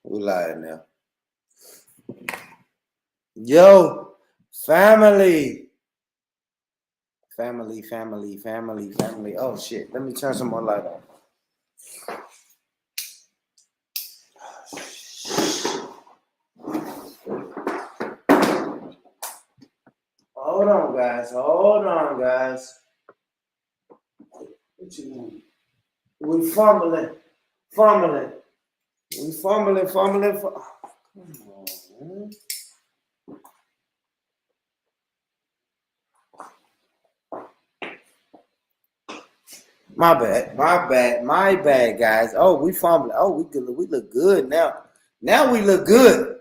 We lying now. Yo, family. Family. Oh shit. Let me turn some more light on. Hold on, guys. What you mean? We fumbling. We fumbling. Come on, man. My bad, guys. Oh, we fumbling. Oh, we look good now. Now we look good.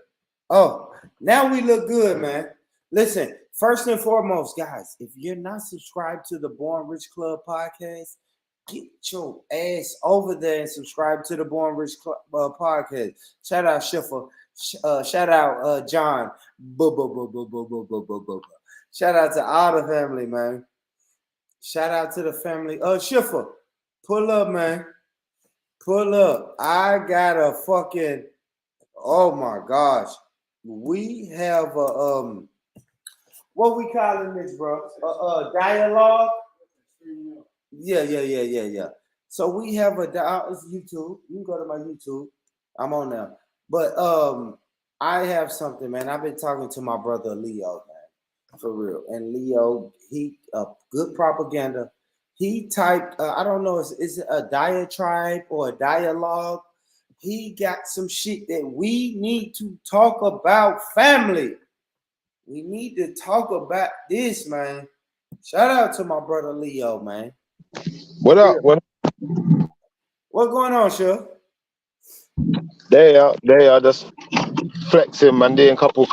Oh, now we look good, man. Listen, first and foremost, guys, if you're not subscribed to the Born Rich Club podcast, get your ass over there and subscribe to the Born Rich Club podcast. Shout out Schiffer. Shout out John. Shout out to all the family, man. Shout out to the family. Schiffer, pull up, man. Pull up. I got a fucking, oh my gosh. We have a what we calling this, bro? Dialogue. Yeah. So we have it's YouTube. You can go to my YouTube. I'm on there. But I have something, man. I've been talking to my brother Leo, man, for real. And Leo, he good propaganda. He typed, I don't know, is it a diatribe or a dialogue? He got some shit that we need to talk about, family. We need to talk about this, man. Shout out to my brother Leo, man. What up? What going on, Shug? They are just flexing, man. Doing couple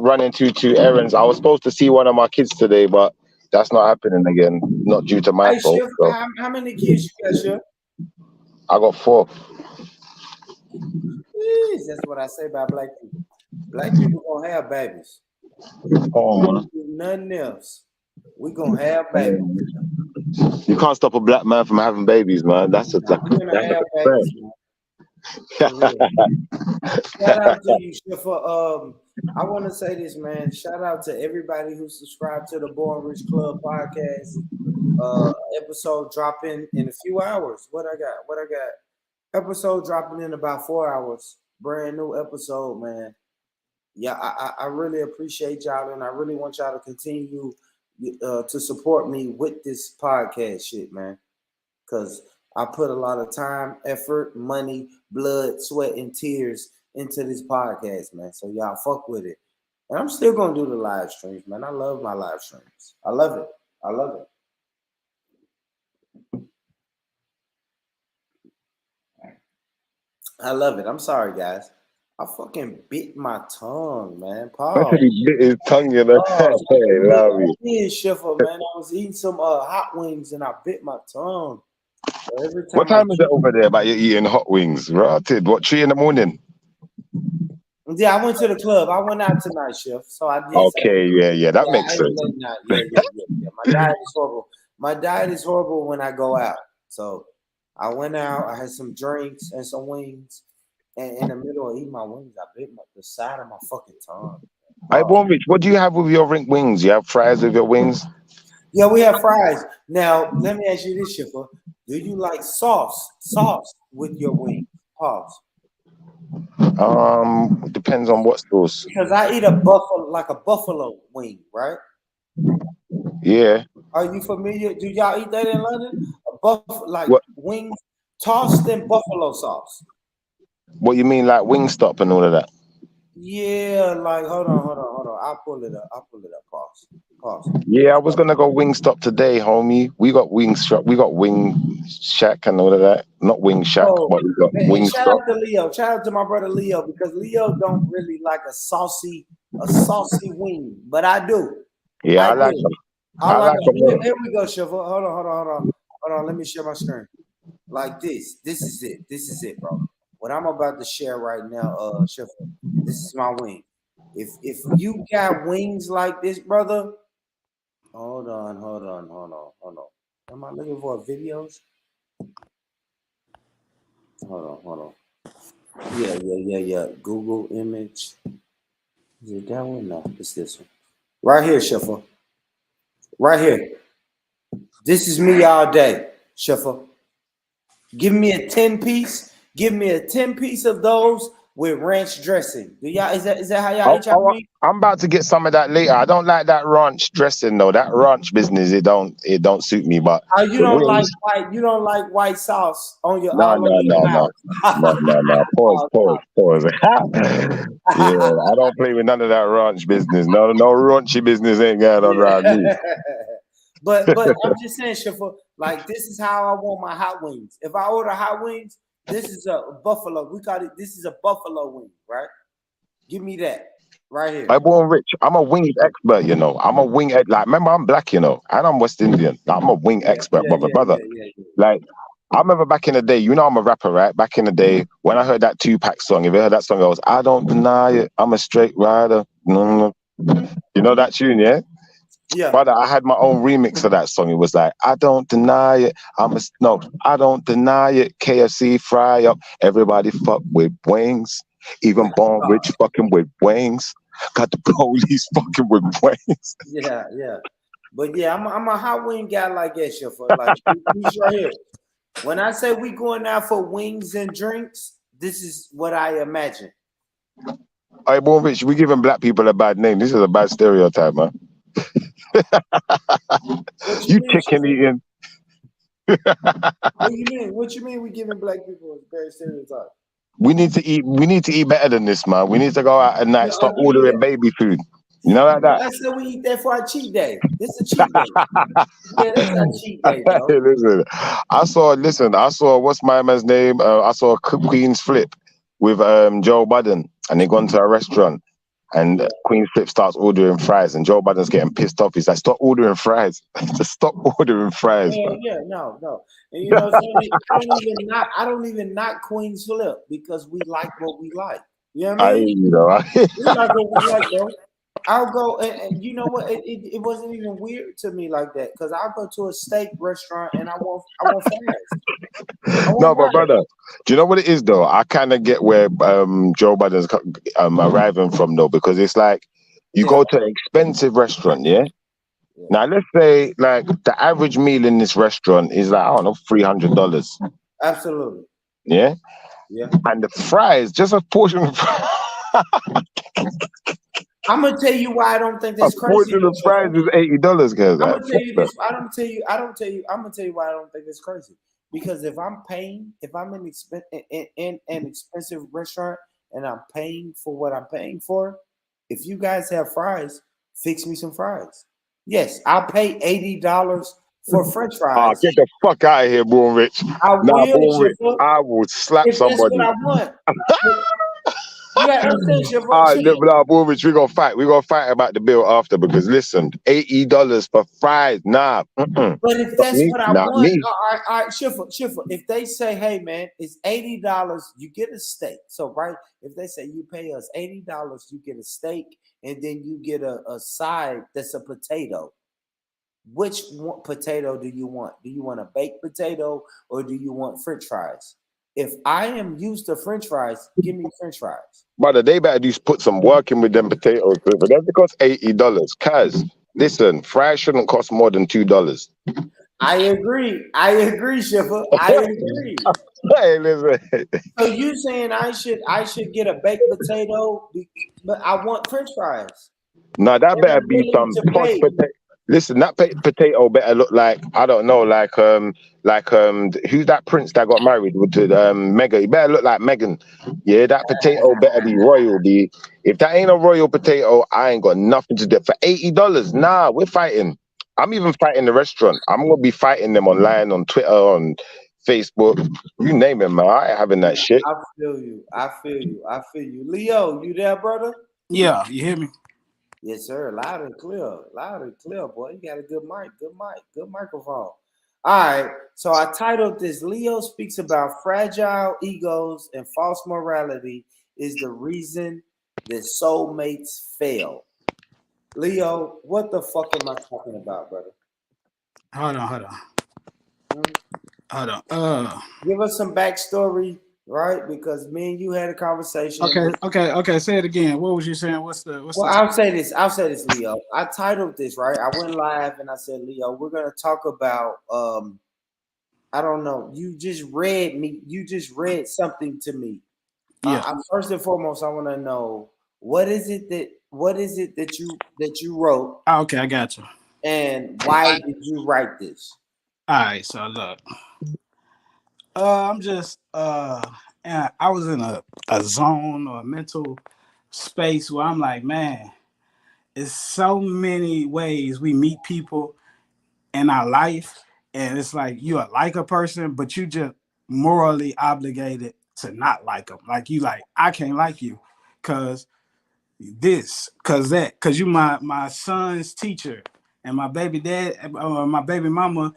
running two errands. I was supposed to see one of my kids today, but that's not happening again. Not due to my fault. Shug, so. How many kids you got, Shug? I got 4. Jeez, that's what I say about black people. Black people gonna have babies. Oh, man. Nothing else. We gonna have babies. You can't stop a black man from having babies, man. That's a babies, man. Shout out to you, Schiffer. I want to say this, man. Shout out to everybody who subscribed to the Born Rich Club podcast. Episode dropping in a few hours. What I got? Episode dropping in about 4 hours. Brand new episode, man. Yeah, I really appreciate y'all, and I really want y'all to continue to support me with this podcast shit, man. Because I put a lot of time, effort, money, blood, sweat, and tears into this podcast, man. So y'all fuck with it. And I'm still gonna do the live streams, man. I love my live streams. I love it. I'm sorry, guys. I fucking bit my tongue, man. Pause. He bit his tongue, you know. Schiffer, man. I was eating some hot wings and I bit my tongue. So every time what time is it over there about you eating hot wings? Rotted. What, 3 in the morning? Yeah, I went to the club. I went out tonight, Chef. So I did. Okay, yeah, that makes sense. Yeah. My diet is horrible. My diet is horrible when I go out. So I went out. I had some drinks and some wings. And in the middle of eating my wings, I bit the side of my fucking tongue. Rich, what do you have with your wings? You have fries with your wings? Yeah, we have fries. Now, let me ask you this, Schiffer. Do you like sauce with your wings? Pause. Depends on what sauce. Because I eat a buffalo wing, right? Yeah. Are you familiar? Do y'all eat that in London? Wings tossed in buffalo sauce. What you mean, like Wingstop and all of that? Yeah, like hold on. I'll pull it up. Pause. Yeah, I was gonna go Wingstop today, homie. We got Wingstop. We got Wing Shack and all of that. Not Wing Shack, but we got Wingstop. Shout out to Leo. Shout out to my brother Leo because Leo don't really like a saucy wing, but I do. Yeah, I like them. Here we go, Shiva. Hold on. Let me share my screen. Like this. This is it, bro. What I'm about to share right now, Shiva. This is my wing. If you got wings like this, brother. Hold on. Am I looking for videos? Hold on. Yeah. Google image. Is it that one? No, it's this one. Right here, Shiffer. Right here. This is me all day, Shiffer. Give me a 10 piece. Give me a 10 piece of those with ranch dressing. Do y'all is that how y'all eat y'all meat? I'm about to get some of that later. I don't like that ranch dressing though. That ranch business, it don't suit me. But Oh, the wings, you don't like white sauce on your no, all on no, your no, no, mouth. no, no, no. Pause, Oh, pause, stop. pause. Yeah, I don't play with none of that ranch business. No, no raunchy business ain't going on around me. Yeah. But I'm just saying, Shiffer, like this is how I want my hot wings. If I order hot wings, this is a buffalo. We call it this is a buffalo wing, right? Give me that right here. I born rich. I'm a wing expert, you know. I'm a wing like remember I'm black, you know, and I'm West Indian. Like, I'm a wing Yeah, expert, brother. yeah. Like I remember back in the day, you know I'm a rapper, right? Back in the day, when I heard that Tupac song, if you heard that song, I was, I don't deny it, I'm a straight rider. No, no. You know that tune, yeah? Yeah. Brother, I had my own remix of that song. It was like, I don't deny it. I don't deny it. KFC fry up. Everybody fuck with wings. Even born rich fucking with wings. Got the police fucking with wings. Yeah. But yeah, I'm a hot wing guy like that, Shiffer. Like he's right here. When I say we going out for wings and drinks, this is what I imagine. Hey, born rich, we giving black people a bad name. This is a bad stereotype, man. What you You mean, chicken Shiffer? eating. What you mean? What you mean we giving black people a very stereotype? We need to eat better than this, man. We need to go out at night, Yeah, stop give me ordering that. baby food. You know like that? I said we eat that for our cheat day. This is a cheat day. Yeah, that's our cheat day, bro. Hey, listen, I saw what's my man's name? I saw Queen's Flip with Joe Budden, and they gone to a restaurant, and Yeah, Queen's Flip starts ordering fries, and Joe Budden's getting pissed off. He's like, "Stop ordering fries! Just stop ordering fries, bro." no. And you know, I don't even knock Queen's Flip because we like what we like. You know what I mean? We like what we like, bro. I'll go and you know what? It wasn't even weird to me like that because I'll go to a steak restaurant and I want fries. I No, want but fries. brother, do you know what it is though? I kind of get where Joe Biden's arriving from though, because it's like you Yeah, go to an expensive restaurant, yeah. yeah, Now let's say like the average meal in this restaurant is like I don't know $300, absolutely. yeah, Yeah. and the fries, just a portion of I'm gonna tell you why I don't think a that's crazy portion though, of fries Sheffield. is $80, guys. I'm Like, gonna tell fuck you that. this. I'm gonna tell you why I don't think it's crazy. Because if I'm in an expensive restaurant and I'm paying for what I'm paying for, if you guys have fries, fix me some fries. Yes, I'll pay $80 for French Ah, fries. get the fuck out of here, Born Rich. I Nah, will, Born Rich, Sheffield, I will slap if that's what somebody. I want. You gotta understand, Sheffield. Ah, Sheffield. nah, Born Rich, we gonna fight. We gonna fight about the bill after because listen, $80 for fries. Nah, But if not that's me, what I not want, me. all right, Schiffer. If they say, hey man, it's $80, you get a steak. So right, if they say you pay us $80, you get a steak, and then you get a side that's a potato. Which potato do you want? Do you want a baked potato or do you want French fries? If I am used to French fries, give me French fries. Brother, they better do put some work in with them potatoes, but that's because $80. Cause listen, fries shouldn't cost more than $2. I agree, Schiffer. I agree. Hey, listen. So you saying I should get a baked potato, but I want French fries, Now that and better I'm be willing some to posh pay. potato. Listen, that potato better look like I don't know, who's that prince that got married to Megan? He better look like Megan. Yeah, that potato better be royal. B. If that ain't a royal potato, I ain't got nothing to do. For $80, nah, we're fighting. I'm even fighting the restaurant. I'm gonna be fighting them online, on Twitter, on Facebook. You name it, man. I ain't having that shit. I feel you. I feel you. Leo, you there, brother? Yeah, you hear me? Yes, sir. Loud and clear. Loud and clear, boy. You got a good mic. Good mic. Good microphone. All right. So I titled this Leo speaks about fragile egos and false morality is the reason that soulmates fail. Leo, what the fuck am I talking about, brother? Hold on. Hmm? Hold on. Give us some backstory. right? Because me and you had a conversation. Okay. Say it again. What was you saying? What's Well, the I'll say this. I'll say this, Leo. I titled this right. I went live and I said, Leo, we're gonna talk about. I don't know. You just read me. You just read something to me. Yeah. First and foremost, I want to know what is it that you wrote, Okay, I got you. and why did you write this? All right, so look. I'm just and I was in a zone or a mental space where I'm like, man, it's so many ways we meet people in our life, and it's like you are like a person, but you just morally obligated to not like them. Like you like, I can't like you because this, because that, because you my son's teacher, and my baby dad, my baby mama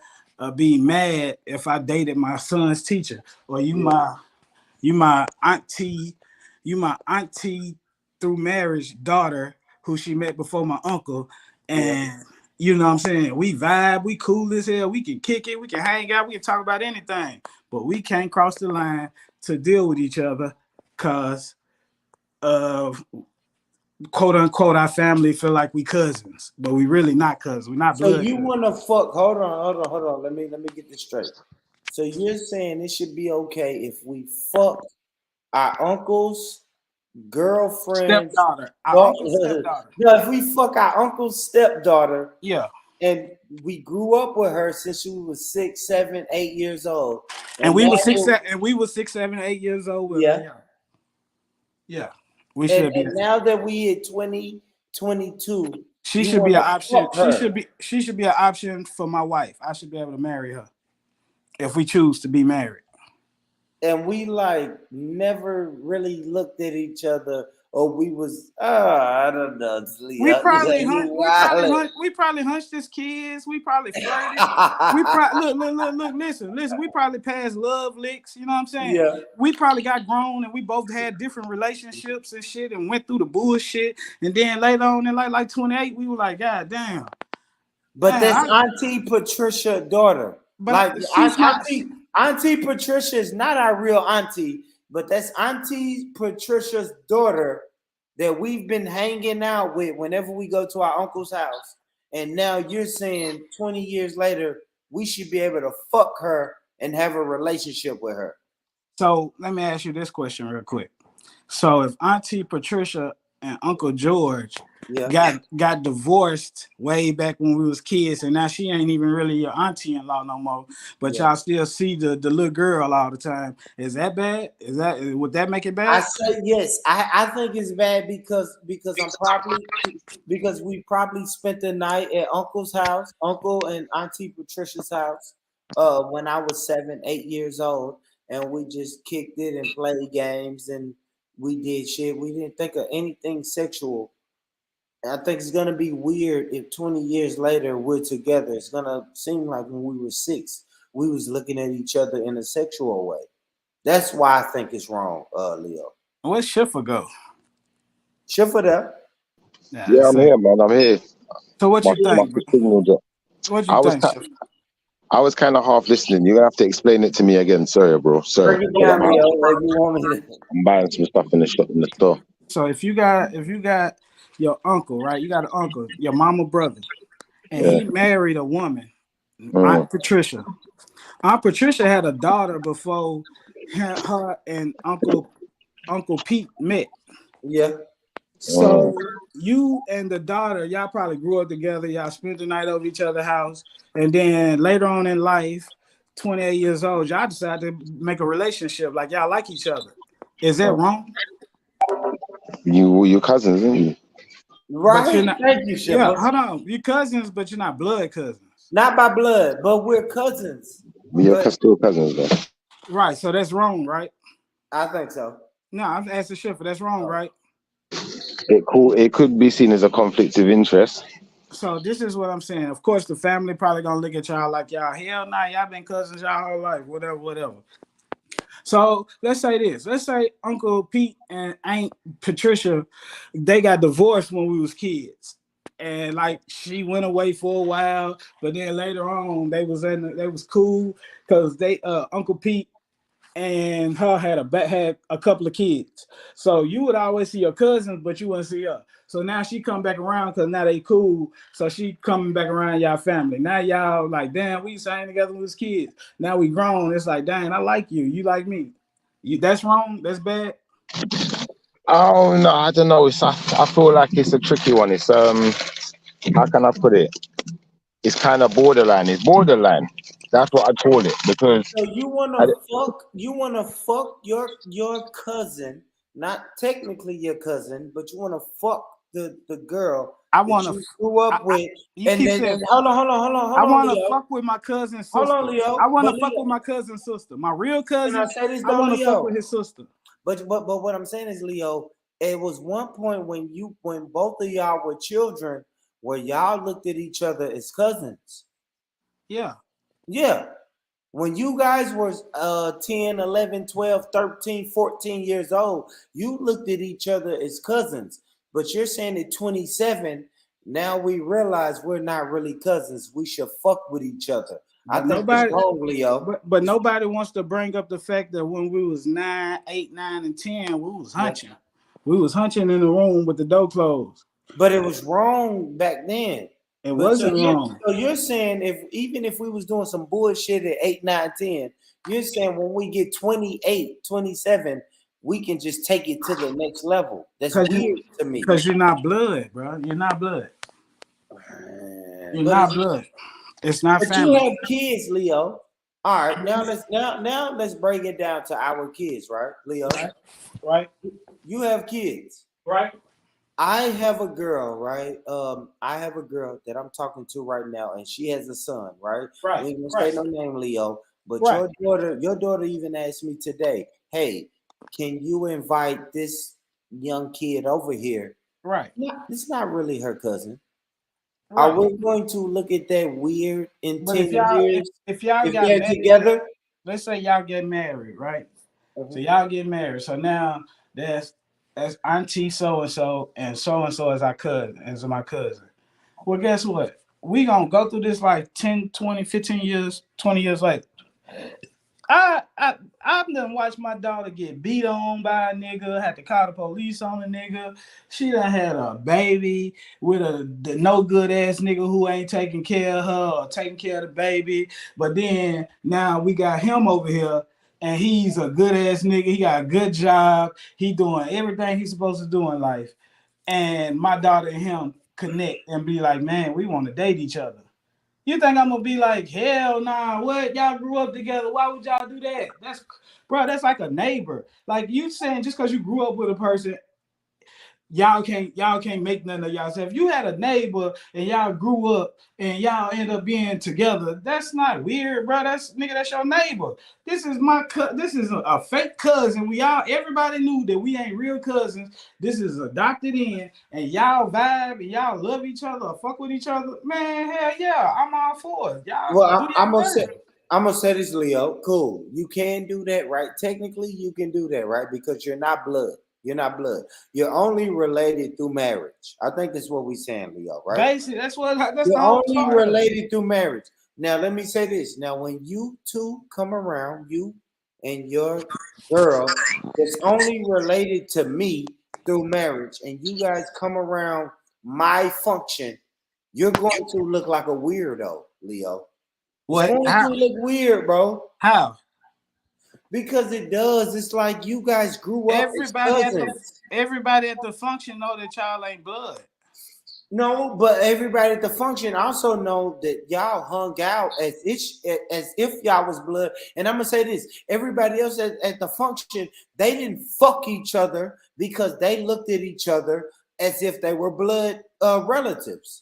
be mad if I dated my son's teacher, or you my auntie, you my auntie through marriage daughter who she met before my uncle, Yeah. and you know what I'm saying, we vibe, we cool as hell, we can kick it, we can hang out, we can talk about anything, but we can't cross the line to deal with each other because of quote unquote our family feel like we cousins, but we really not cousins. We're not So blood you cousins. want to fuck? Hold on. Let me get this straight. So you're saying it should be okay if we fuck our uncles, girlfriends, Stepdaughter, our uncle's stepdaughter. no, if we fuck our uncle's stepdaughter, Yeah, and we grew up with her since she was 6, 7, 8 years old, and and now we was 6, 7, 8 years old with her. yeah, Yeah, yeah. We and, should be. and now that we at 2022, She you should be want an to option. fuck her, She should be an option for my wife. I should be able to marry her if we choose to be married. and we like never really looked at each other, or we was I don't know, We Leah, probably you hunt. wildin'. We probably hunched as kids. We probably flirted. We probably look. Listen. We probably passed love licks. You know what I'm saying? Yeah, We probably got grown and we both had different relationships and shit and went through the bullshit. And then later on in like 28, we were like, God damn, but that's damn. Auntie Patricia daughter. But Like she's my. Auntie Patricia is not our real auntie, but that's Auntie Patricia's daughter that we've been hanging out with whenever we go to our uncle's house. And now you're saying 20 years later, we should be able to fuck her and have a relationship with her. So let me ask you this question real quick. So if Auntie Patricia and Uncle George Yeah. got divorced way back when we was kids, and now she ain't even really your auntie-in-law no more, but Yeah. y'all still see the little girl all the time. Is that bad? Would that make it I bad? say yes. I think it's bad because I'm probably because we probably spent the night at Uncle's house, Uncle and Auntie Patricia's house, when I was 7, 8 years old, and we just kicked it and played games and we did shit. We didn't think of anything sexual. And I think it's gonna be weird if 20 years later we're together. It's gonna seem like when we were 6, we was looking at each other in a sexual way. That's why I think it's wrong, Leo. Where's Schiffer go? Schiffer there. Yeah, Yeah, that's I'm it. here, man. I'm here. So what you My think, bro? signal dropped. What you I was think, ki- Schiffer? I was kind of half listening. You're gonna have to explain it to me again. Sorry, bro. Sorry. Break it down, Leo, if you want me to. I'm buying some stuff in the shop in the store. So if you got your uncle, right? You got an uncle, your mama brother, and Yeah. he married a woman, Mm. Aunt Patricia. Aunt Patricia had a daughter before her and Uncle Pete met. Yeah. Mm. So you and the daughter, y'all probably grew up together. Y'all spent the night over each other's house, and then later on in life, 28 years old, y'all decided to make a relationship like y'all like each other. Is that Mm. wrong? You cousins, isn't you? But you're Right. not. Thank you, Yeah, Schiffer. hold on. You're cousins, but you're not blood cousins. Not by blood, but we're cousins. You're But still cousins, though. Right. So that's wrong, right? I think so. No, I'm asking Schiffer. That's wrong, right? It could be seen as a conflict of interest. So this is what I'm saying. Of course, the family probably gonna look at y'all like y'all, hell nah, y'all been cousins y'all whole life, whatever. So let's say this. Let's say Uncle Pete and Aunt Patricia, they got divorced when we was kids. And like she went away for a while, but then later on they was cool because they Uncle Pete and her had a couple of kids. So you would always see your cousins, but you wouldn't see her. So now she come back around because now they cool. So she coming back around y'all family. Now y'all like, damn, we used to hang together with kids. Now we grown. It's like, dang, I like you. You like me. That's wrong. That's bad. Oh no, I don't know. I feel like it's a tricky one. It's how can I put it? It's kind of borderline. It's borderline. That's what I'd call it because So you I, wanna fuck your cousin, not technically your cousin, but you wanna fuck the girl I that want to. you grew up with, You and keep then saying, hold I on, want to Leo. fuck with my cousin's Hold sister. on, Leo. I want But to fuck Leo, with my cousin's sister. My real can I cousin, say this I though, want to fuck Leo? with his sister. But what I'm saying is, Leo, it was one point when both of y'all were children where y'all looked at each other as cousins. Yeah. Yeah. When you guys were 10, 11, 12, 13, 14 years old, you looked at each other as cousins. But you're saying at 27, now we realize we're not really cousins. We should fuck with each other. I But think that's nobody, wrong, Leo. but nobody wants to bring up the fact that when we was 9, 8, 9, and 10, we was hunching. We was hunching in the room with the door closed. But it was wrong back then. It But wasn't wrong. so you're saying even if we was doing some bullshit at 8, 9, 10, you're saying when we get 28, 27, we can just take it to the next level. That's weird to me. Because you're not blood, bro. You're not blood. You're not blood. It's not But you family. have kids, Leo. All right, now let's break it down to our kids, right, Leo? Right. You have kids. Right. I have a girl, right? I have a girl that I'm talking to right now, and she has a son, right? Right. We ain't gonna say no name, Leo, but Right. your daughter even asked me today, hey, can you invite this young kid over here? Right. It's not really her cousin. Right. Are we going to look at that weird in But 10 years if y'all if got they're married, together? let's say y'all get married, right? Mhm. So y'all get married. So now that's auntie so and so is our cousin, is my cousin. Well, guess what? We gonna go through this like 10, 20, 15 years, 20 years later. I've done watched my daughter get beat on by a nigga, had to call the police on a nigga. She done had a baby with the no good ass nigga who ain't taking care of her or taking care of the baby. But then now we got him over here and he's a good ass nigga. He got a good job. He doing everything he's supposed to do in life. And my daughter and him connect and be like, man, we want to date each other. You think I'm gonna be like, hell nah, what? Y'all grew up together. Why would y'all do that? That's like a neighbor. Like you saying just because you grew up with a person, y'all can't make nothing of yourself. If you had a neighbor and y'all grew up and y'all end up being together, that's not weird, bro. That's your neighbor. This is this is a fake cousin. Everybody knew that we ain't real cousins. This is adopted in, and y'all vibe and y'all love each other or fuck with each other. Man, hell yeah, I'm all for it. Y'all Well, do y'all thing. I'm gonna say this, Leo. Cool. You can do that, right? Technically, you can do that, right? Because you're not blood. You're not blood. You're only related through marriage. I think that's what we're saying, Leo, right? Basically, that's You're the whole only part of it. related through marriage. Now, let me say this. Now, when you two come around, you and your girl that's only related to me through marriage, and you guys come around my function, you're going to look like a weirdo, Leo. It's What? going to look weird, bro. How? Because it does. It's like you guys grew up as cousins. Everybody at the function know that y'all ain't blood. No, but everybody at the function also know that y'all hung out as if y'all was blood. And I'm gonna say this: everybody else at the function, they didn't fuck each other because they looked at each other as if they were blood relatives.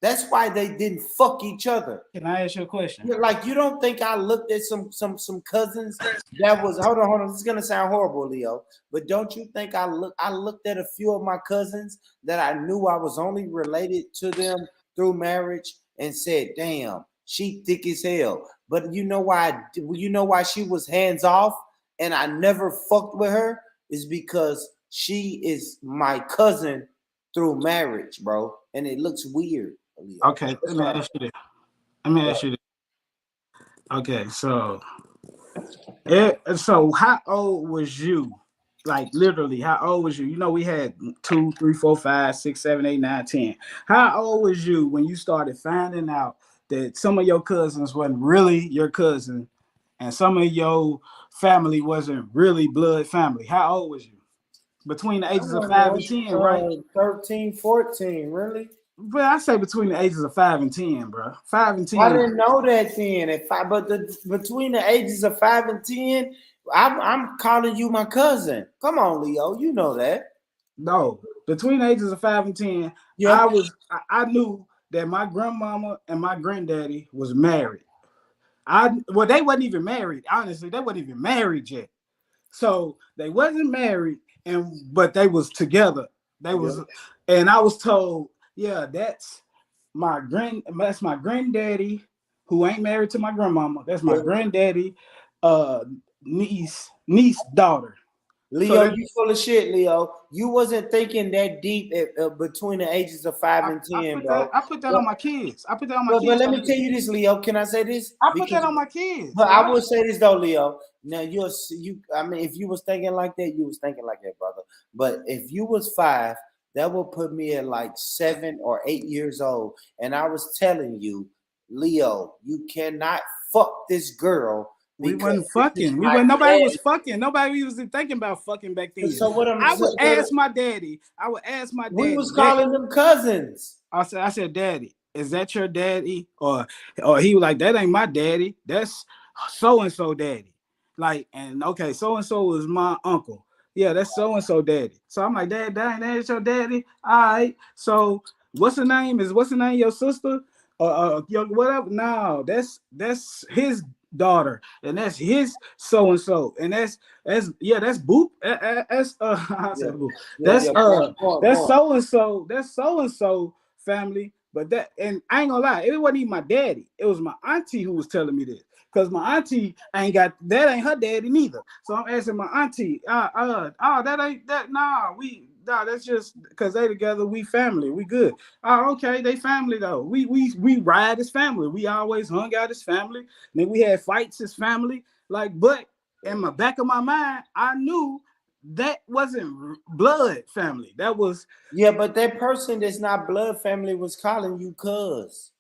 That's why they didn't fuck each other. Can I ask you a question? Like you don't think I looked at some cousins that was hold on. This is gonna sound horrible, Leo. But don't you think I looked at a few of my cousins that I knew I was only related to them through marriage and said, damn, she thick as hell. But you know why she was hands off and I never fucked with her is because she is my cousin through marriage, bro. And it looks weird, Leo. Okay, let me ask you this. Okay, so So how old was you? Like literally, how old was you? You know, we had 2, 3, 4, 5, 6, 7, 8, 9, 10. How old was you when you started finding out that some of your cousins wasn't really your cousin and some of your family wasn't really blood family? How old was you? Between the I ages of don't 5 know, and 10, right? 13, 14, really? But I say between the ages of 5 and 10, bro. 5 and I 10. didn't know that then. Between the ages of 5 and 10, I'm calling you my cousin. Come on, Leo, you know that. No, between the ages of 5 and 10, Yep. I knew that my grandmama and my granddaddy was married. They wasn't even married. Honestly, they wasn't even married yet. So they wasn't married, but they was together. They was, and I was told, yeah, that's my granddaddy who ain't married to my grandmama. That's my granddaddy, niece daughter. Leo, you full of shit, Leo. You wasn't thinking that deep between the ages of 5 and 10, bro. I put that on my kids. I put that on my But kids. let me tell you this, Leo. Can I say this? I put that on my kids. But I will say this though, Leo. Now I mean, if you was thinking like that, you was thinking like that, brother. But if you was 5, that would put me at like 7 or 8 years old. And I was telling you, Leo, you cannot fuck this girl. We wasn't fucking. Nobody was fucking. Nobody was thinking about fucking back then. So what I would ask my daddy. We was calling them cousins. I said, Daddy, is that your daddy? Or he was like, that ain't my daddy. That's so and so daddy. Like, and okay, so and so was my uncle. Yeah, that's so and so daddy. So I'm like, Dad, that ain't your daddy. All right. So what's the name? Your sister? Your whatever? No, that's his daughter, and that's his so and so, and that's Boop. That's I said Boop. That's so and so. That's so and so family. But that, and I ain't gonna lie, it wasn't even my daddy. It was my auntie who was telling me this. Because my auntie ain't her daddy neither. So I'm asking my auntie, that ain't that. That's just because they together, we family, we good. Oh, okay, they family though. We ride as family. We always hung out as family. Then we had fights as family. Like, but in the back of my mind, I knew that wasn't blood family. That was but that person that's not blood family was calling you cuz.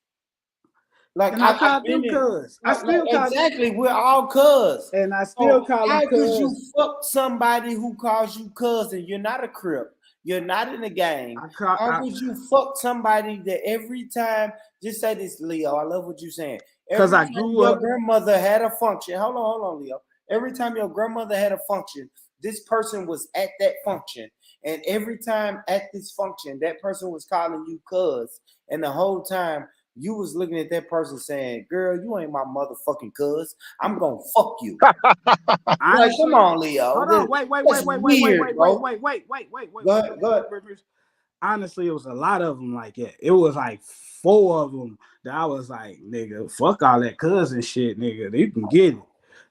Like and I called them cuz. Exactly, we're all cuz. And I still call them cuz. How could you fuck somebody who calls you cousin? You're not a crip. You're not in the gang. How could you fuck somebody that every time, just say this, Leo, I love what you're saying. Because I grew up. Your grandmother had a function. Hold on, Leo. Every time your grandmother had a function, this person was at that function. And every time at this function, that person was calling you cuz. And the whole time, you was looking at that person saying, girl, you ain't my motherfucking cuz. I'm gonna fuck you. Like, come on, Leo. Hold on, wait. Go ahead. Honestly, it was a lot of them like that. It was like 4 of them that I was like, nigga, fuck all that cousin shit, nigga. You can get it.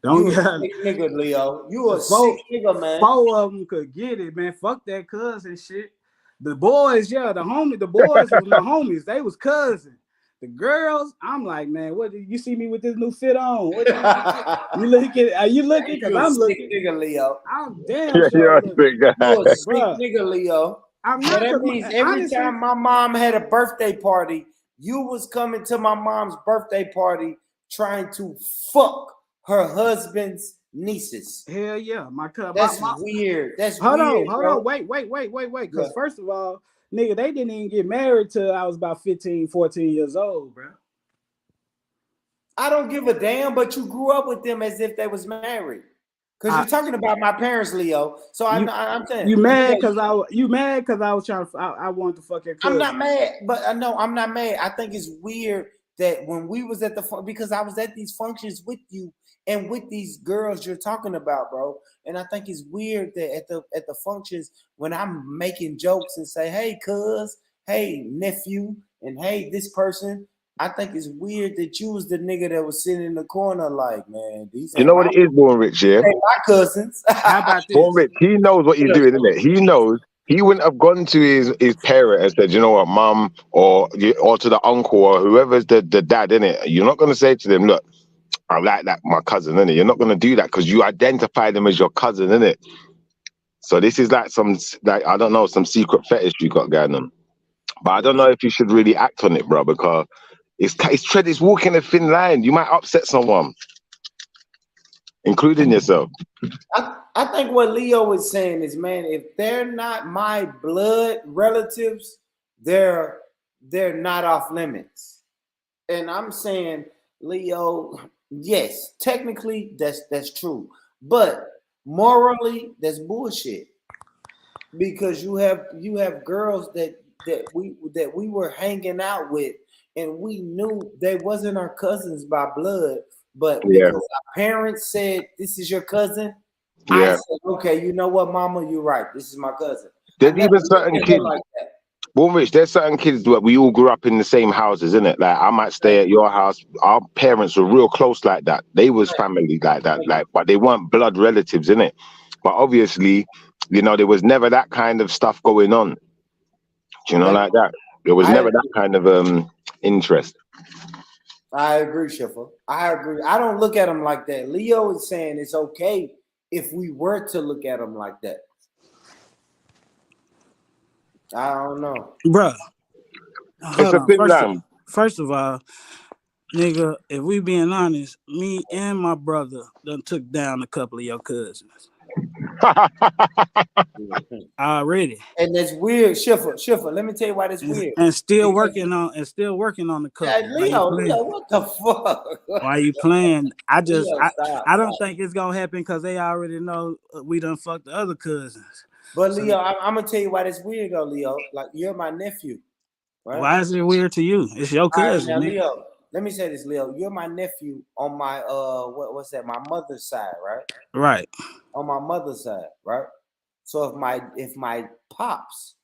You a sick nigga, Leo. You a sick nigga, man. 4 of them could get it, man. Fuck that cousin shit. The boys, the boys was my homies. They was cousins. The girls, I'm like, man, what did you see me with this new fit on? What you looking? Are you looking? Because I'm looking. Nigga, Leo. I'm damn sure. You're a sick guy. You're a sick nigga, Leo. I'm not. So that means every time my mom had a birthday party, you was coming to my mom's birthday party trying to fuck her husband's nieces. Hell yeah, my cousin. That's weird. That's hold weird. Hold on. Wait. Because first of all, nigga, they didn't even get married till I was about 15, 14 years old, bro. I don't give a damn, but you grew up with them as if they was married. Because you're talking about my parents, Leo. So I'm saying you mad because I was trying to I wanted to fuck your cousin. I'm not mad, but no, I'm not mad. I think it's weird that when we was at because I was at these functions with you and with these girls you're talking about, bro. And I think it's weird that at the functions when I'm making jokes and say, hey, cuz, hey, nephew, and hey, this person. I think it's weird that you was the nigga that was sitting in the corner like, man, these you know what it is, Born Rich, yeah? My cousins. How about this? Born Rich, he knows what he's doing, isn't it? He knows. He wouldn't have gone to his parent and said, you know what, mum, or to the uncle or whoever's the dad, innit? You're not going to say to them, look, I like that, my cousin, innit? You're not gonna do that because you identify them as your cousin, innit? So this is like I don't know, some secret fetish you got going on. But I don't know if you should really act on it, bro, because it's walking a thin line. You might upset someone, including yourself. I think what Leo is saying is, man, if they're not my blood relatives, they're not off limits. And I'm saying, Leo, yes, technically that's true, but morally that's bullshit. Because you have girls that we were hanging out with, and we knew they wasn't our cousins by blood, but because our parents said this is your cousin, I said, okay, you know what, mama, you're right. This is my cousin. There's even certain kids like that. Well, Rich, there's certain kids that we all grew up in the same houses, innit? Like I might stay at your house. Our parents were real close like that. They was family like that, but they weren't blood relatives, innit? But obviously, you know, there was never that kind of stuff going on. You know, like that. There was never that kind of interest. I agree, Schiffer. I agree. I don't look at them like that. Leo is saying it's okay if we were to look at them like that. I don't know, bruh. It's a thin line. First of all, nigga, if we being honest, me and my brother done took down a couple of your cousins. Already. And that's weird, Schiffer. Let me tell you why that's weird. And still working on the couple. Leo, what the fuck? Why you playing? I don't think it's gonna happen because they already know we done fucked the other cousins. But Leo, I'm gonna tell you why that's weird though, Leo. Like you're my nephew. Right? Why is it weird to you? It's your cousin. Right, now, Leo, let me say this, Leo. You're my nephew on my what's that? My mother's side, right? Right. On my mother's side, right? So if my pops,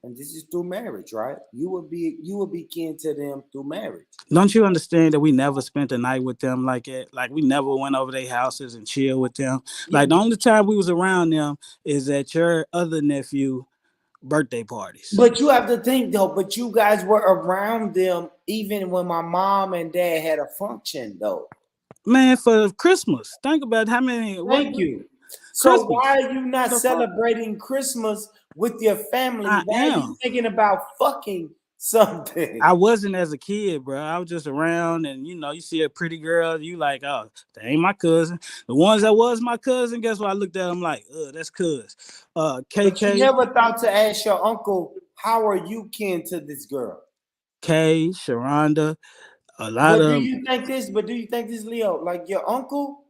and this is through marriage, right? You would be kin to them through marriage. Don't you understand that we never spent a night with them like that? Like we never went over their houses and chilled with them. Yeah. Like the only time we was around them is at your other nephew birthday parties. But you have to think though, but you guys were around them even when my mom and dad had a function though. Man, for Christmas. Think about how many. Thank you. So Christmas. Why are you not celebrating Christmas with your family? Why are you thinking about fucking something? I wasn't as a kid, bro. I was just around, and you know, you see a pretty girl, you like, oh, that ain't my cousin. The ones that was my cousin, guess what? I looked at them like, that's cuz. KK. But you never thought to ask your uncle, how are you kin to this girl? Kay, Sharonda, a lot of. Do you think this, Leo? Like your uncle,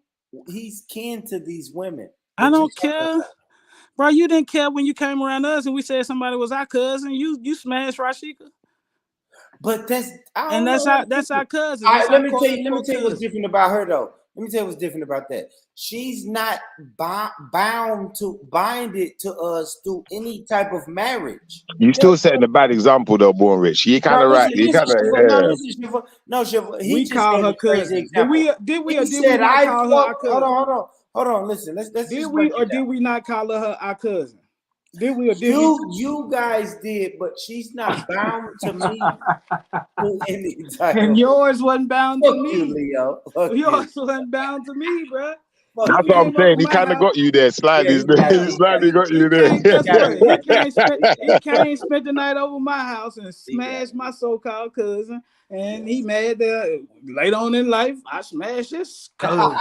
he's kin to these women. I don't care. Bro, you didn't care when you came around us and we said somebody was our cousin. You smashed Rashika. But that's our cousin. All right, let me tell you what's different about her though. Let me tell you what's different about that. She's not binded to us through any type of marriage. You still setting a bad example though, Born Rich. You kind of right. You kind of. No, Shiva. We call her cousin. Did we not call her our cousin? Hold on. Listen. Let's did we or did we not call her our cousin? Did we or did you guys did, but she's not bound to me. Any type and yours wasn't bound to me, you, Leo. Yours wasn't bound to me, bro. That's what I'm saying. He kind of got you there slightly. He slightly got you there. He came spent the night over my house and smashed my so-called cousin. And he mad that later on in life, I smashed his cousin.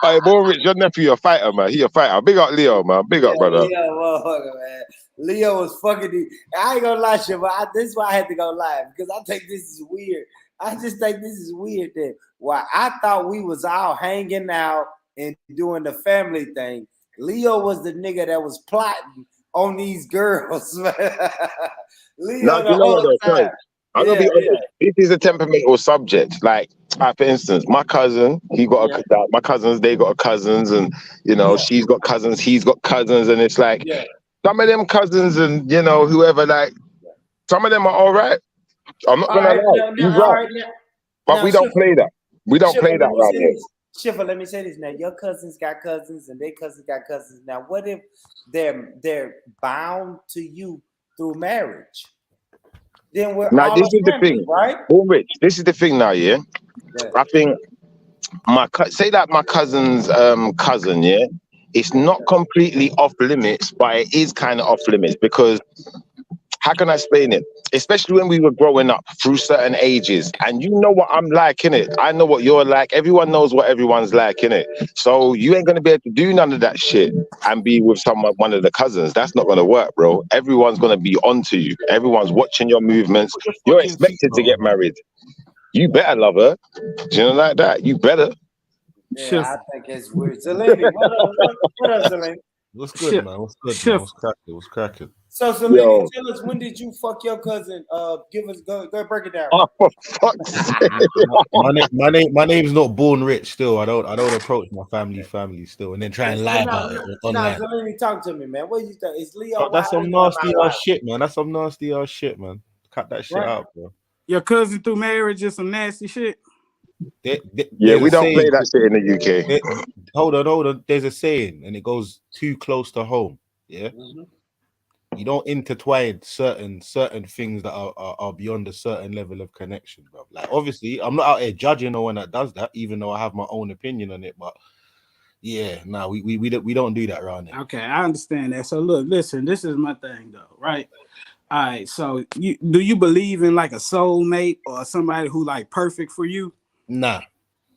Hey, Born Rich, your nephew a fighter, man. He a fighter. Big up Leo, man. Big up, brother. Man. Leo was fucking. I ain't gonna lie, shit, but this is why I had to go live because I think this is weird. I just think this is weird that why I thought we was all hanging out and doing the family thing. Leo was the nigga that was plotting on these girls. Leo the whole time. I'm gonna be honest. This is a temperamental subject. Like, for instance, my cousin, my cousins, they got cousins, and you know, she's got cousins, he's got cousins, and it's like some of them cousins, and you know, whoever, like, some of them are all right. I'm not gonna lie, he's right. But we don't play that. We don't play that right here. Shiva, let me say this now. Your cousins got cousins, and their cousins got cousins. Now, what if they're bound to you through marriage? Then we're now this is the thing, right? Born Rich, this is the thing now, yeah. I think say that my cousin's cousin, yeah, it's not completely off limits, but it is kind of off limits because how can I explain it? Especially when we were growing up through certain ages, and you know what I'm like, innit? I know what you're like. Everyone knows what everyone's like, innit? So you ain't gonna be able to do none of that shit and be with one of the cousins. That's not gonna work, bro. Everyone's gonna be onto you. Everyone's watching your movements. You're expected to get married. You better love her. Do you know like that? You better. Yeah, I think it's weird. Zeleny, what up, Zeleny? What's good, man? What's good, man? What's cracking? What's cracking? So, Zeleny, tell us, when did you fuck your cousin? Give us, go break it down. Oh, for fuck's sake. my name's not born rich. Still, I don't approach my family still, and then try and lie about it online. Zeleny, talk to me, man. What you think? Is Leo? That's some nasty ass shit, man. That's some nasty ass shit, man. Cut that shit out, bro. Your cousin through marriage is some nasty shit. Yeah, we don't play that shit in the UK. Hold on. There's a saying, and it goes too close to home. Yeah, you don't intertwine certain things that are beyond a certain level of connection, bro. Like, obviously, I'm not out here judging no one that does that, even though I have my own opinion on it. But yeah, no, we don't do that around here. Okay, I understand that. So look, listen, this is my thing, though, right? All right, so do you believe in like a soulmate or somebody who like perfect for you? Nah.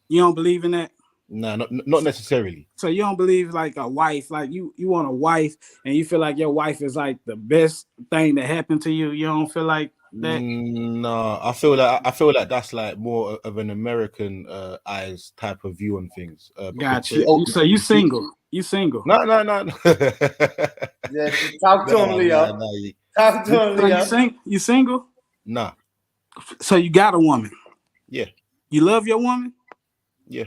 You don't believe in that? Nah, not necessarily. So you don't believe like a wife, like you want a wife and you feel like your wife is like the best thing that happened to you. You don't feel like that? No, I feel like that's like more of an American eyes type of view on things. Gotcha. So you single? You single? No. Yeah, talk to him, Leo. Talk to him, Leo. So you single? Nah. So you got a woman? Yeah. You love your woman? Yeah.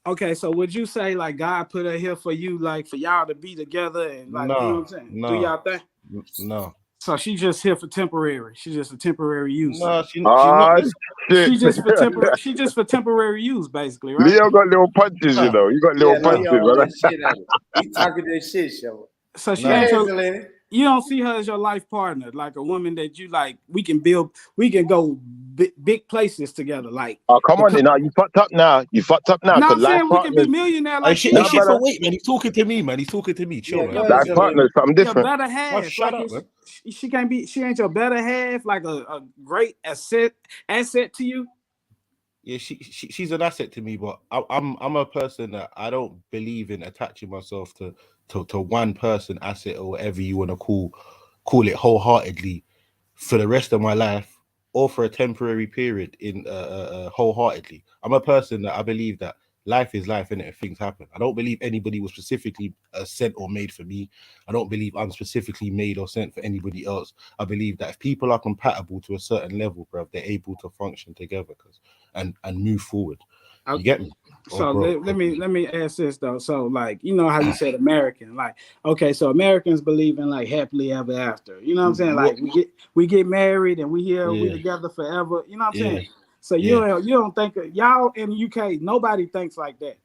Okay, so would you say like God put her here for you, like for y'all to be together and like, you know what I'm saying? No. Do y'all thing? No. So she's just here for temporary. She's just a temporary use. No, she's just for temporary use, basically, right? Leo got little punches, you know. You got little punches, right? He talking that shit, show. So she ain't you don't see her as your life partner, like a woman that you like. We can go big places together. Like, oh, come on, now you fucked up now. No, I'm saying we can be millionaire. Like, so wait, man. He's talking to me, man. Chill, man. Life partner is something different. Your better half. Shut up, man. She ain't your better half. Like a great asset to you. Yeah, she's an asset to me, but I'm a person that I don't believe in attaching myself to one person, asset, or whatever you want to call it, wholeheartedly for the rest of my life or for a temporary period in wholeheartedly. I'm a person that I believe that life is life, and things happen. I don't believe anybody was specifically sent or made for me. I don't believe I'm specifically made or sent for anybody else. I believe that if people are compatible to a certain level, bro, they're able to function together and move forward. You get me? So let me ask this though. So like, you know how you said American, like, okay, so Americans believe in like happily ever after. You know what I'm saying? Like we get married and we together forever. You know what I'm saying? So you don't think y'all in the UK, nobody thinks like that.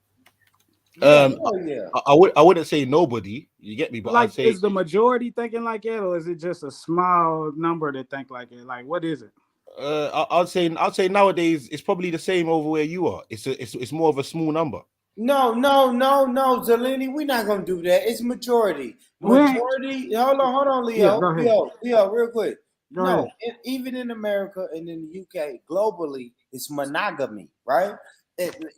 I wouldn't say nobody. You get me? But like, I'd say, is the majority thinking like that, or is it just a small number that think like it? Like, what is it? I'd say nowadays it's probably the same over where you are. It's more of a small number. No, Zeleny, we're not gonna do that. It's majority. Hold on, Leo, real quick. Even in America and in the UK, globally, it's monogamy, right?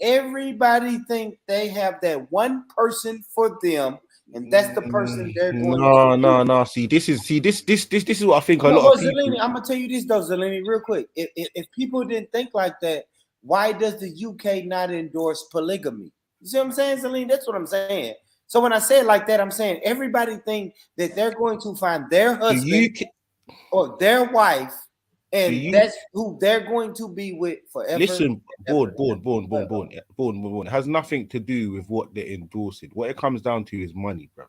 Everybody think they have that one person for them, and that's the person they're going to. No. See, this is what I think a lot of people. Zeleny, I'm gonna tell you this though, Zeleny, real quick. If people didn't think like that, why does the UK not endorse polygamy? You see what I'm saying, Zeleny? That's what I'm saying. So when I say it like that, I'm saying everybody think that they're going to find their husband or their wife, and that's who they're going to be with forever. Listen, born. It has nothing to do with what they're endorsing. What it comes down to is money, bro.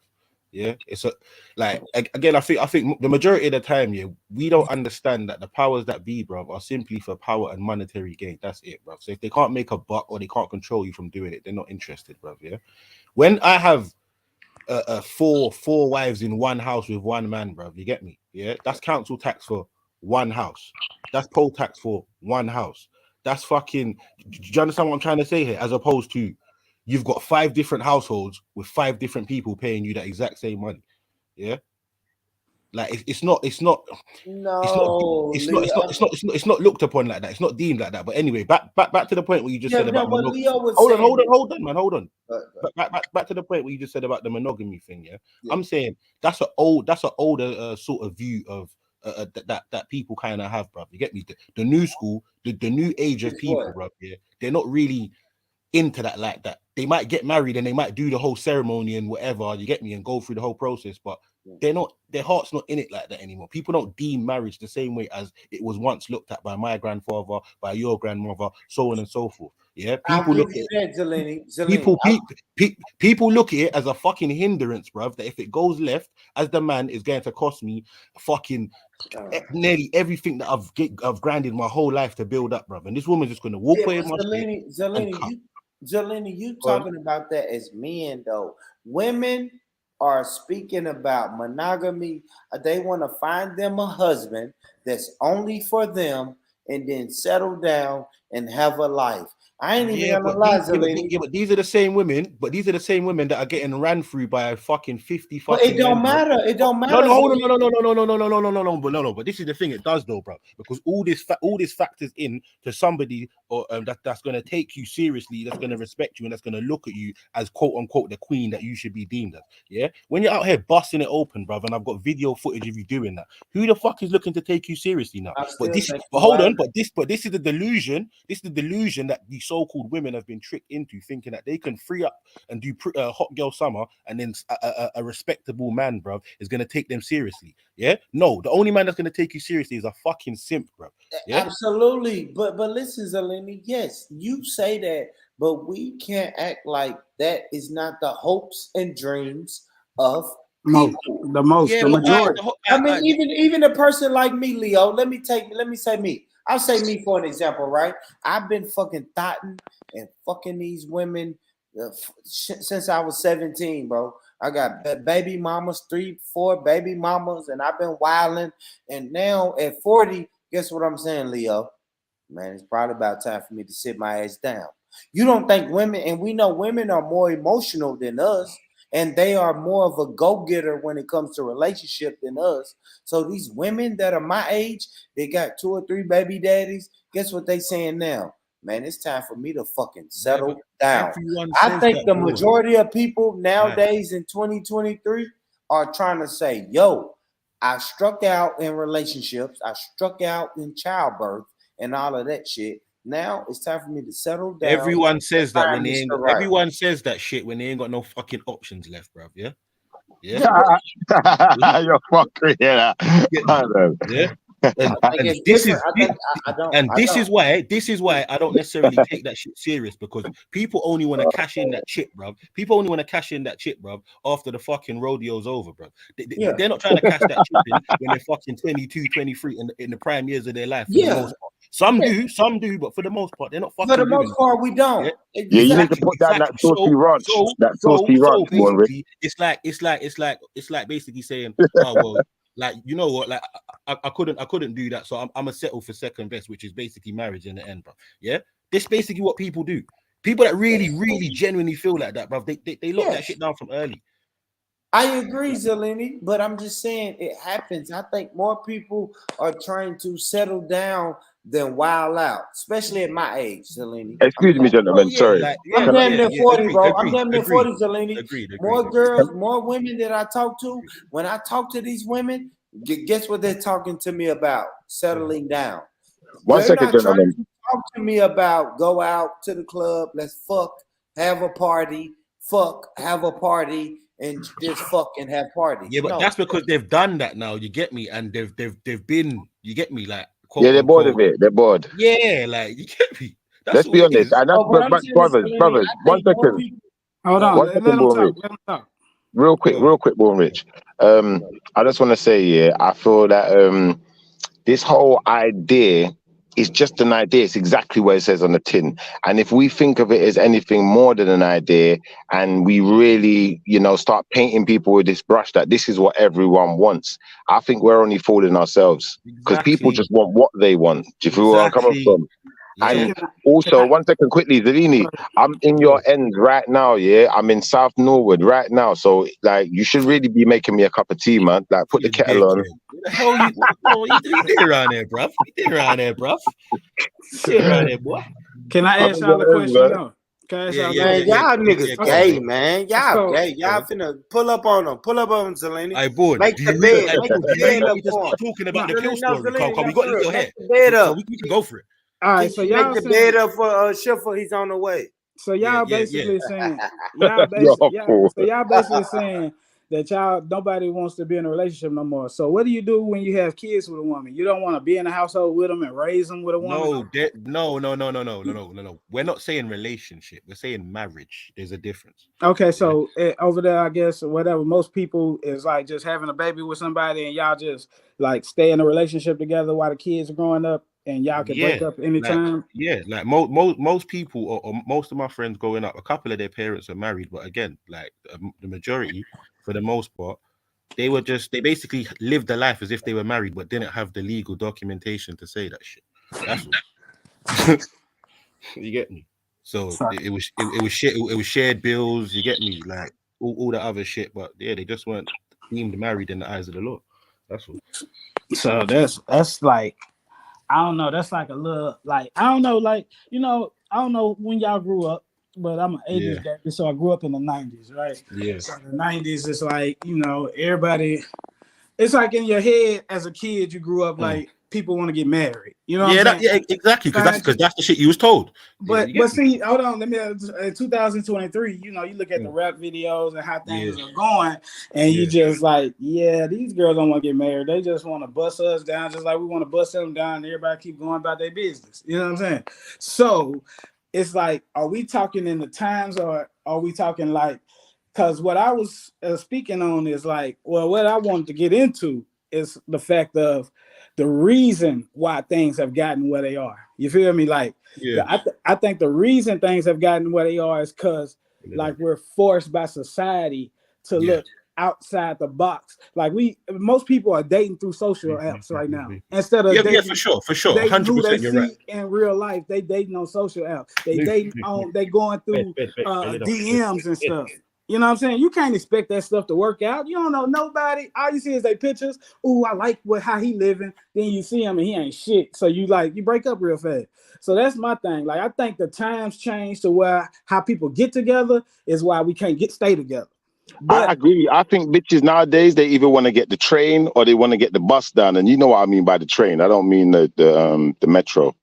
Yeah, it's again. I think the majority of the time, we don't understand that the powers that be, bro, are simply for power and monetary gain. That's it, bro. So if they can't make a buck or they can't control you from doing it, they're not interested, bro. Yeah. When I have four wives in one house with one man, bro, you get me? Yeah, that's council tax for one house. That's poll tax for one house. That's fucking. Do you understand what I'm trying to say here? As opposed to, you've got 5 different households with 5 different people paying you that exact same money. Yeah, like it's not No, Leo. looked upon like that. It's not deemed like that. But anyway, back to the point where you just Yeah, said no, about but monogamy. Leo was Hold on, saying. hold on. Back to the point where you just said about the monogamy thing. Yeah, I'm saying that's an older sort of view of that people kind of have, bro. You get me? The new school, the new age of people, bro. Yeah, they're not really into that like that. They might get married and they might do the whole ceremony and whatever, you get me, and go through the whole process, but they're not, their heart's not in it like that anymore. People don't deem marriage the same way as it was once looked at by my grandfather, by your grandmother, so on and so forth. Yeah, people look at it, people look at it as a fucking hindrance, bruv, that if it goes left, as the man, is going to cost me fucking nearly everything that I've grinded my whole life to build up, bruv. And this woman's just going to walk away with my shit. Zeleny, you talking about that as men though. Women are speaking about monogamy. They want to find them a husband that's only for them and then settle down and have a life. I ain't even gonna lie, Zeleny. But these are the same women. But these are the same women that are getting ran through by a fucking 50 fucking. But it don't matter. It don't matter. No, hold on, no. But this is the thing. It does though, bro. Because all this factors in to somebody or that's going to take you seriously, that's going to respect you, and that's going to look at you as quote unquote the queen that you should be deemed as. Yeah. When you're out here busting it open, bro, and I've got video footage of you doing that. Who the fuck is looking to take you seriously now? But this is the delusion. This is the delusion that these so-called women have been tricked into, thinking that they can free up and do hot girl summer, and then a respectable man, bro, is going to take them seriously. Yeah, no, the only man that's going to take you seriously is a fucking simp, bro. Yeah, absolutely. But listen, Zeleny, yes, you say that, but we can't act like that is not the hopes and dreams of people. The majority. I mean, even a person like me, Leo. Let me say me. I'll say me for an example, right? I've been fucking thotting and fucking these women since I was 17, bro. I got baby mamas, 3-4 baby mamas, and I've been wilding. And now at 40, guess what I'm saying, Leo? Man, it's probably about time for me to sit my ass down. You don't think women, and we know women are more emotional than us, and they are more of a go-getter when it comes to relationship than us. So these women that are my age, they got 2 or 3 baby daddies. Guess what they saying now? Man, it's time for me to fucking settle down. I think the majority of people nowadays in 2023 are trying to say, yo, I struck out in relationships. I struck out in childbirth and all of that shit. Now it's time for me to settle down. Everyone says that when they ain't got, everyone says that shit when they ain't got no fucking options left, bruv. Yeah. You're fucking yeah. And this is why I don't necessarily take that shit serious, because people only want to cash in that chip, bro. People only want to cash in that chip, bro, after the fucking rodeo's over, bro. They're not trying to cash that chip in when they're fucking 22, 23 in the prime years of their life. For the most part. Some do, but for the most part, they're not fucking. For the most part, we don't. Yeah, you need to put down that saucy ranch. So basically, it's like basically saying, oh well, like, you know what, like I couldn't do that, so I'm gonna settle for second best, which is basically marriage in the end, bro. Yeah, this basically what people do. People that really genuinely feel like that, bro, they lock that shit down from early. I agree, Zeleny, but I'm just saying it happens. I think more people are trying to settle down than wild out, especially at my age, Zeleny. Excuse me, gentlemen. Sorry. I'm damn near 40, bro. I'm damn near 40, Zeleny. More girls, more women that I talk to. When I talk to these women, guess what they're talking to me about? Settling down. One second, gentlemen. Talk to me about go out to the club, let's fuck, have a party, have a party, and just fucking have parties. Yeah, but that's because they've done that now. You get me? And they've been. You get me? Like, they're bored of it. They're bored. Yeah, like, you get me. Let's be honest. And that's brothers. One second. Hold on. Let him talk. Real quick, Born Rich. I just want to say, I feel that this whole idea is just an idea. It's exactly what it says on the tin. And if we think of it as anything more than an idea, and we really, start painting people with this brush that this is what everyone wants, I think we're only fooling ourselves, because people just want what they want. Do you feel where I'm coming from? So And can also, I? one second, quickly, Zelini, I'm in Yeah. your end right now. Yeah, I'm in South Norwood right now. So, like, you should really be making me a cup of tea, man. Like, put the You kettle on. dickhead. What the hell what you doing around there, bruv? What you doing around there, bruv? What you doing around there, boy? Can I I'm ask in y'all a your end, question man. though? Can I ask Yeah, y'all a yeah, Man, yeah, question? yeah. y'all Yeah, niggas go on, Okay, gay, bro. man. Y'all so gay. Go Y'all on. finna pull up on them. Pull up on them, Zelini. I born. Make Do the you really bed. Make the do you really bed want up me to for start him. talking about no, the kill No, story? Zelini, Can we no, go? for real. Your Make hair. the bed So up. we can go for it. all right. Can So you make y'all the saying bed up for Schiffer? He's on the way. so Yeah, y'all yeah, yeah. basically saying You're a fool. so y'all basically saying that y'all nobody wants to be in a relationship no more. So what do you do when you have kids with a woman? You don't want to be in a household with them and raise them with a woman. No. We're not saying relationship. We're saying marriage. There's a difference. Okay, Yeah. so over there, I guess whatever most people is like just having a baby with somebody and y'all just like stay in a relationship together while the kids are growing up and y'all can break Yeah, up like anytime. like most people or most of my friends growing up, a couple of their parents are married, but again, like the majority, for the most part, they basically lived their life as if they were married, but didn't have the legal documentation to say that shit. That's all. You get me? So So, it was shared bills. You get me? Like all the other shit, but yeah, they just weren't deemed married in the eyes of the law. That's all. so that's like I don't know. That's like a little like I don't know. Like I don't know when y'all grew up, but I'm an '80s Yeah, baby, so I grew up in the '90s, right? yeah. So in the '90s, it's like everybody. It's like in your head as a kid, you grew up Mm. like people want to get married. You know what I'm Yeah, saying? exactly. Trying Because to, that's the shit you was told. Yeah, you but get me? see, hold on. Let me. 2023. You look at the Mm. rap videos and how Yeah, things are going, and you yeah, just like, yeah, these girls don't want to get married. They just want to bust us down, just like we want to bust them down. And everybody keep going about their business. You know what I'm saying? So it's like, are we talking in the times, or are we talking like? Because what I was speaking on is like, well, what I wanted to get into is the fact of the reason why things have gotten where they are. You feel me? Like yeah. I think the reason things have gotten where they are is because Pull it like up. we're forced by society to Yeah. look outside the box. Like most people are dating through social apps right now instead of Yeah, dating for sure. dating who they 100%, you're right. see in real life. They dating on social apps. They Move, dating move. on. They going Bed, through bed it up. DMs and stuff. You know what I'm saying? You can't expect that stuff to work out. You don't know nobody. All you see is they pictures. Ooh, I like how he living. Then you see him and he ain't shit. So you break up real fast. So that's my thing. Like I think the times change to where how people get together is why we can't stay together. I But agree. I think bitches nowadays they either want to get the train or they want to get the bus down. And you know what I mean by the train. I don't mean the metro.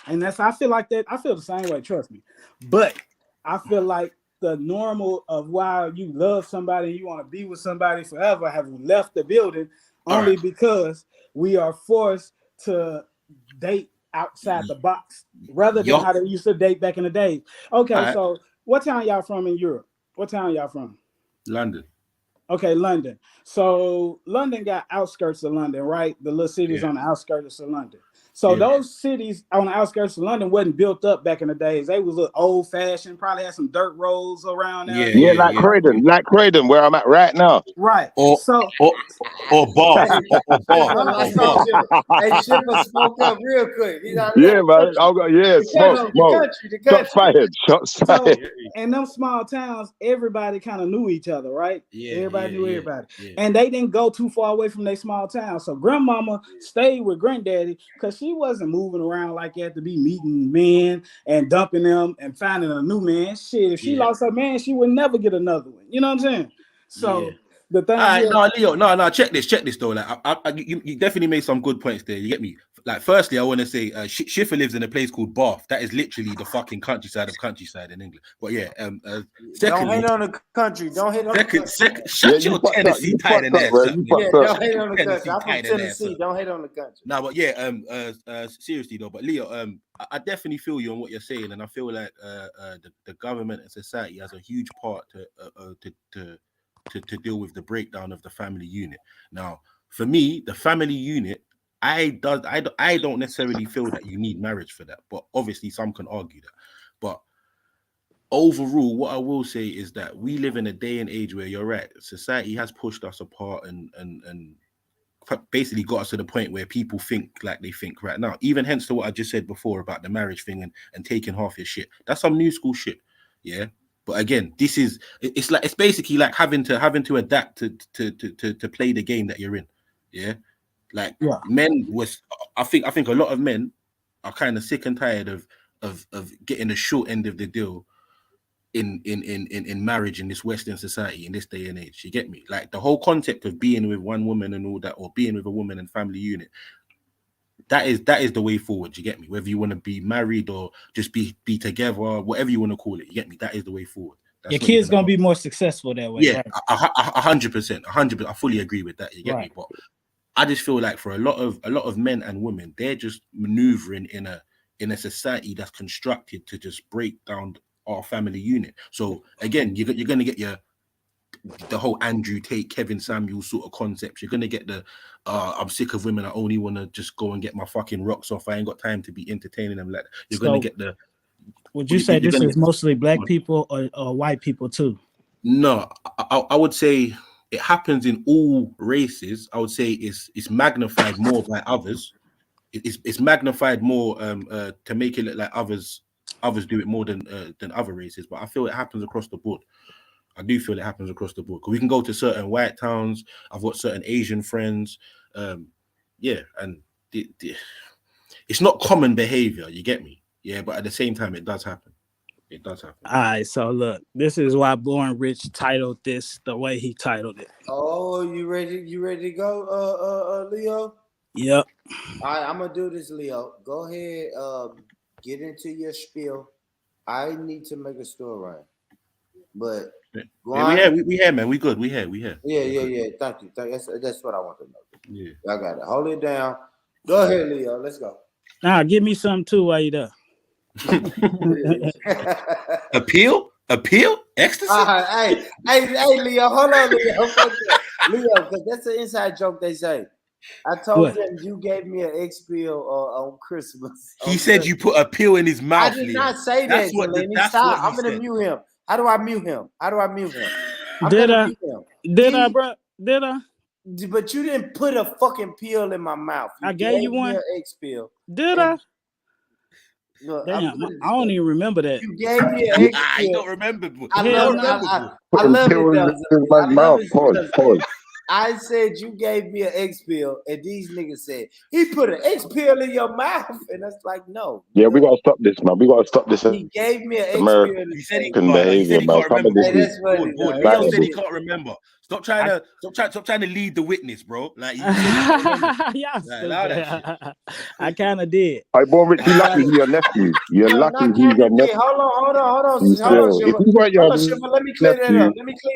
and that's I feel like that. I feel the same way. Trust me. But I feel like the normal of why you love somebody and you want to be with somebody forever have left the building All right. only because we are forced to date outside the box rather than Yo. how they used to date back in the day. All Okay, right. so what town y'all from in Europe? What town y'all from? London. Okay, London. So London got outskirts of London, right? The little cities Yeah. on the outskirts of London. So Yeah. those cities on the outskirts of London wasn't built up back in the days. They was a little old fashioned, probably had some dirt roads around there Yeah, and Yeah, yeah, everything, like yeah, right? Croydon, yeah. where I'm at right now. Right. Or So or or Bath. Hey, Or Bath. Schiffer, Or let's talk Bath. Schiffer. Hey, Schiffer spoke up real quick. He's out there. Yeah, man. Yeah, The smoke, country, the smoke. country, the Shots country. fired. Shots so fired. in them small towns, everybody kind of knew each other, right? Yeah, Everybody yeah, knew yeah, everybody. yeah. And they didn't go too far away from their small town. So grandmama stayed with granddaddy because she wasn't moving around like that to be meeting men and dumping them and finding a new man. Shit, if she Yeah, lost her man, she would never get another one. You know what I'm saying? yeah. So the All thing right, is, no, Leo, no. Check this though. Like, you definitely made some good points there. You get me? Like, firstly, I want to say, Schiffer lives in a place called Bath. That is literally the fucking countryside of countryside in England. But yeah, Don't hate secondly, on the country. Don't hate on the country. Yeah, shut you your fucked up. Tennessee You tight fucked and up, ass bro. up, You nigga. Yeah, fucked up. don't Shut hate your on the country. Tennessee I'm from tight and ass Tennessee. up. Don't hate on the country. No, but yeah, seriously though, but Leo, I definitely feel you on what you're saying, and I feel like the government and society has a huge part to deal with the breakdown of the family unit. Now, for me, the family unit, I don't necessarily feel that you need marriage for that, but obviously some can argue that. But overall, what I will say is that we live in a day and age where you're right, society has pushed us apart and basically got us to the point where people think like they think right now. Even hence to what I just said before about the marriage thing and taking half your shit. That's some new school shit. Yeah. But again, it's basically like having to adapt to play the game that you're in. Yeah. Like I think a lot of men are kind of sick and tired of getting the short end of the deal in marriage in this Western society in this day and age. You get me? Like the whole concept of being with one woman and all that, or being with a woman and family unit, that is the way forward. You get me? Whether you want to be married or just be together, whatever you want to call it, you get me? That is the way forward. That's your kid's gonna be more successful that way. Yeah, 100%. I fully agree with that. You get me? But I just feel like for a lot of men and women, they're just maneuvering in a society that's constructed to just break down our family unit. So again, you're gonna get the whole Andrew Tate, Kevin Samuels sort of concepts. You're gonna get the I'm sick of women. I only want to just go and get my fucking rocks off. I ain't got time to be entertaining them like that. You're gonna get the. Would you say this is mostly black people or white people too? No, I would say it happens in all races. I would say it's magnified more by others. It's magnified more to make it look like others do it more than other races. But I feel it happens across the board. I do feel it happens across the board. We can go to certain white towns. I've got certain Asian friends. Yeah, and it's not common behavior. You get me? Yeah, but at the same time, it does happen. It does happen. All right, so look, this is why Born Rich titled this the way he titled it. Oh, you ready? You ready to go, Leo? Yep. All right, I'm gonna do this, Leo. Go ahead, get into your spiel. I need to make a story rhyme, but we here, man. We good. We here. Yeah. Thank you. That's what I want to know. Yeah, I got it. Hold it down. Go ahead, Leo. Let's go. Now, give me some too while you there. Appeal, ecstasy. Hey, Leo, hold on, Leo, because that's an inside joke. They say. I told them you gave me an X pill on Christmas. He said you put a pill in his mouth. I did not say that. Stop. I'm gonna mute him. How do I mute him? Did I, bro? Did I? But you didn't put a fucking pill in my mouth. I gave you one. X pill. Did I? Look, damn, I don't even remember that. You gave me an X pill. I don't remember. I love it. Pause. I said you gave me an X pill, and these niggas said he put an X pill in your mouth, and that's like no. Yeah, we gotta stop this, man. We gotta stop this. He gave me an X pill. He said he can't remember. Leo said he can't remember. Stop trying to lead the witness, bro. Like, yeah, I kind of did. I born Rich, you're lucky he's your nephew. You're lucky he's your nephew. Hold on. Let me clean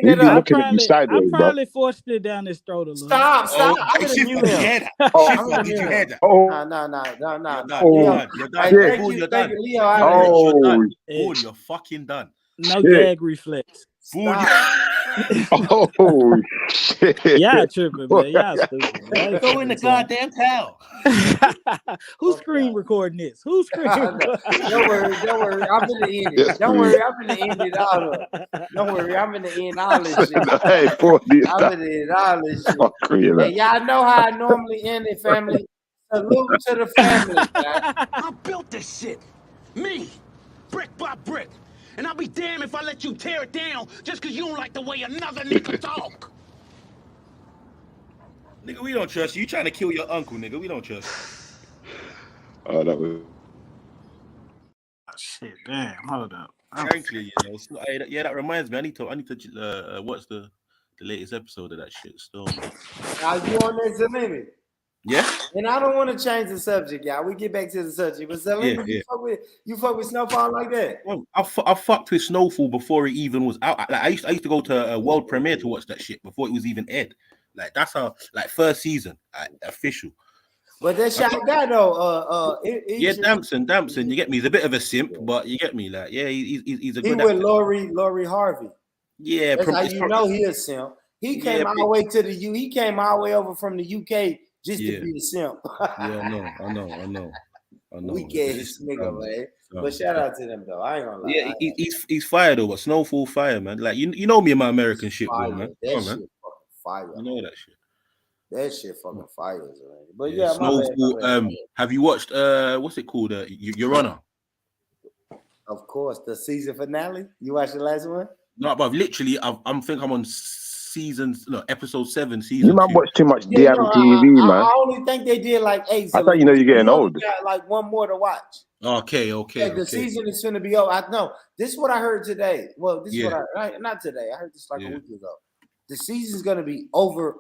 that up. I probably forced it down his throat a little. Stop. I'm gonna mute him. Did you hear that? No. You're done. Leo, you're fucking done. No gag reflex. Oh shit! Y'all tripping, man. Y'all stupid. Man. Go in the goddamn town. Who's screen recording this? Who's screen recording? Don't worry. I'm gonna end it. Don't worry, I'm gonna end it all up. Don't worry, I'm gonna end all this shit. I'm gonna end all this shit. And y'all know how I normally end it, family. Salute to the family, guys. I built this shit. Me. Brick by brick. And I'll be damned if I let you tear it down just because you don't like the way another nigga talk. Nigga, we don't trust you. You trying to kill your uncle, nigga. We don't trust you. Oh, that was... Oh, shit, damn. Hold up. Frankly, yeah, that reminds me. I need to watch the latest episode of that shit still. Now you on that Zalimi? Yeah. And I don't want to change the subject, y'all. We get back to the subject. But Zalimi, you fuck with Snowfall like that? Well, I fucked with Snowfall before it even was out. Like, I used to go to a world premiere to watch that shit before it was even aired. Like that's how first season official. But that shot guy though, Damson, you get me. He's a bit of a simp, but you get me. Like, yeah, he's a good. He with Lori Harvey. Yeah, that's how you know he a simp. He came all the way to the U. He came all the way over from the UK just to be a simp. Yeah, I know. Weak ass nigga, man. But shout out to them though. I ain't gonna lie. Yeah, he's fire though. But Snowfall fire, man. Like you know me and my American shit, bro, man. That shit fucking fire. You know that shit. That shit fucking fires, man. But Yeah, yeah, my bad, my Snowfall. bad. Have you watched what's it called? Your Honor. Of course, the season finale. You watched the last one? No, but literally, I'm on episode 7, You season might 2. watch too much Yeah, damn no, TV, man. I only think they did like 8. I So thought you know you're getting we only old. got like one more to watch. Okay. Yeah, the season is going to be over. I know. This is what I heard today. Well, this is what not today. I heard this like a week ago. The season's going to be over.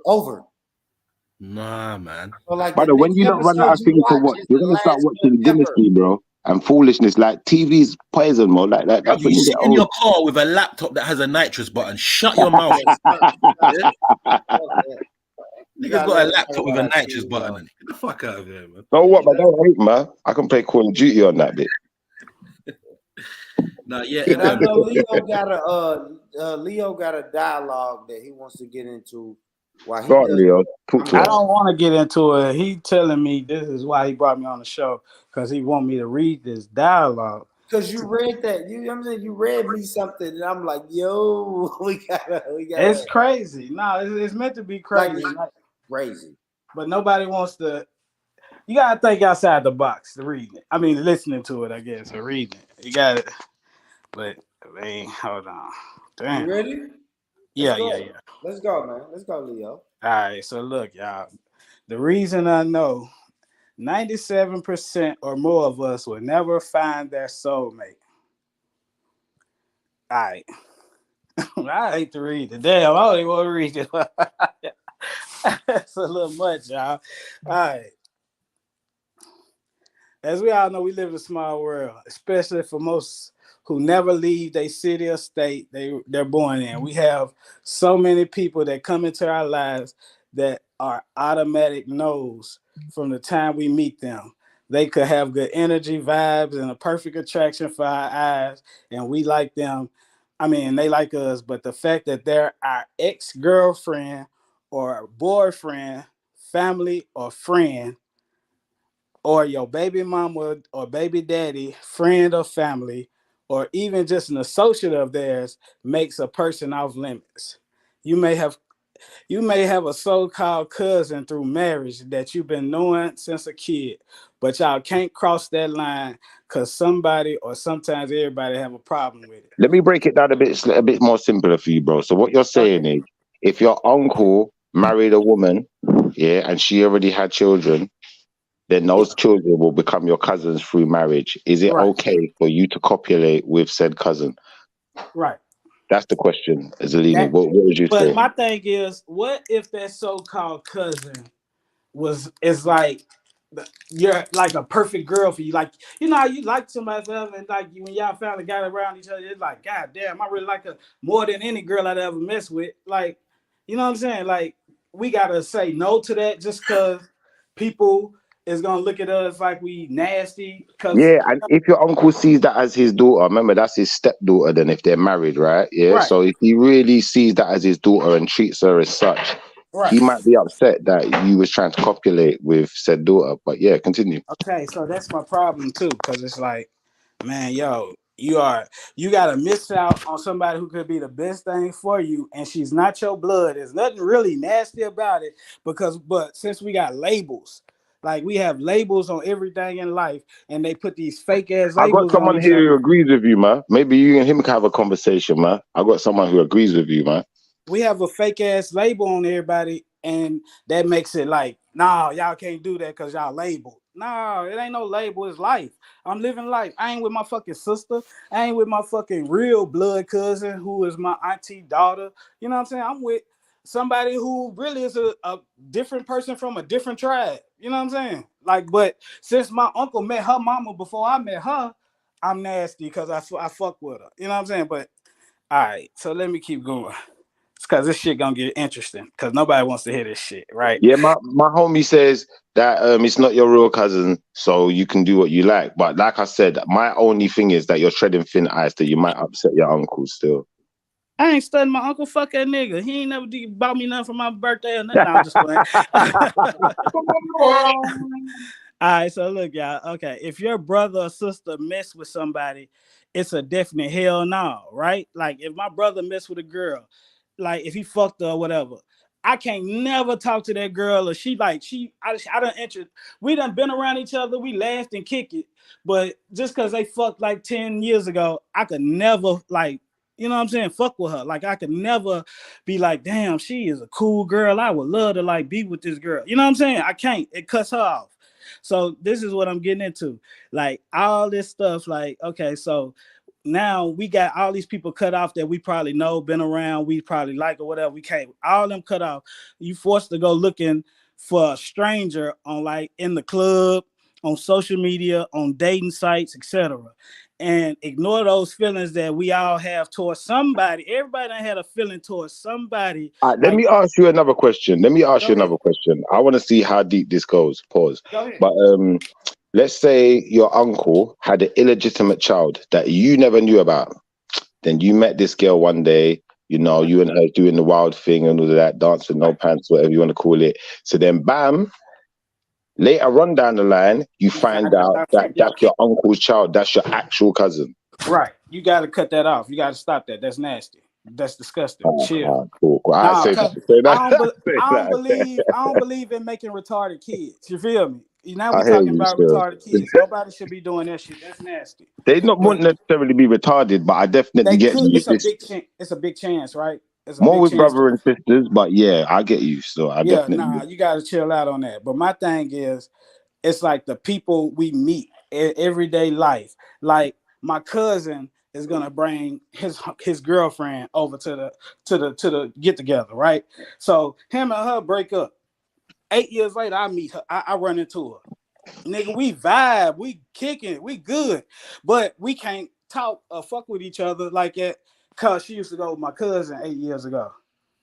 Nah, man. So like Brother, when you don't run out of things to watch, you're gonna start watching Dynasty, bro, and foolishness. Like TV's poison, bro. Like that. That's You when you sit get in old. your car with a laptop that has a nitrous button. Shut your mouth. Niggas got a laptop with a nitrous button. Get the fuck out of here, man. No, what, man? Don't hate, man. I can play Call of Duty on that bit. Nah, yeah. And I know Leo got a dialogue that he wants to get into. Why he Leo, talk to I us. don't want to get into it. He telling me this is why he brought me on the show, because he want me to read this dialogue. Because you read that, you read me something, and I'm like, yo, we gotta. It's crazy. No, it's meant to be crazy. Like, crazy. But nobody wants to. You gotta think outside the box to read it. I mean, listening to it, I guess, or reading it. You got it. But man, hold on. Damn. You ready? Yeah. Let's go, man. Let's go, Leo. All right. So look, y'all. The reason I know 97% or more of us will never find their soulmate. All right. I hate to read it. Damn, I don't even want to read it. That's a little much, y'all. All right. As we all know, we live in a small world, especially for most who never leave their city or state they're born in. We have so many people that come into our lives that are automatic no's from the time we meet them. They could have good energy, vibes, and a perfect attraction for our eyes, and we like them. I mean, they like us, but the fact that they're our ex-girlfriend or boyfriend, family, or friend, or your baby mama or baby daddy, friend or family, or even just an associate of theirs makes a person off limits. You may have a so-called cousin through marriage that you've been knowing since a kid, but y'all can't cross that line because somebody or sometimes everybody have a problem with it. Let me break it down a bit more simpler for you, bro. So what you're saying is, if your uncle married a woman, yeah, and she already had children, then those children will become your cousins through marriage. Is it okay for you to copulate with said cousin? Right. That's the question, Zelina. What would you say? But my thing is, what if that so-called cousin is like you're like a perfect girl for you? Like, you know how you like somebody forever, and like when y'all finally got around each other, it's like, God damn, I really like her more than any girl I'd ever messed with. Like, you know what I'm saying? Like, we gotta say no to that just because people is gonna look at us like we nasty. Yeah, and if your uncle sees that as his daughter, remember that's his stepdaughter. Then if they're married, right? Yeah. Right. So if he really sees that as his daughter and treats her as such, he might be upset that you was trying to copulate with said daughter. But yeah, continue. Okay, so that's my problem too, because it's like, man, yo, you gotta miss out on somebody who could be the best thing for you, and she's not your blood. There's nothing really nasty about it, but since we got labels, like we have labels on everything in life, and they put these fake ass labels. I got someone here who agrees with you, man. Maybe you and him can have a conversation, man. I got someone who agrees with you, man. We have a fake ass label on everybody, and that makes it like, nah, y'all can't do that because y'all labeled. No, it ain't no label, it's life. I'm living life. I ain't with my fucking sister. I ain't with my fucking real blood cousin who is my auntie daughter. You know what I'm saying? I'm with somebody who really is a different person from a different tribe. You know what I'm saying? Like, but since my uncle met her mama before I met her, I'm nasty because I fuck with her. You know what I'm saying? But all right, so let me keep going. Because this shit gonna get interesting. Because nobody wants to hear this shit, right? Yeah, my homie says that it's not your real cousin, so you can do what you like. But like I said, my only thing is that you're treading thin ice, that you might upset your uncle still. I ain't studying my uncle. Fuck that nigga. He ain't never bought me nothing for my birthday or nothing. No, I'm just playing. All right, so look, y'all. Okay, if your brother or sister mess with somebody, it's a definite hell no, right? Like if my brother mess with a girl, like if he fucked her or whatever, I can't never talk to that girl, or I done we done been around each other, we laughed and kicked it, but just because they fucked like 10 years ago, I could never like, you know what I'm saying, fuck with her. Like I could never be like, damn, she is a cool girl, I would love to like be with this girl. You know what I'm saying? I can't. It cuts her off. So this is what I'm getting into. Like all this stuff, like, okay, so now we got all these people cut off that we probably know, been around, we probably like or whatever. We can't, all them cut off. You forced to go looking for a stranger on like in the club, on social media, on dating sites, etc. And ignore those feelings that we all have towards somebody. Everybody done had a feeling towards somebody. Let me ask you another question. Go ahead. I want to see how deep this goes. Pause. Go ahead. But let's say your uncle had an illegitimate child that you never knew about. Then you met this girl one day, you know, you and her doing the wild thing and all of that, dance with no pants, whatever you want to call it. So then, bam, later on down the line, you find out that that's your uncle's child. That's your actual cousin. Right. You got to cut that off. You got to stop that. That's nasty. That's disgusting. Chill. Cool. Nah, Say that. I don't believe in making retarded kids. You feel me? Now we're I hear talking you, about sir. retarded kids. Nobody should be doing that shit. That's nasty. They wouldn't necessarily be retarded, but I definitely get you. It's a big chance, right? It's a More big with chance brother and sisters, but yeah, I get you. So I definitely. you got to chill out on that. But my thing is, it's like the people we meet in everyday life. Like my cousin is gonna bring his girlfriend over to the get together, right? So him and her break up. 8 years later, I meet her. I run into her. Nigga, we vibe, we kicking it, we good, but we can't talk or fuck with each other like that because she used to go with my cousin 8 years ago.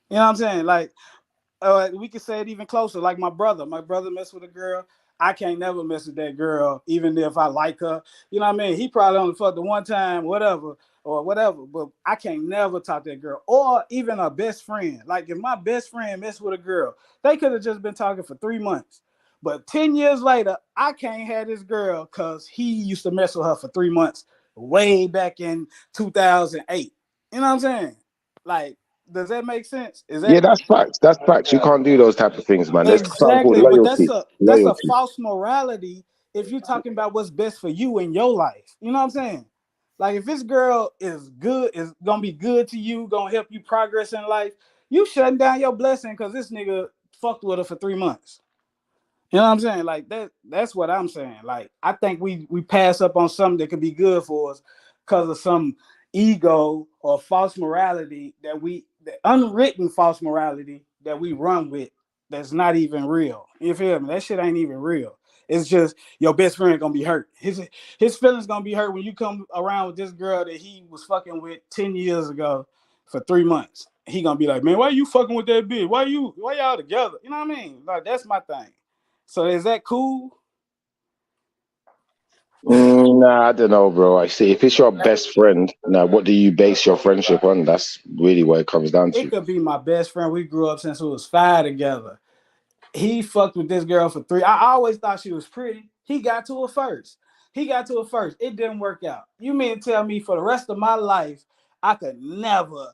You know what I'm saying? Like, we could say it even closer. Like my brother messed with a girl. I can't never mess with that girl, even if I like her. You know what I mean? He probably only fucked the one time, whatever, but I can't never talk to that girl. Or even a best friend. Like if my best friend messed with a girl, they could have just been talking for 3 months. But 10 years later, I can't have this girl because he used to mess with her for 3 months way back in 2008. You know what I'm saying? Like, does that make sense? Yeah, that's facts. That's facts. You can't do those type of things, man. There's something called Exactly, but loyalty. that's a false morality if you're talking about what's best for you in your life. You know what I'm saying? Like if this girl is good, is gonna be good to you, gonna help you progress in life, you shutting down your blessing because this nigga fucked with her for 3 months. You know what I'm saying? Like that's what I'm saying. Like I think we pass up on something that could be good for us because of some ego or false morality the unwritten false morality that we run with that's not even real. You feel me? That shit ain't even real. It's just your best friend gonna be hurt. His feelings gonna be hurt when you come around with this girl that he was fucking with 10 years ago for 3 months. He gonna be like, man, why you fucking with that bitch? Why y'all together? You know what I mean? Like that's my thing. So is that cool? Nah, I don't know, bro. I see. If it's your best friend, now what do you base your friendship on? That's really what it comes down to. It could be my best friend. We grew up since we was 5 together. He fucked with this girl for 3. I always thought she was pretty. He got to her first. It didn't work out. You mean to tell me for the rest of my life, I could never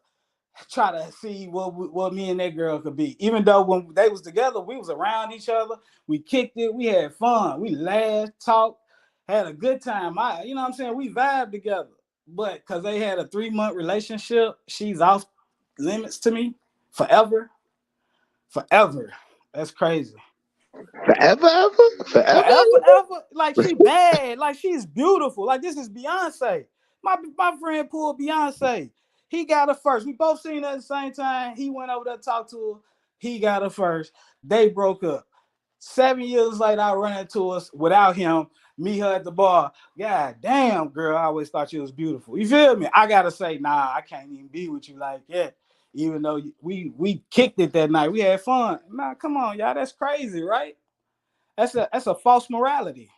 try to see what me and that girl could be. Even though when they was together, we was around each other. We kicked it. We had fun. We laughed, talked, had a good time. You know what I'm saying? We vibed together. But because they had a 3-month relationship, she's off limits to me forever. Forever. That's crazy. Forever. Forever. Like she bad. Like she's beautiful. Like this is Beyonce. My friend pulled Beyonce. He got her first. We both seen her at the same time. He went over there to talk to her. He got her first. They broke up. 7 years later, I run into us without him. Meet her at the bar. God damn, girl, I always thought you was beautiful. You feel me? I gotta say, nah, I can't even be with you like that. Even though we kicked it that night. We had fun. Nah, come on, y'all. That's crazy, right? That's a false morality.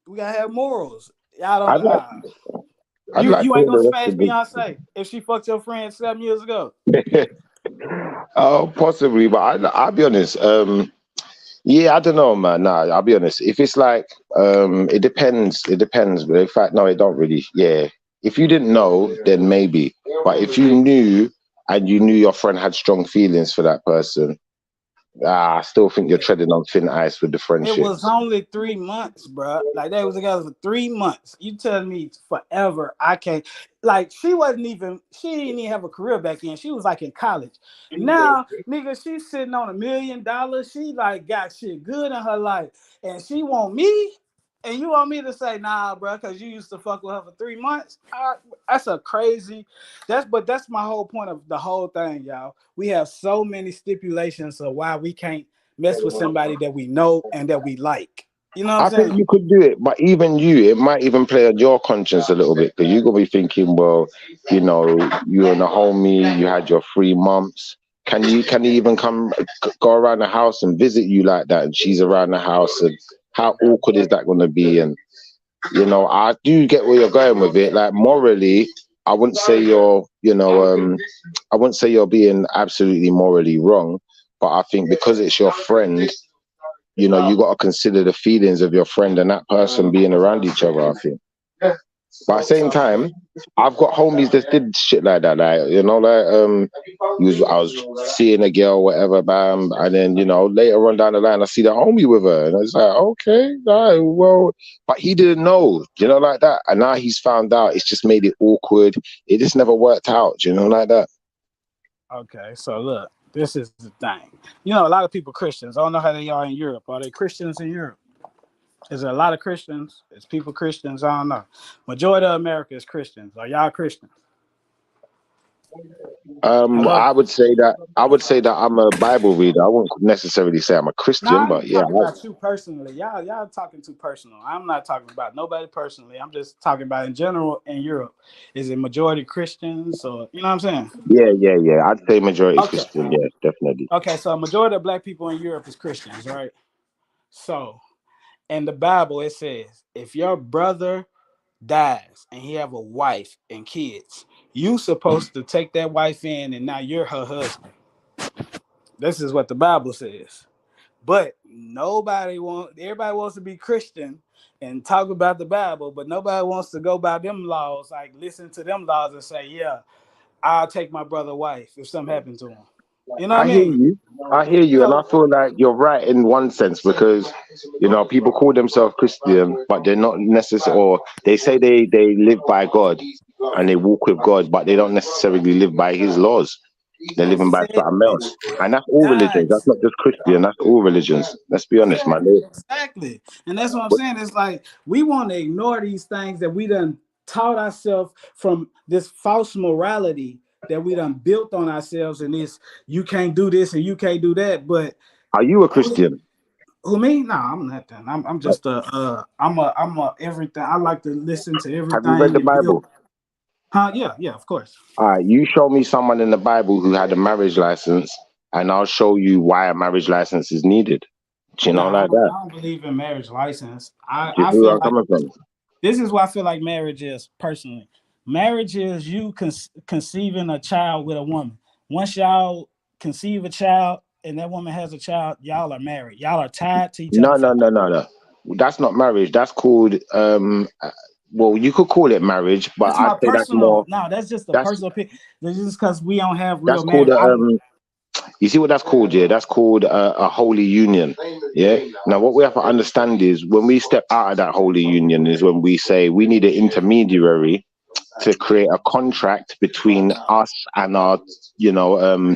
We gotta have morals. Y'all don't. You ain't gonna smash Beyonce if she fucked your friend 7 years ago. Oh, possibly, but I'll be honest. Yeah, I don't know, man. Nah, I'll be honest. If it's like, it depends. It depends. But in fact, no, it don't really. Yeah, if you didn't know, then maybe. But if you knew and you knew your friend had strong feelings for that person, I still think you're treading on thin ice with the It friendship. was only 3 months, bro. Like they was together for 3 months. You tell me forever? I can't. Like she didn't even have a career back then. She was like in college. Now, nigga, she's sitting on $1 million. She like got shit good in her life, and she want me. And you want me to say nah, bro, because you used to fuck with her for 3 months? That's a crazy. That's my whole point of the whole thing, y'all. We have so many stipulations of why we can't mess with somebody that we know and that we like. You know what I I'm think saying? you could do it, but even you, it might even play on your conscience a little bit, because you're gonna be thinking, well, you know, you and a homie, you had your 3 months. Can you even go around the house and visit you like that, and she's around the house, and how awkward is that going to be? And you know, I do get where you're going with it. Like morally, I wouldn't say you're, I wouldn't say you're being absolutely morally wrong, but I think because it's your friend, you know, you got to consider the feelings of your friend and that person being around each other, I think. But at the same time, I've got homies that did shit like that. Like, you know, like I was seeing a girl, whatever, bam, and then, you know, later on down the line, I see the homie with her, and I was like, okay, right, well, but he didn't know, you know, like that. And now he's found out. It's just made it awkward. It just never worked out, you know, like that. Okay, so look, this is the thing. You know, a lot of people Christians. I don't know how they are in Europe. Are they Christians in Europe? Is there a lot of Christians? Is people Christians? I don't know. Majority of America is Christians. Are y'all Christians? I would say that I'm a Bible reader. I wouldn't necessarily say I'm a No, Christian, I'm but yeah. talking about you personally. Y'all talking too personal. I'm not talking about nobody personally. I'm just talking about in general in Europe. Is it majority Christians or you know what I'm saying? Yeah. I'd say majority Okay. Christian. Yeah, definitely. Okay, so a majority of black people in Europe is Christians, right? So in the Bible it says if your brother dies and he have a wife and kids, you supposed to take that wife in and now you're her husband. This is what the Bible says. But everybody wants to be Christian and talk about the Bible, but nobody wants to go by them laws, like listen to them laws and say, yeah, I'll take my brother's wife if something happens to him. You know what I I hear mean? you. I hear you, and I So feel like you're right in one sense, because you know people call themselves Christian, but they're not necessarily, or they say they live by God and they walk with God, but they don't necessarily live by His laws. They're who living by said something that? else, and that's all religions. That's Guys, not just Christian. That's all religions. Let's be honest, yeah, man. exactly. And that's what I'm saying. It's like we want to ignore these things that we done taught ourselves from this false morality that we done built on ourselves, and this you can't do this and you can't do that. But Are you a Christian? who me? No, I'm not that. I'm just I'm a everything. I like to listen to Have you read everything the and build. Bible? Huh? Yeah, of course. All right, you show me someone in the Bible who had a marriage license, and I'll show you why a marriage license is needed. You know, Nah, like that. I don't believe in marriage license. Do you I see where feel I'm like coming from? this is what I feel like marriage is personally. Marriage is you conceiving a child with a woman. Once y'all conceive a child and that woman has a child, y'all are married. Y'all are tied to each other for life. No. That's not marriage. That's called well, you could call it marriage, but That's I'd my say that's personal. more. No, that's just a That's personal opinion. That's just because we don't have that's real called marriage. I don't. you see what that's called? Yeah, that's called a holy union. Yeah. Now, what we have to understand is when we step out of that holy union is when we say we need an intermediary to create a contract between us and our,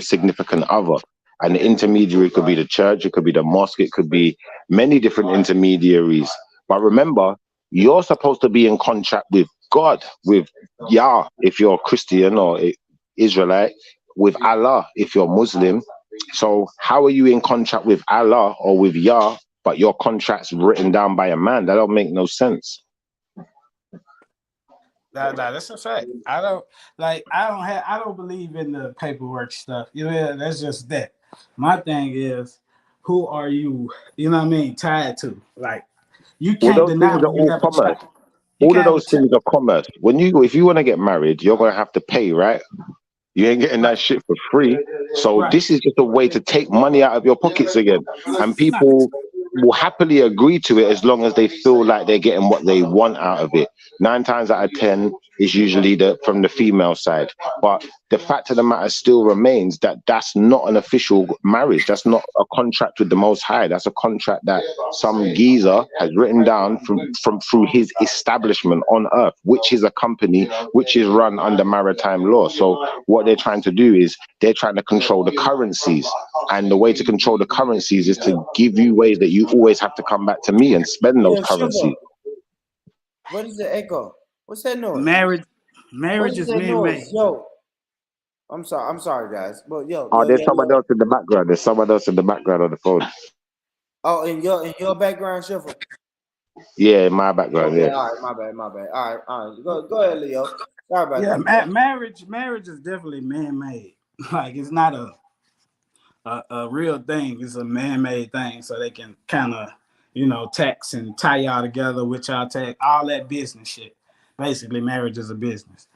significant other. And the intermediary could be the church, it could be the mosque, it could be many different intermediaries. But remember, you're supposed to be in contract with God, with Yah, if you're Christian or Israelite, with Allah, if you're Muslim. So how are you in contract with Allah or with Yah, but your contract's written down by a man? That don't make no sense. That's a fact. I don't believe in the paperwork stuff. You know, that's just that. My thing is, who are you? You know what I mean? Tied to. Like, you Well, can't those deny things are when you all have a commerce. child. You All of can't have a those child. things are commerce. If you want to get married, you're gonna have to pay, right? You ain't getting that Right. shit for free. So Right. this is just a way to take money out of your pockets again. And Nah, people will happily agree to it as long as they feel like they're getting what they want out of it. 9 times out of 10, is usually from the female side. But the fact of the matter still remains that that's not an official marriage. That's not a contract with the Most High. That's a contract that some geezer has written down from through his establishment on earth, which is a company which is run under maritime law. So what they're trying to do is they're trying to control the currencies. And the way to control the currencies is to give you ways that you always have to come back to me and spend those currencies. What is the echo? What's that noise? Marriage is man-made. Yo, I'm sorry, guys. But there's someone else in the background. There's someone else in the background on the phone. Oh, in your background, Shuffle? Yeah, in my background. Okay, yeah. All right, my bad. All right. Go ahead, Leo. Sorry about that. Marriage is definitely man-made. Like, it's not a real thing. It's a man-made thing, so they can kind of, tax and tie y'all together with y'all tax, all that business shit. Basically, marriage is a business.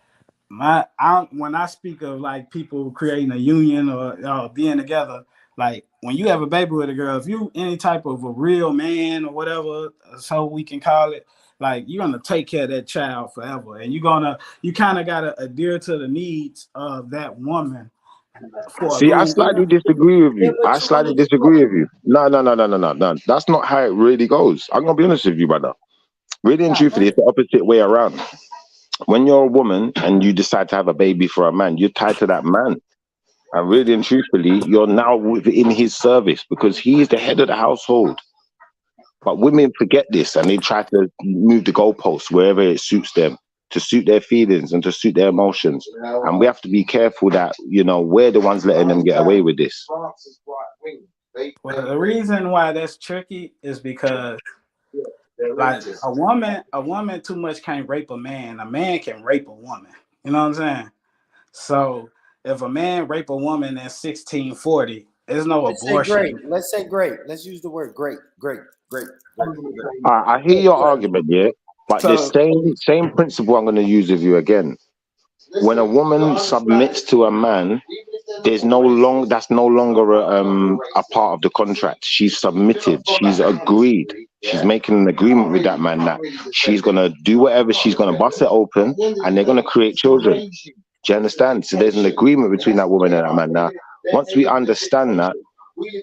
When I speak of like people creating a union or being together, like when you have a baby with a girl, if you any type of a real man or whatever, so we can call it, like you're gonna take care of that child forever, and you kind of gotta adhere to the needs of that woman. See, I slightly disagree with you. No. That's not how it really goes. I'm gonna be honest with you, brother. Really and truthfully, it's the opposite way around. When you're a woman and you decide to have a baby for a man, you're tied to that man. And really and truthfully, you're now within his service because he is the head of the household. But women forget this and they try to move the goalposts wherever it suits them, to suit their feelings and to suit their emotions. And we have to be careful that, we're the ones letting them get away with this. Well, the reason why that's tricky is because like a woman too much can't rape a man. A man can rape a woman. You know what I'm saying? So if a man rape a woman in 1640, there's no abortion. Let's say great. Let's use the word great. I hear your argument, yeah, but the same principle I'm going to use with you again. When a woman submits to a man, that's no longer a part of the contract. She's submitted. She's agreed. She's making an agreement with that man that she's gonna do whatever. She's gonna bust it open, and they're gonna create children. Do you understand? So there's an agreement between that woman and that man. Now, once we understand that,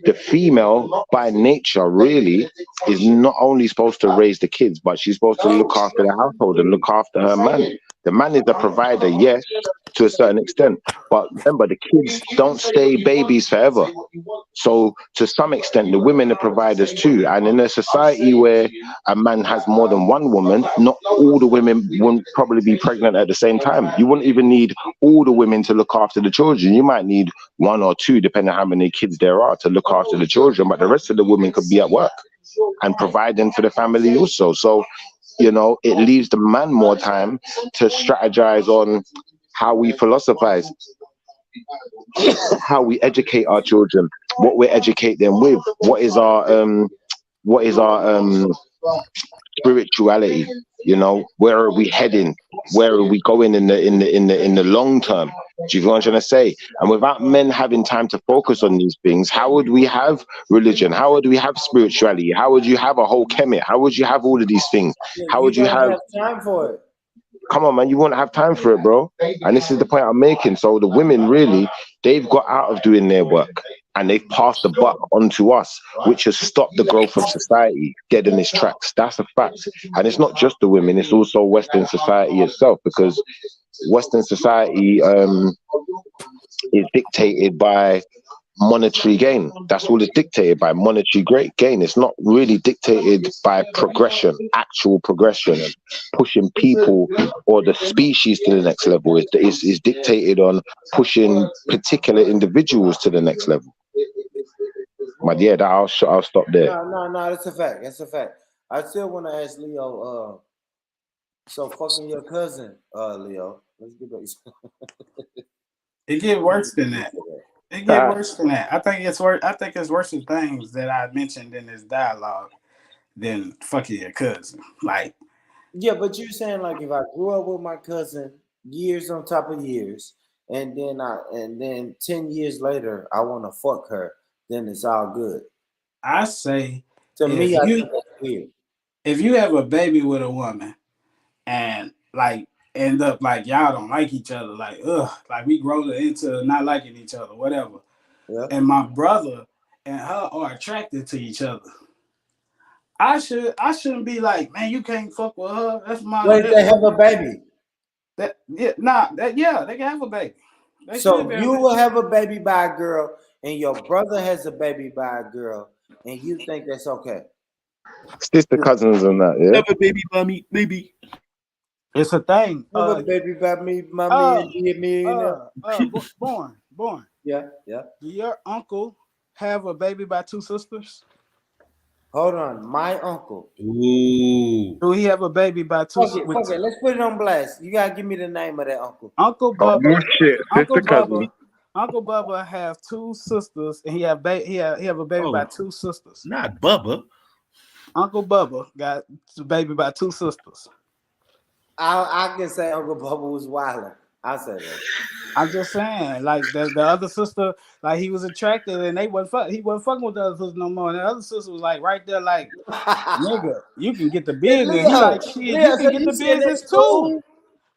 the female by nature really is not only supposed to raise the kids, but she's supposed to look after the household and look after her man. The man is the provider, yes, to a certain extent. But remember, the kids don't stay babies forever. So to some extent, the women are providers too. And in a society where a man has more than one woman, not all the women won't probably be pregnant at the same time. You wouldn't even need all the women to look after the children. You might need one or two, depending on how many kids there are, to look after the children. But the rest of the women could be at work and providing for the family also. So, it leaves the man more time to strategize on how we philosophize, how we educate our children, what we educate them with, what is our spirituality, where are we heading, where are we going in the long term. Do you know what I'm trying to say? And without men having time to focus on these things, how would we have religion? How would we have spirituality? How would you have a whole kemet? How would you have all of these things? How would you have time for it? Come on, man, you won't have time for it, bro. And this is the point I'm making. So the women really, they've got out of doing their work and they've passed the buck onto us, which has stopped the growth of society dead in its tracks. That's a fact. And it's not just the women, it's also Western society itself, because Western society is dictated by monetary gain. That's all it's dictated by, monetary gain. It's not really dictated by progression, actual progression, and pushing people or the species to the next level. It's dictated on pushing particular individuals to the next level. But yeah, I'll stop there. No, that's a fact. I still want to ask Leo, so fucking your cousin, Leo. Let's get back. It get worse than that. It get worse than that. I think it's worse than things that I mentioned in this dialogue than fucking your cousin. Like, yeah, but you're saying like if I grew up with my cousin years on top of years, and then 10 years later I want to fuck her, then it's all good. I say to me, I think that's weird. If you have a baby with a woman, and like end up like y'all don't like each other, like like we grow into not liking each other, whatever. Yeah. And my brother and her are attracted to each other. I shouldn't be like, man, you can't fuck with her. That's my Wait, they have a baby. they can have a baby. They should So be able you to. will have a baby by a girl, and your brother has a baby by a girl, and you think that's okay? Sister cousins and that, yeah. Have a baby by me, baby. It's a thing. Have a baby by me, mommy, and be a millionaire. Born. Yeah. Do your uncle have a baby by two sisters? Hold on, my uncle. Ooh. Do he have a baby by two? Fuck it. Let's put it on blast. You gotta give me the name of that uncle. Uncle Oh Bubba. shit, Uncle sister cousin. Bubba. Uncle Bubba have two sisters, and he have a baby by two sisters. Not Bubba. Uncle Bubba got a baby by two sisters. I can say Uncle Bubba was wilding. I'll say that. I'm just saying, like the other sister, like he was attracted, and he wasn't fucking with the other sister no more. And the other sister was like right there, like nigga, you can get the business. He like shit, you can get the business too.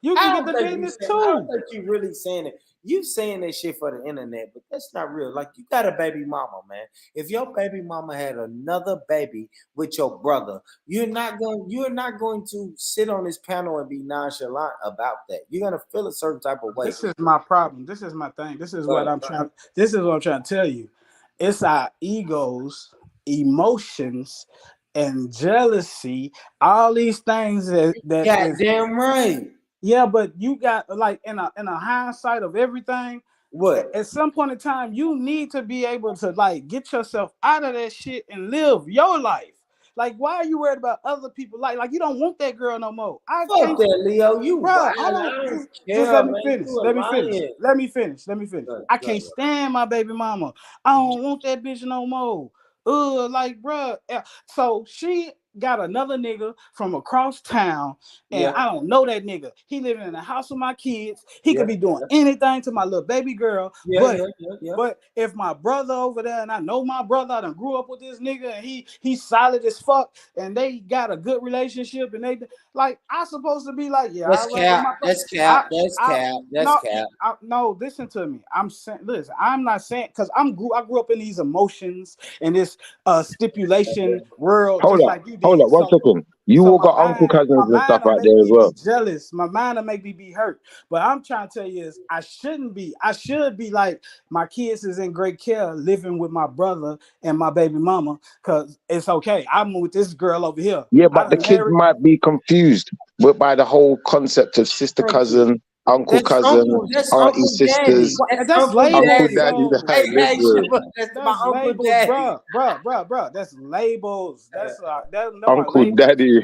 You can get the business I don't too. think you really saying it. You saying that shit for the internet, but that's not real. Like you got a baby mama, man. If your baby mama had another baby with your brother, you're not going to sit on this panel and be nonchalant about that. You're gonna feel a certain type of way. This is my problem. This is my thing. This is what I'm trying to tell you. It's our egos, emotions, and jealousy, all these things that goddamn right. Yeah, but you got like in a hindsight of everything. What? At some point in time, you need to be able to like get yourself out of that shit and live your life. Like, why are you worried about other people? Like you don't want that girl no more. Fuck that, Leo. You bro. Just let me finish. Let me finish. I can't stand my baby mama. I don't want that bitch no more. Like, bro. So she got another nigga from across town, and I don't know that nigga. He living in the house with my kids. He could be doing anything to my little baby girl. But if my brother over there, and I know my brother, I done grew up with this nigga, and he's solid as fuck, and they got a good relationship, and they like I supposed to be like, That's cap. No, listen to me. I'm saying, listen, I'm not saying because I grew up in these emotions and this stipulation world, Hold just up, like you did. hold up, 1 second. You all got uncle cousins and stuff out there as well. Jealous. My mind will make me be hurt. But I'm trying to tell you is I shouldn't be. I should be like my kids is in great care, living with my brother and my baby mama, because it's okay. I'm with this girl over here. Yeah, but the kids might be confused by the whole concept of sister cousin, uncle cousin, auntie sisters. That's labels. Uncle daddy. That's my uncle daddy. Bro. That's labels. That's Uncle daddy.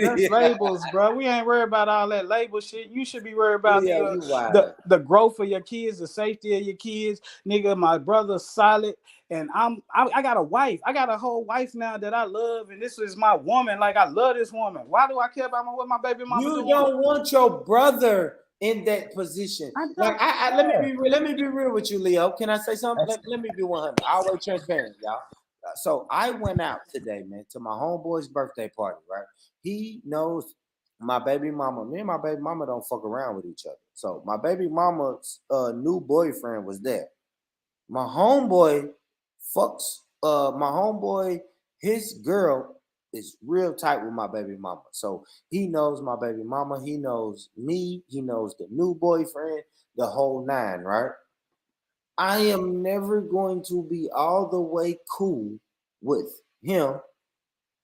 That's labels, bro. We ain't worried about all that label shit. You should be worried about the growth of your kids, the safety of your kids. Nigga, my brother's solid. And I got a wife. I got a whole wife now that I love, and this is my woman. Like I love this woman. Why do I care about what my baby mama doing? You don't want your brother in that position. Like let me be real with you, Leo. Can I say something? Let me be 100. Always transparent, y'all. So I went out today, man, to my homeboy's birthday party. Right? He knows my baby mama. Me and my baby mama don't fuck around with each other. So my baby mama's new boyfriend was there. My homeboy his girl is real tight with my baby mama. So he knows my baby mama, he knows me, he knows the new boyfriend, the whole nine, right? I am never going to be all the way cool with him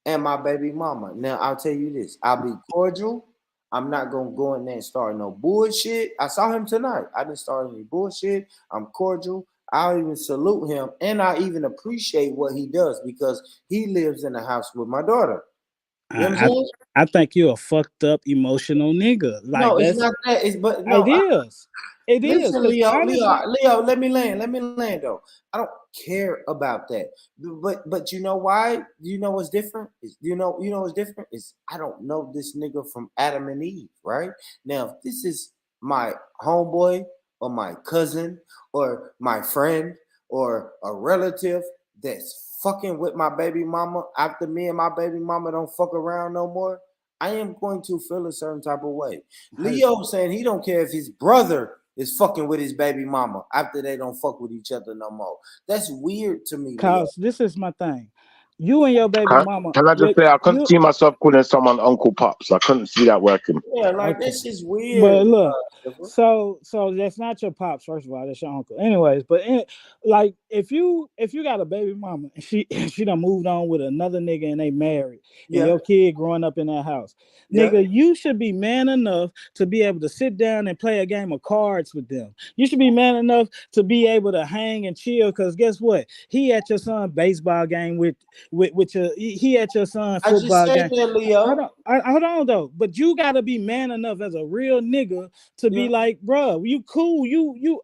and my baby mama. Now I'll tell you this, I'll be cordial. I'm not gonna go in there and start no bullshit. I saw him tonight. I didn't start any bullshit. I'm cordial. I'll even salute him, and I even appreciate what he does because he lives in the house with my daughter. You know what I'm saying? I think you're a fucked up emotional nigga. Like, no, it's not that. It is. Listen, Leo, let me land though. I don't care about that. But you know why? You know what's different? You know what's different? Is I don't know this nigga from Adam and Eve, right? Now, if this is my homeboy or my cousin or my friend or a relative that's fucking with my baby mama after me and my baby mama don't fuck around no more, I am going to feel a certain type of way. Leo saying he don't care if his brother is fucking with his baby mama after they don't fuck with each other no more. That's weird to me, Leo. Cause this is my thing. You and your baby mama. Can I just say I couldn't see myself calling someone Uncle Pops. I couldn't see that working. Yeah, like Okay. this is weird. But look, so that's not your pops. First of all, that's your uncle. Anyways, but like if you got a baby mama and she done moved on with another nigga and they married, and your kid growing up in that house, nigga, you should be man enough to be able to sit down and play a game of cards with them. You should be man enough to be able to hang and chill. Cause guess what? He at your son baseball game with your he at your son football game. That, Leo. Hold on though, but you gotta be man enough as a real nigga to be like, bro, you cool,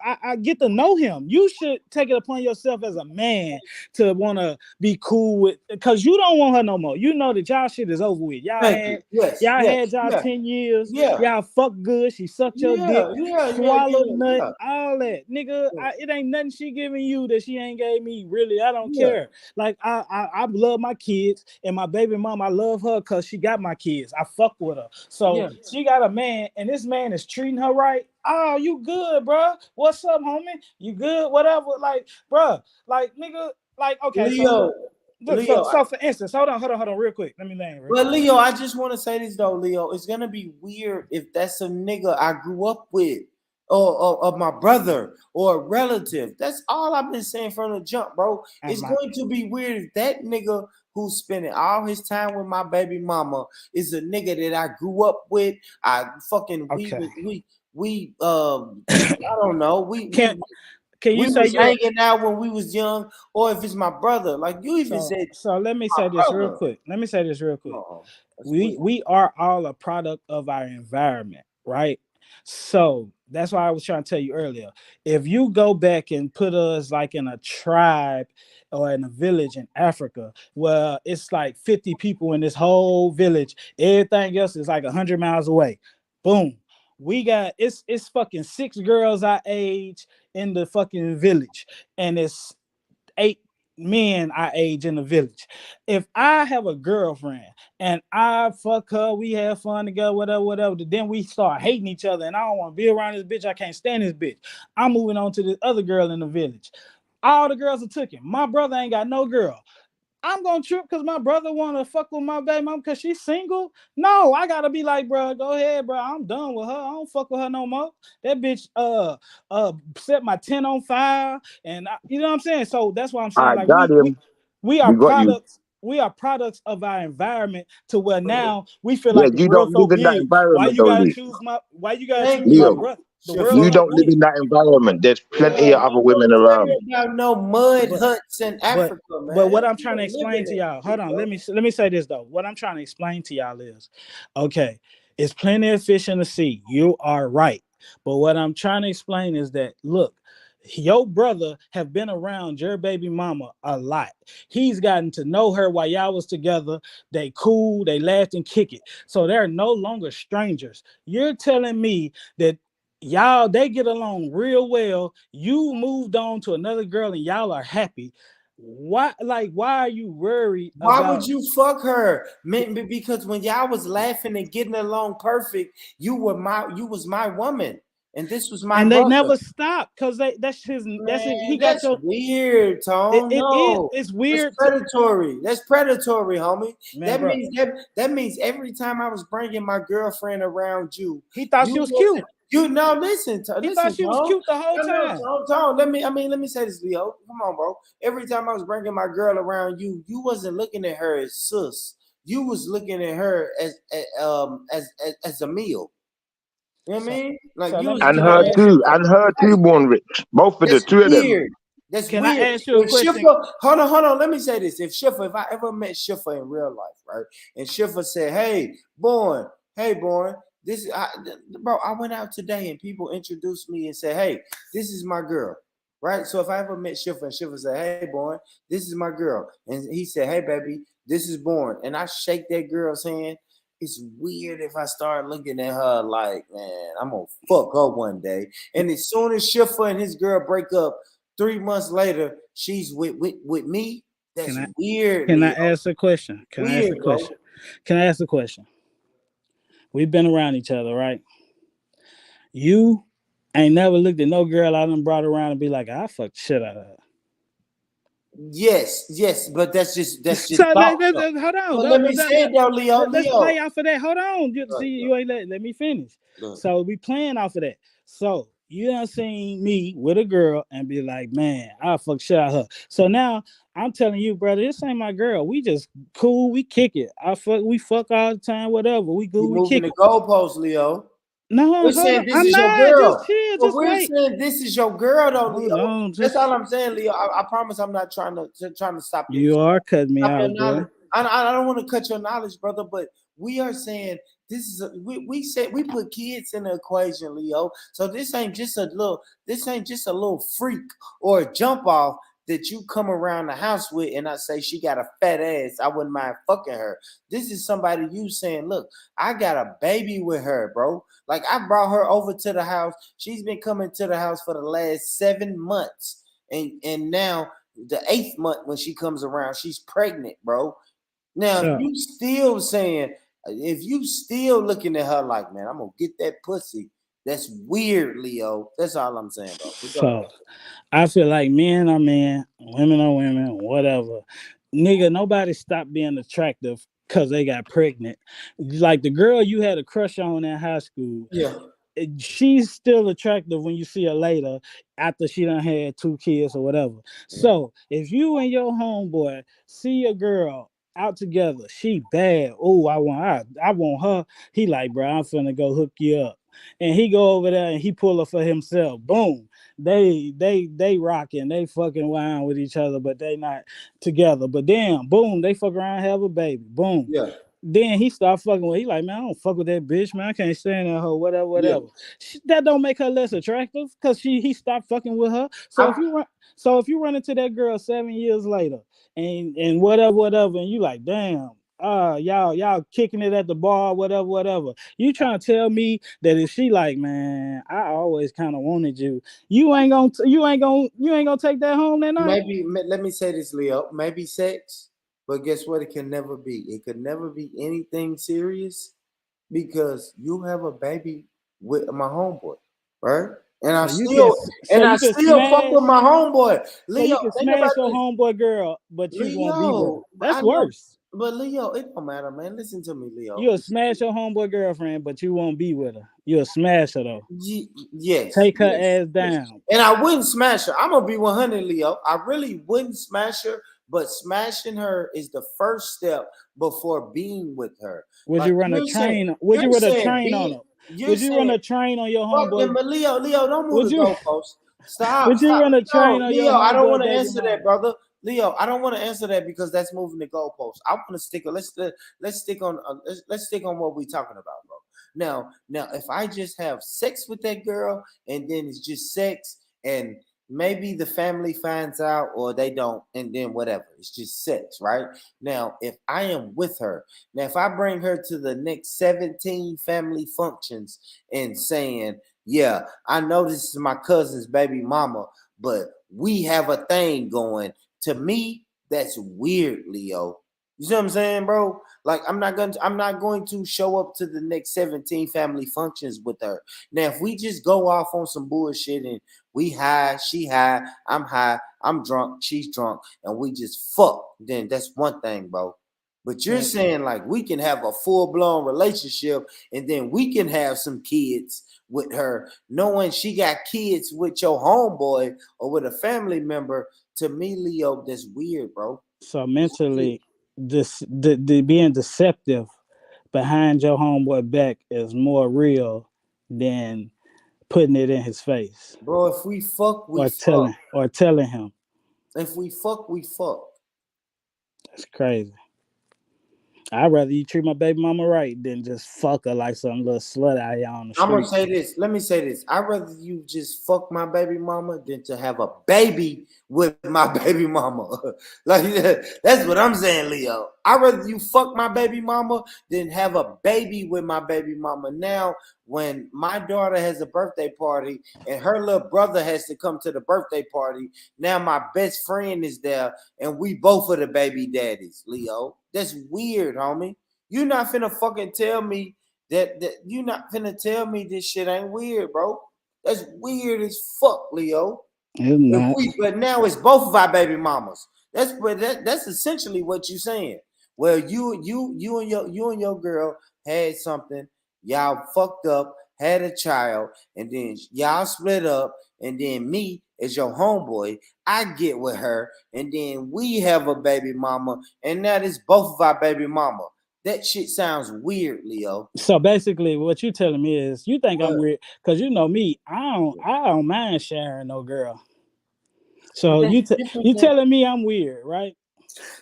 I get to know him. You should take it upon yourself as a man to want to be cool with, because you don't want her no more. You know that y'all shit is over with. Y'all had y'all 10 years. Y'all fuck good. She sucked your dick, swallowed nut, all that. Nigga, it ain't nothing she giving you that she ain't gave me. Really, I don't care. Like I love my kids, and my baby mom, I love her because she got my kids. I fuck with her. So she got a man, and this man is treating her right. Oh, you good, bro? What's up, homie? You good? Whatever. Like, bro, like, nigga, like, okay. Leo, so for instance, hold on, real quick. Let me land. But Leo, I just want to say this though, Leo. It's gonna be weird if that's a nigga I grew up with, or my brother or a relative. That's all I've been saying from the jump, bro. It's going to be weird if that nigga who's spending all his time with my baby mama is a nigga that I grew up with. I fucking we I don't know. Can you say was hanging out when we was young, or if it's my brother, like you even said. So let me say this real quick. We are all a product of our environment, right? So that's why I was trying to tell you earlier. If you go back and put us like in a tribe or in a village in Africa, where it's like 50 people in this whole village, everything else is like 100 miles away. Boom. We got it's fucking 6 girls our age in the fucking village, and it's 8 men our age in the village. If I have a girlfriend and I fuck her, we have fun together, whatever, then we start hating each other, and I don't want to be around this bitch. I can't stand this bitch. I'm moving on to this other girl in the village. All the girls are taken. My brother ain't got no girl. I'm gonna trip because my brother wanna fuck with my baby mom because she's single. No, I gotta be like, bro, go ahead, bro. I'm done with her. I don't fuck with her no more. That bitch set my 10 on fire, and you know what I'm saying. So that's why I'm saying, like, we are products. We are products of our environment, to where now we feel like the world's so big. Why you gotta choose my brother? You don't live in that environment. There's plenty of other women around. No mud huts in Africa, man. But what I'm trying to explain to y'all, hold on, let me say this though. What I'm trying to explain to y'all is, okay, it's plenty of fish in the sea. You are right. But what I'm trying to explain is that, look, your brother have been around your baby mama a lot. He's gotten to know her while y'all was together. They cool, they laughed and kick it. So they're no longer strangers. You're telling me that y'all, they get along real well. You moved on to another girl and y'all are happy. Why are you worried? Why would you fuck her? Because when y'all was laughing and getting along perfect, you was my woman. And this was my brother. They never stopped because that's he got your weird, Tone. It's weird. That's predatory. That's predatory, homie. That means every time I was bringing my girlfriend around you, he thought she was cute. You know, listen. He thought she was cute the whole time. Tone, let me say this, Leo. Come on, bro. Every time I was bringing my girl around you, you wasn't looking at her as sus. You was looking at her as a meal. You know what I mean? Like her too, born rich. Both of the two of them. That's Can weird. I ask you a question? Hold on. Let me say this. If I ever met Schiffer in real life, right? And Schiffer said, hey, Born, this bro, I went out today and people introduced me and said, hey, this is my girl. Right? So if I ever met Schiffer and Schiffer said, hey, Born, this is my girl. And he said, hey, baby, this is Born. And I shake that girl's hand. It's weird if I start looking at her like, man, I'm gonna fuck her one day. And as soon as Schiffer and his girl break up, 3 months later, she's with me. That's weird. Can I ask a question? Can I ask a question? We've been around each other, right? You ain't never looked at no girl I done brought around and be like, I fucked shit out of her. Yes, but that's just So thought. Though. hold on. But let me say it though, Leo. Let's Leo. play off of that. Hold on. See, you ain't let me finish. So we playing off of that. So you done seen me with a girl and be like, man, I fuck shit out of her. So now I'm telling you, brother, this ain't my girl. We just cool. We kick it. We fuck all the time. Whatever. We go. You're We moving kick the it. goalposts, Leo. No, We're hold saying on. this I'm is your not. Just girl. chill. But Just we're wait. saying this is your girl, though, Hold Leo. on. That's all I'm saying, Leo. I promise I'm not trying to stop you. You are cutting me Stop your out, boy. knowledge. I don't want to cut your knowledge, brother, but we are saying this is we said we put kids in the equation, Leo. So this ain't just a little freak or a jump off that you come around the house with and I say she got a fat ass. I wouldn't mind fucking her. This is somebody you saying, look, I got a baby with her, bro. Like I brought her over to the house. She's been coming to the house for the last 7 months. And now the 8th month when she comes around, she's pregnant, bro. Now, So, if you still looking at her like, man, I'm gonna get that pussy, that's weird, Leo. That's all I'm saying, bro. so I feel like men are men, women are women, whatever. Nigga, nobody stopped being attractive because they got pregnant. Like the girl you had a crush on in high school, Yeah. she's still attractive when you see her later after she done had 2 kids or whatever. So if you and your homeboy see a girl out together, she bad. Oh, I want her. He like, bro, I'm finna go hook you up. And he go over there and he pull her for himself. Boom. They rocking, they fucking wine with each other, but they not together. But damn, boom, they fuck around, have a baby. Boom. Yeah. Then he start fucking with. He like, man, I don't fuck with that bitch, man. I can't stand that hoe. Whatever. That don't make her less attractive because he stopped fucking with her. So if you run into that girl 7 years later and whatever, and you like, damn, y'all kicking it at the bar, whatever. You trying to tell me that if she like, man, I always kind of wanted you, you ain't gonna take that home that night? Maybe let me say this, Leo. Maybe sex, but guess what? It can never be. It could never be anything serious because you have a baby with my homeboy, right? And So I you can still fuck with my homeboy. so you Leo, can think about smash your this. homeboy girl, but you won't be with her. Leo, That's I know, worse. but Leo, it don't matter, man. Listen to me, Leo. You'll smash your homeboy girlfriend, but you won't be with her. You'll smash her though. Yes, Take her ass down. and I wouldn't smash her. I'm gonna be 100, Leo. I really wouldn't smash her, but smashing her is the first step before being with her. Would Like you run a you're saying, train? Would you you're run a saying train on being, her? you're Would you run saying a train on your fuck them, homeboy? but Leo, don't move Would the you goalposts. Stop, would you run a Leo, train on your I don't homeboy want to baby answer mama? that, brother. Leo, I don't want to answer that because that's moving the goalposts. I want to stick. Let's stick on. Let's stick on what we're talking about, bro. Now, if I just have sex with that girl and then it's just sex and maybe the family finds out or they don't, and then whatever, it's just sex, right? Now, if I am with her, now if I bring her to the next 17 family functions and saying, yeah, I know this is my cousin's baby mama, but we have a thing going. To me, that's weird, Leo. You see what I'm saying, bro? Like I'm not going to show up to the next 17 family functions with her. Now, if we just go off on some bullshit and we high, she high, I'm high, I'm drunk, she's drunk, and we just fuck, then that's one thing, bro. But you're saying like we can have a full-blown relationship and then we can have some kids with her, knowing she got kids with your homeboy or with a family member. To me, Leo, that's weird, bro. So mentally, the being deceptive behind your homeboy back is more real than putting it in his face Bro, if we fuck, we or fuck. telling him. If we fuck, we fuck. That's crazy. I'd rather you treat my baby mama right than just fuck her like some little slut out here on the I'm gonna street. say this. Let me say this. I'd rather you just fuck my baby mama than to have a baby with my baby mama. Like that's what I'm saying, Leo. I'd rather you fuck my baby mama than have a baby with my baby mama. Now, when my daughter has a birthday party and her little brother has to come to the birthday party, now my best friend is there and we both are the baby daddies, Leo. That's weird, homie. You're not finna fucking tell me that you not finna tell me this shit ain't weird, bro. That's weird as fuck, Leo. But now it's both of our baby mamas. That's essentially what you're saying. Well, you and your girl had something, y'all fucked up, had a child, and then y'all split up, and then me as your homeboy, I get with her, and then we have a baby mama, and that is both of our baby mama. That shit sounds weird, Leo. So basically, what you telling me is you think I'm weird because you know me. I don't mind sharing no girl. So you telling me I'm weird, right?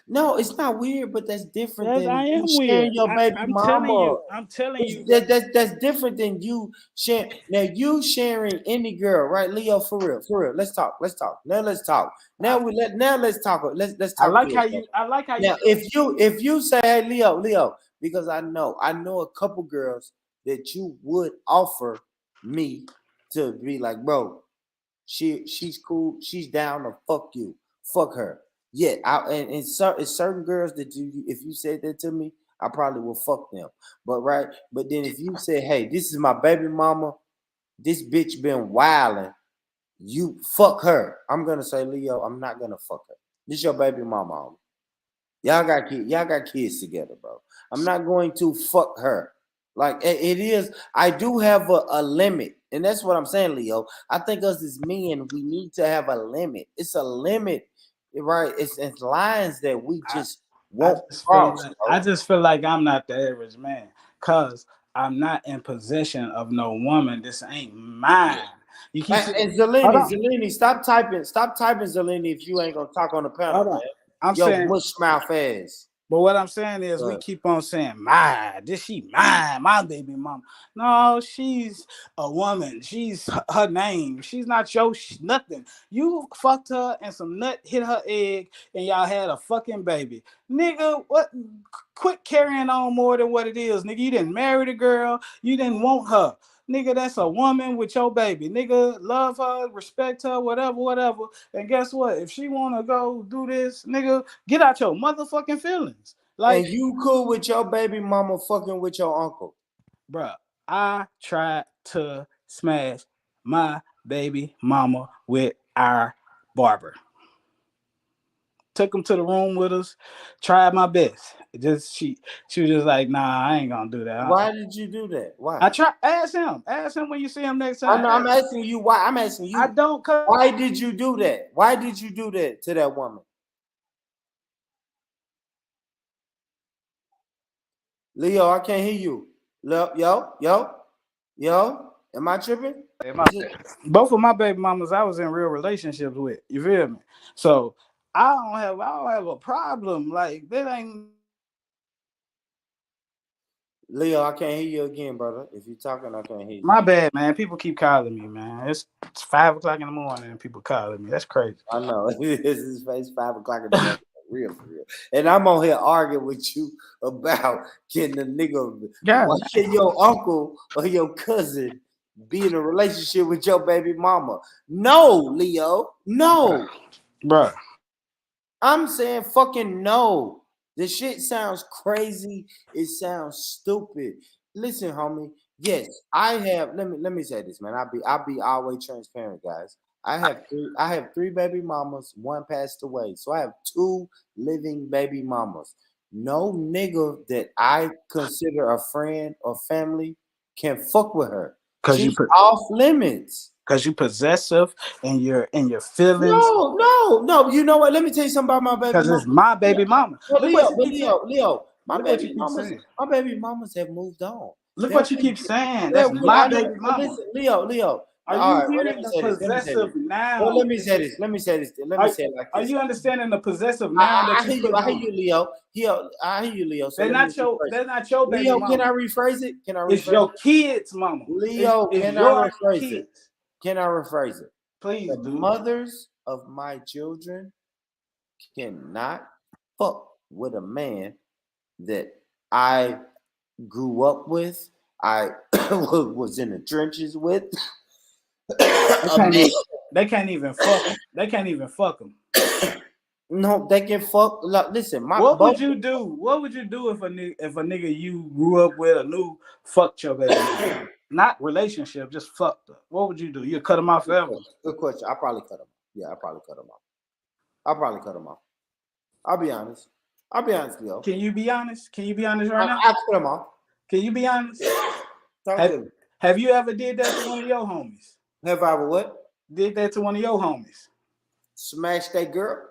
No, it's not weird, but that's different Yes, than I you am sharing weird. your baby I'm mama. telling you. That's different than you sharing. Now you sharing any girl, right, Leo? For real. Let's talk. Now let's talk. Now let's talk. Let's I talk. like how you. I like how Now you. if you say, hey, Leo, because I know a couple girls that you would offer me to be like, bro, she's cool, she's down to fuck her. Yeah, and certain girls that if you said that to me, I probably will fuck them. But then if you say, hey, this is my baby mama, this bitch been wilding, you fuck her. I'm gonna say, Leo, I'm not gonna fuck her. This your baby mama. Y'all got kids together, bro. I'm not going to fuck her. Like it is, I do have a limit, and that's what I'm saying, Leo. I think us as men, we need to have a limit. It's a limit, right? It's lines that we just won't cross. I just feel like I'm not the average man because I'm not in possession of no woman. This ain't mine. You keep saying, And Zelini, stop typing, Zelini. If you ain't gonna talk on the panel, man. I'm Yo, saying, mush mouth ass. but what I'm saying is we keep on saying my baby mama. No, she's a woman. She's her name. She's not your nothing. You fucked her and some nut hit her egg and y'all had a fucking baby. Nigga, what? Quit carrying on more than what it is. Nigga, you didn't marry the girl. You didn't want her. Nigga, that's a woman with your baby. Nigga, love her, respect her, whatever. And guess what? If she want to go do this, nigga, get out your motherfucking feelings. Like, and you cool with your baby mama fucking with your uncle? Bruh, I tried to smash my baby mama with our barber. Took him to the room with us. Tried my best. She was just like, nah, I ain't gonna do that. Why did you do that? Why? I try. Ask him when you see him next time. I'm asking you why. I'm asking you. I don't. Why did you do that? Why did you do that to that woman? Leo, I can't hear you. Yo. Am I tripping? Both of my baby mamas I was in real relationships with. You feel me? So I don't have a problem. Like that ain't. Leo, I can't hear you again, brother. If you're talking, I can't hear you. My bad, man. People keep calling me, man. It's 5 o'clock in the morning and people calling me. That's crazy. I know. It's 5 o'clock in the morning. For real. And I'm on here arguing with you about getting a nigga. Why can your uncle or your cousin be in a relationship with your baby mama? No, Leo. No. Bruh. I'm saying fucking no. The shit sounds crazy. It sounds stupid. Listen, homie. Yes, I have. Let me say this, man. I'll be always transparent, guys. I have three baby mamas. One passed away, so I have 2 living baby mamas. No nigga that I consider a friend or family can fuck with her. She's off limits. Because you possessive and your feelings. No. You know what? Let me tell you something about my baby mama. Because it's my baby mama. Leo, my baby mamas have moved on. Look what you keep saying. That's my baby mama. Listen, Leo. Are you hearing the possessive noun? Let me say this. Let me say it like this. Are you understanding the possessive noun that you put on? I hear you, Leo. So they're not your baby Leo, mama. Can I rephrase it? It's your kids' mama. Leo, can I rephrase it? Can I rephrase it? Please, the mothers of my children cannot fuck with a man that I grew up with, I was in the trenches with. They can't even fuck them. They can't even fuck them. No, they can fuck. Look, listen, What would you do? What would you do if a nigga you grew up with or knew fucked your baby mama? Not relationship, just fucked her. What would you do? You cut him off forever? Good question. I probably cut him. Yeah, I probably cut him off. I'll probably cut him off. I'll be honest. Leo. Can you be honest? Can you be honest right now? I'll cut him off. Can you be honest? Talk Have you ever did that to one of your homies? Have I ever what? Did that to one of your homies? Smash that girl?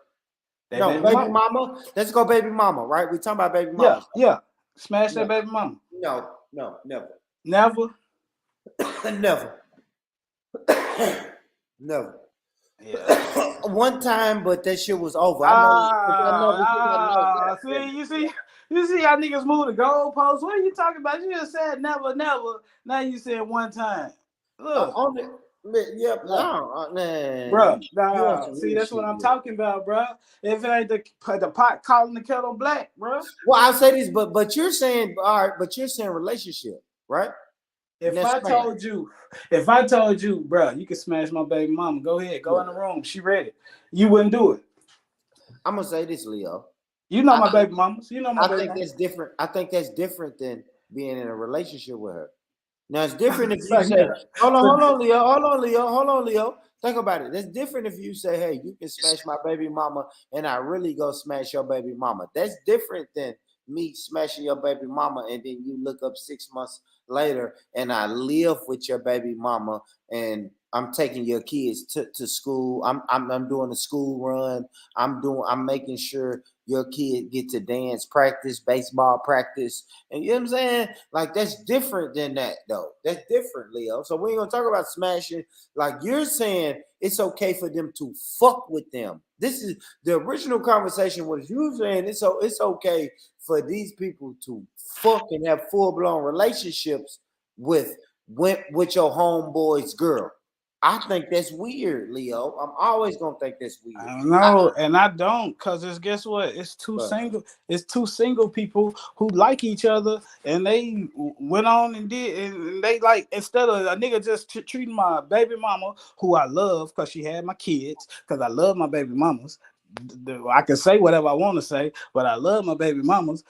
That no, baby mama. Let's go, baby mama. Right? We talking about baby mama. Yeah. Smash that baby mama. No, never. Never. Never. Never. Yeah. One time, but that shit was over. You see how niggas move the goalposts. What are you talking about? You just said never. Now you said one time. Look. Bro. See, that's what I'm talking about, bro. If it ain't the pot calling the kettle black, bro. Well, I'll say this, but you're saying, all right, but you're saying relationship, right? If I told you, bro, you can smash my baby mama. Go ahead, go in the room. She ready. You wouldn't do it. I'm gonna say this, Leo. You know my baby mamas. You know my baby mamas. That's different. I think that's different than being in a relationship with her. Now it's different if you say, hold on, Leo. Think about it. That's different if you say, hey, you can smash my baby mama, and I really go smash your baby mama. That's different than me smashing your baby mama, and then you look up 6 months later, and I live with your baby mama, and I'm taking your kids to school. I'm doing a school run. I'm making sure your kid get to dance practice, baseball practice. And you know what I'm saying? Like, that's different than that, though. That's different, Leo. So we ain't gonna talk about smashing. Like you're saying, it's okay for them to fuck with them. This is the original conversation was you saying it's okay for these people to fuck and have full-blown relationships with your homeboy's girl. I think that's weird, Leo. I'm always gonna think that's weird. I know, and I don't, cause guess what? It's two single people who like each other, and they went on and did, and they like instead of a nigga just treating my baby mama, who I love, cause she had my kids, cause I love my baby mamas. I can say whatever I want to say, but I love my baby mamas.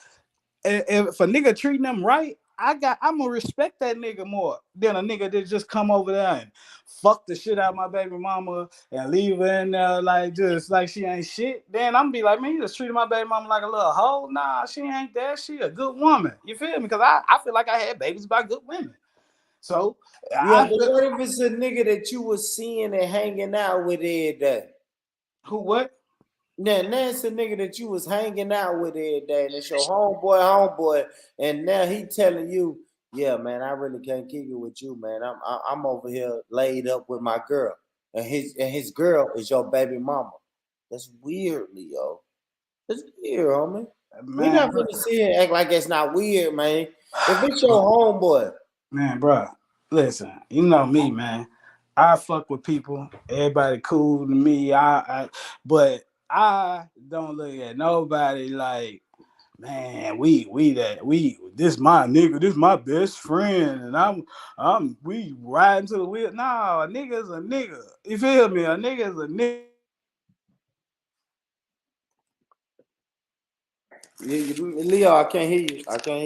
And if a nigga treating them right, I'm gonna respect that nigga more than a nigga that just come over there and fuck the shit out of my baby mama and leave her in there like just like she ain't shit. Then I'm gonna be like, man, you just treated my baby mama like a little hoe. Nah, she ain't that. She a good woman. You feel me? Because I feel like I had babies by good women. So yeah, but what if it's a nigga that you was seeing and hanging out with every day? Who what? Now that's a nigga that you was hanging out with every day, and it's your homeboy, and now he telling you, yeah, man, I really can't kick it with you, man. I'm over here laid up with my girl, and his girl is your baby mama. That's weird, Leo. That's weird, homie. We not really see it act like it's not weird, man. If it's your homeboy, man, bro, listen, you know me, man. I fuck with people. Everybody cool to me. But I don't look at nobody like, man, this my nigga, this my best friend, and we riding to the wheel. Nah, a nigga's a nigga. You feel me? A nigga's a nigga. Leo, I can't hear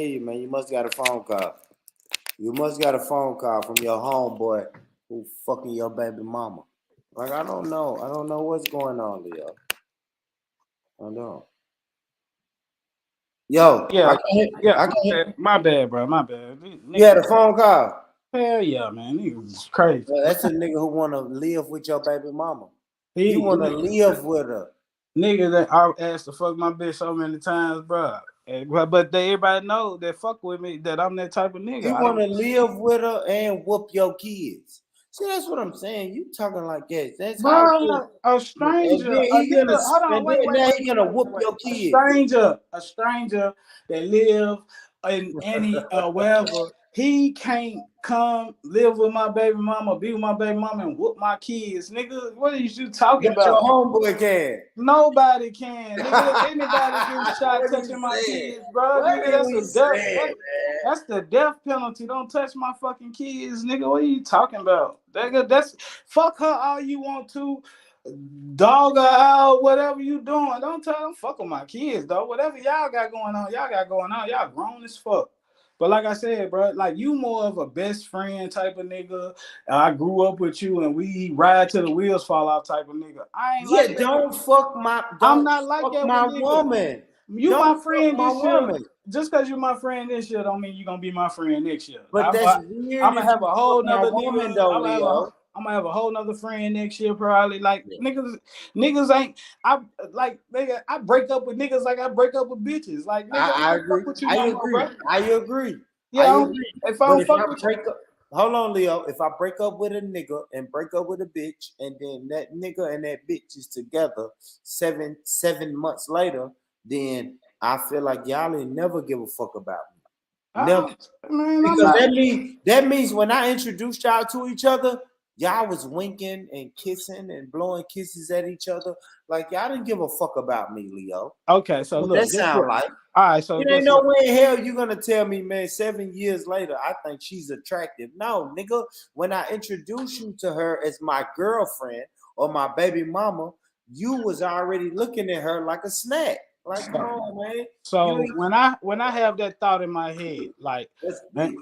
you, man. You must got a phone call. You must got a phone call from your homeboy who fucking your baby mama. Like, I don't know what's going on, Leo. I don't know. Yo, yeah, my bad, bro. My bad. You had a phone call? Hell yeah, man. Niggas crazy. Well, that's a nigga who wanna live with your baby mama. You wanna live with her. Nigga that I asked to fuck my bitch so many times, bro. But everybody know that fuck with me, that I'm that type of nigga. You wanna live with her and whoop your kids. See, that's what I'm saying. You talking like that. That's bro, a stranger. He gonna whoop your kids. A stranger that live in any wherever. He can't come live with my baby mama, be with my baby mama, and whoop my kids, nigga. What are you talking about? Your homeboy can. Nobody can. Nigga, anybody get shot touching my kids, bro. Nigga, that's the death penalty. Don't touch my fucking kids, nigga. What are you talking about? That's fuck her all you want to. dog her out, whatever you doing. Don't tell them fuck with my kids, though. Whatever y'all got going on, y'all grown as fuck. But like I said, bro, like you more of a best friend type of nigga. I grew up with you and we ride till the wheels fall off type of nigga. I ain't Yeah, like that. I'm don't not like fuck that my with niggas. woman. You Don't my fuck friend my this year. woman. Just because you my friend this year don't mean you gonna be my friend next year. But that's weird I'm gonna if have you a whole fuck my nother woman nigga. though, I'm Leo. gonna have a whole nother friend next year probably. Like Yeah. niggas ain't. Nigga, I break up with niggas like I break up with bitches. Like nigga, I I don't agree. fuck with you no more, bro. I agree. Yeah, if I But don't if I fuck with you, break up, hold on, Leo. If I break up with a nigga and break up with a bitch, and then that nigga and that bitch is together 7 months later, then I feel like y'all ain't never give a fuck about me. Never. man, Because that means when I introduced y'all to each other, y'all was winking and kissing and blowing kisses at each other. Like y'all didn't give a fuck about me, Leo. Okay, so What look, that sound like? All right, so it ain't no way in hell you gonna tell me, man, 7 years later, I think she's attractive. No, nigga, when I introduce you to her as my girlfriend or my baby mama, you was already looking at her like a snack. Like, come on, man. So when I have that thought in my head, like man,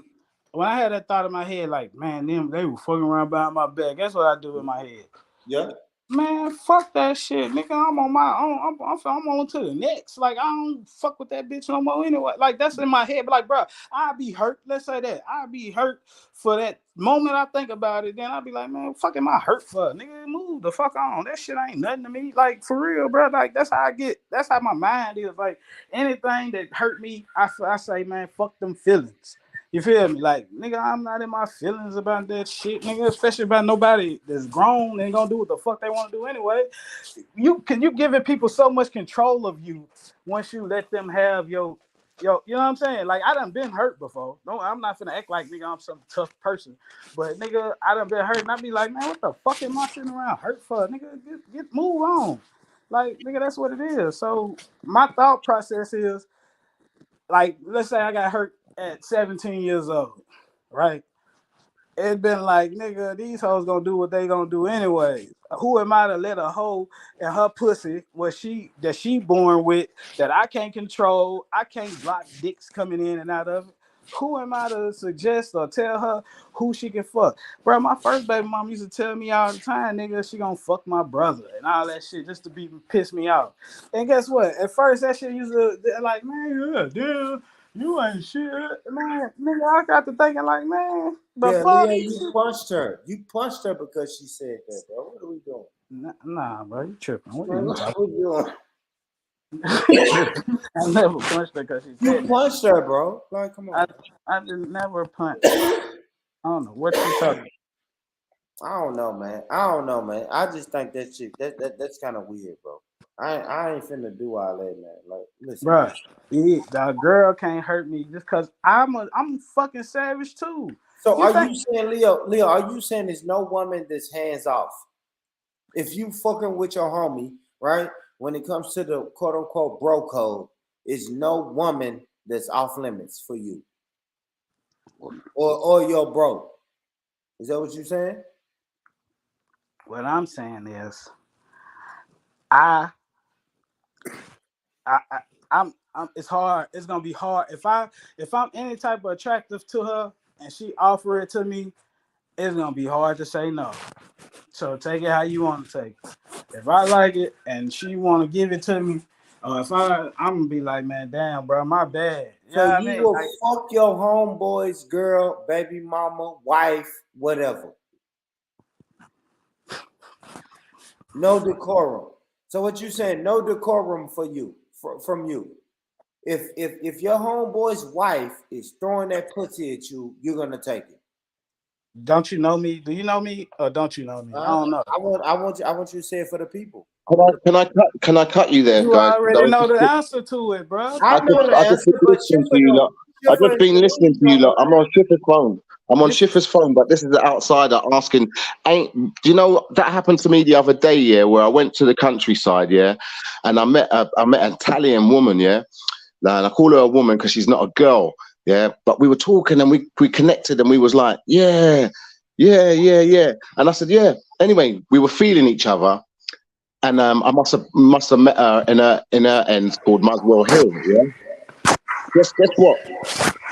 when I had that thought in my head, like man, they were fucking around behind my back. That's what I do in my head. Yeah. Man, fuck that shit, nigga. I'm on my own. I'm on to the next. Like I don't fuck with that bitch no more anyway. Like that's in my head. But like, bro, I'd be hurt. Let's say that I'd be hurt for that moment. I think about it, then I'd be like, man, fuck am I hurt for? Nigga, move the fuck on. That shit ain't nothing to me. Like for real, bro. Like that's how I get. That's how my mind is. Like anything that hurt me, I say, man, fuck them feelings. You feel me? Like, nigga, I'm not in my feelings about that shit, nigga, especially about nobody that's grown and gonna do what the fuck they want to do anyway. You giving people so much control of you once you let them have your, you know what I'm saying? Like, I done been hurt before. No, I'm not finna act like, nigga, I'm some tough person. But, nigga, I done been hurt and I be like, man, what the fuck am I sitting around hurt for? Nigga, move on. Like, nigga, that's what it is. So, my thought process is, like, let's say I got hurt at 17 years old, right? It's been like, nigga, these hoes gonna do what they gonna do anyway. Who am I to let a hoe and her pussy that she born with that I can't control? I can't block dicks coming in and out of it. Who am I to suggest or tell her who she can fuck? Bro, my first baby mom used to tell me all the time, nigga, she gonna fuck my brother and all that shit just to piss me off. And guess what? At first that shit used to like, man, yeah, damn. You ain't shit, man. Nigga, I got to thinking like, man, but yeah, Leo, you punched her. You punched her because she said that, bro. What are we doing? Nah, bro, you tripping. What are we doing? I never punched her because she said you punched her, bro. Like, come on. I did never punch. I don't know what you talking about. I don't know, man. I just think that shit that's kind of weird, bro. I ain't finna do all that, man. Like, listen, bro, the girl can't hurt me just cause I'm fucking savage too. So you saying, Leo, are you saying there's no woman that's hands off? If you fucking with your homie, right? When it comes to the quote unquote bro code, is no woman that's off limits for you. Or your bro. Is that what you're saying? What I'm saying is it's hard. It's gonna be hard if I'm any type of attractive to her and she offer it to me. It's gonna be hard to say no. So take it how you want to take it. If I like it and she want to give it to me, I'm gonna be like, man, damn, bro, my bad. So you will fuck your homeboy's girl, baby mama, wife, whatever. No decorum. So what you saying? No decorum for you, from you. If your homeboy's wife is throwing that pussy at you, you're gonna take it. Don't you know me? Do you know me or don't you know me? I don't know. I want you to say it for the people. Can I cut you there, you guys? You already know the answer to it, bro. I know the answer, but listening to you lot. I've just been listening to you lot. I'm on Schiffer's phone. Schiffer's phone, but this is the outsider asking. Do you know that happened to me the other day? Yeah, where I went to the countryside. Yeah, and I met an Italian woman. Yeah, and I call her a woman because she's not a girl. Yeah, but we were talking and we connected and we was like, yeah. And I said, yeah. Anyway, we were feeling each other. and I must have met her in her ends called Muswell Hill. Yeah. Guess what?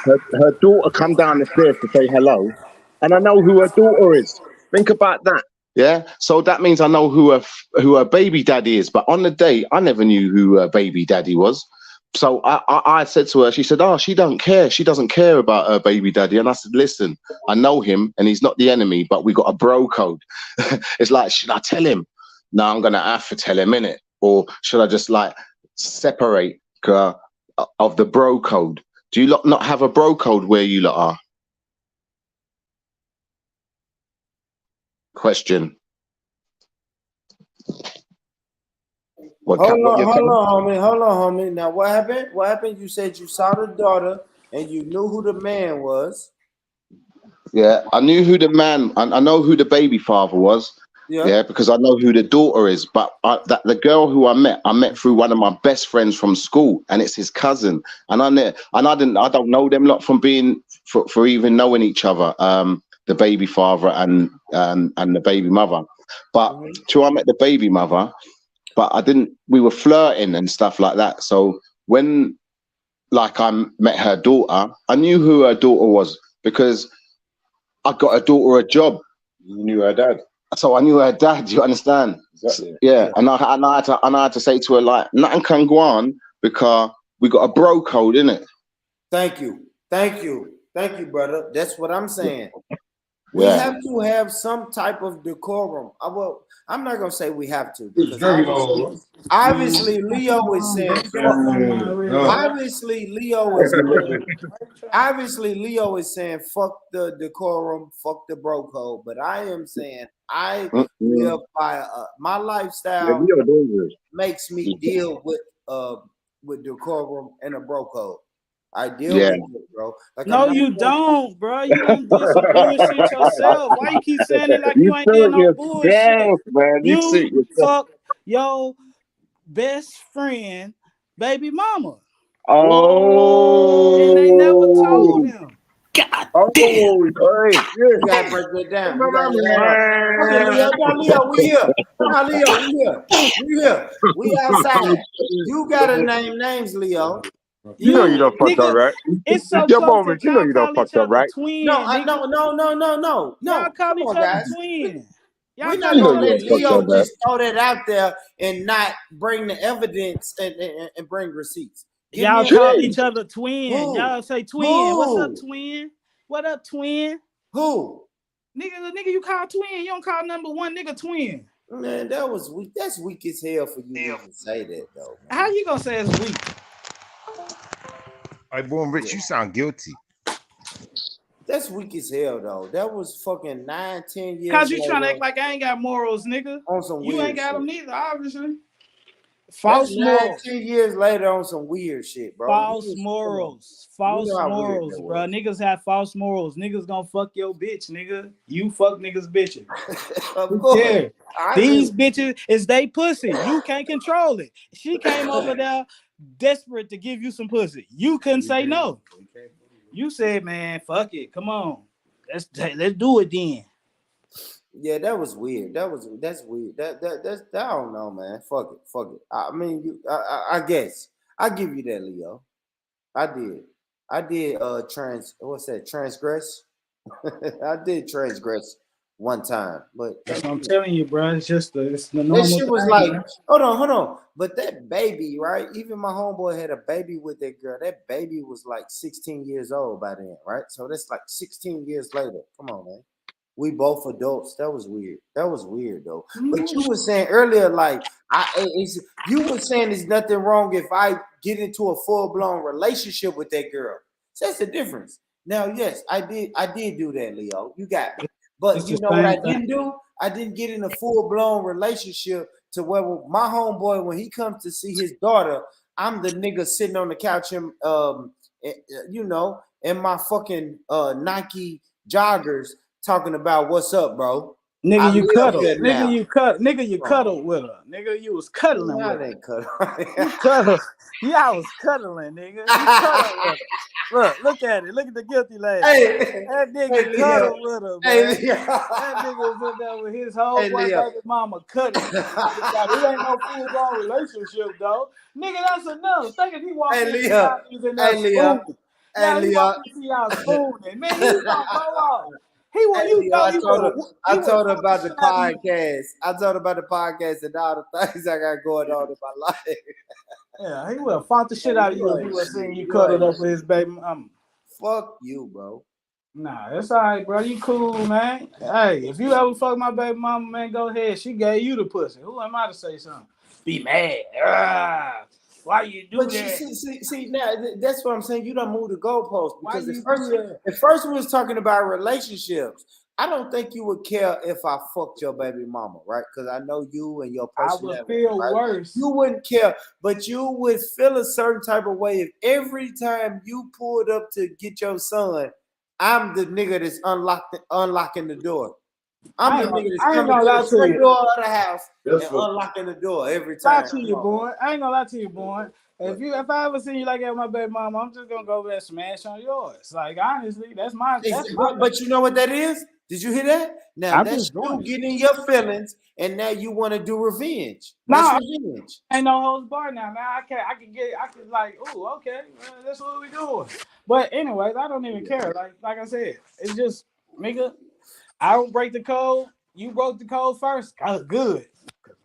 Her daughter come down the stairs to say hello, and I know who her daughter is. Think about that. Yeah. So that means I know who her baby daddy is. But on the day, I never knew who her baby daddy was. So I said to her, she said, "Oh, she don't care. She doesn't care about her baby daddy." And I said, "Listen, I know him, and he's not the enemy, but we got a bro code." It's like, should I tell him? No, I'm gonna have to tell him, innit? Or should I just like separate of the bro code? Do you lot not have a bro code where you lot are? Question. What, Hold what on, you're hold saying? on, homie. Hold on, homie. Now, what happened? What happened? You said you saw the daughter and you knew who the man was. Yeah, I knew who the man. I know who the baby father was. Yeah. Yeah, because I know who the daughter is. But that the girl who I met through one of my best friends from school, and it's his cousin. And I don't know them lot from being for even knowing each other. The baby father and the baby mother. But till I met the baby mother, but I didn't. We were flirting and stuff like that. So when like I met her daughter, I knew who her daughter was because I got her daughter a job. You knew her dad. So I knew her dad. You understand? Exactly. Yeah. And I had to say to her like, nothing can go on because we got a bro code, innit? Thank you, brother. That's what I'm saying. We Yeah. have to have some type of decorum. I'm not gonna say we have to It's because very low. obviously Leo is saying obviously Leo is saying fuck the decorum, fuck the bro code. But I am saying I live by my lifestyle makes me deal with decorum and a bro code. I deal with it, bro. Like No, you don't, bro. You done did some bullshit yourself. Why you keep saying it like you ain't did no bullshit? Man. You fuck your best friend, baby mama. Oh. And they never told him. God damn. You gotta break that down. You gotta, okay, Leo, no, Leo, we here. No, Leo, we here. We here. We outside. You gotta name names, Leo. You know you don't fucked up, nigga, right? it's so Your close moment, that you know y'all you don't call each fucked up, other right? twin, No, nigga. no. Y'all call Come each on, other guys. twin. We're Y'all not call each gonna other let you don't fucked Leo up, right? just throw that out there and not bring the evidence and bring receipts. Give me Y'all a call name. each other twin. Who? Y'all say twin. What's up, Who? twin? What up, twin? Who? Nigga, the nigga you call twin. You don't call number one nigga twin. Man, that was weak. That's weak as hell for you to even say that, though. Man. How you gonna say it's weak? I born rich. You sound guilty. That's weak as hell, though. That was fucking 9-10 years Cause you later. trying to act like I ain't got morals, nigga. On some You weird ain't got shit. them neither, obviously. That's False morals. 9-10 years later on some weird shit, bro. False morals. False You know how weird morals, that bro. was. Niggas have false morals. Niggas gonna fuck your bitch, nigga. You fuck niggas bitches. Of course. Yeah. I These agree. bitches is they pussy. You can't control it. She came over there desperate to give you some pussy. You couldn't say no. You said, man, fuck it. Come on. Let's do it then. Yeah, that was weird. That's weird. That's I don't know, man. Fuck it. I mean, I guess I give you that, Leo. I did. What's that? Transgress. I did transgress one time, but That's what I'm telling you, bro. It's just it's the that normal shit was thing, like, man. hold on. But that baby, right? Even my homeboy had a baby with that girl. That baby was like 16 years old by then, right? So that's like 16 years later. Come on, man. We both adults. That was weird. That was weird though. But you were saying earlier, like you were saying there's nothing wrong if I get into a full blown relationship with that girl. So that's the difference. Now, yes, I did do that, Leo. You got me. But It's you the know what I same thing. didn't do? I didn't get in a full blown relationship to where my homeboy, when he comes to see his daughter, I'm the nigga sitting on the couch and you know, in my fucking Nike joggers talking about what's up, bro. Nigga, I you live cuddle. here now. Nigga, you cuddled with her. Nigga, you was cuddling Nah, with her. they cuddle. You cuddle. Yeah, I was cuddling, nigga. You cuddle with her. Look at it. Look at the guilty lady. Hey, That nigga cuddled with her, hey, man. Leo. That nigga was in there with his whole Hey, boy Leo. baby mama cuddling. It ain't no full-blown relationship, though. Nigga, that's enough. Think if he walked Hey, in and Leo. he was in Hey, there Leo. spooning. Hey, Now he Leo. walked in and see y'all spooning. Man, he was gonna go off. He was, Hey, you Leo, know, I told her about the shit out of you. podcast. I told her about the podcast and all the things I got going on in my life. Yeah, he would have fought the shit out of you if he ain't was shit. seeing you You cuddled ain't up with his baby mama. Fuck you, bro. Nah, that's all right, bro. You cool, man. Hey, if you ever fuck my baby mama, man, go ahead. She gave you the pussy. Who am I to say something? Be mad. Why you do But that? see, now that's what I'm saying. You don't move the goalpost Why because you do that? at first we was talking about relationships. I don't think you would care if I fucked your baby mama, right? Because I know you and your I personality. would feel right? worse. You wouldn't care, but you would feel a certain type of way if every time you pulled up to get your son, I'm the nigga that's unlocking the door. I'm the nigga that's coming to the front door of the house and unlocking the door every time. Lie to you, boy. I ain't gonna lie to you, boy. If I ever see you like that with my baby mama, I'm just gonna go over there and smash on yours. Like honestly, that's my. But you know what that is? Did you hear that? Now I'm that's just doing you it. getting your feelings, and now you want to do revenge. No, That's revenge. ain't no holds bar now. Now I can like, oh, okay, that's what we doing. But anyways, I don't even care. Like I said, it's just nigga. I don't break the code. You broke the code first. Good.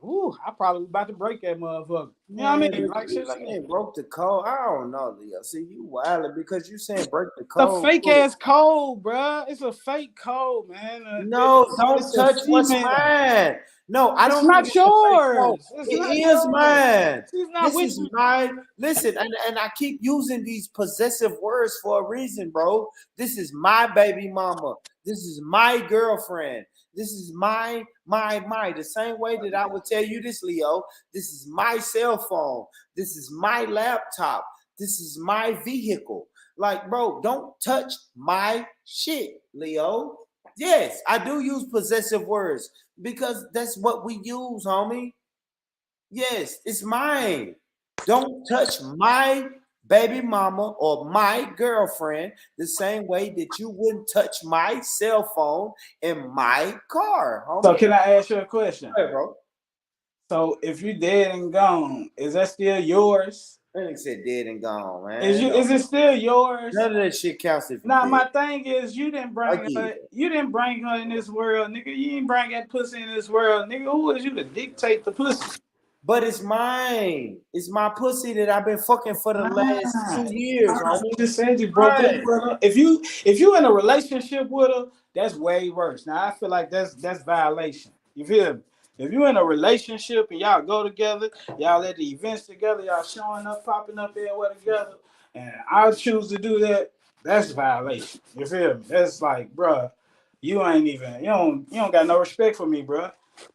Ooh, I probably about to break that motherfucker. You know what I mean? Like shit like that. Broke the code. I don't know, Leo. See, you wilding because you saying break the The code. fake ass code, bro. It's a fake code, man. No, don't it's touch what's mine. No, I don't think not it's a fake code. yours. It's It not is yours. mine. She's not This with is you. mine. Listen, and I keep using these possessive words for a reason, bro. This is my baby mama. This is my girlfriend. This is my. The same way that I would tell you this, Leo. This is my cell phone. This is my laptop. This is my vehicle. Like, bro, don't touch my shit, Leo. Yes, I do use possessive words because that's what we use, homie. Yes, it's mine. Don't touch my baby mama or my girlfriend the same way that you wouldn't touch my cell phone in my car, homie. So can I ask you a question? Hey, bro. So if you dead and gone, is that still yours? That nigga said dead and gone, man. Is it still yours? None of that shit counts if you Now dead. my thing is you didn't bring her in this world, nigga. You didn't bring that pussy in this world, nigga. Who is you to dictate the pussy? But it's mine. It's my pussy that I've been fucking for the last 2 years, homie. You just said you broke up with her. If you in a relationship with her, that's way worse. Now I feel like that's violation. You feel me? If you in a relationship and y'all go together, y'all at the events together, y'all showing up, popping up everywhere together, and I choose to do that, that's violation. You feel me? That's like, bruh, you don't got no respect for me, bruh.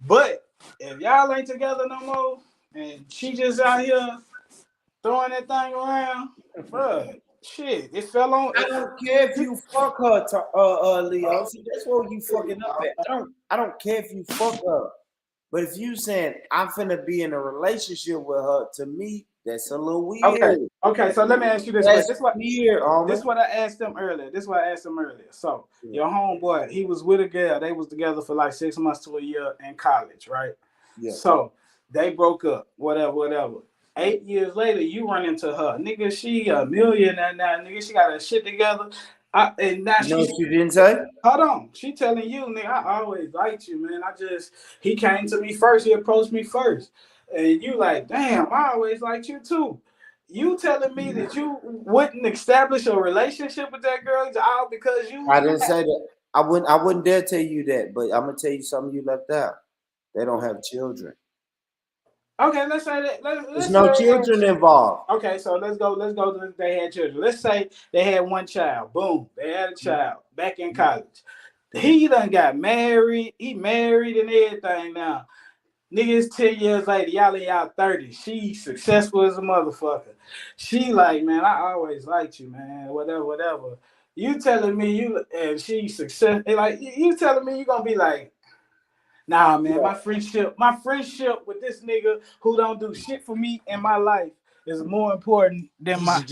But if y'all ain't together no more, and she just out here throwing that thing around, bruh, shit, it fell on. I don't care if you fuck her, Leo. See, that's what you fucking up at. I don't care if you fuck her. But if you saying I'm finna be in a relationship with her, to me, that's a little weird. Okay. So let me ask you this. That's weird, This is what I asked them earlier. So your homeboy, he was with a girl. They was together for like 6 months to a year in college, right? Yeah. So they broke up. Whatever. 8 years later, you run into her, nigga. She a millionaire now, nigga. She got her shit together. And now you know what you didn't say? Hold on. She telling you, nigga, I always liked you, man. He came to me first. He approached me first. And you like, damn, I always liked you too. You telling me that you wouldn't establish a relationship with that girl all because you... I didn't say that. I wouldn't dare tell you that, but I'm going to tell you something you left out. They don't have children. Okay, let's say that. There's no children involved. Okay, so let's go. They had children. Let's say they had one child. Boom, they had a child back in college. He done got married. He married and everything now. Niggas 10 years later, y'all in y'all 30s. She successful as a motherfucker. She like, man, I always liked you, man. Whatever. You telling me and she success, like you telling me you gonna be like, Nah, man, my friendship with this nigga who don't do shit for me in my life is more important than my.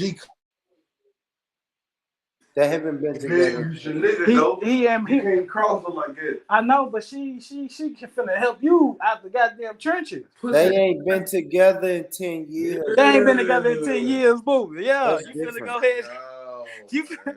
They haven't been together. He can't cross them like that. I know, but she finna help you out the goddamn trenches. They ain't been together in 10 years. They ain't been together in 10 years, boo. Yeah, That's you different. finna go ahead.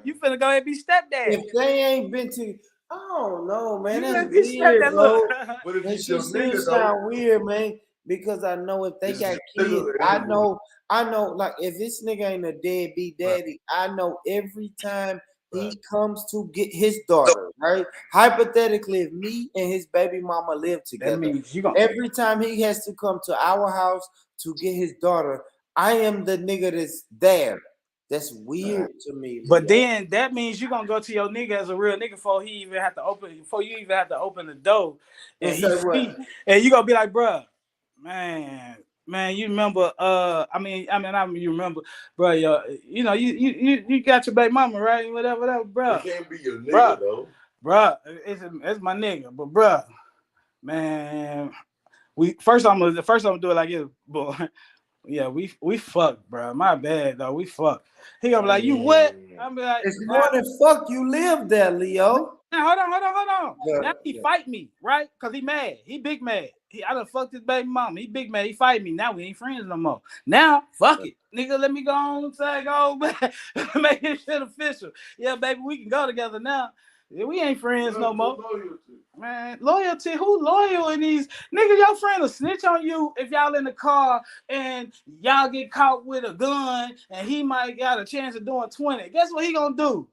You finna go ahead and be stepdad. If they ain't been to, I don't know, man. You That's finna be weird, stepdad. bro. Look. And she still sound weird, man. Because I know if they got kids, I know, like if this nigga ain't a deadbeat daddy, I know every time he comes to get his daughter, right? Hypothetically, if me and his baby mama live together, That means you gonna every time he has to come to our house to get his daughter, I am the nigga that's there. That's weird to me. But then that means you're gonna go to your nigga as a real nigga before you even have to open the door. And he speak. And you gonna be like, bruh, man, you remember you remember, bro, you know, you got your baby mama, right? Whatever, bro. It can't be your nigga though. Bruh, it's my nigga, but bruh, man, the first I'm gonna do it like this, boy. Yeah, we fucked, bro. My bad, though. We fucked. He gonna be like, you what? I'm be like, it's more than fuck. You live there, Leo. Now, hold on. Yeah, now he fight me, right? Cause he mad. He big mad. I done fucked his baby mama. He big mad. He fight me. Now we ain't friends no more. Now, fuck it, nigga. Let me go on and say go back. Make this shit official. Yeah, baby, we can go together now. Yeah, we ain't friends no more. Man, loyalty? Who loyal in these? Nigga, your friend will snitch on you if y'all in the car and y'all get caught with a gun and he might got a chance of doing 20. Guess what he gonna do?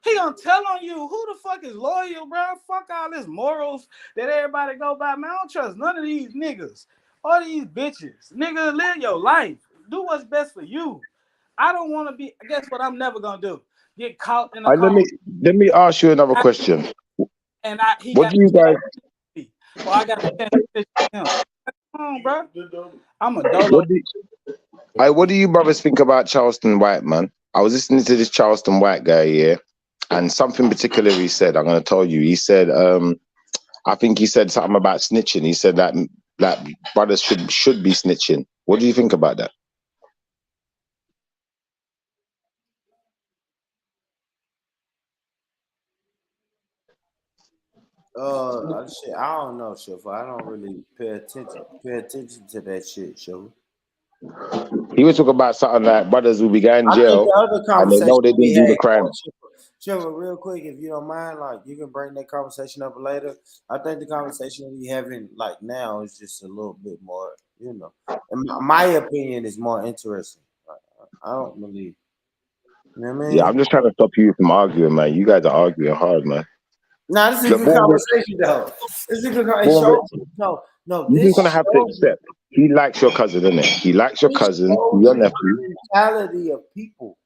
He gonna tell on you. Who the fuck is loyal, bro? Fuck all this morals that everybody go by. Man, I don't trust none of these niggas or these bitches. Nigga, live your life. Do what's best for you. I don't want to be. Guess what? I'm never gonna do. Get caught in a car. Let me ask you another question. And what do you guys? I got to him. Come on, bro. I'm a dolo. What do you brothers think about Charleston White, man? I was listening to this Charleston White guy here, and something particular he said. I'm going to tell you. He said, I think he said something about snitching. He said that brothers should be snitching. What do you think about that? Shit, I don't know, Shifa. I don't really pay attention to that shit, Shifa. He was talking about something like brothers will be going in jail and they know they didn't do the crime. Shifa, real quick, if you don't mind, like you can bring that conversation up later. I think the conversation we having like now is just a little bit more, you know. In my opinion, is more interesting. I don't believe. You know what I mean? Yeah, I'm just trying to stop you from arguing, man. You guys are arguing hard, man. No, this is a good conversation, though. This is a good conversation. No. You're just gonna have to accept. He likes your cousin, isn't it? He likes your cousin, your nephew. Mentality of people,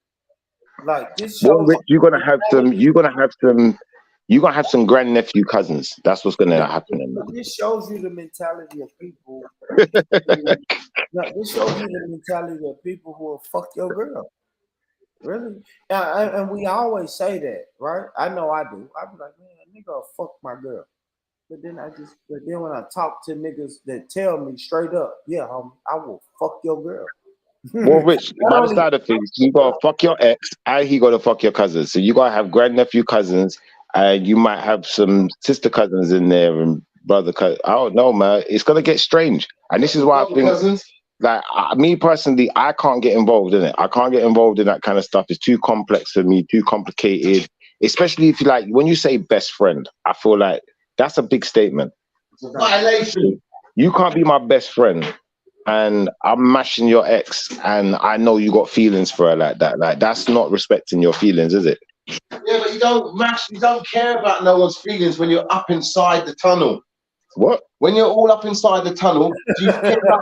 like this shows. Well, Rich, you're gonna have some grandnephew cousins. That's what's gonna happen. This shows you the mentality of people. This shows you the mentality of people who will fuck your girl. Really? And we always say that, right? I know I do. I be like, man, nigga will fuck my girl. But then when I talk to niggas that tell me straight up, yeah, homie, I will fuck your girl. Well, Rich, the other side of things, you gotta fuck your ex and he gotta fuck your cousins. So you gotta have grandnephew cousins and you might have some sister cousins in there and brother cousins. I don't know, man. It's gonna get strange. And this is why I think like me personally, I can't get involved in it. I can't get involved in that kind of stuff. It's too complex for me, too complicated. Especially if you like when you say best friend, I feel like that's a big statement. It's a violation. You can't be my best friend and I'm mashing your ex and I know you got feelings for her like that. Like that's not respecting your feelings, is it? Yeah, but you don't care about no one's feelings when you're up inside the tunnel. What? When you're all up inside the tunnel, do you care about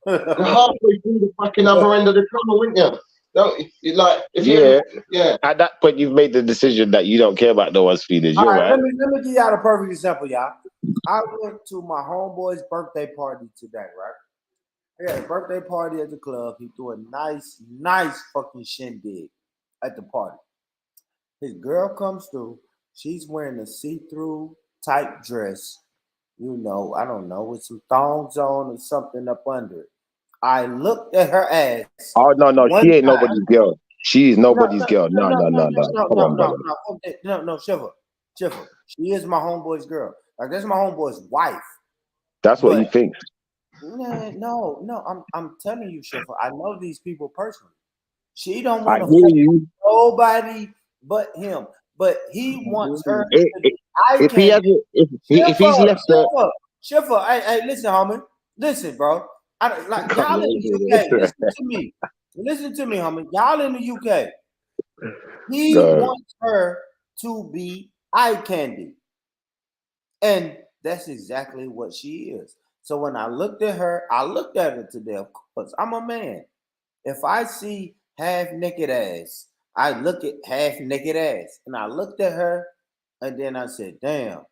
you're halfway through the fucking other end of the tunnel, aren't you? Don't you? Like if yeah. At that point, you've made the decision that you don't care about no one's feelings. You're right. Let me give y'all a perfect example, y'all. I went to my homeboy's birthday party today, right? Yeah, birthday party at the club. He threw a nice fucking shindig at the party. His girl comes through. She's wearing a see-through tight dress, you know, I don't know, with some thongs on or something up under it. I looked at her ass Oh no, one she ain't time. nobody's girl. She is No, nobody's no, girl. no, No, no, no, no, no, no, no. no, Come no, on, no, brother. no, Shiver. Shiver. She is my homeboy's girl. Like that's my homeboy's wife. That's what But he thinks. no, I'm telling you, Shiver, I know these people personally. She don't I want to hear fuck you. nobody but him. But he wants her I- to I- be eye If he has, candy. if he's left the, Shiver. Hey, listen, homie. Listen, bro. Like y'all in the UK. Listen to me, homie. Y'all in the UK. He God. wants her to be eye candy. And that's exactly what she is. So when I looked at her, I looked at her today. Of course, I'm a man. If I see half naked ass, I look at half naked ass. And I looked at her and then I said, damn,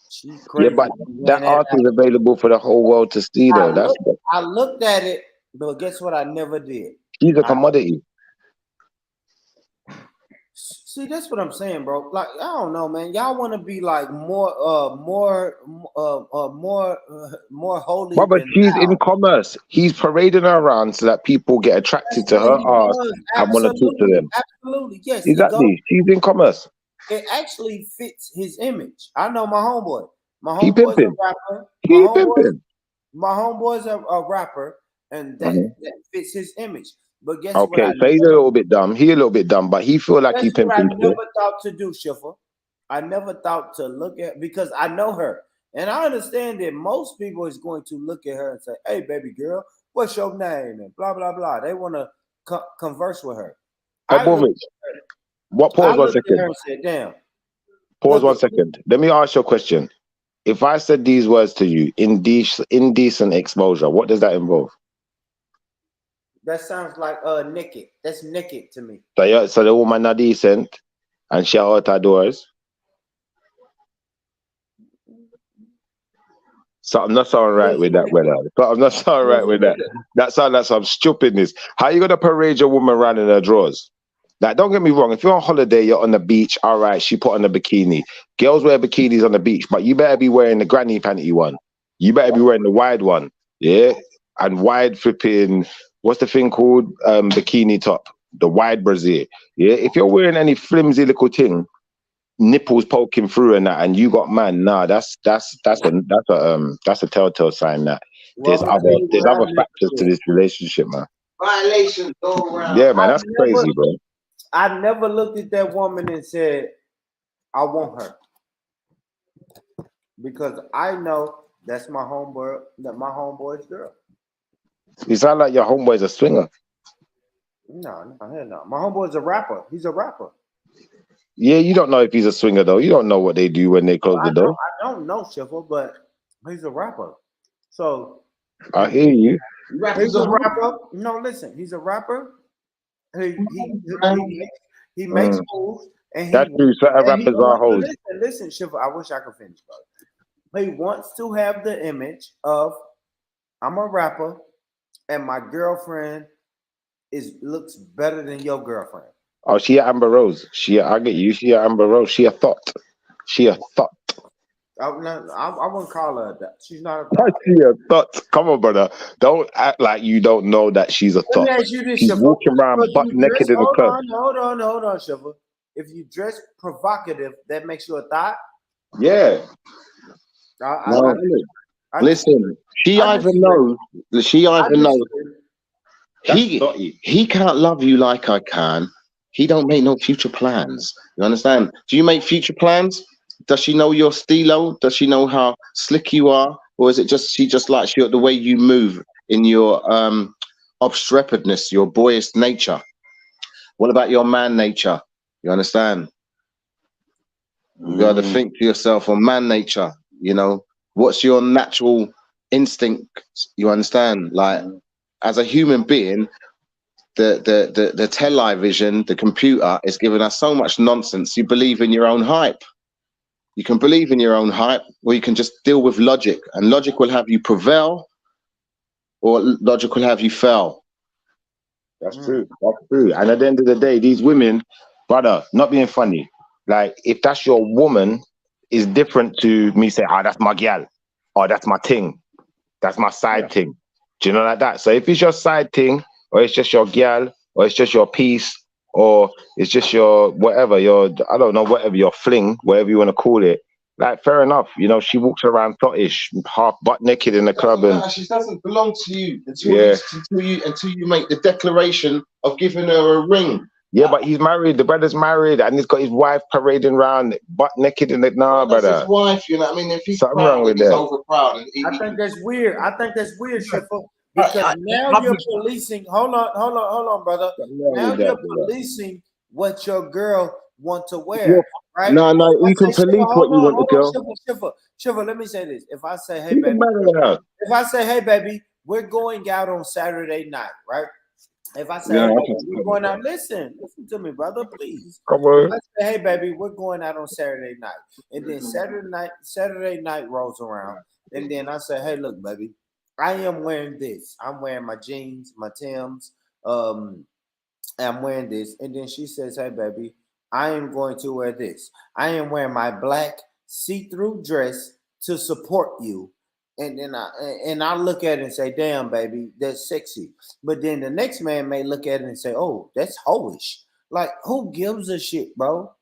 she Yeah, crazy. but that art is available for the whole world to see, though. I looked at it, but guess what? I never did. She's a commodity. See, that's what I'm saying, bro. Like, I don't know, man. Y'all want to be like more holy But than she's thou. in commerce. He's parading her around so that people get attracted to her He art does. and want to talk to them. Absolutely. Yes, it goes. Exactly. She's in commerce. It actually fits his image. I know my homeboy. My He homeboy's a pimping. rapper. He pimping. My homeboy's a rapper, and that fits his image. But guess what? Okay, so he's a little bit dumb. He a little bit dumb, but he feel like he That's what I pimping still. never thought to do, Schiffer. I never thought to look at because I know her. And I understand that most people is going to look at her and say, hey, baby girl, what's your name? And blah, blah, blah. They want to converse with her. I looked Pause 1 second. at her and said, damn. Pause 1 second. Let me ask you a question. If I said these words to you, indecent exposure, what does that involve? That sounds like naked. That's naked to me. So the woman not decent and she out her doors. Something not sound right with that, brother. Something not sound right with that. That sounds like some stupidness. How you gonna parade your woman around in her drawers? Like, don't get me wrong. If you're on holiday, you're on the beach. All right, she put on a bikini. Girls wear bikinis on the beach, but you better be wearing the granny panty one. You better be wearing the wide one, yeah, and wide flipping. What's the thing called? Bikini top, the wide brassiere. Yeah, if you're wearing any flimsy little thing, nipples poking through and that, and you got man, nah, that's a telltale sign that there's other factors to this relationship, man. Violations all around. Yeah, man, that's crazy, bro. I never looked at that woman and said, I want her. Because I know that's my homeboy's girl. You sound like your homeboy's a swinger. No, hell no. My homeboy's a rapper. He's a rapper. Yeah, you don't know if he's a swinger though. You don't know what they do when they close the door. I don't know, Schiffer, but he's a rapper. So I hear you. He's a rapper. No, listen, he's a rapper. He makes moves, and that's true. Certain rappers are hoes. Listen, Schiffer. I wish I could finish, brother. He wants to have the image of I'm a rapper, and my girlfriend looks better than your girlfriend. Oh, she a Amber Rose. I get you. She a Amber Rose. She a thot. I wouldn't call her that. She's not a thot. She a thot. Come on, brother. Don't act like you don't know that she's a thot. She's walking around butt naked in the club. Hold on, Shiver. If you dress provocative, that makes you a thot. Yeah. Listen, she either knows. He can't love you like I can. He don't make no future plans. You understand? Do you make future plans? Does she know your stilo? Does she know how slick you are? Or is it just she just likes you the way you move in your obstreperedness, your boyish nature? What about your man nature? You understand? You got to think to yourself on man nature. You know, what's your natural instinct? You understand? Like, as a human being, the television, the computer is giving us so much nonsense. You believe in your own hype. You can believe in your own hype, or you can just deal with logic, and logic will have you prevail, or logic will have you fail. That's true. That's true. And at the end of the day, these women, brother, not being funny, like if that's your woman, is different to me saying, "Ah, that's my gal," or "That's my ting, that's my side thing." Do you know like that? So if it's your side thing, or it's just your gal, or it's just your piece, or it's just your whatever, your I don't know, whatever your fling, whatever you want to call it. Like, fair enough. You know, she walks around thottish, half butt naked in the club, and she doesn't belong to you until you make the declaration of giving her a ring. yeah, but he's married. The brother's married, and he's got his wife parading around butt naked in the That's brother. his wife, you know what I mean? If he's Something proud, wrong with he's that. over proud. I think that's weird. I think that's weird, Shiffer, because now you're policing. Hold on, brother. Now you're policing what your girl want to wear, right? No, you can Shiffer, police what you want to girl. Shiffer, let me say this. If I say, hey, baby, we're going out on Saturday night, right? If I say, hey, baby, we're going out, listen to me, brother, please. Come on. If I say, hey, baby, we're going out on Saturday night, and then Saturday night rolls around, and then I say, hey, look, baby, I am wearing this. I'm wearing my jeans, my Timbs. I'm wearing this, and then she says, hey, baby, I am going to wear this. I am wearing my black see-through dress to support you. And then I look at it and say, damn, baby, that's sexy. But then the next man may look at it and say, oh, that's hoish. Like, who gives a shit, bro?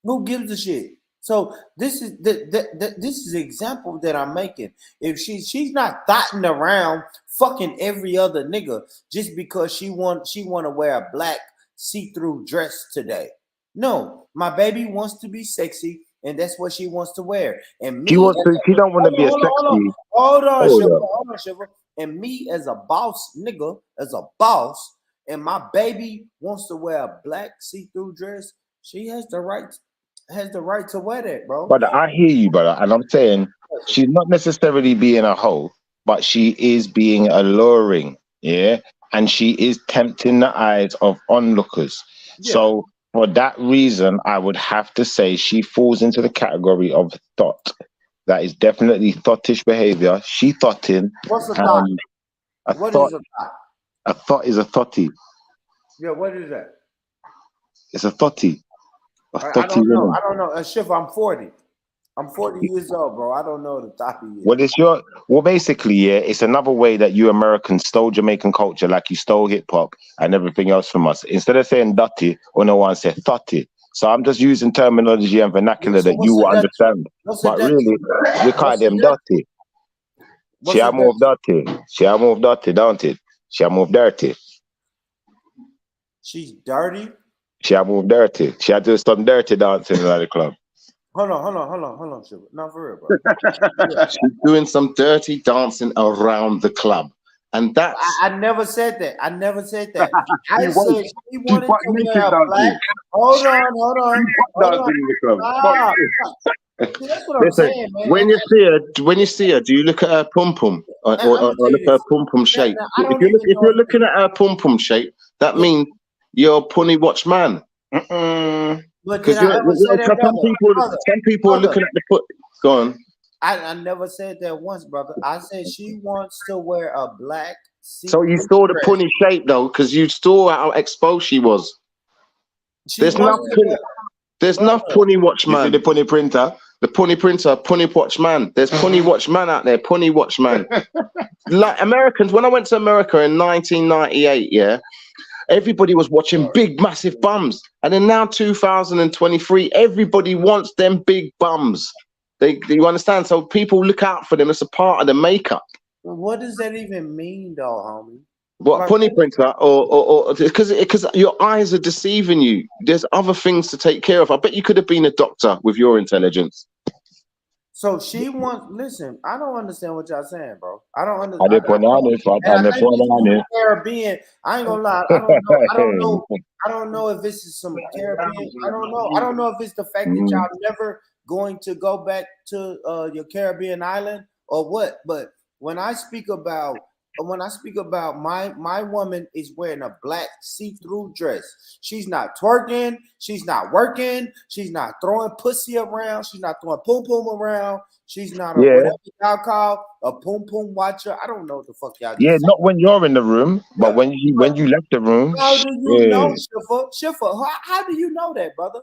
Who gives a shit? So this is this is the example that I'm making. If she's not thotting around fucking every other nigga just because she want to wear a black see-through dress today. No, my baby wants to be sexy, and that's what she wants to wear. And me, She don't want to be a sexy. Hold on, Shiver. And me as a boss nigga, as a boss, and my baby wants to wear a black see-through dress, she has the right to wear that, bro. But I hear you, brother, and I'm saying she's not necessarily being a hoe, but she is being alluring, yeah, and she is tempting the eyes of onlookers. Yeah. So for that reason, I would have to say she falls into the category of thot. That is definitely thottish behavior. She thotting. What's a thot? What is a thot? A thot is a thotty. Yeah, what is that? It's a thotty. I don't know. I don't know. Shiv, I'm 40. I'm 40 years old, bro. I don't know the thotty is. Well, basically, yeah, it's another way that you Americans stole Jamaican culture, like you stole hip hop and everything else from us. Instead of saying dutty, or no one said thotty. So I'm just using terminology and vernacular that you will understand. But really, we call them dirty. She a move dirty. She a move dirty, don't it? She a move dirty. She's dirty? She a move dirty. She had to do some dirty dancing in the club. Hold on, Sugar. Not for real, bro. She's doing some dirty dancing around the club. And that's... I never said that. I said she wanted to wear a black... Hold on. That's what I'm saying, man. When you see her, do you look at her pum pum or look at her pum pum shape? If you're looking at her pum pum shape, that means you're a punny watch man. Because some people are looking at the foot. Go on. I never said that once, brother. I said she wants to wear a black. So you saw the punny shape though, because you saw how exposed she was. There's enough punny watch man. The punny printer. The punny printer, punny watch man. There's punny watch man out there, punny watch man. Like Americans, when I went to America in 1998, yeah, everybody was watching big, massive bums. And then now 2023, everybody wants them big bums. You understand? So people look out for them as a part of the makeup. What does that even mean, though, homie? What, punny printer? Or because your eyes are deceiving you. There's other things to take care of. I bet you could have been a doctor with your intelligence. So she wants. Listen, I don't understand what y'all saying, bro. I don't understand. Caribbean. I ain't gonna lie. I don't know if this is some Caribbean. I don't know if it's the fact that y'all never going to go back to your Caribbean island or what. But when I speak about my woman is wearing a black see-through dress. She's not twerking. She's not working. She's not throwing pussy around. She's not throwing pum pum around. She's not whatever y'all call a pum pum watcher. I don't know what the fuck y'all. Yeah, not when you're in the room, but when you left the room. How do you know, Shiffer? How do you know that, brother?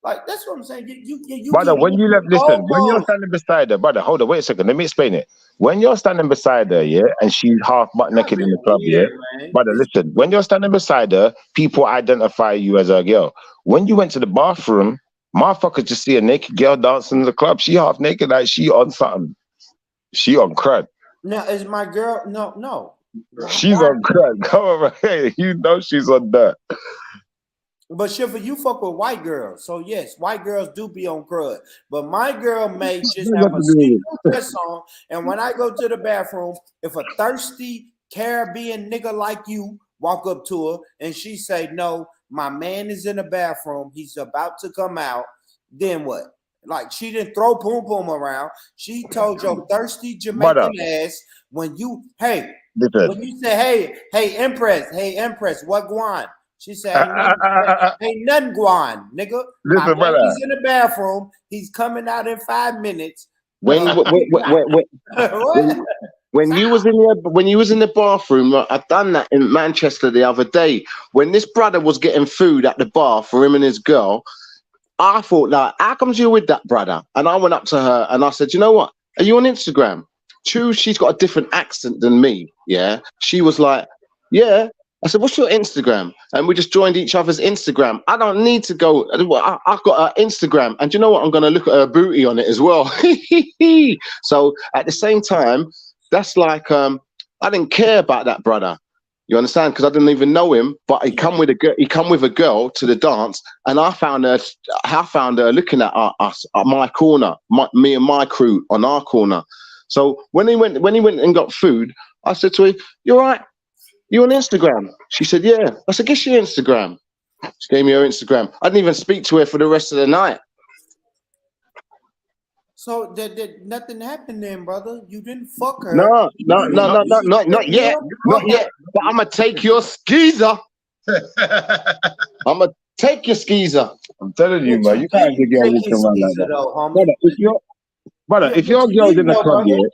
Like that's what I'm saying. You Brother, keep when you moving left, the listen, when you're goalposts. standing beside her, brother, hold on, wait a second, let me explain it. When you're standing beside her, yeah, and she's half butt I've naked in the been club, yeah, weird, man. brother, listen, when you're standing beside her, people identify you as a girl. When you went to the bathroom, motherfuckers just see a naked girl dancing in the club. She half naked, like she on something. She on crud. Now is my girl? No. She's Why? on crud. Come on, right here. You know she's on that. But Shiva, you fuck with white girls, so yes, white girls do be on crud. But my girl may just Nothing have to a do with see-through dress on, and when I go to the bathroom, if a thirsty Caribbean nigga like you walk up to her and she say, "No, my man is in the bathroom. He's about to come out," then what? Like she didn't throw poom poom around. She told your thirsty brother. Jamaican ass when you hey Listen. when you say hey Empress, what guan? She said, ain't nothing guan, nigga. My Listen, man brother. is in the bathroom. He's coming out in 5 minutes. When What? when you was in the bathroom, I done that in Manchester the other day. When this brother was getting food at the bar for him and his girl, I thought, like, how comes you're with that brother? And I went up to her and I said, you know what? Are you on Instagram? True, she's got a different accent than me. Yeah. She was like, yeah. I said, what's your Instagram? And we just joined each other's Instagram. I don't need to go. I've got her Instagram. And you know what? I'm going to look at her booty on it as well. So at the same time, that's like, I didn't care about that brother. You understand? Because I didn't even know him, but he come with a girl. He come with a girl to the dance, and I found her. Looking at us at my corner, me and my crew on our corner. So when he went and got food, I said to her, "You all right? You on Instagram?" She said, "Yeah." I said, "Guess your Instagram." She gave me her Instagram. I didn't even speak to her for the rest of the night. So that nothing happened then, brother. You didn't fuck her. No, You not yet, not yet. But I'm gonna take your skeezer. I'm gonna take your skeezer. I'm telling you, But man, you you can't didn't give your take walk his around like visa that. though, homie. Brother, Yeah, if but your you girl's in didn't the though, club, brother. yeah,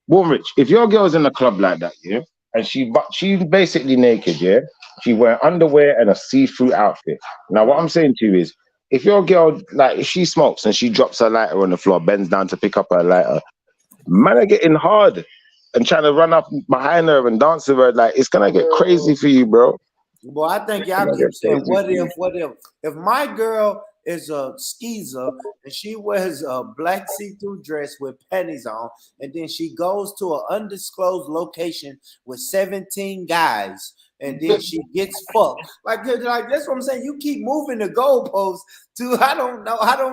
Warm Rich, if your girl's in the club like that, yeah, and she's basically naked, yeah, she wear underwear and a see-through outfit. Now, what I'm saying to you is, if your girl, like, if she smokes and she drops her lighter on the floor, bends down to pick up her lighter, man are getting hard and trying to run up behind her and dance with her, like, it's gonna get crazy for you, bro. Boy, I think It's y'all gonna keep get saying, crazy what for you. if? If my girl is a skeezer and she wears a black see-through dress with panties on, and then she goes to an undisclosed location with 17 guys, and then she gets fucked. Like that's what I'm saying. You keep moving the goalposts to I don't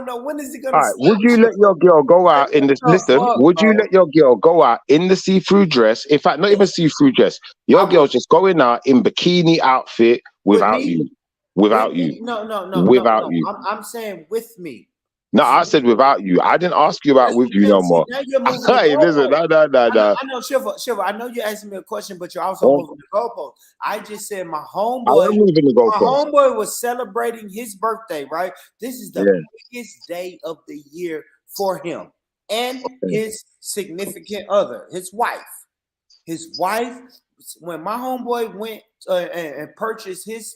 know when is it All gonna right, stop? would you let your girl go Like, out in this? what the Listen, fuck, would you bro? let your girl go out in the see-through dress? In fact, not even see-through dress. I Your would girl's just going out in bikini outfit with without me, you, with without me. you, No. without you. I'm saying with me. No, I said without you. I didn't ask you about with you no See, more. now you're moving the Hey, listen, goalpost. no. I know, Shiva. I know you're asking me a question, but you're also Oh, moving the goalpost. I just said my I homeboy. am moving the My goalpost. homeboy was celebrating his birthday. Right, this is the Yeah. biggest day of the year for him and Okay. his significant other, his wife. His wife. When my homeboy went and purchased his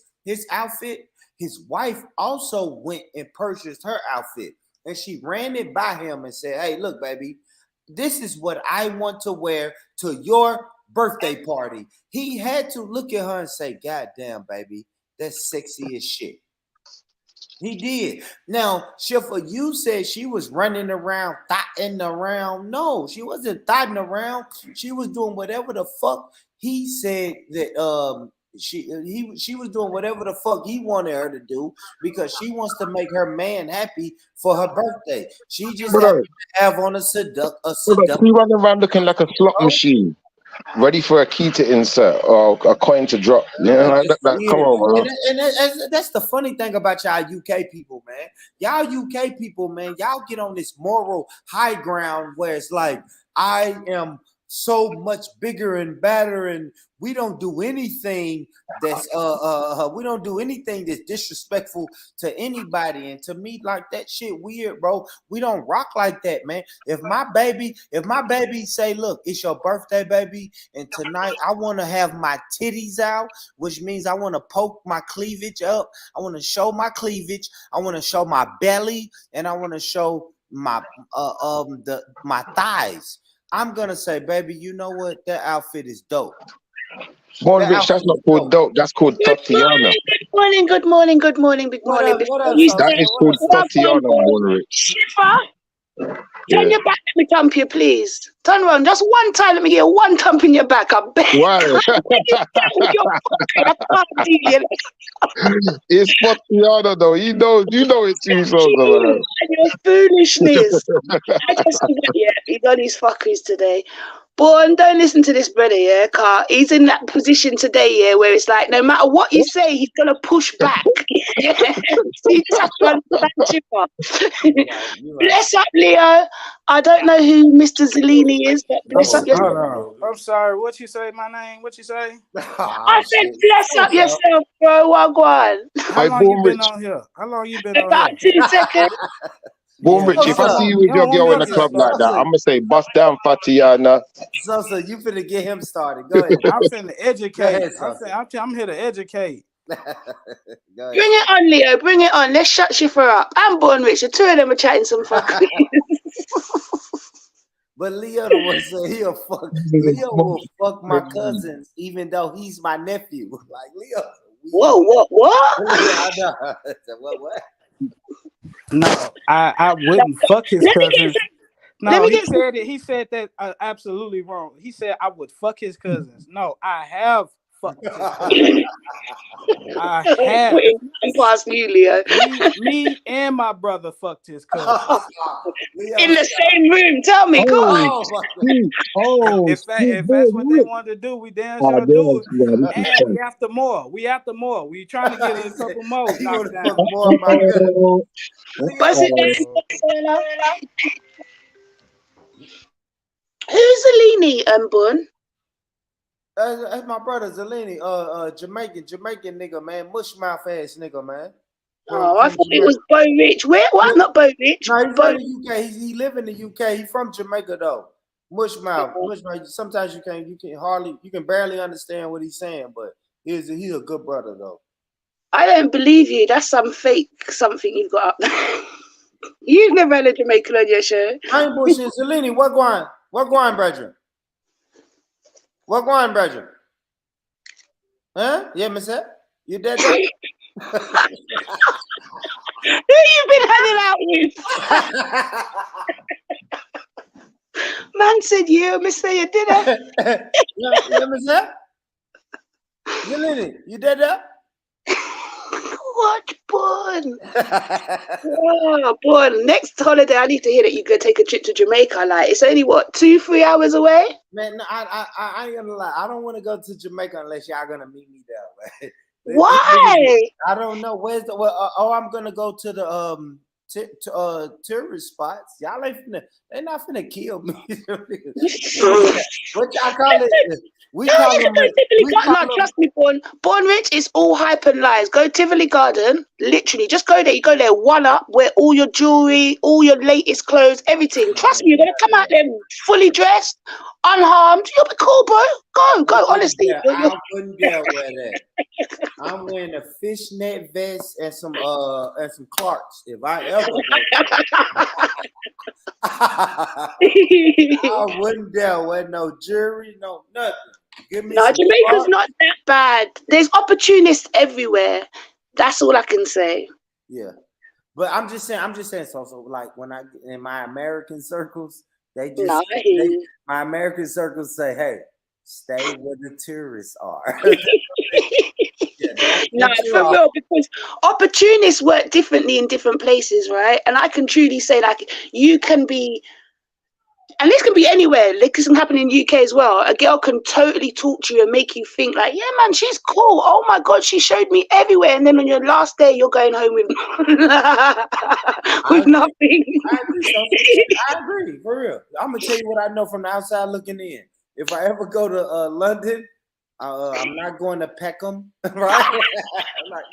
outfit, his wife also went and purchased her outfit. And she ran it by him and said, "Hey, look, baby, this is what I want to wear to your birthday party." He had to look at her and say, "God damn, baby, that's sexy as shit." He did. Now, Shifa, you said she was running around, thotting around. No, she wasn't thotting around. She was doing whatever the fuck he said that she was doing whatever the fuck he wanted her to do because she wants to make her man happy for her birthday. She just Brother, happened to have on a brother, seduct. she running around looking like a slot machine, ready for a key to insert or a coin to drop. You know, like It's that. Come weird. on, man. That's the funny thing about y'all UK people, man. Y'all UK people, man, y'all get on this moral high ground where it's like, I am so much bigger and badder, and we don't do anything that's disrespectful to anybody. And to me, like, that shit weird, bro. We don't rock like that, man. If my baby say, look, it's your birthday, baby, and tonight I want to have my titties out, which means I want to poke my cleavage up, I want to show my cleavage, I want to show my belly, and I want to show my my thighs, I'm gonna say, baby, you know what? That outfit is dope. Born rich, that's not called dope. That's called Tatiana. Good morning, big morning. What up, That is called Tatiana, Born Rich. Turn your back, let me thump you, please. Turn around just one time, let me get one thump in your back. I bet. Why? It's Tatiana, though. You know it too, so man. And your foolishness. I just he's on his fuckeries today. Born, don't listen to this brother, yeah, car. He's in that position today, yeah, where it's like no matter what you say, he's gonna push back. Bless up, Leo. I don't know who Mr. Zellini is, but bless up yourself. I'm sorry. What you say? My name? What you say? I said bless up yourself, bro. Wagwan. How long you been on here? How long you been on About here? 2 seconds. Born Rich, if I see you with your girl in the club like that, I'm gonna say bust down Tatiana. So you finna get him started. Go ahead. I'm finna educate. Ahead, I'm here to educate. Go ahead. Bring it on, Leo. Bring it on. Let's shut Schiffer up. I'm Born Rich. The two of them are chatting some fuckery. But Leo the one say he'll fuck. Leo will fuck my cousins, even though he's my nephew. Like Leo. Whoa, what? I know. What? No, I wouldn't fuck his cousins. No, he said that absolutely wrong. He said I would fuck his cousins. No, I have fucked his cousins. I have. Past you, Leo. Me and my brother fucked his cousins. In the same room. Tell me, come on. If that's what they want to do, we damn sure do it. And we after more. We trying to get a couple more. Who's Zellini, Born? That's my brother Zellini, Jamaican nigga, man, mush mouth ass nigga, man. Oh, I thought it was Bo Rich. Where? What? Not Bo Rich. No, he's from the UK. He live in the UK. He's from Jamaica though. Mush mouth. Sometimes you can barely understand what he's saying, but he's a good brother though. I don't believe you. That's some fake something you've got up there. You've never had a Jamaican on your show. I ain't bullshit. Zellini, what going, brethren? What going, brethren? Huh? Yeah, Miss Hepp? You dead? Who you been hanging out with? Man said you, Miss Say you did it. Yeah, Miss Hepp? Zellini, you dead up? What, Born? Oh, Born. Next holiday, I need to hear that you go take a trip to Jamaica. Like, it's only what, 2-3 hours away? Man, no, I ain't gonna lie. I don't want to go to Jamaica unless y'all gonna meet me there. Man. Why? I don't know. Where's the? I'm gonna go to the tourist spots. Y'all ain't finna. They not finna kill me. What y'all call it? We call them. Trust me, Born Rich is all hype and lies. Go Tivoli Garden, literally. Just go there. You go there, one up, wear all your jewelry, all your latest clothes, everything. Trust me, you're gonna come out there fully dressed, unharmed. You'll be cool, bro. Go. Honestly, I wouldn't dare wear that. I'm wearing a fishnet vest and some Clarks. If I ever I wouldn't dare wear no jewelry, no nothing. No, Jamaica's not that bad. There's opportunists everywhere. That's all I can say. Yeah, but I'm just saying. So like when I in my American circles, my American circles say, "Hey, stay where the tourists are." No, for real, because opportunists work differently in different places, right? And I can truly say, like, you can be, and this can be anywhere. Like, this can happen in the UK as well. A girl can totally talk to you and make you think, like, yeah, man, she's cool. Oh my God, she showed me everywhere. And then on your last day, you're going home with nothing. I agree, for real. I'm gonna tell you what I know from the outside looking in. if I ever go to London, I'm not going to Peckham, right? Like,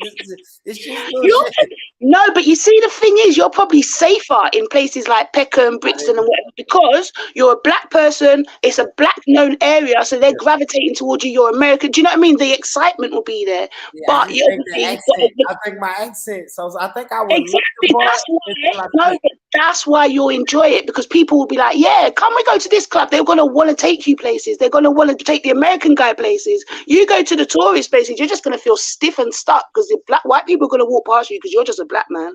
it's just little You're, shit. no, but you see, the thing is, you're probably safer in places like Peckham, Brixton, and whatever, because you're a black person. It's a black known area, so they're gravitating towards you. You're American. Do you know what I mean? The excitement will be there. Yeah, But I you just think the obviously, accent. I think my accent. So I think I would look exactly. the part That's why. until I No, fit. but that's why you'll enjoy it, because people will be like, "Yeah, come we go to this club." They're gonna want to take you places. They're gonna want to take the American guy places. You go to the tourist places, you're just gonna feel stiff and stuck because the white people are gonna walk past you because you're just a black man.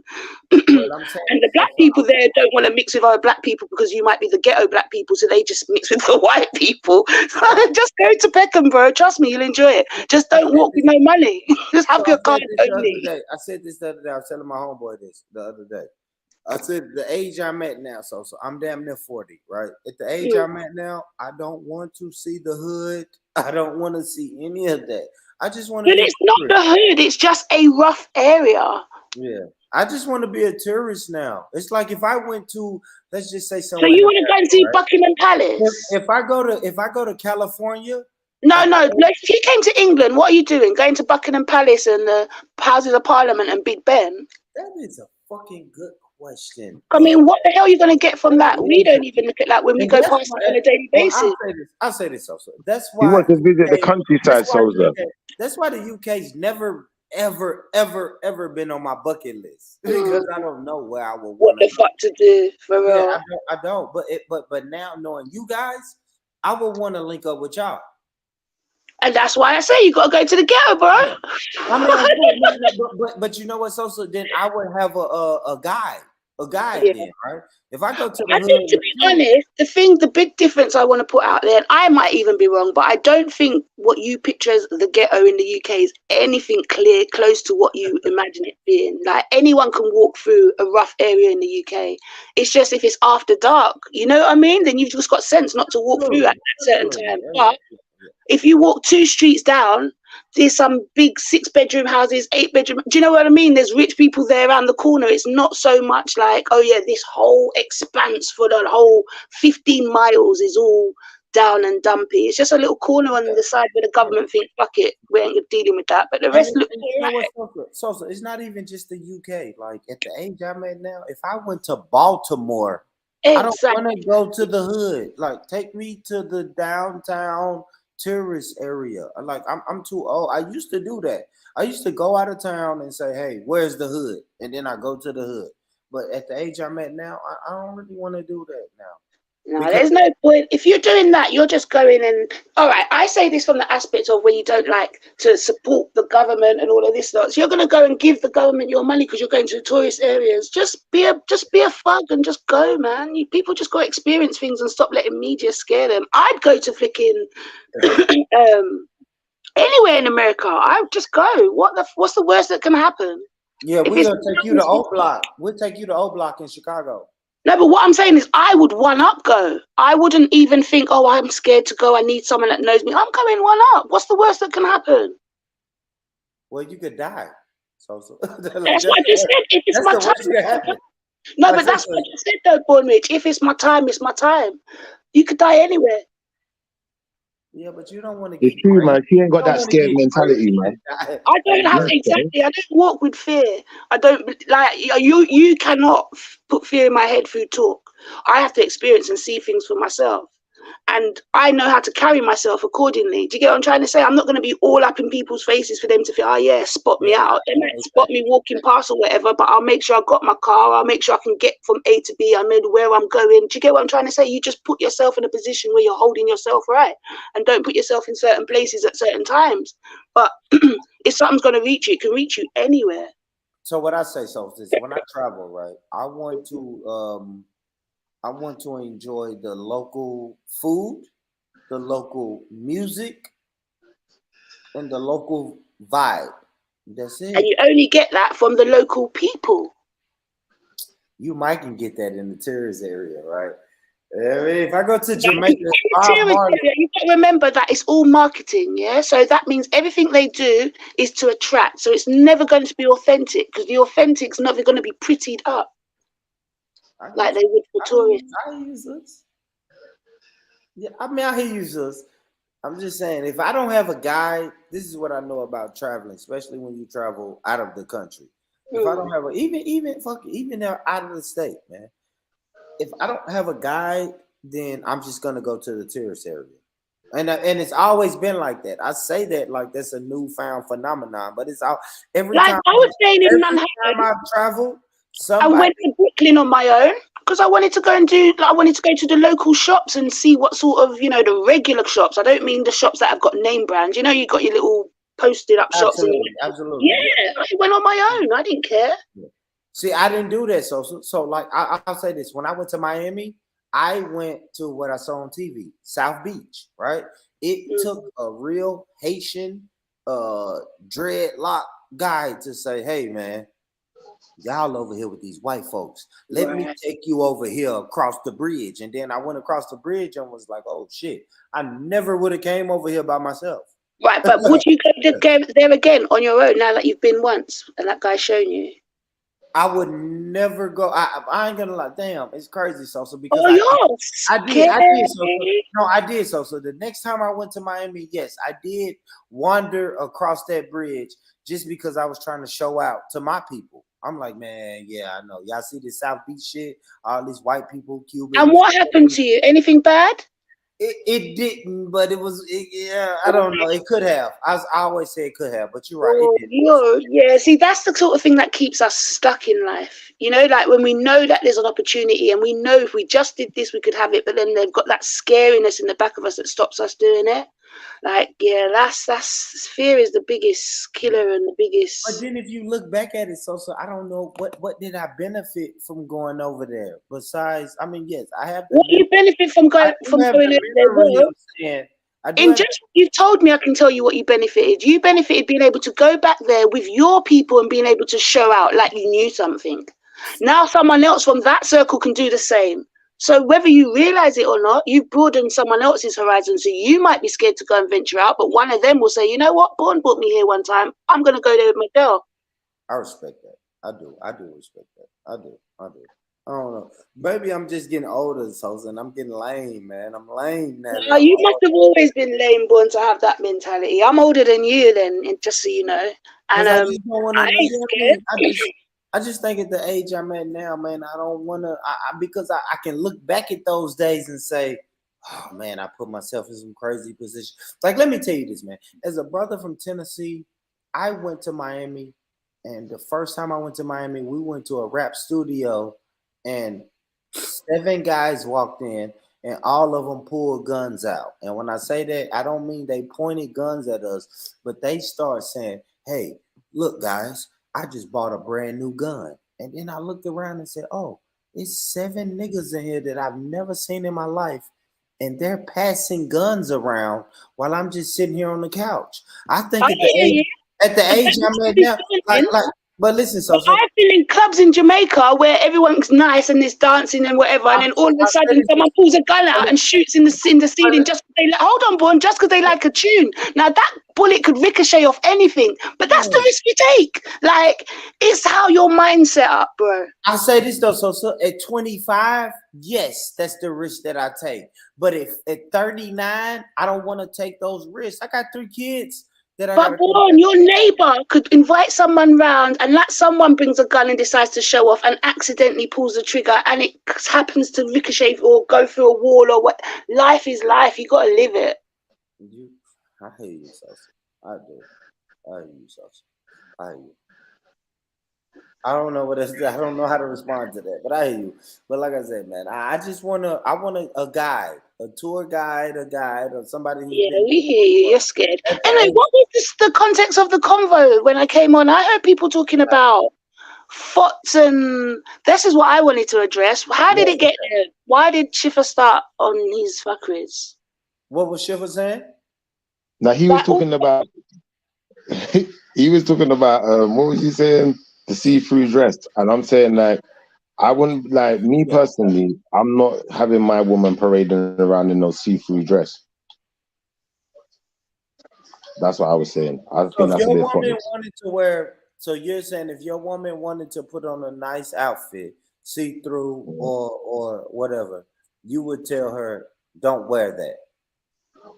But I'm saying, And the black people there don't want to mix with other black people because you might be the ghetto black people, so they just mix with the white people. Just go to Peckham, bro. Trust me, you'll enjoy it. Just don't walk with no money. Just have your card only. I said this the other day. I was telling my homeboy this the other day. I said the age I'm at now, so I'm damn near 40, right? At the age I'm at now, I don't want to see the hood. I don't want to see any of that. I just want to. But it's not the hood. It's just a rough area. Yeah, I just want to be a tourist now. It's like if I went to, let's just say So somewhere. you want to go and see Buckingham Palace? If I go to California. No. If you came to England, what are you doing? Going to Buckingham Palace and the Houses of Parliament and Big Ben? That is a fucking good question. I mean, what the hell are you going to get from that? We don't even look at that when we go past it on a daily basis. I'll say this also. That's why You want to visit the countryside, Soldier. That's why the UK's never, ever been on my bucket list, because I don't know where I would. What the fuck to do for real? Yeah, I don't. But now knowing you guys, I would want to link up with y'all. And that's why I say you got to go to the ghetto, bro. I mean, but you know what, so then I would have a guide. Then, right? If I go to the hood, think, to be honest, the big difference I want to put out there, and I might even be wrong, but I don't think what you picture as the ghetto in the UK is anything close to what you imagine it being. Like, anyone can walk through a rough area in the UK. It's just if it's after dark, you know what I mean? Then you've just got sense not to walk through at a certain time. But if you walk 2 streets down, there's some big 6-bedroom houses, 8-bedroom. Do you know what I mean? There's rich people there around the corner. It's not so much like, oh yeah, this whole expanse for the whole 15 miles is all down and dumpy. It's just a little corner on the side where the government thinks, fuck it, we ain't dealing with that. But the rest looks alright. So it's not even just the UK. Like, at the age I'm at now, if I went to Baltimore, I don't want to go to the hood. Like, take me to the downtown tourist area. Like, I'm too old. I used to do that. I used to go out of town and say, hey, where's the hood? And then I go to the hood. But at the age I'm at now, I don't really want to do that now. No, there's no point. If you're doing that, you're just going and, all right, I say this from the aspect of when you don't like to support the government and all of this stuff. So you're going to go and give the government your money because you're going to the tourist areas. Just be a thug and just go, man. People just got to experience things and stop letting media scare them. I'd go to flicking anywhere in America. I'd just go. What's the worst that can happen? Yeah, we're going to take you to O Block. We'll take you to O Block in Chicago. No, but what I'm saying is I would one-up go. I wouldn't even think, oh, I'm scared to go. I need someone that knows me. I'm going one-up. What's the worst that can happen? Well, you could die. So that's what I just said. If it's my time. No, but that's what I just said, though, Bournemouth. If it's my time, it's my time. You could die anywhere. Yeah, but you don't want to get. It's true, man. She ain't got that scared mentality, man. I don't have exactly. I don't walk with fear. I don't like you. You cannot put fear in my head through talk. I have to experience and see things for myself, and I know how to carry myself accordingly. Do you get what I'm trying to say? I'm not going to be all up in people's faces for them to feel, oh yeah, spot me out. They might spot me walking past or whatever, but I'll make sure I got my car. I'll make sure I can get from A to B. I know where I'm going. Do you get what I'm trying to say? You just put yourself in a position where you're holding yourself right, and don't put yourself in certain places at certain times. But if something's going to reach you, it can reach you anywhere. So what I say, so is when I travel, right, I want to enjoy the local food, the local music, and the local vibe. That's it. And you only get that from the local people. You might can get that in the tourist area, right? I mean, if I go to Jamaica, you got to remember that it's all marketing, yeah? So that means everything they do is to attract. So it's never going to be authentic, because the authentic's never going to be prettied up like they would for tourists. I use this. Yeah, I mean, I hear you, sis. I'm just saying, if I don't have a guide, this is what I know about traveling, especially when you travel out of the country. If I don't have a even out of the state, man. If I don't have a guide, then I'm just gonna go to the tourist area. And it's always been like that. I say that like that's a newfound phenomenon, but it's all Like I was saying in every Manhattan, time I've traveled, I somebody went to Brooklyn on my own because I wanted to go and I wanted to go to the local shops and see what sort of, the regular shops. I don't mean the shops that have got name brands. You got your little posted up shops and absolutely, yeah, I went on my own. I didn't care. yeah. See, I didn't do that. So like I'll say this: when I went to Miami, I went to what I saw on TV, South Beach. Right? It took a real Haitian dreadlock guy to say, "Hey, man, y'all over here with these white folks. Let me take you over here across the bridge." And then I went across the bridge and was like, "Oh shit! I never would have came over here by myself." Right, but would you go there again on your own now that you've been once and that guy's shown you? I would never go. I ain't gonna lie. Damn, it's crazy, so because I did so. No, I did so. So the next time I went to Miami, yes, I did wander across that bridge just because I was trying to show out to my people. I'm like, man, yeah, I know. Y'all see this South Beach shit? All these white people, Cubans. And what happened to you? Anything bad? It didn't, but yeah, I don't know. It could have. I always say it could have, but you're right. It didn't. Yeah. See, that's the sort of thing that keeps us stuck in life. Like when we know that there's an opportunity and we know if we just did this, we could have it, but then they've got that scariness in the back of us that stops us doing it. Like, yeah, that's fear is the biggest killer and the biggest. But then if you look back at it, so I don't know what did I benefit from going over there? Besides, I mean, yes, I have. What you benefit from going over there? In just you've told me, I can tell you what you benefited. You benefited being able to go back there with your people and being able to show out like you knew something. Now someone else from that circle can do the same. So whether you realize it or not, you've broadened someone else's horizon. So you might be scared to go and venture out, but one of them will say, you know what, Born brought me here one time. I'm going to go there with my girl. I respect that. I do respect that. I do. I don't know. Maybe I'm just getting older, and I'm getting lame, man. I'm lame now. You must have always been lame, Born, to have that mentality. I'm older than you, then, just so you know. And I just don't want to. I just think at the age I'm at now, man, I don't want to. Because I can look back at those days and say, oh man, I put myself in some crazy position. Like, let me tell you this, man. As a brother from Tennessee, I went to Miami, and the first time I went to Miami, we went to a rap studio, and 7 guys walked in, and all of them pulled guns out. And when I say that, I don't mean they pointed guns at us, but they start saying, hey, look, guys, I just bought a brand new gun. And then I looked around and said, oh, it's 7 niggas in here that I've never seen in my life. And they're passing guns around while I'm just sitting here on the couch. I think at the age I'm at now, but listen, I've been in clubs in Jamaica where everyone's nice and there's dancing and whatever, and then all of a sudden someone pulls a gun out and shoots in the ceiling just because they hold on, Born, just because they like a tune. Now that bullet could ricochet off anything, but that's the risk you take. Like, it's how your mind's set up, bro. I'll say this though, so at 25, yes, that's the risk that I take. But if at 39, I don't want to take those risks. I got 3 kids. But Born, your neighbor could invite someone round and that someone brings a gun and decides to show off and accidentally pulls the trigger and it happens to ricochet or go through a wall or what. Life is life. You got to live it. I hear you, Sosa. I do. I hear you, Sosa. I hear you. I don't know I don't know how to respond to that, but I hear you. But like I said, man, I want a guide, a tour guide, or somebody. We hear you. You're scared. Anyway, what was the context of the convo when I came on? I heard people talking about thots, and this is what I wanted to address. How did it get there? Why did Schiffer start on his fuckeries? What was Schiffer saying? Now he was talking about. He was talking about what was he saying? The see-through dress, and I'm saying like I wouldn't like me personally. I'm not having my woman parading around in no see-through dress. That's what I was saying. I think that's a bit funny. Wanted to wear, so you're saying if your woman wanted to put on a nice outfit, see-through or whatever, you would tell her don't wear that.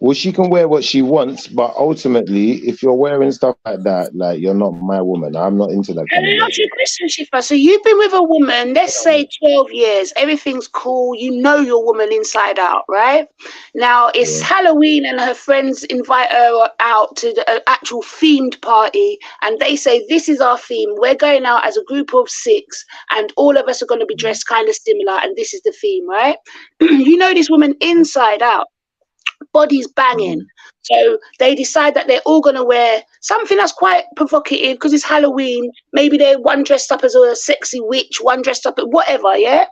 Well, she can wear what she wants, but ultimately, if you're wearing stuff like that, like you're not my woman. I'm not into that kind of Hello, thing. Christian Shifa. So you've been with a woman, let's say 12 years, everything's cool, you know your woman inside out, right? Now it's Yeah. Halloween and her friends invite her out to the actual themed party, and they say, this is our theme, we're going out as a group of 6 and all of us are going to be dressed kind of similar, and this is the theme, right? You know this woman inside out, body's banging. So they decide that they're all going to wear something that's quite provocative because it's Halloween. Maybe they're one dressed up as a sexy witch, one dressed up as whatever, yeah?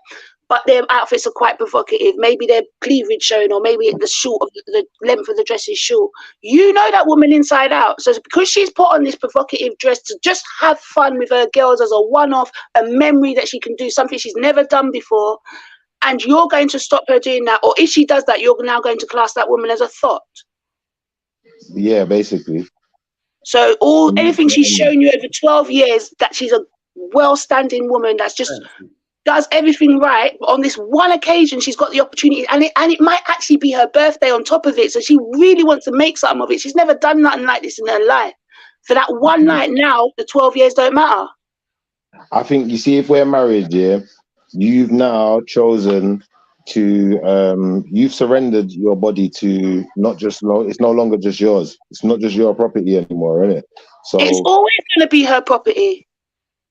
But their outfits are quite provocative. Maybe their cleavage showing, or maybe the length of the dress is short. You know that woman inside out. So because she's put on this provocative dress to just have fun with her girls as a one-off, a memory that she can do something she's never done before, and you're going to stop her doing that, or if she does that, you're now going to class that woman as a thot. Yeah, basically. So everything she's shown you over 12 years, that she's a well-standing woman that's just does everything right. But on this one occasion, she's got the opportunity, and it might actually be her birthday on top of it. So she really wants to make something of it. She's never done nothing like this in her life. For that one night now, the 12 years don't matter. I think, you see, if we're married, yeah, you've now chosen to you've surrendered your body to not just it's no longer just yours. It's not just your property anymore, isn't it? So it's always going to be her property.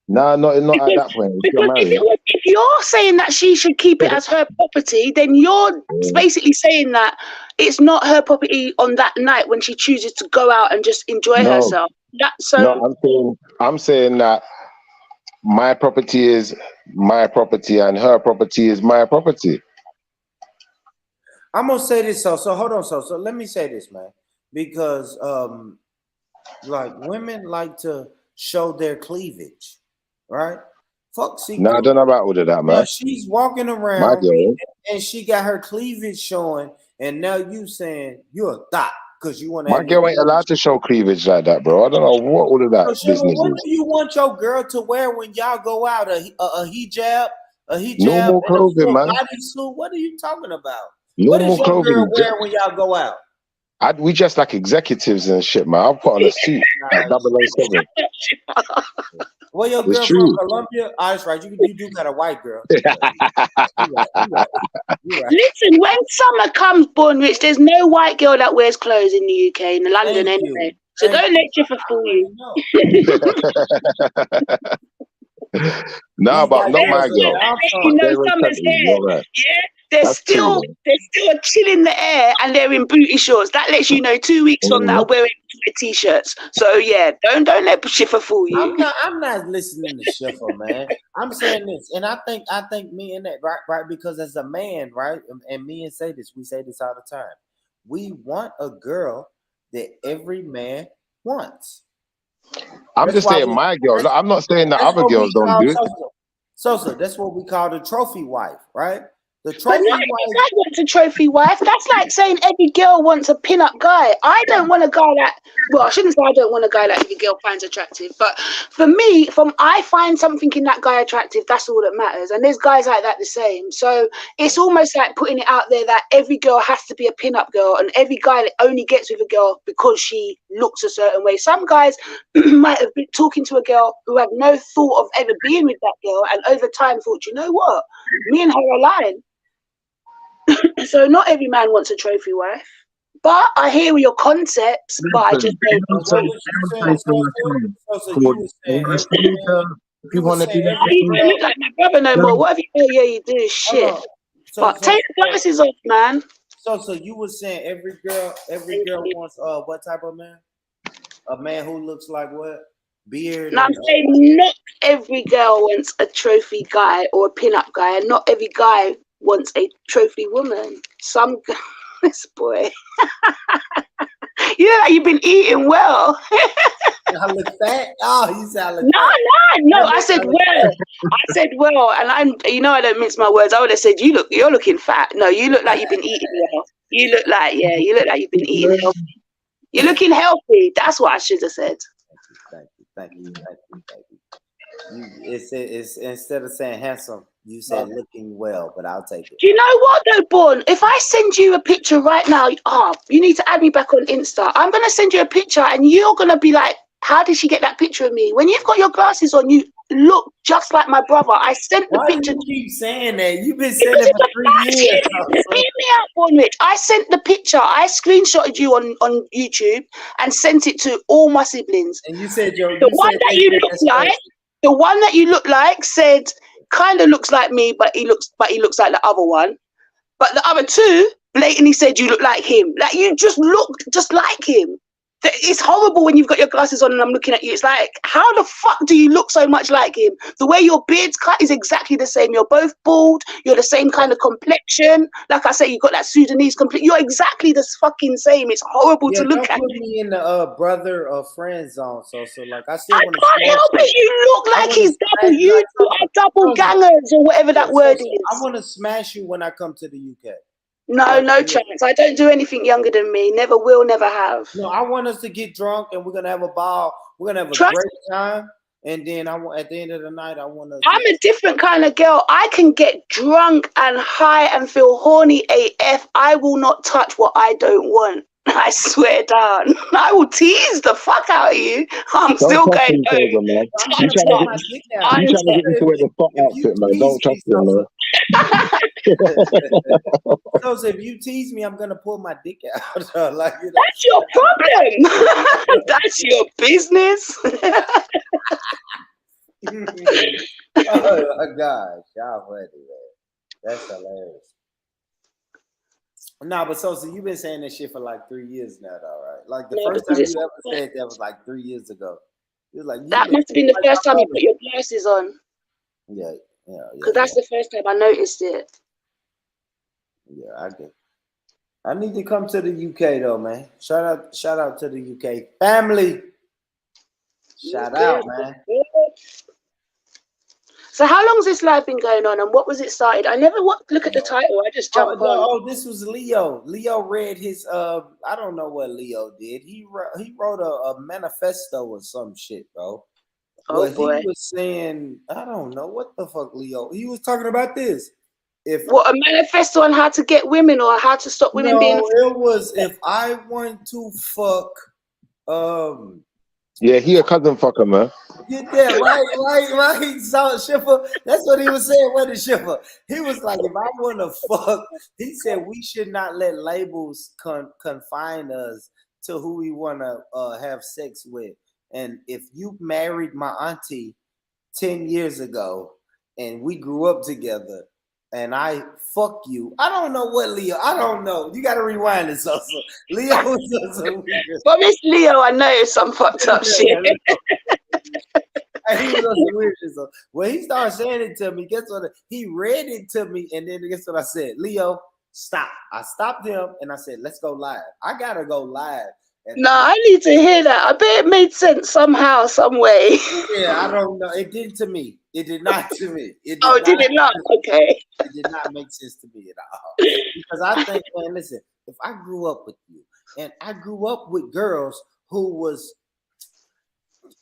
Nah, not at that point. Because if you're saying that she should keep it as her property, then you're basically saying that it's not her property on that night when she chooses to go out and just enjoy herself. I'm saying that my property is my property and her property is my property. I'm gonna say this, so hold on, so let me say this, man, because like women like to show their cleavage, right? Fuck secret. No, I don't know about all of that, man. Now she's walking around and she got her cleavage showing, and now you saying you're a thot because you want to. My girl ain't allowed to show cleavage like that, bro. I don't know what all of that business what is. do you want your girl to wear when y'all go out? A hijab, normal clothing, man. Bodysuit? What are you talking about? Normal what is your clothing. girl wear when y'all go out? We just like executives and shit, man. I'll put on a suit at 007. Well, your girl from Colombia? Oh, that's right. You do got a white girl. You're right. Listen, when summer comes, Born Rich, there's no white girl that wears clothes in the UK, in London anyway. So don't let Jiffa fool you. No, but not my girl. You know summer's here. Right. Yeah. There's still a chill in the air, and they're in booty shorts. That lets you know 2 weeks from now wearing t-shirts. So yeah, don't let Shiffer fool you. I'm not listening to Shiffer, man. I'm saying this, and I think me and that right because as a man, right, and me and we say this all the time. We want a girl that every man wants. I'm just saying my girl. I'm not saying that other girls don't do it. So that's what we call the trophy wife, right? The trophy wife. That wants a trophy wife. That's like saying every girl wants a pin-up guy. I don't want a guy that. Well, I shouldn't say I don't want a guy that every girl finds attractive. But for me, I find something in that guy attractive. That's all that matters. And there's guys like that the same. So it's almost like putting it out there that every girl has to be a pin-up girl, and every guy that only gets with a girl because she looks a certain way. Some guys might have been talking to a girl who had no thought of ever being with that girl, and over time thought, you know what, me and her are lying. So not every man wants a trophy wife, but I hear your concepts. But I just don't. If you want to be, you look like my brother no more. What have you? Oh yeah, you do shit. But take the glasses off, man. So you were saying every girl wants what type of man? A man who looks like what? Beard. No, I'm saying not every girl wants a trophy guy or a pin-up guy, and not every guy wants a trophy woman. Some guys, boy, you know, like you've been eating well. I look fat. Oh, you sound like no. I said well, and I don't mince my words. I would have said you're looking fat. No, you look like you've been eating well. You look like you've been eating healthy. You're looking healthy. That's what I should have said. Thank you. It's instead of saying handsome, you said looking well, but I'll take it. Do you know what though, Born? If I send you a picture right now, you need to add me back on Insta. I'm gonna send you a picture, and you're gonna be like, "How did she get that picture of me?" When you've got your glasses on, you look just like my brother. I sent the Why picture. do you keep saying that? You've been saying it for 3 years. Hear me out, Bonrich. I sent the picture. I screenshotted you on YouTube and sent it to all my siblings. And you said the one that you look like, the one that you look like said kind of looks like me, but he looks like the other one. But the other two blatantly said you look like him. Like you just look just like him. It's horrible when you've got your glasses on and I'm looking at you. It's like, how the fuck do you look so much like him? The way your beard's cut is exactly the same. You're both bald. You're the same kind of complexion. Like I say, you got that Sudanese complexion. You're exactly the fucking same. It's horrible to look at. Put me in the brother or friend zone. So like I still want to. I can't help it. You look like he's double. You two are double gangers or whatever that word is. I want to smash you when I come to the UK. No chance. I don't do anything younger than me. Never will, never have. No, I want us to get drunk and we're gonna have a ball. We're gonna have a great time. And then at the end of the night, I want to. I'm a different kind of girl. I can get drunk and high and feel horny AF. I will not touch what I don't want. I swear down. I will tease the fuck out of you. I'm still going home. You trying to get into the fuck outfit, man. Don't trust him, man. So if you tease me, I'm gonna pull my dick out. Like, you know. That's your problem. That's your business. Oh my gosh, y'all funny, man. That's hilarious. Nah, but so you've been saying this shit for like 3 years now, though, right? Like the first time you ever said that was like 3 years ago. It was like that must have been the first time you put your glasses on. Yeah. Because that's the first time I noticed it. Yeah, I get it. I need to come to the UK though, man. Shout out to the UK family. Shout out, man. So how long's this live been going on, and what was it started? I never look at the title. I just jumped on. Oh, this was Leo. Leo read his I don't know what Leo did. He wrote a manifesto or some shit, bro. Oh boy. He was saying, I don't know what the fuck, Leo. He was talking about this. What, a manifesto on how to get women or how to stop women being? It was if I want to fuck. Yeah, he a cousin fucker, man. Get that right. So Schiffer, that's what he was saying. What is Schiffer? He was like, if I want to fuck, he said we should not let labels confine us to who we want to have sex with. And if you married my auntie 10 years ago and we grew up together and I fuck you, I don't know what Leo, I don't know. You got to rewind this also. Leo was so weird. But Miss Leo, I know some fucked up shit. He was on some weird shit. So when he started saying it to me, guess what? He read it to me and then guess what I said? Leo, stop. I stopped him and I said, let's go live. I got to go live. No, I need to hear that. I bet it made sense somehow, some way. Yeah, I don't know. It didn't to me. It did not to me. Did it not? Okay. It did not make sense to me at all. Because I think, man, listen, if I grew up with you and I grew up with girls who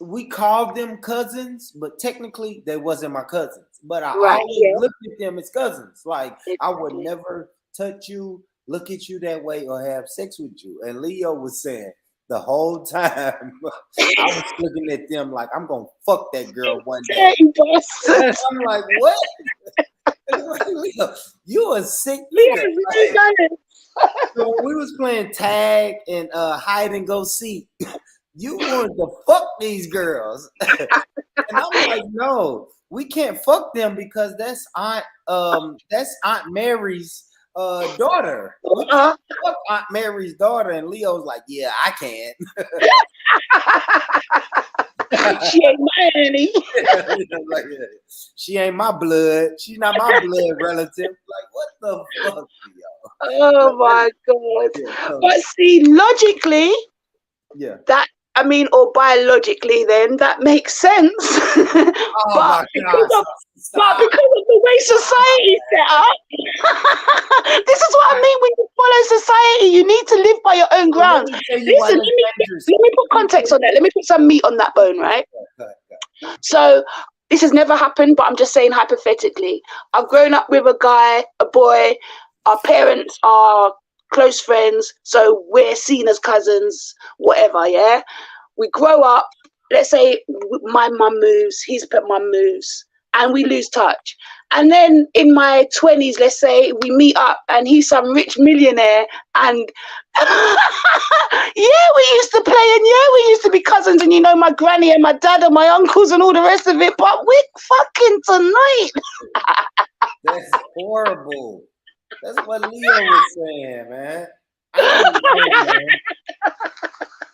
we called them cousins, but technically they wasn't my cousins. But I always looked at them as cousins. Like, I would never touch you, look at you that way, or have sex with you. And Leo was saying the whole time, I was looking at them like, I'm going to fuck that girl one day. I'm like, what? Leo, you a sick nigga. So when we was playing tag and hide and go seek, you wanted to fuck these girls. And I'm like, no, we can't fuck them because that's Aunt Mary's daughter. Fuck Aunt Mary's daughter. And Leo's like, yeah, I can. She ain't my auntie. She ain't my blood. She's not my blood relative. Like, what the fuck, Leo? Oh my God. But see, logically, or biologically, then that makes sense. But because of the way society is set up, this is what I mean. When you follow society, you need to live by your own grounds. Listen, let me put context on that. Let me put some meat on that bone, right? So this has never happened, but I'm just saying hypothetically. I've grown up with a guy, a boy. Our parents are close friends, so we're seen as cousins, whatever, yeah? We grow up, let's say my mum moves, his mum moves, and we lose touch. And then in my 20s, let's say, we meet up and he's some rich millionaire and yeah, we used to play and yeah, we used to be cousins and you know my granny and my dad and my uncles and all the rest of it, but we're fucking tonight. That's horrible. That's what Leo was saying, man.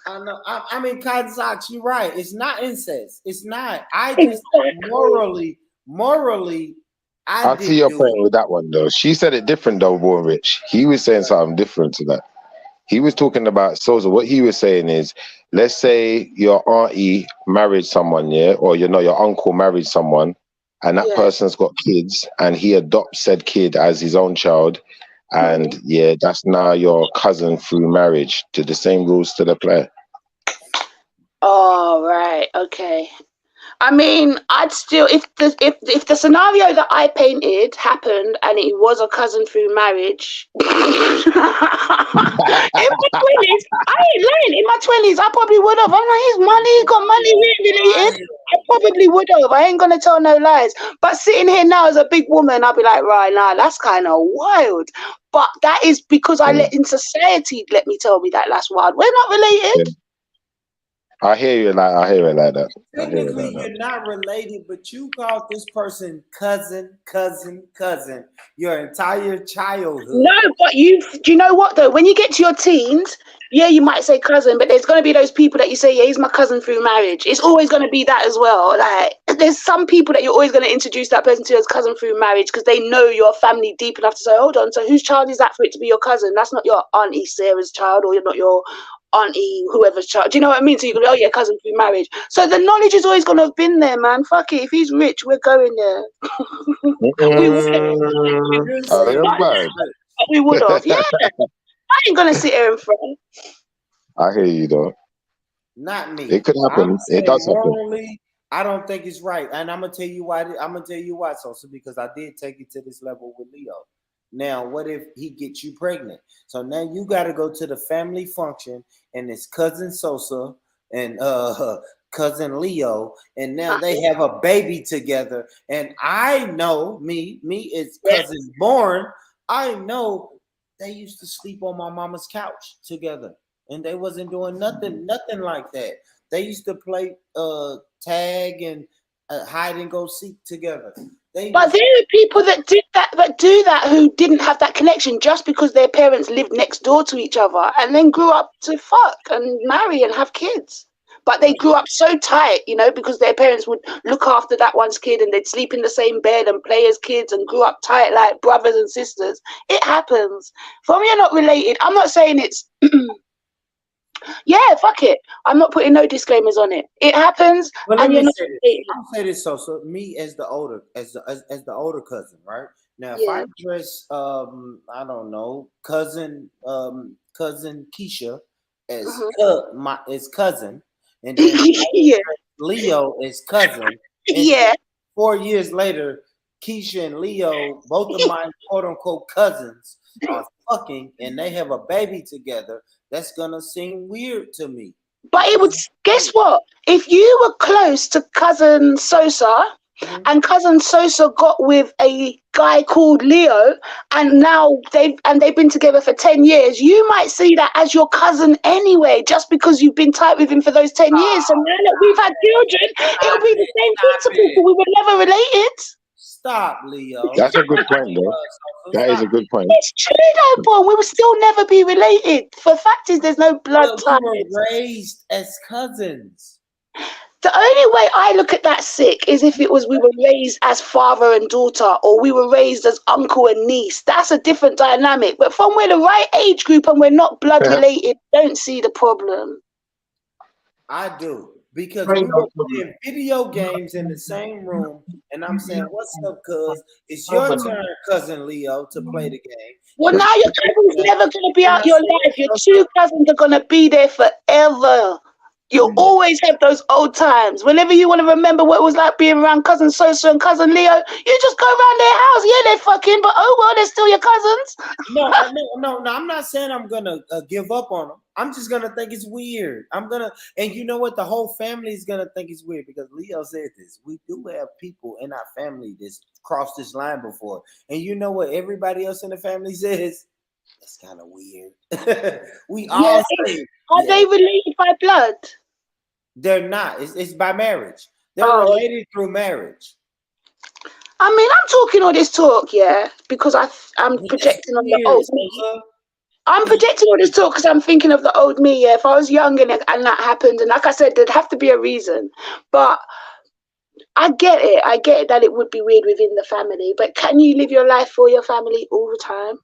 I know. I mean, Kazakh, you're right. It's not incest. It's not. I just morally, I see your point with that one though. She said it different though, Born Rich. He was saying something different to that. He was talking about what he was saying is, let's say your auntie married someone, yeah, or you know your uncle married someone, and that person's got kids, and he adopts said kid as his own child, and yeah, that's now your cousin through marriage. To the same rules to the play. Oh, right, okay. I mean, I'd still, if the scenario that I painted happened and it was a cousin through marriage, in my 20s, I ain't lying. In my 20s, I probably would have. I'm like, he's money, he got money, we ain't related. I probably would have. I ain't gonna tell no lies. But sitting here now as a big woman, I'll be like, right, nah, that's kind of wild. But that is because I let in society let me tell me that that's wild. We're not related. Yeah. I hear you like that. Technically, you're not related, but you called this person cousin your entire childhood. No, but do you know what though? When you get to your teens, yeah, you might say cousin, but there's going to be those people that you say, yeah, he's my cousin through marriage. It's always going to be that as well. Like, there's some people that you're always going to introduce that person to as cousin through marriage because they know your family deep enough to say, hold on, so whose child is that for it to be your cousin? That's not your auntie Sarah's child, or you're not your auntie whoever's child. Do you know what I mean? So you go, oh yeah, cousin through marriage. So the knowledge is always going to have been there, man. Fuck it. If he's rich, we're going there. We would have. Yeah. I ain't gonna sit here in front. I hear you though. Not me. It could happen. It does morally, happen. I don't think it's right, and I'm gonna tell you why. Sosa, because I did take it to this level with Leo. Now, what if he gets you pregnant? So now you got to go to the family function, and it's cousin Sosa and cousin Leo, and now they have a baby together. And I know me is cousin born. I know they used to sleep on my mama's couch together, and they wasn't doing nothing like that. They used to play tag and hide and go seek together. But there are people that do that who didn't have that connection just because their parents lived next door to each other and then grew up to fuck and marry and have kids. But they grew up so tight, you know, because their parents would look after that one's kid and they'd sleep in the same bed and play as kids and grew up tight like brothers and sisters. It happens. For me, you're not related. I'm not saying it's yeah, fuck it. I'm not putting no disclaimers on it. It happens. Well, let me say this. So me as the older cousin, right? Now, if I dress, I don't know, cousin Keisha as cousin, and then Leo is cousin. And 4 years later, Keisha and Leo, both of my quote unquote cousins, are fucking, and they have a baby together. That's gonna seem weird to me. But it would, guess what? If you were close to cousin Sosa and cousin Sosa got with a guy called Leo and now they've been together for 10 years, you might see that as your cousin anyway, just because you've been tight with him for those 10 years. So now that we've had children, it'll be the same principle, but we were never related. Stop, Leo. That's a good point, though. That is a good point. It's true, though, Paul. We will still never be related. The fact is, there's no blood ties. We were raised as cousins. The only way I look at that sick is if it was we were raised as father and daughter, or we were raised as uncle and niece. That's a different dynamic. But from we're the right age group and we're not blood related, don't see the problem. I do. Because we were playing video games in the same room, and I'm saying, "What's up, cuz? It's your turn, cousin Leo, to play the game." Well, now your cousin's never going to be out your life. Your two cousins are going to be there forever. You'll always have those old times. Whenever you want to remember what it was like being around cousin Sosa and cousin Leo, you just go around their house. Yeah, they're fucking, but oh well, they're still your cousins. No. I'm not saying I'm gonna give up on them. I'm just gonna think it's weird. And you know what? The whole family is gonna think it's weird because Leo said this. We do have people in our family that's crossed this line before, and you know what? Everybody else in the family says that's kind of weird. We all say, are they related by blood? They're not. It's by marriage. They're related through marriage. I mean, I'm talking all this talk, yeah, because I'm projecting on the old me. I'm projecting all this talk because I'm thinking of the old me. Yeah, if I was young and that happened, and like I said, there'd have to be a reason. But I get it. I get it that it would be weird within the family. But can you live your life for your family all the time?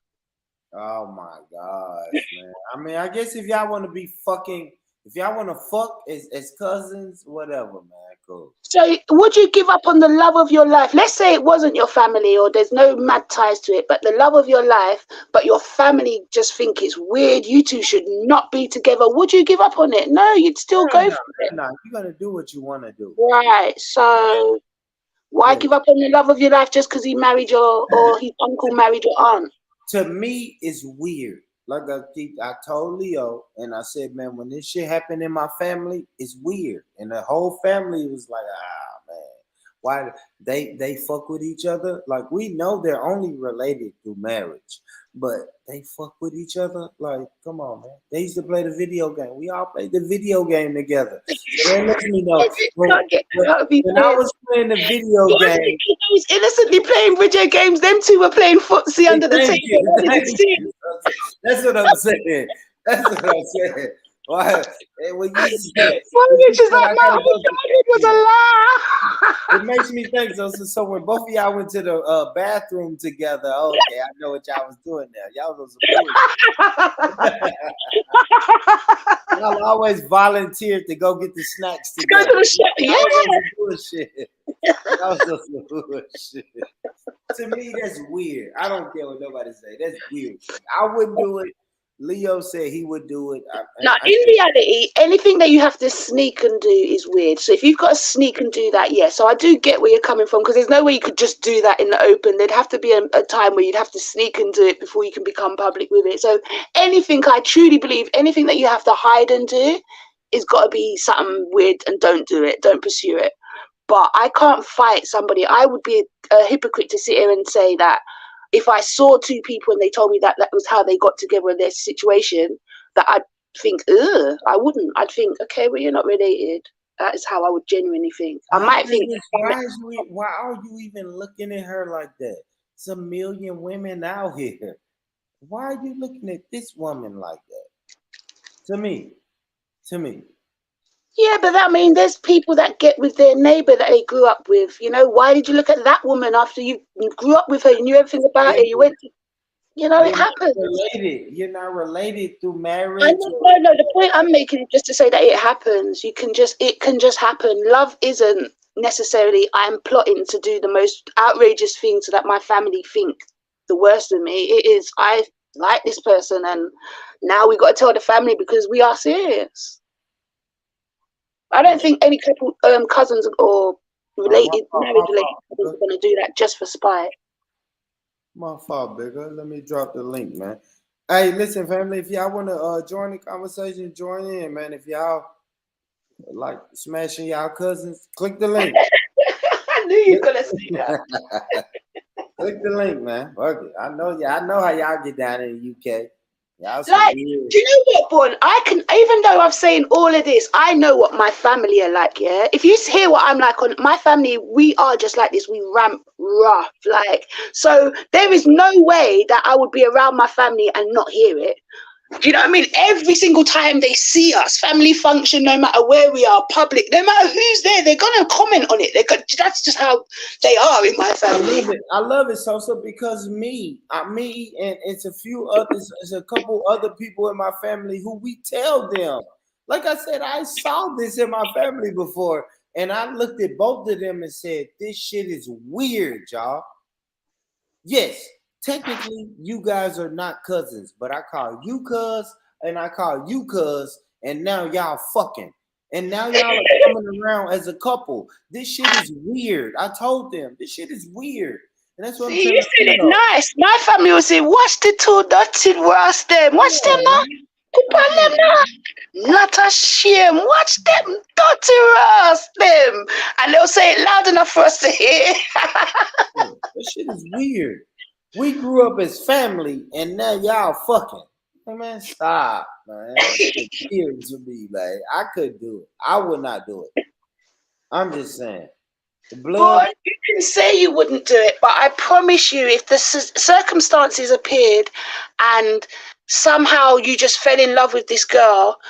Oh my gosh, man. I mean, I guess if y'all want to be fucking, if y'all want to fuck as cousins, whatever, man. Cool. So would you give up on the love of your life? Let's say it wasn't your family or there's no mad ties to it, but the love of your life, but your family just think it's weird. You two should not be together. Would you give up on it? No, you'd still go for it. No, you're going to do what you want to do. Right. So why give up on the love of your life just because he married or his uncle married your aunt? To me, it's weird. Like I told Leo, and I said, man, when this shit happened in my family, it's weird. And the whole family was like, man, why they fuck with each other? Like, we know they're only related through marriage, but they fuck with each other. Like, come on, man. They used to play the video game. We all played the video game together. They let me know when I was playing the video game. I was innocently playing video games. Them two were playing footsie under the table. That's what I'm saying. That's what I'm saying. Why? When you said, was a lie. It makes me think so when both of y'all went to the bathroom together, okay, I know what y'all was doing there. Y'all was y'all always volunteered to go get the snacks together. Go to the shop, yeah. Bullshit. That was some bullshit. To me, that's weird. I don't care what nobody say. That's weird. I wouldn't do it. Leo said he would do it. Now, in reality, anything that you have to sneak and do is weird. So if you've got to sneak and do that, yeah. So I do get where you're coming from because there's no way you could just do that in the open. There'd have to be a time where you'd have to sneak and do it before you can become public with it. So anything, I truly believe, anything that you have to hide and do is got to be something weird, and don't do it. Don't pursue it. But I can't fight somebody. I would be a hypocrite to sit here and say that if I saw two people and they told me that was how they got together in their situation, that I'd think, ugh, I wouldn't. I'd think, okay, well, you're not related. That is how I would genuinely think. I might think. Why are you even looking at her like that? It's a million women out here. Why are you looking at this woman like that? To me. Yeah, but I mean, there's people that get with their neighbor that they grew up with. You know, why did you look at that woman after you grew up with her? You knew everything about her. You went to, it happens. You're not related through marriage. No. The point I'm making is just to say that it happens. It can just happen. Love isn't necessarily I'm plotting to do the most outrageous thing so that my family think the worst of me. It is I like this person, and now we got to tell the family because we are serious. I don't think any couple, cousins or married related are going to do that just for spite. My fault, bigger. Let me drop the link, man. Hey, listen, family. If y'all want to join the conversation, join in, man. If y'all like smashing y'all cousins, click the link. I knew you were going to say that. Click the link, man. Fuck it. I know how y'all get down in the UK. Like, do you know what, Bon? Even though I've saying all of this, I know what my family are like, yeah? If you hear what I'm like on my family, we are just like this. We ramp rough, like, so there is no way that I would be around my family and not hear it. Do you know what I mean? Every single time they see us, family function, no matter where we are, public, no matter who's there, they're gonna comment on it. That's just how they are in my family. I love it, Sosa, because me, and it's it's a couple other people in my family who we tell them. Like I said, I saw this in my family before, and I looked at both of them and said, "This shit is weird, y'all." Yes. Technically, you guys are not cousins, but I call you cuz and I call you cuz, and now y'all fucking. And now y'all are coming around as a couple. This shit is weird. I told them this shit is weird. And that's what I'm See, trying you to said it figure out. nice. My family will say, watch the two dirty watch them. Watch them Yeah, now. man. Put on them now. Not a shame. Watch them dirty rust them. And they'll say it loud enough for us to hear. That shit is weird. We grew up as family, and now y'all fucking. Hey, man, stop, man. It's weird to me. Like, I couldn't do it. I would not do it. I'm just saying. The blood. Boy, you can say you wouldn't do it, but I promise you, if the circumstances appeared and somehow you just fell in love with this girl,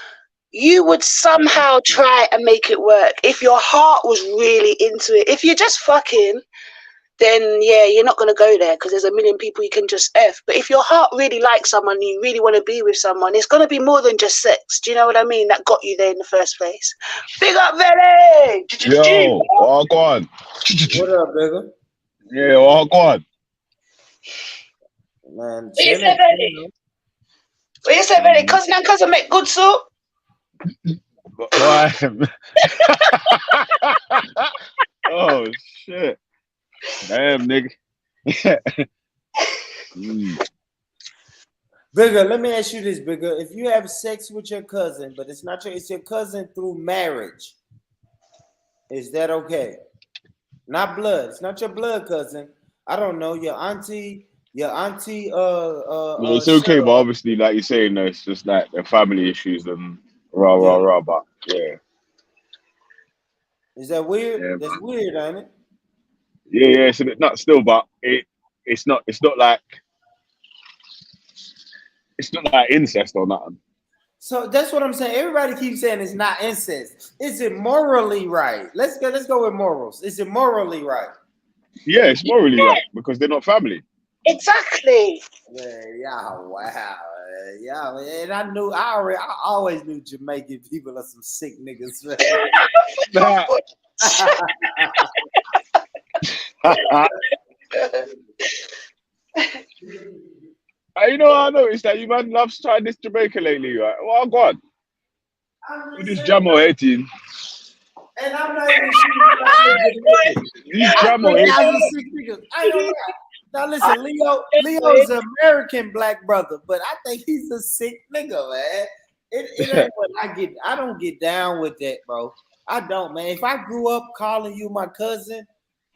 you would somehow try and make it work. If your heart was really into it. If you're just fucking, then yeah, you're not going to go there because there's a million people you can just F. But if your heart really likes someone and you really want to be with someone, it's going to be more than just sex. Do you know what I mean? That got you there in the first place. Big up, Vele! Yo, oh, go on. What up, nigga? Yeah, oh, go on. Man, What you say, Vele? What you say, Vele? Cousin and cousin make good soup? Why? Oh, shit. Damn, nigga. Bigger, let me ask you this, Bigger. If you have sex with your cousin, but it's your cousin through marriage, is that okay? Not blood. It's not your blood cousin. I don't know, your auntie. It's okay, but obviously, like you're saying, it's just like the family issues and rah, but yeah. Is that weird? Yeah, that's weird, ain't it? Yeah, it's a bit nuts still, but it's not like incest or nothing. So that's what I'm saying. Everybody keeps saying it's not incest. Is it morally right? Let's go with morals. Is it morally right? Yeah, it's morally right because they're not family. Exactly. Yeah, wow. Yeah, and I always knew Jamaican people are some sick niggas. You know, I noticed that you man loves trying this Jamaica lately, right? Well, go on. You just jam or 18. And I'm not even sure. You jam or 18. Now listen, Leo's an American black brother, but I think he's a sick nigga, man. It ain't what I don't get down with that, bro. I don't, man. If I grew up calling you my cousin,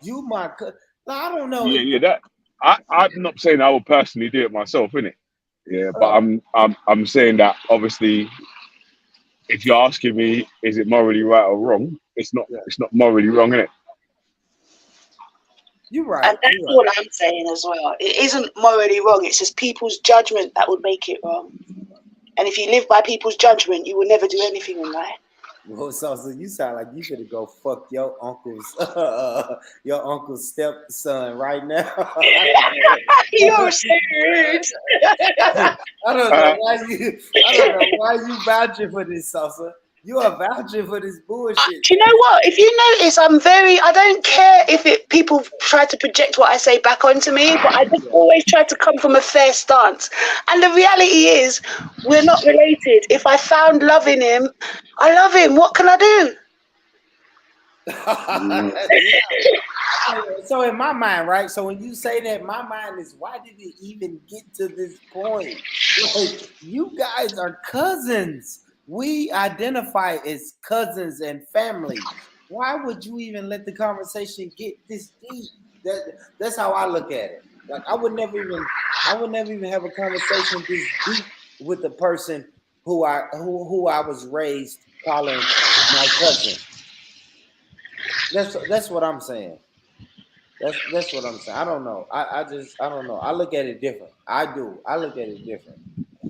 you my cousin. I don't know. Yeah, that I'm not saying I would personally do it myself, innit? Yeah, but I'm saying that obviously, if you're asking me, is it morally right or wrong? It's not. Yeah. It's not morally wrong, innit? You're right. And that's all I'm saying as well. It isn't morally wrong. It's just people's judgment that would make it wrong. And if you live by people's judgment, you will never do anything in life. Well, so you sound like you could go fuck your uncle's stepson right now. You're serious. I don't know why you vouching for this, Salsa. You are vouching for this bullshit. Do you know what? If you notice, I don't care if people try to project what I say back onto me, but I just always try to come from a fair stance. And the reality is, we're not related. If I found love in him, I love him. What can I do? So in my mind, right? So when you say that, my mind is, why did it even get to this point? Like, you guys are cousins. We identify as cousins and family. Why would you even let the conversation get this deep? That's how I look at it. Like I would never even have a conversation this deep with the person who I was raised calling my cousin. That's what I'm saying. That's what I'm saying. I don't know. I don't know. I look at it different. I do. I look at it different.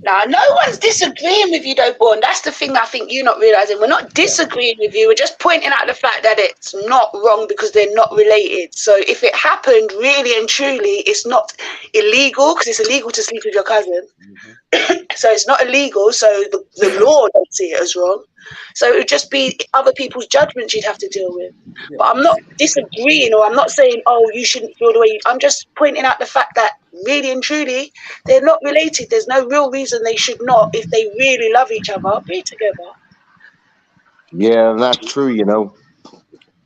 Now, no one's disagreeing with you, though, Born. That's the thing I think you're not realizing. We're not disagreeing with you. We're just pointing out the fact that it's not wrong because they're not related. So if it happened really and truly, it's not illegal because it's illegal to sleep with your cousin. Mm-hmm. So it's not illegal. So the law don't see it as wrong. So it would just be other people's judgments you'd have to deal with. Yeah. But I'm not disagreeing, or I'm not saying, oh, you shouldn't feel the way I'm just pointing out the fact that really and truly, they're not related. There's no real reason they should not, if they really love each other, be together. Yeah, that's true, you know,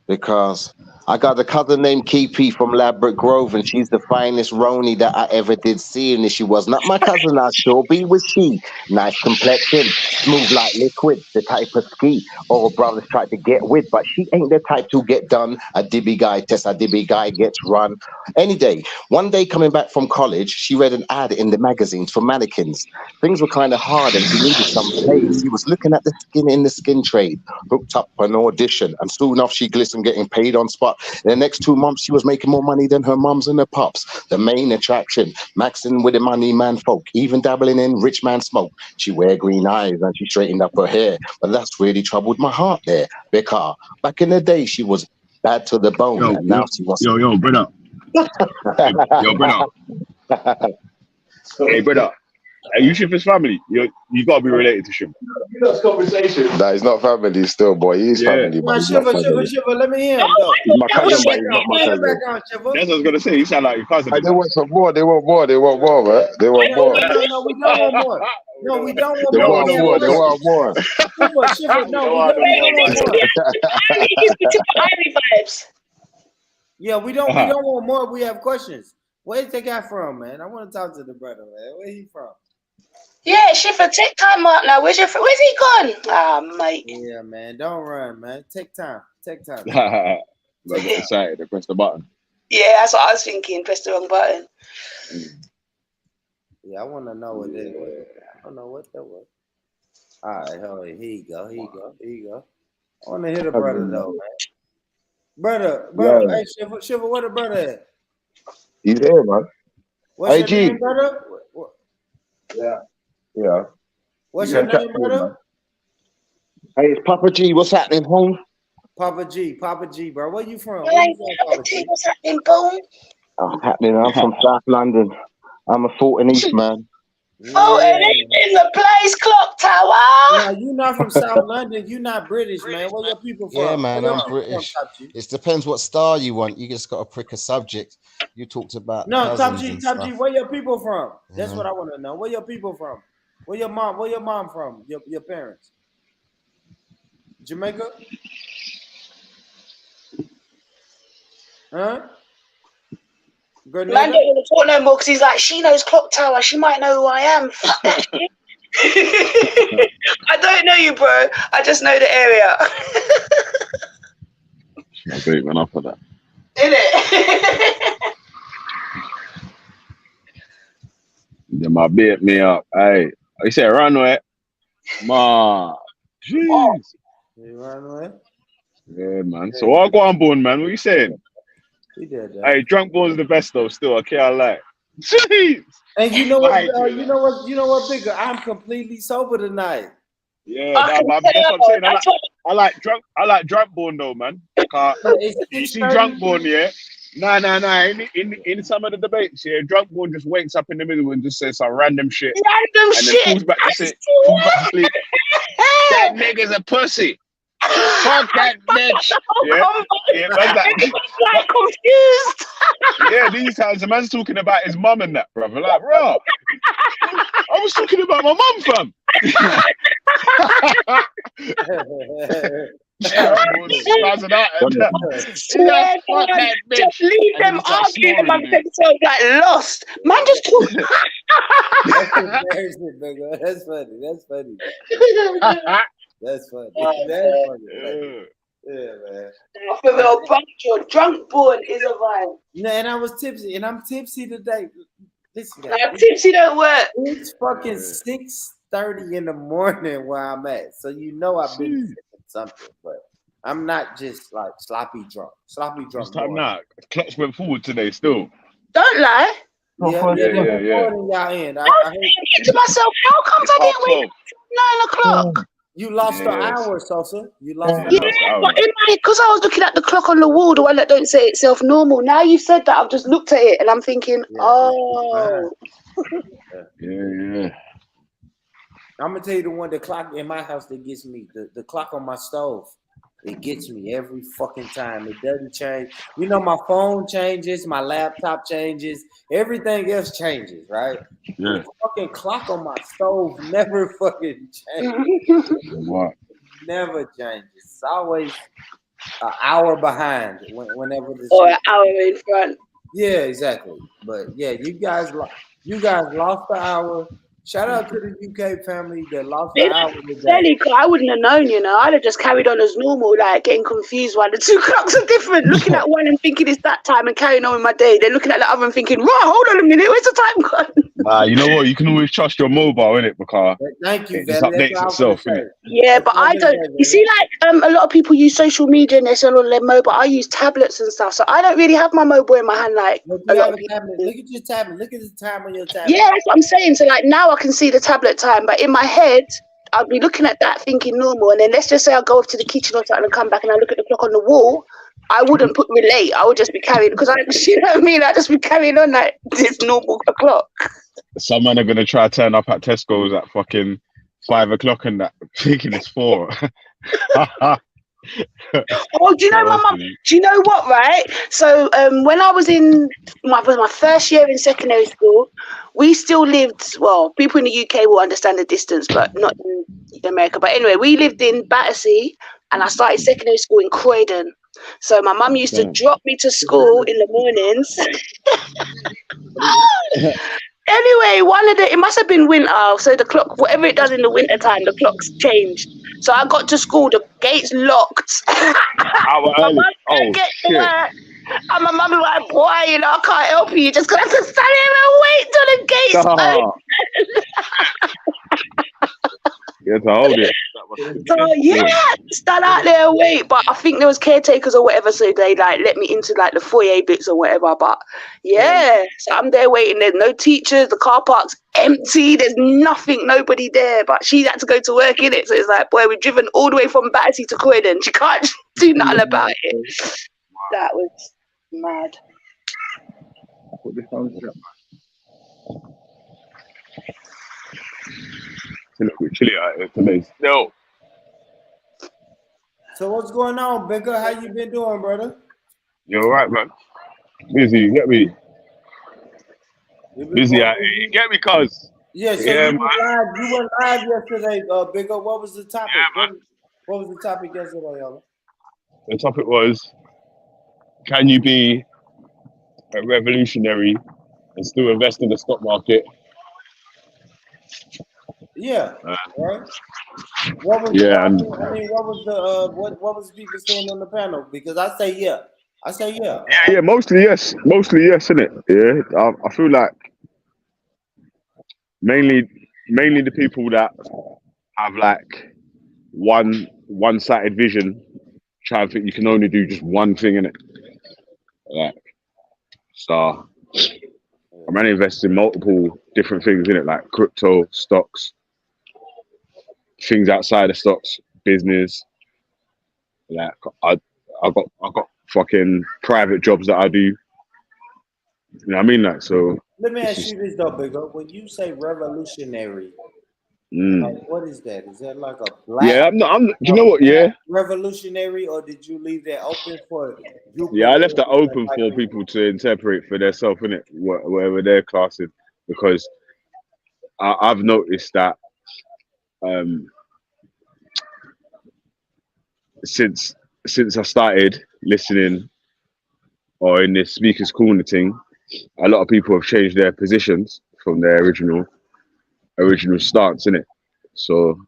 because I got a cousin named Keepy from Ladbroke Grove, and she's the finest Roni that I ever did see. And she was not my cousin, I sure be was she. Nice complexion, smooth like liquid, the type of ski all brothers tried to get with, but she ain't the type to get done. A dibby guy, test a dibby guy gets run. Any day. One day coming back from college, she read an ad in the magazines for mannequins. Things were kind of hard and she needed some pay. She was looking at the skin in the skin trade, hooked up for an audition, and soon enough she glistened, getting paid on spot. In the next 2 months, she was making more money than her mums and her pops. The main attraction, maxing with the money man folk, even dabbling in rich man smoke. She wear green eyes and she straightened up her hair, but that's really troubled my heart there, because back in the day she was bad to the bone, and now she was. Yo, brother. Yo, brother. Hey, brother. Are you Shifa's family? You gotta be related to Shifa. That's conversation. Nah, he's not family still, boy. He's family, but he's not family. Shiva, let me hear him, though. He's my cousin, but he's not my cousin. That's what I was gonna say. You sound like your cousin. They want some more. They want more. They want more, man. They want more. No, we don't want more. No, we don't want They more. want more. They want more. Shiva, no, we don't want more. Vibes. Yeah, we don't want more. We have questions. Where's that guy from, man? I want to talk to the brother, man. Where he from? Yeah, Shifa, take time out now. Where's he gone? Ah, mate. Yeah, man. Don't run, man. Take time. Take time. I got excited. I pressed the button. Yeah, that's what I was thinking. Press the wrong button. Yeah, I want to know what that was. I don't know what that was. All right, hold on. Here you go. Here you go. I want to hear the brother, though, man. Brother. Yeah. Hey, Shiva, where the brother at? He's here, man. What's your G. name, brother? Yeah. What's your name, brother? Hey, it's Papa G. What's happening, home? Papa G, bro. Where you from? Hey, Papa G, what's happening, boom? What's happening? I'm from South London. I'm a Fulton East man. Fulton East in the place, clock tower. No, you're not from South London. You're not British, man. Where your people from? Yeah, man, I'm British. It depends what style you want. You just got to prick a subject. You talked about Top G, where your people from? That's what I want to know. Where your people from? Where your mom from? Your parents? Jamaica? Huh? Grenada? Man don't want to talk no more because he's like, she knows clock tower. She might know who I am. Fuck that shit. I don't know you, bro. I just know the area. I think enough of that. Did it? They might beat me up. Hey, you say runway? Ma. Jeez. You runway? Yeah, man. So what go on, Bone, man? What you saying? He did that. Hey, drunk Bone's the best though. Still, I can't lie. Jeez. And you know what? You know what, Bigger? I'm completely sober tonight. Yeah, that's what I'm saying. I like drunk Bone though, man. You see drunk Bone, yeah. Nah. In some of the debates, yeah, drunk Bone just wakes up in the middle and just says some random shit. And then falls back to sleep. That nigga's a pussy. Fuck that bitch. Yeah, like confused. Yeah, these times the man's talking about his mum and that, brother. Like, bro, I was talking about my mum, fam. Just leave them arguing amongst themselves like lost. Man, just talk. That's funny. That's funny. Yeah, man. Your drunk Born is a vibe. No, and I was tipsy, and I'm tipsy today. Listen, like, tipsy don't work. It's fucking 6:30 in the morning where I'm at, so you know I've been sipping something, but I'm not just like sloppy drunk. This time now, Clutch went forward today still. Don't lie. Yeah. I thinking to myself, how comes I didn't wake up 9 o'clock? You lost an hour, Sosa. You lost an hour. But because I was looking at the clock on the wall, the one that don't say itself normal. Now you said that, I've just looked at it and I'm thinking, Yeah. I'm gonna tell you the clock in my house that gets me. The clock on my stove. It gets me every fucking time. It doesn't change. You know, my phone changes, my laptop changes, everything else changes, right? Yeah. The fucking clock on my stove never fucking changes. What? never changes. It's always an hour behind whenever the Or shit. an hour in front. Yeah, exactly. But yeah, you guys lost the hour. Shout out to the UK family that lost the hour today. I wouldn't have known, you know. I'd have just carried on as normal, like getting confused why the two clocks are different, looking at one and thinking it's that time and carrying on with my day, then looking at the other and thinking, right, hold on a minute, where's the time gone? You know what? You can always trust your mobile, innit? Because Thank you, it just Valley. updates itself, innit? Yeah, but I don't. You see, like a lot of people use social media and they sell on their mobile. I use tablets and stuff, so I don't really have my mobile in my hand like a lot of people. Look at your tablet. Look at the time on your tablet. Yeah, that's what I'm saying. So like now I can see the tablet time, but in my head I'll be looking at that thinking normal, and then let's just say I'll go off to the kitchen or something and come back and I look at the clock on the wall. I wouldn't put relate. I would just be carrying because you know what I mean. I'd just be carrying on like this normal clock. Some men are gonna try to turn up at Tesco's at fucking 5 o'clock and that thinking it's 4. Oh, do you know my mum? Do you know what? Right. So when I was in my first year in secondary school, we still lived. Well, people in the UK will understand the distance, but not in America. But anyway, we lived in Battersea, and I started secondary school in Croydon. So my mum used to drop me to school in the mornings. Anyway, it must have been winter, so the clock, whatever it does in the winter time, the clock's changed. So I got to school, the gates locked. My mum couldn't get to work. And my mum was like, boy, you know, I can't help you. You just gonna have to stand here and wait till the gates open. You have to hold it. So yeah, stand out there and wait. But I think there was caretakers or whatever, so they like let me into like the foyer bits or whatever. But yeah, so I'm there waiting. There's no teachers. The car park's empty. There's nothing, nobody there. But she had to go to work in it. So it's like, boy, we've driven all the way from Battersea to Croydon. She can't do nothing about it. That was mad. Put this on. It's a little bit chilly out here today. No. So what's going on, Bigger? How you been doing, brother? You're right, man. Busy, you get me? Busy out here. You get me, cuz? Yeah, so yeah, you went live yesterday, Bigger. What was the topic? Yeah, what was the topic yesterday, y'all? The topic was, can you be a revolutionary and still invest in the stock market? Yeah, right. What was what was the what was people saying on the panel? Because I say yeah. Yeah, mostly yes, isn't it? Yeah, I feel like mainly the people that have like one-sided vision, try and think you can only do just one thing in it. Like, so I'm gonna invest in multiple different things in it, like crypto, stocks, things outside of stocks, business. Like I got fucking private jobs that I do. You know what I mean? Like, so let me ask you this though, Bigger. When you say revolutionary, like, what is that? Is that like a black? Yeah, I'm. You know what? Yeah, revolutionary, or did you leave that open for? Yeah, I left that open for people to interpret for themselves, innit? Whatever their class is, because I've noticed that since I started listening or in this speakers corner thing, a lot of people have changed their positions from their original stance, innit? So,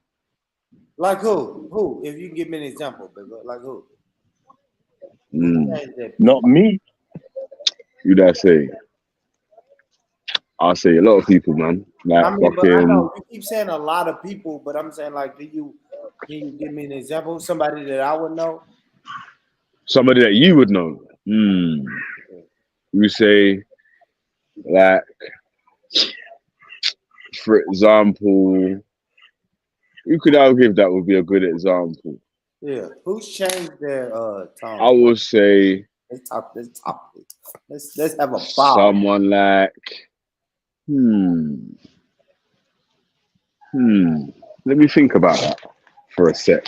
like who? If you can give me an example, like who? Not me. You dare say? I'll say a lot of people, man. Like, I mean, but I know you keep saying a lot of people, but I'm saying, like, can you give me an example? Somebody that I would know. Somebody that you would know. You say, like, for example, who could I give that would be a good example? Yeah, who's changed their tone? I would say. Let's have a ball. Someone like. Let me think about that for a sec.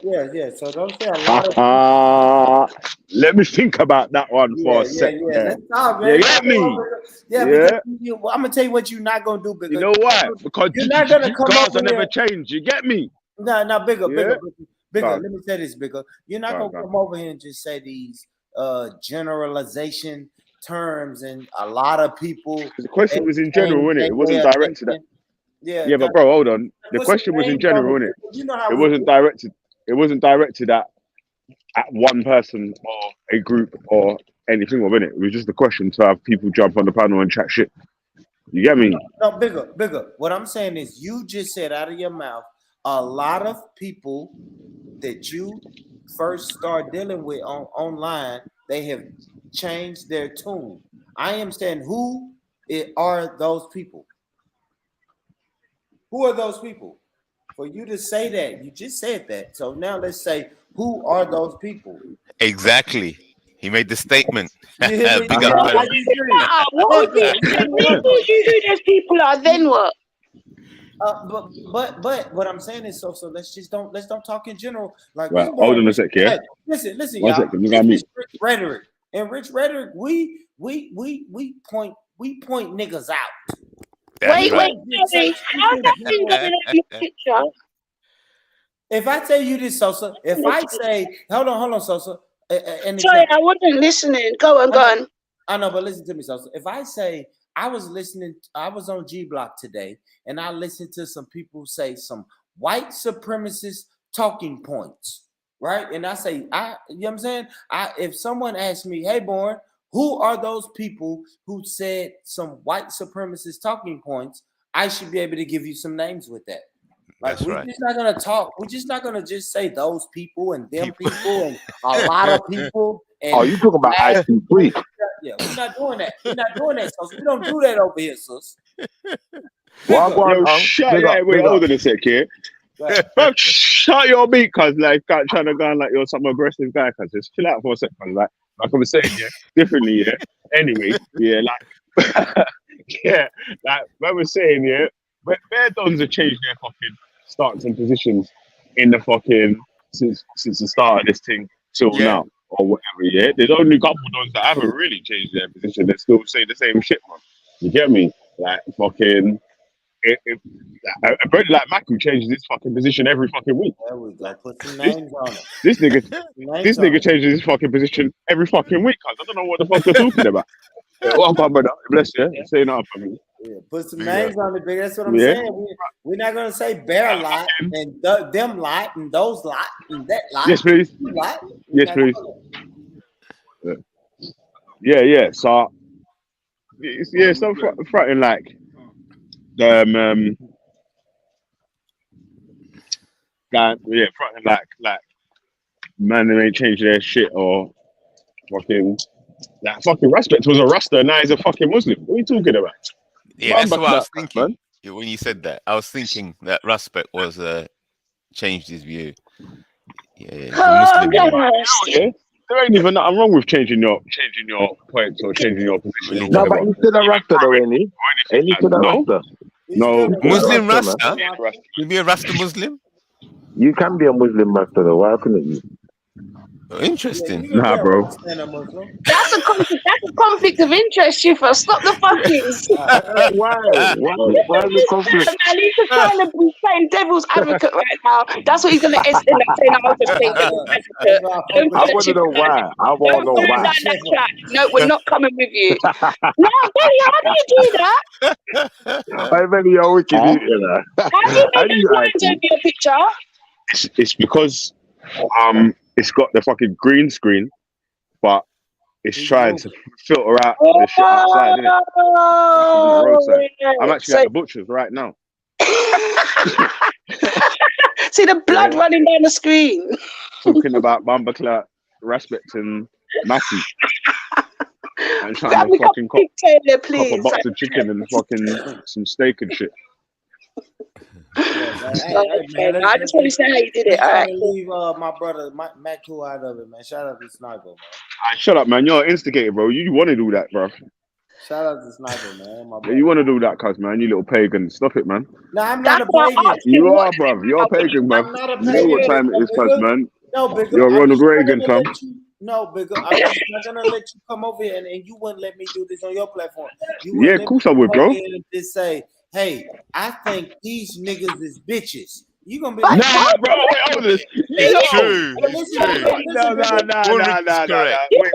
Yeah. So don't say a lot of. Let me think about that one for a sec. Let's talk, man. You get me? Yeah. I'm gonna tell you what you're not gonna do. You know why? Because you're not gonna come girls up will never change. You get me? No, bigger. Go Let on. me say this, bigger. You're not Go on, gonna go on. come over here and just say these generalization terms, and a lot of people. The question was in general, change innit? their It wasn't way of directed at. thinking. Yeah, Yeah, but bro, hold on. The put some question was in names on general, it, innit? bigger. You know how It we wasn't do. directed. It wasn't directed at one person or a group or anything of it. It was just a question to have people jump on the panel and chat shit. You get me? No, bigger. What I'm saying is, you just said out of your mouth, a lot of people that you first start dealing with online, they have changed their tune. I am saying, who are those people? Who are those people? For you to say that, you just said that. So now let's say, who are those people? Exactly. He made the statement. You hear me? Big up, What man. would you who those people are? Then what? But what I'm saying is, so let's don't talk in general. Like, Right, hold on a sec here. Hey, listen, One y'all. second, you This got me. is Rich Rhetoric, and Rich Rhetoric, we point niggas out. That's Wait, right. sorry. How's that thing going on your picture? If I tell you this, Sosa, if I say, hold on, Sosa, Sorry, I wasn't listening. Go on. I know, but listen to me, Sosa. If I say I was on G Block today, and I listened to some people say some white supremacist talking points, right? And I say, you know what I'm saying? If someone asks me, hey, Born, who are those people who said some white supremacist talking points? I should be able to give you some names with that. Like, That's we're right. just not gonna talk. We're just not gonna just say those people and them people and a lot of people. And Oh, you talking about IC3? yeah, we're not doing that. We're not doing that, sus. We don't do that over here, sus. Well, go Yo, on, shut big yeah, up, wait, big hold up. on a sec here. Bro, shut your beat, cuz like trying to go on like you're some aggressive guy, cuz just chill out for a second, like I was saying, yeah, differently, yeah. Anyway, yeah, like yeah, like I was saying, yeah, but Bear Dons have changed their fucking stance and positions in the fucking since the start of this thing till now or whatever, yeah. There's only a couple of Dons that haven't really changed their position. They still say the same shit, man. You get me? Like fucking. A brother like Maku changes his fucking position every fucking week. There we go. Put some names on it. This nigga changes his fucking position every fucking week. Cause I don't know what the fuck you're talking about. Yeah, welcome, brother. Bless you. Say nothing for me. Yeah, put some names on it, big. That's what I'm saying. We're not gonna say bear lot and them lot and those lot and that lot. Yes, please. Lot. Yes, please. Yeah. So stop fronting like fronting like man, they ain't changed their shit or fucking that fucking Respect was a Rasta, now he's a fucking Muslim. What are you talking about? Yeah, that's what I was thinking. Yeah, when you said that, I was thinking that Respect was changed his view. Yeah, there ain't even nothing wrong with changing your points or changing your position. No, but he's still a Rasta though, ain't he? Ain't he still a Rasta? No, Muslim Rasta. You be a Rasta Muslim? You can be a Muslim Rasta though. Why couldn't you? Oh, interesting. Nah, bro. That's a conflict of interest, Shifa. Stop the fucking. Why the conflict? Man, he's just trying to be playing devil's advocate right now. That's what he's going to end up saying. I was just playing devil's advocate. I want to know why. I want to know why. No, we're not coming with you. No, Benny, how do you do that? I bet you're wicked, you know. How do you make those lines over your picture? It's because it's got the fucking green screen, but it's trying to filter out the shit outside, innit? On the roadside. I'm actually at the butcher's right now. See the blood running down the screen. Talking about Bumbleclat, Respect and Matty. And trying to fucking cop a box of chicken and fucking some steak and shit. I just want to say how you did it. All right. Leave my brother Matt Cool out of it, man. Shout out to Sniper, man. Shut up, man. You're an instigator, bro. You want to do that, bro. Shout out to Sniper, man. Yeah, you want to do that, cuz, man. You little pagan. Stop it, man. No, I'm not a pagan. You are, bro. You're a pagan, man. I'm not a You know what time it is, cuz, man. No, Bigger. You're Ronald Reagan, fam. No, Bigger. I'm just not gonna let you come over here and you wouldn't let me do this on your platform. Yeah, of course I would, bro. And just say, hey, I think these niggas is bitches. You gonna be But like, Nah, bro, wait, hold this. It's true. But It's listen, true. No, Bullrich is correct. wait.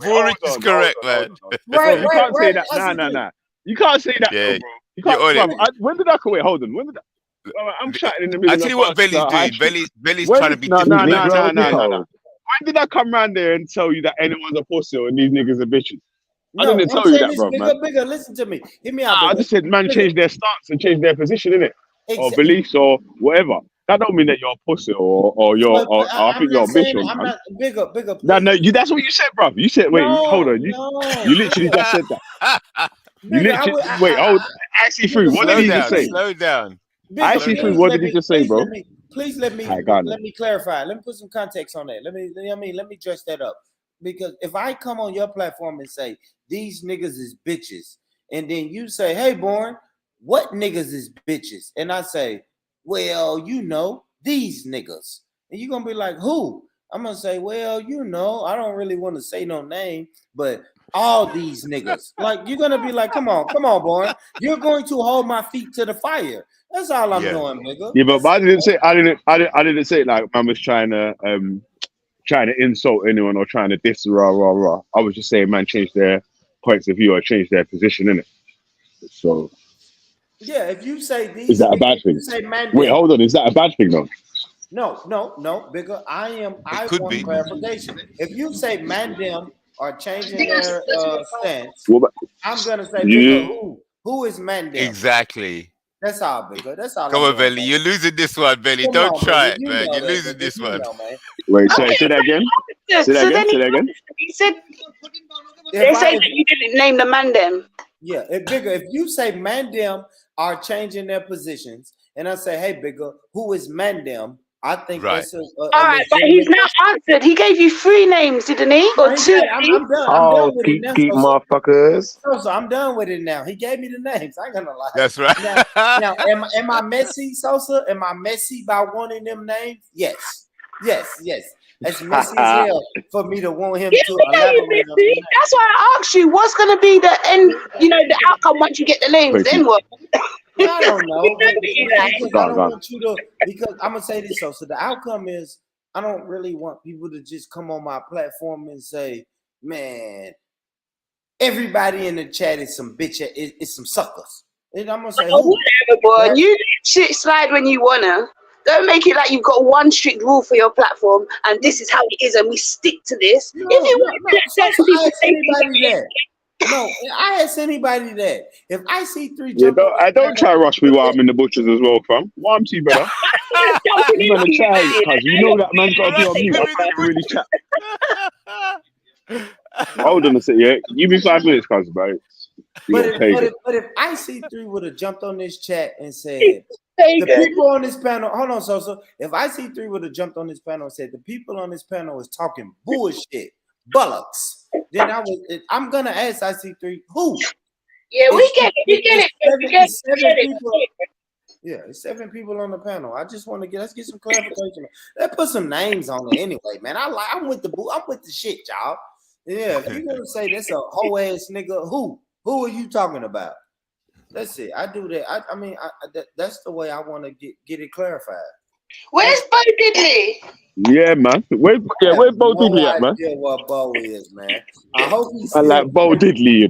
Bullrich is correct, man. Bro, you can't say right. that. I see you. Nah. You can't say that, Yeah, though, bro. You you're can't. on it. Bro, when did I wait? Hold on. When did I'm chatting in the I middle tell of you what Belly's High doing. Street. Belly's When trying to did, be no. diplomatic. When did I come around there and tell you that anyone's a pussy and these niggas are bitches? I No, didn't I'm tell you saying that, this bro, man. bigger. Listen to me. Hear me out, Nah, I bigger. just said man change their stance and change their position, innit? Or Exactly. beliefs or whatever. That don't mean that you're a pussy or you're But or I I'm think you're not a bitch saying or I'm man. not bigger. No, Please. that's what you said, bro. You said wait, hold on. You literally Bigger. just said that. You Bigger. literally wait, hold IC3, what did he just say? Slow down. Bigger, IC3, what did he just say, bro? Please let me clarify. Let me put some context on that. Let me dress that up. Because if I come on your platform and say these niggas is bitches, and then you say, "Hey, Born, what niggas is bitches?" and I say, "Well, these niggas," and you're gonna be like, "Who?" I'm gonna say, "Well, I don't really want to say no name, but all these niggas." Like you're gonna be like, "Come on, Born. You're going to hold my feet to the fire." That's all I'm doing, nigga. Yeah, but I didn't say I didn't say it like man was trying to insult anyone or trying to diss rah. I was just saying man change their points of view or change their position in it. So yeah, if you say these, is that a bad thing? Wait, hold on, is that a bad thing though? No, bigger. I could want be. clarification. If you say man them are changing their stance, I'm gonna say bigger. Who is man them? Exactly. That's all, bigger. That's all. Come on, Belly. You're losing this one, Belly. Come Don't on, try Belly. it, man. You're losing this one. Man. Wait, sorry, say that again. Say that again. He said they say that you didn't name the man them. Yeah, bigger. If you say man them are changing their positions, and I say, hey, bigger, who is man them? I think that's all right, but he's now answered. He gave you 3 names, didn't he? Or 2? I'm done. I'm done with it now. Keep motherfuckers. So I'm done with it now. He gave me the names. I ain't gonna lie. That's right. Now, am I messy, Sosa? Am I messy by wanting them names? Yes. That's messy as hell for me to want him to elaborate on them. That's why I asked you, what's going to be the end, the outcome once you get the names, then what? I don't know. Because I don't want you to, because I'm going to say this, so the outcome is I don't really want people to just come on my platform and say, man, everybody in the chat is some bitch, it's some suckers. And I'm going to say, whatever, boy. You shit slide when you want to. Don't make it like you've got one strict rule for your platform and this is how it is and we stick to this. I ask anybody that. If I see 3 don't try to rush me while I'm in the butchers as well, fam. Why I'm too better? You gonna try, cuz you know that man's gotta be on mute. I can't really chat. Hold on a second, yeah. Give me 5 minutes, cuz, bro. But if I see 3 would have jumped on this chat and said the people on this panel, hold on, Sosa. If I see 3 would have jumped on this panel and said the people on this panel is talking bullshit, bullocks, then I'm gonna ask IC3 who? Yeah, we get it. Yeah, it's 7 people on the panel. I just want to let's get some clarification. Let's put some names on it anyway, man. I'm with the shit, y'all. Yeah, if you're gonna say that's a whole ass nigga, who are you talking about? That's it. I do that. I mean, that's the way I want to get it clarified. Where's Bo Diddley? Yeah, man. Where's Bo Diddley at, man? Yeah, what Bo is, man. I hope he's I like Bo Diddley,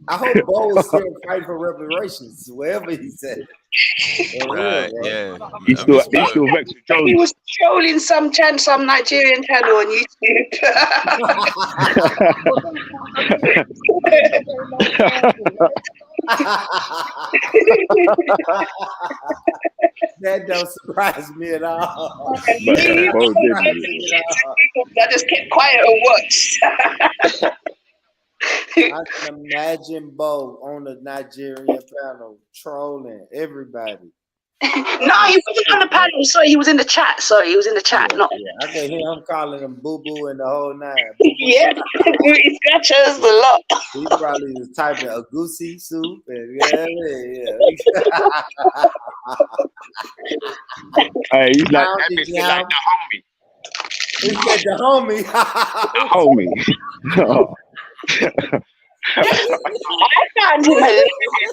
I hope Bo is still fighting for reparations, wherever he's at. Right, yeah. He's still vexed with Jones. He was trolling some Nigerian channel on YouTube. That don't surprise me at all. I just kept quiet and watched. I can imagine Bo on the Nigerian panel trolling everybody. No, he wasn't on the panel. Sorry, he was in the chat. No. Yeah, I can hear him calling him boo boo and the whole 9. Yeah, he scratches a lot. He probably was typing a goosey soup and Hey, he's like the homie. He said the homie. Homie. I found him hilarious.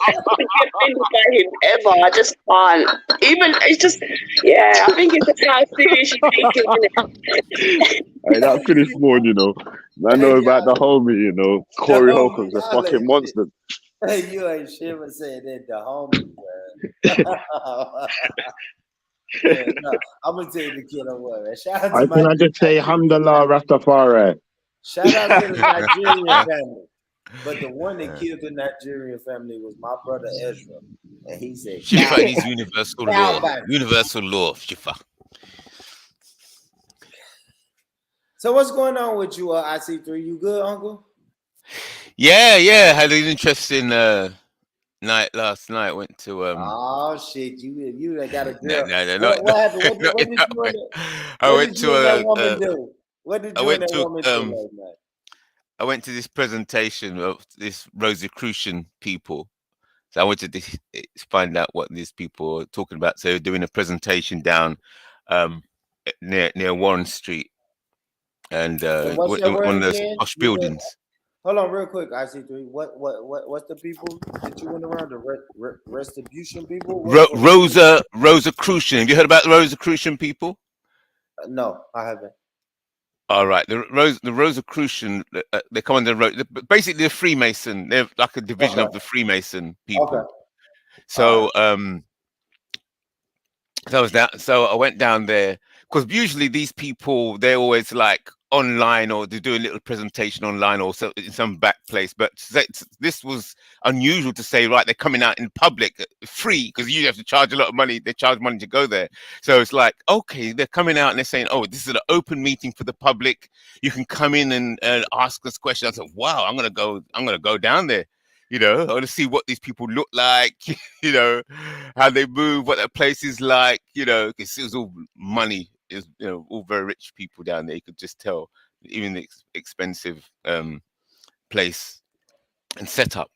I couldn't get offended by him ever. I just can't. Even it's just, yeah. I think it's just how serious you take it, isn't it? Hey, that finished morning, you know. I know about the homie, you know. Corey Holcomb's a fucking monster. Hey, you ain't shit for saying that, the homie, man. Yeah, no, I'm gonna tell you the kid on what, man. Shout out to Can I just say, Alhamdulillah, Rastafari? Shout out to the Nigerian family. But the one that killed the Nigerian family was my brother Ezra. And he said, Shifa is universal law. Universal law, Shifa. So what's going on with you, IC3? You good, Uncle? Yeah. Had an interesting night last night. Went to oh shit, you got a girl. No, what happened? What did you and that woman do? What did you and that woman do last night? I went to this presentation of this Rosicrucian people. So I wanted to find out what these people are talking about. So they're doing a presentation down near Warren Street, and one of those posh buildings. Hold on, real quick, IC3. What's the people that you went around? The restitution people? Rosicrucian. Have you heard about the Rosicrucian people? No, I haven't. All right, the Rosicrucian, they come under basically the Freemason. They're like a division of the Freemason people. Okay. So so I went down there because usually these people, they're always like online, or they do a little presentation online or so in some back place. But this was unusual to say, right, they're coming out in public free, because you have to charge a lot of money. They charge money to go there. So it's like, okay, they're coming out and they're saying, oh, this is an open meeting for the public. You can come in and ask us questions. I said, wow, I'm gonna go down there. You know, I want to see what these people look like, you know, how they move, what their place is like, you know, because it was all money. Is, you know, all very rich people down there. You could just tell, even the expensive place and setup.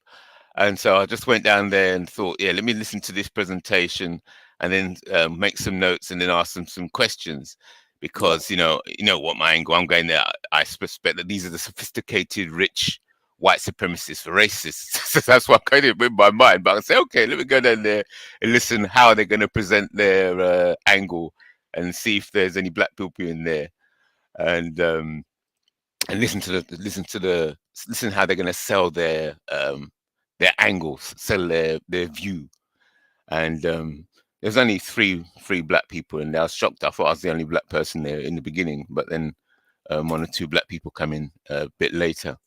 And so I just went down there and thought, yeah, let me listen to this presentation and then make some notes and then ask them some questions, because you know what my angle. I'm going there. I suspect that these are the sophisticated, rich white supremacists, racists. So that's what kind of in my mind. But I say, okay, let me go down there and listen how they're going to present their angle, and see if there's any black people in there, and listen how they're going to sell their angles, sell their view. And there's only three black people, and I was shocked. I thought I was the only black person there in the beginning, but then one or two black people come in a bit later.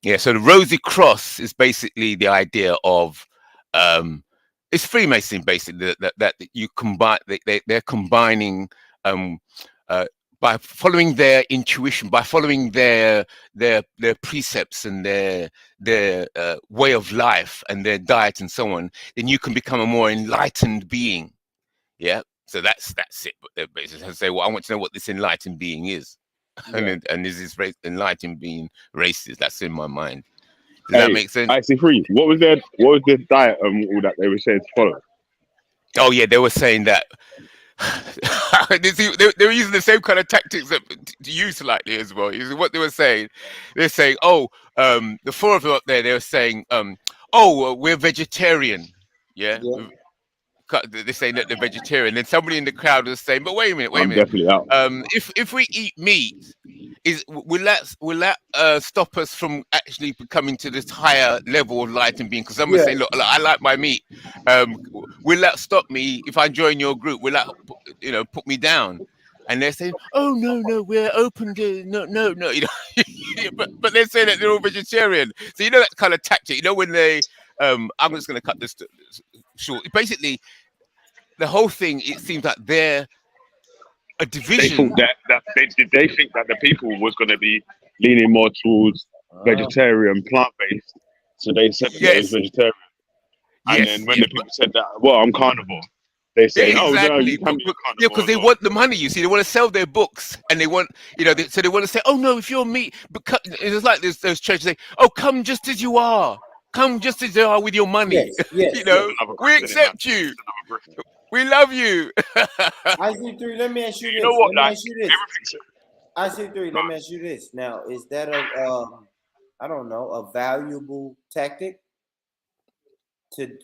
Yeah, so the Rosy Cross is basically the idea of it's Freemason, basically, that you combine. They're combining by following their intuition, by following their precepts and their way of life and their diet and so on. Then you can become a more enlightened being. Yeah, so that's it. But they basically say, well, I want to know what this enlightened being is. Yeah. And is this enlightened being racist? That's in my mind. Does that make sense? I see. Free. What was their diet all that they were saying to follow? Oh yeah, they were saying that they were using the same kind of tactics that to use slightly as well. What they were saying, they're saying, oh, the four of them up there, they were saying, oh, we're vegetarian. Yeah. They're saying that they're vegetarian. Then somebody in the crowd was saying, but wait a minute. Definitely out. If we eat meat, will that stop us from actually becoming to this higher level of light and being? Because I'm gonna say, look, I like my meat. Will that stop me if I join your group? Will that, put me down? And they're saying, oh no, we're open to no, you know. but they're saying that they're all vegetarian. So you know that kind of tactic. You know when they, I'm just gonna cut this short. Basically, the whole thing, it seems like they're a division. They think that the people was going to be leaning more towards vegetarian, plant-based. So they said that it was vegetarian. And then when the people said that, well, I'm carnivore, they say, oh, no, you can be carnivore. Yeah, because they want the money, you see. They want to sell their books, and they want, so they want to say, oh, no, if you're meat, it's like those churches say, oh, come just as you are. Come just as you are with your money. Yes, we accept you. We love you. IC3, let me ask you this. You know what? IC3, let me ask you this. Now, is that I don't know, a valuable tactic to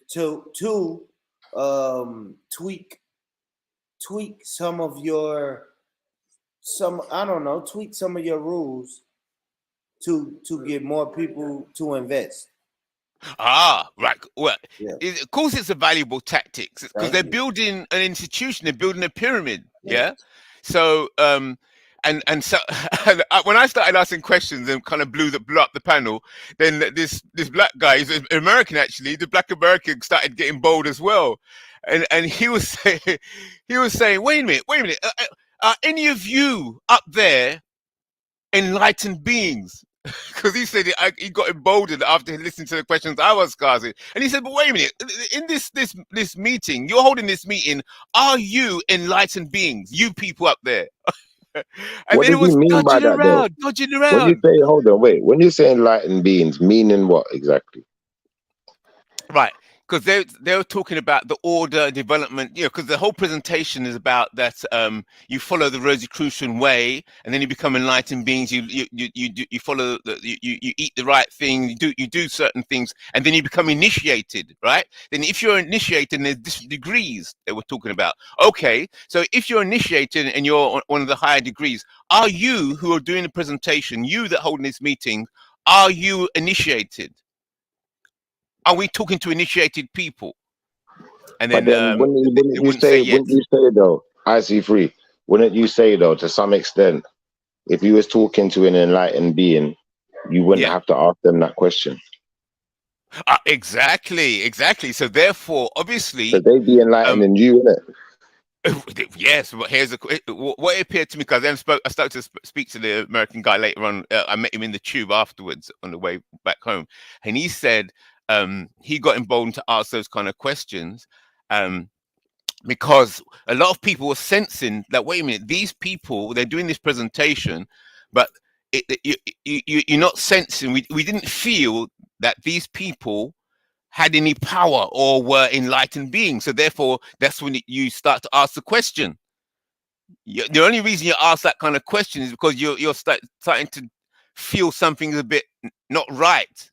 tweak some of your I don't know, tweak some of your rules to get more people to invest. Ah, right. Well, Yeah. of course, it's a valuable tactic because they're building an institution, they're building a pyramid. Yeah. So, and so when I started asking questions and kind of blew up the panel, then this black guy, he's an American actually, the black American started getting bold as well, and he was saying, wait a minute, are any of you up there enlightened beings? Because he said he got emboldened after listening to the questions I was asking, and he said, "But wait a minute! In this meeting, you're holding this meeting. Are you enlightened beings? You people up there?" And What then it does he was mean by dodging that, though? around, dodging When you around. say, hold on, wait, when you say enlightened beings, meaning what exactly? Right, because they were talking about the order development, because the whole presentation is about that you follow the Rosicrucian way, and then you become enlightened beings. You follow you eat the right thing, you do certain things, and then you become initiated, right? Then if you're initiated, there's different degrees they were talking about. Okay, so if you're initiated and you're on one of the higher degrees, are you who are doing the presentation, you that holding this meeting, are you initiated? Are we talking to initiated people? And But then then wouldn't they you wouldn't say say, yes. though, IC3, wouldn't you say though, to some extent, if you was talking to an enlightened being, you wouldn't have to ask them that question? Exactly. So therefore, obviously, Because they be enlightening you, innit? yes, but here's what it appeared to me, because I started to speak to the American guy later on. I met him in the tube afterwards on the way back home, and he said he got emboldened to ask those kind of questions because a lot of people were sensing that, wait a minute, these people, they're doing this presentation, but you're not sensing, we didn't feel that these people had any power or were enlightened beings. So therefore, that's when you start to ask the question. The only reason you ask that kind of question is because you're starting to feel something's a bit not right.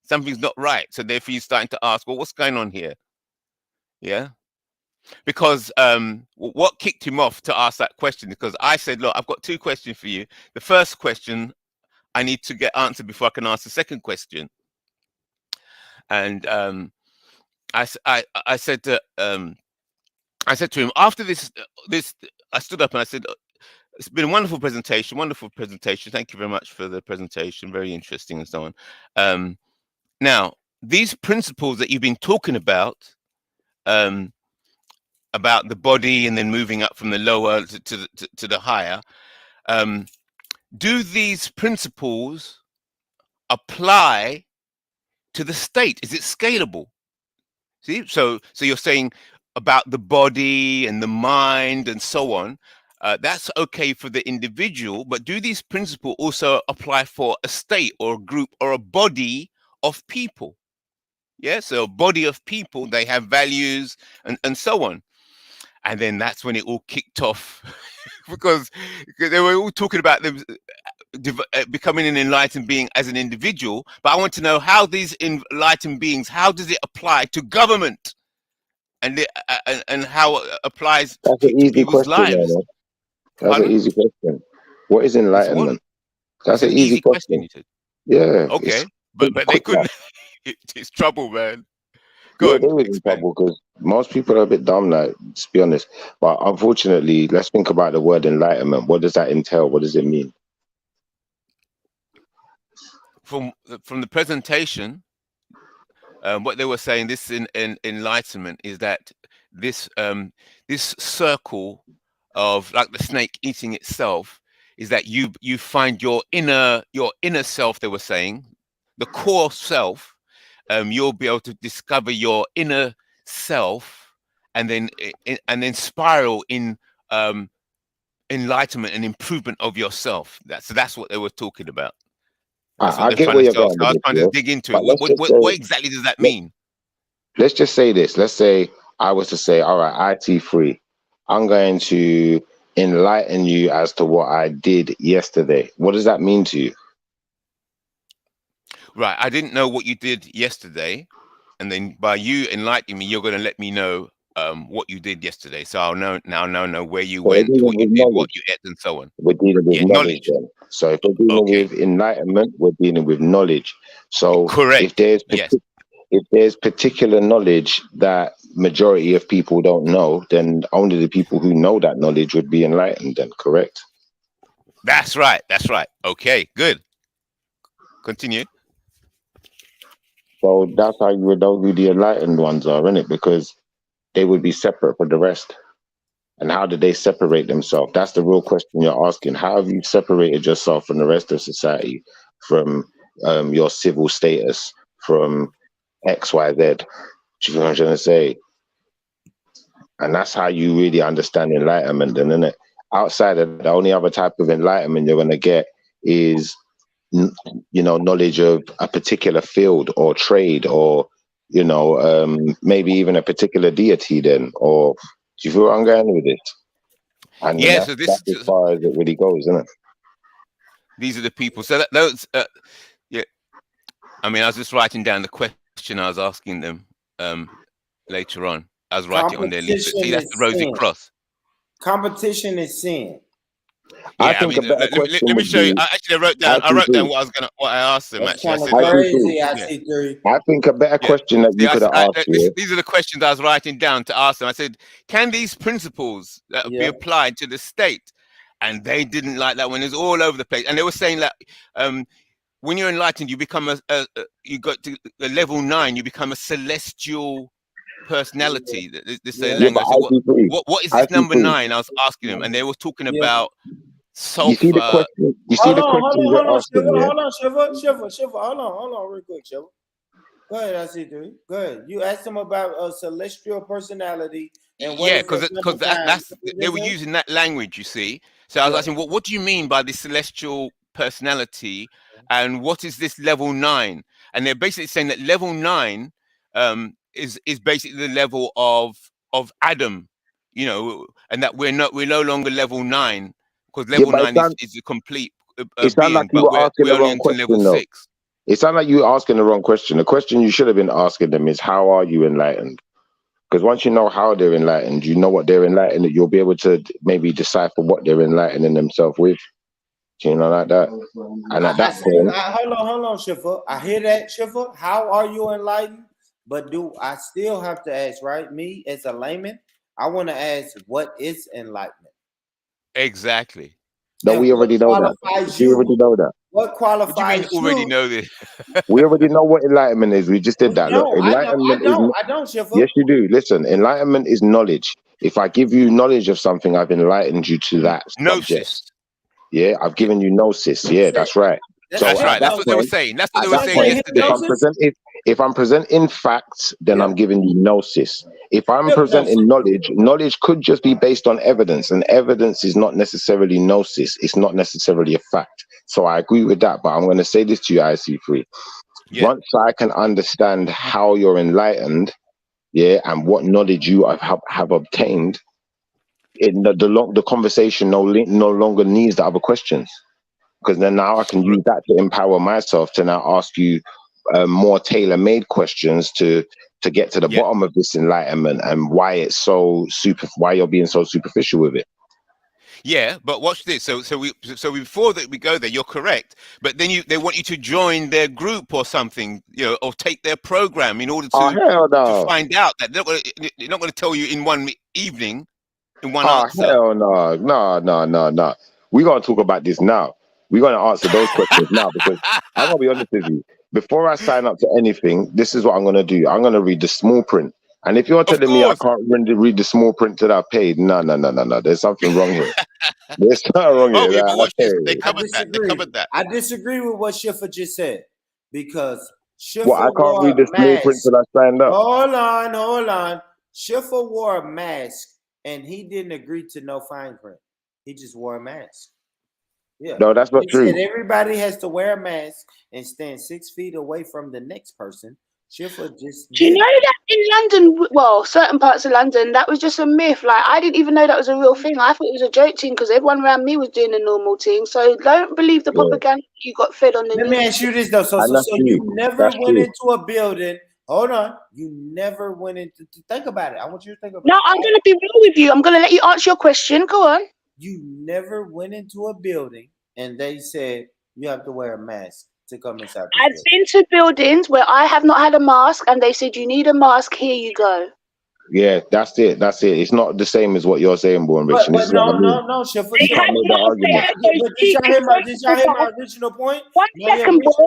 Something's not right. So therefore, you're starting to ask, well, what's going on here? Yeah. Because what kicked him off to ask that question, because I said, look, I've got two questions for you. The first question I need to get answered before I can ask the second question. And I said to him, after this, I stood up and I said, it's been a wonderful presentation. Thank you very much for the presentation. Very interesting and so on. Now, these principles that you've been talking about the body and then moving up from the lower to the higher, do these principles apply to the state? Is it scalable? See, so you're saying about the body and the mind and so on. That's okay for the individual, but do these principles also apply for a state or a group or a body of people? Yeah, so a body of people, they have values and so on. And then that's when it all kicked off because they were all talking about them becoming an enlightened being as an individual. But I want to know how these enlightened beings, how does it apply to government? And how it applies That's to an easy people's question, lives. man. That's an Pardon? easy question. What is It's what? enlightenment? That's It's an an easy easy question, question. you said. Yeah, Okay, it's but they quick that. couldn't. It's trouble, man. Go Yeah, on, they was in explain. trouble because most people are a bit dumb, like, to be honest. But unfortunately, let's think about the word enlightenment. What does that entail? What does it mean? From the presentation, what they were saying, this in enlightenment is that this this circle of like the snake eating itself is that you find your inner self. They were saying the core self. You'll be able to discover your inner self, and then spiral in enlightenment and improvement of yourself. That's what they were talking about. That's what I they're get trying where to you're tell us. going I with was this, trying to yeah. dig into it. But What exactly does that mean? let's just say this. Let's say I was to say, all right, IT3, I'm going to enlighten you as to what I did yesterday. What does that mean to you? Right. I didn't know what you did yesterday, and then by you enlightening me, you're going to let me know what you did yesterday. So I'll know where you So we're went, dealing what you with did, what knowledge. you ate, and so on. We're dealing with Yeah, knowledge knowledge. then. So if we're dealing Okay. with enlightenment, we're dealing with knowledge. So Correct. Yes. if there's particular knowledge that majority of people don't know, then only the people who know that knowledge would be enlightened then, correct? That's right. That's right. Okay. Good. Continue. So that's how you would know who the enlightened ones are, isn't it? Because they would be separate from the rest. And how do they separate themselves? That's the real question you're asking. How have you separated yourself from the rest of society, from your civil status, from X, Y, Z? Do you know what I'm trying to say? And that's how you really understand enlightenment, then, isn't it? Outside of the only other type of enlightenment you're going to get is, knowledge of a particular field or trade, or maybe even a particular deity. Then, or do you feel where I'm going with it? And then Yeah. that's So as far as it really goes, isn't it? these are the people. So those. Yeah. I mean, I was just writing down the question I was asking them later on. I was writing on their leaflet. See, Competition that's the is Rosy sin. Cross. Competition is sin. I Yeah, I think mean, a better let question me would show you. be, Actually, I I wrote down see, what I asked them. That's Actually, I kind of said, I look, see. crazy. I yeah, see three. I think a better yeah. question that See, you could have asked you. these are the questions I was writing down to ask them. I said, can these principles be Yeah. applied to the state? And they didn't like that when it's all over the place. And they were saying that when you're enlightened, you become you got to level 9. You become a celestial personality. This Yeah. Yeah, but language. So I see three. what is I this see number three. 9? I was asking them, and they were talking Yeah. about You see the sulfur. question. You see the question Hold you're on, asking, yeah. Shiva. Hold on, real quick, Shiva. Go ahead, I see three. Go ahead. You asked him about a celestial personality and what Yeah, is that because number nine? that's they were using that language, you see. So I was Yeah. asking, what do you mean by this celestial personality, and what is this level 9? And they're basically saying that level 9 is basically the level of Adam, and that we're no longer level 9, because Yeah, level but 9 is a complete it sounds like being, you but were asking we're the only wrong into level question, though. 6. It sounds like you were asking the wrong question. The question you should have been asking them is, how are you enlightened? Because once you know how they're enlightened, you know what they're enlightened, you'll be able to maybe decipher what they're enlightening themselves with. Like that. And at that point, Hold on, Shiva. I hear that, Shiva. How are you enlightened? But do I still have to ask, right? Me as a layman, I want to ask, what is enlightenment? Exactly. no, And we what already know that. qualifies We already you? know that. What What do you mean qualifies already you? know this? We already know what enlightenment is. We just did that. Look, enlightenment is. I don't, Shiva. Yes, you do. Listen, enlightenment is knowledge. If I give you knowledge of something, I've enlightened you to that subject. Gnosis. Yeah, I've given you gnosis. Yeah, that's right. So That's at right. that That's what they were point, saying. That's what they at were that saying point, yesterday. if I'm presenting facts, then I'm giving you gnosis. If I'm presenting knowledge, knowledge could just be based on evidence, and evidence is not necessarily gnosis. It's not necessarily a fact. So I agree with that. But I'm going to say this to you, IC3. Yeah. Once I can understand how you're enlightened, yeah, and what knowledge you have obtained, the conversation no longer needs the other questions, because then now I can use that to empower myself to now ask you more tailor-made questions to get to the bottom of this enlightenment and why it's why you're being so superficial with it. Yeah, but watch this. So before that we go there, you're correct. But then they want you to join their group or something, or take their program in order Oh, hell to no. find out that they're not going to tell you in one evening, in one Oh, answer. hell no. We're going to talk about this now. We're going to answer those questions now, because I'm going to be honest with you. Before I sign up to anything, this is what I'm going to do. I'm going to read the small print. And if you're telling me I can't read the small print that I paid, no. There's something wrong here. There's something wrong here. Yeah, but watch this. They I covered that. They covered that. I disagree with what Shifa just said, because Shifa What, I can't wore read the a small print mask. till I signed up? Hold on. Shifa wore a mask and he didn't agree to no fine print. He just wore a mask. Yeah. No, that's not He true. said everybody has to wear a mask and stand 6 feet away from the next person. Schiffer just Do you did know that. that in London, well, certain parts of London, that was just a myth. Like, I didn't even know that was a real thing. I thought it was a joke thing because everyone around me was doing the normal thing. So don't believe the Yeah. propaganda you got fed on the Let me news. ask you this though. So And that's you true. never That's went true. into a building. Hold on. You never went into think about it. I want you to think about No, it. I'm going to be real with you. I'm going to let you answer your question. Go on. You never went into a building and they said you have to wear a mask to come inside this I've building. been to buildings where I have not had a mask and they said, you need a mask, here you go. Yeah, that's it. That's it. It's not the same as what you're saying, Born Rich. And this But is what I mean. no, Schiffer. They You have can't make that masks, they argument. have those But cheap did y'all hear my original point? One No, second, boy.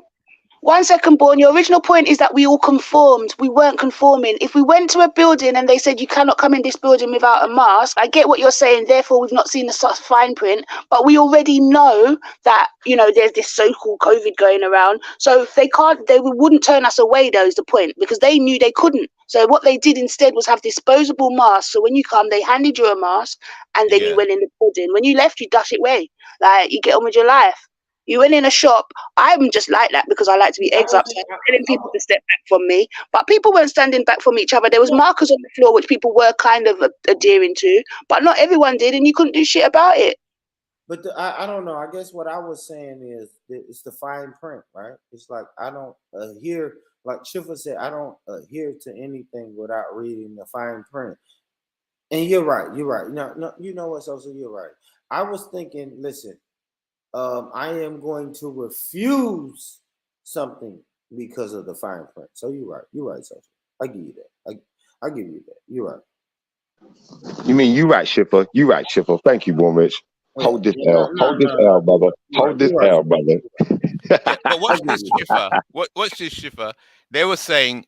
1 second, Born. Your original point is that we all conformed. We weren't conforming. If we went to a building and they said you cannot come in this building without a mask, I get what you're saying. Therefore, we've not seen the fine print, but we already know that, you know, there's this so-called COVID going around. So if they wouldn't turn us away, though, is the point, because they knew they couldn't. So what they did instead was have disposable masks. So when you come, they handed you a mask and then you went in the building. When you left, you dash it away. Like, you get on with your life. You went in a shop. I'm just like that because I like to be eggs up. So I'm telling people to step back from me. But people weren't standing back from each other. There was markers on the floor which people were kind of adhering to, but not everyone did, and you couldn't do shit about it. But I don't know. I guess what I was saying is it's the fine print, right? It's like I don't adhere, like Schiffer said, I don't adhere to anything without reading the fine print. And you're right. You're right. No, you know what, Sosa? You're right. I was thinking, listen, I am going to refuse something because of the fine print. So you're right. You're right, Sosa. I give you that. I give you that. You're right. You mean you right, Schiffer? You right, Schiffer. Thank you, Born Rich. Hold this L. Hold this L, brother. Hold this L, brother. But watch this, Schiffer. Watch this, Schiffer. They were saying,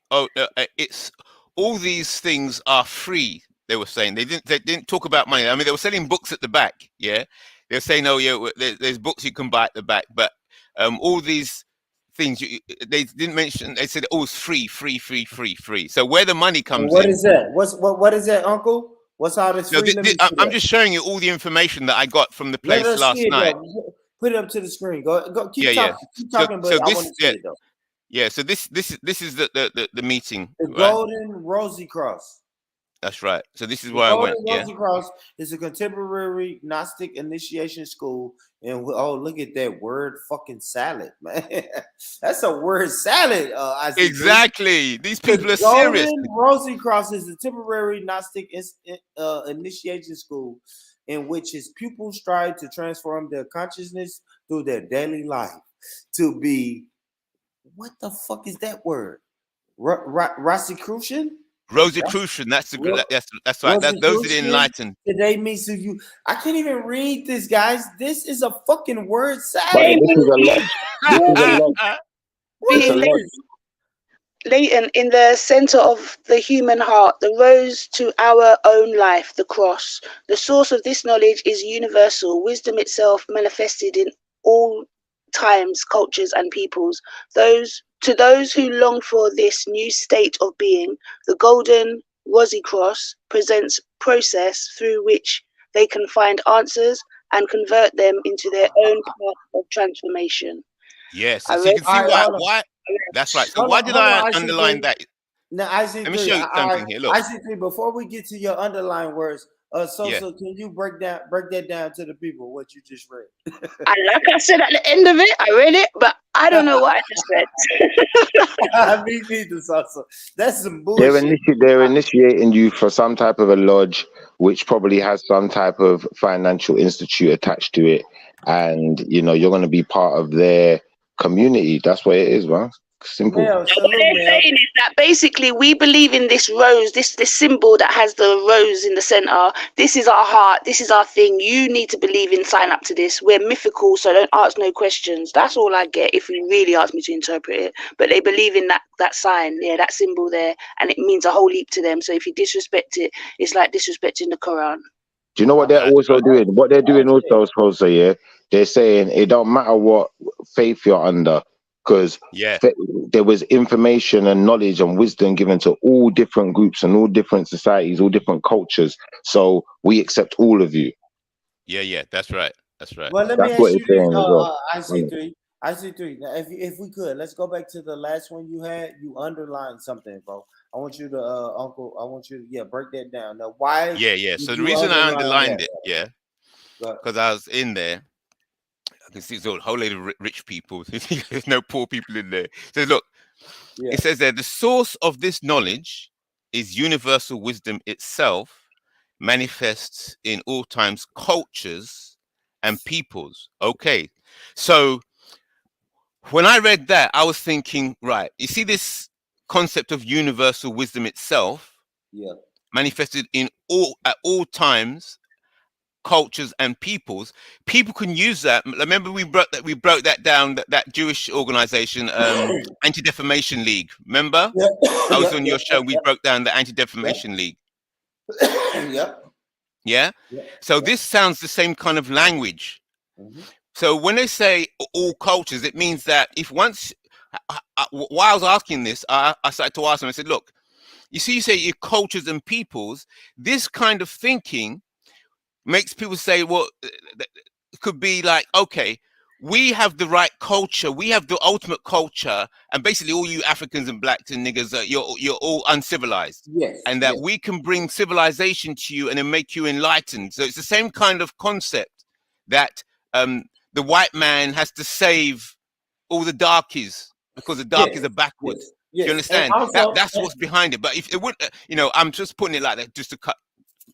it's all these things are free. They were saying they didn't talk about money. I mean, they were selling books at the back. Yeah, they were saying, oh yeah, there's books you can buy at the back, but all these things they didn't mention. They said, oh, it's free. So where the money comes What in? is that? What is that, Uncle? What's all this free? I'm just showing you all the information that I got from the place last night. Put it up to the screen. Go. Keep talking. Keep talking. But I want to see it though. Yeah. So this is the meeting. The Golden Rosicrucian. That's right. So this is where I went. Yeah. Rosicrucian is a contemporary Gnostic initiation school, and look at that word, fucking salad, man. That's a word salad. Exactly. These people are serious. Rosicrucian is a temporary Gnostic initiation school in which his pupils strive to transform their consciousness through their daily life to be. What the fuck is that word? Rosicrucian? Rosicrucian. That's right. Those are the enlightened. Today means to you. I can't even read this, guys. This is a fucking word salad. But this is a lot. What is this? Leighton, in the center of the human heart, the rose to our own life, the cross. The source of this knowledge is universal, wisdom itself manifested in all times, cultures, and peoples. To those who long for this new state of being, the Golden Rosicrucian presents process through which they can find answers and convert them into their own path of transformation. Yes, so you can see why. That's right. So why did I underline that? Now, I see. Let me show you something here. Look, I see. Before we get to your underlying words, Sosa, can you break that down to the people what you just read? Like I said at the end of it, I read it, but I don't know what I just read. Me neither, Sosa. That's some bullshit. They're initiating you for some type of a lodge, which probably has some type of financial institute attached to it, and you're going to be part of their community. That's what it is, man. Simple. What they're saying is that basically we believe in this rose, this symbol that has the rose in the center. This is our heart. This is our thing. You need to believe in, sign up to this. We're mythical, so don't ask no questions. That's all I get if you really ask me to interpret it. But they believe in that sign, that symbol there, and it means a whole heap to them. So if you disrespect it, it's like disrespecting the Quran. Do you know what they're also doing? What they're doing also, they're saying it don't matter what faith you're under. Because there was information and knowledge and wisdom given to all different groups and all different societies, all different cultures. So we accept all of you. Yeah, that's right. Well, let me ask you this, well. IC3. I see three. Now, if we could, let's go back to the last one you had. You underlined something, bro. I want you to, Uncle. I want you to, break that down. Now, why Yeah. did So the you reason I underline underlined that? it, yeah, Bro? because I was in there. I can see there's a whole load of rich people. There's no poor people in there. So look, Yeah. it says there, the source of this knowledge is universal wisdom itself, manifests in all times, cultures, and peoples. Okay, so when I read that, I was thinking, right, you see this concept of universal wisdom itself, Yeah. manifested in at all times, cultures, and peoples. People can use that. Remember, we broke that down. That Jewish organization, Anti-Defamation League. Remember, Yep. I was Yep. on your show. We broke down the Anti-Defamation League. Yep. Yeah. So this sounds the same kind of language. Mhm. So when they say all cultures, it means that if once, while I was asking this, I started to ask them. I said, look, you see, you say your cultures and peoples. This kind of thinking makes people say, well, it could be like, okay, we have the right culture, we have the ultimate culture, and basically all you Africans and blacks and niggers, you're all uncivilized. Yes. And that we can bring civilization to you and then make you enlightened. So it's the same kind of concept that the white man has to save all the darkies because the darkies are backwards. Yes. Do you understand? And also, That's what's behind it. But if it wouldn't, I'm just putting it like that just to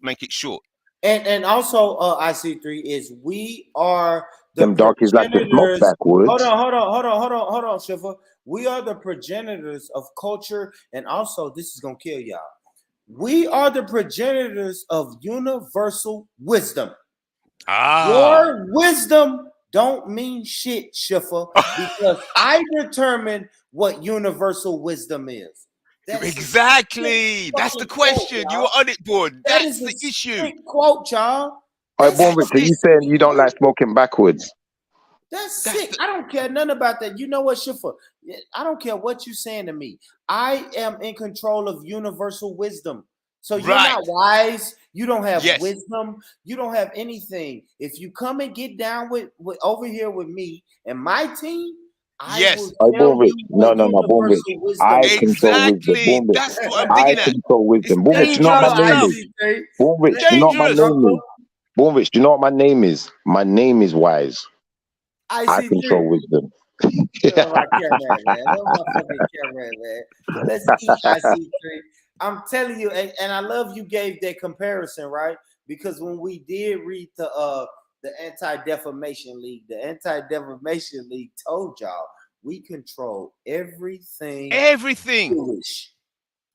make it short. And also, IC3 is we are the Them darkies like the smoke progenitors. backwards. Hold on, Shiva. We are the progenitors of culture, and also this is gonna kill y'all. We are the progenitors of universal wisdom. Your wisdom don't mean shit, Shifa, because I determine what universal wisdom is. Exactly. That's the question. You were on it, board. That's the issue. Quote, y'all. All right, Born Rich, are you saying you don't like smoking backwards? That's sick. I don't care nothing about that. You know what, Shifa? I don't care what you're saying to me. I am in control of universal wisdom. So you're not wise. You don't have wisdom. You don't have anything. If you come and get down with over here with me and my team, I will tell you No, Born Rich. I control wisdom. Born Rich. That's what I'm digging I control wisdom. Born Rich, you know what my name is? Born Rich, you know what my name is? Born Rich, do you know what my name is? My name is Wise. I control wisdom. My camera, man. My fucking camera, man. Let's eat IC3. I'm telling you, and I love you gave that comparison, right? Because when we did read the Anti-Defamation League, the Anti-Defamation League told y'all we control everything. Jewish.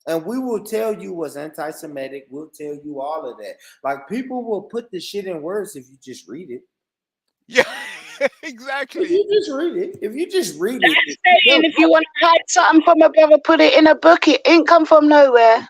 And we will tell you what's anti-Semitic. We'll tell you all of that. Like, people will put the shit in words if you just read it. Yeah, exactly. If you just read it. If you just read That's it. saying if you want to hide something from a brother, put it in a book. It ain't come from nowhere.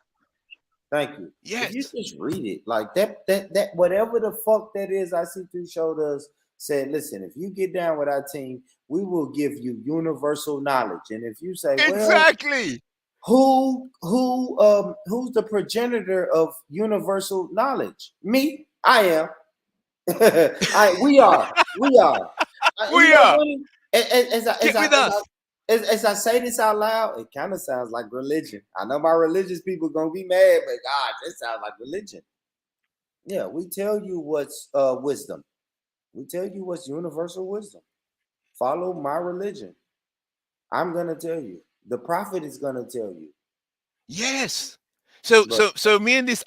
Thank you. Yes. If you just read it, like that whatever the fuck that is, IC3 showed us, said, listen, if you get down with our team, we will give you universal knowledge. And if you say, exactly, who's the progenitor of universal knowledge? Me, I am. We are. As I say this out loud, it kind of sounds like religion. I know my religious people gonna be mad, but God, this sounds like religion. Yeah, we tell you what's wisdom. We tell you what's universal wisdom. Follow my religion. I'm gonna tell you. The prophet is gonna tell you. Yes. So me and this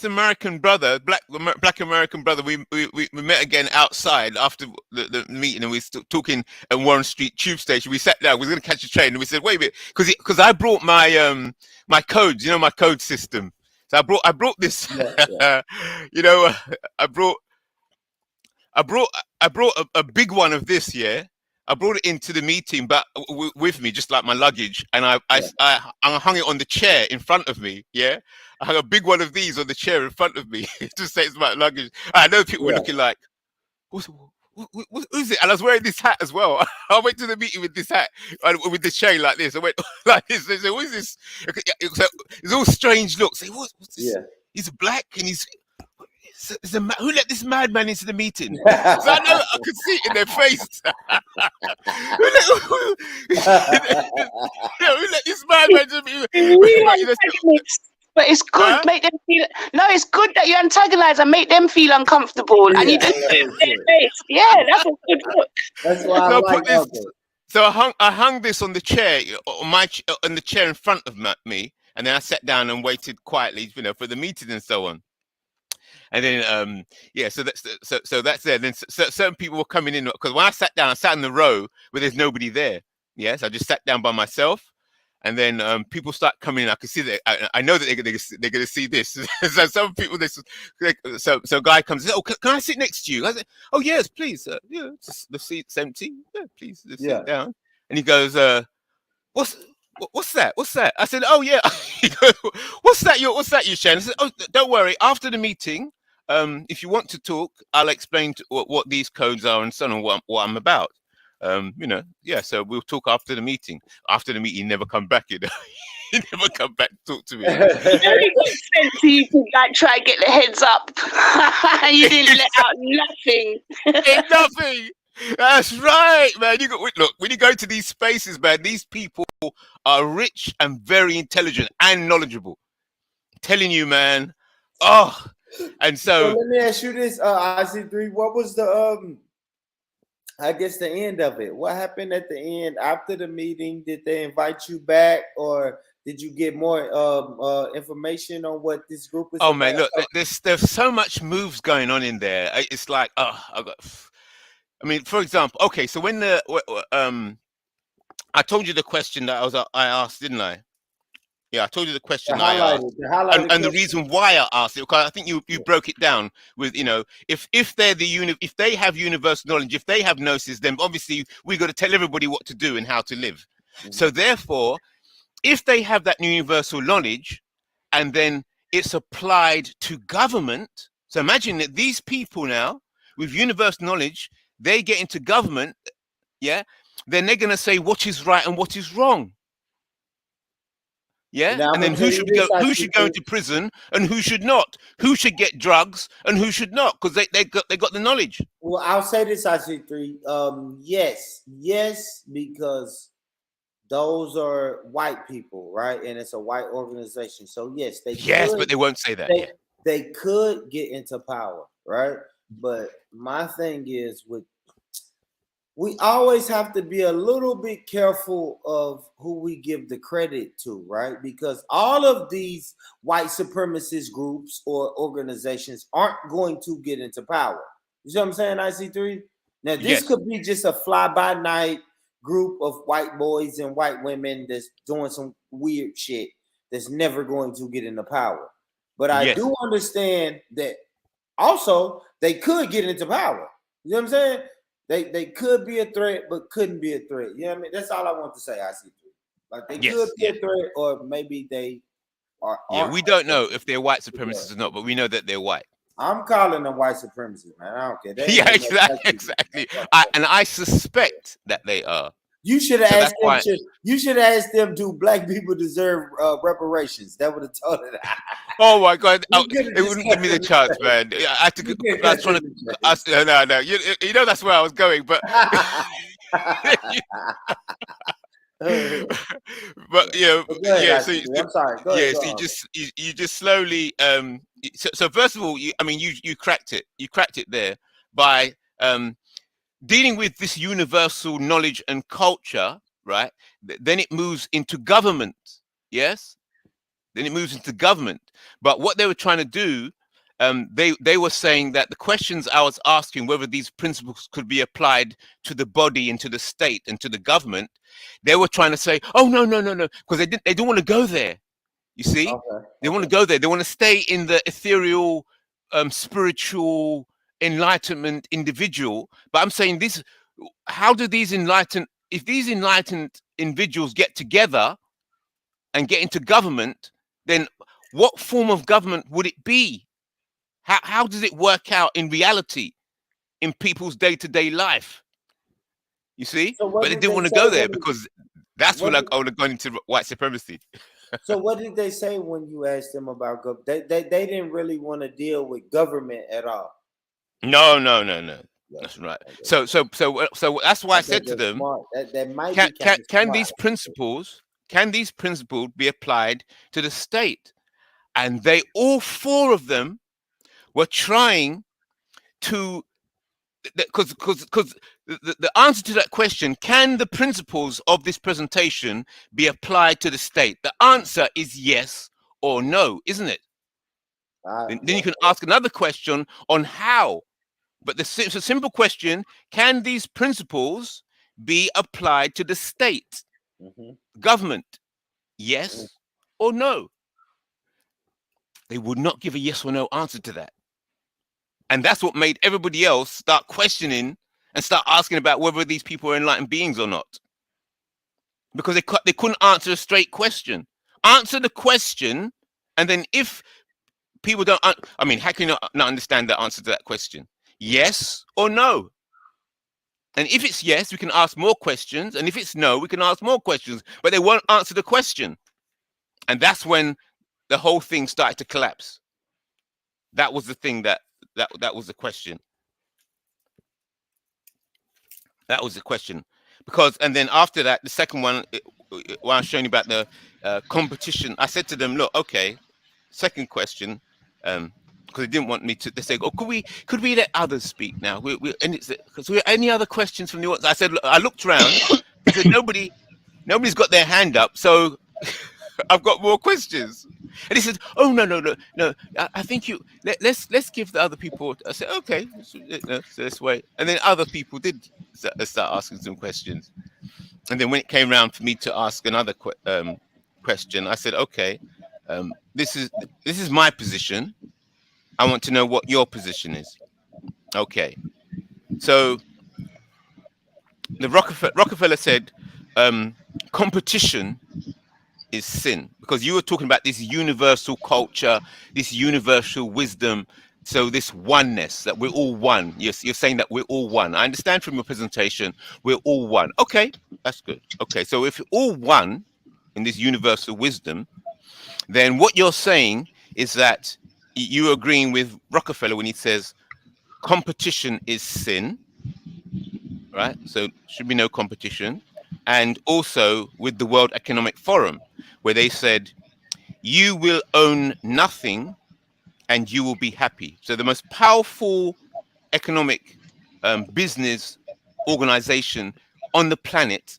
American brother, black American brother, we met again outside after the meeting, and we were still talking at Warren Street Tube Station. We sat down, we were going to catch a train, and we said, wait a minute, because I brought my my codes, my code system. So I brought this, I brought a big one of this, yeah. I brought it into the meeting, but with me, just like my luggage, and I hung it on the chair in front of me. Yeah, I hung a big one of these on the chair in front of me to say it's my luggage. I know people were looking like, who's it? And I was wearing this hat as well. I went to the meeting with this hat, with the chain like this. I went like this. They said, "What is this?" It's all strange looks. Say, what's this? Yeah. He's black and he's. who let this madman into the meeting? So I know I could see it in their face. who let this madman into the meeting? But it's good. Make them feel. No, it's good that you antagonize and make them feel uncomfortable, and you just put it in their face. Yeah, that's a good look. That's why I like this. So I hung this on the chair, on the chair in front of me, and then I sat down and waited quietly, for the meeting and so on. And then so that's there. Then certain people were coming in, because when I sat down, I sat in the row where there's nobody there. Yes, I just sat down by myself. And then people start coming in. I can see that. I know that they're going to see this. So some people, so a guy comes and says, "Oh, can I sit next to you?" I said, "Oh yes, please. The seat's empty. Yeah, please sit down." And he goes, "What's that? What's that?" I said, "Oh yeah." He goes, What's that, you, Shane?" I said, "Oh, don't worry. After the meeting, if you want to talk, I'll explain what these codes are and so on, what I'm about." So we'll talk after the meeting. After the meeting, he never come back. He never come back to talk to me. You only got sent to you to try and get the heads up. You didn't let out nothing. Nothing. That's right, man. Look, when you go to these spaces, man, these people are rich and very intelligent and knowledgeable. I'm telling you, man. Oh, and so let me ask you this, IC3. What was the I guess the end of it? What happened at the end after the meeting? Did they invite you back, or did you get more information on what this group is? Oh man, look, there's so much moves going on in there. It's like, for example, okay, so when I told you the question that I asked, didn't I? Yeah, I told you the question I asked, and the reason why I asked it, because I think you broke it down with, if if they have universal knowledge, if they have gnosis, then obviously we got to tell everybody what to do and how to live. So therefore, if they have that universal knowledge, and then it's applied to government. So imagine that these people now with universal knowledge, they get into government, then they're going to say what is right and what is wrong. Yeah, now, and then who should go into prison and who should not? Who should get drugs and who should not? Because they got the knowledge. Well, I'll say this, IC3. Yes, because those are white people, right? And it's a white organization. So yes, but they won't say that. They could get into power, right? But my thing is, we always have to be a little bit careful of who we give the credit to, right? Because all of these white supremacist groups or organizations aren't going to get into power. You see what I'm saying, IC3? Now, this could be just a fly-by-night group of white boys and white women that's doing some weird shit that's never going to get into power. But I do understand that also they could get into power. You know what I'm saying? They could be a threat, but couldn't be a threat. You know what I mean? That's all I want to say, IC3. Like they could be a threat, or maybe they are. Yeah, we don't know if they're white supremacists or not, but we know that they're white. I'm calling them white supremacists, man. I don't care. Exactly. And I suspect that they are. You should have asked them. You should have asked them, do black people deserve reparations? That would have told it. Oh my God! It wouldn't give me the chance, man. I had to. I was trying to. No. You know that's where I was going, but. But So I'm sorry. Go ahead, so you just slowly. So first of all, you cracked it. You cracked it there by dealing with this universal knowledge and culture, right? Then it moves into government. Yes. Then it moves into government. But what they were trying to do, they were saying that the questions I was asking, whether these principles could be applied to the body and to the state and to the government, they were trying to say, oh, no, because they don't want to go there. You see, they want to go there. They want to stay in the ethereal, spiritual enlightenment individual. But I'm saying this, how do if these enlightened individuals get together and get into government, then what form of government would it be? How does it work out in reality in people's day-to-day life? You see? But they didn't want to go there because that's when I would have gone into white supremacy. So what did they say when you asked them about government? They didn't really want to deal with government at all. No. That's right. So that's why I said to That's them, smart. That might be kind of can smart. these principles be applied to the state? And they, all four of them, were trying to, because the answer to that question, can the principles of this presentation be applied to the state? The answer is yes or no, isn't it? Then you can ask another question on how. But it's a simple question: can these principles be applied to the state, government? Yes or no? They would not give a yes or no answer to that. And that's what made everybody else start questioning and start asking about whether these people are enlightened beings or not. Because they couldn't answer a straight question. Answer the question, and then if people don't, I mean, how can you not understand the answer to that question? Yes or no? And if it's yes, we can ask more questions. And if it's no, we can ask more questions. But they won't answer the question. And that's when the whole thing started to collapse. That was the thing that was the question. That was the question. Because, and then after that, the second one, when I was showing you about the competition, I said to them, look, okay, second question, because they didn't want me to. They said, "Oh, could we let others speak now? Because any other questions from the audience?" I said, I looked around. I said, nobody's got their hand up, so I've got more questions. And he said, "Oh no. I think let's give the other people." I said, "Okay, so let's wait." And then other people did start asking some questions. And then when it came around for me to ask another question, I said, "Okay, this is my position. I want to know what your position is." Okay. So the Rockefeller said, competition is sin, because you were talking about this universal culture, this universal wisdom. So this oneness, that we're all one. You're saying that we're all one. I understand from your presentation, we're all one. Okay, that's good. Okay, so if you're all one in this universal wisdom, then what you're saying is that you're agreeing with Rockefeller when he says competition is sin, right? So should be no competition. And also with the World Economic Forum, where they said, you will own nothing and you will be happy. So the most powerful economic business organization on the planet,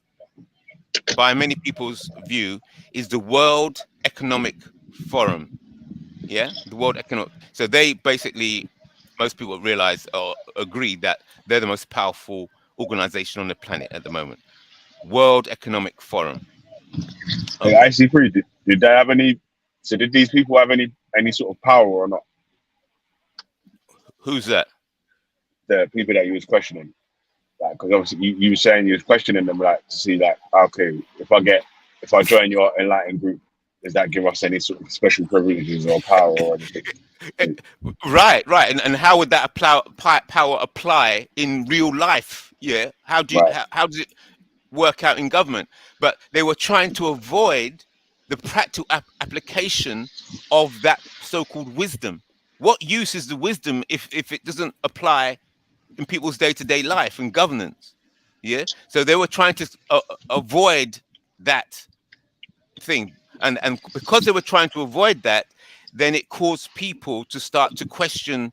by many people's view, is the World Economic Forum. Yeah, the World Economic. So they basically, most people realize or agree that they're the most powerful organization on the planet at the moment. World Economic Forum. Okay. Hey, IC3, did they have any? So did these people have any sort of power or not? Who's that? The people that you was questioning, like, because obviously you were saying you was questioning them, like, to see, like, okay, if I join your enlightened group, does that give us any sort of special privileges or power or anything? Right. And how would that power apply in real life? Yeah. How does it work out in government? But they were trying to avoid the practical application of that so-called wisdom. What use is the wisdom if it doesn't apply in people's day-to-day life and governance? Yeah. So they were trying to avoid that thing, and because they were trying to avoid that, then it caused people to start to question,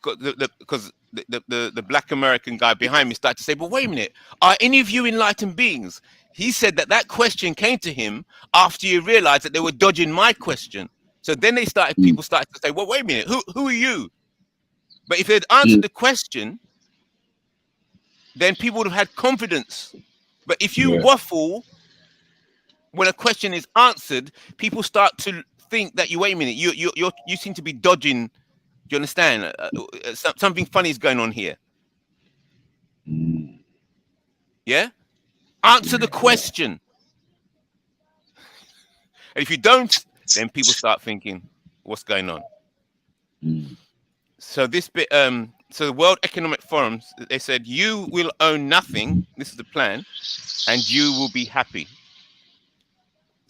because the black American guy behind me started to say, but wait a minute, are any of you enlightened beings? He said that question came to him after he realized that they were dodging my question. So then people started to say, well, wait a minute, who are you? But if they'd answered the question, then people would have had confidence. But if you waffle when a question is answered, people start to think that wait a minute, you seem to be dodging. Do you understand? Something funny is going on here. Yeah? Answer the question. And if you don't, then people start thinking, what's going on? So this bit, so the World Economic Forum, they said, you will own nothing. This is the plan, and you will be happy.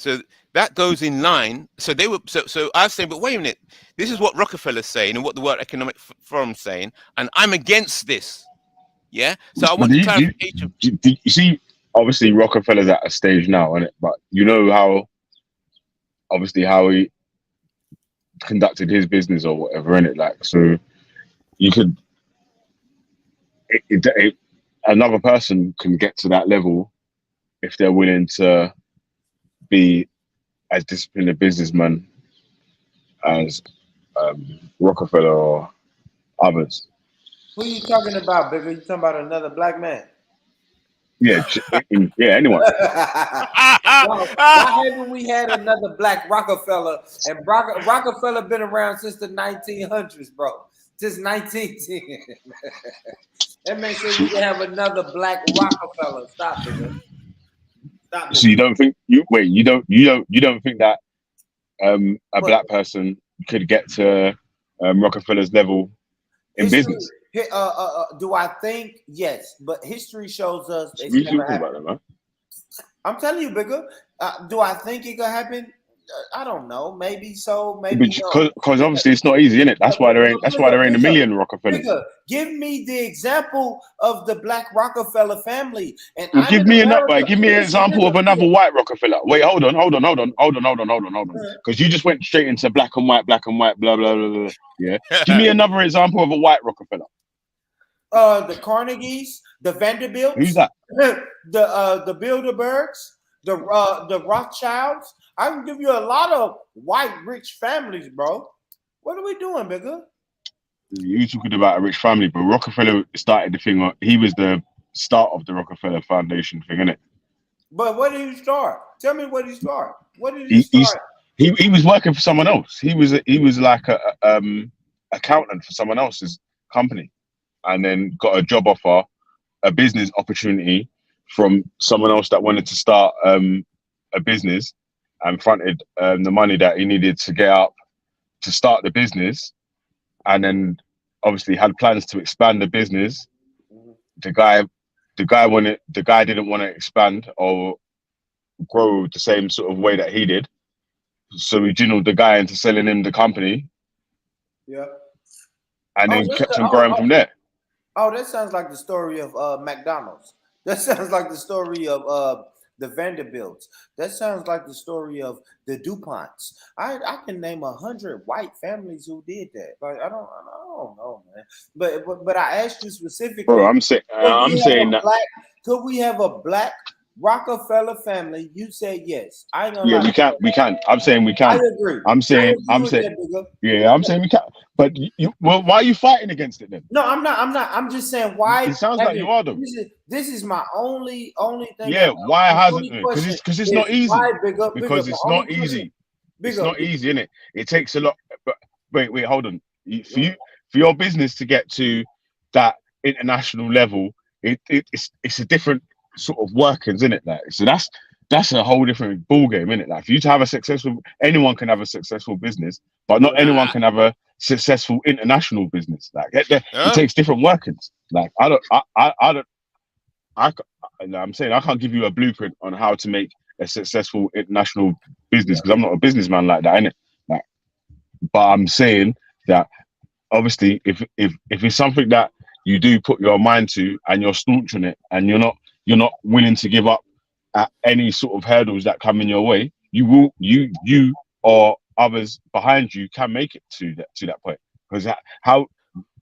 So that goes in line. So they were so I was saying, but wait a minute, this is what Rockefeller's saying and what the World Economic Forum's saying, and I'm against this. Yeah. So I But want clarification. you see, obviously Rockefeller's at a stage now, isn't it? But you know how he conducted his business or whatever, innit? Like, so you could another person can get to that level if they're willing to be as disciplined a businessman as Rockefeller or others. Who are you talking about, Bigger? You talking about another black man? Yeah, anyone. Why haven't we had another black Rockefeller? And Rockefeller been around since the 1900s, bro. Since 1910. That man said we can have another black Rockefeller. Stop it, man. Stop it. So you don't think you don't think that a black person could get to Rockefeller's level in business? Do I think? Yes, but history shows us it's You never talking happened. about that, man? I'm telling you, Bigger. Do I think it could happen? I don't know. Maybe so. Maybe because obviously it's not easy, innit? That's why there ain't a million Rockefellers. Bigger, give me the example of the black Rockefeller family, and give me an example of another white Rockefeller. Wait, hold on. Because you just went straight into black and white, blah blah blah blah. Yeah, give me another example of a white Rockefeller. The Carnegies, the Vanderbilts. Who's that? The Bilderbergs, the Rothschilds. I can give you a lot of white rich families, bro. What are we doing, Bigger? You talking about a rich family, but Rockefeller started the thing. He was the start of the Rockefeller Foundation thing, innit? But what did he start? Tell me what he started. What did he start? He was working for someone else. He was like a accountant for someone else's company, and then got a job offer, a business opportunity from someone else that wanted to start a business, and fronted the money that he needed to get up to start the business, and then obviously had plans to expand the business. The guy didn't want to expand or grow the same sort of way that he did, so he jinnled the guy into selling him the company. Yeah. And then kept on growing from there. Oh, that sounds like the story of McDonald's. That sounds like the story of the Vanderbilts. That sounds like the story of the DuPonts. I can name 100 white families who did that. Like I don't know, man. But I asked you specifically. Bro, I'm saying that. Could we have a black Rockefeller family? You said yes. I know. Yeah, we can. I'm saying we can. I agree. I'm saying we can. But why are you fighting against it then? No, I'm not. I'm just saying why. It sounds like you are though. This is my only thing. Yeah, why hasn't it? Because it's not easy. Because it's not easy. It's not easy, innit? It takes a lot. But wait, hold on. For your business to get to that international level, it's a different sort of workings, isn't it? Like, so that's a whole different ball game, isn't it? Like, for you to have anyone can have a successful business, but not anyone can have a successful international business. Like, it takes different workings. Like, I'm saying I can't give you a blueprint on how to make a successful international business because I'm not a businessman like that, innit? Like, but I'm saying that obviously, if it's something that you do put your mind to and you're staunch on it and you're not willing to give up at any sort of hurdles that come in your way, you or others behind you can make it to that point. Because how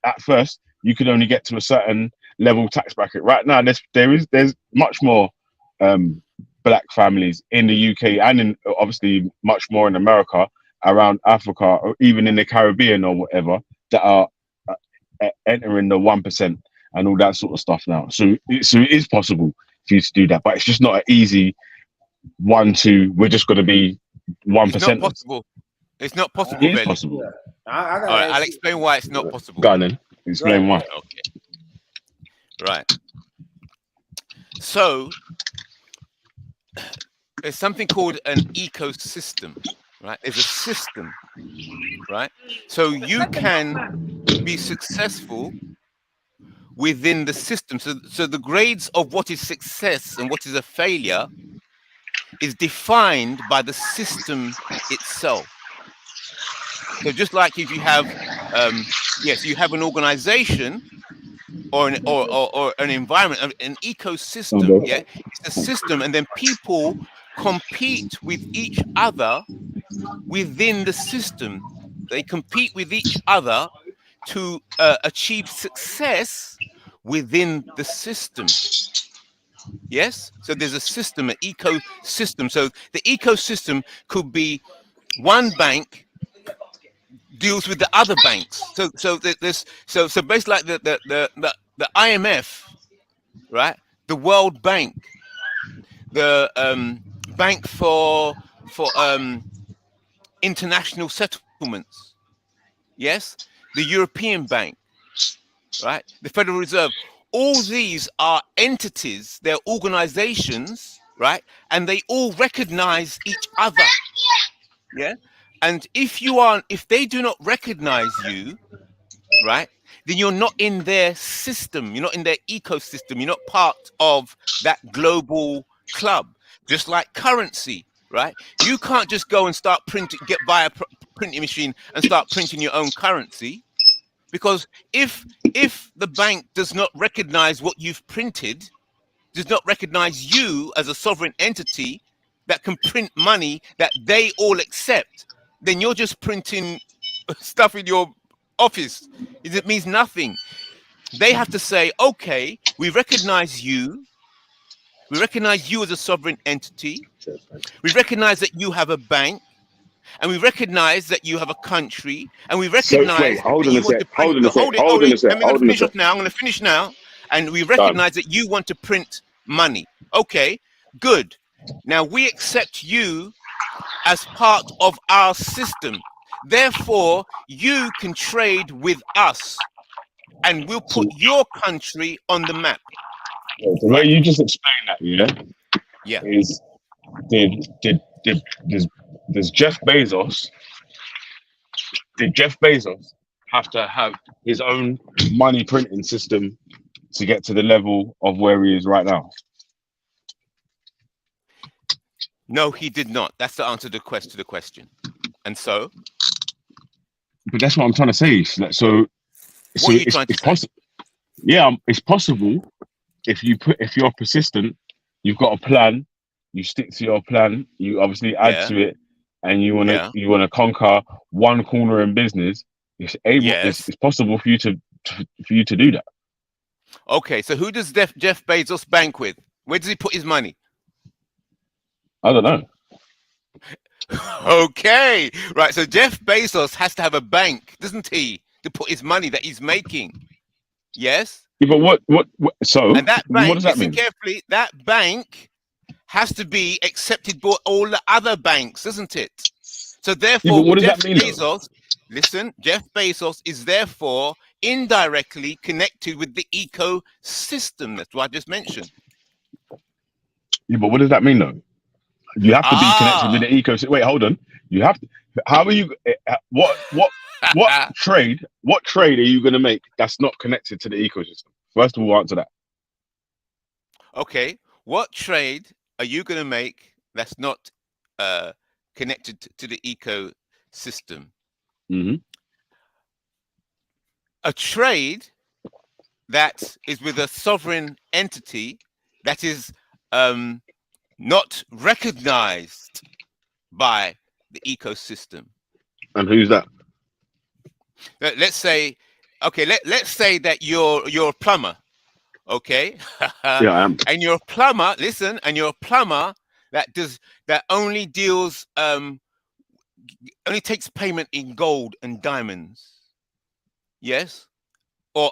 at first you could only get to a certain level tax bracket. Right now, there's much more black families in the UK and in obviously much more in America, around Africa, or even in the Caribbean or whatever, that are entering the 1% and all that sort of stuff now. So it is possible for you to do that, but it's just not an easy 1-2. We're just going to be 1%. It's not possible. It's not possible. It is possible. Yeah. All right, I'll explain why it's not possible. Go on then. Explain why. Okay. Right. So there's something called an ecosystem, right? It's a system, right? So you can be successful within the system. So the grades of what is success and what is a failure is defined by the system itself. So just like if you have, yes, you have an organization or an environment, an ecosystem. Okay. Yeah, it's a system, and then people compete with each other within the system. They compete with each other to achieve success within the system. Yes, so there's a system, an ecosystem. So the ecosystem could be one bank deals with the other banks. So there's basically like the IMF, right? The World Bank, the Bank for International Settlements. Yes, the European Bank, right? The Federal Reserve. All these are entities, they're organizations, right? And they all recognize each other. Yeah. And if they do not recognize you, right, then you're not in their system, you're not in their ecosystem, you're not part of that global club. Just like currency, right? You can't just go and start buy a printing machine and start printing your own currency. Because if the bank does not recognize what you've printed, does not recognize you as a sovereign entity that can print money that they all accept, then you're just printing stuff in your office. It means nothing. They have to say, okay, we recognize you. We recognize you as a sovereign entity. We recognize that you have a bank. And we recognize that you have a country, and we recognize hold that on you a want sec. to print. Hold on a sec. Hold it. Hold on a sec. I'm going to Hold on a finish sec. off now. I'm going to finish now. And we Done. recognize that you want to print money. Okay, good. Now we accept you as part of our system. Therefore, you can trade with us, and we'll put your country on the map. The way you just explained that, Yeah. is does Jeff Bezos? Did Jeff Bezos have to have his own money printing system to get to the level of where he is right now? No, he did not. That's the answer to the question. And so? But that's what I'm trying to say. So what are you trying to say? Possible. Yeah, it's possible if you're persistent, you've got a plan, you stick to your plan, you obviously add to it, and you wanna conquer one corner in business. It's possible for you to do that. Okay, so who does Jeff Bezos bank with? Where does he put his money? I don't know. Okay, right. So Jeff Bezos has to have a bank, doesn't he, to put his money that he's making? Yes. Yeah, but what? So, and that bank, what does that mean? Listen carefully. That bank has to be accepted by all the other banks, doesn't it? So therefore, what does Jeff that mean, Bezos. Listen, Jeff Bezos is therefore indirectly connected with the ecosystem. That's what I just mentioned. Yeah, but what does that mean, though? You have to be connected with the ecosystem. Wait, hold on. You have to. How are you? What trade? What trade are you going to make that's not connected to the ecosystem? First of all, answer that. Okay, what trade are you going to make that's not connected to the ecosystem? Mm-hmm. A trade that is with a sovereign entity that is not recognized by the ecosystem. And who's that? Let's say, okay, let's say that you're a plumber, okay? Yeah, I am. And you're a plumber. Listen, and you're a plumber that only deals only takes payment in gold and diamonds. Yes,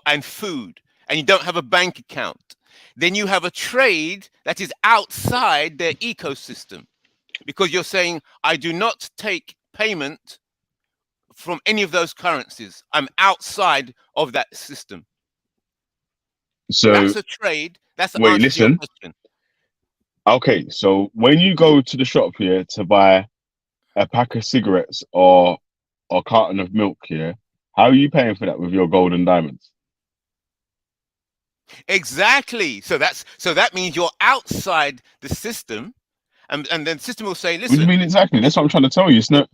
and food, and you don't have a bank account. Then you have a trade that is outside their ecosystem, because you're saying, I do not take payment from any of those currencies. I'm outside of that system. So that's a trade. That's the wait, answer listen. to your question. Okay, so when you go to the shop here to buy a pack of cigarettes or a carton of milk here, how are you paying for that with your gold and diamonds? Exactly. So that means you're outside the system, and then the system will say, What do you listen, mean exactly? That's what I'm trying to tell you. It's not.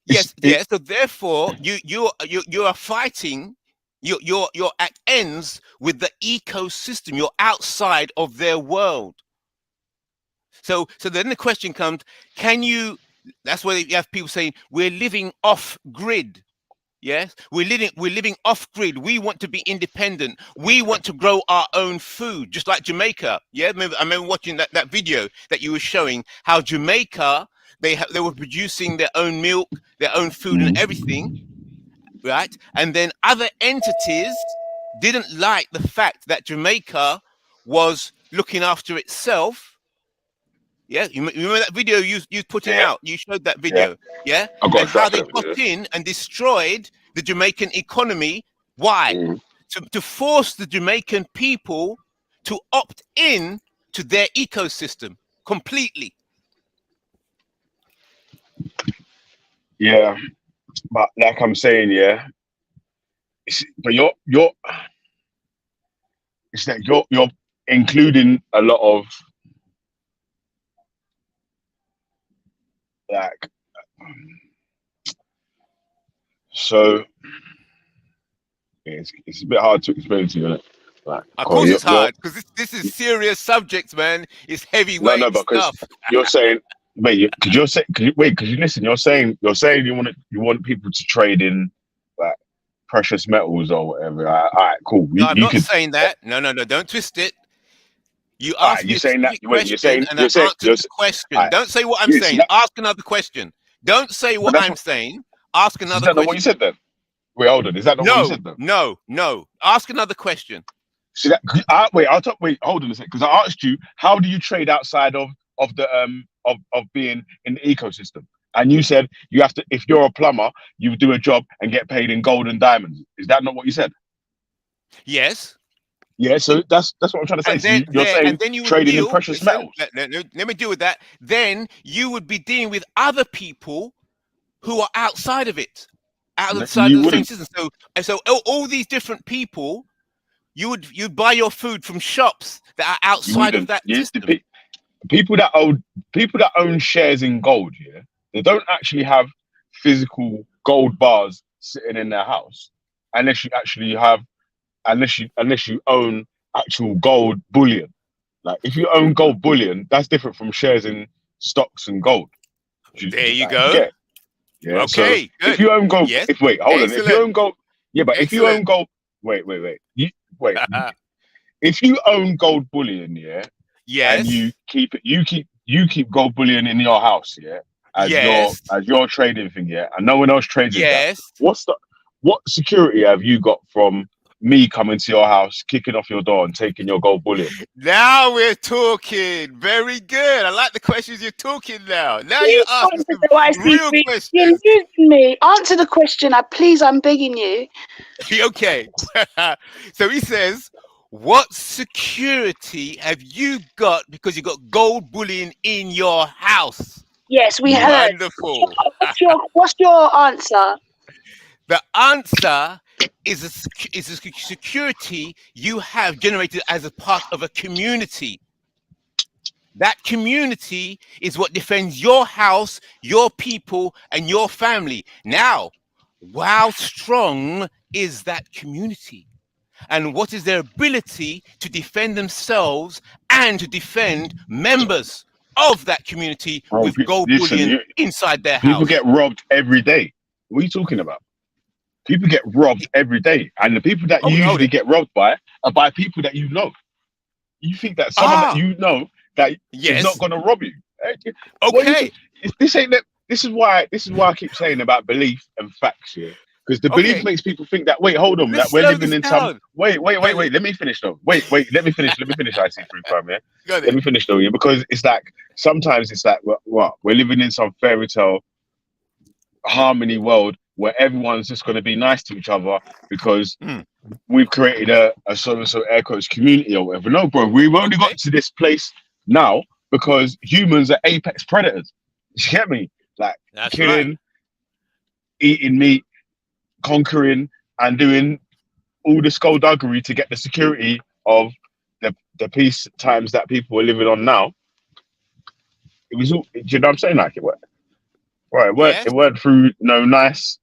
yes, yes. So therefore, you are fighting. You're at ends with the ecosystem. You're outside of their world. So then the question comes: can you? That's why you have people saying we're living off grid. Yes, we're living off grid. We want to be independent. We want to grow our own food, just like Jamaica. Yeah, I remember watching that video that you were showing how Jamaica they were producing their own milk, their own food, and everything, right? And then other entities didn't like the fact that Jamaica was looking after itself. Yeah, you remember that video you putting out? You showed that video, yeah, I got and how they that got video. in and destroyed the Jamaican economy. Why? To force the Jamaican people to opt in to their ecosystem completely. Yeah, but like I'm saying, yeah, but it's that you're including a lot of like, so it's a bit hard to explain to you, isn't it? Like, Of course, it's hard because this is serious subjects, man. It's heavyweight no, because stuff. you're saying, wait, because you listen, you're saying you want people to trade in like precious metals or whatever. All right, cool. No, I'm You not could. saying that. No, don't twist it. You All right, asked me you're a saying that. specific Wait, question, and I answered the question. Right, Don't say what I'm yeah, saying. Ask another question. Don't say what that's I'm saying. Ask is another that not what you question. said then? Wait, hold on. Is that not what you said then? No. Ask another question. See that? Wait, hold on a second. Because I asked you, how do you trade outside of the of being in the ecosystem? And you said you have to. If you're a plumber, you do a job and get paid in gold and diamonds. Is that not what you said? Yes. Yeah. So that's what I'm trying to say. And So then, you're saying then you would trading in deal. precious Listen, metals. let me deal with that. Then you would be dealing with other people who are outside of it, No, outside you of the same wouldn't. system. So all these different people, you'd buy your food from shops that are You outside of wouldn't. that You, system. people that own shares in gold, yeah, they don't actually have physical gold bars sitting in their house, unless you own actual gold bullion. Like if you own gold bullion, that's different from shares in stocks and gold. There you You go. get? Yeah. So Okay, good. if you own gold, Yes. if you own gold, yeah, but if you Excellent. own gold, wait. If you own gold bullion, yeah, Yes. and you keep gold bullion in your house, yeah, as Yes. your trading thing, yeah, and no one else trades with that. Yes. What security have you got from me coming to your house, kicking off your door, and taking your gold bullion? Now we're talking. Very good. I like the questions you're talking now. Now Please you're asking answer some the real YC3. questions. You're losing me. Answer the question, please. I'm begging you. Okay. So he says, what security have you got because you got gold bullion in your house? Yes, we heard. Wonderful. What's your answer? The answer is a security you have generated as a part of a community. That community is what defends your house, your people, and your family. Now, how strong is that community? And what is their ability to defend themselves and to defend members of that community with gold bullion inside their house? People get robbed every day. What are you talking about? People get robbed every day, and the people that you usually get robbed by are by people that you know. You think that someone that you know that is not going to rob you? Okay. This ain't that. This is why I keep saying about belief and facts here, because the belief makes people think that. Wait, hold on, that we're living in some. Wait. Let me finish though. Wait. Let me finish. I see through crime. Yeah. Let me finish though. Yeah, because it's like sometimes it's like we're living in some fairy tale harmony world where everyone's just going to be nice to each other because we've created a so-and-so air quotes community or whatever. No, bro, we've only got to this place now because humans are apex predators. You get me? Like killing, eating meat, conquering, and doing all the skullduggery to get the security of the peace times that people are living on now. It was all. Do you know what I'm saying? Like it worked. Right. It worked. Yes. It worked through nice.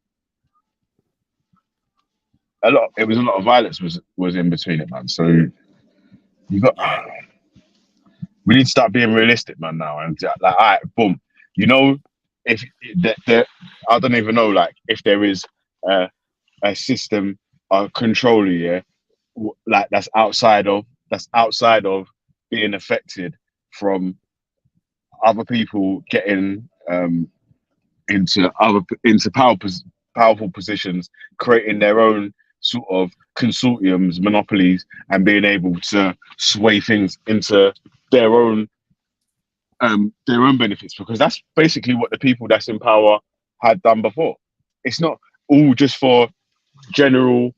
It was a lot of violence was in between it, man. So you got. Yeah. We need to start being realistic, man. Now and like, all right, boom. You know, if there, I don't even know, like if there is a system, a controller, yeah, like that's outside of being affected from other people getting into powerful positions, creating their own sort of consortiums, monopolies, and being able to sway things into their own benefits, because that's basically what the people that's in power had done before. It's not all just for general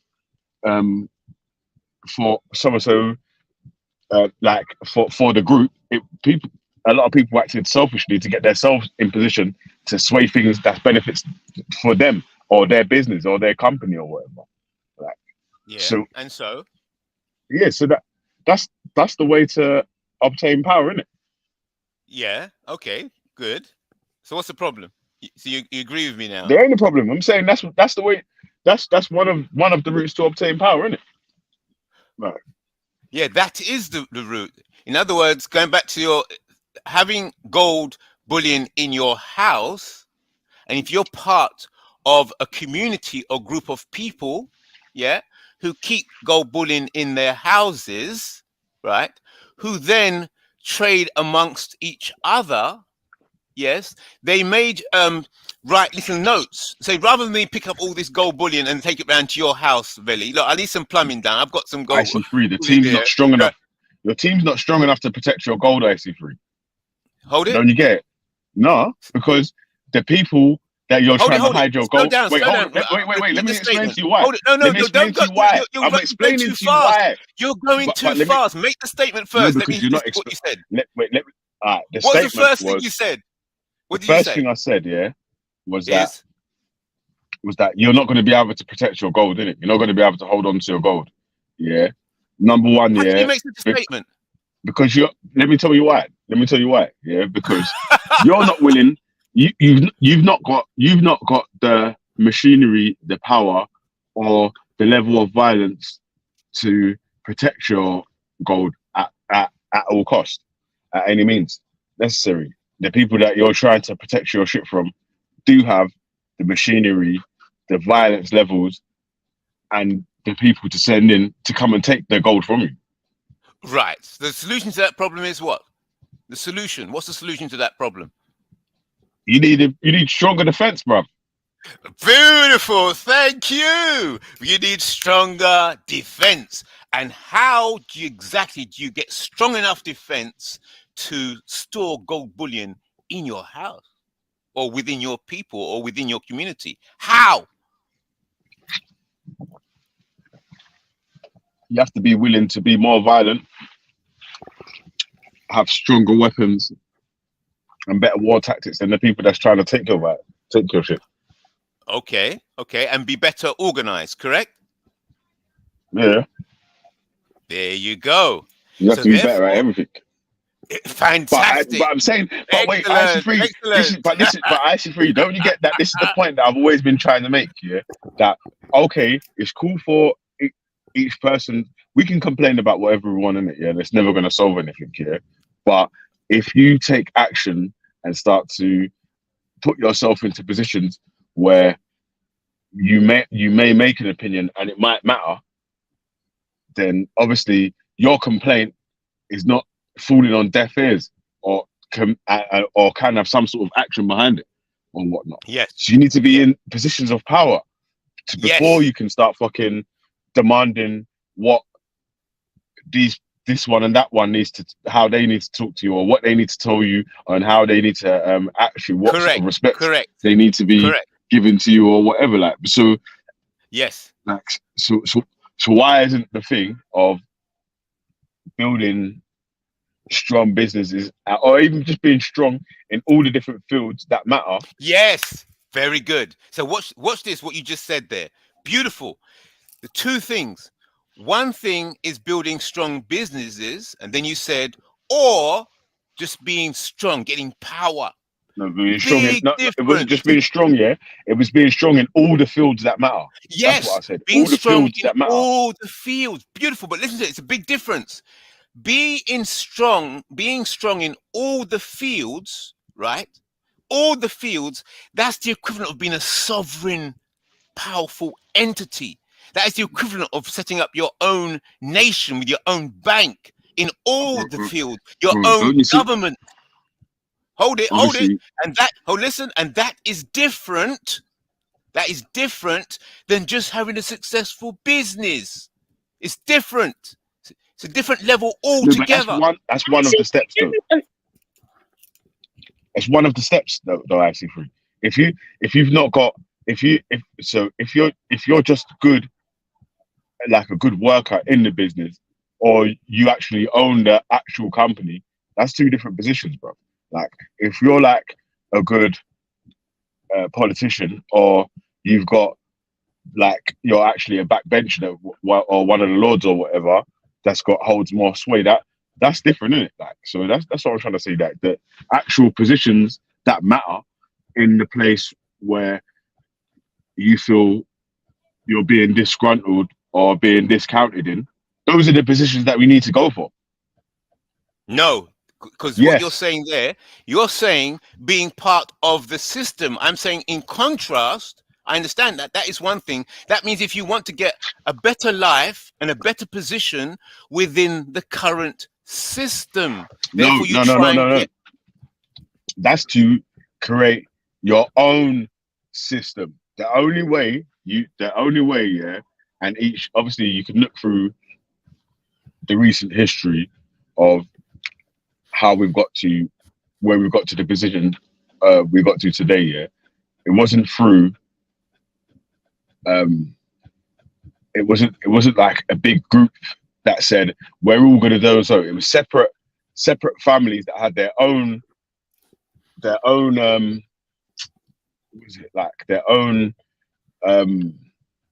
for so like for the group. A lot of people acted selfishly to get themselves in position to sway things that benefits for them or their business or their company or whatever. Like, Yeah. so that's the way to obtain power, isn't it? Yeah. Okay. Good. So what's the problem? So you agree with me now? There ain't a problem. I'm saying that's the way. That's one of the routes to obtain power, isn't it? Right. Yeah, that is the route. In other words, going back to your having gold bullion in your house, and if you're part of a community or group of people, yeah, who keep gold bullion in their houses, right, who then trade amongst each other, yes, they made write little notes. Say, rather than me pick up all this gold bullion and take it round to your house, Veli, look, I need some plumbing done. I've got some gold. IC3, the team's not strong enough. Your team's not strong enough to protect your gold, IC3. Hold it. Don't you get it? No, because the people that you're trying to hide your gold. Wait, let me explain to you why. No, don't go. I'm explaining to you why. You're going too fast. Make the statement first. Let me listen to what you said. The What's the first thing you said? What did you say? First thing I said, yeah, was that you're not going to be able to protect your gold, innit? You're not going to be able to hold on to your gold. Yeah. Number one, How yeah. can you make such a statement? Because let me tell you why. Yeah, because you're not willing. You've not got the machinery, the power, or the level of violence to protect your gold at all cost, at any means necessary. The people that you're trying to protect your shit from do have the machinery, the violence levels, and the people to send in to come and take their gold from you. Right. The solution to that problem is what? The solution. What's the solution to that problem? You need stronger defense, bro. Beautiful. Thank you. You need stronger defense. And how do you get strong enough defense to store gold bullion in your house or within your people or within your community? How? You have to be willing to be more violent, have stronger weapons and better war tactics than the people that's trying to take your shit. Okay, and be better organized, correct? Yeah. There you go. You have to be better at everything. Fantastic. But I'm saying, wait, IC3, but IC3, don't you get that? This is the point that I've always been trying to make, yeah? That, okay, it's cool for each person. We can complain about whatever we want in it, yeah? That's never going to solve anything, yeah? But if you take action and start to put yourself into positions where you may make an opinion and it might matter, then obviously your complaint is not falling on deaf ears or can have some sort of action behind it or whatnot. Yes. So you need to be in positions of power before you can start fucking demanding what this one and that one how they need to talk to you or what they need to tell you and how they need to actually what sort of respect they need to be given to you or whatever. Like so. Yes. Like so why isn't the thing of building strong businesses or even just being strong in all the different fields that matter? Yes, very good. So watch this, what you just said there. Beautiful. The two things. One thing is building strong businesses, and then you said, or just being strong, getting power. No, being strong. Big No, it wasn't difference. just being strong. Yeah, it was being strong in all the fields that matter. That's what I Yes, said. being All the strong fields in that matter. all the fields. Beautiful, but listen to it. It's a big difference. Being strong in all the fields, right? All the fields. That's the equivalent of being a sovereign, powerful entity. That is the equivalent of setting up your own nation with your own bank in all the fields, your own government. Hold it. And that, listen, and that is different. That is different than just having a successful business. It's different. It's a different level altogether. No, that's one of the steps, though. It's one of the steps, though. Actually, free. If you're just good, like a good worker in the business, or you actually own the actual company, that's two different positions, bro. Like, if you're like a good politician, or you've got like you're actually a backbencher or one of the lords or whatever that's holds more sway, that's different, isn't it? Like, so that's what I'm trying to say, that the actual positions that matter in the place where you feel you're being disgruntled or being discounted in, those are the positions that we need to go for. No, because what you're saying there, you're saying being part of the system. I'm saying in contrast, I understand that is one thing. That means if you want to get a better life and a better position within the current system, No. That's to create your own system. The only way, yeah. And obviously you can look through the recent history of how we've got to where we've got to the position we got to today, yeah. It wasn't through it wasn't like a big group that said we're all gonna do so. It was separate families that had their own their own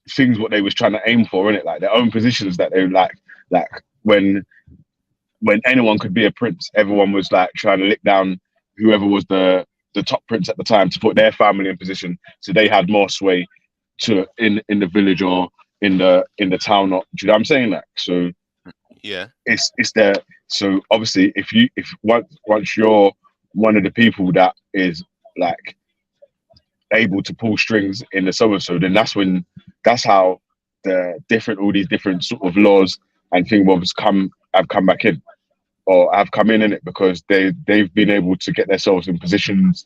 things, what they was trying to aim for, innit? Like their own positions that they like when anyone could be a prince, everyone was like trying to lick down whoever was the top prince at the time to put their family in position, so they had more sway in the village or in the town. Or, do you know what I'm saying? That so yeah, it's there. So obviously, if once you're one of the people that is like able to pull strings in the so, then that's how all these different sort of laws and things have come back in, or have come in it, because they've been able to get themselves in positions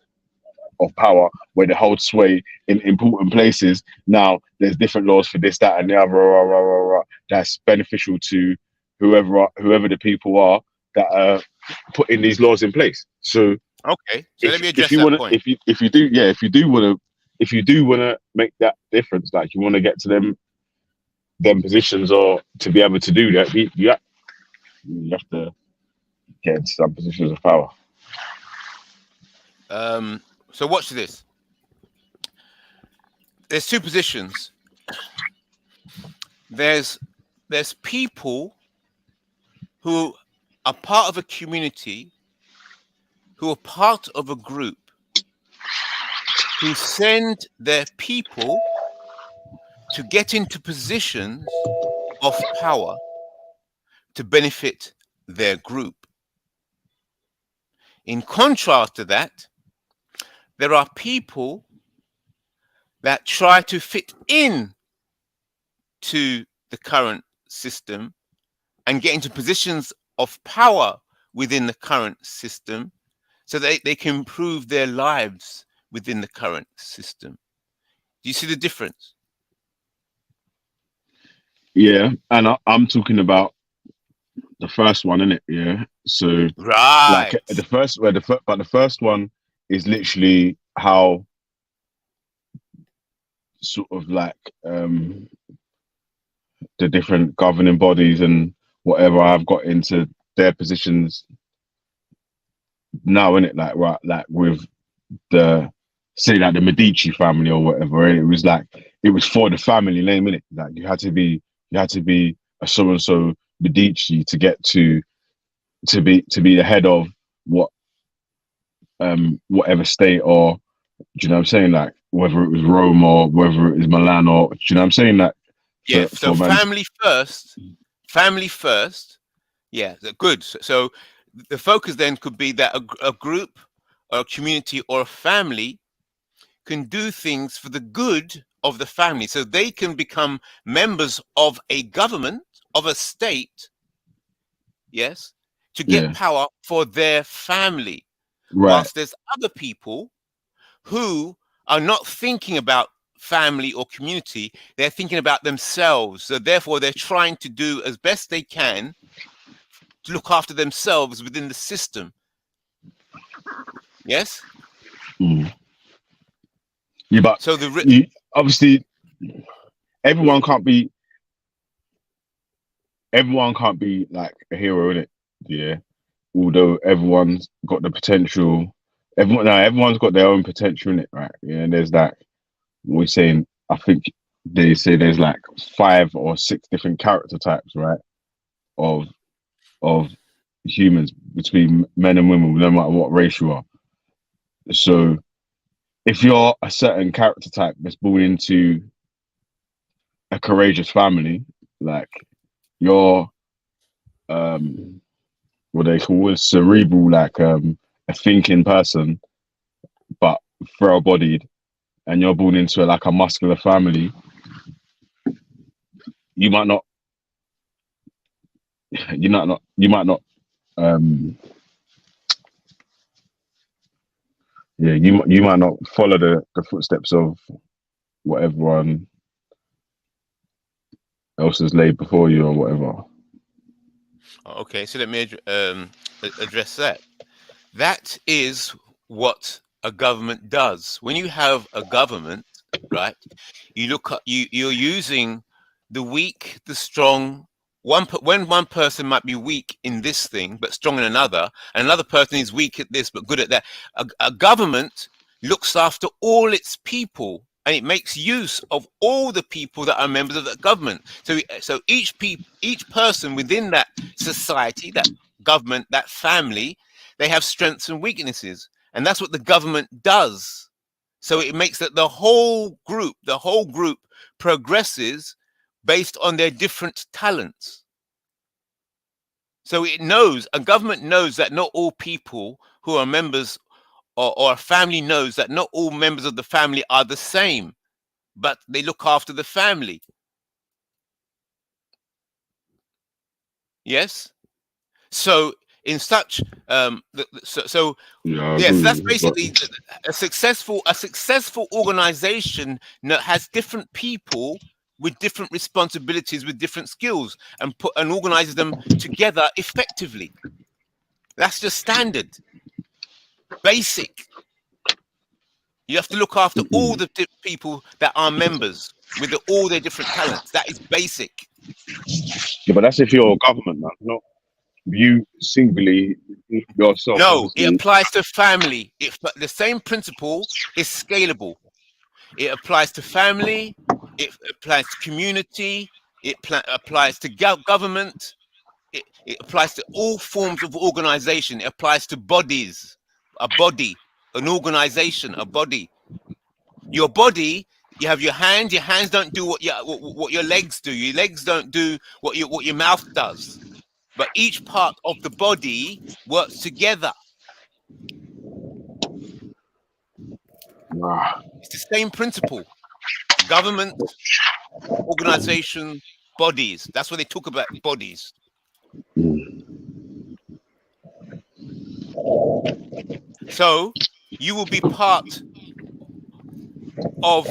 of power where they hold sway in important places. Now there's different laws for this, that, and the other. That's beneficial to whoever the people are that are putting these laws in place. So okay, so let me address that point. If you do want to make that difference, like you want to get to them positions, or to be able to do that, you have to get into some positions of power. So watch this. There's two positions. There's people who are part of a community, who are part of a group, who send their people to get into positions of power to benefit their group. In contrast to that, there are people that try to fit in to the current system and get into positions of power within the current system so that they can improve their lives within the current system. Do you see the difference? Yeah, and I'm talking about the first one, innit? Yeah. So right, like the first one is literally how sort of like the different governing bodies and whatever have got into their positions now, innit? Like, right, like with the Medici family or whatever, it was for the family name, innit? Like you had to be a so and so Medici to get to be the head of whatever state, or do you know what I'm saying, like whether it was Rome or whether it was Milan, or do you know what I'm saying, like Yeah. So man. family first. Yeah, good. So the focus then could be that a group or a community or a family can do things for the good of the family, so they can become members of a government, of a state, yes, to get power for their family. Right. Whilst there's other people who are not thinking about family or community, they're thinking about themselves. So therefore they're trying to do as best they can to look after themselves within the system. Yes. Yeah, but so obviously everyone can't be like a hero in it. Yeah, although everyone's got the potential. Everyone's got their own potential in it, right? Yeah, and there's that. We're saying, I think they say there's like 5 or 6 different character types, right? Of humans, between men and women, no matter what race you are. So if you're a certain character type that's born into a courageous family, like you're what they call cerebral, like a thinking person, but frail bodied, and you're born into like a muscular family, you might not you might not follow the footsteps of what everyone else has laid before you or whatever. Okay, so let me address that. That is what a government does. When you have a government, right, you look at you're using the weak, the strong. When one person might be weak in this thing but strong in another, and another person is weak at this but good at that, a government looks after all its people, and it makes use of all the people that are members of that government. So each person within that society, that government, that family, they have strengths and weaknesses, and that's what the government does. So it makes that the whole group progresses based on their different talents. So a government knows that not all people who are members, or a family knows that not all members of the family are the same, but they look after the family. Yes. So in such yes, that's basically a successful organization that has different people with different responsibilities, with different skills, and organizes them together effectively. That's just standard, basic. You have to look after all the people that are members with all their different talents. That is basic. Yeah, but that's if you're a government, man, not you singly yourself. No, obviously. It applies to family. The same principle is scalable. It applies to family. It applies to community. It applies to government. It applies to all forms of organization. It applies to bodies. A body, an organization, a body. Your body, you have your hands. Your hands don't do what your legs do. Your legs don't do what your mouth does. But each part of the body works together. It's the same principle. Government, organization, bodies. That's what they talk about, bodies. So you will be part of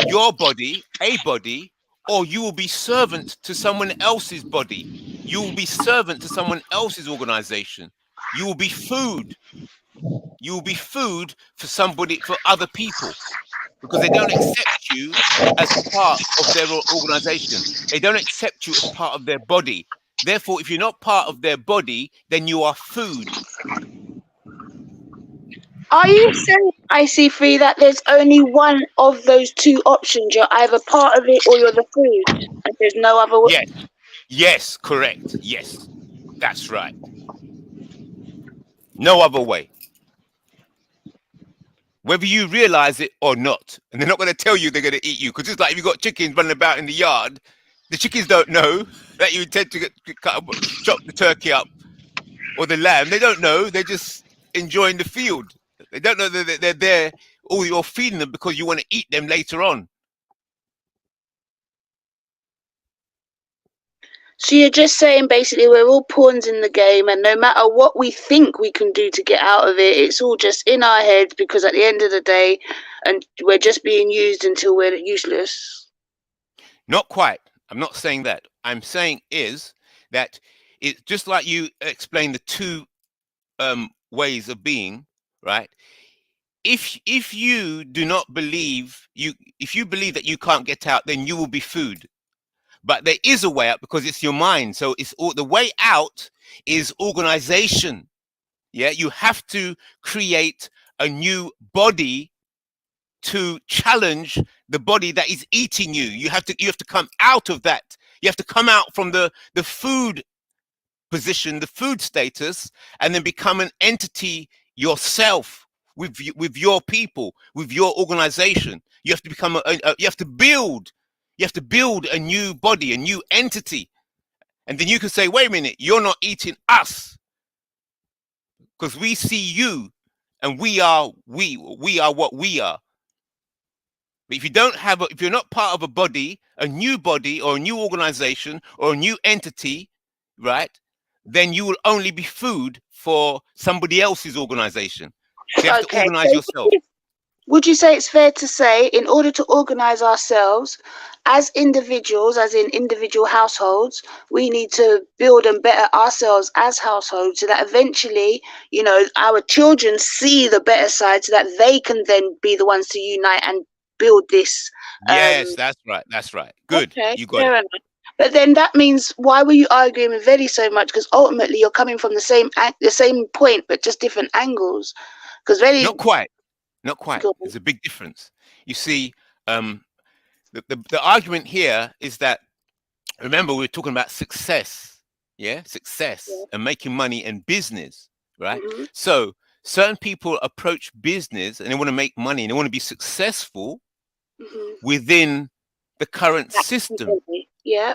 your body, a body, or you will be servant to someone else's body. You will be servant to someone else's organization. You will be food. You will be food for other people, because they don't accept you as part of their organization. They don't accept you as part of their body. Therefore, if you're not part of their body, then you are food. Are you saying, IC3, that there's only one of those two options? You're either part of it or you're the food, and there's no other way? Yes, correct. Yes, that's right. No other way. Whether you realize it or not. And they're not going to tell you they're going to eat you. Because it's like if you've got chickens running about in the yard, the chickens don't know that you intend to chop the turkey up or the lamb. They don't know. They're just enjoying the field. They don't know that they're there, or you're feeding them because you want to eat them later on. So you're just saying basically we're all pawns in the game, and no matter what we think we can do to get out of it, it's all just in our heads, because at the end of the day, and we're just being used until we're useless. Not quite. I'm not saying that. I'm saying is that it's just like you explained the two ways of being, right? If you do not believe if you believe that you can't get out, then you will be food. But there is a way out because it's your mind. So it's all the way out is organization. Yeah, you have to create a new body to challenge the body that is eating you. You have to come out of that. You have to come out from the food position, the food status, and then become an entity yourself with your people, with your organization. You have to become you have to build a new body, a new entity. And then you can say, wait a minute, you're not eating us, because we see you and we are what we are. But if you don't have if you're not part of a new body or a new organization or a new entity, right, then you will only be food for somebody else's organization. So you have to organize yourself. Would you say it's fair to say, in order to organize ourselves as individuals, as in individual households, we need to build and better ourselves as households, so that eventually, you know, our children see the better side, so that they can then be the ones to unite and build this? Yes, that's right. That's right. Good. Okay, You got it. enough. But then that means, why were you arguing with Veli so much? Because ultimately you're coming from the same point, but just different angles. Because Veli, not quite. There's a big difference. You see, the argument here is that, remember, we're talking about success, success and making money and business, right? Mm-hmm. So certain people approach business and they want to make money and they want to be successful within the current system. Yeah.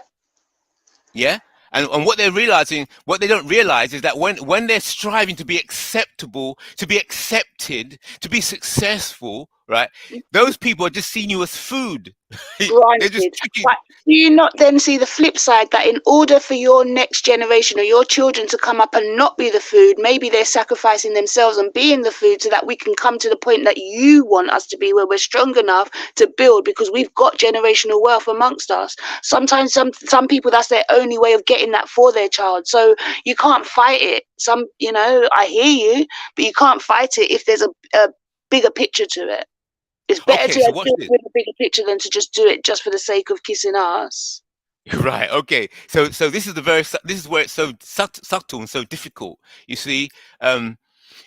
And what they're realizing, what they don't realize is that when they're striving to be acceptable, to be accepted, to be successful, right? Those people are just seeing you as food. They're just but do you not then see the flip side, that in order for your next generation or your children to come up and not be the food, maybe they're sacrificing themselves and being the food, so that we can come to the point that you want us to be, where we're strong enough to build, because we've got generational wealth amongst us. Sometimes some people, that's their only way of getting that for their child. So you can't fight it. You know, I hear you, but you can't fight it if there's a bigger picture to it. It's better to do it with a bigger picture than to just do it just for the sake of kissing ass. Right. Okay. So this is where it's so subtle and so difficult. You see,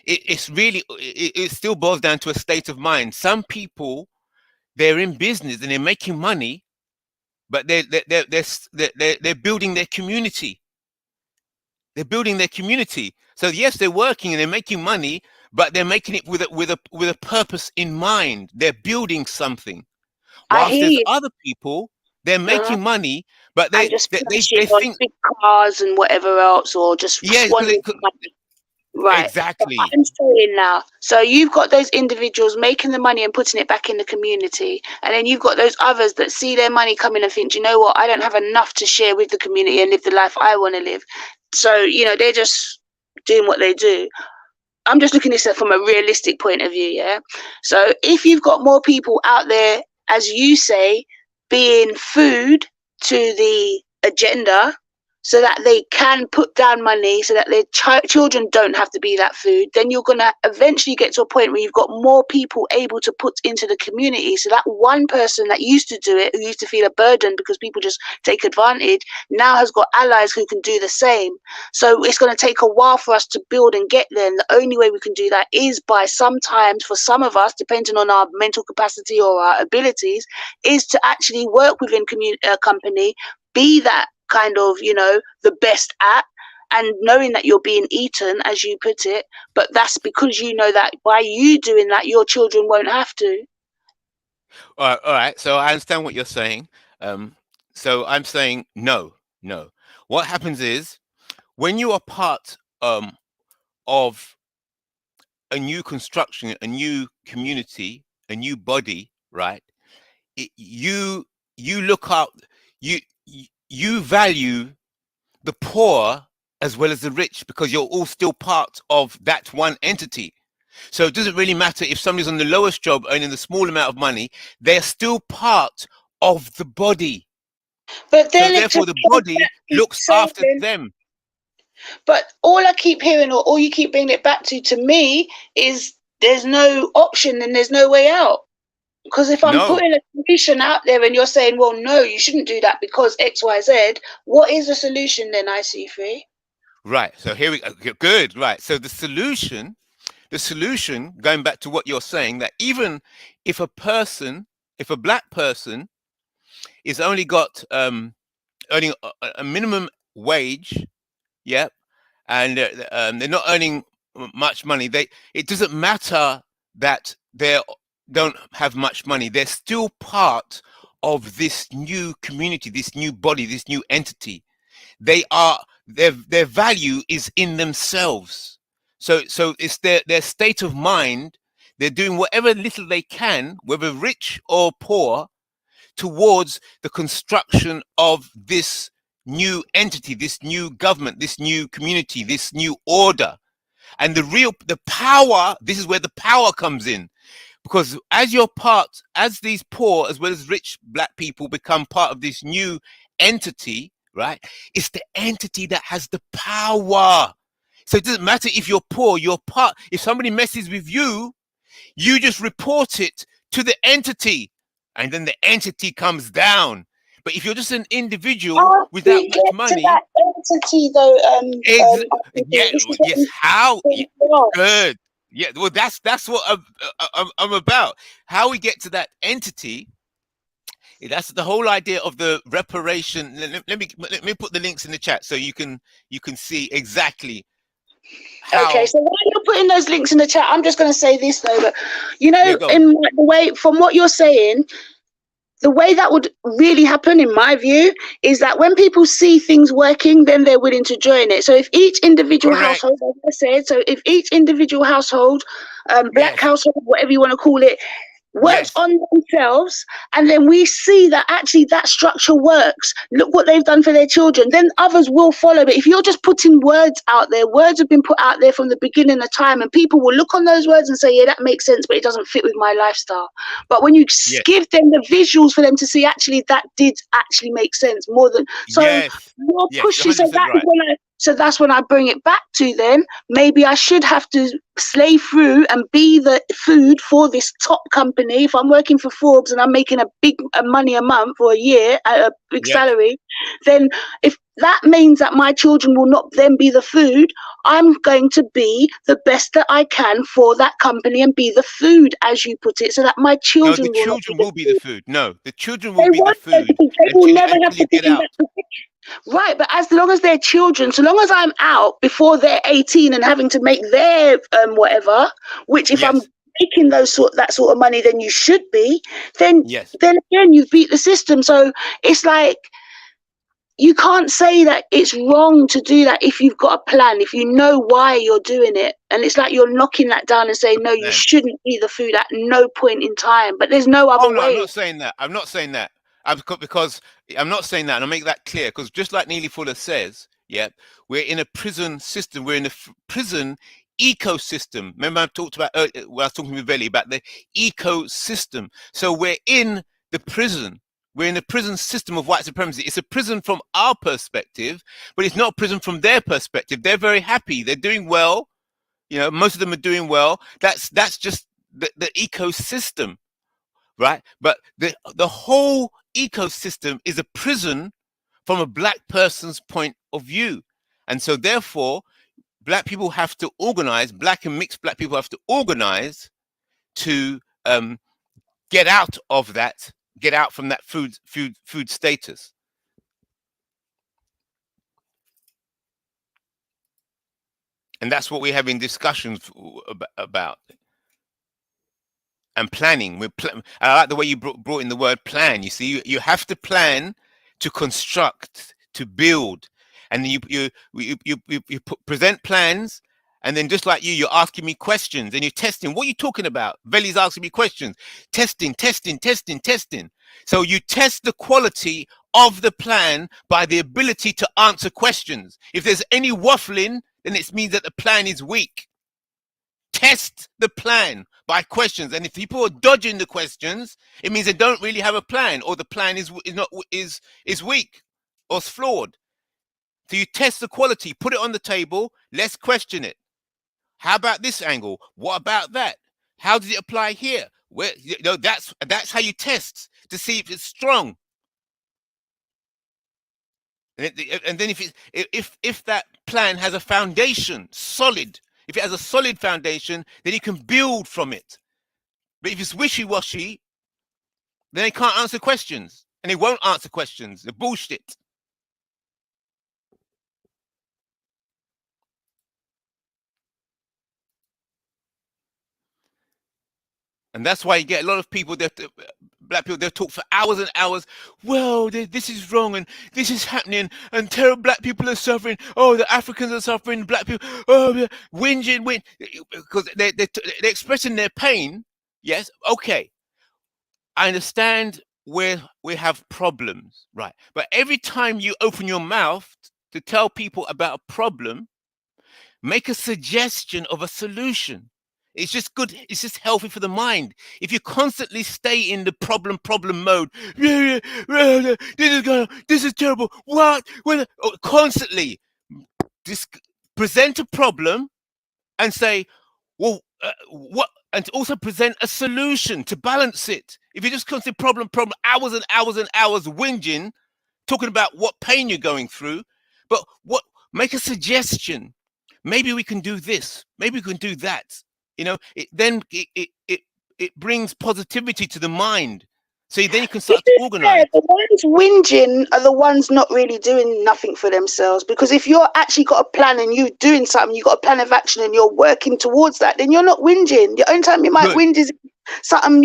it's really it still boils down to a state of mind. Some people, they're in business and they're making money, but they're building their community. They're building their community. So yes, they're working and they're making money, but they're making it with a purpose in mind. They're building something. Whilst there's other people, they're making money, but they think big cars and whatever else, or just right. Exactly. But I'm saying now, so you've got those individuals making the money and putting it back in the community, and then you've got those others that see their money coming and think, you know what, I don't have enough to share with the community and live the life I want to live. So, you know, they're just doing what they do. I'm just looking at it from a realistic point of view, yeah? So if you've got more people out there, as you say, being food to the agenda, so that they can put down money, so that their children don't have to be that food, then you're going to eventually get to a point where you've got more people able to put into the community. So that one person that used to do it, who used to feel a burden because people just take advantage, now has got allies who can do the same. So it's going to take a while for us to build and get there. And the only way we can do that is by, sometimes for some of us, depending on our mental capacity or our abilities, is to actually work within a company, be that kind of, you know, the best at, and knowing that you're being eaten, as you put it, but that's because you know that by you doing that, your children won't have to. All right. So I understand what you're saying. So I'm saying no. What happens is when you are part of a new construction, a new community, a new body, right? You look out. You value the poor as well as the rich because you're all still part of that one entity. So it doesn't really matter if somebody's on the lowest job earning the small amount of money, they're still part of the body. But then so therefore the body looks after them. But all I keep hearing, or all you keep bringing it back to me, is there's no option and there's no way out. Because if I'm putting a solution out there and you're saying, well, no, you shouldn't do that because X, Y, Z, what is the solution then, IC3? Right. So here we go. Good. Right. So the solution, going back to what you're saying, that even if a black person is only got earning a minimum wage, yep, and they're not earning much money, it doesn't matter that they don't have much money. They're still part of this new community, this new body, this new entity. Their value is in themselves. So it's their state of mind. They're doing whatever little they can, whether rich or poor, towards the construction of this new entity, this new government, this new community, this new order. And the power, this is where the power comes in. Because as these poor as well as rich black people become part of this new entity, right? It's the entity that has the power. So it doesn't matter if you're poor, if somebody messes with you, you just report it to the entity and then the entity comes down. But if you're just an individual without much money, that entity though, yes. How? Good. Yeah. Well, that's what I'm about. How we get to that entity. That's the whole idea of the reparation. Let me put the links in the chat so you can see exactly. Okay, so while you're putting those links in the chat, I'm just going to say this though, but in the way, from what you're saying, the way that would really happen, in my view, is that when people see things working, then they're willing to join it. So if each individual household, like I said, if each individual household, black household, whatever you want to call it, works on themselves, and then we see that actually that structure works, look what they've done for their children, then others will follow. But if you're just putting words out there, words have been put out there from the beginning of time, and people will look on those words and say, yeah, that makes sense, but it doesn't fit with my lifestyle. But when you give them the visuals for them to see, actually that did actually make sense more than more pushy. So that is when that's when I bring it back to then maybe I should have to slave through and be the food for this top company. If I'm working for Forbes and I'm making a big money a month or a year at a big salary, then if that means that my children will not then be the food, I'm going to be the best that I can for that company and be the food, as you put it, so that my children will be the food. No, the children will be the food. They will never have to get out. Right, but as long as they're children, so long as I'm out before they're 18 and having to make their whatever, which if I'm making that sort of money, then you should be, then again you've beat the system. So it's like you can't say that it's wrong to do that if you've got a plan, if you know why you're doing it. And it's like you're knocking that down and saying, no, you shouldn't be the food at no point in time. But there's no other way. I'm not saying that. Because I'm not saying that, and I'll make that clear, because just like Neely Fuller says, we're in a prison system, we're in a prison ecosystem. Remember I talked about when I was talking with Veli about the ecosystem. So we're in the prison. We're in the prison system of white supremacy. It's a prison from our perspective, but it's not a prison from their perspective. They're very happy. They're doing well. Most of them are doing well. That's just the ecosystem, right? But the whole ecosystem is a prison from a black person's point of view. And so therefore, black people have to organize, black and mixed black people have to organize to get out of that, get out from that food status. And that's what we're having discussions about. And planning. I like the way you brought in the word plan. You see, you have to plan to construct, to build, and you present plans, and then just like you're asking me questions and you're testing. What are you talking about? Veli's asking me questions. Testing. So you test the quality of the plan by the ability to answer questions. If there's any waffling, then it means that the plan is weak. Test the plan by questions, and if people are dodging the questions, it means they don't really have a plan, or the plan is weak or flawed. So you test the quality, put it on the table, let's question it. How about this angle? What about that? How does it apply here? Where, that's how you test to see if it's strong. And then if that plan has a foundation, solid, if it has a solid foundation, then you can build from it. But if it's wishy-washy, then they can't answer questions. And they won't answer questions. They're bullshit. And that's why you get a lot of people, black people, they'll talk for hours and hours. Well, this is wrong and this is happening and terrible black people are suffering. Oh, the Africans are suffering, black people, oh, whinging, because they're expressing their pain. Yes, okay. I understand where we have problems, right? But every time you open your mouth to tell people about a problem, make a suggestion of a solution. It's just good. It's just healthy for the mind. If you constantly stay in the problem mode, this is terrible. What? Constantly present a problem and say, well, what? And to also present a solution to balance it. If you just constantly problem, hours and hours and hours whinging, talking about what pain you're going through, but make a suggestion. Maybe we can do this. Maybe we can do that. It brings positivity to the mind. So then you can start to organize. The ones whinging are the ones not really doing nothing for themselves. Because if you're actually got a plan and you're doing something, you've got a plan of action and you're working towards that, then you're not whinging. The only time you might whinge is something,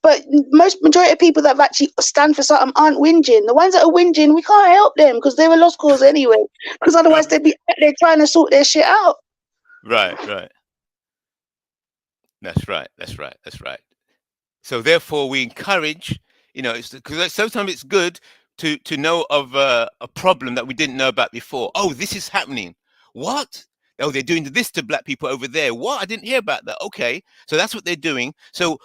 but majority of people that have actually stand for something aren't whinging. The ones that are whinging, we can't help them because they're a lost cause anyway. Because otherwise they'd be out there trying to sort their shit out. Right. That's right. So therefore we encourage, because sometimes it's good to know of a problem that we didn't know about before. Oh, this is happening. What? Oh, they're doing this to black people over there. What? I didn't hear about that. Okay. So that's what they're doing. So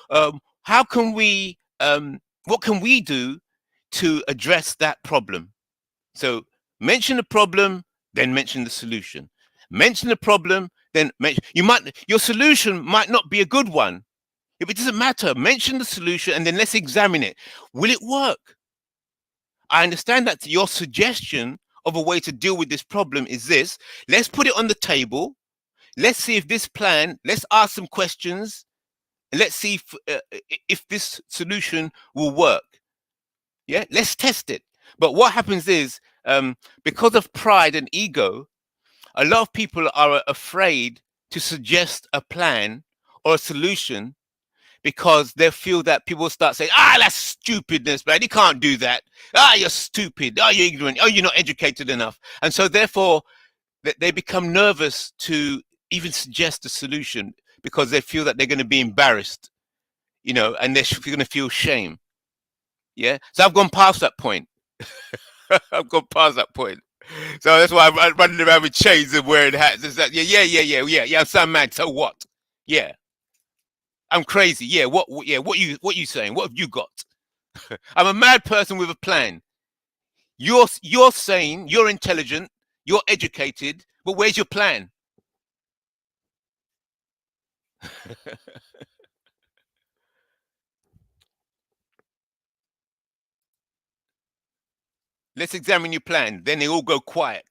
how can we, what can we do to address that problem? So mention the problem, then mention the solution. Mention the problem, then your solution might not be a good one. If it doesn't matter, mention the solution and then let's examine it. Will it work? I understand that your suggestion of a way to deal with this problem is this. Let's put it on the table. Let's see if this plan, let's ask some questions. And let's see if this solution will work. Yeah, let's test it. But what happens is, because of pride and ego, a lot of people are afraid to suggest a plan or a solution because they feel that people start saying, that's stupidness, man. You can't do that. You're stupid. You're ignorant. You're not educated enough. And so therefore, they become nervous to even suggest a solution because they feel that they're going to be embarrassed, and they're going to feel shame. Yeah. So I've gone past that point. I've gone past that point. So that's why I'm running around with chains and wearing hats. It's like, yeah. I'm some mad. So what? Yeah. I'm crazy. Yeah. What you saying? What have you got? I'm a mad person with a plan. You're sane. You're intelligent. You're educated. But where's your plan? Let's examine your plan. Then they all go quiet.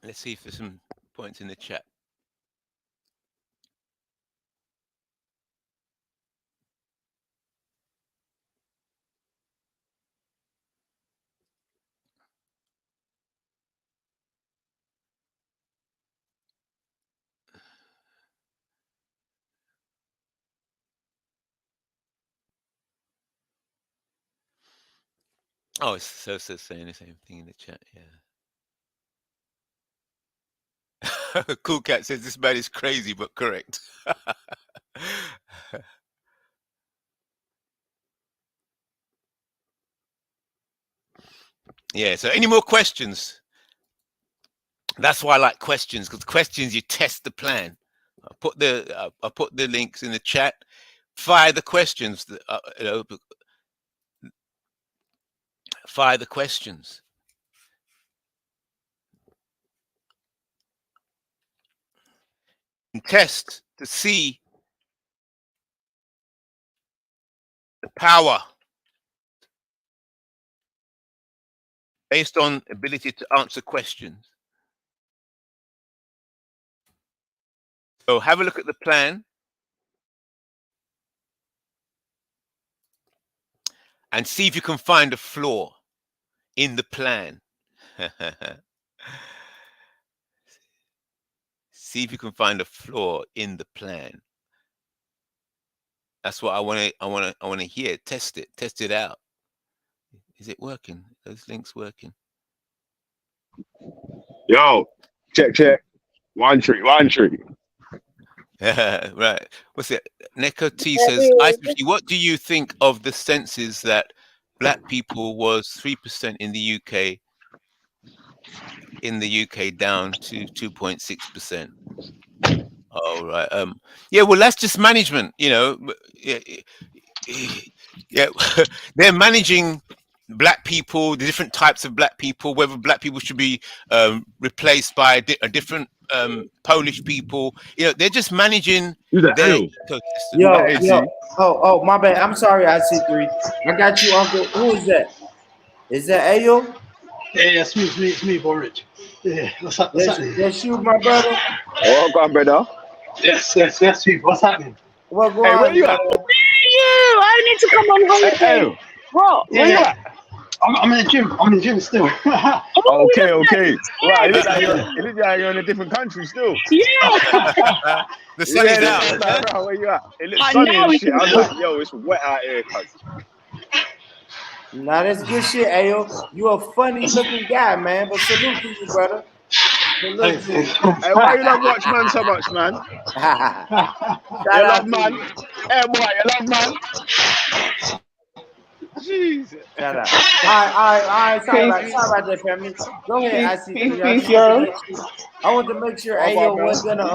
Let's see if there's some points in the chat. Oh, it's so saying the same thing in the chat. Yeah. Cool Cat says this man is crazy but correct. Yeah. So, any more questions? That's why I like questions, because questions you test the plan. I put the links in the chat. Fire the questions. Fire the questions. And test to see the power based on ability to answer questions. So have a look at the plan and see if you can find a flaw in the plan. See if you can find a flaw in the plan. That's what I want to hear. Test it out. Is it working? Those links working? Yo, check. One tree. Right. What's it? Neko T says, what do you think of the census that black people was 3% in the UK? In the UK, down to 2.6%. Oh, right. Yeah. Well, that's just management. Yeah. They're managing black people, the different types of black people, whether black people should be replaced by a different Polish people. They're just managing their ecosystem. Yo. Oh, my bad. I'm sorry, IC3. I got you, Uncle. Who is that? Is that Ayo? Yeah, it's me, Borich. Yeah, what's happening? That's you, my brother. Welcome, on, brother. Yes, you. What's happening? What going on? Where you at? You, I need to come on holiday. Hey, what? Yeah, Where yeah. I'm in the gym. I'm in the gym still. Okay. Right, it looks like you're in a different country still. Yeah. The sun is out. Like, bro, where you at? It looks sunny and shit. I was like, yo, it's wet out here, cuz. Nah, that's good shit, Ayo. You a funny looking guy, man. But salute to you, brother. Salute to you. Hey, why you love Watch Man so much, man? You love man. Hey, boy, you love man. Jesus. Shut up. All right. Sorry about that, family. Go ahead, I see. I want to make sure Ayo was gonna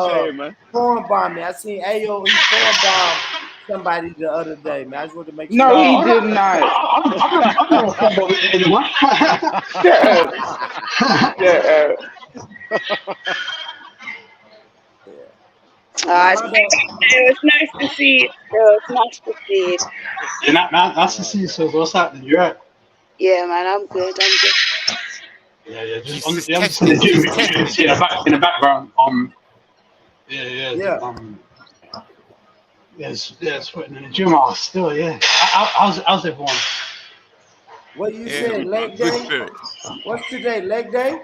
foreign bomb me. I seen Ayo, he foreign bombed somebody the other day, man. I just want to make sure. No, he did not. I'm not foreign bombing anyone. It was nice to see. Yeah, nice to see you, so what's happening? You right? Yeah, man, I'm good. Yeah. Just in the gym, you can see in the background. It's putting in the gym. Still, yeah. How's everyone? What you said, leg day? What's today? Leg day?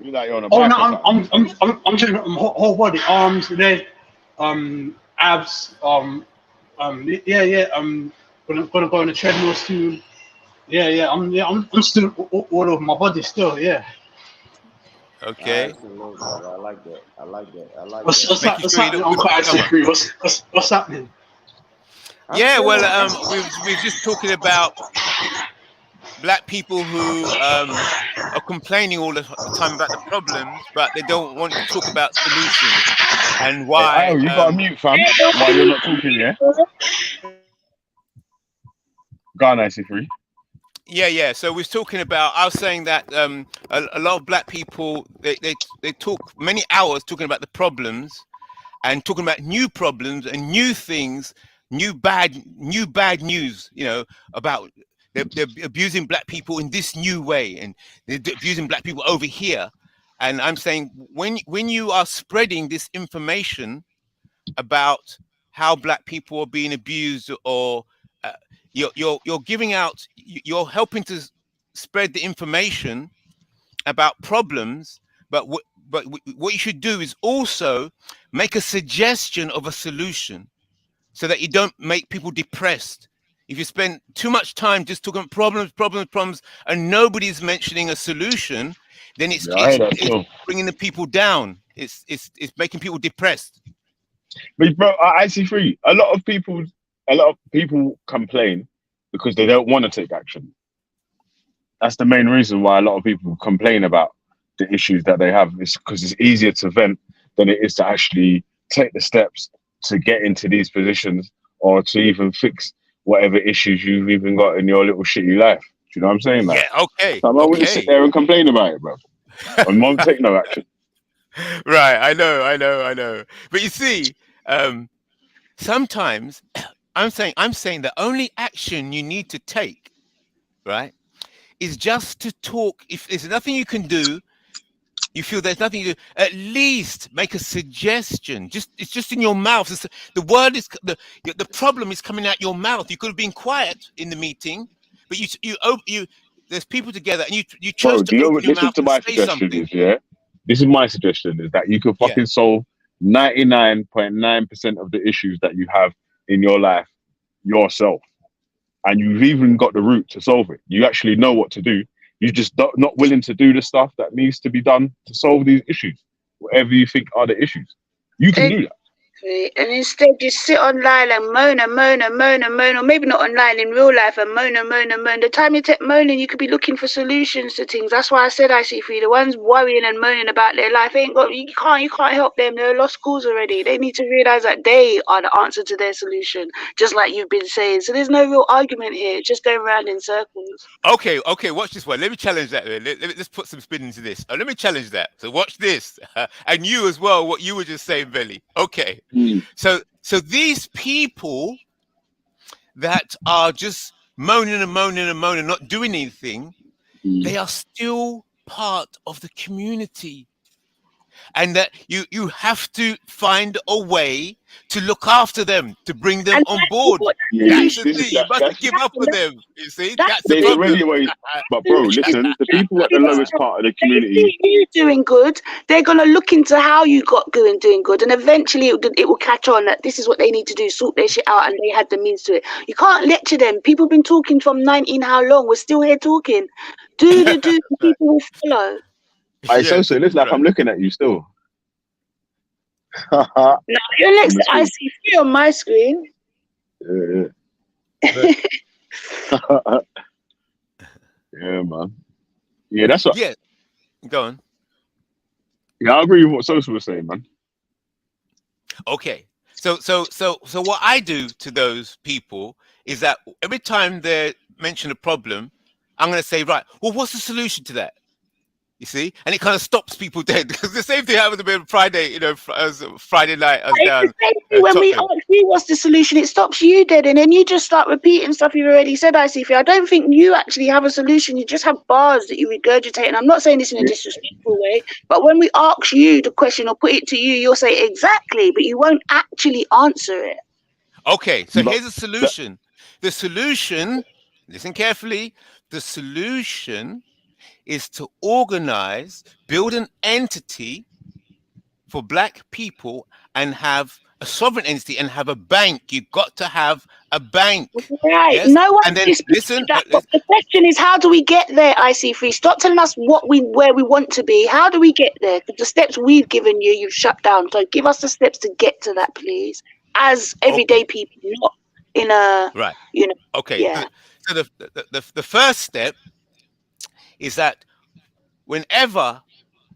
You like you're on a I'm doing whole body, arms, leg, abs, yeah. Gonna go on the treadmill soon. Yeah. I'm still all over my body still. Yeah. Okay. I like that. What's happening? I'm quite angry. What's happening? Yeah. Well, we're just talking about black people who are complaining all the time about the problems, but they don't want to talk about solutions and why. Oh, you got a mute, fam. Why you're not talking, yeah? Go on, IC3. Yeah. So we was talking about. I was saying that a lot of black people they talk many hours talking about the problems and talking about new problems and new things, new bad news. About. They're abusing black people in this new way, and they're abusing black people over here. And I'm saying when you are spreading this information about how black people are being abused, or you're giving out, you're helping to spread the information about problems. But what you should do is also make a suggestion of a solution, so that you don't make people depressed. if you spend too much time just talking problems, and nobody's mentioning a solution, then it's bringing the people down. It's making people depressed. But bro, I see free. A lot of people complain because they don't want to take action. That's the main reason why a lot of people complain about the issues that they have. It's because it's easier to vent than it is to actually take the steps to get into these positions or to even fix whatever issues you've even got in your little shitty life. Do you know what I'm saying? Like, yeah, okay. I wouldn't sit there and complain about it, bro. And won't take no action. Right, I know. But you see, sometimes I'm saying the only action you need to take, right, is just to talk. If there's nothing you can do, you feel there's nothing you do, at least make a suggestion. It's just in your mouth. The word is the problem is coming out your mouth. You could have been quiet in the meeting, but you there's people together and you chose to open your mouth and say something. This is my suggestion: is that you could fucking solve 99.9% of the issues that you have in your life yourself, and you've even got the route to solve it. You actually know what to do. You're just not willing to do the stuff that needs to be done to solve these issues, whatever you think are the issues. You can do that. And instead you sit online and moan, or maybe not online, in real life, and moan. The time you take moaning, you could be looking for solutions to things. That's why I said I see for you. The ones worrying and moaning about their life you can't help them. They're lost cause already. They need to realize that they are the answer to their solution, just like you've been saying. So there's no real argument here. It's just going around in circles. Okay, watch this one. Let me challenge that. Let's put some spin into this. Let me challenge that. So watch this. And you as well, what you were just saying, Belly. Okay. So these people that are just moaning, not doing anything, they are still part of the community. And that you have to find a way to look after them, to bring them on board. That's the thing. You mustn't give up on them. You see, that's the There's problem. already a way, but bro, listen, the people at the lowest part of the community, you doing good, they're gonna look into how you got good and doing good, and eventually it will catch on that this is what they need to do, sort their shit out, and they had the means to it. You can't lecture them. People have been talking from 19 how long? We're still here talking. Do people will follow. So it looks like I'm looking at you still. No, you're next to IC3 on my screen. Yeah, man. Yeah, that's what. Yeah, go on. Yeah, I agree with what Sosa was saying, man. Okay, so what I do to those people is that every time they mention a problem, I'm going to say, right, well, what's the solution to that? You see, and it kind of stops people dead, because the same thing happened to me on Friday. As Friday night, I was down. When we ask you what's the solution, it stops you dead, and then you just start repeating stuff you've already said. I don't think you actually have a solution. You just have bars that you regurgitate. And I'm not saying this in a disrespectful way, but when we ask you the question or put it to you, you'll say exactly, but you won't actually answer it. Okay, so here's a solution. The solution, listen carefully. The solution is to build an entity for Black people and have a sovereign entity and have a bank. You've got to have a bank. Right. Yes? No one and then listen. The question is, how do we get there, IC3? Stop telling us where we want to be. How do we get there? Because the steps we've given you, you've shut down. So give us the steps to get to that, please. As everyday people, not in a Okay. Yeah. So the first step is that whenever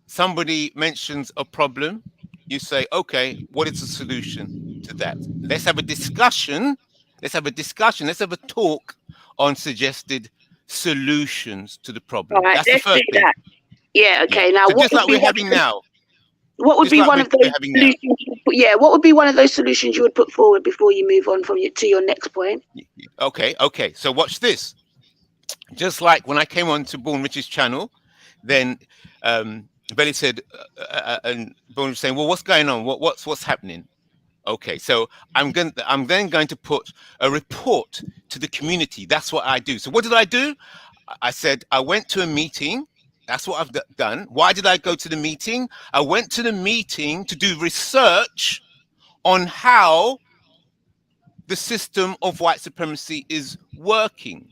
somebody mentions a problem, you say, okay, what is the solution to that? Let's have a discussion. Let's have a talk on suggested solutions to the problem. Right, that's the first thing. That. Yeah, okay. Now, so just like we're having now. What would be one of those solutions? What would be one of those solutions you would put forward before you move on to your next point? Okay. So watch this. Just like when I came on to Born Rich's channel, then Belly said, and Born was saying, "Well, what's going on? What's happening?" Okay, so I'm then going to put a report to the community. That's what I do. So what did I do? I said I went to a meeting. That's what I've done. Why did I go to the meeting? I went to the meeting to do research on how the system of white supremacy is working.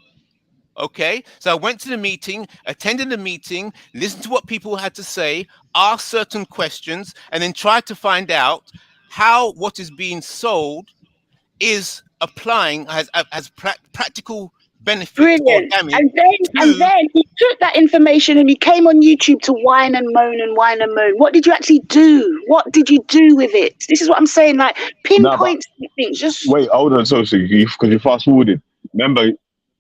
Okay, so I went to the meeting, attended the meeting, listened to what people had to say, asked certain questions, and then tried to find out how what is being sold is applying as practical benefit or Brilliant. damage And then you took that information and you came on YouTube to whine and moan and whine and moan. What did you actually do? What did you do with it? This is what I'm saying. Like No, but pinpoint things. Just wait, hold on. So because you fast forwarded. Remember,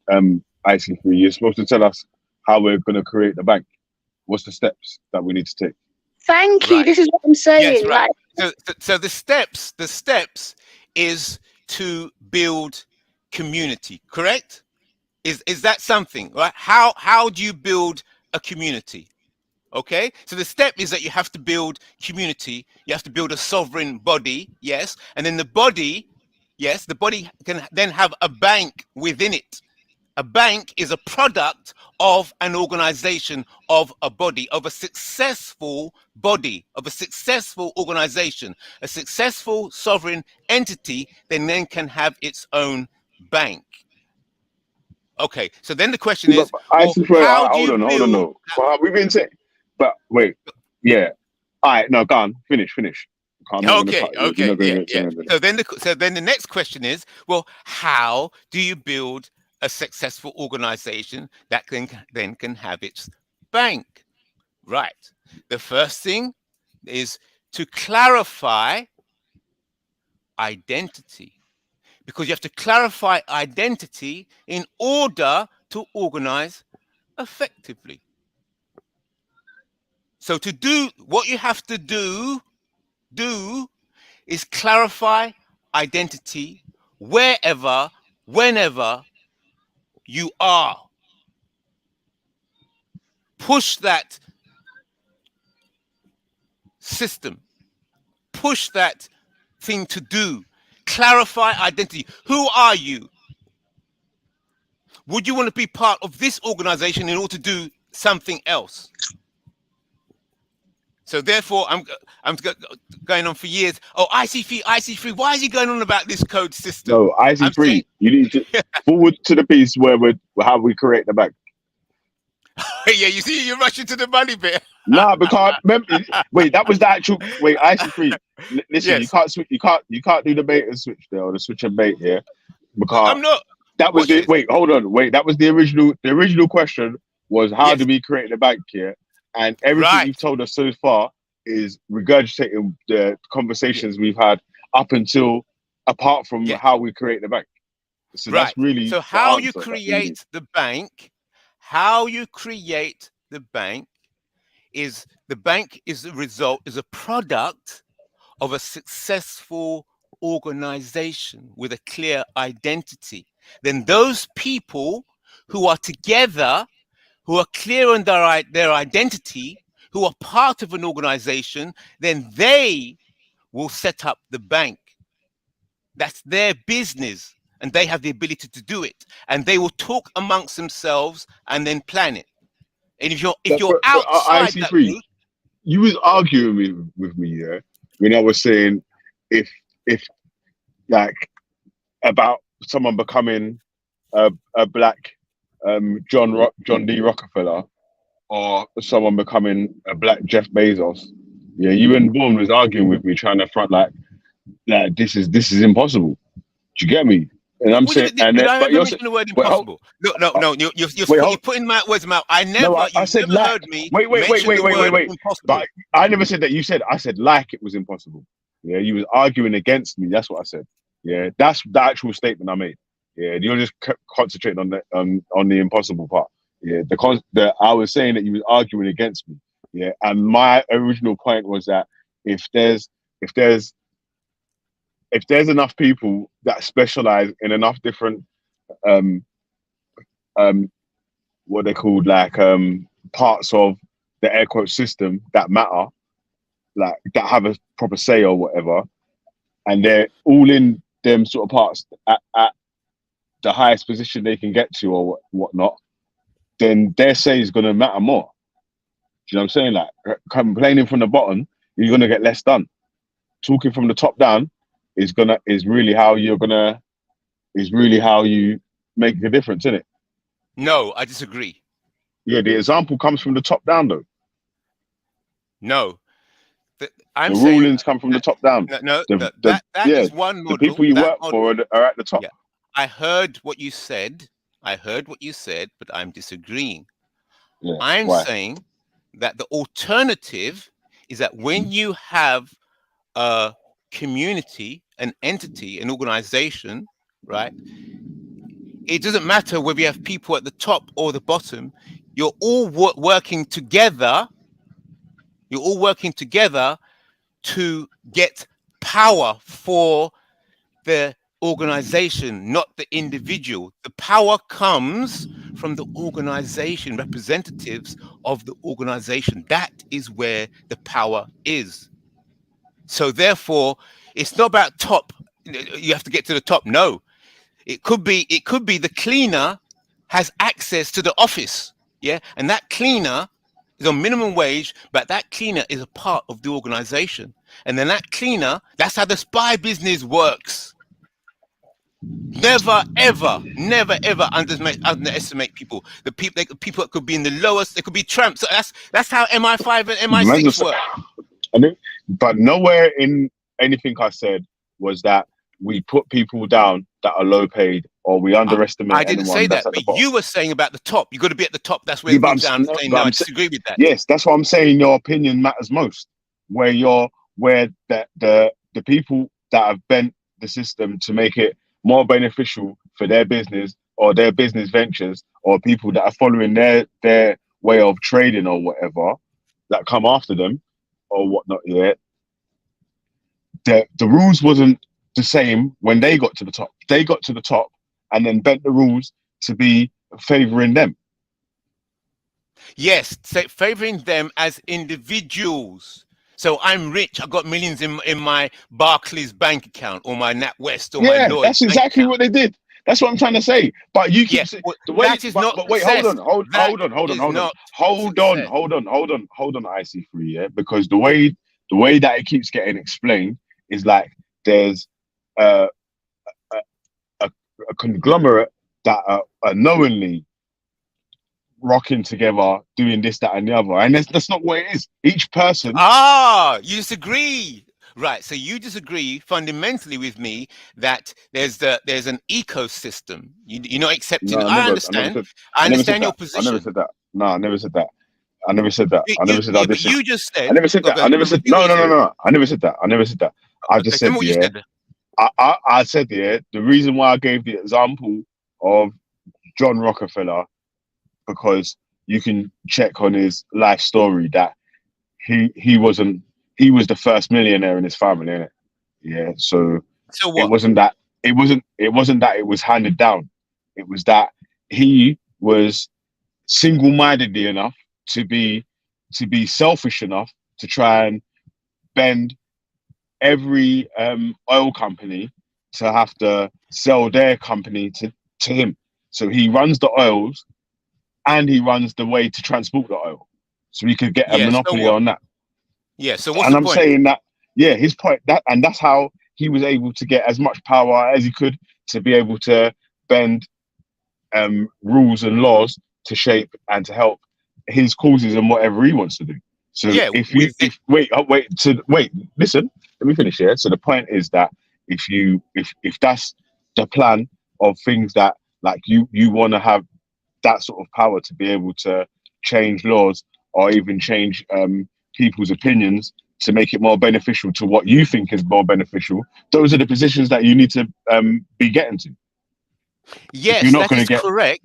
IC3, you're supposed to tell us how we're going to create the bank. What's the steps that we need to take? thank you. Right. This is what I'm saying. Yes, right. Like So the steps is to build community, correct? Is that something, right? How do you build a community? Okay, so the step is that you have to build community. You have to build a sovereign body, yes, and then the body, yes, the body can then have a bank within it. A bank is a product of an organization, of a body, of a successful body, of a successful organization. A successful sovereign entity then can have its own bank. Okay, so then the question is, well, how do you hold on, build? no. Well, we've been saying, but wait, yeah. All right, no, go on, finish. Okay. Yeah. So then the next question is, well, how do you build a successful organization that then can have its bank? Right. The first thing is to clarify identity, because you have to clarify identity in order to organize effectively. So to do what you have to do is clarify identity wherever, whenever you are. Push that system, push that thing to do. Clarify identity. Who are you? Would you want to be part of this organization in order to do something else? So therefore, I'm going on for years. Oh, IC3. Why is he going on about this code system? No, IC3. You need to forward to the piece where how we create the bank. Yeah, you see, you're rushing to the money bit. Nah, because remember, wait, that was the actual. Wait, IC3. Listen, Yes. you can't switch. You can't do the bait and switch there, or the switch and bait here, because I'm not. That was the wait. Hold on, wait. That was the original. The original question was how do we create the bank here? And everything you've told us so far is regurgitating the conversations we've had up until, apart from how we create the bank. So that's really so how you create the bank. How you create the bank is the result, is a product of a successful organization with a clear identity. Then those people who are together, who are clear on their identity, who are part of an organization, then they will set up the bank. That's their business, and they have the ability to do it. And they will talk amongst themselves and then plan it. And if you're outside that group, you was arguing with me, yeah, when I was saying if like about someone becoming a black John D. Rockefeller, or someone becoming a black Jeff Bezos. Yeah, you and Bourne was arguing with me, trying to front like this is impossible. Do you get me? And I'm saying, but you're saying the word impossible. No, you're putting my words in my mouth. I said never heard me. Wait. But I never said that. I said like it was impossible. Yeah, you was arguing against me. That's what I said. Yeah, that's the actual statement I made. Yeah, you're just concentrating on the impossible part. Yeah, I was saying that you was arguing against me. Yeah, and my original point was that if there's enough people that specialize in enough different what they called parts of the air quote system that matter, like that have a proper say or whatever, and they're all in them sort of parts at the highest position they can get to or whatnot, then their say is going to matter more. Do you know what I'm saying? Like complaining from the bottom, you're going to get less done. Talking from the top down is really how you're gonna is really how you make a difference, isn't it? No, I disagree. Yeah, the example comes from the top down, though. No, I'm The saying rulings come from the top down. that is one model. The people you that work model, for are at the top. Yeah, I heard what you said. But I'm disagreeing. Yeah, I'm why? saying that the alternative is that when you have a community, an entity, an organization, right? It doesn't matter whether you have people at the top or the bottom. You're all working together. You're all working together to get power for the organization, not the individual. The power comes from the organization, representatives of the organization. That is where the power is. So therefore, it's not about top. You have to get to the top. No, it could be the cleaner has access to the office. Yeah. And that cleaner is on minimum wage, but that cleaner is a part of the organization. And then that cleaner, that's how the spy business works. Never ever underestimate people. The people that could be in the lowest, they could be tramps. So that's how MI5 and MI6 work. But nowhere in anything I said was that we put people down that are low paid or we underestimate I didn't anyone say that's that, at the but bottom. you were saying about the top. You got to be at the top. That's where it moves down. I disagree with that. Yes, that's what I'm saying. Your opinion matters most. Where the people that have bent the system to make it more beneficial for their business or their business ventures, or people that are following their way of trading or whatever that come after them or whatnot. Yeah, the rules wasn't the same when they got to the top. They got to the top and then bent the rules to be favoring them. Yes, favoring them as individuals. So I'm rich. I've got millions in my Barclays bank account or my NatWest or my Lloyd's. That's exactly what they did. That's what I'm trying to say. But you keep saying the way. That is not. But wait, hold on, hold on, IC3, yeah, because the way that it keeps getting explained is like there's a conglomerate that are knowingly rocking together, doing this, that, and the other, and that's not what it is. Each person. You disagree, right? So you disagree fundamentally with me that there's an ecosystem. You're not accepting. No, I understand. I understand your position. I never said that. No, I never said that. I never said that. I never said that. But you just said. I never said that. I never said. No. I never said that. I never said that. I just said, yeah. I said, yeah, the reason why I gave the example of John Rockefeller, because you can check on his life story that he was the first millionaire in his family, innit? Yeah. So what? It wasn't that it was handed down. It was that he was single-mindedly enough to be selfish enough to try and bend every oil company to have to sell their company to him. So he runs the oils and he runs the way to transport the oil. So he could get a monopoly on that. Yeah. So what's and the I'm point? saying that, yeah, his point that's how he was able to get as much power as he could to be able to bend rules and laws to shape and to help his causes and whatever he wants to do. So listen, let me finish here. So the point is that if that's the plan of things that like you want to have that sort of power to be able to change laws or even change people's opinions to make it more beneficial to what you think is more beneficial, those are the positions that you need to be getting to. Yes, that is correct.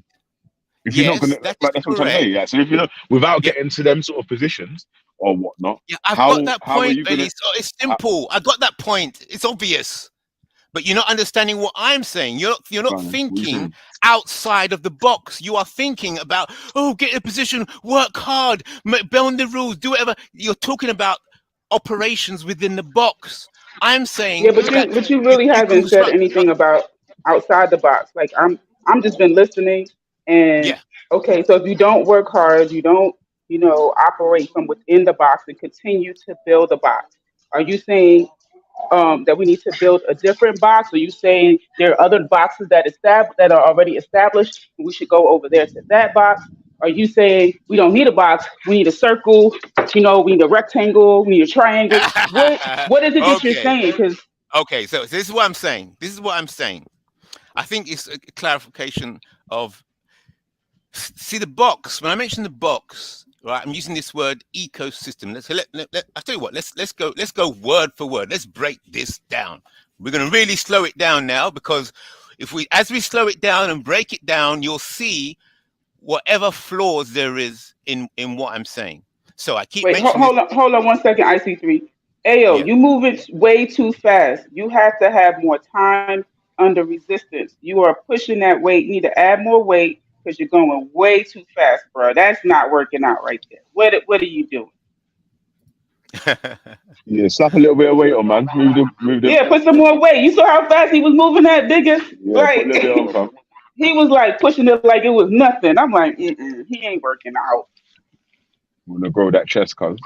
If you're not going to, that's what I'm trying to say. Yeah. So if you're without getting to them sort of positions or whatnot, I've got that point, Billy. It's simple. I got that point. It's obvious, but you're not understanding what I'm saying. You're not thinking outside of the box. You are thinking about, get a position, work hard, bend the rules, do whatever. You're talking about operations within the box. I'm saying, but you really haven't said anything about outside the box. Like I'm just been listening. And okay, so if you don't work hard, you don't, operate from within the box and continue to build the box. Are you saying that we need to build a different box? Are you saying there are other boxes that are already established and we should go over there to that box? Are you saying we don't need a box, we need a circle, we need a rectangle, we need a triangle? What is it that you're Okay. saying? Because Okay. So this is what I'm saying. This is what I'm saying. I think it's a clarification of, see, the box. When I mention the box, right, I'm using this word ecosystem. I tell you what. Let's go word for word. Let's break this down. We're going to really slow it down now, because as we slow it down and break it down, you'll see whatever flaws there is in what I'm saying. So I keep wait, mentioning hold on 1 second, IC3. Ayo, Yeah. you move it way too fast. You have to have more time under resistance. You are pushing that weight. You need to add more weight because you're going way too fast, bro. That's not working out right there. What are you doing? Yeah, slap a little bit of weight on, man. Move the. Yeah, put some more weight. You saw how fast he was moving that bigger? Yeah, put a Like, little bit on, fam. he was like pushing it like it was nothing. I'm like, he ain't working out. I'm gonna grow that chest, cuz.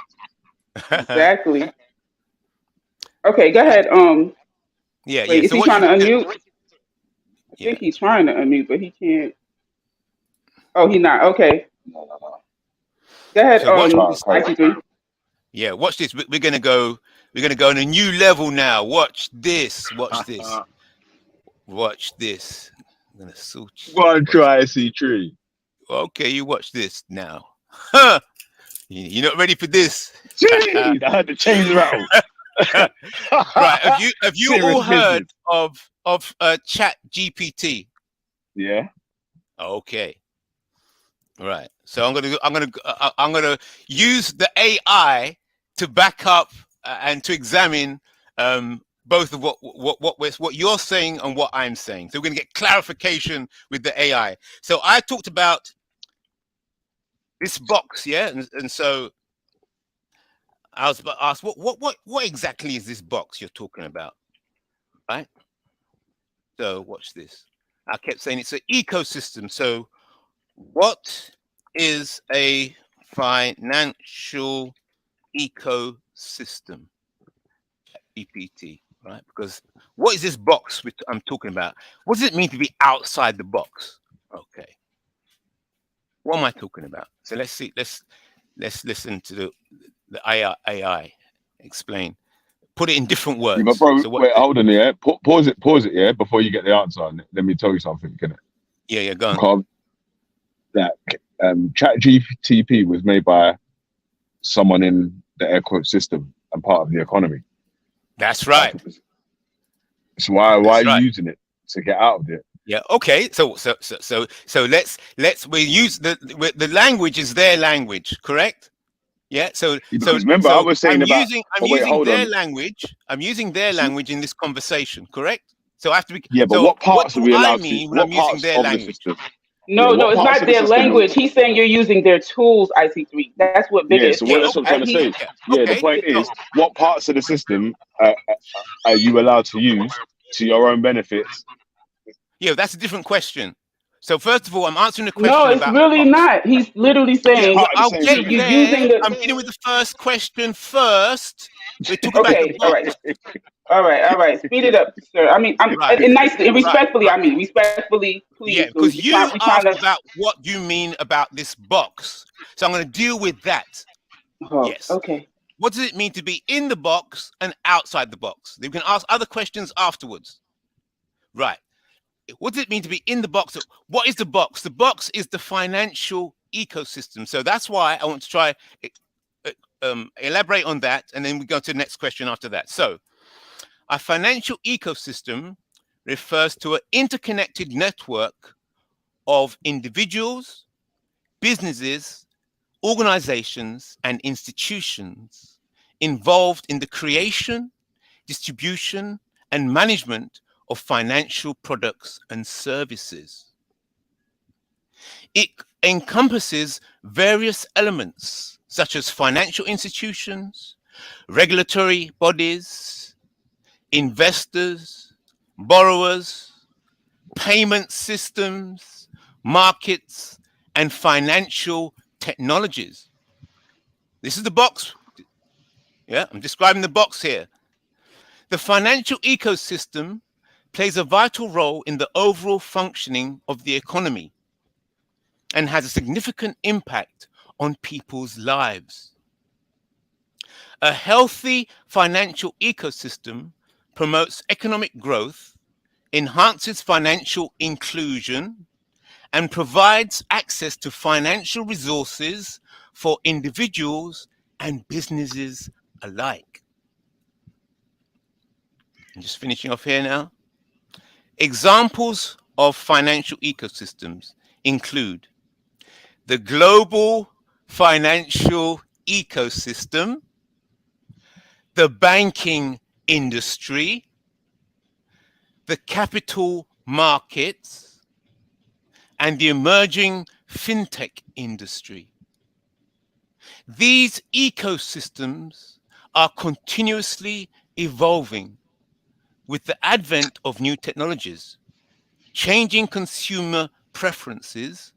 Exactly. Okay, go ahead. Yeah. Wait, is So he what trying you to do? unmute? I think he's trying to unmute, but he can't. Oh, he's not. Okay. No. Go ahead, So watch this. IC3. Yeah, watch this. We're gonna go on a new level now. Watch this. Watch this. Watch this. I'm gonna switch. One try C3. Okay, you watch this now. Huh. You're not ready for this. Jeez, I had the chains rattle. Right. Have you Serious all heard business. of Chat GPT? Yeah. Okay. Right. So I'm gonna use the AI to back up and to examine both of what you're saying and what I'm saying. So we're gonna get clarification with the AI. So I talked about this box, yeah, and so I was asked, what exactly is this box you're talking about, right? So watch this. I kept saying it's an ecosystem. So what is a financial ecosystem? GPT, right? Because what is this box which I'm talking about? What does it mean to be outside the box? Okay. What am I talking about? So let's see. Let's listen to the AI explain. Put it in different words. Yeah, but bro, So wait, hold on, yeah. Pause it, yeah, before you get the answer. Let me tell you something, can it? Yeah, go on. That Chat GTP was made by someone in the air quote system and part of the economy. That's right. So why are you using it to get out of it? Yeah. Okay. So let's we use the language is their language, correct? Yeah. So because remember, I was saying I'm about. using their language. I'm using their language in this conversation, correct? So I have to be. Yeah, but so what parts are we allowed to? When I'm using their language? No, it's not their language. He's saying you're using their tools, IC3. That's what Bigger is saying. That's what I'm trying to say. Yeah, the point is, what parts of the system are you allowed to use to your own benefits? Yeah, that's a different question. So first of all, I'm answering the question. No, it's really not. He's literally saying I'll get you're there. using the. I'm dealing with the first question first. We're talking Okay, about the box. all right. Speed it up, sir. I mean, respectfully. I mean, respectfully, please. Yeah, because you asked about what you mean about this box, so I'm going to deal with that. Yes. Okay. What does it mean to be in the box and outside the box? You can ask other questions afterwards. Right. What does it mean to be in the box? What is the box? The box is the financial ecosystem. So that's why I want to try elaborate on that, and then we go to the next question after that. So a financial ecosystem refers to an interconnected network of individuals, businesses, organizations, and institutions involved in the creation, distribution, and management of financial products and services. It encompasses various elements such as financial institutions, regulatory bodies, investors, borrowers, payment systems, markets, and financial technologies. This is the box. Yeah, I'm describing the box here. The financial ecosystem plays a vital role in the overall functioning of the economy and has a significant impact on people's lives. A healthy financial ecosystem promotes economic growth, enhances financial inclusion, and provides access to financial resources for individuals and businesses alike. I'm just finishing off here now. Examples of financial ecosystems include the global financial ecosystem, the banking industry, the capital markets, and the emerging fintech industry. These ecosystems are continuously evolving with the advent of new technologies, changing consumer preferences,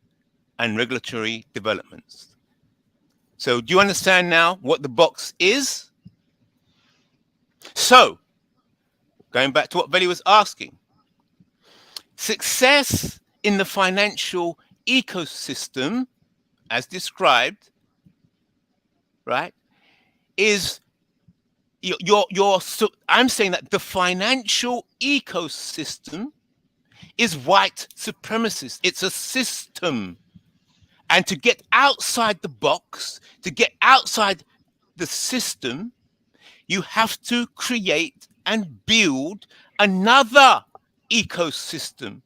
and regulatory developments. So do you understand now what the box is? So, going back to what Veli was asking, success in the financial ecosystem, as described, right, is I'm saying that the financial ecosystem is white supremacist. It's a system. And to get outside the box, to get outside the system, you have to create and build another ecosystem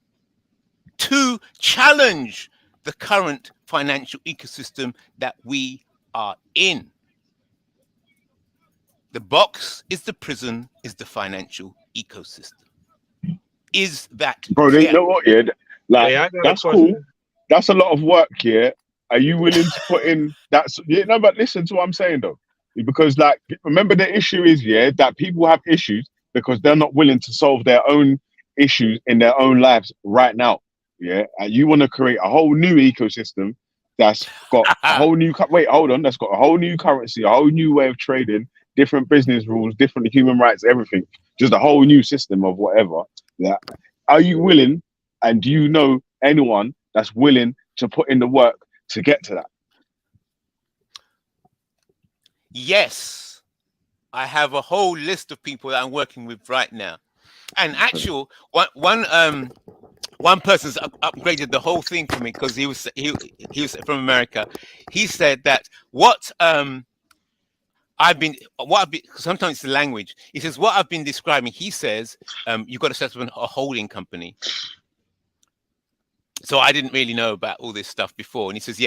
to challenge the current financial ecosystem that we are in. The box is the prison, is the financial ecosystem. Is that bro? clear? You know what? Yeah, like Yeah, I got a that's question. cool. That's a lot of work. Yeah, are you willing to put in that? Yeah, no, but listen to what I'm saying though, because like remember the issue is that people have issues because they're not willing to solve their own issues in their own lives right now. Yeah, and you want to create a whole new ecosystem that's got a whole new that's got a whole new currency, a whole new way of trading, different business rules, different human rights, everything, just a whole new system of whatever. Yeah, are you willing, and do you know anyone that's willing to put in the work to get to that? Yes, I have a whole list of people that I'm working with right now. And actual one person's upgraded the whole thing for me because he was from America. He said that sometimes it's the language. He says what I've been describing. He says you've got to set up a holding company. So I didn't really know about all this stuff before, and he says,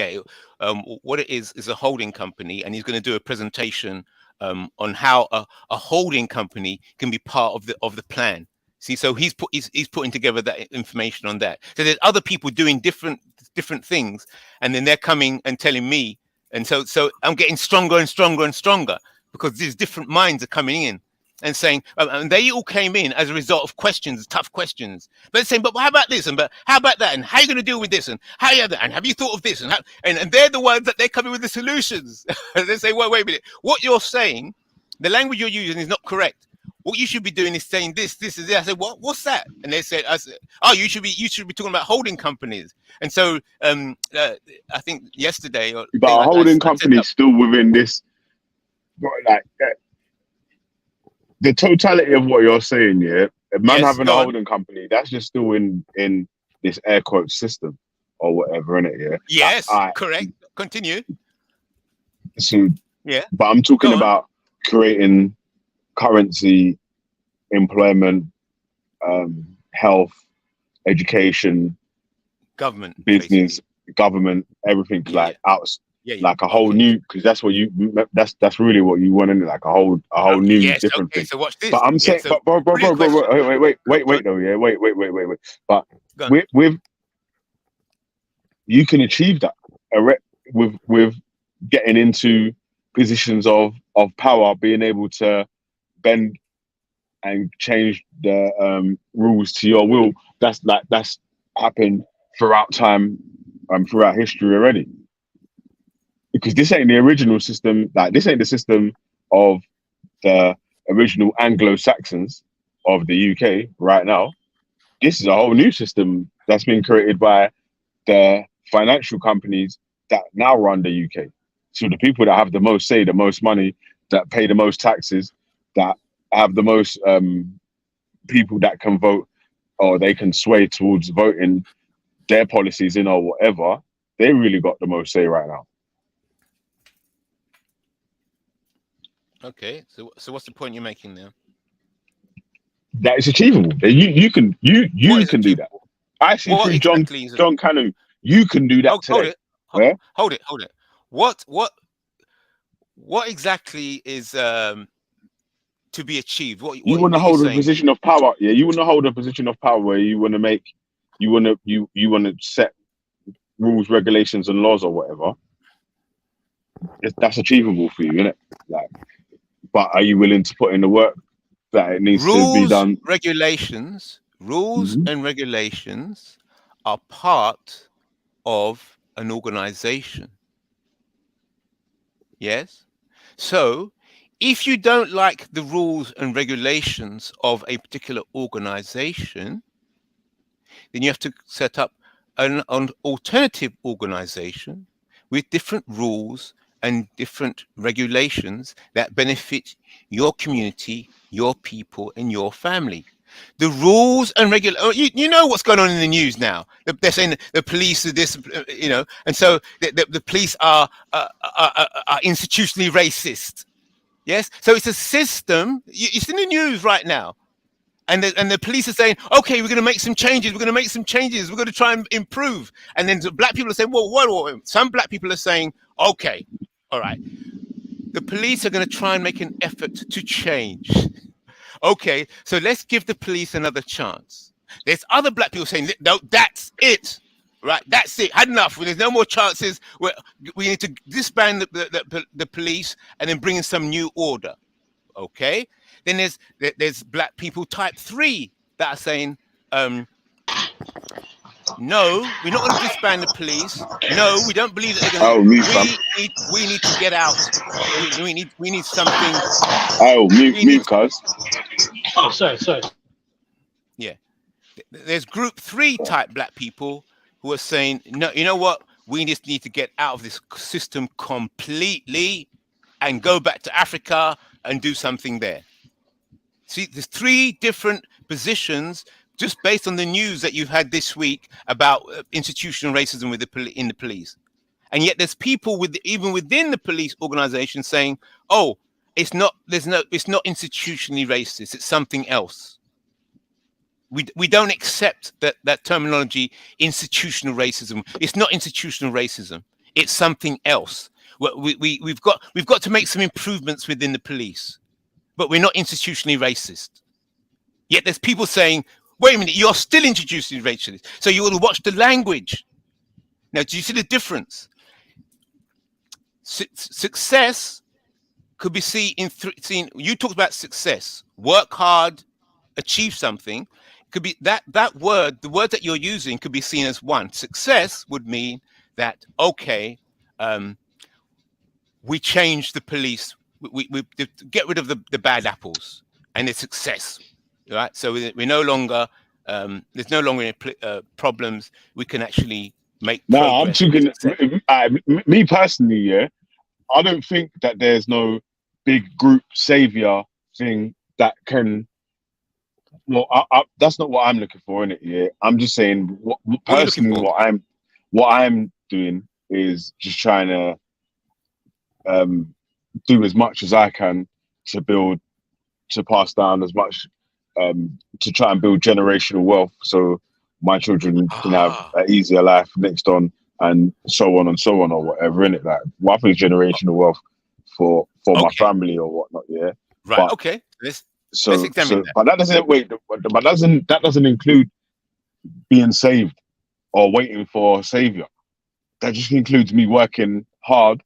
what it is a holding company, and he's going to do a presentation on how a holding company can be part of the plan. See, so he's putting together that information on that. So there's other people doing different things, and then they're coming and telling me, and so I'm getting stronger and stronger and stronger because these different minds are coming in and saying, and they all came in as a result of questions, tough questions. But they're saying, but how about this? And but how about that? And how are you going to deal with this? And how you that? And have you thought of this? And they're the ones that they're coming with the solutions. And they say, well, wait a minute. What you're saying, the language you're using is not correct. What you should be doing is saying this is it. I said, what's that? And they said, oh, you should be talking about holding companies. And so I think yesterday, but a holding company is still within this, like the totality of what you're saying. Yeah, a man having a holding company, that's just still in this air quote system or whatever, innit? Yeah. Yes, correct. Continue. So yeah, but I'm talking about creating currency, employment, health, education, government, business, government, everything like out, like a whole new, because that's what that's really what you want, innit? Like a whole new different thing. So watch this. But I'm saying, but bro, wait though, yeah, wait. But with you can achieve that with getting into positions of power, being able to bend and change the rules to your will. That's happened throughout time, throughout history already. Because this ain't the original system. Like this ain't the system of the original Anglo-Saxons of the UK right now. This is a whole new system that's been created by the financial companies that now run the UK. So the people that have the most say, the most money, that pay the most taxes, that have the most people that can vote or they can sway towards voting their policies in or whatever, they really got the most say right now. Okay, so what's the point you're making now? That is achievable. You can do that. I see through exactly John Cannon. You can do that today. Hold it. What exactly is to be achieved? What you want to hold a position of power? Yeah, you want to hold a position of power where you want to set rules, regulations, and laws or whatever. That's achievable for you, isn't it? Like, but are you willing to put in the work that it needs to be done? Rules and regulations are part of an organization. Yes. So if you don't like the rules and regulations of a particular organization, then you have to set up an alternative organization with different rules and different regulations that benefit your community, your people, and your family. The rules and you know what's going on in the news now. They're saying the police are this, and so the police are institutionally racist. Yes, so it's a system. It's in the news right now, and the police are saying, okay, we're going to make some changes. We're going to try and improve. And then the black people are saying, well, what? Some black people are saying, okay, all right, the police are going to try and make an effort to change. Okay, so let's give the police another chance. There's other black people saying, no, that's it. Right, that's it. Had enough. There's no more chances. We need to disband the police and then bring in some new order. Okay. Then there's black people type 3 that are saying, no, we're not going to disband the police. No, we don't believe that they're going to. We need to get out. We need something. Oh, mute, cuz. Oh, sorry. Yeah. There's group 3 type black people who are saying, no, you know what? We just need to get out of this system completely and go back to Africa and do something there. See, there's 3 different positions just based on the news that you've had this week about institutional racism in the police. And yet there's people even within the police organization saying, oh, it's not institutionally racist. It's something else. We don't accept that terminology, institutional racism. It's not institutional racism. It's something else. We've got to make some improvements within the police, but we're not institutionally racist. Yet there's people saying, wait a minute, you're still institutionally racist. So you ought to watch the language. Now, do you see the difference? Success could be seen seen. You talked about success. Work hard, achieve something. Could be that word, the word that you're using could be seen as one. Success would mean that, okay, we change the police, we get rid of the bad apples, and it's success, right? So we're no longer, there's no longer any problems. We can actually make progress. I'm thinking, me personally, yeah, I don't think that there's no big group savior thing that can. Well, that's not what I'm looking for in it. Yeah, I'm just saying. What I'm doing is just trying to do as much as I can to pass down as much, to try and build generational wealth, so my children can have an easier life next on, and so on, or whatever. In it, like, I think generational wealth for my family or whatnot. Yeah, right. But, okay. Let's examine that. But that doesn't include being saved or waiting for a savior. That just includes me working hard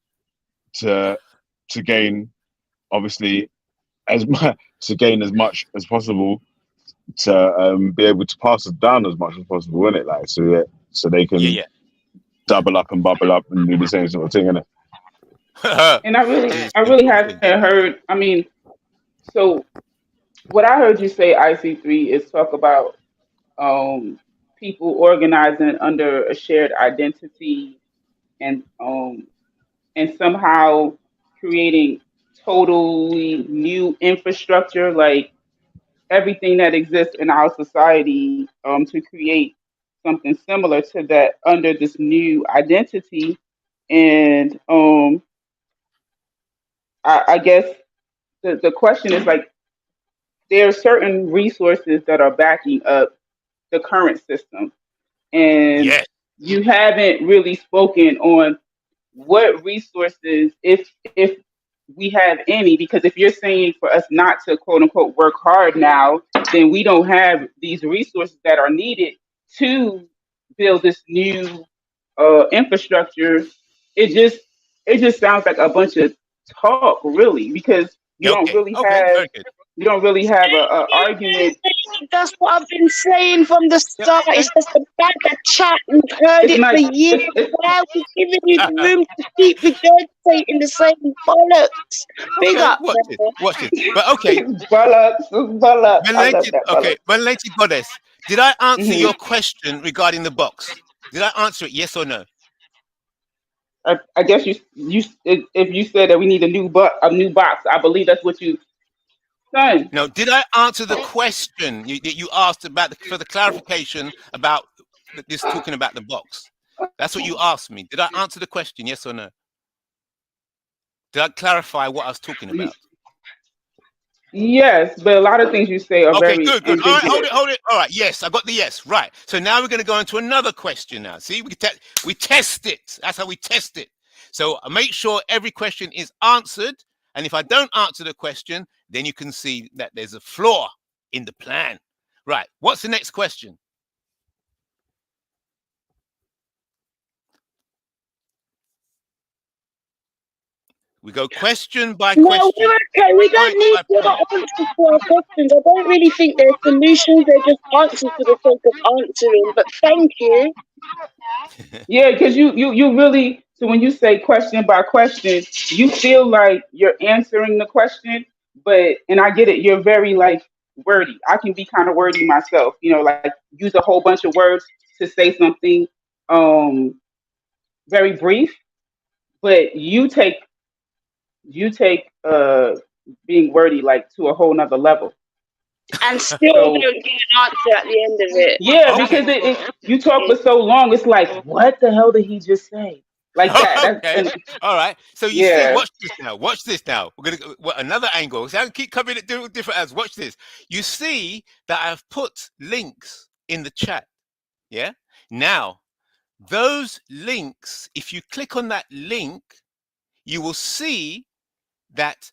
to gain, obviously, to gain as much as possible, to be able to pass it down as much as possible, innit? Like, so they can double up and bubble up and do the same sort of thing, innit? And I really haven't heard. I mean, So what I heard you say, IC3, is talk about people organizing under a shared identity and somehow creating totally new infrastructure, like everything that exists in our society, to create something similar to that under this new identity. And I guess the question is like, there are certain resources that are backing up the current system, and Yes. you haven't really spoken on what resources, if we have any, because if you're saying for us not to quote unquote work hard now, then we don't have these resources that are needed to build this new infrastructure. It just sounds like a bunch of talk, really, because you don't Okay. really Okay. have Very good. a argument. That's what I've been saying from the Yeah, start. okay. It's just a bag of chat. We've heard It's it for not. years. It's Why are we giving you the room to keep regurgitating the same bollocks? Big Okay. up, Watch this. man. Watch this. But okay. Bollocks. I love Melanated, that okay. bollocks. Melanated goddess. Did I answer hmm your question regarding the box? Did I answer it? Yes or no? I guess if you said that we need a new box, I believe that's what you son. No. Did I answer the question that you asked about for the clarification about this talking about the box? That's what you asked me. Did I answer the question? Yes or no? Did I clarify what I was talking about? Yes, but a lot of things you say are Okay, very good, good. All right, ambiguous. hold it. All right, yes, I got the yes. Right. So now we're going to go into another question now. See, we test it. That's how we test it. So make sure every question is answered. And if I don't answer the question, then you can see that there's a flaw in the plan. Right. What's the next question? We go question by No, question. we're okay. We don't Point need by your point. answers to our questions. I don't really think they're solutions. They're just answers for the sake of answering. But thank you. Yeah, because you really, so when you say question by question, you feel like you're answering the question, and I get it, you're very like wordy. I can be kind of wordy myself, like use a whole bunch of words to say something um very brief, but you take being wordy like to a whole nother level. And still So don't get an answer at the end of it. yeah, Okay. because you talk for so long, it's like, what the hell did he just say? Like that. Okay. All right. So you see, Yeah. watch this now. Watch this now. We're gonna go another angle. So I can keep covering it different as. Watch this. You see that I've put links in the chat. Yeah. Now, those links, if you click on that link, you will see that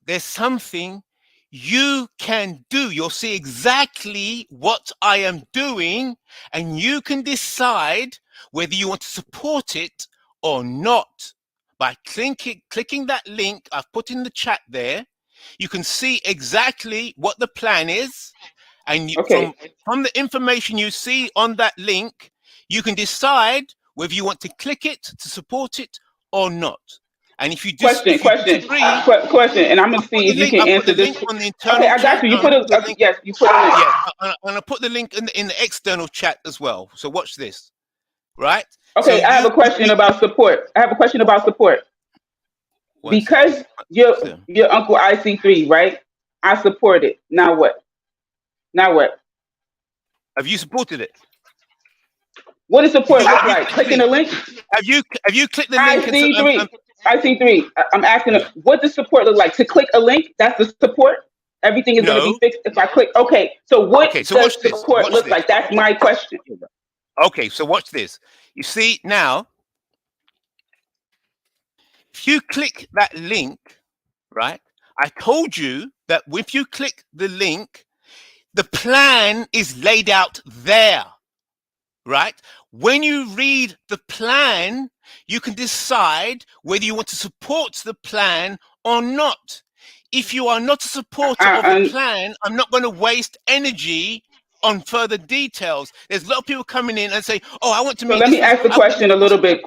there's something you can do. You'll see exactly what I am doing, and you can decide whether you want to support it or not. By clicking that link I've put in the chat there, you can see exactly what the plan is. And Okay. from the information you see on that link, you can decide whether you want to click it to support it or not. And if you Question, disagree, and I'm gonna see if you can I put answer the this. link on the Okay, internal I got chat. you. No, You I'm put gonna put the link. yes, you put a link. Yeah, and I put the link in the external chat as well. So watch this, right? So Okay, I have a question about support. one Because second. your uncle IC3, right? I support it. Now what? Have you supported it? What does support look Have you like? clicked the Clicking link? the link? Have you clicked the link and IC3. I'm asking, yeah. what does support look like? To click a link, that's the support. Everything is going to be No. fixed if I click. Okay, so what Okay, so does watch this. support Watch look this. like? That's my question. Okay, so watch this. You see now, if you click that link, right? I told you that if you click the link, the plan is laid out there, right? When you read the plan, you can decide whether you want to support the plan or not. If you are not a supporter of the plan, I'm not going to waste energy on further details. There's a lot of people coming in and say, "Oh, I want to So meet let this me ask the question a little bit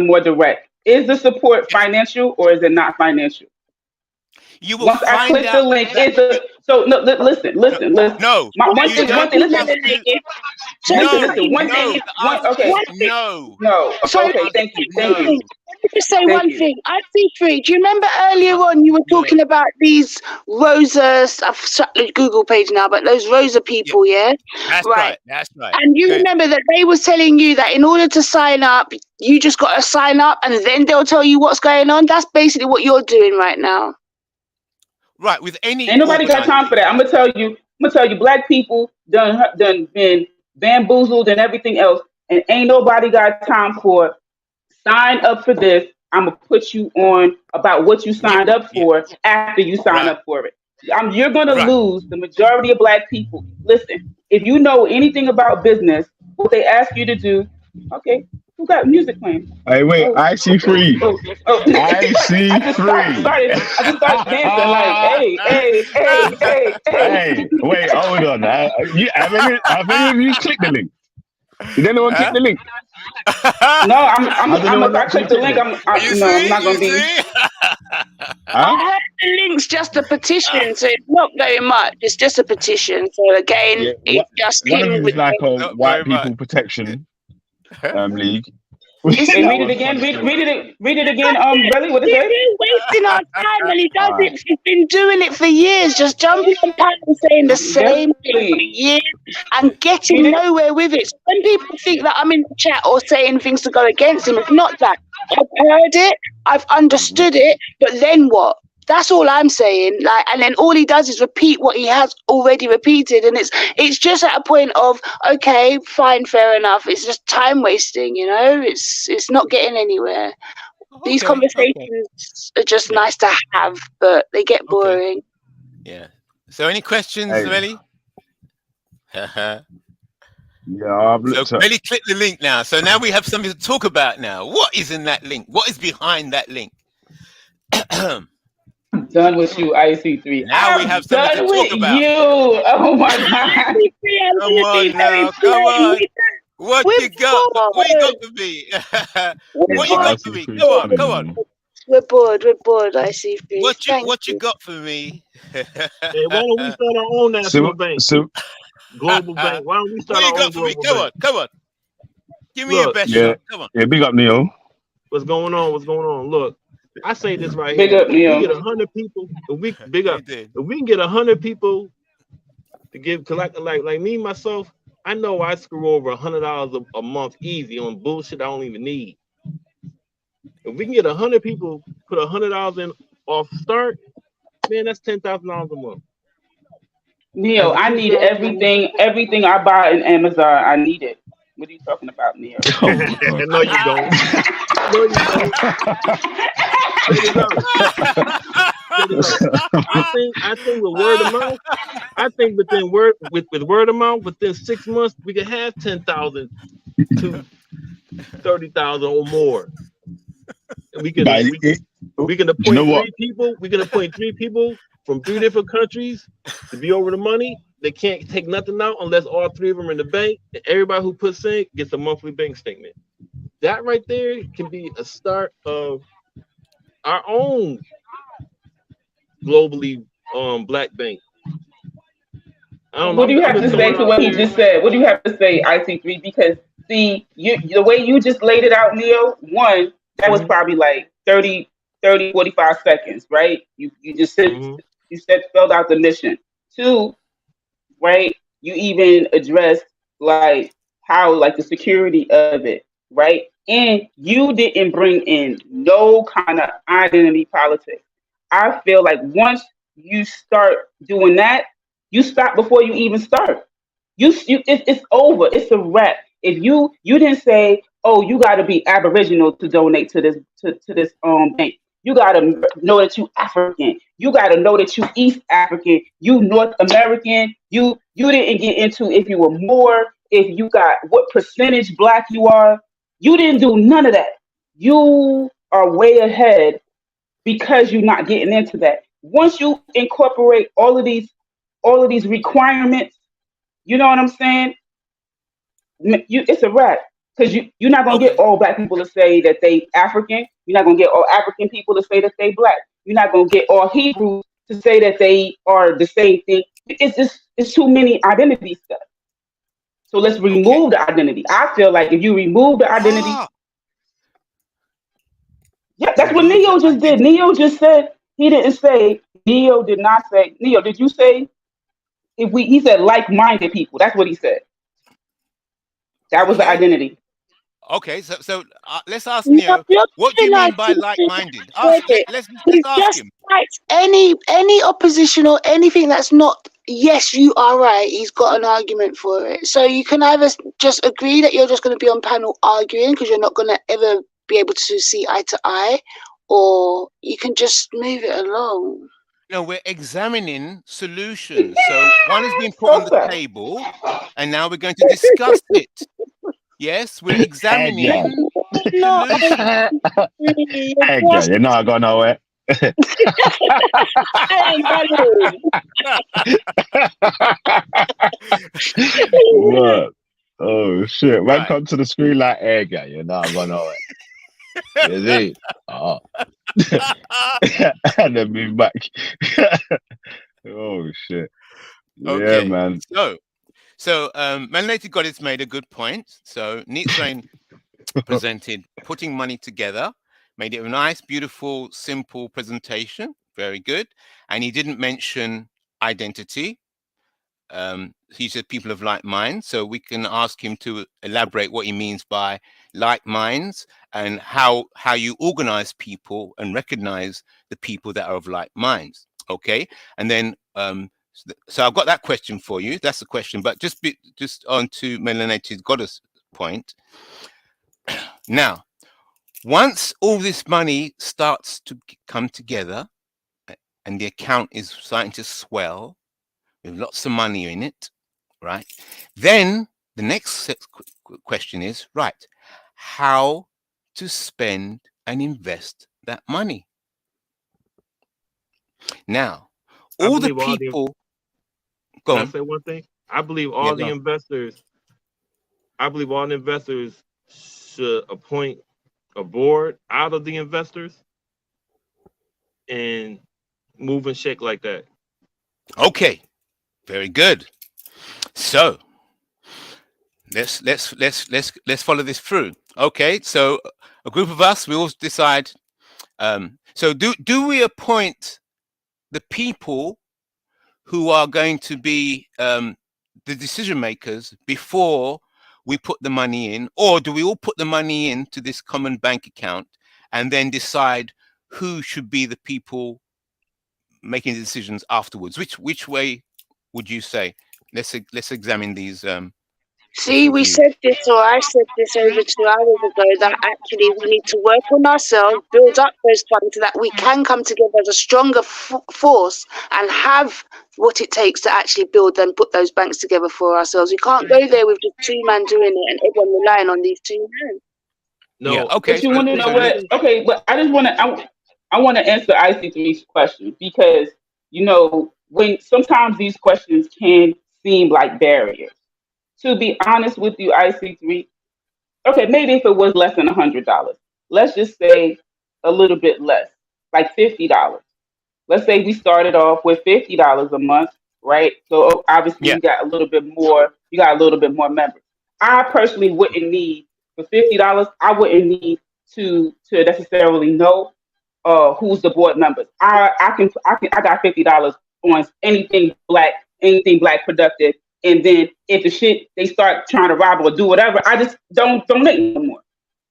more direct. Is the support financial or is it not financial? You will Once I find click the out link, that it's a so no. Listen. no, One you thing. don't Listen. have to. Listen. No, One thing. no. The One. answer Okay. is no. No. So The let Okay. me answer just Thank say you. one Thank you. no. thing. Let me just say Thank one you. thing. I see three. Do you remember earlier on you were No. talking about these Rosa? I've shut the Google page now, but those Rosa Yeah, people, yeah, that's right. right. That's right. And you Good. remember that they was telling you that in order to sign up, you just got to sign up, and then they'll tell you what's going on. That's basically what you're doing right now. Right. With any Ain't nobody got time for that. organization. I'm gonna tell you, black people done been bamboozled and everything else, and ain't nobody got time for sign up for this. I'm gonna put you on about what you Yeah. signed up Yeah. for after you sign Right. up for it. You're gonna Right. lose the majority of black people. Listen, if you know anything about business, what they ask you to do, okay, who got music playing? Hey, wait, Oh, I see three. oh. I see three. I just started dancing like, hey. Hey, wait, hold on. Have any of you clicked the link? Did anyone click Huh? the link? No, Has I'm if anyone I actually click the clicked link, it? You no, I'm see? not You gonna be. see? Huh? I heard the link's just a petition, so it's not very much. It's just a petition. So again, Yeah. it's just One of him them with. is like a Not white very much. people protection league. It's Wait, not. That read it was again. funny. Read it again. Belly, what it say? We're wasting our time, and he does All right. it. He's been doing it for years, just jumping on panels saying the same thing for Belly, years and read getting it. nowhere with it. So when people think that I'm in the chat or saying things to go against him, it's not that. I've heard it, I've understood it, but then what? That's all I'm saying. Like, and then all he does is repeat what he has already repeated, and it's just at a point of okay, fine, fair enough. It's just time wasting, you know. It's not getting anywhere. These Okay. Okay. conversations are just Yeah. nice to have, but they get Okay. boring. Yeah. So any questions, Hey, Melly? So yeah, I've looked at. Melly, click the link now. So now we have something to talk about now. What is in that link? What is behind that link? I'm done with you, IC3. Now we have I'm something to done talk with about. you. Oh my God. I'm Come gonna be on very now. Come plain. on. What We're you got? What you got bored. for me? We're Yeah, What you got bored. for me? IC3 Come on. We're Come on. funny. bored. We're bored. I see. Thank What you you. got for me? Hey, why don't we start our own national So, bank, so global bank? Why don't we What start you our own got for me? global Come bank? on. Come on. Give me your Look, best yeah, shot. Come on. yeah. Big up, Neo. what's going on? What's going on? Look, I say this right Big here. up, We Neil. get 100 people. If we big How up. you doing? If we can get 100 people to give collect like me myself, I know I screw over $100 a month easy on bullshit I don't even need. If we can get 100 people put $100 in off start, man, that's $10,000 a month. Neil, That's I need $10,000. everything I buy in Amazon. I need it. What are you talking about, Neil? Oh God. No, you don't. No, you don't. Straight it up. Straight it up. I think with word of mouth, I think within with word of mouth, within 6 months, we can have 10,000 to 30,000 or more. And we can But you know appoint what? 3 people. We can appoint 3 people from 3 different countries to be over the money. They can't take nothing out unless all 3 of them are in the bank. And everybody who puts in gets a monthly bank statement. That right there can be a start of our own globally black bank. I don't know. What do you I'm have to just say throwing it to out what he there. just said? What do you have to say, IC3? Because see, the way you just laid it out, Neil, one, that was Mm-hmm. probably like 30, 45 seconds, right? You just said Mm-hmm. you said spelled out the mission. 2, right? You even addressed like how like the security of it, right? And you didn't bring in no kind of identity politics. I feel like once you start doing that, you stop before you even start. It's over. It's a wrap. If you didn't say, oh, you got to be Aboriginal to donate to this bank. You got to know that you African. You got to know that you East African. You North American. You didn't get into if you were more, if you got what percentage black you are. You didn't do none of that. You are way ahead because you're not getting into that. Once you incorporate all of these requirements, you know what I'm saying? It's a wrap because you're not gonna get Okay. all black people to say that they African. You're not gonna get all African people to say that they black. You're not gonna get all Hebrews to say that they are the same thing. It's too many identity stuff. So let's remove the identity. I feel like if you remove the identity, yeah, that's what Remove the Neo just did. identity. Neo just said he didn't say. Neo did not say. Neo, did you say if we? He said like-minded people. That's what he said. That was the Okay. identity. Okay. So let's ask No, Neo. you're What do too you nice mean by to do like-minded? it. Let's He's ask just him. like any opposition or anything that's not yes, you are right. He's got an argument for it. So you can either just agree that you're just going to be on panel arguing because you're not going to ever be able to see eye to eye, or you can just move it along. No, we're examining solutions. So one has been put on the table, and now we're going to discuss it. Yes, we're examining No, solutions. Hey, girl, you're not going nowhere. Look. Oh shit! Man, Right. come to the screen like, hey, girl, you're not going nowhere. You see? Oh. And then move back. Oh shit! Yeah, Okay. man. So Melanated Goddess made a good point. So Nietzsche presented putting money together, made it a nice, beautiful, simple presentation. Very good. And he didn't mention identity. He said people of like minds. So we can ask him to elaborate what he means by like minds and how you organize people and recognize the people that are of like minds. Okay. And then so I've got that question for you. That's the question. But just on to Melanated Goddess point. Now, once all this money starts to come together and the account is starting to swell with lots of money in it, right? Then the next question is, right, how to spend and invest that money. Now, all the people... Can I say one thing? I believe all the investors should appoint a board out of the investors and move and shake like that. Okay, very good. So let's follow this through. Okay, so a group of us, we all decide. So do we appoint the people who are going to be the decision makers before we put the money in, or do we all put the money into this common bank account and then decide who should be the people making the decisions afterwards? Which way would you say? Let's examine these. See, we said this, or I said this over 2 hours ago, that actually we need to work on ourselves, build up those funds so that we can come together as a stronger force and have what it takes to actually build and put those banks together for ourselves. We can't go there with just two men doing it and everyone relying on these two men. No, yeah, okay. But you want to know what? Okay, but I just want to. I want to answer IC3's question because when sometimes these questions can seem like barriers. To be honest with you, IC3, okay, maybe if it was less than $100, let's just say a little bit less, like $50. Let's say we started off with $50 a month, right? So obviously you got a little bit more. You got a little bit more members. I personally wouldn't need for $50. I wouldn't need to necessarily know who's the board members. I got $50 on anything black productive. And then if the shit they start trying to rob or do whatever, I just don't donate no more.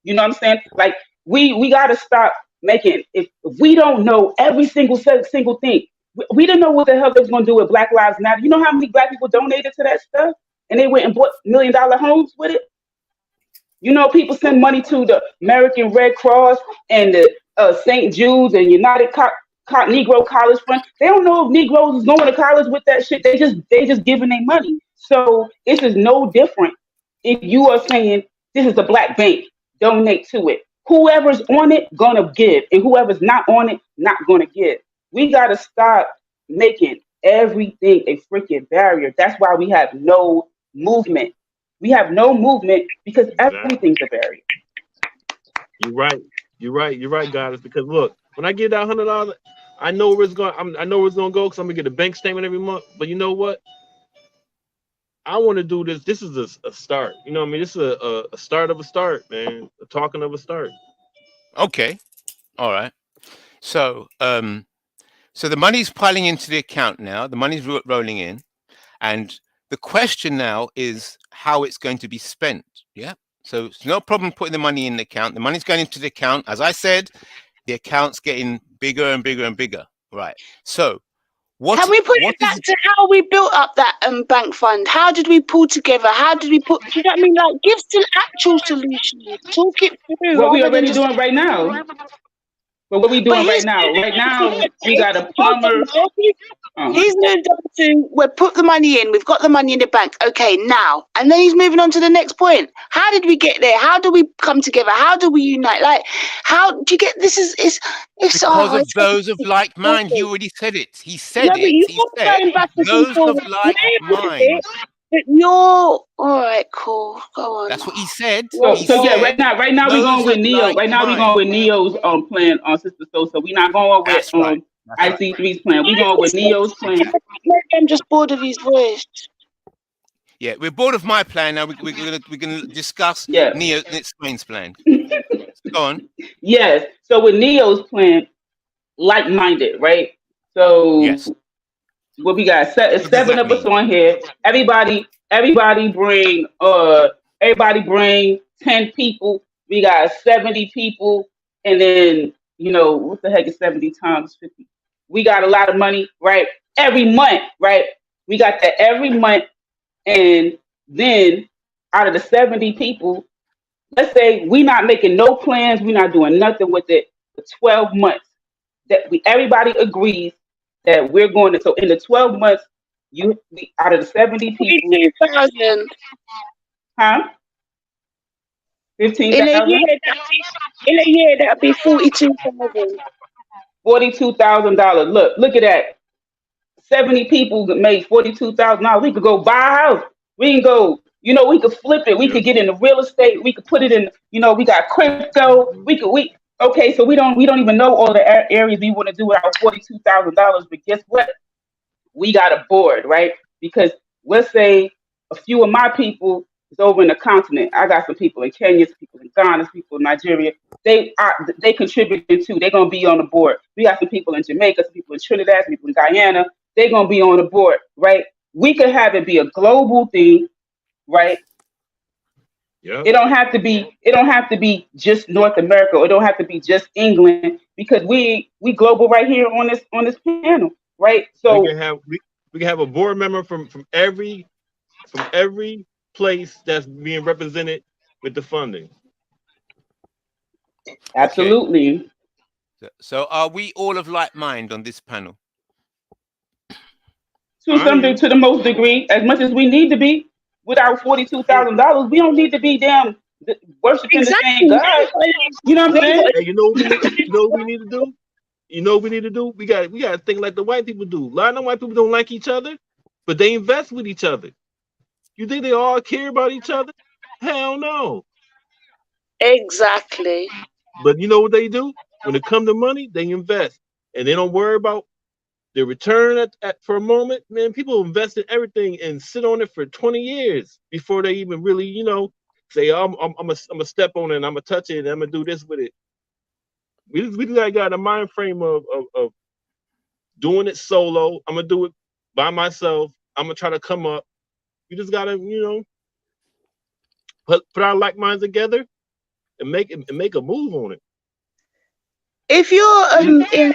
You know what I'm saying? Like we gotta stop making if we don't know every single thing. We didn't know what the hell they was gonna do with Black Lives Matter. You know how many black people donated to that stuff? And they went and bought $1 million homes with it? You know, people send money to the American Red Cross and the St. Jude's and United Negro College Fund. They don't know if Negroes is going to college with that shit. They just giving their money. So this is no different. If you are saying this is a black bank, donate to it. Whoever's on it gonna give, and whoever's not on it not gonna give. We gotta stop making everything a freaking barrier. That's why we have no movement. We have no movement because everything's a barrier. You're right, Goddess. Because look, when I give that $100, I know where it's going. I know where it's going to go because I'm gonna get a bank statement every month. But you know what? I want to do this. This is a start. You know what I mean? This is a start of a start, man. A talking of a start. Okay. All right. So, so the money's piling into the account now. The money's rolling in, and the question now is how it's going to be spent. Yeah. So it's no problem putting the money in the account. The money's going into the account. As I said, the account's getting bigger and bigger and bigger. Right. So Can we put it back to how we built up that bank fund? How did we pull together? How did we put? You know what I mean? Like, give some actual solutions. Talk it through. What we rather than already just doing right now. But what we doing right now? Right now, we got a plumber. He's moved on to, we put the money in, we've got the money in the bank. Okay, now. And then he's moving on to the next point. How did we get there? How do we come together? How do we unite? Like, how do you get this? It's because of those of like mind. He already said it. He said yeah, it. but you He said those of like mind. But you're all right, cool. Go on. That's what he said. So yeah, right now we're going with Neo. Like right now we're going with Neo's plan on Sister Sosa. We're not going with IC3's plan. We're going with Neo's plan. Maybe I'm just bored of his voice. Yeah, we're bored of my plan now. We're gonna discuss Neo Explain's plan. Go on. Yes. So with Neo's plan, like-minded, right? So yes. What we got? Seven of us on here. Everybody bring 10 people. We got 70 people, and then what the heck is 70 times 50? We got a lot of money, right? Every month, right? We got that every month, and then out of the 70 people, let's say we not making no plans, we not doing nothing with it for 12 months. That everybody agrees that we're going to. So in the 12 months, out of the 70 people, 15,000. huh? 15,000. In a year, that'd be 42,000. $42,000. Look at that. 70 people made $42,000. We could go buy a house. We can go. We could flip it. We could get into real estate. We could put it in. We got crypto. Okay, so we don't even know all the areas we want to do with our $42,000. But guess what? We got a board, right? Because let's say a few of my people is over in the continent. I got some people in Kenya, some people in Ghana, some people in Nigeria. They contributing too. They're gonna be on the board. We got some people in Jamaica, some people in Trinidad, some people in Guyana. They're gonna be on the board, right? We could have it be a global thing, right? Yeah. It don't have to be just North America, or it don't have to be just England, because we global right here on this panel, right? So we can have a board member from every place that's being represented with the funding. Absolutely. Okay. So are we all of like mind on this panel? To the most degree, as much as we need to be. With our $42,000, we don't need to be damn worshiping the same God. You know what I'm saying? Hey, you know what we need to do? We got to think like the white people do. A lot of them white people don't like each other, but they invest with each other. You think they all care about each other? Hell no. Exactly. But you know what they do? When it comes to money, they invest, and they don't worry about the return for a moment. Man, people invest in everything and sit on it for 20 years before they even really, say, I'm a step on it and I'm gonna touch it and I'm gonna do this with it. We just got a mind frame of doing it solo. I'm gonna do it by myself. I'm gonna try to come up. You just gotta, put our like minds together and make a move on it. If you're in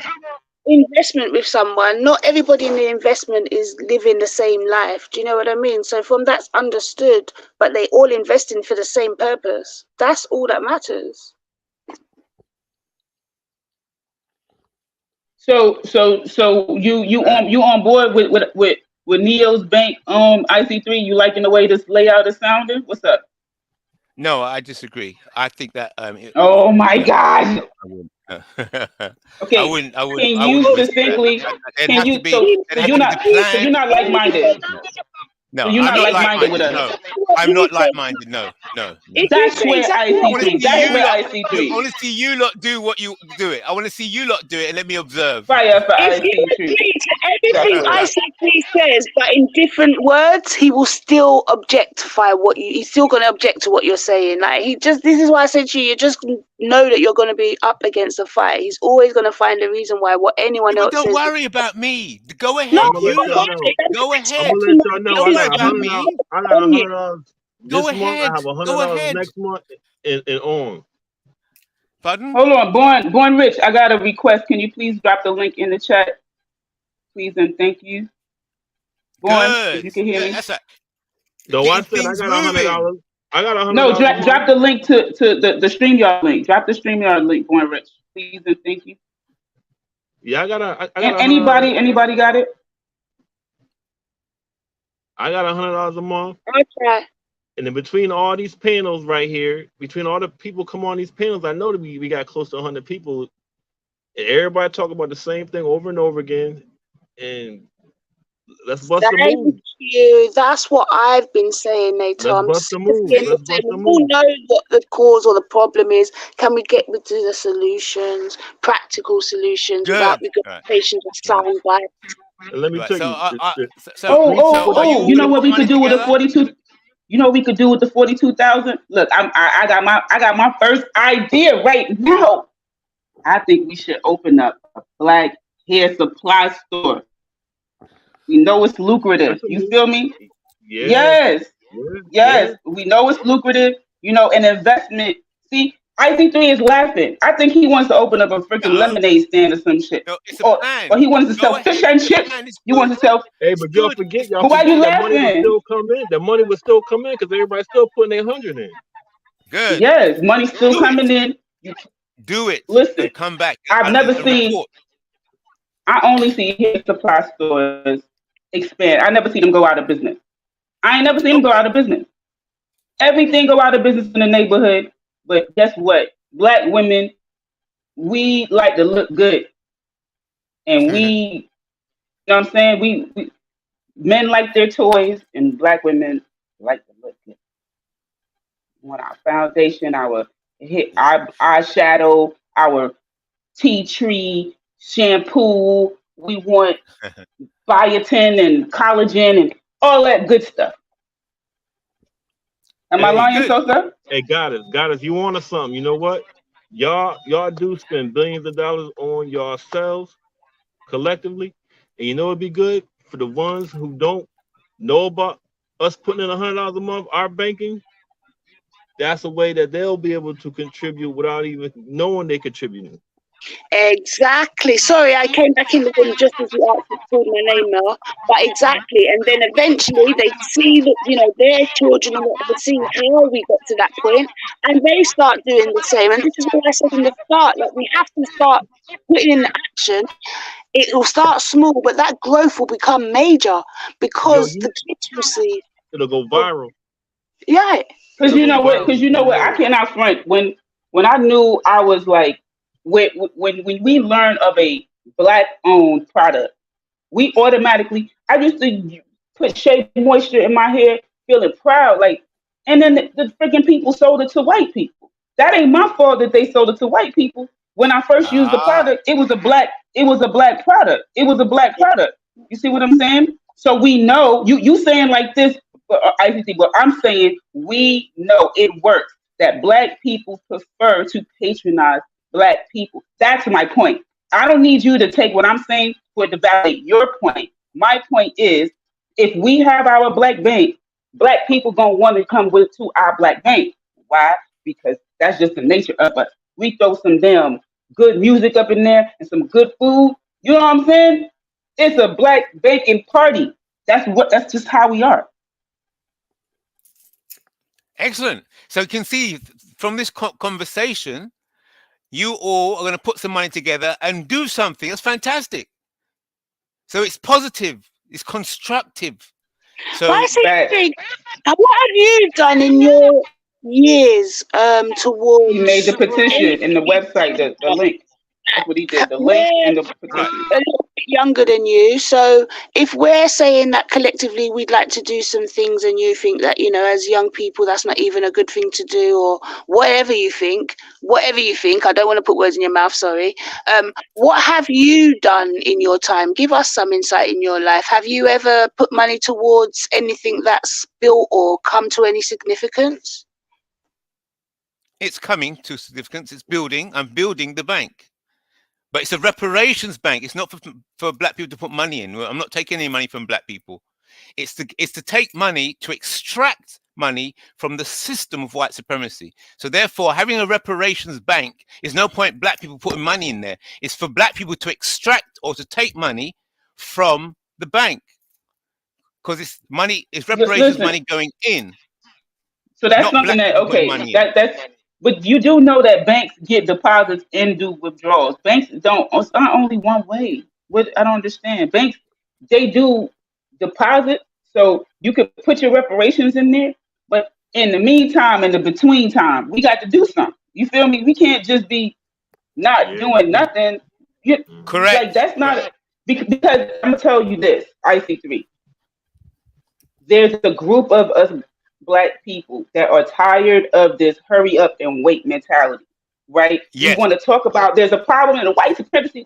investment with someone, not everybody in the investment is living the same life. Do you know what I mean? So from that's understood, but they all investing for the same purpose. That's all that matters. So you on board with Neo's bank IC3? You liking the way this layout is sounding? What's up? No, I disagree. I think that oh my God. Okay. I wouldn't. Can you specifically? Can you? So you're not like-minded. No, So you're I'm not not like-minded with like-minded. us. No, I'm not like-minded. No. That's where I I see want to three. see That's you where lot. I see I three. want to see you lot do what you do it. I want to see you lot do it and let me observe. Fire for If you IC3. agree to everything No. IC3 says, but in different words, he will still objectify what you. He's still going to object to what you're saying. Like this is why I said to you, you just know that you're going to be up against a fight. He's always going to find a reason why what anyone People else don't says. worry about me. Go No, ahead, I'm gonna let you y'all lot. know. Go I'm ahead. gonna let y'all know. Don't I worry got about $100. me. I got $100 Go this month. I ahead. have Go $100 ahead. next month, and on. Pardon? Hold on, Born Rich. I got a request. Can you please drop the link in the chat, please, and thank you. Born, if Good. you can hear me. That's it. No, Getting I said I things got moving. $100. I got $100 No, a month. drop the link to the StreamYard link. Drop the StreamYard link, Born Rich, please, and thank you. Yeah, I got And $100. anybody got it? I got $100 a month. Okay. And in between all these panels right here, between all the people come on these panels, I know that we got close to 100 people. And everybody talk about the same thing over and over again. And let's bust the Thank move. you. That's what I've been saying, Nato. Let's I'm bust the sick of move. hearing Let's you bust saying the we all move. know what the cause or the problem is. Can we get to the solutions, practical solutions, without Good. Right. regurgitation of sound bites? And let me Right. tell So, you, are you all You know what we running could do with the together? 42? You know what we could do with the 42,000? Look, I got my first idea right now. I think we should open up a black hair supply store. We know it's lucrative. You feel me? yeah. Yes. We know it's lucrative. You know, an investment. See, IC3 is laughing. I think he wants to open up a freaking No. lemonade stand or some shit. No, it's a Or plan. he wants to Go sell fish ahead. and The chips. plan is He wants to sell. Hey, but y'all forget But why you that money will laughing? still come in. The money will still come in because everybody's still putting their 100 in. Good. Yes, money's still coming in. Do it. Listen, And come back. I've never and seen. report. I only see hair supply stores expand. I never see them go out of business. I ain't never seen them go out of business. Everything go out of business in the neighborhood. But guess what? Black women, we like to look good, and you know what I'm saying? We men like their toys, and black women like to look good. We want our foundation, our eyeshadow, our tea tree shampoo. We want biotin and collagen and all that good stuff. Am I lying, Sosa? Hey, goddess, you want something? You know what? Y'all do spend billions of dollars on yourselves collectively, and you know it'd be good for the ones who don't know about us putting in $100 a month, our banking. That's a way that they'll be able to contribute without even knowing they're contributing. Exactly. Sorry, I came back in the room just as you called my name now. But exactly, and then eventually they see that their children and whatever see how we got to that point, and they start doing the same. And this is what I said in the start: like we have to start putting in the action. It will start small, but that growth will become major because the kids will see. It'll go viral. Yeah. Because you know what? I cannot front when I knew I was like. When we learn of a black-owned product, we automatically. I used to put shea moisture in my hair, feeling proud, like, and then the freaking people sold it to white people. That ain't my fault that they sold it to white people. When I first used the product, it was a black product. It was a black product. You see what I'm saying? So we know you saying like this, ICC, but I'm saying we know it works. That black people prefer to patronize black people. That's my point. I don't need you to take what I'm saying for it to validate your point. My point is, if we have our black bank, black people gonna want to come to our black bank. Why? Because that's just the nature of us. We throw some damn good music up in there and some good food. You know what I'm saying? It's a black banking party. That's just how we are. Excellent. So you can see from this conversation, you all are going to put some money together and do something. That's fantastic. So it's positive. It's constructive. So what have you done in your years towards? He made the petition in the website, the link. That's what he did. The link We're and the a petition. little bit younger than you, so if we're saying that collectively we'd like to do some things and you think that, you know, as young people that's not even a good thing to do, or whatever you think, I don't want to put words in your mouth, sorry. What have you done in your time? Give us some insight in your life. Have you ever put money towards anything that's built or come to any significance? It's coming to significance. It's building. I'm building the bank. But it's a reparations bank. It's not for black people to put money in. I'm not taking any money from black people. It's to take money, to extract money from the system of white supremacy. So therefore, having a reparations bank is no point black people putting money in there. It's for black people to extract or to take money from the bank. Because it's money, it's reparations money going in. So that's not something black that, people putting okay, money in. that's, but you do know that banks get deposits and do withdrawals. Banks don't, it's not only one way. What I don't understand. Banks, they do deposit, so you could put your reparations in there, but in the meantime, in the between time, we got to do something. You feel me? We can't just be not doing nothing. Correct. Like, that's not, because I'm gonna tell you this, IC3. There's a group of us black people that are tired of this hurry up and wait mentality, right? Yes. We want to talk about there's a problem in the white supremacy,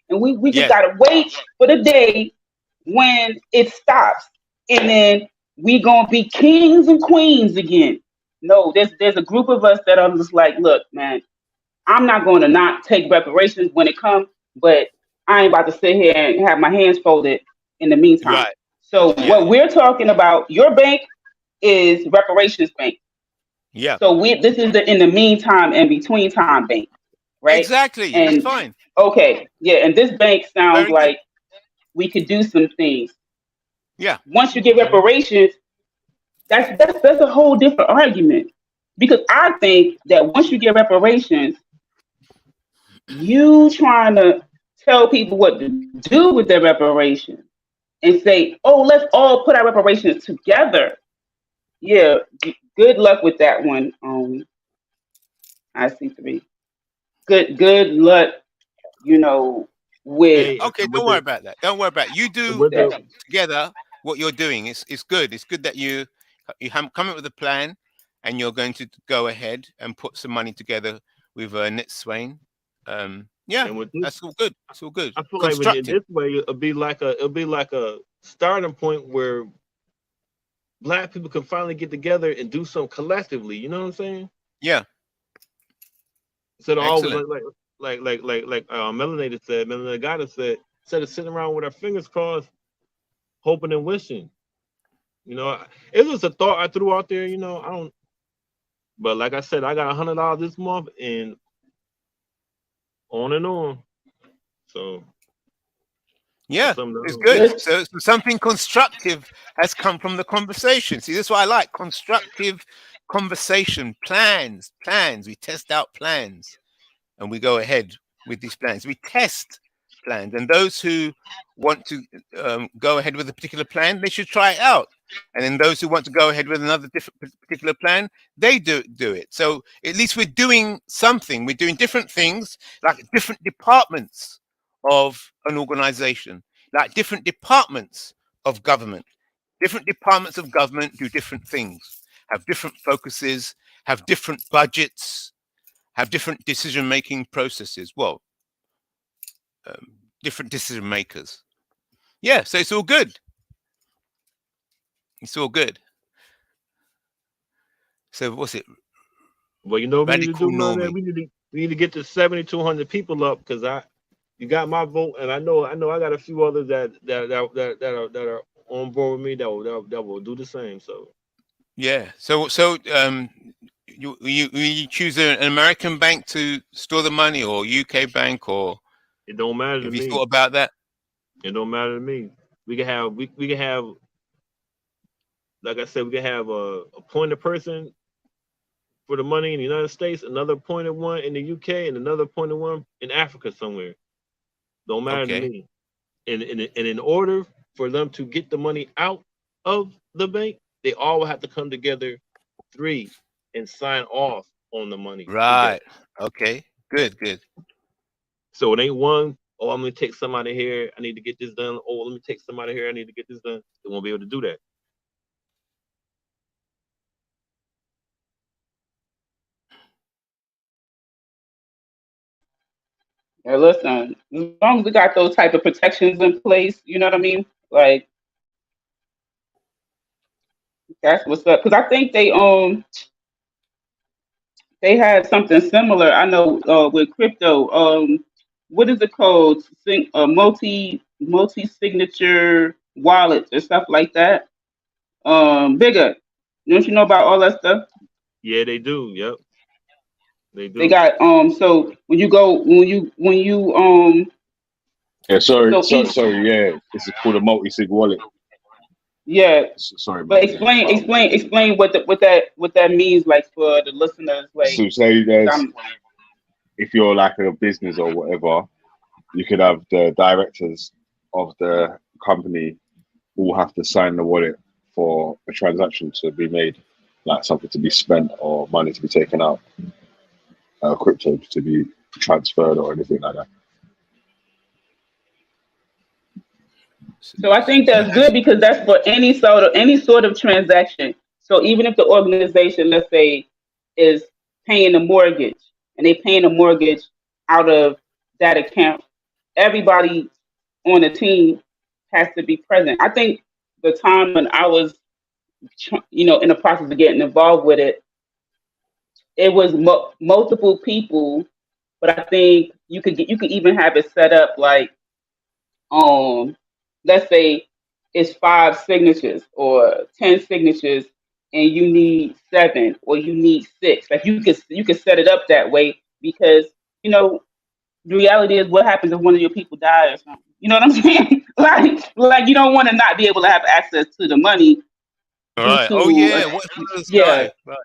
and we just gotta wait for the day when it stops, and then we gonna be kings and queens again. No, there's a group of us that are just like, look, man, I'm not going to not take reparations when it comes, but I ain't about to sit here and have my hands folded in the meantime. Right. So what we're talking about, your bank is reparations bank. Yeah. So this is the in the meantime and between time bank, right? Exactly. And That's fine. okay, yeah, and this bank sounds Very like we could do some things. Yeah. Once you get reparations, that's a whole different argument. Because I think that once you get reparations, you trying to tell people what to do with their reparations and say, oh, let's all put our reparations together. Yeah, good luck with that one. IC3. Good luck, with Okay, don't worry about that. Don't worry about it. You do together what you're doing. It's good. It's good that you come up with a plan, and you're going to go ahead and put some money together with Nit Swain. Yeah, that's all good. It's all good. I feel like when this way, it'll be like a starting point where black people can finally get together and do something collectively. You know what I'm saying? Yeah. Instead of always like Melanated said, Melanagata said, instead of sitting around with our fingers crossed, hoping and wishing. You know, it was a thought I threw out there. You know, but like I said, I got $100 this month and on and on. So yeah, it's good. So something constructive has come from the conversation. See, that's what I like. Constructive conversation, plans. We test out plans and we go ahead with these plans. We test plans, and those who want to go ahead with a particular plan, they should try it out. And then those who want to go ahead with another particular plan, they do it. So at least we're doing something. We're doing different things, like different departments of an organization, like different departments of government. Different departments of government do different things, have different focuses, have different budgets, have different decision-making processes. Well, different decision makers. Yeah, so it's all good. It's all good. So what's it? Well, you know what we need to do, man. We need to get to 7,200 people up, because you got my vote, and I know I got a few others that are on board with me that will do the same. So yeah. So you choose an American bank to store the money, or UK bank, or it don't matter to me. Have you thought about that? It don't matter to me. We can have like I said, we can have a appointed person for the money in the United States, another appointed one in the UK, and another appointed one in Africa somewhere. Don't matter to me. And in order for them to get the money out of the bank, they all have to come together, 3, and sign off on the money. Right. Together. Okay. Good. So it ain't one, oh, I'm gonna take somebody here, I need to get this done. Oh, let me take somebody here, I need to get this done. They won't be able to do that. Yeah, listen, as long as we got those type of protections in place, you know what I mean? Like that's what's up. Because I think they had something similar. I know with crypto. What is it called? Multi signature wallets or stuff like that. Bigger. Don't you know about all that stuff? Yeah, they do. Yep, they They do. got so when you Yeah, so each sorry. Yeah, this is called a multi-sig wallet. yeah. Sorry, But man. explain what that means, like for the listeners, like So say there's, I'm if you're like a business or whatever, you could have the directors of the company all have to sign the wallet for a transaction to be made, like something to be spent or money to be taken out, crypto to be transferred or anything like that. so I think that's good because that's for any sort of transaction. So even if the organization, let's say, is paying a mortgage and they paying a mortgage out of that account, everybody on the team has to be present. I think the time when I was, in the process of getting involved with it, it was multiple people, but I think you could even have it set up like let's say it's 5 signatures or 10 signatures and you need 7 or you need 6. Like you could set it up that way because you know the reality is what happens if one of your people die or something. You know what I'm saying? like you don't want to not be able to have access to the money All due right. Oh to yeah. What if this yeah. guy? Right.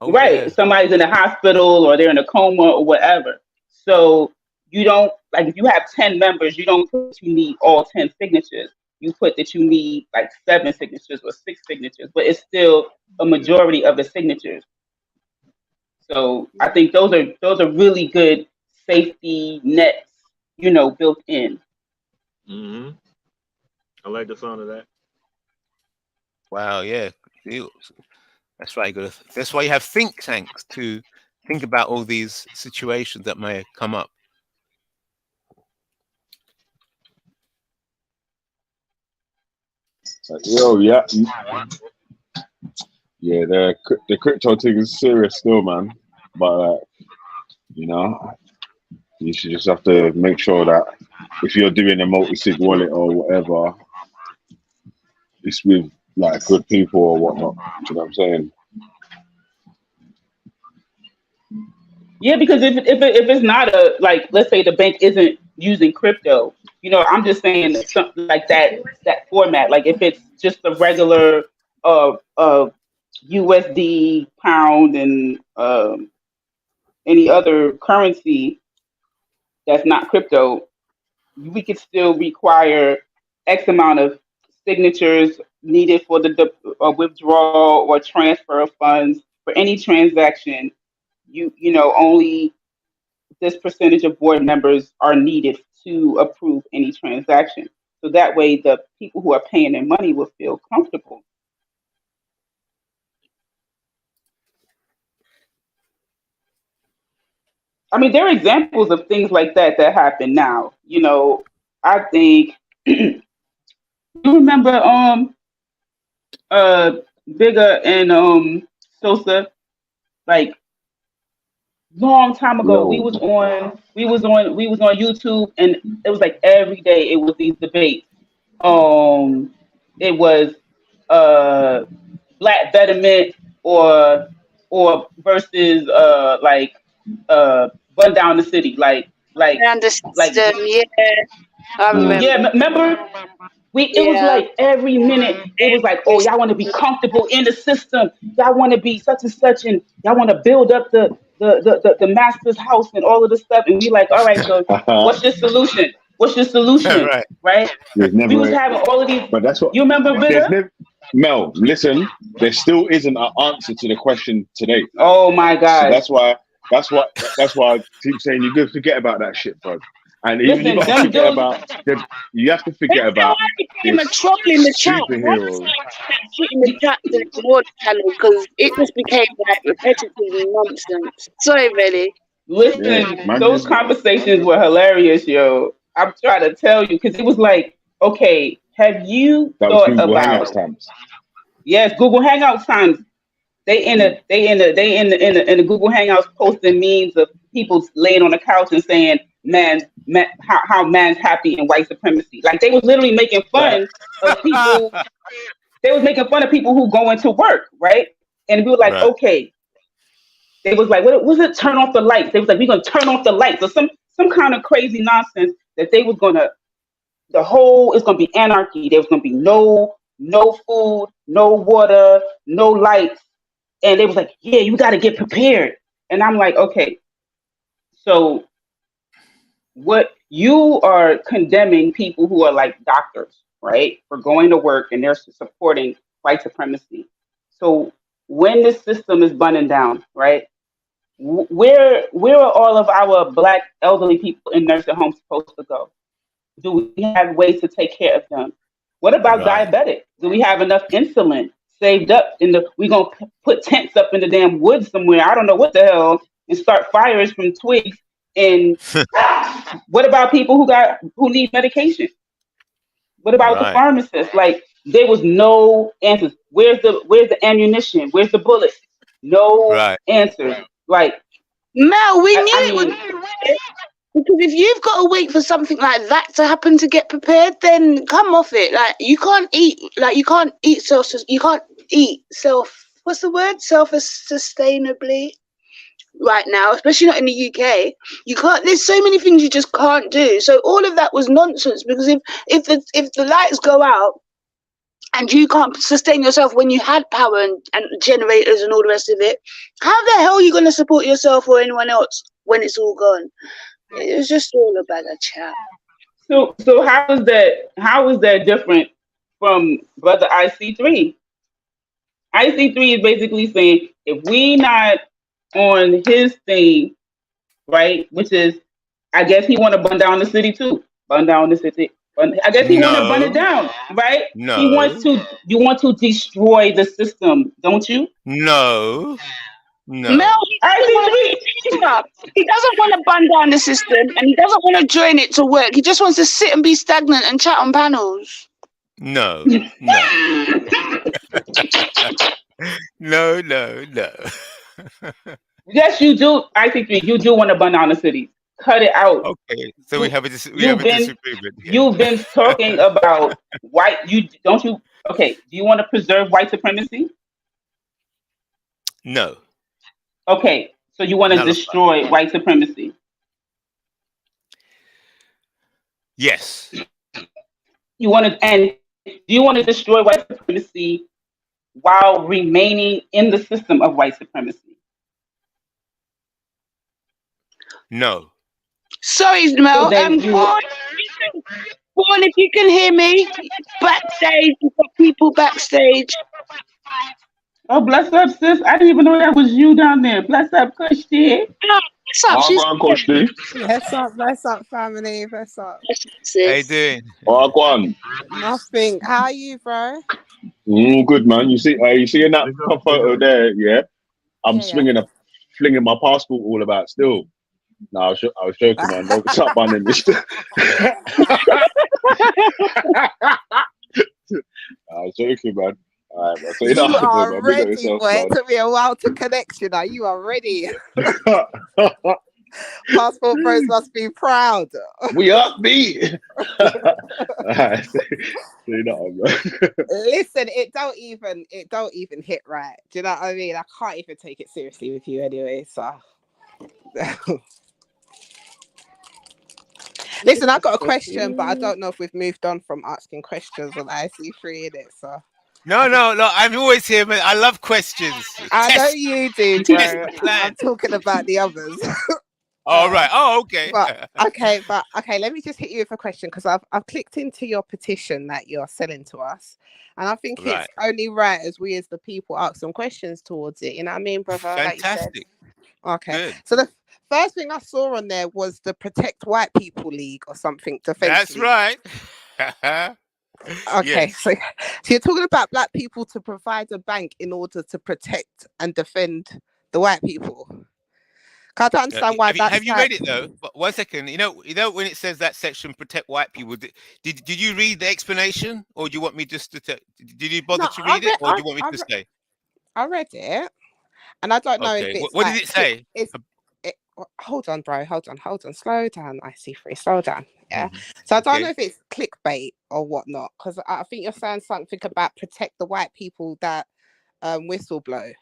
Oh Right. yeah. Somebody's in the hospital or they're in a coma or whatever. So you don't like if you have 10 members, you don't put you need all 10 signatures. You put that you need like 7 signatures or 6 signatures, but it's still a majority of the signatures. So I think those are really good safety nets, built in. Hmm. I like the sound of that. Wow. Yeah. That's right. That's why you have think tanks to think about all these situations that may come up. Yo, yeah, yeah. The crypto thing is serious still, man. But you should just have to make sure that if you're doing a multi-sig wallet or whatever, it's with like good people or whatnot. Do you know what I'm saying? Yeah, because if it's not a like, let's say the bank isn't using crypto, I'm just saying something like that format. Like if it's just a regular USD, pound, and any other currency that's not crypto, we could still require X amount of signatures needed for the withdrawal or transfer of funds for any transaction. Only this percentage of board members are needed to approve any transaction. So that way, the people who are paying their money will feel comfortable. I mean, there are examples of things like that happen now. I think you remember uh Bigger and Sosa, like long time ago. Yo, We was on YouTube, and it was like every day it was these debates. Um, it was uh black betterment or versus run down the city Around the like system, yeah, I yeah, remember. remember it was Yeah, like every minute it was like, oh, y'all want to be comfortable in the system, y'all want to be such and such, and y'all want to build up the master's house and all of this stuff, and we like, all right, so what's your solution, Right. right? there's We was never, having all of these. but that's what You remember there's Bigger? never. Mel, listen, there still isn't an answer to the question today. Oh my So gosh. that's why That's why I keep saying you gotta forget about that shit, bro. And even you Listen, gotta them forget dudes. about you have to forget That's how about I became a this troll in the chat. Why was superhero. that shit in the chat to ignore the channel? Because it just became like repetitive nonsense. Sorry, really. Yeah, Listen, man. those conversations were hilarious, yo. I'm trying to tell you because it was like, okay, have you That was thought Google Hangouts about? times. Yes, Google Hangouts times. They in the Google Hangouts posting memes of people laying on the couch and saying, man, how man's happy in white supremacy. Like they was literally making fun of people. They was making fun of people who go into work, right? And we were like, Right. okay. They was like, what was it? Turn off the lights. They was like, we're gonna turn off the lights, or some kind of crazy nonsense that they was gonna. The whole is gonna be anarchy. There was gonna be no food, no water, no lights, and they was like, yeah, you got to get prepared. And I'm like, okay, so what you are condemning people who are like doctors, right, for going to work and they're supporting white supremacy. So when this system is burning down, right? Where are all of our black elderly people in nursing homes supposed to go? Do we have ways to take care of them? What about Right. diabetic? Do we have enough insulin saved up in the? We gonna put tents up in the damn woods somewhere? I don't know what the hell, and start fires from twigs. And what about people who need medication? What about the Right. pharmacists? Like there was no answers. Where's the ammunition? Where's the bullets? No Right. answers. Like Mel, we I knew it was mean, because if you've got to wait for something like that to happen to get prepared, then come off it. Like you can't eat self what's the word? Self-sustainably right now, especially not in the UK. You can't. There's so many things you just can't do. So all of that was nonsense because if the lights go out and you can't sustain yourself when you had power and generators and all the rest of it, how the hell are you going to support yourself or anyone else when it's all gone? It was just all a bag of chat. so how is that? How is that different from Brother IC3? IC3 is basically saying if we not on his thing, right? Which is, I guess he want to burn down the city too. Burn down the city. I guess he want to burn it No. down, right? He wants No. to. You want to destroy the system, don't you? No. Mel, No. he doesn't want to. He doesn't want to burn down the system, and he doesn't want to join it to work. He just wants to sit and be stagnant and chat on panels. No. No. No. No. No. Yes, you do. IC3, you do want to burn down the city. Cut it out. Okay. So we You have a disagreement here. you've been talking about white. You don't you? Okay. Do you want to preserve white supremacy? No. Okay. So you want to Nullify. destroy white supremacy? Yes. You want to, and do you want to destroy white supremacy while remaining in the system of white supremacy? No. Sorry, Mel. Paul, if you can hear me, backstage, we've got people backstage. Oh, bless up, sis. I didn't even know that was you down there. Bless up, Kushti. No, what's up? She's Bless up, family. Bless up. How you doing? Oh, go on. Nothing. How are you, bro? Good man. You see in that photo there, yeah. I'm flinging my passport all about still. No, I was joking, man. Don't stop banning this. I was joking, man. All right, man. You are ready, boy. It took me a while to connect you now. You are ready. Passport bros must be proud. We up, me. Listen, it don't even hit right. Do you know what I mean? I can't even take it seriously with you anyway. So, listen, I've got a question, but I don't know if we've moved on from asking questions on IC3 in it. So. No. I'm always here, man. I love questions. I know you do, bro. I'm talking about the others. All right. Oh, okay. But okay. Let me just hit you with a question because I've clicked into your petition that you're selling to us, and I think it's only right as we as the people ask some questions towards it. You know what I mean, brother? Fantastic. Like you said. Okay. Good. So the first thing I saw on there was the Protect White People League or something. Defense That's League. right. Okay. Yes. So you're talking about black people to provide a bank in order to protect and defend the white people. Can't understand why that's Have you like. read it though? But 1 second. You know when it says that section protect white people. Did you read the explanation, or do you want me just to? Did you bother No, to read it, or do you want me to say? I read it, and I don't know if Okay. it's What like did it say? hold on, bro. Hold on. Slow down. I see free. Slow down. Yeah. Mhm. So I don't Okay. know if it's clickbait or whatnot, because I think you're saying something about protect the white people that whistleblow,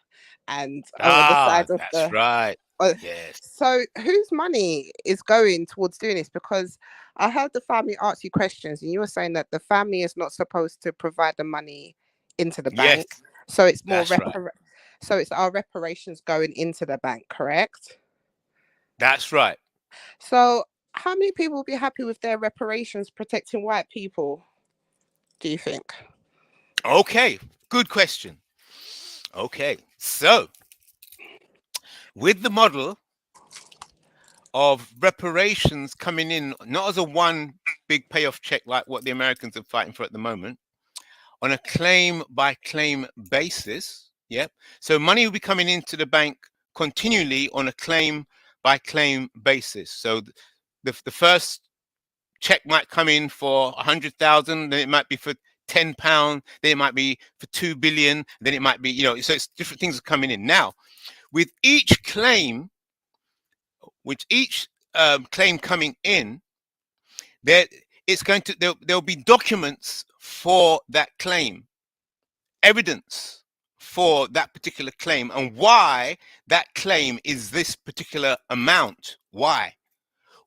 and on the side of That's the. right. Yes. So whose money is going towards doing this? Because I heard the family ask you questions, and you were saying that the family is not supposed to provide the money into the Yes. bank. So it's more That's right. So it's our reparations going into the bank, correct? That's right. So how many people will be happy with their reparations protecting white people, do you think? Okay. Good question. Okay. So with the model of reparations coming in not as a one big payoff check like what the Americans are fighting for at the moment, on a claim by claim basis. Yep. So money will be coming into the bank continually on a claim by claim basis. So the first check might come in for 100,000, then it might be for £10, then it might be for 2 billion, then it might be, so it's different things are coming in. Now, with each claim, claim coming in, there'll be documents for that claim, evidence for that particular claim, and why that claim is this particular amount. Why?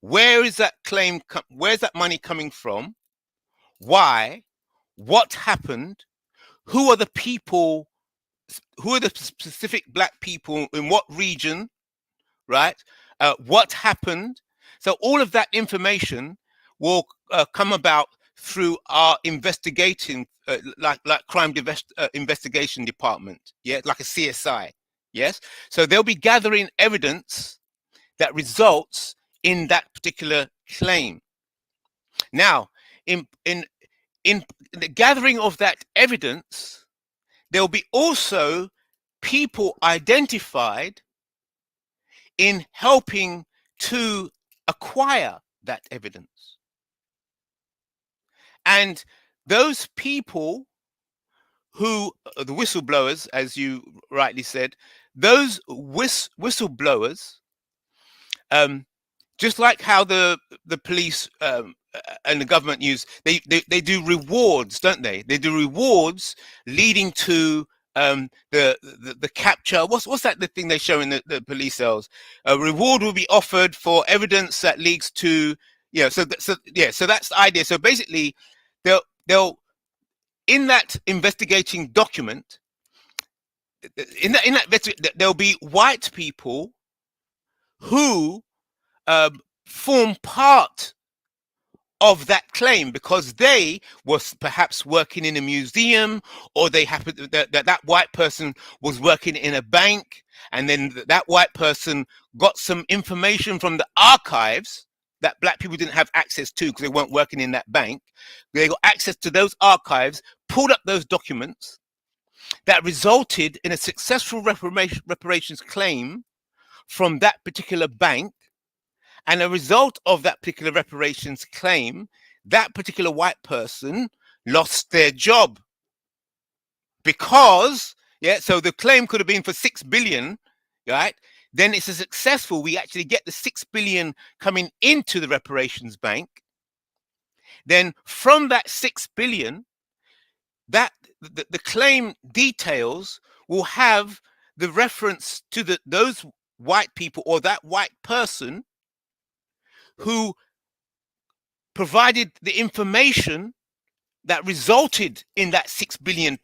Where is that claim? Where's that money coming from? Why? What happened? Who are the people? Who are the specific black people in what region? Right? What happened? So all of that information will come about through our investigating, like crime investigation department. Yeah, like a CSI. Yes. So they'll be gathering evidence that results in that particular claim. Now, in the gathering of that evidence, there will be also people identified in helping to acquire that evidence. And those people who are the whistleblowers, as you rightly said, those whistleblowers, just like how the police and the government use, they do rewards, don't they? They do rewards leading to the capture. What's that? The thing they show in the police cells. A reward will be offered for evidence that leads to So that's the idea. So basically, they'll in that investigating document, there'll be white people who form part of that claim because they was perhaps working in a museum, or they happened that white person was working in a bank, and then that white person got some information from the archives that black people didn't have access to because they weren't working in that bank. They got access to those archives, pulled up those documents that resulted in a successful reparations claim from that particular bank. And a result of that particular reparations claim, that particular white person lost their job because, so the claim could have been for 6 billion, right? Then it's a successful, we actually get the 6 billion coming into the reparations bank. Then from that 6 billion, that the claim details will have the reference to those white people or that white person who provided the information that resulted in that £6 billion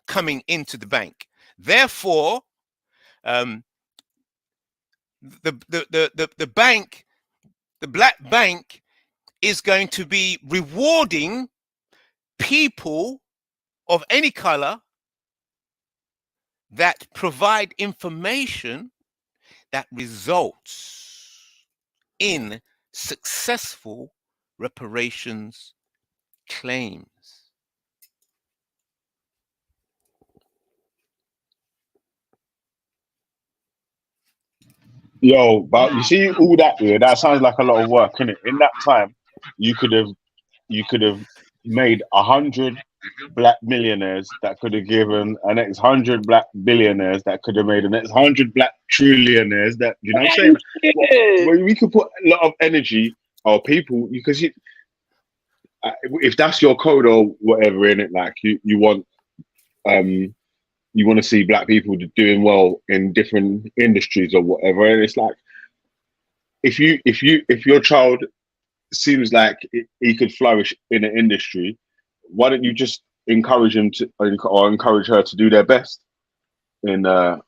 coming into the bank. Therefore, the bank, the black bank, is going to be rewarding people of any color that provide information that results in successful reparations claims. Yo, but you see all that here, that sounds like a lot of work, innit? In that time, you could have made 100 black millionaires that could have given an next 100 black billionaires that could have made the next 100 black trillionaires that, you know what I'm saying? Well, we could put a lot of energy or people, because if that's your code or whatever in it, like you want to see black people doing well in different industries or whatever, and it's like if your child seems like he could flourish in an industry, why don't you just encourage him to, or encourage her to do their best in that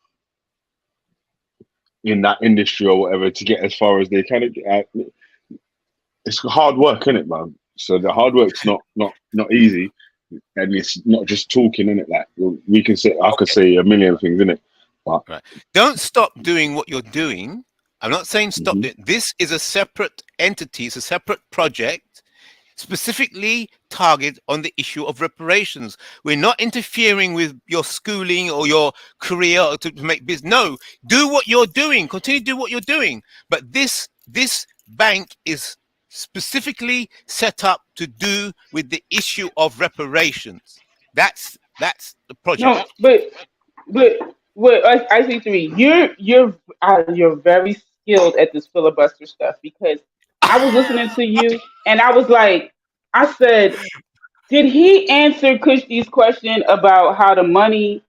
industry or whatever to get as far as they can. It's hard work, isn't it, man? So the hard work's not easy, and it's not just talking, in it. Like we can say, I could say a million things, in it. But right, don't stop doing what you're doing. I'm not saying stop it. This is a separate entity. It's a separate project, specifically targeted on the issue of reparations. We're not interfering with your schooling or your career or to make business. No, do what you're doing. Continue to do what you're doing. But this bank is specifically set up to do with the issue of reparations. That's the project. No, but I see three. You're very skilled at this filibuster stuff, because I was listening to you and I was like, I said, did he answer Kushti's question about how the money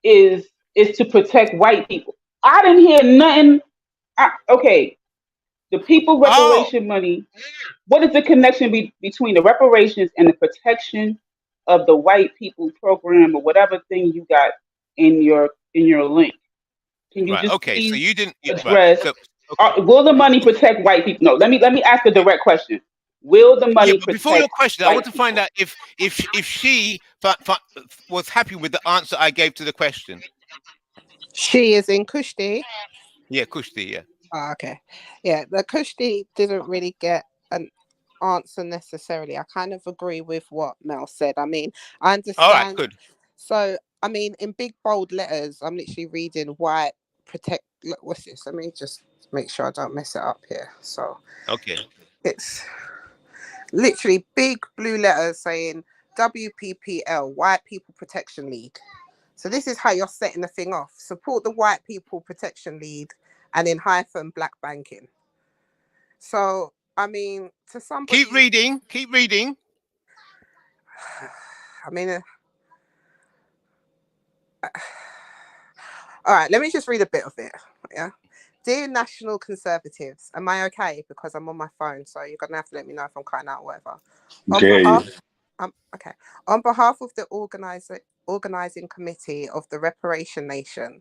is to protect white people? I didn't hear nothing. Okay, the people reparation money. What is the connection between the reparations and the protection of the white people program, or whatever thing you got in your link? Can you Right. just Okay. So please you didn't. address? Right. So, Will the money protect white people? No. Let me ask a direct question. Will the money but before your protect question, I white want to find out if she was happy with the answer I gave to the question. She is in Kushti. Yeah, Kushti. Yeah. Oh, okay. Yeah, the Kushti didn't really get an answer necessarily. I kind of agree with what Mel said. I mean, I understand. All right. Good. So, I mean, in big bold letters, I'm literally reading white protect. Look, what's this? Let me just make sure I don't mess it up here. So, okay, it's literally big blue letters saying WPPL, White People Protection League. So this is how you're setting the thing off. Support the White People Protection League, and in hyphen black banking. So, I mean, to somebody... Keep reading. I mean... all right, let me just read a bit of it. Yeah. Dear National Conservatives, am I okay? Because I'm on my phone, so you're going to have to let me know if I'm cutting out or whatever. Okay. On behalf of the organizing committee of the Reparation Nation,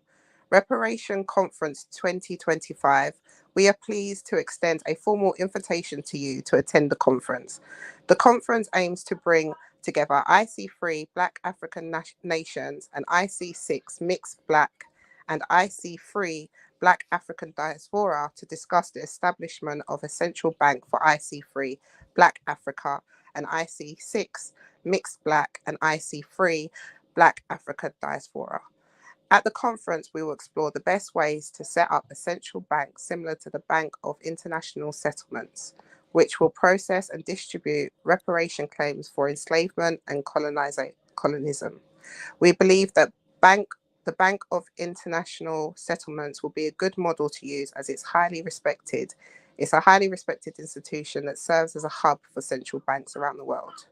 Reparation Conference 2025, we are pleased to extend a formal invitation to you to attend the conference. The conference aims to bring together IC3 Black African nations and IC6 Mixed Black and IC3 Black African diaspora to discuss the establishment of a central bank for IC3 Black Africa and IC6 Mixed Black and IC3 Black Africa diaspora. At the conference, we will explore the best ways to set up a central bank similar to the Bank of International Settlements, which will process and distribute reparation claims for enslavement and colonism. We believe that the Bank of International Settlements will be a good model to use, as it's highly respected. It's a highly respected institution that serves as a hub for central banks around the world.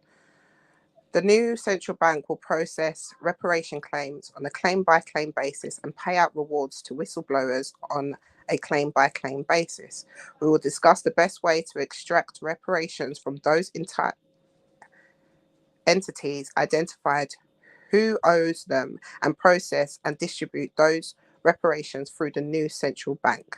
The new central bank will process reparation claims on a claim-by-claim basis and pay out rewards to whistleblowers on a claim-by-claim basis. We will discuss the best way to extract reparations from those entities identified who owes them, and process and distribute those reparations through the new central bank.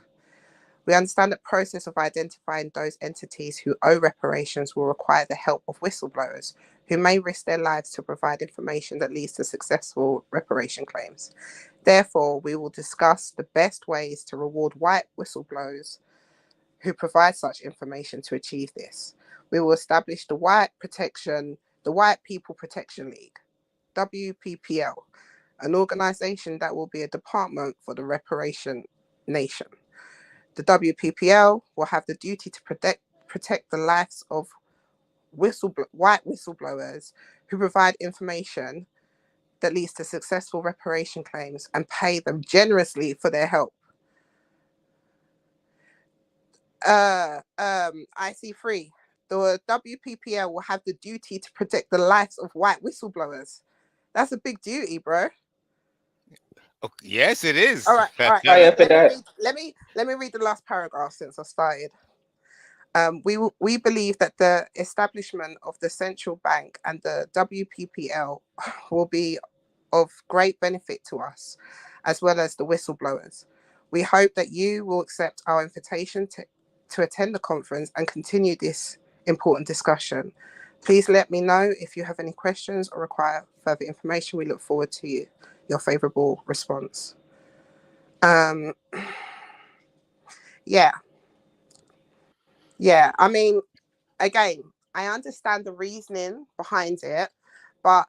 We understand the process of identifying those entities who owe reparations will require the help of whistleblowers, who may risk their lives to provide information that leads to successful reparation claims. Therefore, we will discuss the best ways to reward white whistleblowers who provide such information to achieve this. We will establish the White People Protection League, WPPL, an organization that will be a department for the reparation nation. The WPPL will have the duty to protect the lives of white whistleblowers who provide information that leads to successful reparation claims and pay them generously for their help. IC3, the WPPL will have the duty to protect the lives of white whistleblowers. That's a big duty, bro. Oh, yes, it is. All right. Let me read the last paragraph since I started. We believe that the establishment of the central bank and the WPPL will be of great benefit to us, as well as the whistleblowers. We hope that you will accept our invitation to attend the conference and continue this important discussion. Please let me know if you have any questions or require further information. We look forward to your favorable response. Yeah, I mean, again, I understand the reasoning behind it, but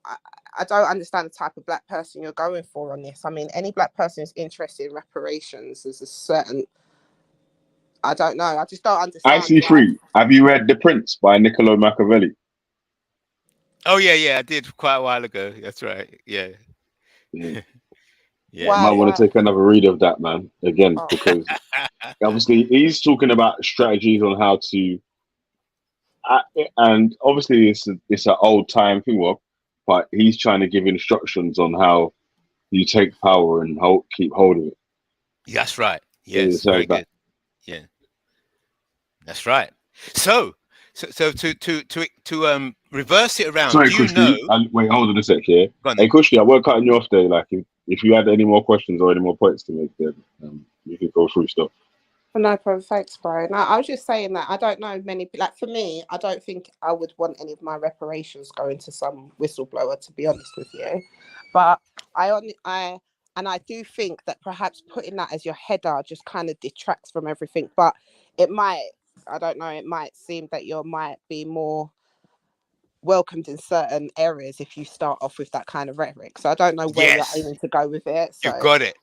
I don't understand the type of black person you're going for on this. I mean, any black person who's interested in reparations is a certain, I don't know, I just don't understand. IC3, have you read The Prince by Niccolo Machiavelli? Oh yeah, I did quite a while ago. That's right. Yeah. Yeah. Yeah. You might want to take another read of that, man, again, because obviously he's talking about strategies on how to, and obviously it's an old time thing, but he's trying to give instructions on how you take power and keep hold of it. That's right. Yes, very good. Yeah, that's right. So to reverse it around. Sorry, do you Kushki, know? wait, hold on a sec here. Hey, Kushki, I won't cut you off there. Like, if you had any more questions or any more points to make, then you can go through stuff. No problem, thanks, bro. No, I was just saying that I don't know many, like for me, I don't think I would want any of my reparations going to some whistleblower, to be honest with you. But I do think that perhaps putting that as your header just kind of detracts from everything. But it might, I don't know, it might seem that you might be more welcomed in certain areas if you start off with that kind of rhetoric. So I don't know where you're aiming to go with it. So. You got it.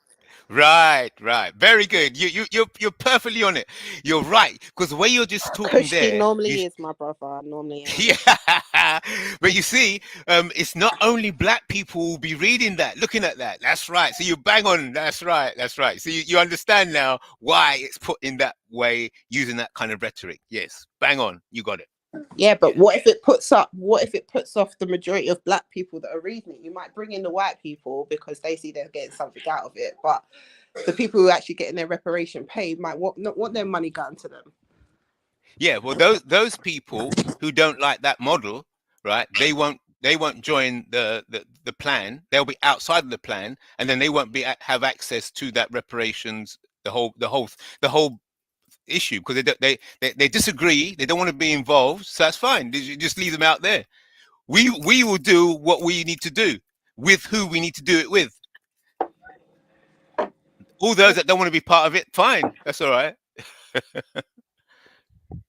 Right. Very good. You're perfectly on it. You're right, because the way you're just talking Kushki there. normally is my brother. Normally. Yeah, but you see, it's not only black people who will be reading that, looking at that. That's right. So you bang on. That's right. So you understand now why it's put in that way, using that kind of rhetoric. Yes, bang on. You got it. Yeah, but what if it puts off the majority of black people that are reading it? You might bring in the white people because they see they're getting something out of it, but the people who are actually getting their reparation paid might not want their money gone to them. Yeah, well, those people who don't like that model, right? They won't join the plan. They'll be outside of the plan, and then they won't have access to that reparations, the whole issue, because they disagree. They don't want to be involved, so that's fine. You just leave them out there. We will do what we need to do with who we need to do it with. All those that don't want to be part of it, fine, that's all right.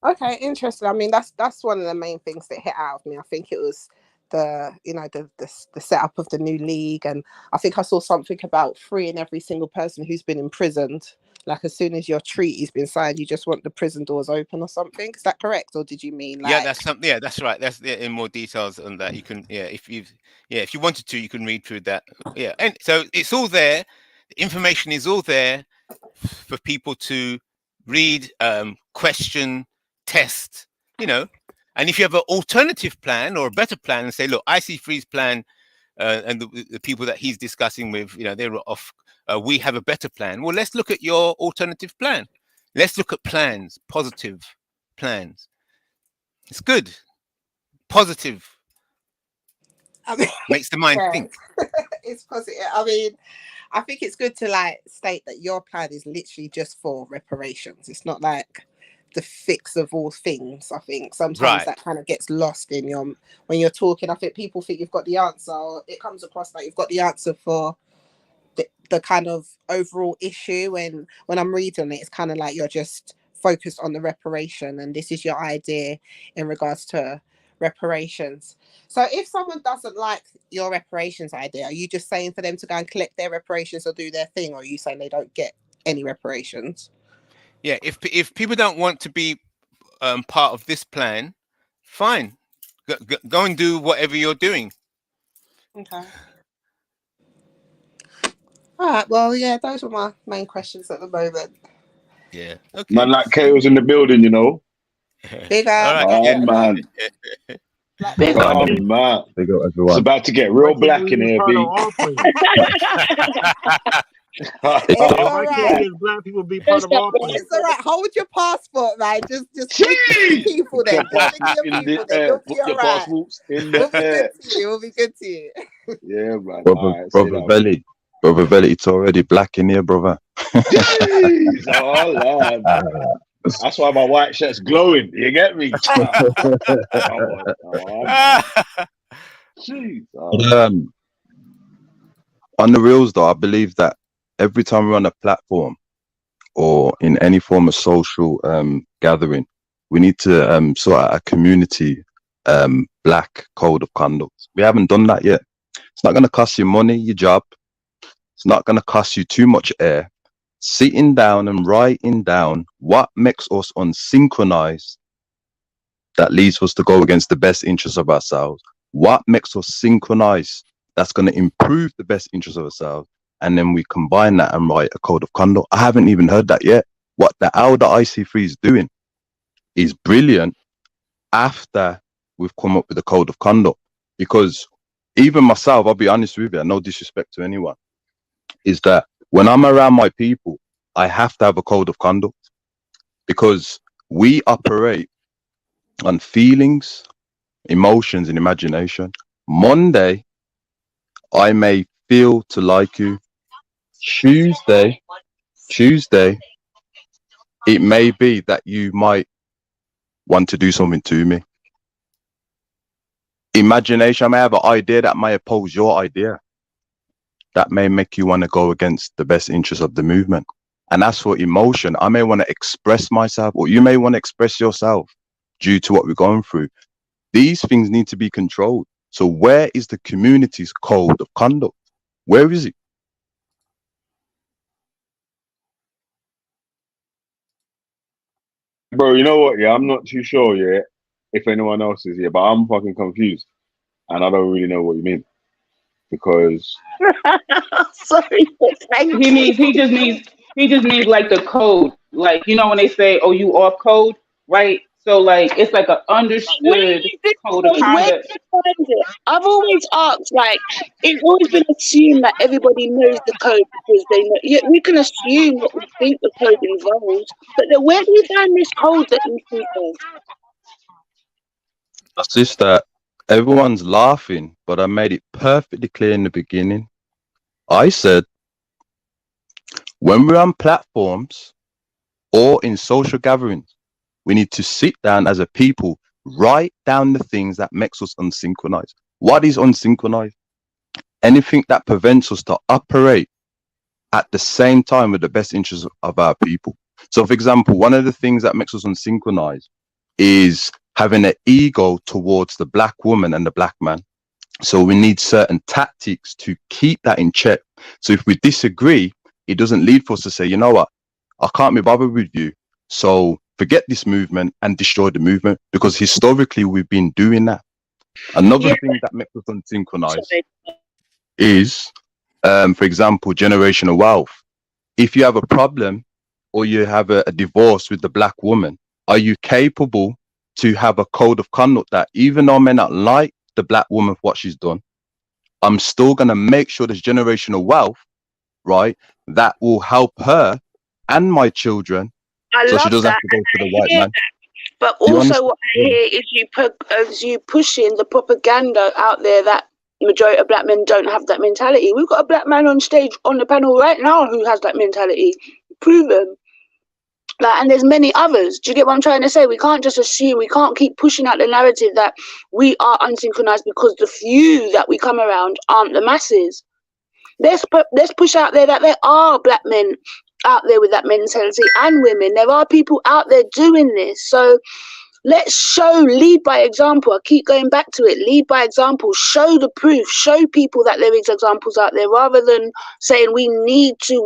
Okay, interesting. I mean, that's one of the main things that hit out of me. I think it was the setup of the new league, and I think I saw something about freeing every single person who's been imprisoned. Like, as soon as your treaty's been signed, you just want the prison doors open or something. Is that correct, or did you mean like? Yeah, that's something. Yeah, that's right. That's in more details on that. You can, if you wanted to, you can read through that. Yeah, and so it's all there. The information is all there for people to read, question, test. And if you have an alternative plan or a better plan, and say, look, IC3's plan, and the people that he's discussing with, they're off. We have a better plan. Well, let's look at your alternative plan. Let's look at plans, positive plans. It's good. Positive. I mean, makes the mind think. It's positive. I mean, I think it's good to state that your plan is literally just for reparations. It's not like the fix of all things. I think sometimes Right. that kind of gets lost in your when you're talking. I think people think you've got the answer. Or it comes across like you've got the answer for the kind of overall issue, and when I'm reading it, it's kind of like you're just focused on the reparation, and this is your idea in regards to reparations. So if someone doesn't like your reparations idea, are you just saying for them to go and collect their reparations or do their thing, or are you saying they don't get any reparations? Yeah, if people don't want to be part of this plan, fine, go and do whatever you're doing. Okay. All right. Well, yeah, those were my main questions at the moment. Yeah. Okay. Man, like Chaos in the building, you know. Big All up. right. Oh man, Big up. oh man, Big up it's everyone. about to get Why real can't black we in be here, part of B. all things? It's Yeah, all why can't right. we as black people be part First of up, all things? It's all right. Hold your passport, man. Just think of your Jeez! people Put then. your Just think of passports your in people the then. air. You'll Put be all your right. passports in We'll the be good air. to you. We'll be good to you. Yeah, man. Brother, All right, say that. brother Belly, it's already black in here, brother. Jeez! Oh, Lord. That's why my white shirt's glowing. You get me? Come on. Oh, man. Jeez. Oh. On the reels, though, I believe that every time we're on a platform or in any form of social gathering, we need to sort out a community black code of conduct. We haven't done that yet. It's not going to cost you money, your job. It's not going to cost you too much air. Sitting down and writing down what makes us unsynchronized that leads us to go against the best interests of ourselves. What makes us synchronize that's going to improve the best interests of ourselves. And then we combine that and write a code of conduct. I haven't even heard that yet. What the Elder IC3 is doing is brilliant after we've come up with a code of conduct. Because even myself, I'll be honest with you, no disrespect to anyone, is that when I'm around my people, I have to have a code of conduct because we operate on feelings, emotions, and imagination. Monday, I may feel to like you. Tuesday, it may be that you might want to do something to me. Imagination, I may have an idea that may oppose your idea. That may make you want to go against the best interest of the movement. And as for emotion, I may want to express myself, or you may want to express yourself due to what we're going through. These things need to be controlled. So where is the community's code of conduct? Where is it? Bro, you know what? Yeah, I'm not too sure yet if anyone else is here, but I'm fucking confused. And I don't really know what you mean. Because Sorry. Thank He you. means he just means like the code. Like, you know, when they say, "Oh, you off code," right? So like it's like an Where understood is this code of code? Where did conduct. you find it? I've always asked, like, it's always been assumed that everybody knows the code because they know. Yeah, we can assume what we think the code involves, but then where do you find this code that you speak of? That's just that everyone's laughing, but I made it perfectly clear in the beginning. I said, when we're on platforms or in social gatherings, we need to sit down as a people, write down the things that makes us unsynchronized. What is unsynchronized? Anything that prevents us to operate at the same time with the best interests of our people. So, for example, one of the things that makes us unsynchronized is having an ego towards the black woman and the black man. So we need certain tactics to keep that in check. So if we disagree, it doesn't lead for us to say, you know what, I can't be bothered with you. So forget this movement and destroy the movement, because historically we've been doing that. Another thing that makes us unsynchronized is, for example, generational wealth. If you have a problem or you have a divorce with the black woman, are you capable to have a code of conduct that even though I may not like the black woman for what she's done, I'm still going to make sure there's generational wealth, right, that will help her and my children, I so she love doesn't have that, to go and to the I white hear man. that. But Do you also, understand? what I hear is you pushing the propaganda out there that majority of black men don't have that mentality. We've got a black man on stage on the panel right now who has that mentality. Prove him. Like, and there's many others. Do you get what I'm trying to say? We can't just assume, we can't keep pushing out the narrative that we are unsynchronized because the few that we come around aren't the masses. Let's push out there that there are black men out there with that mentality, and women. There are people out there doing this. So let's lead by example. I keep going back to it. Lead by example. Show the proof. Show people that there is examples out there, rather than saying we need to.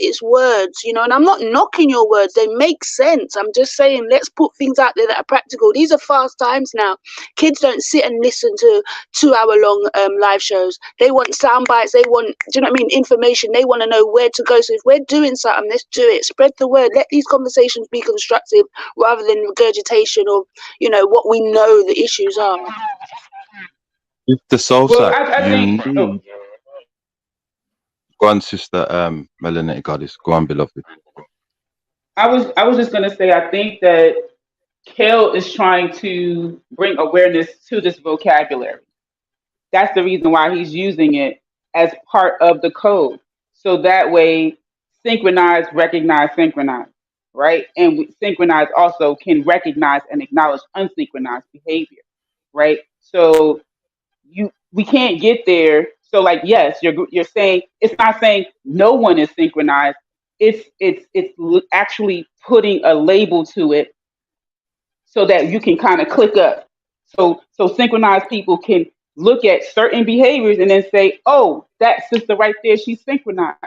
It's words, you know. And I'm not knocking your words. They make sense. I'm just saying let's put things out there that are practical. These are fast times now. Kids don't sit and listen to 2-hour-long live shows. They want sound bites. They want, do you know what I mean, information. They want to know where to go. So if we're doing something, let's do it. Spread the word. Let these conversations be constructive, rather than regurgitation of, you know, what we know the issues are. With the soul Well, side, I think. go on, sister. Melanated goddess, go on, beloved. I was just gonna say, I think that Kale is trying to bring awareness to this vocabulary. That's the reason why he's using it as part of the code. So that way, synchronize, recognize, synchronize, right? And synchronize also can recognize and acknowledge unsynchronized behavior, right? So we can't get there. So like, yes, you're saying, it's not saying no one is synchronized. It's actually putting a label to it so that you can kind of click up. So synchronized people can look at certain behaviors and then say, oh, that sister right there, she's synchronized.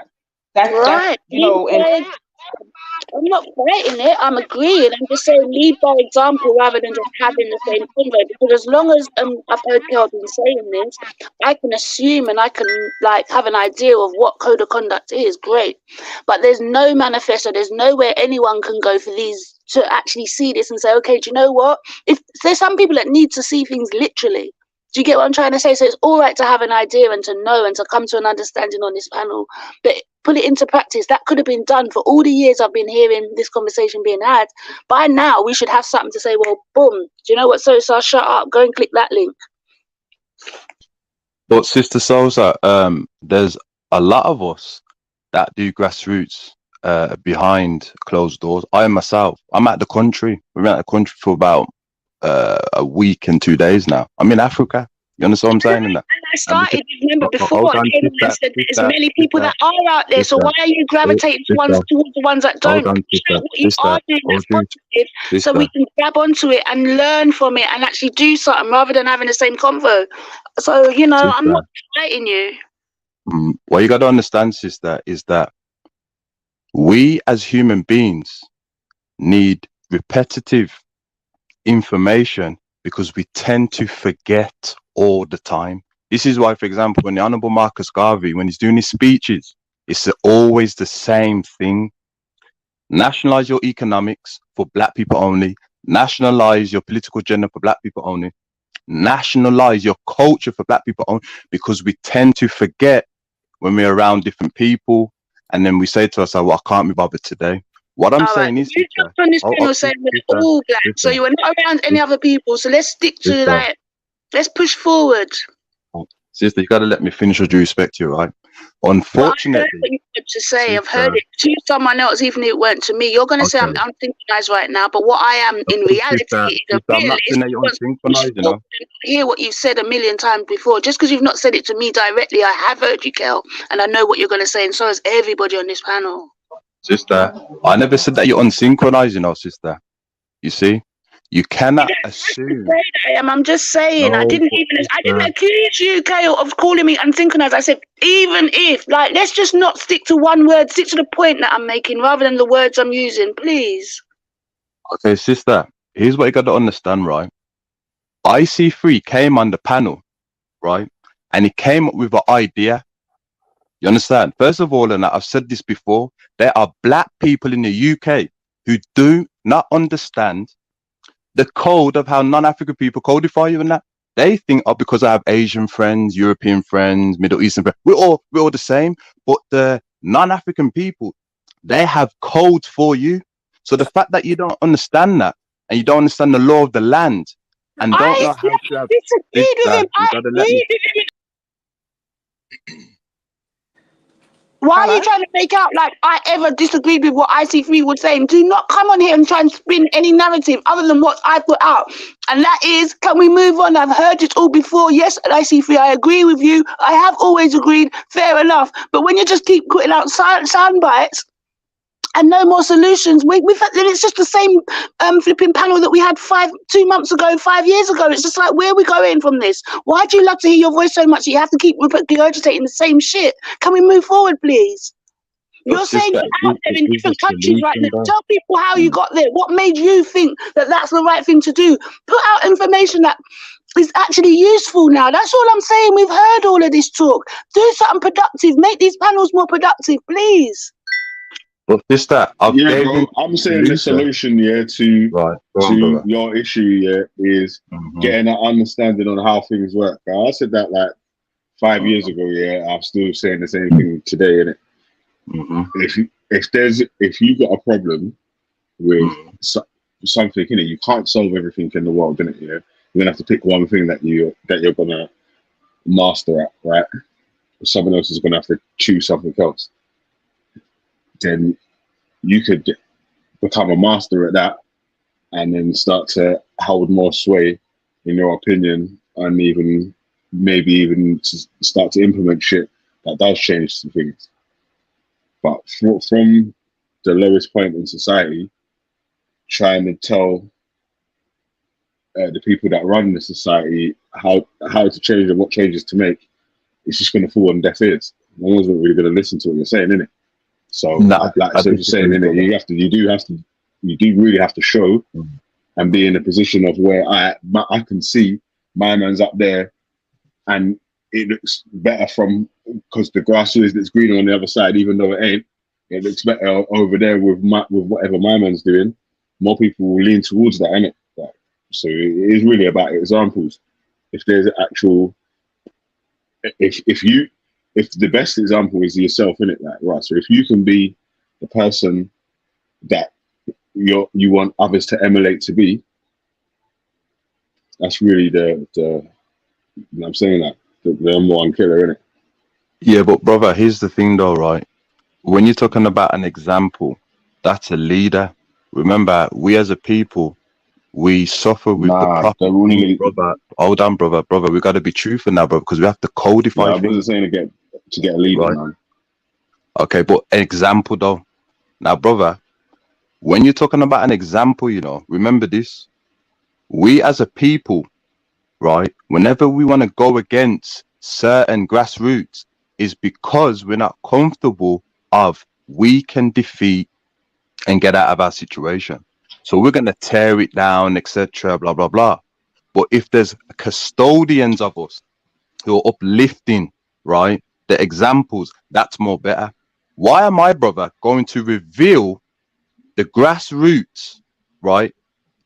That's Right. you know, and I'm not fighting it. I'm agreeing. I'm just saying lead by example rather than just having the same convo. Because as long as I've heard Kelvin saying this, I can assume and I can like have an idea of what code of conduct is. Great, but there's no manifesto. There's nowhere anyone can go for these to actually see this and say, okay, do you know what? If there's some people that need to see things literally. Do you get what I'm trying to say? So it's all right to have an idea and to know and to come to an understanding on this panel, but put it into practice. That could have been done for all the years I've been hearing this conversation being had. By now, we should have something to say, well, boom, do you know what? So shut up, go and click that link. But Sister Sosa, there's a lot of us that do grassroots behind closed doors. I myself, I'm at the country. We're at the country for about a week and 2 days now. I'm in Africa. You understand what I'm saying? And I started, remember before, I came and said there's many people that are out there, so why are you gravitating towards the ones that don't? What you are doing that's positive, so we can grab onto it and learn from it and actually do something rather than having the same convo. So, you know, I'm not fighting you. What you got to understand, sister, is that we as human beings need repetitive information because we tend to forget all the time. This is why, for example, when the Honorable Marcus Garvey, when he's doing his speeches, it's always the same thing. Nationalize your economics for black people only. Nationalize your political agenda for black people only. Nationalize your culture for black people only, because we tend to forget when we're around different people, and then we say to ourselves, well, I can't be bothered today. What I'm saying is, you jumped on this panel saying we're all black, so you were not around any other people. So let's stick to like, let's push forward. Sister, you got to let me finish with due respect to you, right? Unfortunately, I've heard what you had to say. I've heard it to someone else, even if it weren't to me. You're going to say I'm unsynchronized right now, but what I am in reality is a realist. Hear what you've said a million times before. Just because you've not said it to me directly, I have heard you, Kel, and I know what you're going to say, and so has everybody on this panel. Sister, I never said that you're unsynchronized, you know, sister. You see? You cannot assume. I'm just saying. No, I didn't accuse you, Kale, of calling me unsynchronized. I said, even if, like, let's just not stick to one word. Stick to the point that I'm making rather than the words I'm using, please. Okay, sister. Here's what you got to understand, right? IC3 came on the panel, right? And he came up with an idea. You understand? First of all, and I've said this before, there are black people in the UK who do not understand the code of how non-African people codify you and that. They think, oh, because I have Asian friends, European friends, Middle Eastern friends, we're all the same. But the non-African people, they have codes for you. So the fact that you don't understand that, and you don't understand the law of the land, and don't know how to have this, you gotta let me. Why are Hello? you trying to make out like I ever disagreed with what IC3 was saying? Do not come on here and try and spin any narrative other than what I put out. And that is, can we move on? I've heard it all before. Yes, IC3, I agree with you. I have always agreed. Fair enough. But when you just keep putting out sound bites and no more solutions, then it's just the same flipping panel that we had 2 months ago, 5 years ago. It's just like, where are we going from this? Why do you love to hear your voice so much that you have to keep regurgitating the same shit? Can we move forward, please? You're saying Sister, you're out there in is the different countries right now. solution though? Tell people how you got there. What made you think that that's the right thing to do? Put out information that is actually useful now. That's all I'm saying. We've heard all of this talk. Do something productive. Make these panels more productive, please. But sister, I've Yeah, gave bro. them I'm saying the solution, right. Go on, to brother. your issue, is getting an understanding on how things work. I said that like 5 years ago. Yeah, I'm still saying the same thing today. Innit? If you got a problem with something in it, you can't solve everything in the world, innit? Yeah, you're gonna have to pick one thing that you're gonna master at, right? Someone else is gonna have to choose something else. Then you could become a master at that, and then start to hold more sway in your opinion, and maybe even to start to implement shit that does change some things. But from the lowest point in society, trying to tell the people that run the society how to change and what changes to make, it's just going to fall on deaf ears. No one's really going to listen to what you're saying, innit? So, you're saying, innit, you do really have to show and be in a position of where I can see my man's up there, and it looks better because the grass is greener on the other side, even though it ain't. It looks better over there with whatever my man's doing. More people will lean towards that, innit? Like, so it is really about examples. If there's actual, if the best example is yourself, innit? Like, right. So if you can be the person that you want others to emulate to be, that's really the you know what I'm saying, that the number one killer, innit? Yeah, but brother, here's the thing though, right? When you're talking about an example, that's a leader. Remember, we as a people, we suffer with the proper thing, brother. Hold on, brother. We got to be truthful now, brother, because we have to codify I things. wasn't saying to get a leader, Right. man. Okay, but an example though. Now, brother, when you're talking about an example, remember this. We as a people, right, whenever we want to go against certain grassroots, is because we're not comfortable of we can defeat and get out of our situation. So we're going to tear it down, etc., blah, blah, blah. But if there's custodians of us who are uplifting, right, the examples, that's more better. Why am I, brother, going to reveal the grassroots, right?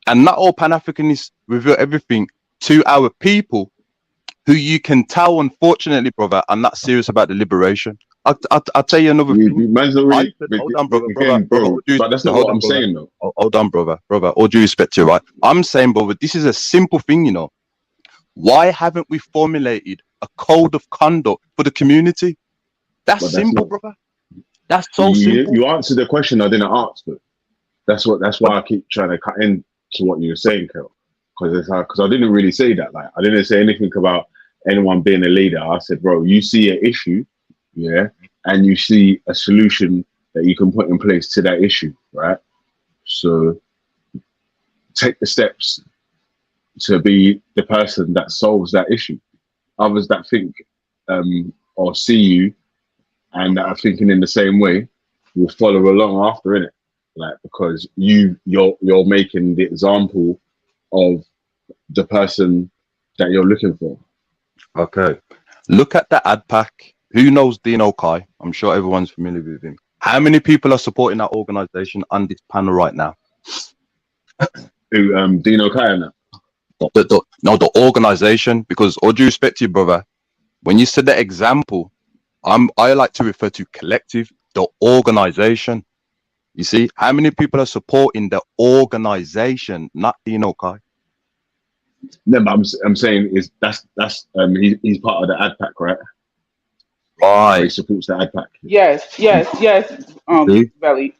And not all Pan-Africanists reveal everything to our people who you can tell, unfortunately, brother, are not serious about the liberation. I'll tell you another thing. Hold on, brother. But that's not what I'm saying, though. Hold on, brother. All due respect to you, right? I'm saying, brother, this is a simple thing, Why haven't we formulated a code of conduct for the community? That's simple, brother. That's so simple. You answered the question I didn't ask, but that's why I keep trying to cut into what you were saying, Kel. Because I didn't really say that. Like, I didn't say anything about anyone being a leader. I said, bro, you see an issue, yeah, and you see a solution that you can put in place to that issue, right? So take the steps to be the person that solves that issue. Others that think or see you and that are thinking in the same way will follow along after, innit? Like, because you're making the example of the person that you're looking for. Okay. Look at the ad pack. Who knows Dino Kai? I'm sure everyone's familiar with him. How many people are supporting that organization on this panel right now? Dino Kai and that? No, the organization, because all due respect to you, brother, when you said that example, I like to refer to collective, the organization. You see, how many people are supporting the organization, not Dino Kai? No, but I'm saying is that's he's part of the ad pack, right? where he Right. supports the APAC. Yes, yes, yes. See? Belly.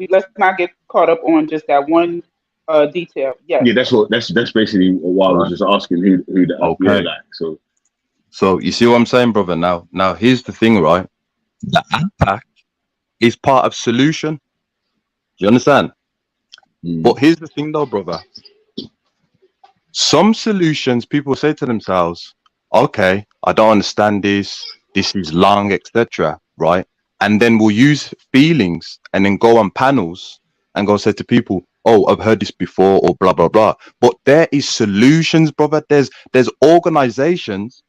Let's not get caught up on just that one detail. Yes. Yeah, that's basically why I was Right. just asking who that. Yeah, Okay. like so. So you see what I'm saying, brother? Now here's the thing, right? The APAC is part of solution. Do you understand? But here's the thing, though, brother. Some solutions, people say to themselves, "Okay, I don't understand this. This is long, etc." Right? And then we'll use feelings and then go on panels and go say to people, "Oh, I've heard this before," or blah blah blah. But there is solutions, brother. There's organizations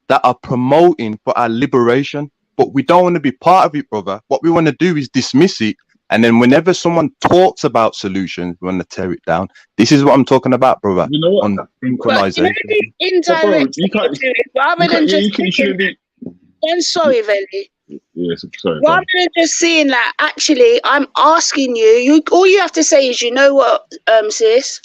that are promoting for our liberation, but we don't want to be part of it, brother. What we want to do is dismiss it. And then whenever someone talks about solutions, we want to tear it down. This is what I'm talking about, brother. You know what? On But you know synchronization. the So, bro, indirect you thing can't. to it, rather You than can't. just You shouldn't be. I'm sorry, Veli. Yes, sorry. Rather than just seeing that, actually, I'm asking you. All you have to say is, you know what, sis.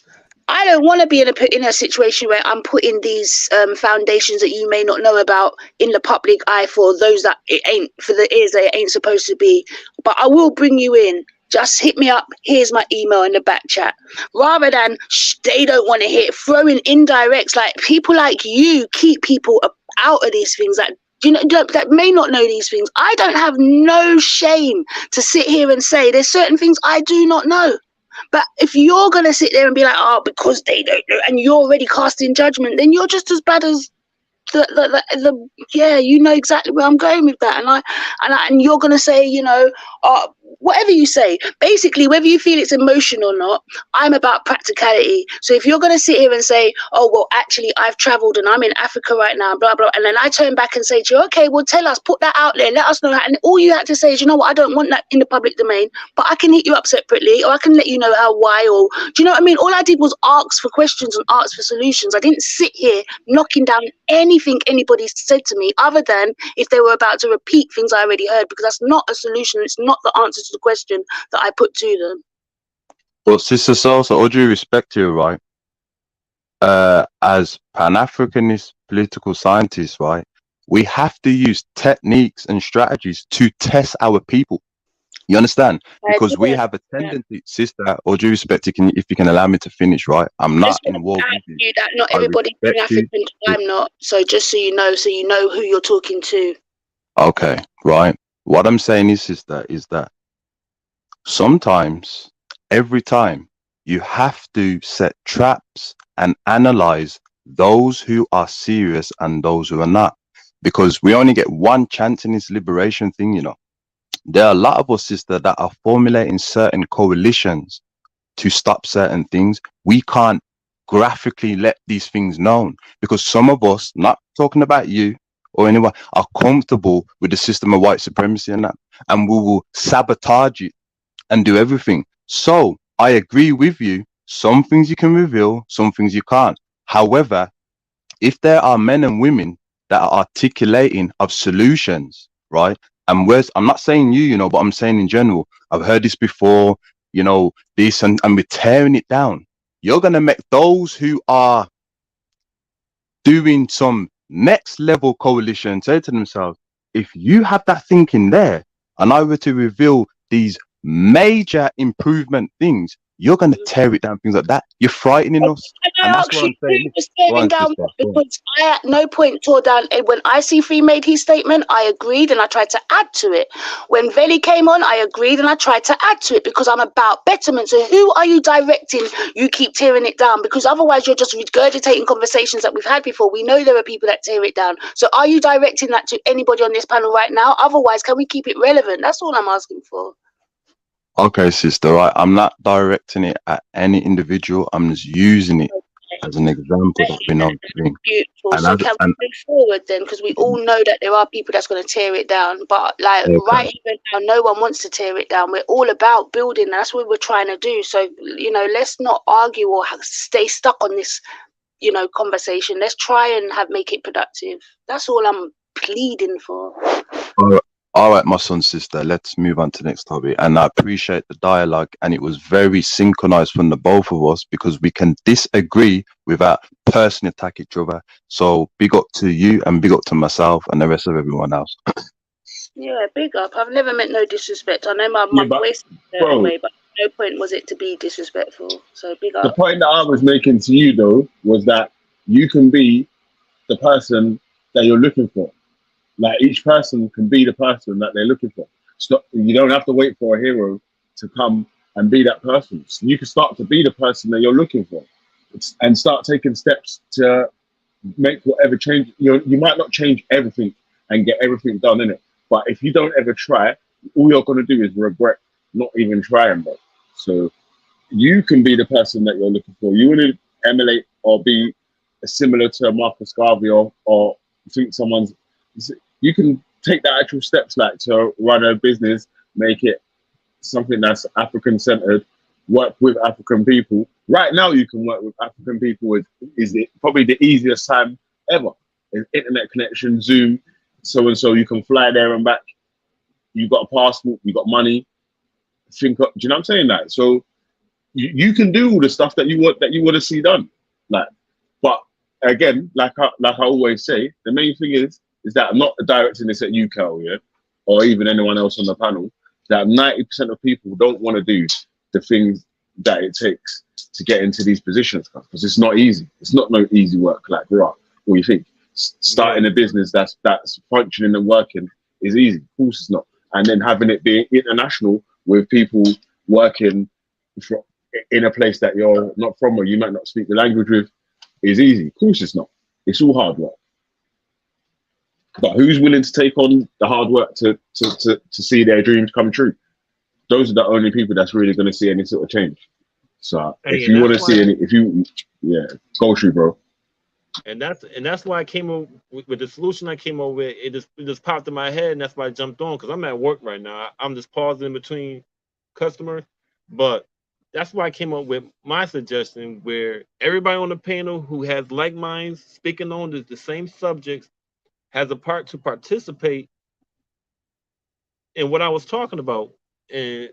I don't want to be in a situation where I'm putting these foundations that you may not know about in the public eye for those that it ain't, for the ears that it ain't supposed to be. But I will bring you in. Just hit me up. Here's my email in the back chat. Rather than they don't want to hear, throwing indirects, like people like you keep people out of these things that that may not know these things. I don't have no shame to sit here and say there's certain things I do not know. But if you're going to sit there and be like, oh, because they don't know, and you're already casting judgment, then you're just as bad as yeah, you know exactly where I'm going with that. And you're going to say, whatever you say, basically, whether you feel it's emotion or not, I'm about practicality. So if you're going to sit here and say, oh, well, actually, I've traveled and I'm in Africa right now, blah, blah, and then I turn back and say to you, okay, well, tell us, put that out there, let us know how, and all you have to say is, you know what, I don't want that in the public domain, but I can hit you up separately, or I can let you know how, why, or, do you know what I mean? All I did was ask for questions and ask for solutions. I didn't sit here knocking down anything anybody said to me, other than if they were about to repeat things I already heard, because that's not a solution. It's not the answer to the question that I put to them. But Sister Salsa, all due respect to you, right? As Pan-Africanist political scientists, right, we have to use techniques and strategies to test our people. You understand? Because we have a tendency, sister, all due respect, if you can allow me to finish, right? I'm not involved with you. That not everybody's in African, I'm not. So just so you know who you're talking to. Okay, right. What I'm saying is that sometimes, every time, you have to set traps and analyze those who are serious and those who are not. Because we only get one chance in this liberation thing, you know. There are a lot of us, sister, that are formulating certain coalitions to stop certain things. We can't graphically let these things known because some of us, not talking about you or anyone, are comfortable with the system of white supremacy and that, and we will sabotage it and do everything. So I agree with you. Some things you can reveal, some things you can't. However, if there are men and women that are articulating of solutions, right? And I'm not saying you know, but I'm saying in general, I've heard this before, you know, this, and we're tearing it down. You're going to make those who are doing some next level coalition say to themselves, if you have that thinking there, and I were to reveal these major improvement things, you're going to tear it down, things like that. You're frightening us. And that's what I'm saying. Because I at no point tore down. When IC3 made his statement, I agreed and I tried to add to it. When Veli came on, I agreed and I tried to add to it because I'm about betterment. So who are you directing? You keep tearing it down, because otherwise you're just regurgitating conversations that we've had before. We know there are people that tear it down. So are you directing that to anybody on this panel right now? Otherwise, can we keep it relevant? That's all I'm asking for. Okay, sister, right? I'm not directing it at any individual. I'm just using it as an example that we know. Beautiful. And so can we move forward then? Because we all know that there are people that's going to tear it down. But like right even now, no one wants to tear it down. We're all about building. That's what we're trying to do. So, let's not argue or stay stuck on this, conversation. Let's try and make it productive. That's all I'm pleading for. All right, my son, sister, let's move on to the next topic. And I appreciate the dialogue, and it was very synchronized from the both of us because we can disagree without personally attack each other. So big up to you and big up to myself and the rest of everyone else. Yeah, big up. I've never meant no disrespect. I know my Yeah, but voice is a certain bro, way, but no point was it to be disrespectful. So big the up. point that I was making to you though was that you can be the person that you're looking for. Like each person can be the person that they're looking for. Stop. You don't have to wait for a hero to come and be that person. So you can start to be the person that you're looking for, and start taking steps to make whatever change. You might not change everything and get everything done in it, but if you don't ever try, all you're gonna do is regret not even trying, bro. So you can be the person that you're looking for. You want to emulate or be similar to Marcus Garvey or think someone's. You can take the actual steps like to run a business, make it something that's African centered, work with African people. Right now, you can work with African people. Is it probably the easiest time ever? Internet connection, Zoom, so and so. You can fly there and back. You got a passport. You got money. Think up. Do you know what I'm saying? That so. You can do all the stuff that you want to see done, like. But again, like I always say, the main thing is that I'm not directing this at you, Cal, yeah, or even anyone else on the panel. That 90% of people don't want to do the things that it takes to get into these positions because it's not easy. It's not no easy work. Like, right? What do you think? Starting a business that's functioning and working is easy. Of course, it's not. And then having it be international with people working in a place that you're not from or you might not speak the language with is easy. Of course it's not. It's all hard work. But who's willing to take on the hard work to see their dreams come true? Those are the only people that's really going to see any sort of change. So if you want to see any, go through, bro. And that's why I came up with the solution I came up with. It just popped in my head, and that's why I jumped on because I'm at work right now. I'm just pausing in between customers, but that's why I came up with my suggestion where everybody on the panel who has like minds speaking on the same subjects has a part to participate in what I was talking about. And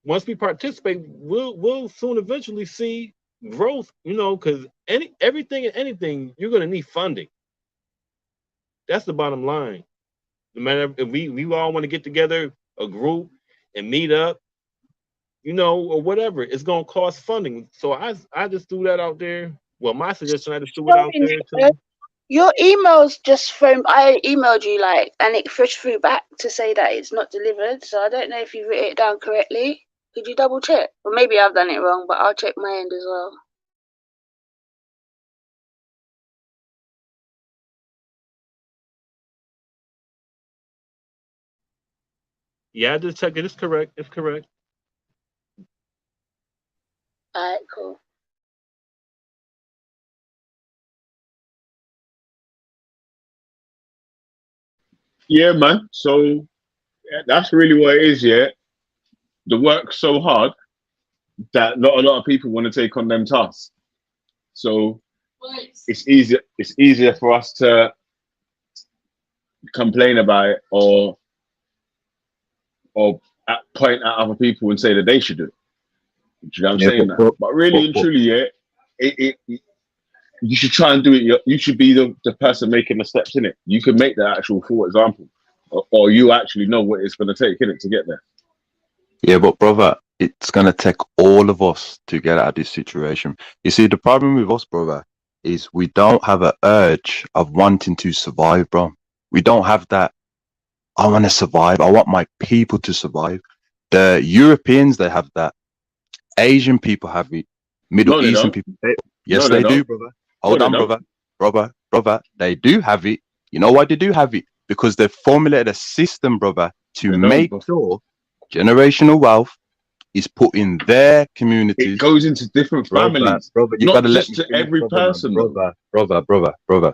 once we participate, we'll soon eventually see growth, because everything and anything, you're gonna need funding. That's the bottom line. No matter if we all want to get together, a group, and meet up, or whatever, it's gonna cost funding. So I just threw that out there. Well, my suggestion, I just threw it out there too. Your emails I emailed you and it pushed through back to say that it's not delivered. So I don't know if you wrote it down correctly. Could you double check? Or maybe I've done it wrong, but I'll check my end as well. Yeah, I just checked it. It's correct. It's correct. All right, cool. Yeah, man. So that's really what it is. Yeah, the work's so hard that not a lot of people want to take on them tasks. So it's easier. It's easier for us to complain about it or point at other people and say that they should do it. Do you know what I'm saying? But really and truly, yeah, you should try and do it. You should be the person making the steps in it. You can make the actual full example, or you actually know what it's going to take in it to get there. Yeah, but brother, it's going to take all of us to get out of this situation. You see, the problem with us, brother, is we don't have an urge of wanting to survive, bro. We don't have that. I want to survive. I want my people to survive. The Europeans, they have that. Asian people have it. Middle Eastern people. Yes, they do, brother. Hold on, brother. They do have it. You know why they do have it? Because they've formulated a system, brother, to make sure generational wealth is put in their communities. It goes into different families, brother. You gotta let me to every person, brother.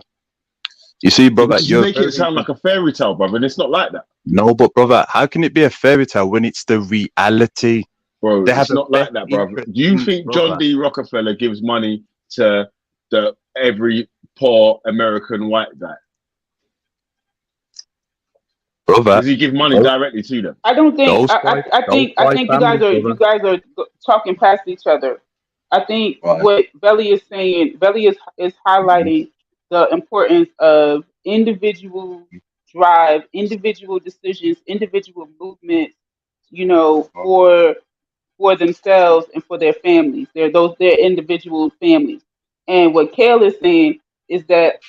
You see, brother, you make it sound like a fairy tale, brother, and it's not like that. No, but brother, how can it be a fairy tale when it's the reality? Bro, it's not like that, brother. Do you think John D. Rockefeller gives money to every poor American white guy? brother. Does he give money Those, directly to them? I don't think. those five, those I five think families, you brother. guys are talking past each other. I think Right. what Belly is saying, Belly is highlighting the importance of individual drive, individual decisions, individual movements. You know, for themselves and for their families. Their individual families. And what Kale is saying is that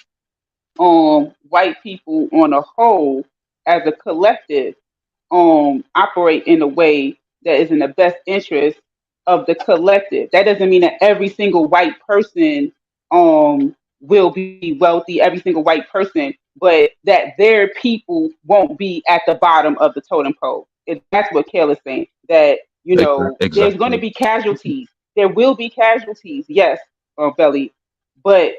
white people on a whole, as a collective, operate in a way that is in the best interest of the collective. That doesn't mean that every single white person will be wealthy, every single white person, but that their people won't be at the bottom of the totem pole. That's what Kale is saying. That there's going to Exactly. be casualties. There will be casualties, yes, Belly, but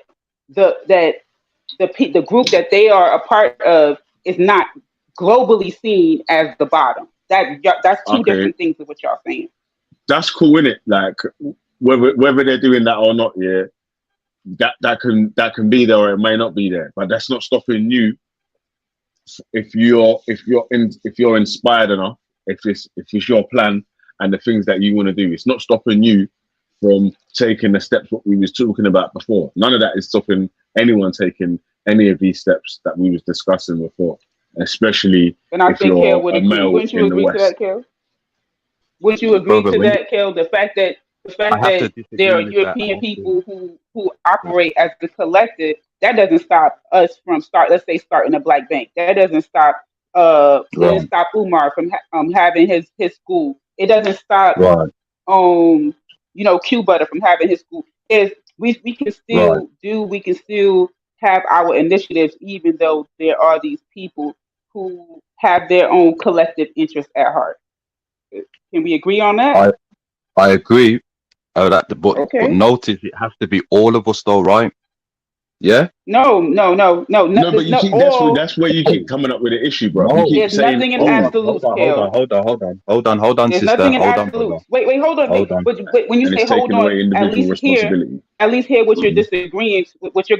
the group that they are a part of is not globally seen as the bottom. That's two Okay, different things of what y'all saying. that's cool, innit? Like whether they're doing that or not, yeah, that can be there or it may not be there. But that's not stopping you if you're inspired enough, if it's your plan and the things that you want to do. It's not stopping you from taking the steps what we was talking about before. None of that is stopping anyone taking any of these steps that we was discussing before, especially And I if think Kale you're would a agree. male Wouldn't you in the agree to West. that, Kale? Would you agree Brother, to when you, that, Kel? The fact I have to that there are disagree with that European also. people who operate as the collective, that doesn't stop us from starting a black bank. That doesn't stop Right, Umar from having his school. It doesn't stop right, Q Butter from having his school. Is we can right. still have our initiatives even though there are these people who have their own collective interests at heart. Can we agree on that? I I agree. That but Okay. notice it has to be all of us though, right? Yeah. No, no, no, no, no. No, but There's you no keep all. that's where you keep coming up with the issue, bro. You No. keep There's saying nothing in Hold on, all, hold absolutes, on, hold on, Kale. hold on, hold on, There's sister. nothing in Hold on, brother. absolutes. Hold on. Hold on. But when you and say it's hold taking on, away individual responsibility. at least hear what you're Mhm. disagreeing, what you're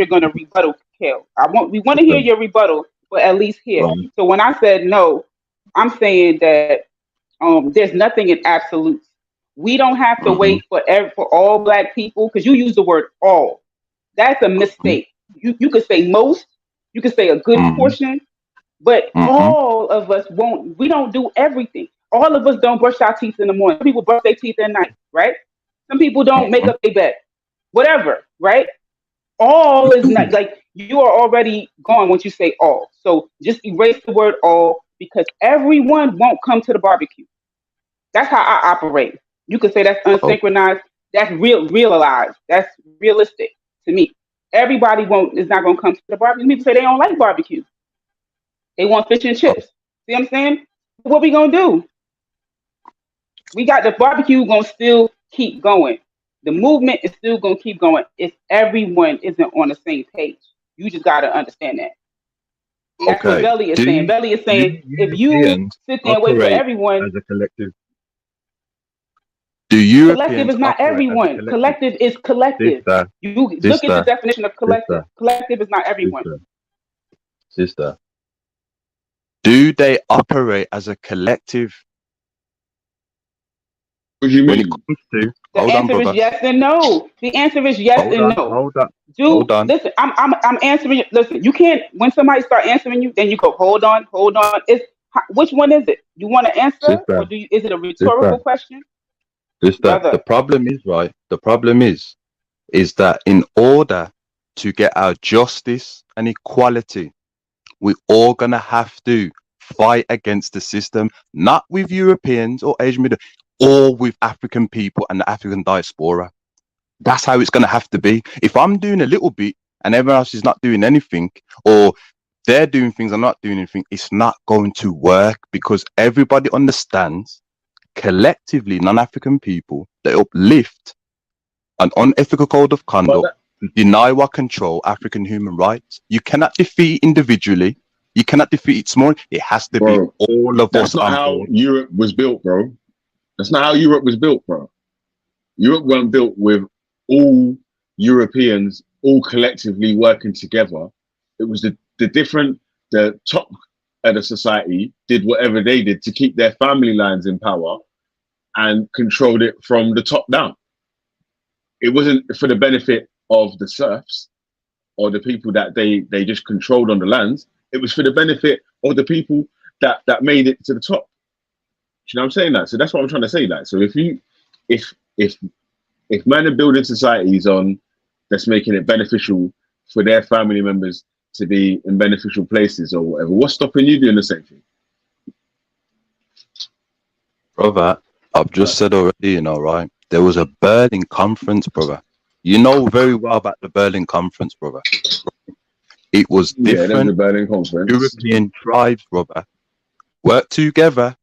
gonna rebuttal, Kale. We want to hear Okay. your rebuttal, but at least hear. Right. So when I said no, I'm saying that there's nothing in absolutes. We don't have to Mm-hmm. wait for all black people because you use the word all. That's a mistake. You could say most, you could say a good Mm-hmm. portion, but Mm-hmm. all of us won't. We don't do everything. All of us don't brush our teeth in the morning. Some people brush their teeth at night, right? Some people don't make Mm-hmm. up their bed. Whatever, right? All is not like you are already gone once you say all. So just erase the word all because everyone won't come to the barbecue. That's how I operate. You could say that's Oh, unsynchronized. That's realized. That's realistic to me. Everybody is not gonna come to the barbecue. People say they don't like barbecue. They want fish and oh, chips. See what I'm saying? What we gonna do? We got the barbecue gonna still keep going. The movement is still gonna keep going. If everyone isn't on the same page. You just gotta understand that. That's what okay. Belly is saying. Do Belly is saying do if you Europeans sit there and wait for operate everyone, as a collective? Do collective Europeans is not operate as a everyone. collective? Collective is collective. Sister, You look at the sister, definition of collective. sister, Collective is not everyone. sister, sister. Do they operate as a collective What do you when it mean? comes to? The Hold on, answer is brother. yes and no. The answer is yes Hold and on, no. hold on, Do hold on. listen. I'm answering you. Listen, you can't. When somebody start answering you, then you go, hold on, hold on. Which one is it? You want to answer, or Sister, is it a sister, rhetorical question, sister. The brother? problem is, right? The problem is that in order to get our justice and equality, we're all gonna have to fight against the system, not with Europeans or Asian middle, or with African people and the African diaspora. That's how it's gonna have to be. If I'm doing a little bit and everyone else is not doing anything, or they're doing things, I'm not doing anything, it's not going to work because everybody understands collectively non-African people, they uplift an unethical code of But conduct, deny or control African human rights. You cannot defeat individually. You cannot defeat it small. It has to be bro, all of that's us not on how board. Europe was built, bro. That's not how Europe was built, bro. Europe weren't built with all Europeans all collectively working together. It was the top of the society did whatever they did to keep their family lines in power and controlled it from the top down. It wasn't for the benefit of the serfs or the people that they just controlled on the lands. It was for the benefit of the people that made it to the top. Do you know what I'm saying? That? So that's what I'm trying to say. That. So if men are building societies on that's making it beneficial for their family members to be in beneficial places or whatever, what's stopping you doing the same thing? Brother, I've just said already, you know, right? There was a Berlin conference, brother. You know very well about the Berlin conference, brother. It was different. Yeah, there was a Berlin conference. European tribes, brother, work together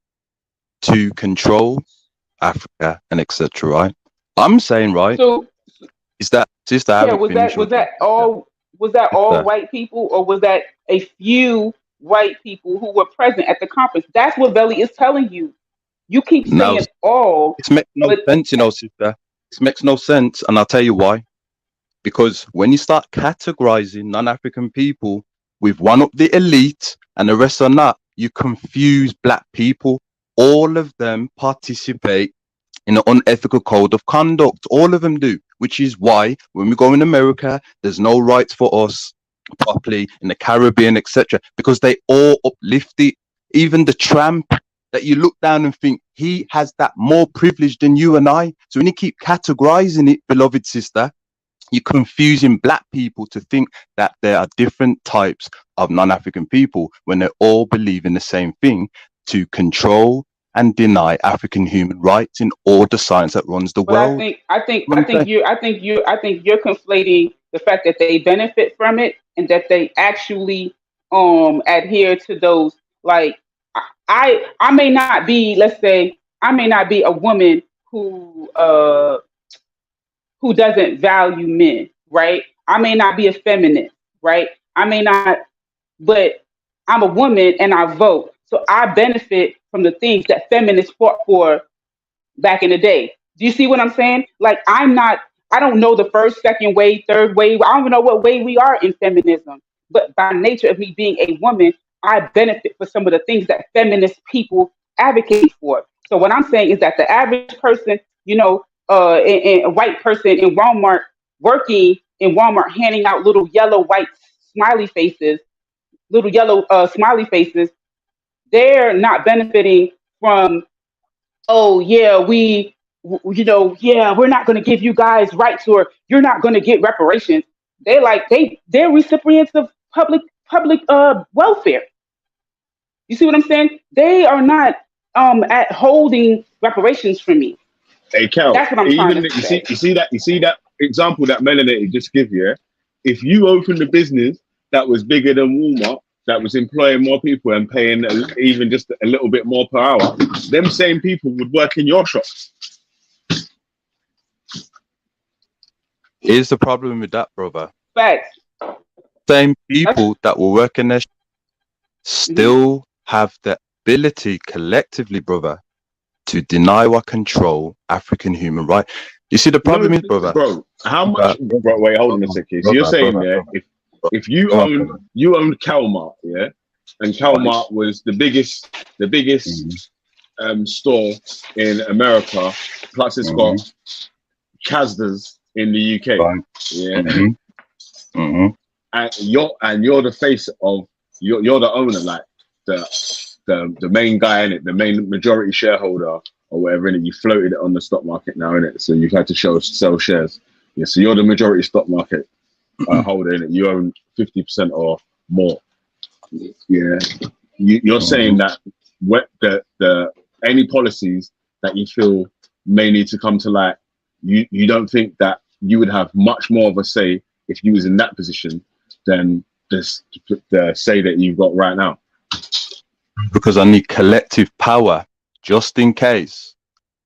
to control Africa and etc. Right? I'm saying, right? So is that sister? yeah, was that all white people, or was that a few white people who were present at the conference? That's what Belly is telling you. You keep saying all. It makes no sense, you know, sister. It makes no sense, and I'll tell you why. Because when you start categorizing non-African people with one of the elite and the rest are not, you confuse black people. All of them participate in an unethical code of conduct. All of them do, which is why when we go in America, there's no rights for us properly in the Caribbean, etc. Because they all uplift it. Even the tramp that you look down and think he has that more privilege than you and I. So when you keep categorizing it, beloved sister, you're confusing black people to think that there are different types of non-African people when they all believe in the same thing, to control and deny African human rights in all the science that runs the world. I think you're conflating the fact that they benefit from it and that they actually adhere to those. Like I may not be, let's say, I may not be a woman who doesn't value men, right? I may not be a feminist, right? I may not, but I'm a woman and I vote. So I benefit from the things that feminists fought for back in the day. Do you see what I'm saying? Like I don't know the first, second wave, third wave. I don't even know what way we are in feminism. But by nature of me being a woman, I benefit for some of the things that feminist people advocate for. So what I'm saying is that the average person, you know, a white person in Walmart working in Walmart handing out little yellow smiley faces, they're not benefiting from, oh yeah, we're not going to give you guys rights, or you're not going to get reparations. They're recipients of public welfare. You see what I'm saying? They are not at holding reparations for me. Hey, Kel, that's what I'm trying to say. You see that example that Melanie just give you. If you opened a business that was bigger than Walmart, that was employing more people and paying even just a little bit more per hour, them same people would work in your shop. Here's the problem with that, brother. Facts. Same people that will work in their shop still have the ability collectively, brother, to deny or control African human rights. You see, the problem is, brother. Bro, how much? Bro, wait, hold on a second. So you're saying if you owned Calmart, yeah, and Calmart was the biggest store in America, plus it's got Casda's in the UK, yeah, and you're the face of you're the owner, like the main guy in it, the main majority shareholder or whatever in it. You floated it on the stock market now in it, so you've had to sell shares. Yeah, so you're the majority stock market holder in it. You own 50% or more. Yeah, you're saying that the any policies that you feel may need to come to light, you don't think that you would have much more of a say if you was in that position than the say that you've got right now? Because I need collective power, just in case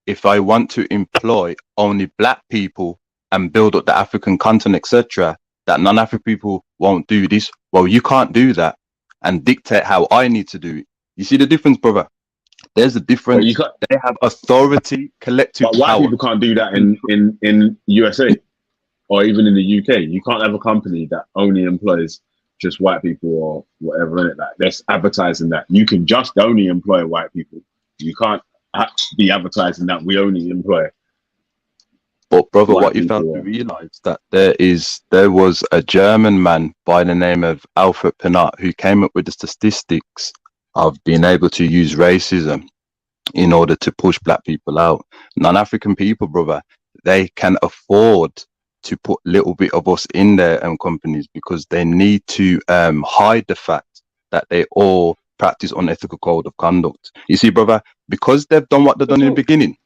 if I want to employ only black people and build up the African continent, etc., that non-African people won't do this. Well, you can't do that and dictate how I need to do it. You see the difference, brother? There's a difference. They have authority, collective but white power. People can't do that in USA or even in the UK. You can't have a company that only employs just white people or whatever in it. Like that's advertising that you can just only employ white people. You can't be advertising that we only employ. But brother, white what you fail people. to realize that there was a German man by the name of Alfred Penat who came up with the statistics of being able to use racism in order to push black people out. Non-African people, brother, they can afford to put little bit of us in their companies because they need to hide the fact that they all practice unethical code of conduct. You see, brother, because they've done what they've done in the beginning.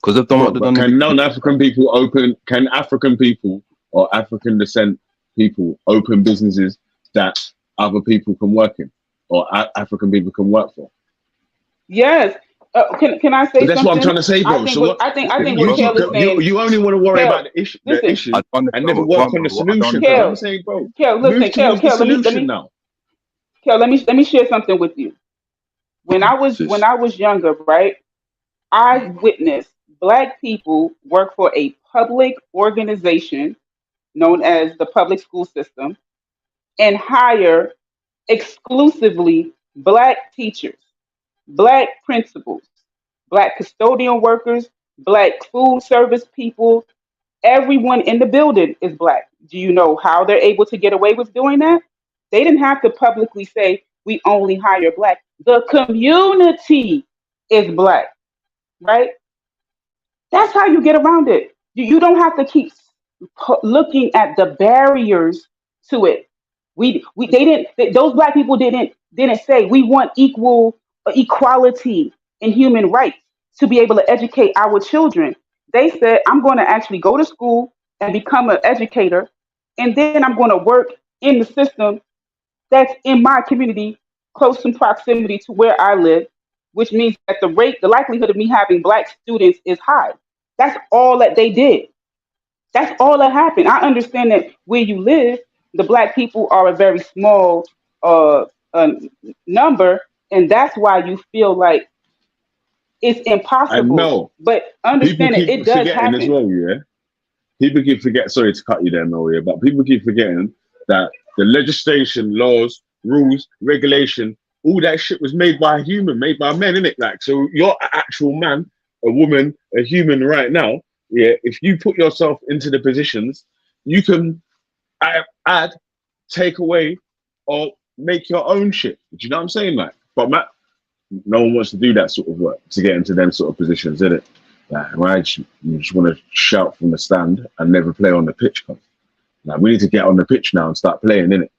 Because they've done what they've done. Can non-African people can African people or African descent people open businesses that other people can work in or African people can work for? Yes. Can I say But that's something? what I'm trying to say, bro. I think what Kel is saying. You only want to worry about the issue and never work on the solution. I'm saying, bro, move towards the solution now. Kel, let me share something with you. When I was younger, right, I witnessed Black people work for a public organization known as the public school system and hire exclusively Black teachers, Black principals, Black custodial workers, Black food service people. Everyone in the building is Black. Do you know how they're able to get away with doing that? They didn't have to publicly say, we only hire Black. The community is Black, right? That's how you get around it. You don't have to keep looking at the barriers to it. Those Black people didn't say we want equality and human rights to be able to educate our children. They said, I'm going to actually go to school and become an educator, and then I'm going to work in the system that's in my community, close in proximity to where I live, which means that the likelihood of me having Black students is high. That's all that they did. That's all that happened. I understand that where you live, the Black people are a very small number, and that's why you feel like it's impossible. I know. But understand that it does happen as well, yeah. People keep forgetting. Sorry to cut you there, Maria, but people keep forgetting that the legislation, laws, rules, regulation, all that shit was made by a human, made by men, innit? Like, so you're an actual man, a woman, a human right now. Yeah, if you put yourself into the positions, you can add, take away, or make your own shit. Do you know what I'm saying? Like, but Matt, no one wants to do that sort of work to get into them sort of positions, is it? Like, right? You just want to shout from the stand and never play on the pitch. Like, we need to get on the pitch now and start playing, innit?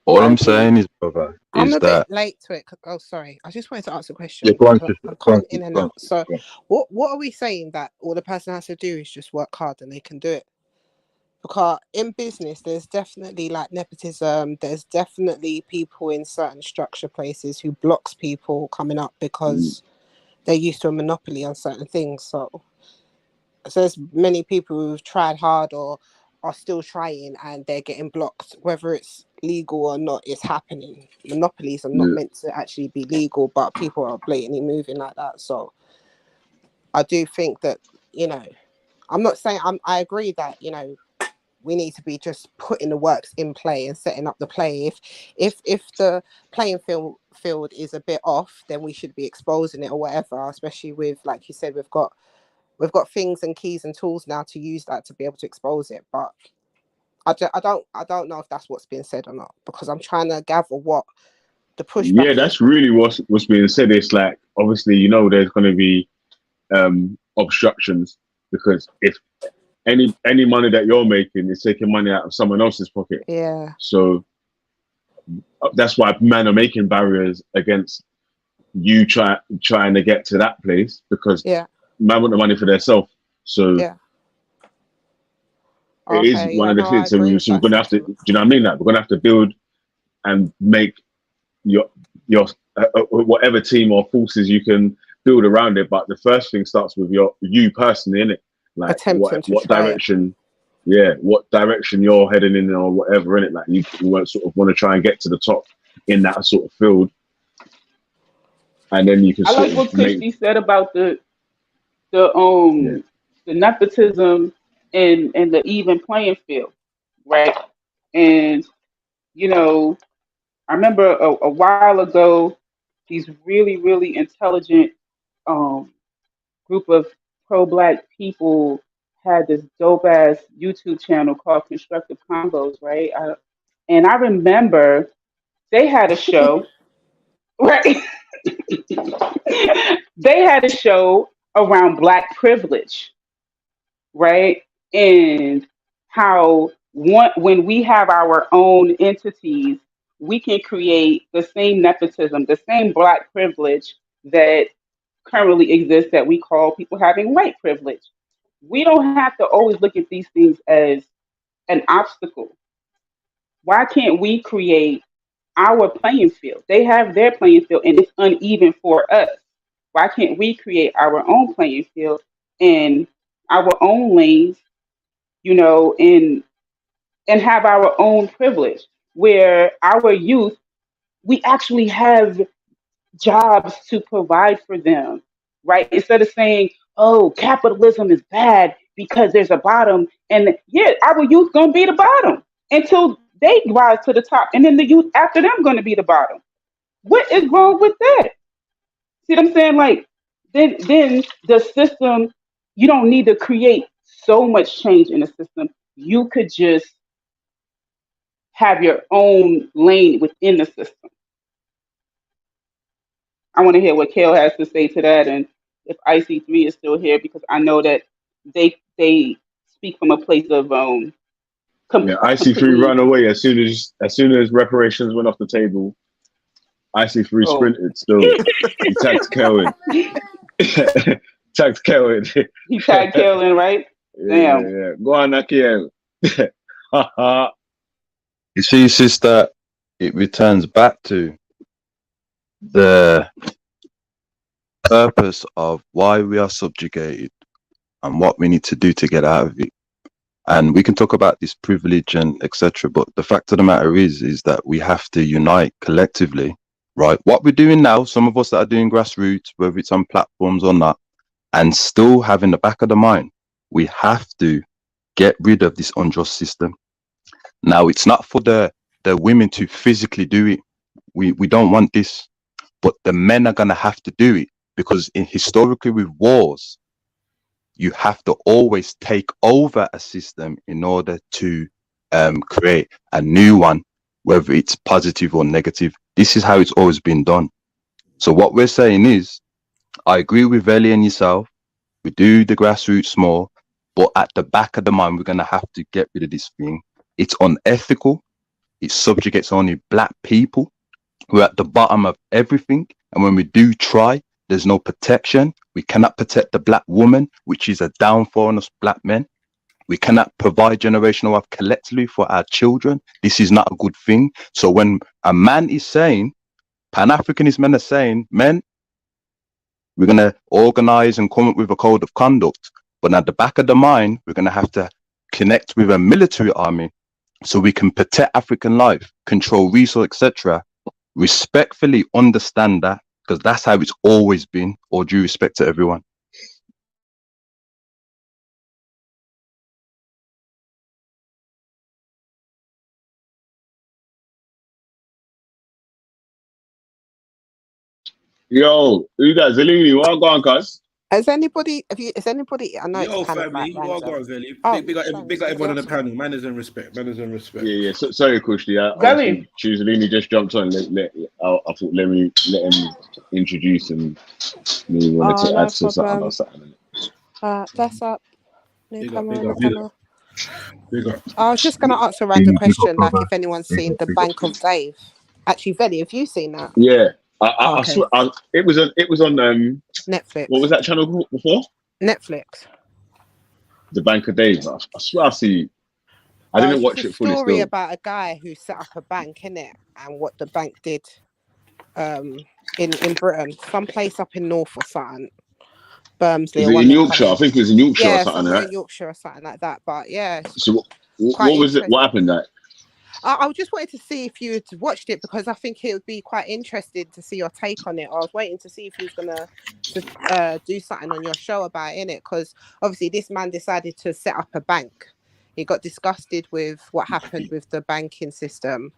All I'm saying is, brother, I'm is a that bit late to it. Oh, sorry. I just wanted to ask a question. yeah, go on, I'm coming in and out. So, what are we saying that all the person has to do is just work hard and they can do it? Because in business, there's definitely like nepotism. There's definitely people in certain structure places who blocks people coming up because they're used to a monopoly on certain things. So there's many people who've tried hard or are still trying and they're getting blocked, whether it's legal or not. It's happening. Monopolies are not meant to actually be legal, but people are blatantly moving like that. So I do think that, you know, I'm not saying I agree that, you know, we need to be just putting the works in play and setting up the play. If the playing field is a bit off, then we should be exposing it or whatever. Especially with, like you said, we've got things and keys and tools now to use that to be able to expose it. But I don't know if that's what's being said or not, because I'm trying to gather what the pushback. Yeah, that's really what's being said. It's like, obviously, you know, there's going to be obstructions, because if any money that you're making is taking money out of someone else's pocket. Yeah. So that's why men are making barriers against you trying to get to that place, because man want the money for themselves. So it is one of the things. So we're going to have to, do you know what I mean? Like, we're going to have to build and make your whatever team or forces you can build around it. But the first thing starts with you personally, innit? Like, what direction, what direction you're heading in or whatever, innit? Like, you won't sort of want to try and get to the top in that sort of field, and then you can. I like what Christy said about the nepotism and the even playing field, right? And you know, I remember a while ago, these really, really intelligent group of pro-black people had this dope-ass YouTube channel called Constructive Combos, right? And I remember they had a show, right? They had a show around black privilege, right? And how when we have our own entities, we can create the same nepotism, the same black privilege that currently exists that we call people having white privilege. We don't have to always look at these things as an obstacle. Why can't we create our playing field? They have their playing field and it's uneven for us. Why can't we create our own playing field and our own lanes, you know, and have our own privilege where our youth, we actually have jobs to provide for them, right? Instead of saying, oh, capitalism is bad because there's a bottom. And yeah, our youth gonna be the bottom until they rise to the top. And then the youth after them gonna be the bottom. What is wrong with that? See what I'm saying? Like then the system, you don't need to create so much change in the system. You could just have your own lane within the system. I want to hear what Kale has to say to that, and if IC3 is still here, because I know that they speak from a place of Yeah, IC3 ran away as soon as reparations went off the table. IC3 sprinted still. He tagged Kelvin. Tagged Kelvin. He tagged Kelvin, right? Yeah, Damn. yeah. Go on, Nakia. You see, sister, it returns back to the purpose of why we are subjugated and what we need to do to get out of it. And we can talk about this privilege and etc. But the fact of the matter is that we have to unite collectively, right? What we're doing now, some of us that are doing grassroots, whether it's on platforms or not, and still have in the back of the mind, we have to get rid of this unjust system. Now, it's not for the women to physically do it. We don't want this, but the men are going to have to do it because historically with wars, you have to always take over a system in order to create a new one, whether it's positive or negative. This is how it's always been done. So what we're saying is, I agree with Ellie and yourself. We do the grassroots more, but at the back of the mind, we're going to have to get rid of this thing. It's unethical. It subjugates only black people. We're at the bottom of everything. And when we do try, there's no protection. We cannot protect the black woman, which is a downfall on us black men. We cannot provide generational wealth collectively for our children. This is not a good thing. So when a man is saying, Pan-Africanist men are saying, men, we're going to organize and come up with a code of conduct. But at the back of the mind, we're going to have to connect with a military army so we can protect African life, control resource, etc. Respectfully understand that, because that's how it's always been. All due respect to everyone. Yo, who that? Zelini, what go on, cuz? Has anybody? I know Yo, it's kind of family, like what random. on, Veli? Oh, Big up everyone on the panel. Manners and respect. Manners and respect. Yeah, yeah. So, sorry, Kushli. Gully. Zelini just jumped on. I thought let him introduce and me wanted to no add to something problem. or something. That's up. Big up, Newcomer big on the up, big panel. up. Big up. I was just gonna ask a random question, like if anyone's seen the Bank of Dave. Actually, Veli, have you seen that? Yeah, I Okay. swear, it was on Netflix. What was that channel called before? Netflix. The Bank of Dave. I swear I see. I didn't watch it fully It's a story still. about a guy who set up a bank, innit, and what the bank did in Britain, some place up in North or something. Bermsley. Is it in Yorkshire? I think it was in Yorkshire or something, somewhere right? in Yorkshire or something like that. But yeah. So what was it? What happened? That I just wanted to see if you had watched it because I think it would be quite interesting to see your take on it. I was waiting to see if you was gonna do something on your show about it, because obviously this man decided to set up a bank. He got disgusted with what happened with the banking system.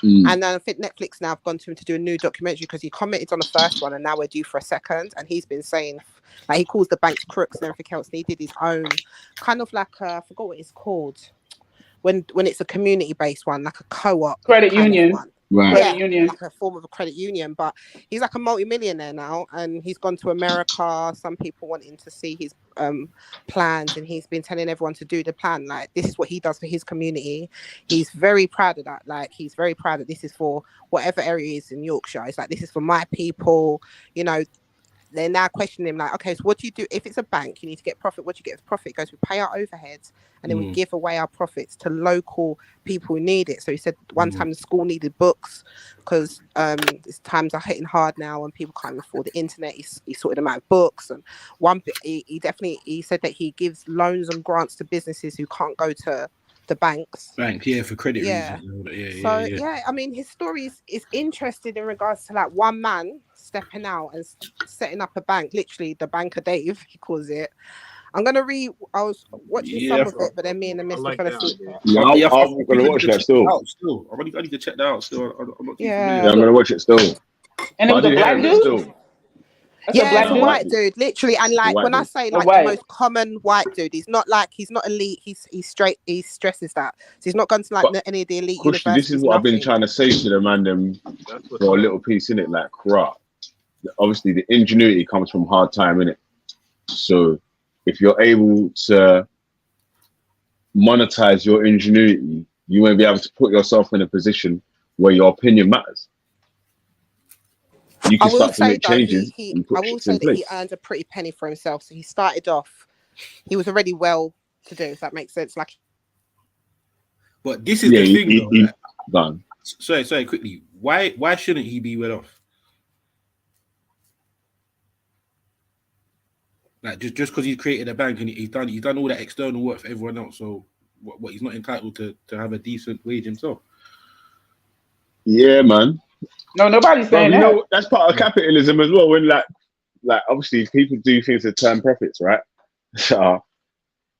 And then I think Netflix now have gone to him to do a new documentary because he commented on the first one and now we're due for a second. And he's been saying, like, he calls the banks crooks and everything else. And he did his own kind of like, I forgot what it's called. When it's a community-based one, like a co-op Credit kind union. of one. Right. Credit union. Like a form of a credit union. But he's like a multi-millionaire now, and he's gone to America. Some people wanting to see his plans, and he's been telling everyone to do the plan. Like, this is what he does for his community. He's very proud of that. Like, he's very proud that this is for whatever area he is in Yorkshire. It's like, this is for my people, you know. They're now questioning him, like, okay, so what do you do if it's a bank? You need to get profit. What do you get as profit? It goes, we pay our overheads and then we give away our profits to local people who need it. So he said one time the school needed books because times are hitting hard now and people can't afford the internet. He sorted them out of books. And he said that he gives loans and grants to businesses who can't go to the banks. For credit reasons. Yeah, I mean, his story is interesting in regards to like one man stepping out and setting up a bank, literally the Bank of Dave, he calls it. I was watching some of it, but then me and the mister fell asleep. Yeah, I'm gonna watch that still. I need to check that out still. I'm not too Yeah. familiar. Yeah, I'm gonna watch it still. And it was a black dude? Still. It's a white dude, literally. And like when I say like the most common white dude, he's not elite, he's straight, he stresses that. So he's not going to like any of the elite universities. This is what I've been trying to say to the man them for a little piece in it, like obviously the ingenuity comes from hard time in it. So if you're able to monetize your ingenuity, you won't be able to put yourself in a position where your opinion matters. You can start to make changes. I will say that he earned a pretty penny for himself. So he started off, he was already well to do, if that makes sense. Like, but this is the thing, though. Sorry, quickly. Why shouldn't he be well off? Like just because he's created a bank and he's done all that external work for everyone else. So what he's not entitled to have a decent wage himself. Yeah, man. No, nobody's saying that. Know, that's part of capitalism as well. When like obviously people do things to turn profits, right? So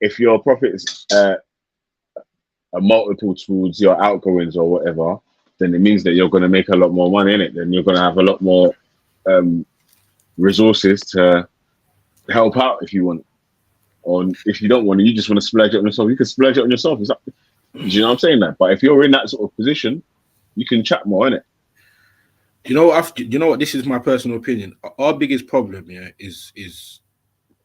if your profits are multiple towards your outgoings or whatever, then it means that you're going to make a lot more money in it. Then you're going to have a lot more resources to help out if you want. Or if you don't want to, you just want to splurge it on yourself. You can splurge it on yourself. Do you know what I'm saying? That, but if you're in that sort of position, you can chat more in it. You know what? This is my personal opinion. Our biggest problem, is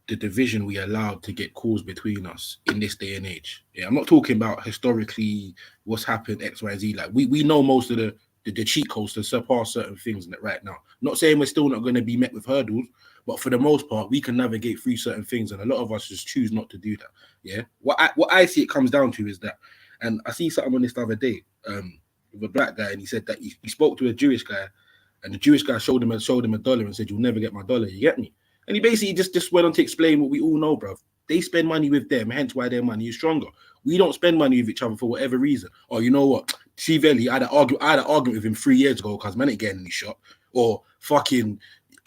the division we allowed to get caused between us in this day and age. Yeah, I'm not talking about historically what's happened X, Y, Z. Like we know most of the cheat codes to surpass certain things right now. Not saying we're still not going to be met with hurdles, but for the most part, we can navigate through certain things, and a lot of us just choose not to do that. Yeah, what I see it comes down to is that, and I see something on this the other day with a black guy, and he said that he spoke to a Jewish guy. And the Jewish guy showed him a dollar and said, "You'll never get my dollar." You get me? And he basically just went on to explain what we all know, bro. They spend money with them, hence why their money is stronger. We don't spend money with each other for whatever reason. Or you know what? Chivelli, I had an argument with him 3 years ago because man ain't getting any shot. Or fucking,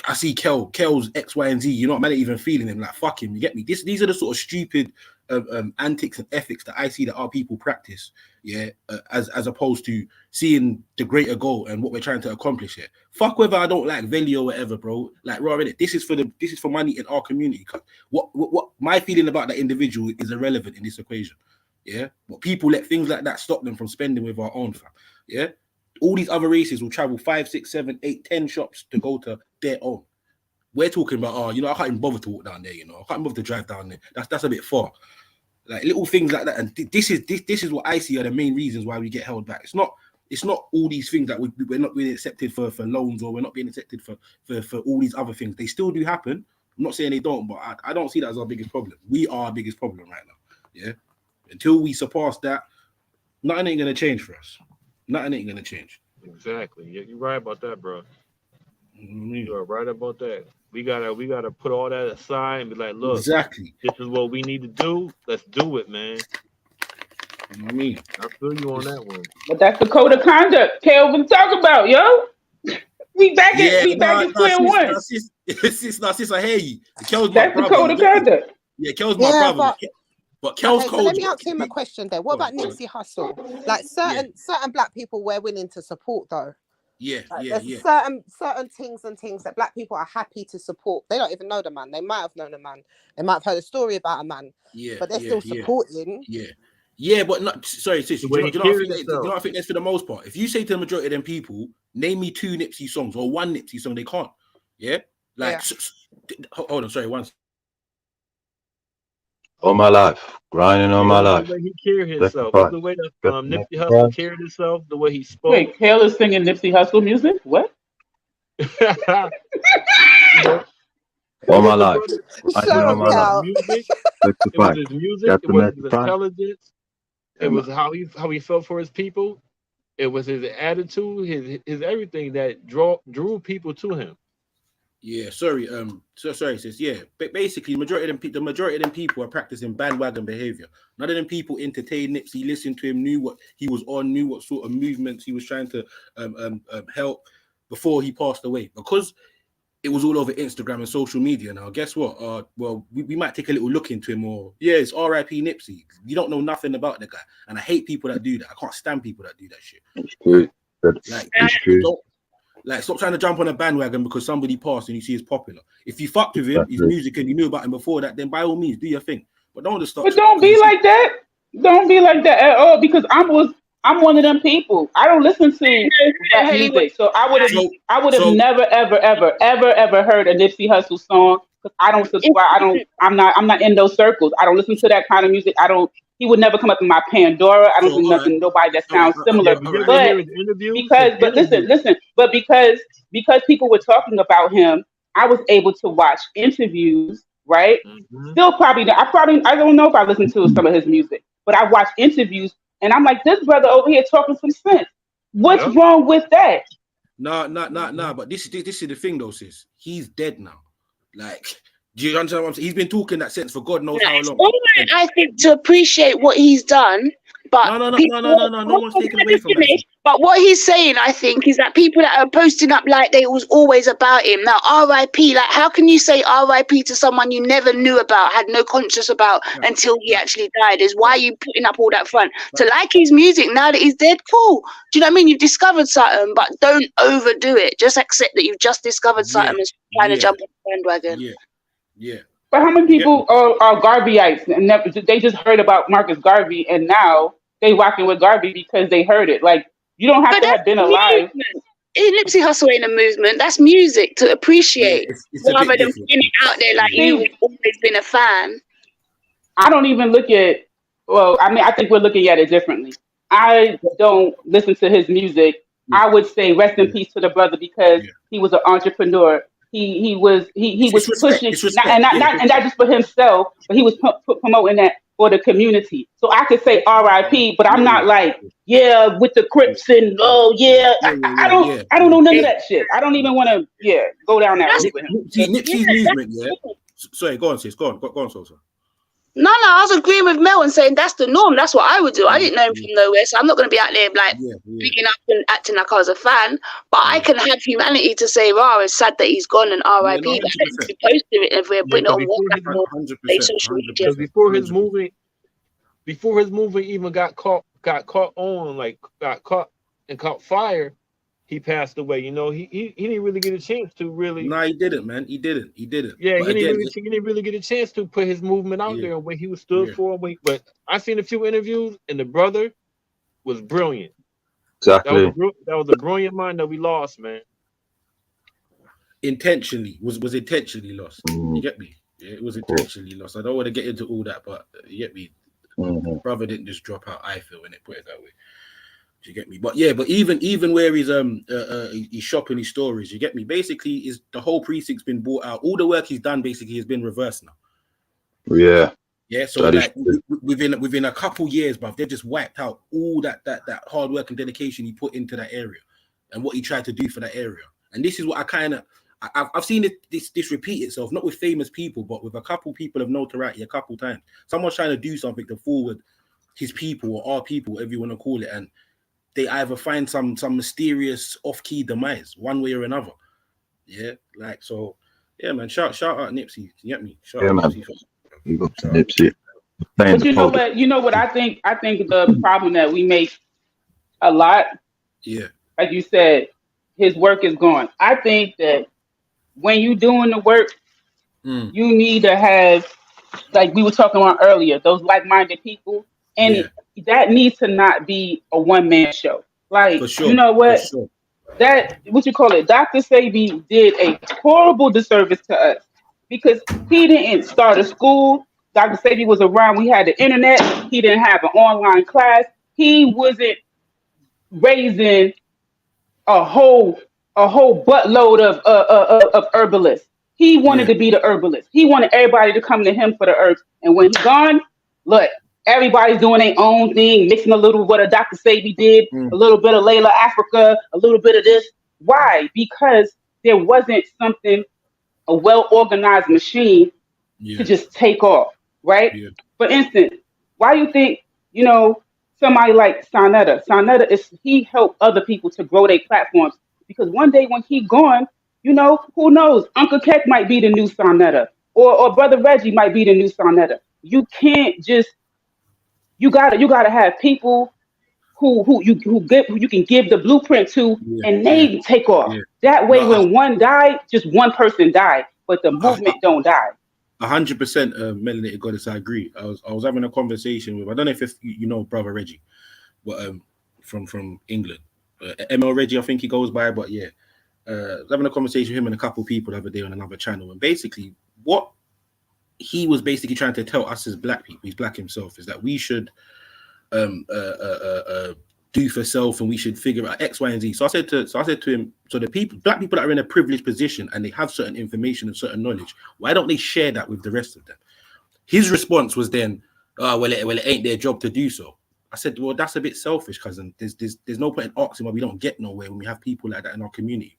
I see Kel's X, Y, and Z. You know, man ain't even feeling him. Like fuck him. You get me? These are the sort of stupid antics and ethics that I see that our people practice. Yeah, as opposed to seeing the greater goal and what we're trying to accomplish here. Fuck whether I don't like Veli or whatever, bro. Like, raw in it. This is for money in our community. What my feeling about that individual is irrelevant in this equation. Yeah, but people let things like that stop them from spending with our own fam. Yeah, all these other races will travel 5, 6, 7, 8, 10 shops to go to their own. We're talking about, I can't even bother to walk down there. I can't bother to drive down there. That's a bit far. Like little things like that, and this is what I see are the main reasons why we get held back. It's not all these things that we're not being accepted for loans, or we're not being accepted for all these other things. They still do happen. I'm not saying they don't, but I don't see that as our biggest problem. We are our biggest problem right now. Yeah, until we surpass that, nothing ain't gonna change for us. Nothing ain't gonna change. Exactly. Yeah, you're right about that, bro. You're right about that. We gotta put all that aside and be like, look, exactly. This is what we need to do. Let's do it, man. You know what I mean? I feel you on that one. But that's the code of conduct Calvin talk about, yo. We back Yeah, at square one. sis, I hear you. Kel's my That's the brother. code You of get me? conduct. Yeah, Kel's my Yeah, brother. But Kel's okay, so let codes. me ask him a question there. What Go on, about go on. Nipsey Hussle? Like Yeah, certain black people we're willing to support though. yeah, Like, yeah, there's yeah, certain things that black people are happy to support. They don't even know the man. They might have known a man. They might have heard a story about a man, yeah, but they're yeah, still supporting. yeah. Yeah, but not sorry, sis. The Do way you he know what I carried think? Do you himself. know what I think that's for the most part? If you say to the majority of them people, name me 2 Nipsey songs or 1 Nipsey song, they can't. Yeah, like hold on, sorry, one. All my life, grinding all my It's the life. way he carried himself. It's Sacrifice. the way that Got to Nipsey Hussle sacrifice. carried himself. The way he spoke. Wait, Kale is singing Nipsey Hussle music? What? You know, All it my was the life, brother. Shut grinding It all up, was my life. his Cal. music. It was Sacrifice. his music. Got It to was his sacrifice. intelligence. It was how he felt for his people. It was his attitude, his everything that drew people to him. Yeah, sorry, sorry, sis. Yeah, but basically, the majority of them people are practicing bandwagon behavior. None of them people entertained Nipsey, listened to him, knew what he was on, knew what sort of movements he was trying to help before he passed away. Because it was all over Instagram and social media now. Guess what? Well, we might take a little look into him, or yeah, it's R.I.P. Nipsey. You don't know nothing about the guy, and I hate people that do that. I can't stand people that do that shit. It's true. Like, It's true. stop trying to jump on a bandwagon because somebody passed and you see he's popular. If you fucked with him, his music, and you knew about him before that, then by all means, do your thing. But don't just stop. But don't be like that. Don't be like that at all. Because I'm one of them people. I don't listen to rap music, so I would have never ever heard a Nipsey Hussle song because I don't subscribe. I'm not in those circles. I don't listen to that kind of music. He would never come up in my Pandora. I don't do nothing. Nobody that sounds similar. But because people were talking about him, I was able to watch interviews. Right? Still probably I don't know if I listened to some of his music, but I watched interviews and I'm like, this brother over here talking some sense. What's wrong with that? Nah. But this is the thing though, sis. He's dead now. Like, do you understand what I'm saying? He's been talking that sense for God knows how long. All right, I think, to appreciate what he's done, but no. No one's taken away from that. But what he's saying, I think, is that people that are posting up like they was always about him. Now, R.I.P. Like, how can you say R.I.P. to someone you never knew about, had no conscience about until he actually died? Is why are you putting up all that front? To like his music now that he's dead, cool. Do you know what I mean? You've discovered something, but don't overdo it. Just accept that you've just discovered something and trying to jump on the bandwagon. Yeah. But how many people are Garveyites and they just heard about Marcus Garvey and now they rocking with Garvey because they heard it? Like, you don't have to have been alive. Nipsey Hussle ain't a movement. That's music to appreciate, rather than putting it out there like you've always been a fan. I don't even look at. Well, I mean, I think we're looking at it differently. I don't listen to his music. I would say rest in peace to the brother because he was an entrepreneur. He was pushing, and not just for himself, but he was promoting that for the community. So I could say R.I.P., but I'm not like, with the Crips and I don't know none of that shit. I don't even want to go down that road with him. Nipsey's movement, Sorry, go on, sis. Go on, Sosa. No, I was agreeing with Mel and saying that's the norm. That's what I would do. I didn't know him from nowhere, so I'm not going to be out there like picking up and acting like I was a fan. But I can have humanity to say, "Wow, it's sad that he's gone and R.I.P." But I don't be posting it and we're putting it on WhatsApp or social media. Before his movement even got caught and caught fire, he passed away. You know, he didn't really get a chance to really. No, he didn't, man. He didn't. Yeah, he didn't really get a chance to put his movement out there and what he was stood for. But I seen a few interviews, and the brother was brilliant. Exactly. That was a brilliant mind that we lost, man. Intentionally was intentionally lost. You get me? Yeah, it was intentionally lost. I don't want to get into all that, but you get me. Brother didn't just drop out. I feel, when it put it that way. You get me? But even where he's shopping his stories, you get me? Basically, is the whole precinct's been bought out. All the work he's done basically has been reversed now. Yeah. So like within a couple years, bruv, they've just wiped out all that hard work and dedication he put into that area, and what he tried to do for that area. And this is what I've seen this repeat itself, not with famous people, but with a couple people of notoriety a couple times. Someone's trying to do something to forward his people or our people, whatever you want to call it, and they either find some mysterious off-key demise one way or another. Yeah, like so. Yeah, man. Shout out Nipsey. You get me? Shout Yeah, out man. Nipsey. You got Shout out. Nipsey playing But the you know pole. what? You know what I think? I think the problem that we make a lot, Yeah. like you said, his work is gone. I think that when you doing the work, you need to have, like we were talking about earlier, those like-minded people, and Yeah. that needs to not be a one-man show. Like, For sure. you know For what? sure. That, what you call it, Dr. Sabi did a horrible disservice to us because he didn't start a school. Dr. Sabi was around. We had the internet. He didn't have an online class. He wasn't raising a whole buttload of herbalists. He wanted to be the herbalist. He wanted everybody to come to him for the herbs. And when he's gone, look, everybody's doing their own thing, mixing a little what a Dr. Sabi did, a little bit of Layla Africa, a little bit of this. Why? Because there wasn't a well organized machine to just take off, right? For instance, why you think, somebody like Sonetta he helped other people to grow their platforms because one day when he gone, who knows? Uncle Keck might be the new Sonetta, or Brother Reggie might be the new Sonetta. You can't just you gotta have people who you can give the blueprint to, and they take off. That way, when one died, just one person died, but the movement don't die. 100%, melanated goddess. I agree. I was having a conversation with, I don't know if you know Brother Reggie, but from England, ML Reggie, I think he goes by. But yeah, I was having a conversation with him and a couple of people the other day on another channel, and basically what he was basically trying to tell us as black people, he's black himself, is that we should do for self, and we should figure out X, Y, and Z. So I said to him, so the black people that are in a privileged position and they have certain information and certain knowledge, why don't they share that with the rest of them? His response was then, well, it ain't their job to do so. I said, well, that's a bit selfish, cousin. There's no point in asking why we don't get nowhere when we have people like that in our community.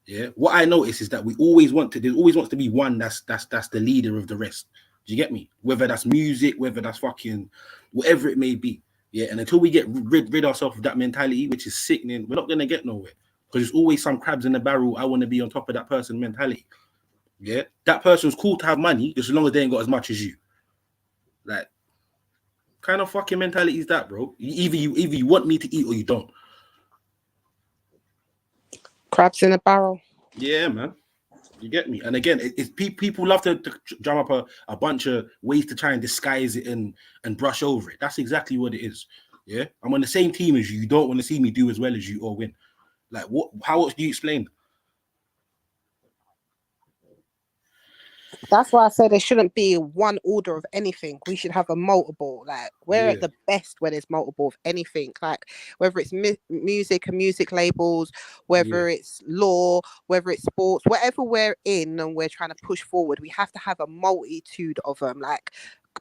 Yeah. What I notice is that there always wants to be one that's the leader of the rest. Do you get me? Whether that's music, whether that's fucking whatever it may be. Yeah. And until we get rid ourselves of that mentality, which is sickening, we're not gonna get nowhere. Because there's always some crabs in the barrel. I want to be on top of that person mentality. Yeah. That person's cool to have money just as long as they ain't got as much as you. Like, kind of fucking mentality is that, bro? Either you want me to eat or you don't. Crabs in a barrel. Yeah, man. You get me? And again, it's people love to drum up a bunch of ways to try and disguise it and brush over it. That's exactly what it is. Yeah, I'm on the same team as you. You don't want to see me do as well as you or win. Like, what? How else do you explain? That's why I say there shouldn't be one order of anything. We should have a multiple. Like, we're at the best when there's multiple of anything. Like, whether it's music and music labels, whether it's law, whether it's sports, whatever we're in and we're trying to push forward, we have to have a multitude of them. Like,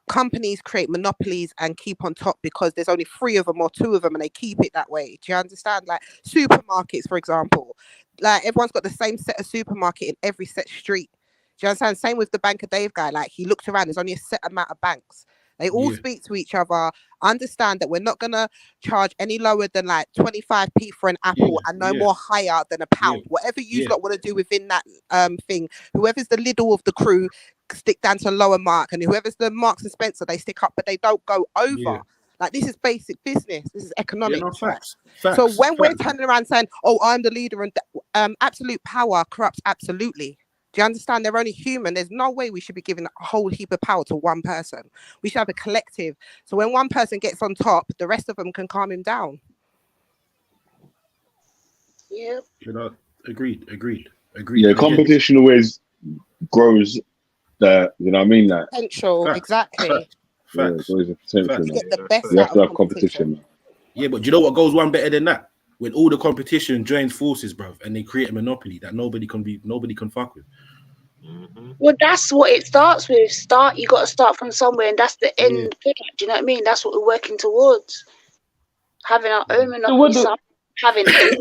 companies create monopolies and keep on top because there's only 3 of them or 2 of them and they keep it that way. Do you understand? Like supermarkets, for example, like everyone's got the same set of supermarket in every set street. Do you understand? Same with the Bank of Dave guy. Like, he looked around, there's only a set amount of banks. They all speak to each other, understand that we're not going to charge any lower than like 25p for an apple and no more higher than a pound. Whatever you lot want to do within that thing, whoever's the Lidl of the crew, stick down to a lower mark, and whoever's the Marks and Spencer, they stick up, but they don't go over. Like, this is basic business. This is economics. Facts. So when we're turning around saying, oh, I'm the leader, and absolute power corrupts absolutely. Do you understand? They're only human. There's no way we should be giving a whole heap of power to one person. We should have a collective. So when one person gets on top, the rest of them can calm him down. Yeah. Agreed. Yeah, competition always grows the, you know what I mean? That potential, exactly. Yeah, it's always a potential. You get the best you have to have competition. Yeah, but do you know what goes one better than that? When all the competition joins forces, bruv, and they create a monopoly that nobody can fuck with. Well, that's what it starts with. You got to start from somewhere, and that's the end product. Do you know what I mean? That's what we're working towards. Having our own monopoly, having a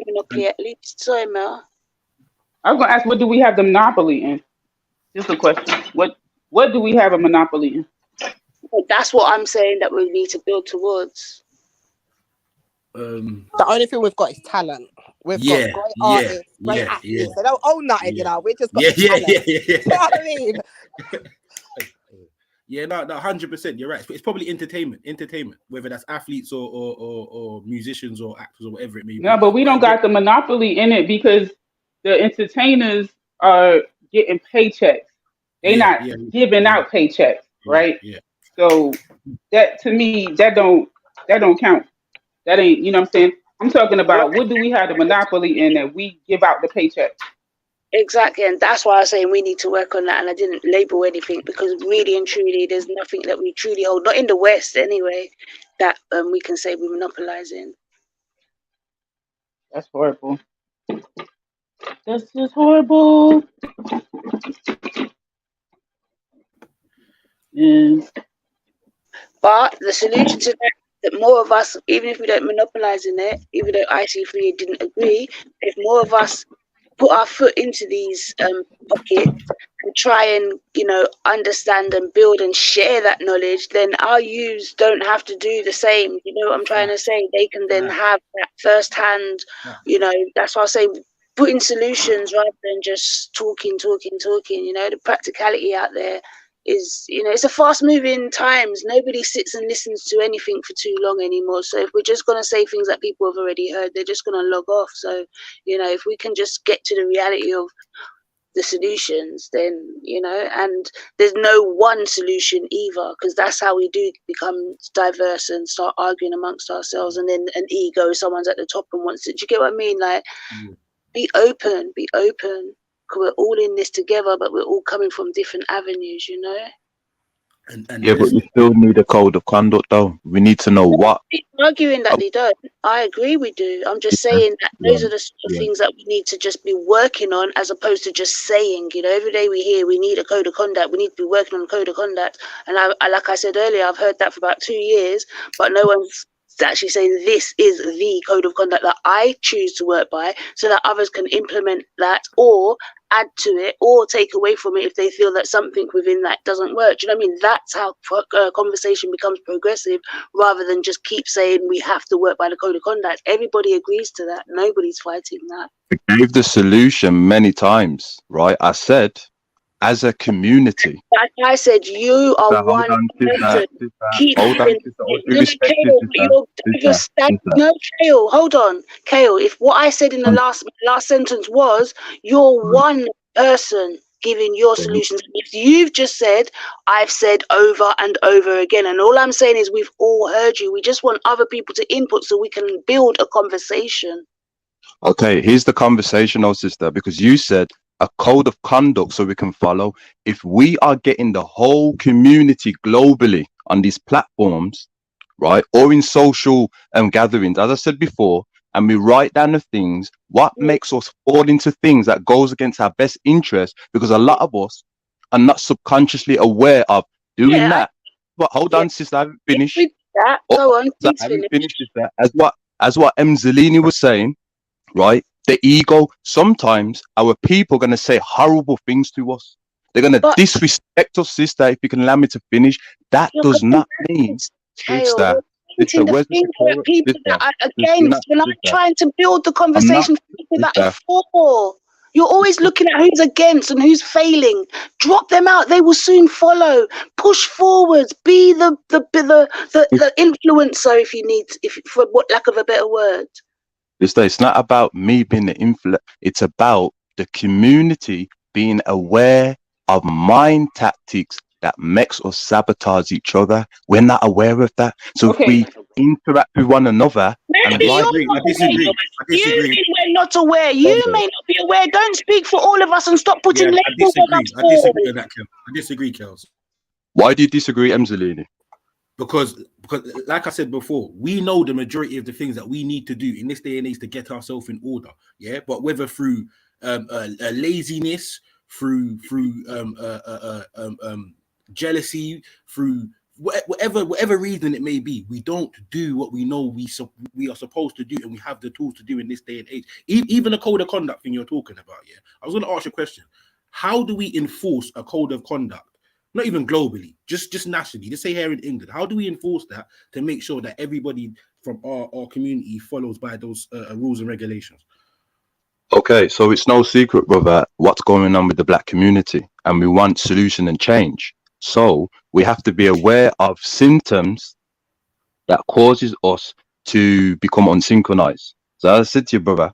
monopoly at least. Sorry, Mel. I was going to ask, what do we have the monopoly in? Just a question. What do we have a monopoly in? But that's what I'm saying that we need to build towards. The only thing we've got is talent. We've got great artists, great athletes. They don't own nothing, you know. We just got the talent. You know what I mean? Yeah, no, 100%. You're right. It's probably entertainment, whether that's athletes or musicians or actors or whatever it may be. No, but we don't got the monopoly in it because the entertainers are getting paychecks. They're not giving out paychecks, right? Yeah. So that, to me, that don't count. That ain't, you know what I'm saying? I'm talking about, what do we have the monopoly in that we give out the paycheck? Exactly, and that's why I was saying we need to work on that. And I didn't label anything because really and truly, there's nothing that we truly hold, not in the West anyway, that we can say we're monopolizing. That's horrible. That's just horrible. Yeah. But the solution to that more of us, even if we don't monopolize in it, even though IC3 didn't agree, if more of us put our foot into these pockets and try and, you know, understand and build and share that knowledge, then our youths don't have to do the same. You know what I'm trying to say? They can then have that first-hand, you know, that's why I say putting solutions rather than just talking, you know, the practicality out there is, you know, it's a fast-moving times. Nobody sits and listens to anything for too long anymore. So if we're just going to say things that people have already heard, they're just going to log off. So, you know, if we can just get to the reality of the solutions, then, you know, and there's no one solution either, because that's how we do become diverse and start arguing amongst ourselves, and then an ego, someone's at the top and wants it. Do you get what I mean? Like, be open. We're all in this together, but we're all coming from different avenues, you know. And yeah, but we still need a code of conduct, though. We need to know what. Arguing that they don't. I agree we do. I'm just saying that those are the sort of things that we need to just be working on, as opposed to just saying, you know, every day we hear we need a code of conduct. We need to be working on a code of conduct. And I like I said earlier, I've heard that for about 2 years, but no one's actually saying this is the code of conduct that I choose to work by, so that others can implement that or add to it or take away from it if they feel that something within that doesn't work. Do you know what I mean? That's how conversation becomes progressive, rather than just keep saying we have to work by the code of conduct. Everybody agrees to that. Nobody's fighting that. I gave the solution many times, right? I said, as a community. Like I said, you are one person. Keep having no, Kale, hold on. Kale, if what I said in the last sentence was you're one person giving your solutions, if you've just said, I've said over and over again, and all I'm saying is we've all heard you. We just want other people to input so we can build a conversation. Okay, here's the conversation, sister, because you said a code of conduct so we can follow. If we are getting the whole community globally on these platforms, right, or in social gatherings, as I said before, and we write down the things, what makes us fall into things that goes against our best interest, because a lot of us are not subconsciously aware of doing that. But hold on, sister, I haven't finished. Go on, I haven't finished, sister. As what Zelini was saying, right? The ego, sometimes our people are going to say horrible things to us. They're going to disrespect us, sister. If you can allow me to finish, that does not mean, sister. People that are against, when I'm trying to build the conversation for people that are for. You're always looking at who's against and who's failing. Drop them out; they will soon follow. Push forwards. Be the influencer, if you need, for what lack of a better word. It's not about me being the influencer. It's about the community being aware of mind tactics that makes us sabotage each other. We're not aware of that. So if we interact with one another, maybe I disagree. You may not aware. You may not be aware. Don't speak for all of us and stop putting labels on us. I disagree on that, Kel. I disagree, Kels. Why do you disagree, Zelini? Because like I said before, we know the majority of the things that we need to do in this day and age to get ourselves in order. Yeah, but whether through laziness, through jealousy, through whatever reason it may be, we don't do what we know we are supposed to do, and we have the tools to do in this day and age. Even a code of conduct thing you're talking about. Yeah, I was going to ask you a question. How do we enforce a code of conduct not even globally, just nationally, just say here in England, how do we enforce that to make sure that everybody from our community follows by those rules and regulations? Okay, so it's no secret, brother, what's going on with the black community, and we want solution and change. So we have to be aware of symptoms that causes us to become unsynchronized. So as I said to you, brother,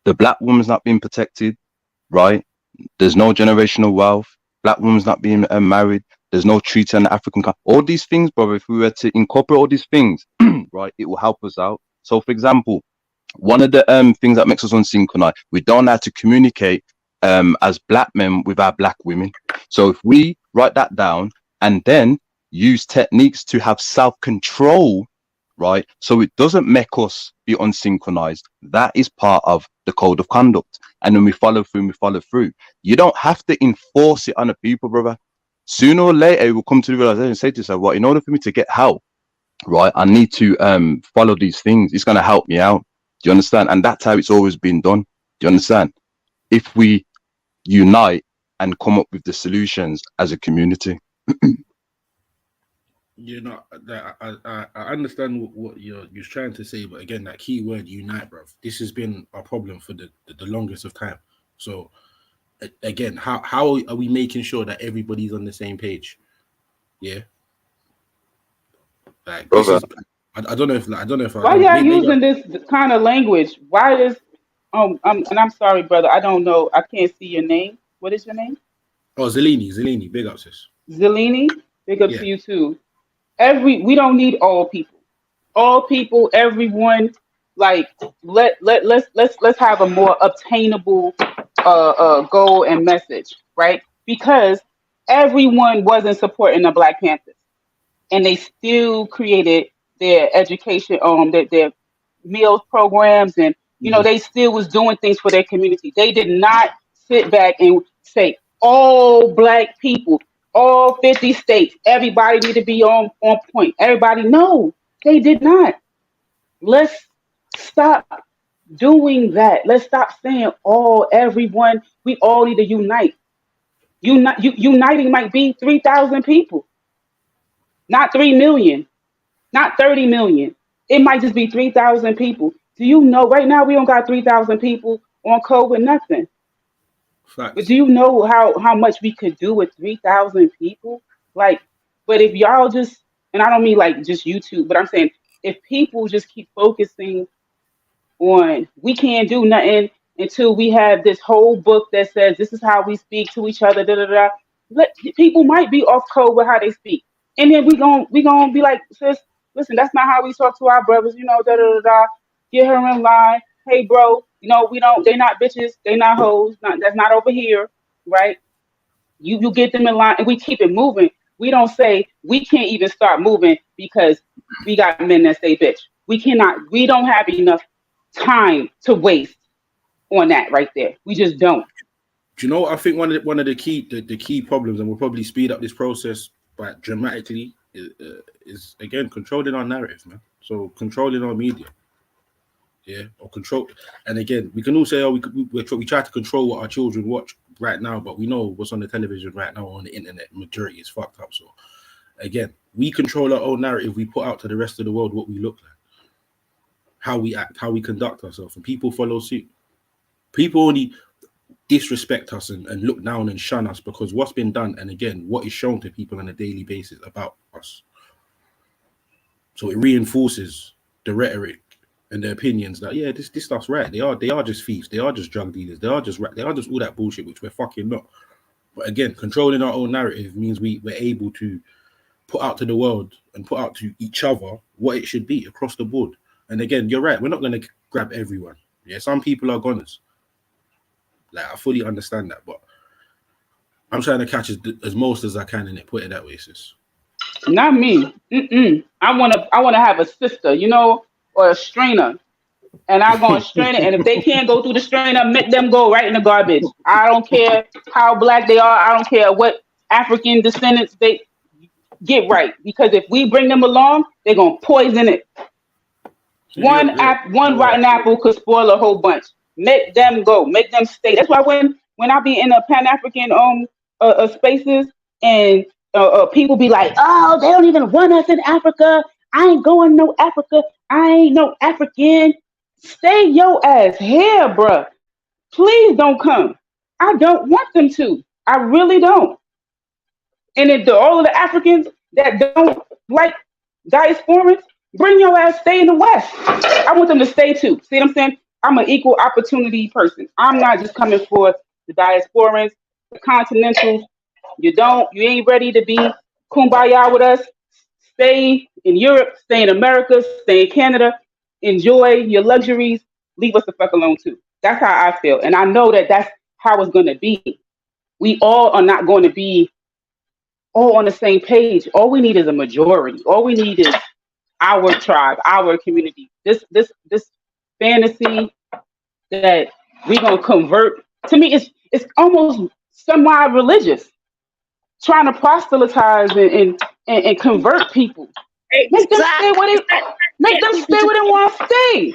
the black woman's not being protected, right? There's no generational wealth. Black woman's not being married. There's no treaty on the African. All these things, brother, if we were to incorporate all these things, right, it will help us out. So, for example, one of the things that makes us unsynchronized, we don't know how to communicate as black men with our black women. So if we write that down and then use techniques to have self-control, right, so it doesn't make us be unsynchronized, that is part of the code of conduct. And then we follow through. You don't have to enforce it on the people, brother. Sooner or later, you will come to the realization and say to yourself, well, in order for me to get help, right, I need to follow these things. It's going to help me out. Do you understand? And that's how it's always been done. Do you understand? If we unite and come up with the solutions as a community. You know, I understand what you're trying to say, but again, that key word, unite, bro. This has been a problem for the longest of time. So again, how are we making sure that everybody's on the same page? Yeah. Like, this is, I don't know if why y'all using this kind of language? Why is and I'm sorry, brother, I don't know. I can't see your name. What is your name? Oh, Zelini, big up, sis. Zelini, big up to you too. We don't need all people. All people, everyone, like let's have a more obtainable goal and message, right? Because everyone wasn't supporting the Black Panthers, and they still created their education, their meals programs, and they still was doing things for their community. They did not sit back and say all Black people, all 50 states, everybody need to be on point. Everybody, no, they did not. Let's stop doing that. Let's stop saying everyone. We all need to unite. Uniting might be 3,000 people, not 3 million, not 30 million. It might just be 3,000 people. Do you know right now we don't got 3,000 people on COVID, nothing. Facts. But do you know how much we could do with 3,000 people? Like, but if y'all just, and I don't mean like just YouTube, but I'm saying if people just keep focusing on, we can't do nothing until we have this whole book that says this is how we speak to each other, da da da. People might be off code with how they speak, and then we gon' be like, sis, listen, that's not how we talk to our brothers, da da da da. Get her in line. Hey, bro, we don't. They not bitches. They not hoes. That's not over here, right? You get them in line, and we keep it moving. We don't say we can't even start moving because we got men that say bitch. We cannot. We don't have enough time to waste on that right there. We just don't. Do you know what I think one of the key problems, and will probably speed up this process by dramatically, is again controlling our narrative, man. So controlling our media, or control. And again, we can all say, we try to control what our children watch right now, but we know what's on the television right now, on the internet, majority is fucked up. So again, we control our own narrative. We put out to the rest of the world what we look like, how we act, how we conduct ourselves, and people follow suit. People only disrespect us and look down and shun us because what's been done, and again, what is shown to people on a daily basis about us. So it reinforces the rhetoric and the opinions that this stuff's right. They are just thieves. They are just drug dealers. They are just all that bullshit, which we're fucking not. But again, controlling our own narrative means we're able to put out to the world and put out to each other what it should be across the board. And again, you're right. We're not going to grab everyone. Yeah, some people are goners. Like, I fully understand that, but I'm trying to catch as most as I can in it. Put it that way, sis. Not me. I wanna have a sister, or a strainer, and I'm gonna strain it. And if they can't go through the strainer, make them go right in the garbage. I don't care how Black they are. I don't care what African descendants they get right, because if we bring them along, they're gonna poison it. One rotten apple could spoil a whole bunch. Make them go. Make them stay. That's why when I be in a Pan-African spaces, and people be like, oh, they don't even want us in Africa. I ain't going no Africa. I ain't no African. Stay your ass here, bruh. Please don't come. I don't want them to. I really don't. And if all of the Africans that don't like diasporans, bring your ass stay in the West. I want them to stay too. See what I'm saying? I'm an equal opportunity person. I'm not just coming for the diasporans, the continentals. You ain't ready to be kumbaya with us. Stay in Europe, stay in America, stay in Canada. Enjoy your luxuries. Leave us the fuck alone too. That's how I feel. And I know that that's how it's going to be. We all are not going to be all on the same page. All we need is a majority. All we need is our tribe, our community. This fantasy that we gonna convert, to me, it's almost somewhat religious. Trying to proselytize and convert people. Make them stay where they want to stay.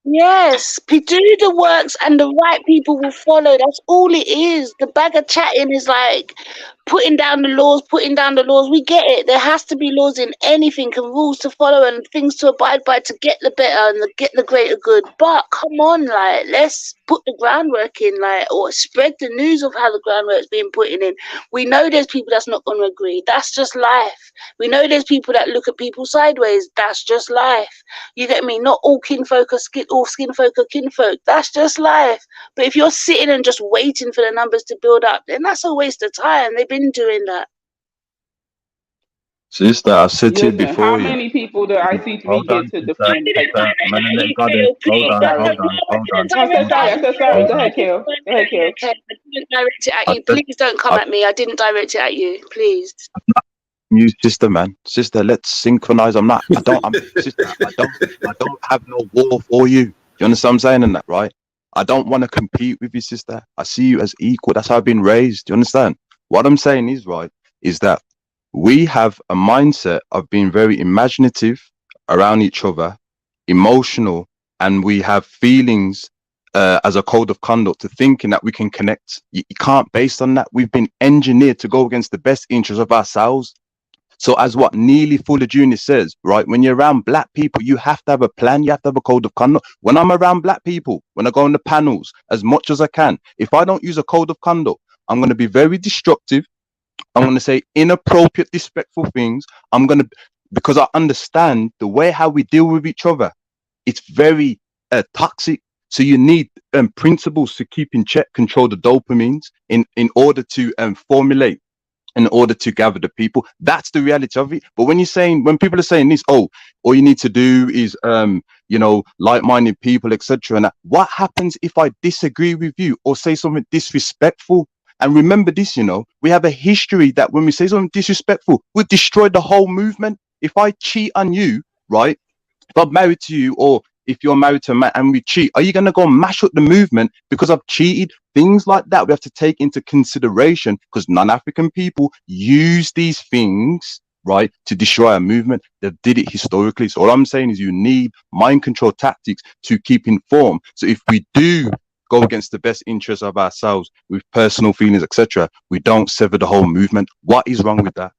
Yes, do the works and the right people will follow. That's all it is. The bag of chatting is like putting down the laws. We get it. There has to be laws in anything and rules to follow and things to abide by to get the better and get the greater good. But come on, like, let's put the groundwork in, like, or spread the news of how the groundwork's being put in. We know there's people that's not going to agree. That's just life. We know there's people that look at people sideways. That's just life. You get me? Not all kinfolk are all skinfolk are kinfolk. That's just life. But if you're sitting and just waiting for the numbers to build up, then that's a waste of time. They've been doing that. Sister, I said to you Listen, how before, many people did IC3 hold get on, to sister, defend like sister, man, let it go there. Hold on, sorry. hold on, hold on, No, I said sorry. I said sorry. hold Go on. ahead, Kale. Go ahead, Kale. Okay, I didn't direct it at I you. said, Please don't come I, at me. I didn't direct it at you. Please. you sister, man, sister, let's synchronize. Sister, I don't have no war for you. You understand what I'm saying in that, right? I don't want to compete with you, sister. I see you as equal. That's how I've been raised. Do you understand? What I'm saying is, right, is that we have a mindset of being very imaginative around each other, emotional, and we have feelings as a code of conduct to thinking that we can connect. You can't based on that. We've been engineered to go against the best interests of ourselves. So as what Neely Fuller Jr. says, right, when you're around black people, you have to have a plan, you have to have a code of conduct. When I'm around black people, when I go on the panels, as much as I can, if I don't use a code of conduct, I'm going to be very destructive. I'm going to say inappropriate, disrespectful things. Because I understand the way how we deal with each other, it's very toxic. So you need principles to keep in check, control the dopamines in order to formulate, in order to gather the people. That's the reality of it. But when people are saying this, oh, all you need to do is like-minded people, etc. And what happens if I disagree with you or say something disrespectful? And remember this, we have a history that when we say something disrespectful, we destroy the whole movement. If I cheat on you, right, if I'm married to you, or if you're married to a man and we cheat, are you going to go and mash up the movement because I've cheated? Things like that we have to take into consideration, because non-African people use these things, right, to destroy a movement. They did it historically. So all I'm saying is you need mind control tactics to keep informed. So if we do go against the best interests of ourselves with personal feelings, etc., we don't sever the whole movement. What is wrong with that?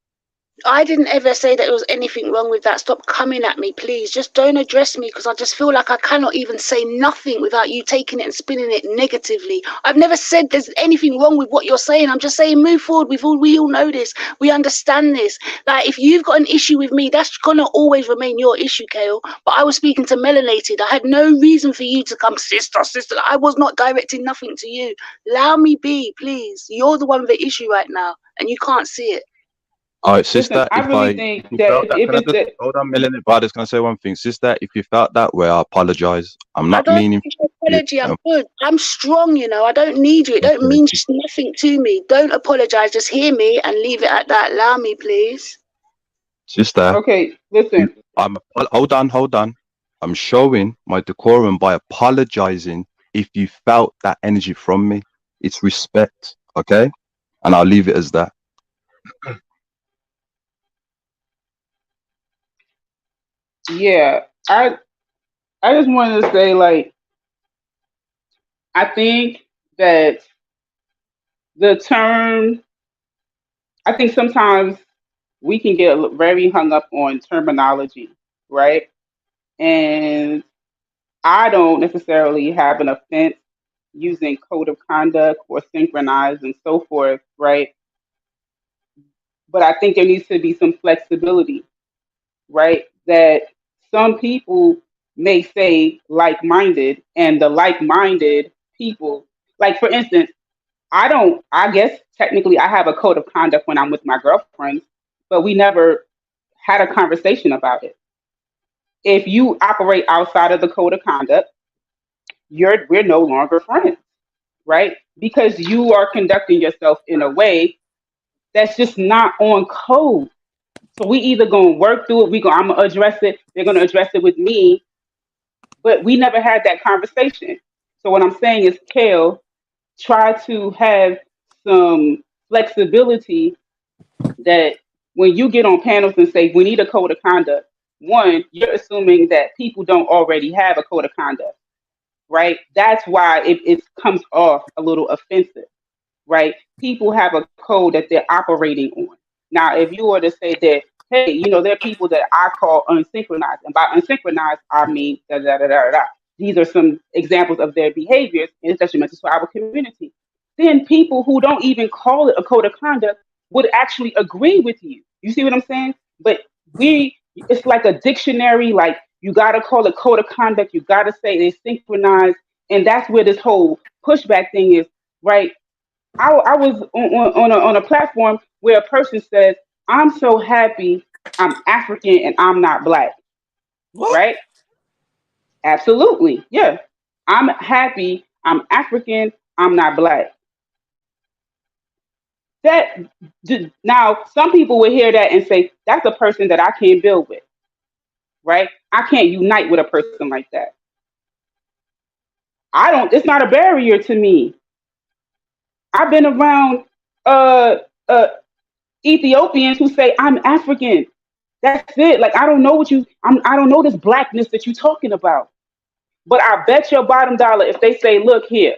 I didn't ever say that there was anything wrong with that. Stop coming at me, please. Just don't address me, because I just feel like I cannot even say nothing without you taking it and spinning it negatively. I've never said there's anything wrong with what you're saying. I'm just saying move forward. We all know this. We understand this. Like, if you've got an issue with me, that's gonna always remain your issue, Kale. But I was speaking to Melanated. I had no reason for you to come, sister. I was not directing nothing to you. Allow me be, please. You're the one with the issue right now, and you can't see it. All right, sister. Listen, I really think that hold on, Melanie, but I just gonna say one thing, sister. If you felt that way, I apologize. I'm not I don't meaning. need your apology. I'm good. I'm strong. I don't need you. It don't mean nothing to me. Don't apologize. Just hear me and leave it at that. Allow me, please. Sister. Okay, listen. Hold on. I'm showing my decorum by apologizing if you felt that energy from me. It's respect, okay? And I'll leave it as that. Yeah, I just wanted to say, like, I think that the term I think sometimes we can get very hung up on terminology, right? And I don't necessarily have an offense using code of conduct or synchronized and so forth, right? But I think there needs to be some flexibility, right? That some people may say like minded, and the like minded people, like for instance, I guess technically I have a code of conduct when I'm with my girlfriends, but we never had a conversation about it. If you operate outside of the code of conduct, we're no longer friends, right? Because you are conducting yourself in a way that's just not on code. So we either gonna work through it, I'm gonna address it, they're gonna address it with me, but we never had that conversation. So what I'm saying is, Kale, try to have some flexibility that when you get on panels and say we need a code of conduct, one, you're assuming that people don't already have a code of conduct, right? That's why it comes off a little offensive, right? People have a code that they're operating on. Now, if you were to say that, hey, there are people that I call unsynchronized, and by unsynchronized, I mean da da da da da. These are some examples of their behaviors, and it's detrimental to our community. Then people who don't even call it a code of conduct would actually agree with you. You see what I'm saying? But it's like a dictionary, like you got to call it code of conduct, you got to say it's synchronized, and that's where this whole pushback thing is, right? I was on a platform where a person says, I'm so happy I'm African and I'm not black. What? Right? Absolutely. Yeah. I'm happy I'm African, I'm not black. Now, some people will hear that and say, that's a person that I can't build with. Right? I can't unite with a person like that. It's not a barrier to me. I've been around Ethiopians who say I'm African. That's it. Like I don't know I don't know this blackness that you're talking about. But I bet your bottom dollar if they say, look here,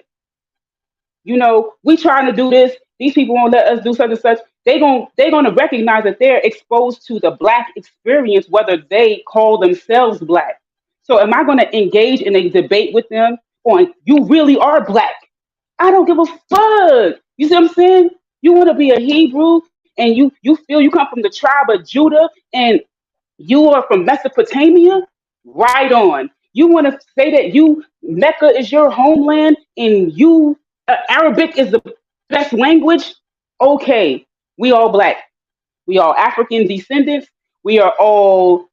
we trying to do this, these people won't let us do such and such, they're gonna recognize that they're exposed to the black experience, whether they call themselves black. So am I gonna engage in a debate with them on you really are black? I don't give a fuck. You see what I'm saying? You want to be a Hebrew and you feel you come from the tribe of Judah and you are from Mesopotamia? Right on. You want to say that Mecca is your homeland and Arabic is the best language? Okay, we all black. We all African descendants. We are all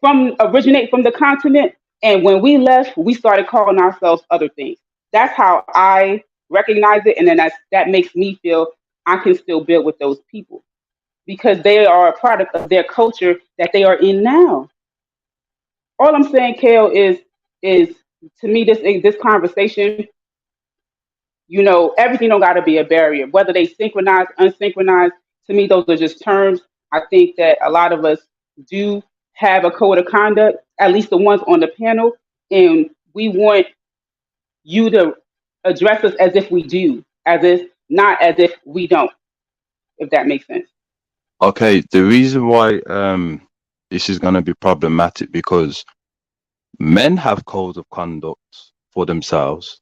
originate from the continent. And when we left, we started calling ourselves other things. That's how I recognize it, and then that makes me feel I can still build with those people because they are a product of their culture that they are in now. All I'm saying, Kale, is to me this conversation, everything don't got to be a barrier. Whether they synchronize, unsynchronized, to me those are just terms. I think that a lot of us do have a code of conduct, at least the ones on the panel, and we want you to address us as if we do, not as if we don't, if that makes sense. Okay, the reason why this is going to be problematic because men have codes of conduct for themselves,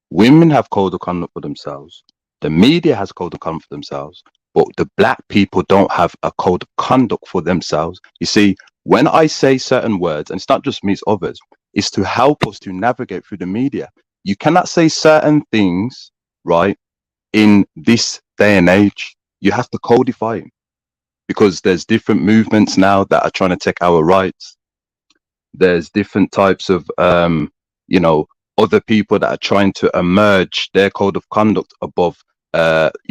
women have code of conduct for themselves, the media has code of conduct for themselves, but the black people don't have a code of conduct for themselves. You see, when I say certain words, and it's not just me, it's others, it's to help us to navigate through the media. You cannot say certain things, right, in this day and age. You have to codify it because there's different movements now that are trying to take our rights. There's different types of, other people that are trying to emerge their code of conduct above, the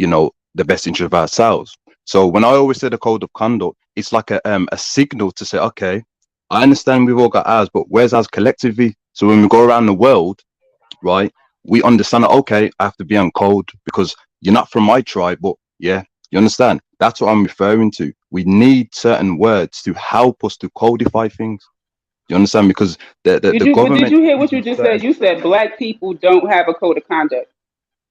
best interest of ourselves. So when I always say the code of conduct, it's like a signal to say, okay, I understand we've all got ours, but where's ours collectively? So when we go around the world, right, we understand that, okay, I have to be on code because you're not from my tribe, but yeah, you understand? That's what I'm referring to. We need certain words to help us to codify things. You understand? Because the government. Did you hear what you just said? You said black people don't have a code of conduct.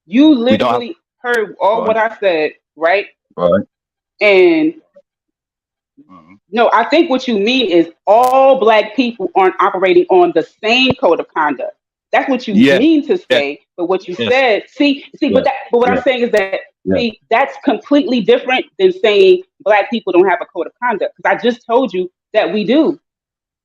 You literally heard all what I said. right? Right. And no, I think what you mean is all black people aren't operating on the same code of conduct. That's what you Yeah. mean to Yeah. say. But what you Yes. said, Yeah. but what Yeah. I'm saying is that, Yeah. see, that's completely different than saying black people don't have a code of conduct. Because I just told you that we do.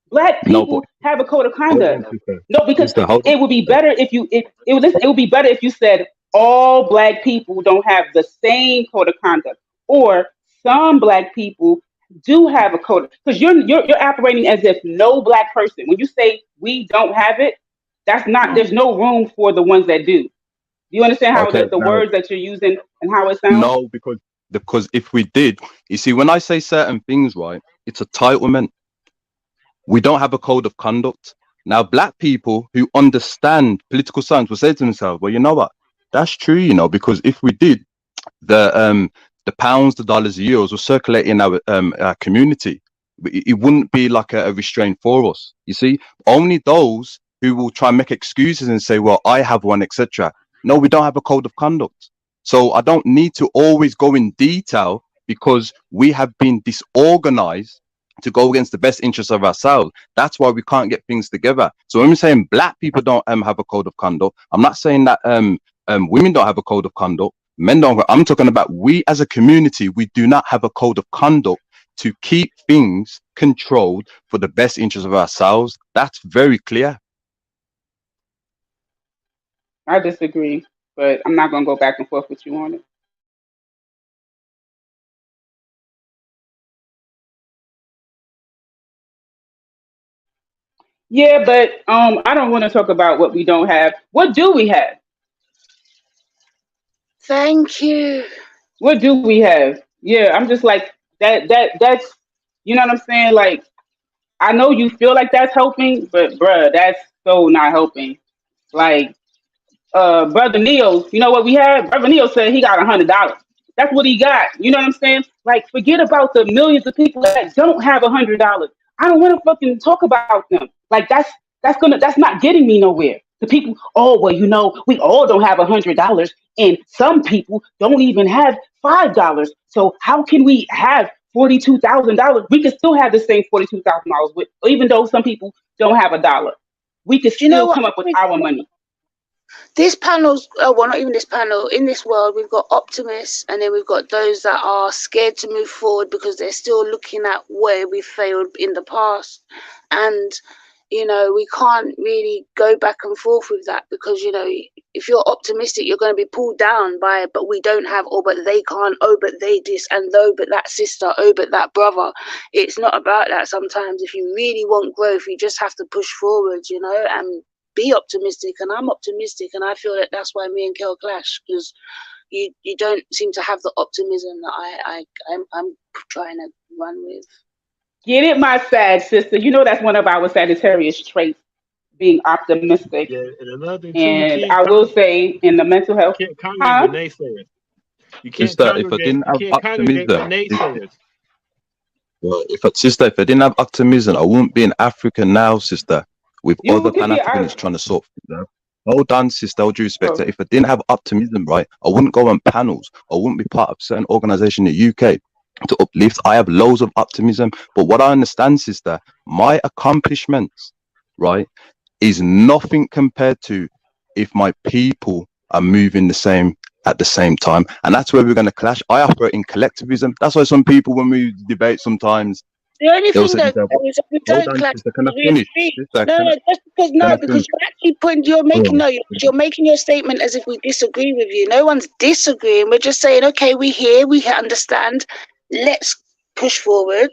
Black No, but people have a code of hold on, conduct. sister. No, because Sister, hold on. it would be better if you it would be better if you said all black people don't have the same code of conduct, or some black people do have a code, because you're operating as if no black person. When you say we don't have it, that's not, there's no room for the ones that do. Do you understand how Okay, the now words that you're using and how it sounds? no, because if we did, you see, when I say certain things, right, it's entitlement. We don't have a code of conduct. Now, black people who understand political science will say to themselves, well, you know what? That's true, because if we did, the pounds, the dollars, the euros will circulate in our community. It wouldn't be like a restraint for us. You see, only those who will try and make excuses and say, well, I have one, etc. No, we don't have a code of conduct. So I don't need to always go in detail because we have been disorganized to go against the best interests of ourselves. That's why we can't get things together. So when we're saying black people don't have a code of conduct, I'm not saying that women don't have a code of conduct, men don't. I'm talking about we as a community, we do not have a code of conduct to keep things controlled for the best interest of ourselves. That's very clear. I disagree, but I'm not gonna go back and forth with you on it. Yeah, but I don't want to talk about what we don't have. What do we have? Thank you. What do we have? Yeah, I'm just like that's, you know what I'm saying? Like, I know you feel like that's helping, but bruh, that's so not helping. Like, brother Neil, you know what we had? Brother Neil said he got $100. That's what he got. You know what I'm saying? Like, forget about the millions of people that don't have $100. I don't want to fucking talk about them. Like, that's not getting me nowhere. The people, oh well, we all don't have $100, and some people don't even have $5. So how can we have $42,000? We can still have the same $42,000 with, even though some people don't have a dollar. We can You know still what? come up with our money. This panel's, well, not even this panel. In this world, we've got optimists, and then we've got those that are scared to move forward because they're still looking at where we failed in the past. And, we can't really go back and forth with that because, if you're optimistic, you're going to be pulled down by, but we don't have, oh, but they can't, oh, but they this, and oh, but that sister, oh, but that brother. It's not about that sometimes. If you really want growth, you just have to push forward, and be optimistic. And I'm optimistic, and I feel that that's why me and Kel clash, because you don't seem to have the optimism that I'm trying to run with. Get it, my sad sister. That's one of our Sagittarius traits, being optimistic. Yeah, and another thing too, And I will say, in the mental health, you can't congregate with naysayers. You can't congregate. You can't congregate with naysayers. Well, sister, if I didn't have optimism, I wouldn't be in Africa now, sister, with You other could be Pan-Africanists trying to sort things out. Hold on, sister, all due respect. If I didn't have optimism, right, I wouldn't go on panels. I wouldn't be part of certain organization in the UK to uplift. I have loads of optimism. But what I understand, sister, my accomplishments, right, is nothing compared to if my people are moving at the same time. And that's where we're going to clash. I operate in collectivism. That's why some people, when we debate sometimes, the only they'll thing say, that we don't clash, sister, can I we finish? agree. Sister, No, just because you're actually you're Oh. making your statement as if we disagree with you. No one's disagreeing. We're just saying, okay, we hear, we understand. Let's push forward,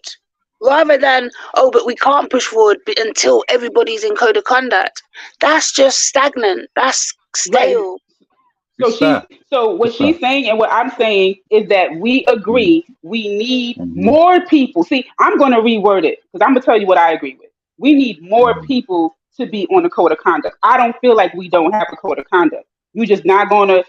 rather than, oh, but we can't push forward until everybody's in code of conduct. That's just stagnant. That's stale. Right. So what she's saying and what I'm saying is that we agree we need more people. See, I'm going to reword it because I'm going to tell you what I agree with. We need more people to be on the code of conduct. I don't feel like we don't have a code of conduct. You're just not going to,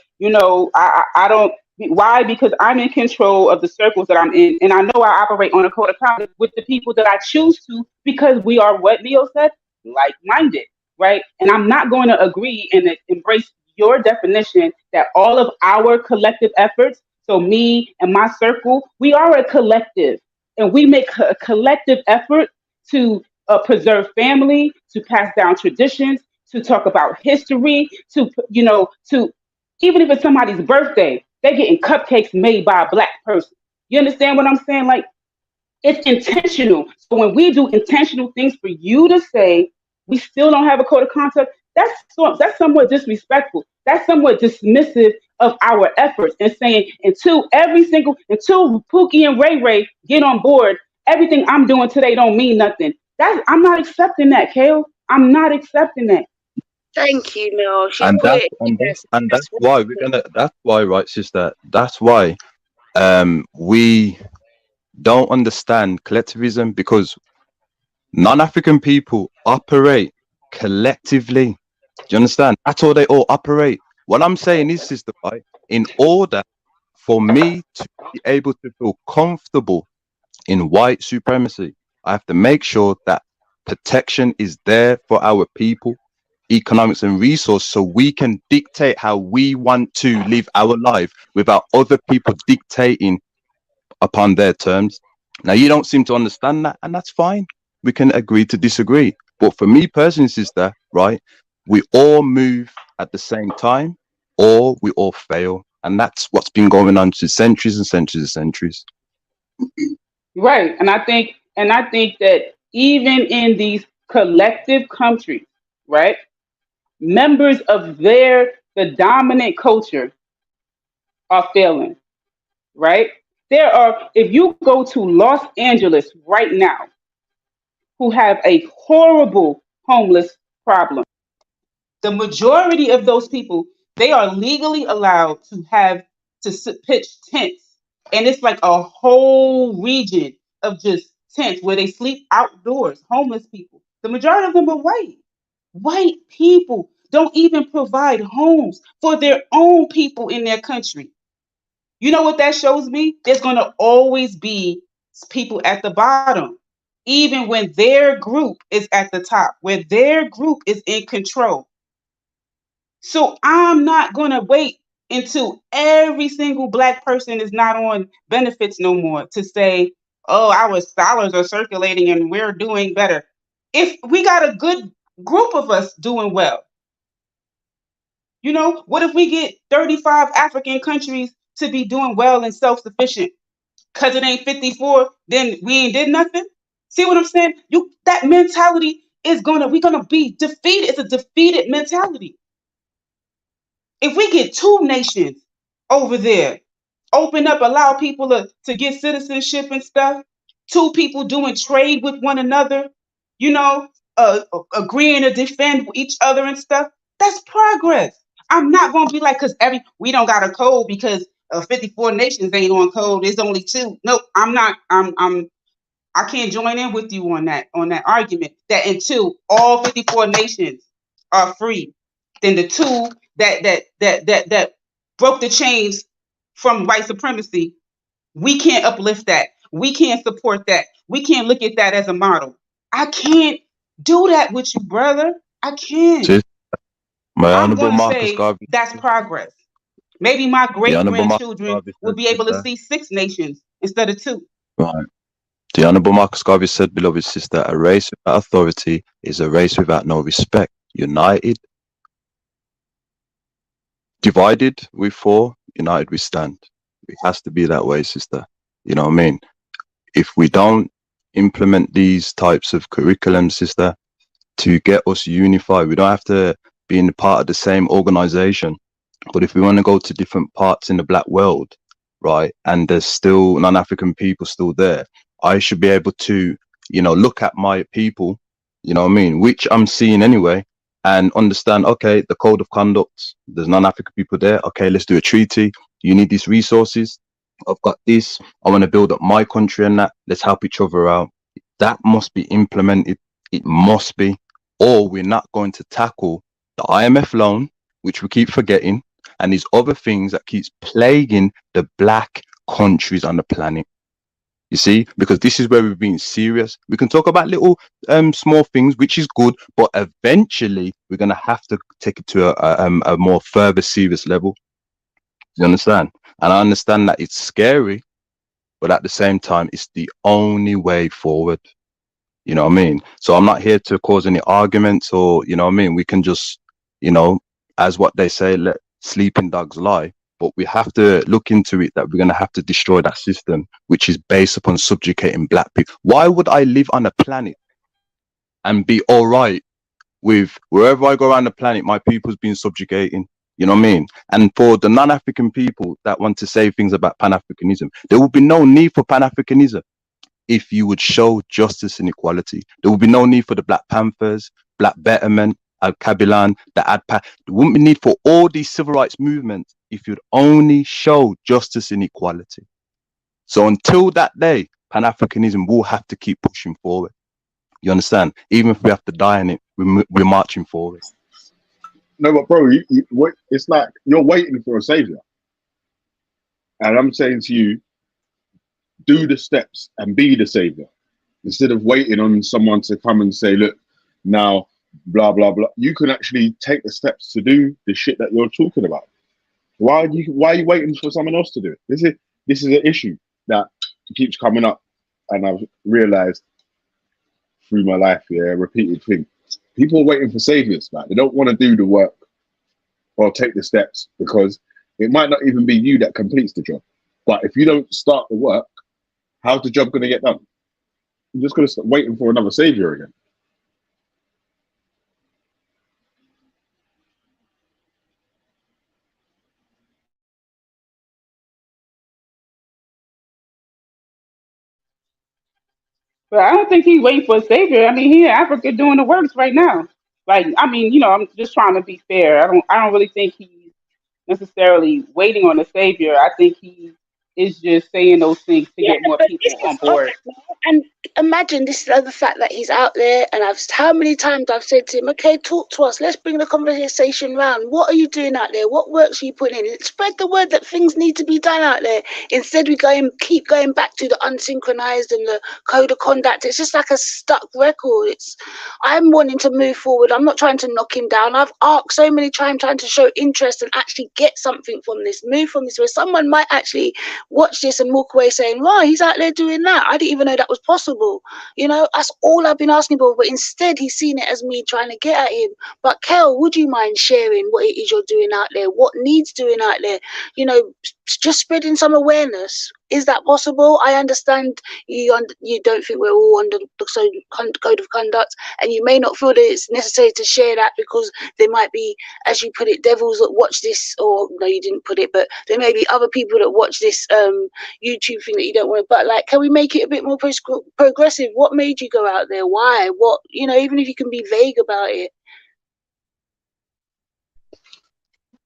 I don't. Why? Because I'm in control of the circles that I'm in, and I know I operate on a code of conduct with the people that I choose to, because we are, what Leo said, like-minded, right? And I'm not going to agree and embrace your definition that all of our collective efforts So me and my circle, we are a collective, and we make a collective effort to preserve family, to pass down traditions, to talk about history, to to even if it's somebody's birthday, they're getting cupcakes made by a black person. You understand what I'm saying? Like, it's intentional. So when we do intentional things for you to say, we still don't have a code of conduct, that's somewhat disrespectful. That's somewhat dismissive of our efforts and saying until Pookie and Ray Ray get on board, everything I'm doing today don't mean nothing. I'm not accepting that, Kale. I'm not accepting that. Thank you, Mel. She And put that's it. and that's Yes, and that's that's why we're really gonna. That's why, right, sister. That's why we don't understand collectivism, because non-African people operate collectively. Do you understand? That's all they all operate. What I'm saying is, sister, right? In order for me to be able to feel comfortable in white supremacy, I have to make sure that protection is there for our people, economics and resource, so we can dictate how we want to live our life without other people dictating upon their terms. Now, you don't seem to understand that, and that's fine. We can agree to disagree. But for me personally, sister, right, we all move at the same time, or we all fail. And that's what's been going on for centuries and centuries and centuries. Right. And I think that even in these collective countries, right, members of the dominant culture are failing, right? If you go to Los Angeles right now, who have a horrible homeless problem, the majority of those people, they are legally allowed to pitch tents, and it's like a whole region of just tents where they sleep outdoors. Homeless people, the majority of them are white. White people don't even provide homes for their own people in their country. You know what that shows me? There's going to always be people at the bottom, even when their group is at the top, where their group is in control. So I'm not going to wait until every single black person is not on benefits no more to say, oh, our dollars are circulating and we're doing better. If we got a good group of us doing well, what if we get 35 African countries to be doing well and self-sufficient? Because it ain't 54, then we ain't did nothing. See what I'm saying? That mentality we're gonna be defeated. It's a defeated mentality. If we get two nations over there, open up, allow people to get citizenship and stuff, two people doing trade with one another, you know, agreeing to defend each other and stuff, that's progress. I'm not going to be like, because we don't got a code because 54 nations ain't on code. There's only two. Nope, I'm not. I can't join in with you on that argument that until all 54 nations are free, then the two that broke the chains from white supremacy, we can't uplift that. We can't support that. We can't look at that as a model. I can't do that with you, brother. I can't. Sis, my I'm honorable going to Marcus say Garvey, that's progress. Maybe my the great honorable Marcus grandchildren Garvey will said, be able to sister, see 6 nations instead of 2. right. The honorable Marcus Garvey said, beloved sister, a race without authority is a race without no respect. United, divided we fall, united we stand. It has to be that way, sister. You know what I mean? If we don't implement these types of curriculum, sister, to get us unified, we don't have to be in part of the same organization. But if we want to go to different parts in the black world, right, and there's still non-African people still there, I should be able to, look at my people, you know what I mean, which I'm seeing anyway, and understand, okay, the code of conduct, there's non-African people there. Okay, let's do a treaty. You need these resources. I've got this. I want to build up my country and that. Let's help each other out. That must be implemented. It must be, or we're not going to tackle the IMF loan, which we keep forgetting, and these other things that keeps plaguing the black countries on the planet. You see, because this is where we're being serious. We can talk about little small things, which is good, but eventually we're gonna have to take it to a more further serious level. You understand? And I understand that it's scary, but at the same time, it's the only way forward. You know what I mean? So I'm not here to cause any arguments, or, you know what I mean? We can just, you know, as what they say, let sleeping dogs lie. But we have to look into it, that we're going to have to destroy that system, which is based upon subjugating black people. Why would I live on a planet and be all right with wherever I go around the planet, my people's being subjugating? You know what I mean? And for the non-African people that want to say things about Pan-Africanism, there will be no need for Pan-Africanism if you would show justice and equality. There will be no need for the Black Panthers, Black Betterment, Al-Kabilan, the ADPA. There wouldn't be need for all these civil rights movements if you'd only show justice and equality. So until that day, Pan-Africanism will have to keep pushing forward. You understand? Even if we have to die in it, we're marching forward. No, but bro, it's like you're waiting for a savior. And I'm saying to you, do the steps and be the savior. Instead of waiting on someone to come and say, look, now, blah, blah, blah. You can actually take the steps to do the shit that you're talking about. Why are you waiting for someone else to do it? This is an issue that keeps coming up, and I've realized through my life, repeated thing. People are waiting for saviors, like they don't want to do the work or take the steps, because it might not even be you that completes the job. But if you don't start the work, how's the job going to get done? You're just going to start waiting for another savior again. But I don't think he's waiting for a savior. I mean, he in Africa doing the works right now. Like, I mean, you know, I'm just trying to be fair. I don't really think he's necessarily waiting on a savior. I think he is just saying those things to Yeah, get more but this people on is all board. right now. And imagine this is the fact that he's out there, and how many times I've said to him, okay, talk to us, let's bring the conversation round. What are you doing out there? What works are you putting in? Spread the word that things need to be done out there. Instead, we keep going back to the unsynchronized and the code of conduct. It's just like a stuck record. I'm wanting to move forward. I'm not trying to knock him down. I've asked so many times, trying to show interest and actually get something from this, move from this, where someone might actually watch this and walk away saying, right, he's out there doing that. I didn't even know that was possible. You know, that's all I've been asking for. But instead, he's seen it as me trying to get at him. But Kel, would you mind sharing what it is you're doing out there? What needs doing out there? You know, just spreading some awareness. Is that possible? I understand you don't think we're all under the code of conduct, and you may not feel that it's necessary to share that because there might be, as you put it, devils that watch this, or no, you didn't put it, but there may be other people that watch this YouTube thing that you don't want. But like, can we make it a bit more progressive? What made you go out there? Why? What, you know, even if you can be vague about it.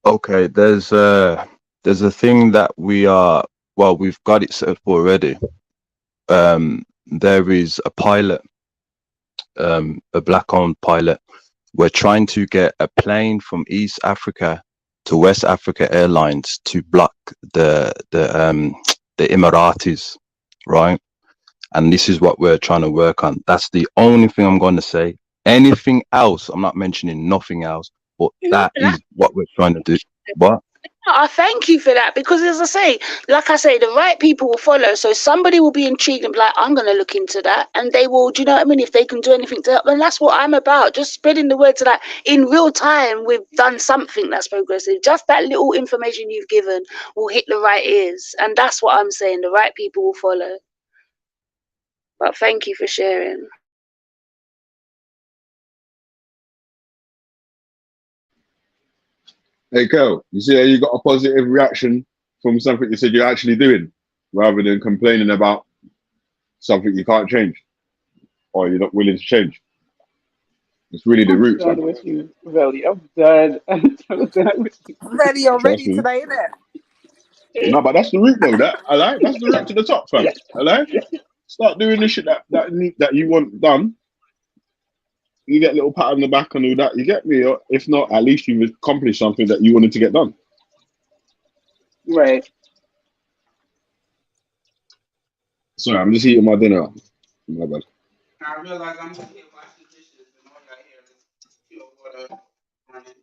Okay, there's a thing that we've got it set up already. There is a pilot, a black-owned pilot. We're trying to get a plane from East Africa to West Africa Airlines to block the Emiratis, right? And this is what we're trying to work on. That's the only thing I'm going to say. Anything else, I'm not mentioning nothing else, but that is what we're trying to do. What? I thank you for that, because as I say, like I say, the right people will follow. So somebody will be intrigued and be like, I'm going to look into that. And they will, do you know what I mean? If they can do anything to help. And that's what I'm about. Just spreading the word so that in real time, we've done something that's progressive. Just that little information you've given will hit the right ears. And that's what I'm saying. The right people will follow. But thank you for sharing. Hey, Kel, you see how you got a positive reaction from something you said you're actually doing, rather than complaining about something you can't change or you're not willing to change. It's really the I'm roots, done man. with you, Velly. I'm done. I'm so done with you. Ready, you're Trust ready me. today, innit? No, but that's the route, though. That's the route to the top, fam. Start doing the shit that you want done. You get a little pat on the back and all that. You get me? Or if not, at least you've accomplished something that you wanted to get done. Right. Sorry, I'm just eating my dinner. My bad. I realize I'm here washing dishes and all y'all hear is pure water running.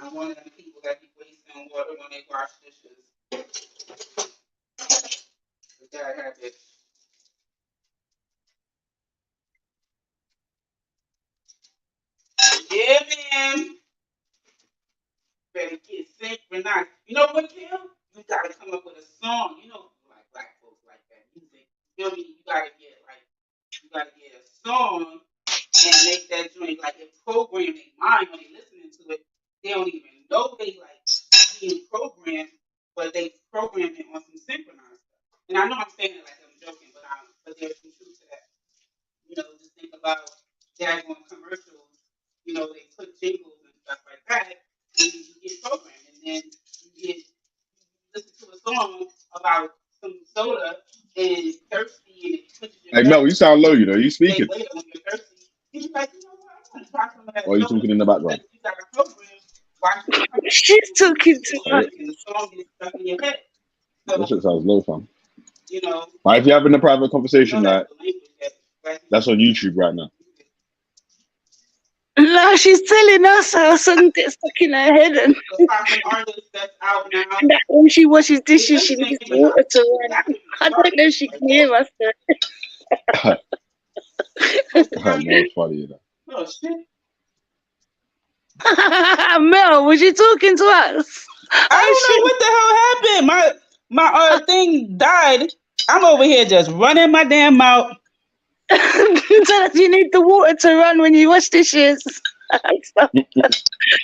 I'm one of them people that be wasting water when they wash dishes. But that habit. Yeah, man. Better get synchronized. You know what, Kim? You gotta come up with a song. You know, like black folks like that music. You feel me? You gotta get a song and make that joint like it program their mind when they listening to it. They don't even know they like being programmed, but they program it on some synchronized stuff. And I know I'm saying it like I'm joking, but there's some truth to that. You know, just think about daggone commercials. You know, they put jingles and stuff like that, and you get programmed, and then you listen to a song about some soda and thirsty, and it pushes your Hey Mel, you sound low. You know, you day speaking? later when you're thirsty. You're like, you know what? I'm gonna try some of that Or are you soda. talking in the background? You got a program. Watch the She's talking to us. and the song gets stuck in your head. That So, shit sounds low, fam. you know, But if you're having a private conversation, you know like that's the language that's on YouTube right now. No, she's telling us her song gets stuck in her head, and artist that's out now. that when she washes dishes, she needs water to run. I don't know if she can hear us. Mel's funny, you know. Oh shit. Mel, was you talking to us? I don't know what the hell happened. My thing died. I'm over here just running my damn mouth. So that you need the water to run when you wash dishes.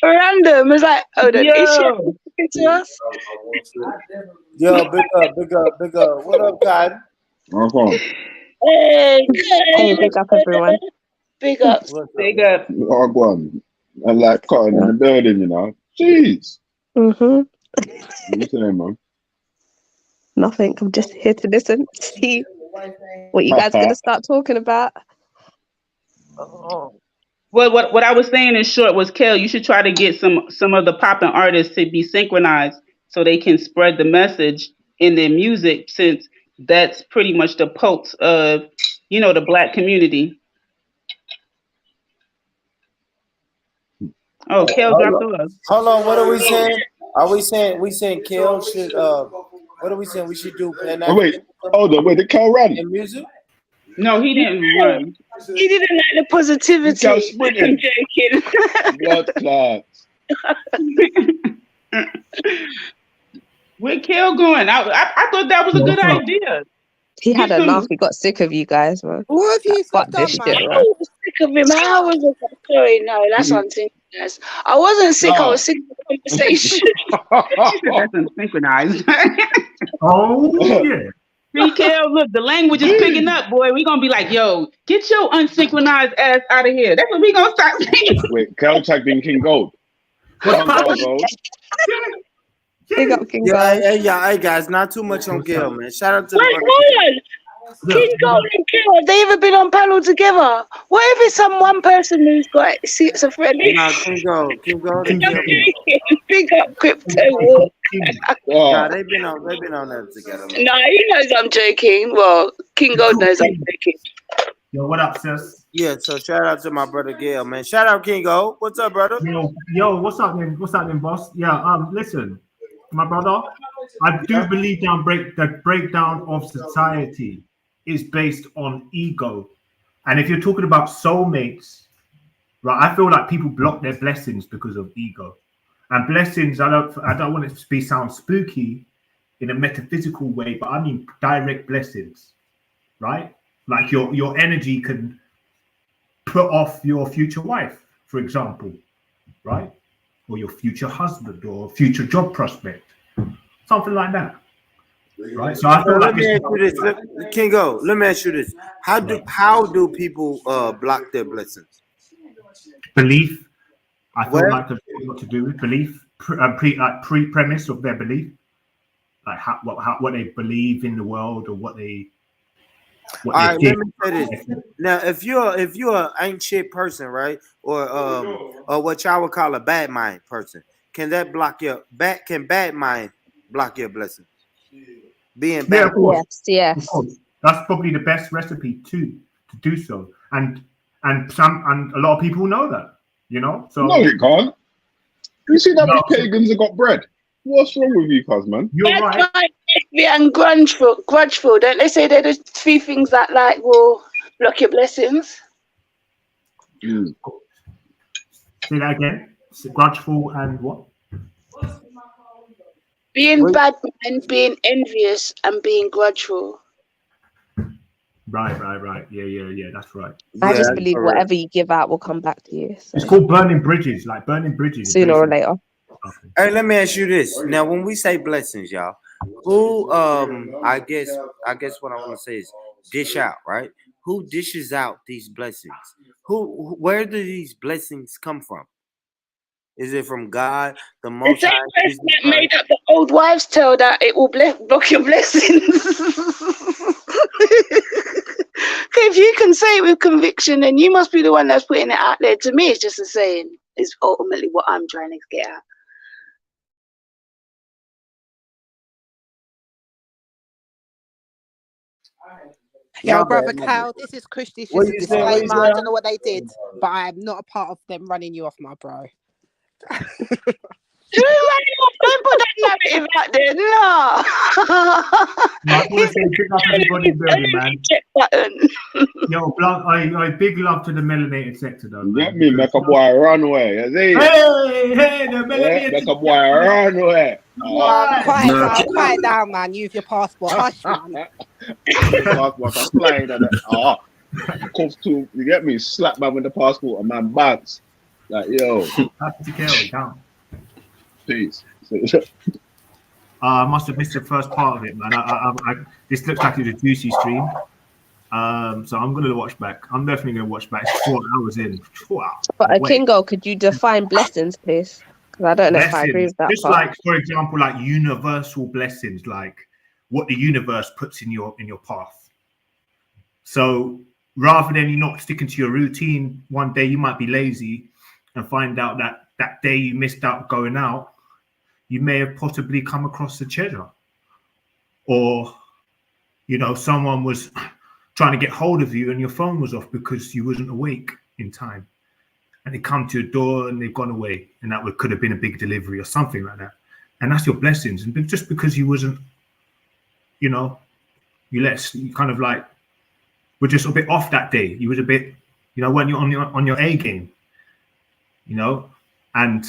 Random. It's like, hold on, is she talking to us? Yo, big up. What up, God? Hey, big up everyone. Big up. Big up. Oh, go on. I like cotton in the building, you know. Jeez. Mm-hmm. What you saying, man? Nothing. I'm just here to listen, see what you guys are gonna start talking about. Well, what I was saying in short was, Kel, you should try to get some of the popping artists to be synchronized so they can spread the message in their music, since that's pretty much the pulse of, you know, the Black community. Oh, Kel dropped off. Hold on, what are we saying? Are we saying Kel should what are we saying we should do? Oh wait, hold on, wait, did Kel run? In music? No, he didn't run. He didn't like the positivity. I'm joking. Blood clots. Where Kel going? I thought that was a good idea. He had enough. He got sick of you guys, man. What have you Fuck done, this man? shit, I man. was sick of him. I was sorry, no, that's unsynchronized. I wasn't sick, I was sick of the conversation. She said that's unsynchronized. Oh yeah. See, Kel, look, the language is picking up, boy. We're gonna be like, yo, get your unsynchronized ass out of here. That's what we gonna start saying. Wait, Kel tagged in King Gold. Gold. Big up King Gold. Hey guys, not too much on Gail, man. Shout out to Wait, hold on. King Gold and Kel, have they ever been on panel together? What if it's some one person who's got schizophrenia? Nah, King Gold and Kel. Big up Crypto War. Nah, they've been on that together. Man. No, he knows I'm joking. Well, King Gold knows I'm joking. Yo, what up, sis? Yeah, so shout out to my brother Gail, man. Shout out King Gold. What's up, brother? Yo, what's up, man? What's up, then, boss? Yeah, listen, my brother, I do believe the breakdown of society is based on ego. And if you're talking about soulmates, right, I feel like people block their blessings because of ego. And blessings, I don't want it to sound spooky in a metaphysical way, but I mean direct blessings, right? Like your energy can put off your future wife, for example, right? Or your future husband or future job prospect, something like that. Right. So I feel let me ask you this, Kingo. Let me ask you this: how do people block their blessings? Belief. I feel like it's got to do with belief, pre-premise of their belief, like what they believe in the world or what they. All right, let me say this. Now, if you're an ain't shit person, right, or what y'all would call a bad mind person, can that block your Can bad mind block your blessings? Being bad. Yeah, of course. Yes. Of course. That's probably the best recipe to do so, and a lot of people know that, you know. So no, you can't. You see that many pagans have got bread? What's wrong with you, cuz, man? You're right. And grudgeful. Don't they say they're the three things that like will block your blessings? Say that again. Grudgeful and what? Being bad and being envious and being grudgeful. Right. Yeah. That's right. I just believe whatever you give out will come back to you. So. It's called burning bridges. Like burning bridges. Sooner or later. Hey, let me ask you this. Now, when we say blessings, y'all, who I guess what I want to say is dish out, right? Who dishes out these blessings? Where do these blessings come from? Is it from God, the Most High? The same person that made up the old wives' tale that it will block your blessings. If you can say it with conviction, then you must be the one that's putting it out there. To me, it's just a saying. It's ultimately what I'm trying to get at. Yo, brother Cal, this is Chris. This is a disclaimer. I don't know what they did, but I'm not a part of them running you off, my bro. Don't put that narrative out there. No. I want to say big up everybody in the building, man. Yo, big love to the melanated sector, though. Get me, make a boy run away. Hey, the melanated make a boy run away. Quiet down, man. Use your passport. Hush, man. Passport, I'm flying on it. Comes to, you get me? Slap man with the passport and man bags. Like, yo. Happy to kill, count. Peace. I must have missed the first part of it, man. This looks like it's a juicy stream. So I'm going to watch back. I'm definitely going to watch back. It's 4 hours in. Wow. But Kingo, could you define blessings, please? Because I don't know if I agree with that. Just part. Like, for example, like universal blessings, like what the universe puts in your path. So rather than you not sticking to your routine, one day you might be lazy and find out that day you missed out going out, you may have possibly come across a treasure, or someone was trying to get hold of you and your phone was off because you wasn't awake in time, and they come to your door and they've gone away, and that could have been a big delivery or something like that, and that's your blessings. And just because you wasn't, you kind of like were just a bit off that day, you was a bit, when you're on your A game, and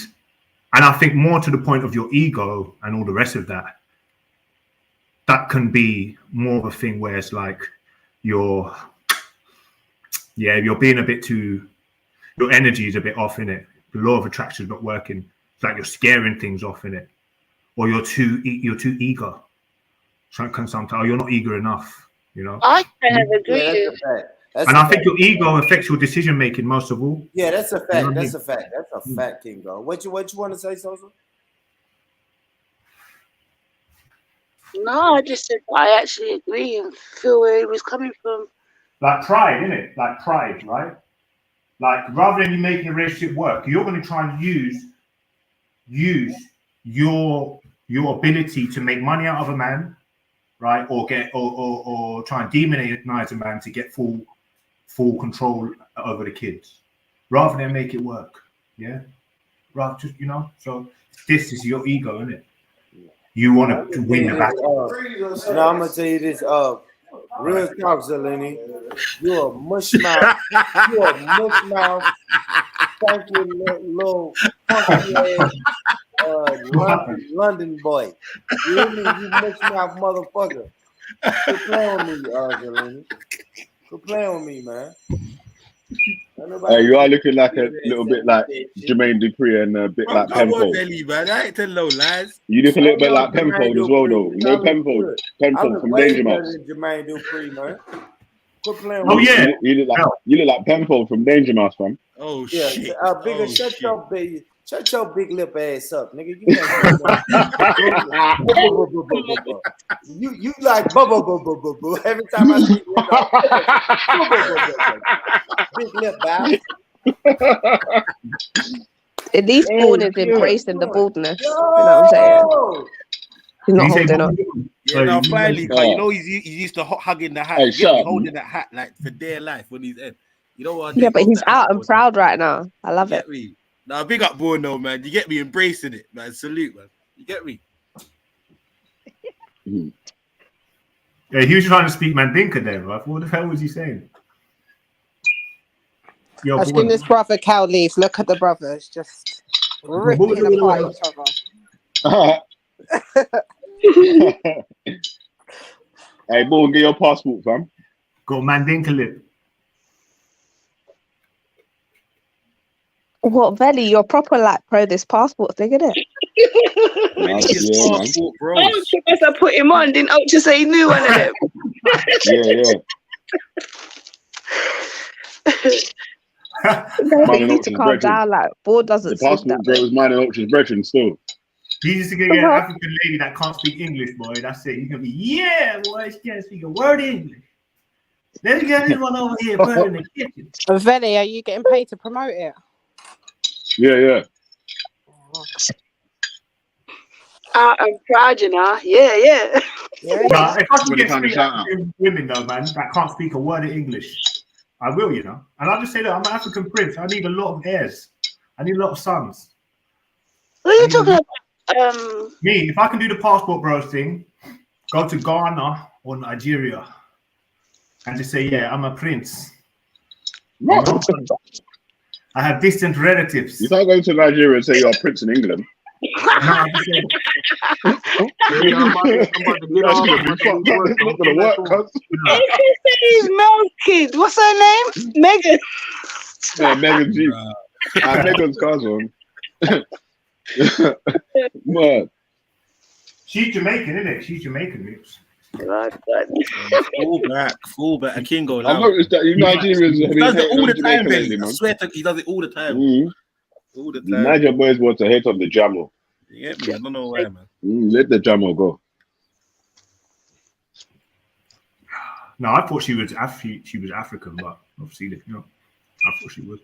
I think more to the point of your ego and all the rest of that can be more of a thing where it's like you're being a bit too, your energy is a bit off in it. The law of attraction is not working. It's like you're scaring things off in it, or you're too eager. Sometimes you're not eager enough. I kind of agree. And I think your ego affects your decision making most of all. Yeah, that's a fact. That's a fact. That's a fact, Kingo. What you want to say, Sosa? No, I just said I actually agree and feel where he was coming from. Like pride, innit? Like pride, right? Like rather than you making a relationship work, you're going to try and use your ability to make money out of a man, right? Or try and demonize a man to get full control over the kids, rather than make it work. Yeah, rather just So this is your ego, isn't it? You want to win the battle. Now I'm gonna tell you this. Real talk, Zeleny. You're a mush mouth. You're a mush mouth. Funky little funky ass London boy. You hear me? You mush mouth motherfucker. Quit playing with me, Zeleny. Quit playing with me, man. Hey, you are looking like a little bit like Jermaine Dupri and a bit like Penfold. I ain't telling no lies. You look a little bit like Penfold as well, though. You know Penfold from Danger Mouse. Jermaine Dupri, man. Quit playing with me. Yeah. You look like Penfold from Danger Mouse, fam. Oh yeah, shit. Bigger, shut your big lip ass up, nigga. You can't you like every time I see you, big lip bow. At least Born is embracing the baldness. You know what I'm saying? He's not holding up. Yeah, no, finally, but he's used to hugging the hat. Hey, holding that hat like for dear life when he's in. You know what? Yeah, but he's out and proud right now. I love it. Me? Nah, big up Born though, man. You get me embracing it, man. Salute, man. You get me? Yeah, he was trying to speak Mandinka there, right? What the hell was he saying? Yo, I've seen this brother Cal leave. Look at the brothers just ripping apart each other. Hey, Born, get your passport, fam. Got Mandinka lip. What, Velly? You're proper like pro this passport thing, isn't it? Yeah, man. I guess I put him on. Didn't Ultra say he knew one of them? Yeah. No, you need to calm down. Like, Board doesn't The speak passport that bro way. is mine and Ultra's brethren still. He used to get an African lady that can't speak English, boy. That's it. He's gonna be, yeah, boy, she can't speak a word English. Let me get this one over here, put it in the kitchen. Veli, are you getting paid to promote it? Yeah. I'm proud, you know. Yeah. Nah, if I can get Really three shout out. African women though, man, that can't speak a word of English, I will, you know. And I'll just say that I'm an African prince. I need a lot of heirs. I need a lot of sons. What are you talking about? Me, if I can do the passport bros thing, go to Ghana or Nigeria and just say, yeah, I'm a prince. You know? I have distant relatives. You can't go to Nigeria and say you're a prince in England. I'm about to get off. It's not gonna work, cuz. He's Mel's kid. What's her name? Megan. Yeah, Megan G. Megan's cousin. Man. She's Jamaican, isn't it? She's Jamaican, Lips. Full back. Kingo. I noticed that you Nigerians have He does been it all the hating time, on Billy. lately, I man. swear to he does it all the time. All the The time. Niger boys want to hate on the Jamo. Yeah, me. I don't know why, man. Let the Jamo go. No, I thought she was African, but obviously, you know, I thought she was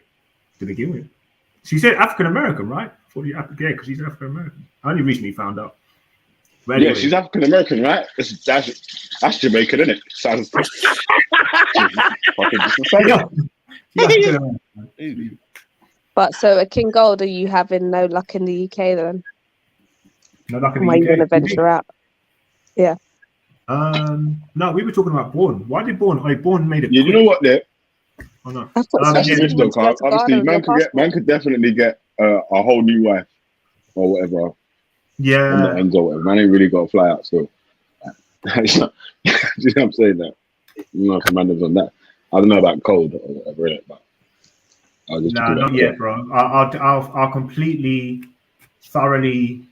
to begin with. She said African American, right? I thought yeah, because she's African American. I only recently found out. But anyway. Yeah, she's African American, right? That's Jamaican, isn't it? Sounds fucking just the same. But so a King Gold, are you having no luck in the UK then? No luck in the Why are you UK. going to venture out? Yeah. No, we were talking about Bourne. Why did Bourne? Bourne made it. Yeah, you know what? There. Oh no. That's the risk though, Carl. Obviously, man could definitely get a whole new wife or whatever. Yeah. On the ends or whatever. Man ain't really got to fly out, so. You know what I'm saying? That. You know, commanders on that. I don't know about code or whatever, innit? But I'll just nah, not yet, bro. I'll completely, thoroughly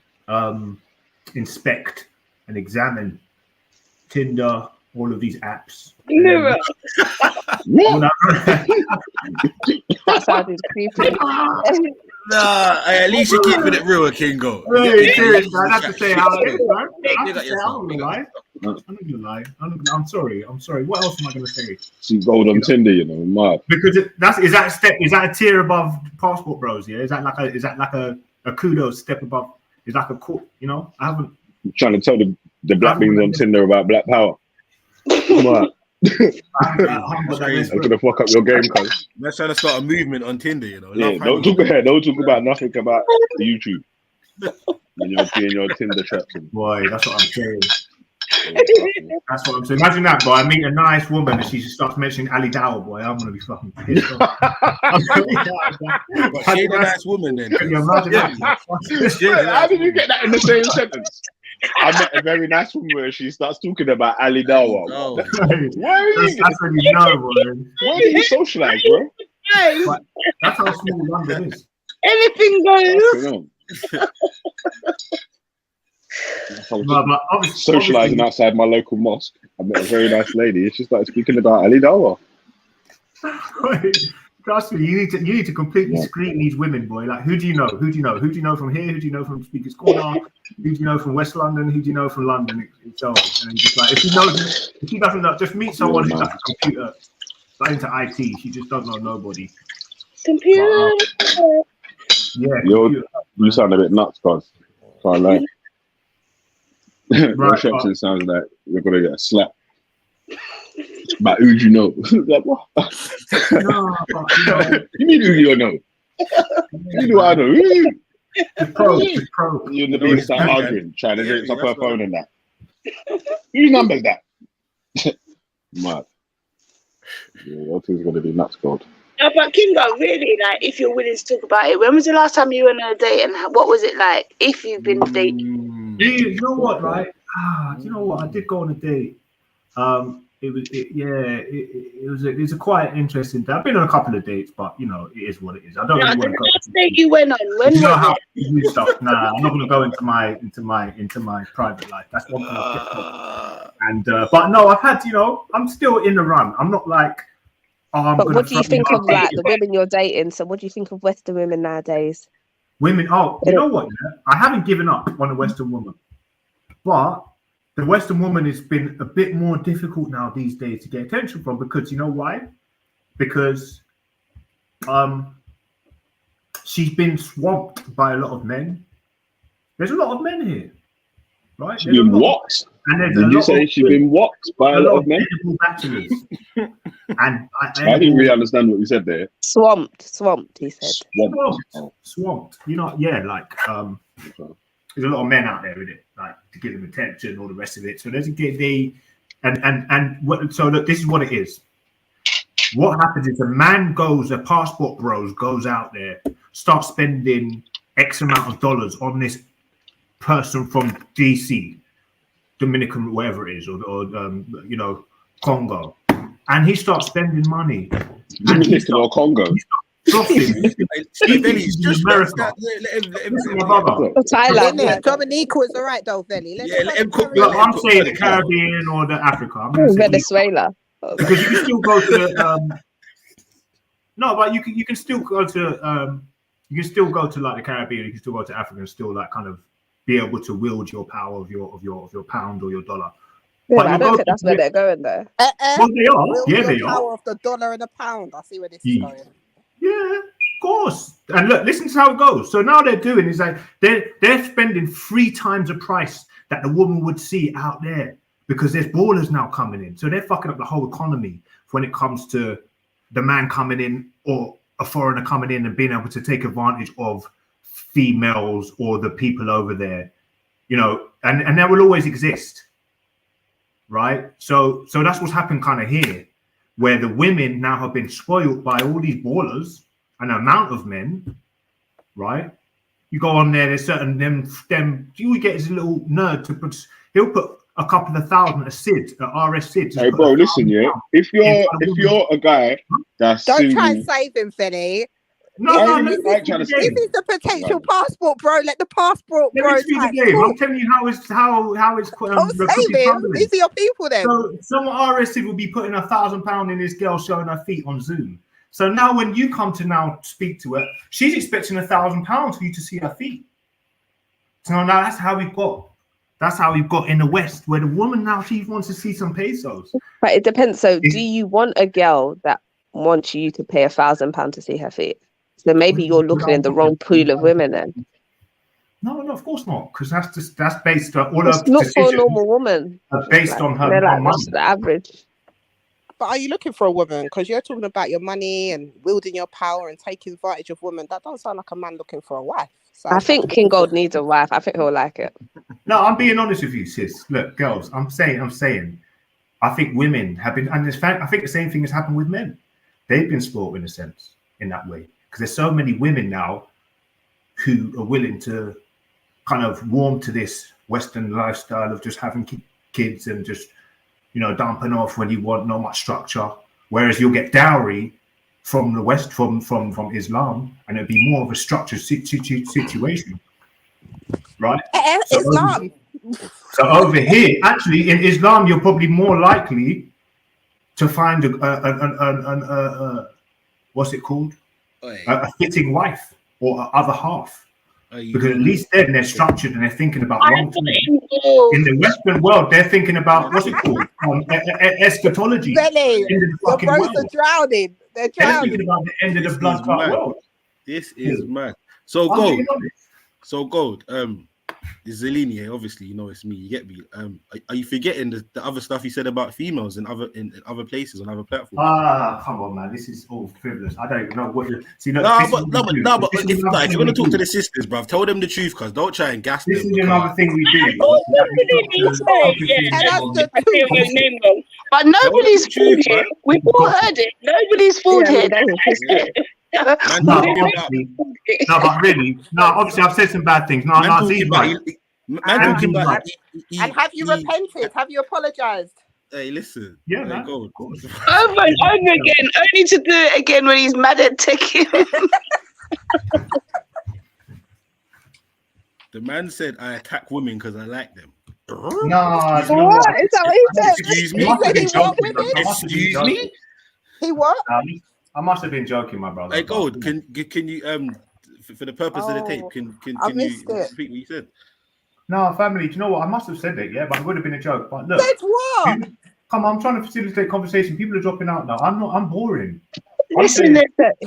inspect and examine Tinder, all of these apps. That sounded creepy. Nah, at least you're keeping it real, Kingo. Hey, serious, man. I have to say how it is, man. I'm sorry. What else am I going to say? See gold on Tinder, you know, mad. Because is that a tier above passport bros? Yeah, is that like a kudos step above? Is like a cool, you know? I haven't. I'm trying to tell the black beans on Tinder about black power. Come on. I'm gonna fuck up your game, cuz. Let's try to start a movement on Tinder, you know. Yeah, don't talk about nothing about the YouTube. And your Tinder traps. Boy, that's what I'm saying. That's what I'm saying. Imagine that, boy. I meet a nice woman and she just starts mentioning Ali Dawah, boy. I'm gonna be fucking pissed off. She's a nice woman, then. Can you imagine that? How did you get that in the same sentence? I met a very nice woman where she starts talking about Ali Dawah. Oh. That's when you know, boy. Where do you socialize, bro? But that's how small London is. Anything goes. Socializing outside my local mosque. I met a very nice lady. She started speaking about Ali Dawah. Trust me, you need to completely screen these women, boy. Like, who do you know? Who do you know? Who do you know from here? Who do you know from Speaker's Corner? Who do you know from West London? Who do you know from London itself? And just like, if she doesn't know, just meet someone who's like a computer, like into IT. She just doesn't know nobody. Computer. You sound a bit nuts, cuz. Can't lie. Reception sounds like you're gonna get a slap. But who do you know? Like, what? No, you mean who you know? You know what I know. The pro. You and the bean start arguing, trying to get off her phone and that. Whose number is that? Mad. Yeah, your thing's gonna be nuts, gold. No, but Kingo, really, like, if you're willing to talk about it, when was the last time you went on a date, and what was it like? If you've been dating, You know what, right? You know what? I did go on a date. It was a quite interesting day. I've been on a couple of dates, but you know, it is what it is. I don't really want to go. Last date you went on, when You know was how it? you do stuff. Nah, I'm not going to go into my private life. That's one thing. And but no, I've had, you know, I'm still in the run. I'm not like. But what do you think of like the women you're dating? So what do you think of Western women nowadays? Women, you know what? Yeah? I haven't given up on a Western woman, but the Western woman has been a bit more difficult now these days to get attention from, because you know why? Because she's been swamped by a lot of men. There's a lot of men here, right? She's been what? Did you say she's been what by a lot of men? Bachelors. And I didn't really understand what you said there. Swamped, he said. Swamped. You know, yeah, like there's a lot of men out there with it, like to give them attention, all the rest of it. So there's so look, this is what it is. What happens is a passport bros goes out there, starts spending X amount of dollars on this person from DC, Dominican, wherever it is, or you know, Congo, and he starts spending money. Dominican or Congo? Thailand. Dominica is all right though, Velly. I'm saying the Caribbean or the Africa. Venezuela. Because you can still go to the no, but you can still go to you can still go to like the Caribbean. You can still go to Africa and still like kind of be able to wield your power of your pound or your dollar. Yeah, but I don't think that's where they're going though. Well, they are. Yeah, they are. Power of the dollar and the pound. I see where this is going. Yeah, of course. And look, listen to how it goes. So now they're doing is like they're spending 3 times the price that the woman would see out there, because there's ballers now coming in. So they're fucking up the whole economy when it comes to the man coming in or a foreigner coming in and being able to take advantage of females or the people over there, you know, and that will always exist. Right. So that's what's happened kind of here, where the women now have been spoiled by all these ballers, an amount of men. Right. You go on there, there's certain them you get this little nerd to put, he'll put a couple of thousand a SID, RS SID. Hey bro, listen, yeah. If you're a guy that's don't single, try and save him, Fenny. No, this is the potential passport, bro. Let the passport, bro. I'm telling you how it's these are your people then. So someone RS will be putting £1,000 in this girl showing her feet on Zoom. So now when you come to now speak to her, she's expecting £1,000 for you to see her feet. So now that's how we've got. That's how we've got in the West, where the woman now she wants to see some pesos. But it depends. So do you want a girl that wants you to pay £1,000 to see her feet? So maybe you're looking in the wrong pool of women then. No, of course not, because that's based on all of the decisions. Not for a normal woman. Based on her money. The average. But are you looking for a woman? Because you're talking about your money and wielding your power and taking advantage of women. That doesn't sound like a man looking for a wife. I think King Gold needs a wife. I think he'll like it. No, I'm being honest with you, sis. Look, girls, I'm saying, I think women have been, and I think the same thing has happened with men. They've been spoiled in a sense, in that way. Because there's so many women now who are willing to kind of warm to this Western lifestyle of just having kids and just, you know, dumping off when you want, not much structure. Whereas you'll get dowry from the West, from Islam, and it'll be more of a structured situation, right? Islam. So over here, actually, in Islam, you're probably more likely to find what's it called? A fitting wife or other half, because at least then they're structured and they're thinking about long term. In the Western world, they're thinking about what's it called? Eschatology. Really? Your bros are drowning. They're drowning. Thinking about the end of the blood clot world. This is mad. So gold. It's Zelini, yeah, obviously, you know it's me. You get me. Are you forgetting the other stuff you said about females in other places on other platforms? Ah, come on, man. This is all frivolous. I don't even know what you see. Look, No, this but is no, what we but do. no, but This is if another you're thing gonna we talk to do. the sisters, bruv, tell them the truth, cause don't try and gas This them. is another thing we do. Oh, That we stop somebody to say, yeah, Tell us the I say my truth. name wrong. But Tell them nobody's the truth, fooled here. man. We've all heard it. Nobody's fooled Yeah, I here. mean, that is history. Man No, talking but about obviously, no, but really, no, obviously I've said some bad things. No, man no, talking Z's about right. man talking Z's about right. And have you repented? Have you apologized? Hey, listen. Yeah, Hey, man. go. Of course. Over and over again, only to do it again when he's mad at taking. The man said I attack women because I like them. No, you know What? what? Is that what he said? Excuse I me? must have He been said he what joking. women? I must have been Excuse me? joking. He what? I must have been joking, my brother. Hey, but, Gold, you know. can you for the purpose of the tape, Oh, can I you missed it. repeat what you said? No, family, do you know what? I must have said it, yeah, but it would have been a joke. But look, Said what? come on, I'm trying to facilitate conversation. People are dropping out now. I'm boring. Listen,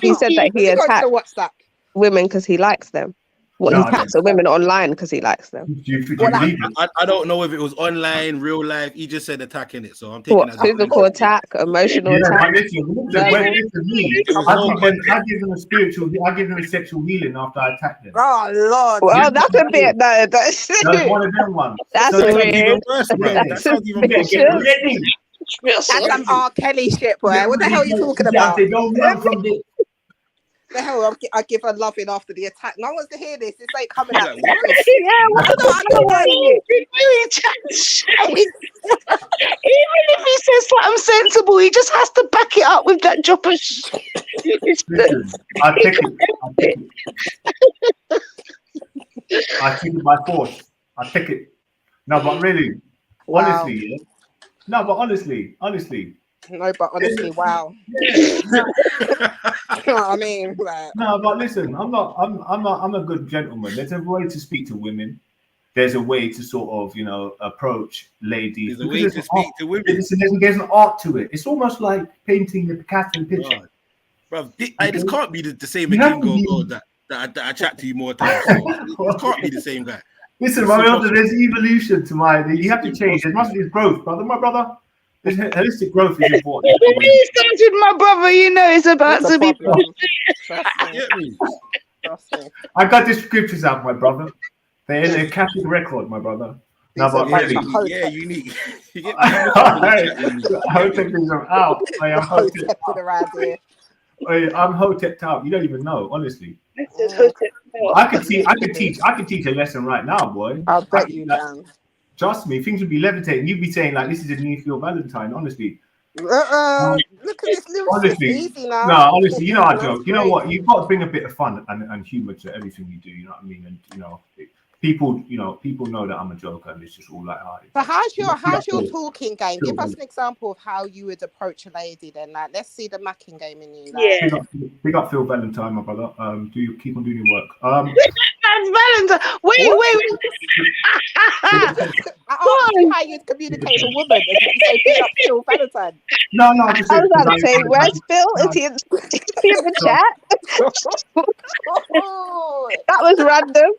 He said that Let he me go to attacked the WhatsApp. women because he likes them. What, No, he I attacks didn't. the women online because he likes them. Do you What, believe it? I don't know if it was online, real life. He just said attacking it, so I'm taking What, that as physical attack, emotional Yeah, attack, but listen, verbal? me. It was I no give them a spiritual, I give them a sexual healing after I attack them. oh Lord. Well, that's a bit, no, that's, That's one of them ones. that's So that sounds even weird. worse, bro. That That's sounds even more get suspicious. ready. That's some R. Kelly shit, boy. What the hell are you talking I about? say, don't run from this. The hell, I give her loving after the attack. No one wants to hear this. This ain't coming out. Like, The what? office. yeah, I don't understand it. Even if he says something sensible, he just has to back it up with that drop of shit. Listen, I take it by force. I take it. No, but really, Wow. honestly, yeah. No, but honestly. No, but honestly, wow. I mean, like, No, but listen, I'm a good gentleman. There's a way to speak to women. There's a way to sort of, approach ladies. There's a way to speak to women. There's an art to it. It's almost like painting the Picasso picture. Bro, this can't be the same You have to King that I chat to you more times. So it can't be the same guy. Listen, my brother, there's evolution to you have to change. There must be growth, brother. My brother, there's holistic growth is important. When he starts with my brother, you know it's about to be. Get me? I got the scriptures out, my brother. They're in a Catholic record, my brother. No, but really, yeah, unique. You get me? Hotep things are out. I am Hotep. I'm Hotep out. You don't even know, honestly. I could teach a lesson right now, boy. I'll bet you can. Trust me, things would be levitating. You'd be saying like, "This is a new Phil Valentine." Honestly. Look at this lyrics. Honestly, Easy now. no, honestly, you know I joke. You know what? You've got to bring a bit of fun and humor to everything you do. You know what I mean? And people know that I'm a joker, and it's just all lighthearted. So how's your talking game? Give us an example of how you would approach a lady. Then, like, let's see the macking game in you. Like. Big up Phil Valentine, my brother. Keep on doing your work. That's Valentine. Wait. I asked you how you'd communicate with a woman, and you say big up Phil Valentine. No, I just I was about to say, where's Phil? Is he in the chat? That was random.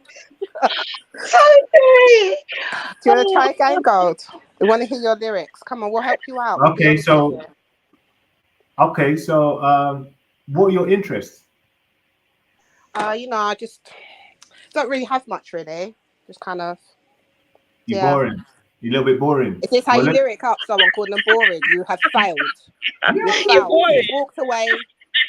Do you want to try again, Gold? We want to hear your lyrics. Come on, we'll help you out. Okay, so what are your interests? I just don't really have much, really. Just kind of. You're boring. You're a little bit boring. If this is how you lyric up someone, calling them boring, you have failed. You failed. You walked away.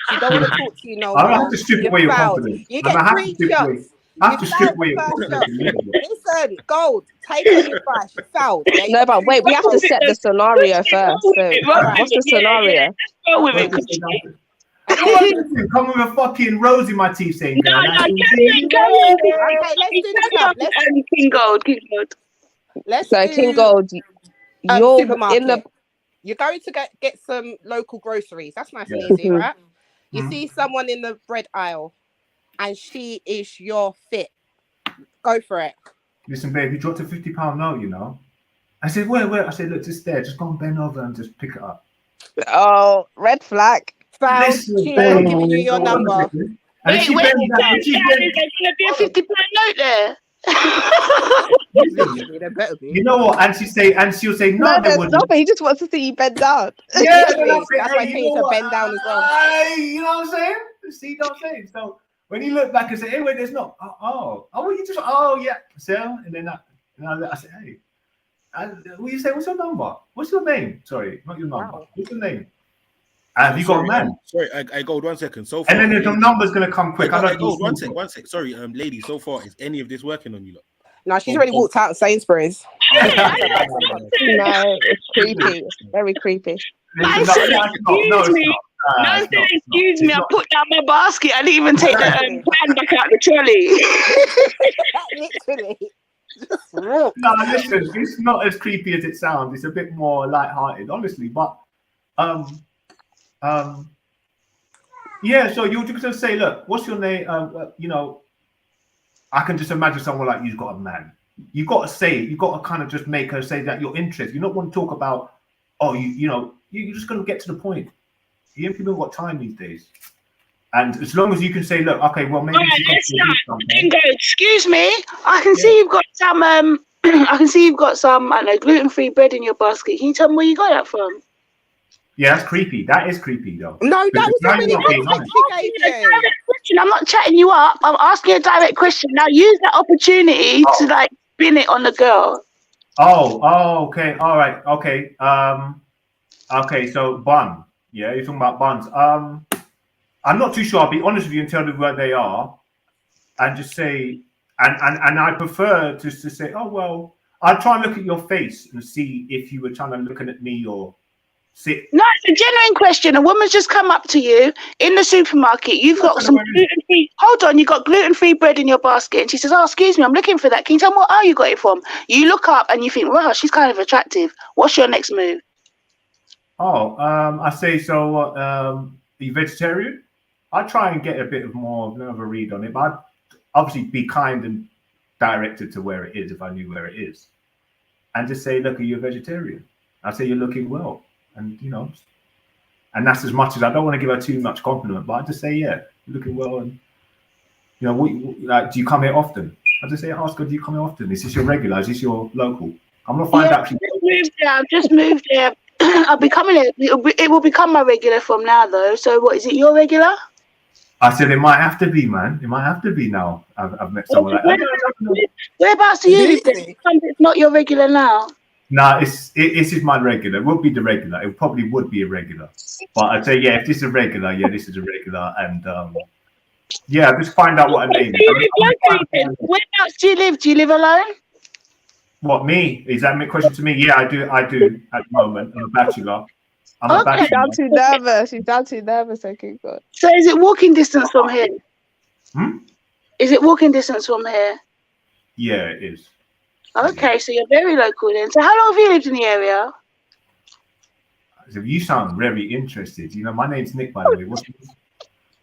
She don't want to talk to you no more. I have to strip away your confidence. You get 3 shots. I have to strip away your confidence. Listen, Gold, take the advice. You failed. Yeah? No, but wait, we have to set the scenario first. So, what's the scenario? Go with it. Come with a fucking rose in my teeth saying no, okay, let's do the club. King Gold. King Gold, you're in the. You're going to get some local groceries. That's nice and easy, right? You see someone in the bread aisle, and she is your fit. Go for it. Listen, babe, you dropped a £50 note, you know. I said, where? I said, look, just there. Just go and bend over and just pick it up. Oh, red flag. Listen, I'm giving you your number. Wait, there's going to be a £50 note there. There better be. You know what? And she'll say, no, No, they there's wouldn't. not, but he just wants to see you bend down. Yeah, Literally. that's That's why hey, he you know needs to what? bend down as well. You know what I'm saying? See what I'm saying? So when you look back and say, hey, wait, there's not. Well, you just, yeah, so, and then I say, hey, what you say? What's your number? What's your name? Sorry, not your number. Wow. What's your name? Have you got a man? Sorry, I gold 1 second. So far, And then the number's gonna come quick. I gold 1 sec. 1 sec. Sorry, lady. So far, is any of this working on you lot? No, she's already walked out of Sainsbury's. No, it's creepy. It's very creepy. Excuse me. Excuse me. I put down my basket. I didn't even take the pan back out the trolley. Literally. No, listen, it's not as creepy as it sounds. It's a bit more light-hearted, honestly. But yeah. So you're just gonna say, look, what's your name? You know, I can just imagine someone like you's got a man. You got to say, you got to kind of just make her say that you're interested. You don't want to talk about, you know, you're just going to get to the point. You people got time these days. And as long as you can say, look, okay, well, maybe Then go, excuse me, I can see you've got some, I can see you've got some, I don't know, gluten-free bread in your basket. Can you tell me where you got that from? Yeah, that's creepy. That is creepy, though. No, that was a really good question she gave you. I'm not chatting you up. I'm asking a direct question. Now use that opportunity to like spin it on the girl. Okay. All right. Okay. Okay. So bun. Yeah, you're talking about buns. I'm not too sure. I'll be honest with you and tell them where they are, and just say, and I prefer just to say, oh well, I'll try and look at your face and see if you were trying to looking at me or. No, it's a genuine question. A woman's just come up to you in the supermarket. You've got some gluten-free. Hold on, you got gluten-free bread in your basket, and she says, "Oh, excuse me, I'm looking for that. Can you tell me what aisle you got it from?" You look up and you think, "Wow, she's kind of attractive." What's your next move? I say so. Are you vegetarian? I try and get a bit of more of a read on it, but I'd obviously be kind and directed to where it is if I knew where it is, and just say, "Look, are you a vegetarian?" I say, "You're looking well." And you know, and that's as much as I don't want to give her too much compliment, but I just say, yeah, you're looking well, and you know, like, do you come here often? I just say, ask her, do you come here often? Is this your regular? Is this your local? I'm gonna find out. I've just moved there. I'll be coming here. It will become my regular from now, though. So, what is it? Your regular? I said it might have to be, man. It might have to be now. I've met someone like that. Whereabouts do you live? It's not your regular now. Nah, this is my regular. It would be the regular. It probably would be a regular. But I'd say, yeah, if this is a regular, yeah, this is a regular. And yeah, just find out what her name is. Whereabouts do you live? Do you live alone? What, me? Is that a question to me? Yeah, I do at the moment. I'm a bachelor. I'm a bachelor. She's down too nervous. She's down too nervous. Okay, good. So is it walking distance from here? Is it walking distance from here? Yeah, it is. Okay, so you're very local then. So how long have you lived in the area? So you sound very interested. You know, my name's Nick, by the way.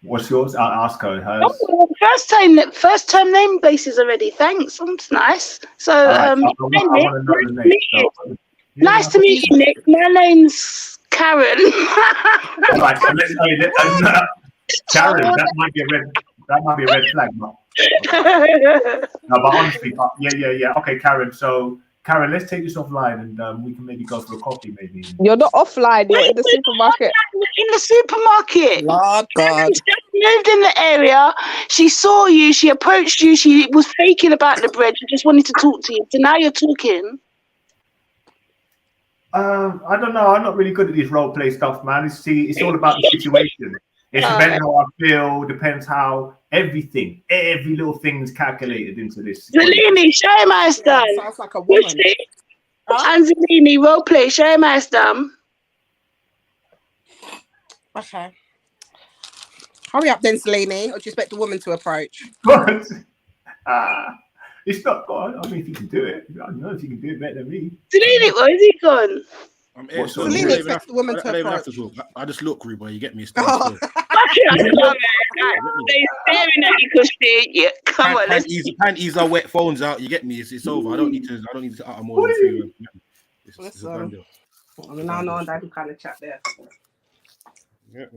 What's yours? I'll ask her hers. Oh, first term name basis already. Thanks. That's nice. So nice to meet you, Nick. My name's Karen. All right, so Karen, that might be a red flag. No, but honestly, yeah. Okay, Karen. So, Karen, let's take this offline and we can maybe go for a coffee, maybe. You're not offline. You're in the supermarket. In the supermarket. Oh, God. She just moved in the area. She saw you. She approached you. She was faking about the bread. She just wanted to talk to you. So now you're talking. I don't know. I'm not really good at this role play stuff, man. It's all about the situation. It depends how I feel, depends how every little thing is calculated into this. Zalini, show him how it's done. Sounds like a woman. Angelini, role play, show him how it's done. Okay. Hurry up then, Zalini, or do you expect the woman to approach? It's not God. I mean, if you can do it, I don't know if you can do it better than me. Zalini, where is he gone? Zalini expects the woman to approach. I just look, Reba, you get me. They're staring at you because yeah, come on. Panties are wet, phones out. You get me. It's over. I don't need to utter more than 3. It's a done deal. Now and that kind of chat there. Yeah.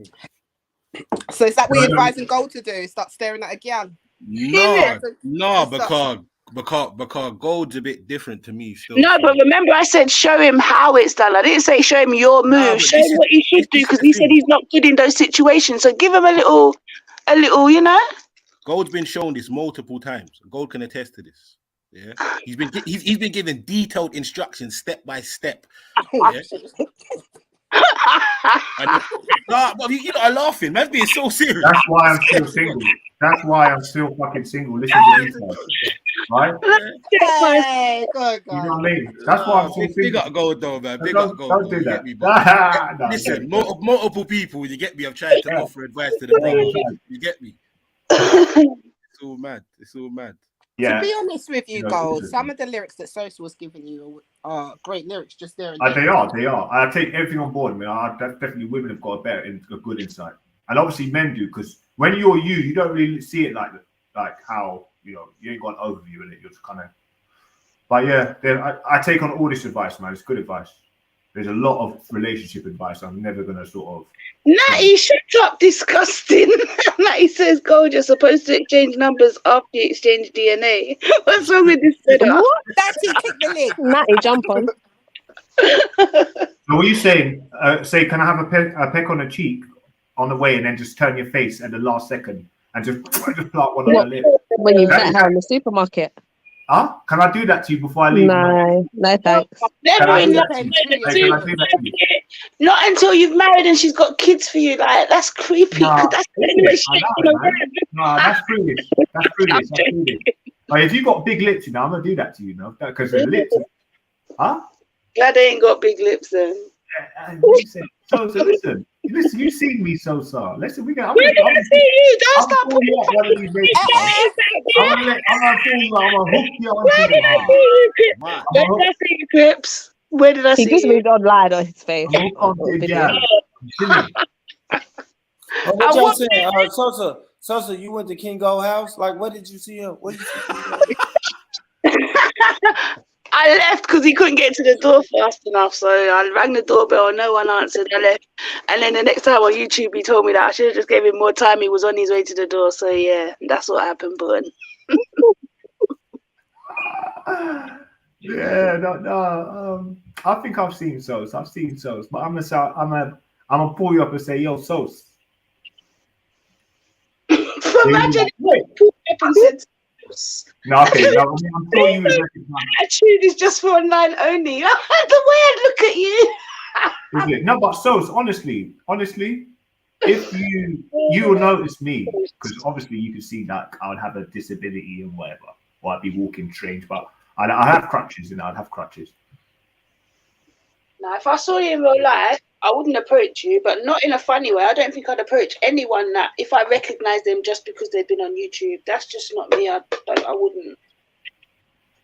So is that what you're advising Gold to do? Start staring at a gal? No, because Because gold's a bit different to me still. No, but remember I said show him how it's done. I didn't say show him your move. Nah, but Show this him is what he should do this is because the he said thing. he's not good in those situations. So give him a little, you know. Gold's been shown this multiple times. Gold can attest to this. Yeah, he's been given detailed instructions step by step. Yeah. But you are laughing. Man's being so serious. That's why I'm still single. That's why I'm still fucking single. Listen to these guys, right? Hey, good You know God. what I mean? That's why I'm still Big single. up gold though, man. Big Don't up gold. do You that. get me, but No, listen, don't. multiple people. You get me. I'm trying to offer advice to the brothers. You get me. It's all mad. It's all mad. Yeah. To be honest with you, You know, Gold, some of the lyrics that Sosa was giving you are great lyrics, just there and They there. are. I take everything on board. I mean, definitely women have got a good insight, and obviously men do, because when you're you don't really see it like how you ain't got an overview in it. You're just kind of. But yeah, I take on all this advice, man. It's good advice. There's a lot of relationship advice. I'm never gonna sort of. Natty, shut up, disgusting. Natty says, Gold, you're supposed to exchange numbers after you exchange DNA. What's wrong with this setup? What? Natty, click the link. Natty, jump on. So what are you saying? Say, can I have a peck on the cheek on the way, and then just turn your face at the last second and just plant one on the lip? When you met her in the supermarket. Huh? Can I do that to you before I leave? No, no thanks. Never in life. Not until you've married and she's got kids for you. Like, that's creepy. Nah, That's the only way she's Nah, that's foolish. That's foolish. Like, if you got big lips, I'm gonna do that to you, because the lips. Huh? Glad they ain't got big lips then. So listen, you've seen me, Sosa. Listen, we got. Where did I see you? Don't stop putting I'm gonna hook you on. Where did I see you, Crips? Where did I see you, Crips? Where did I see you? He just moved online on his face. What y'all saying? Sosa, you went to King Gold house? Like, what did you see him? What did you see? I left because he couldn't get to the door fast enough. So I rang the doorbell, no one answered. I left. And then the next time on YouTube, he told me that I should have just gave him more time. He was on his way to the door. So yeah, that's what happened, but Yeah, no. I think I've seen Sos. But I'm gonna pull you up and say, yo, Sos. Imagine pulled up and said, No, okay, no, I'm sure you would recognize. Attitude is just for online only. The way I look at you. Is it? No, but Sos, honestly, if you will notice me, because obviously you can see that I would have a disability and whatever, or I'd be walking strange, but I have crutches, I'd have crutches. Now, if I saw you in real life, I wouldn't approach you, but not in a funny way. I don't think I'd approach anyone that if I recognize them just because they've been on YouTube. That's just not me. I wouldn't.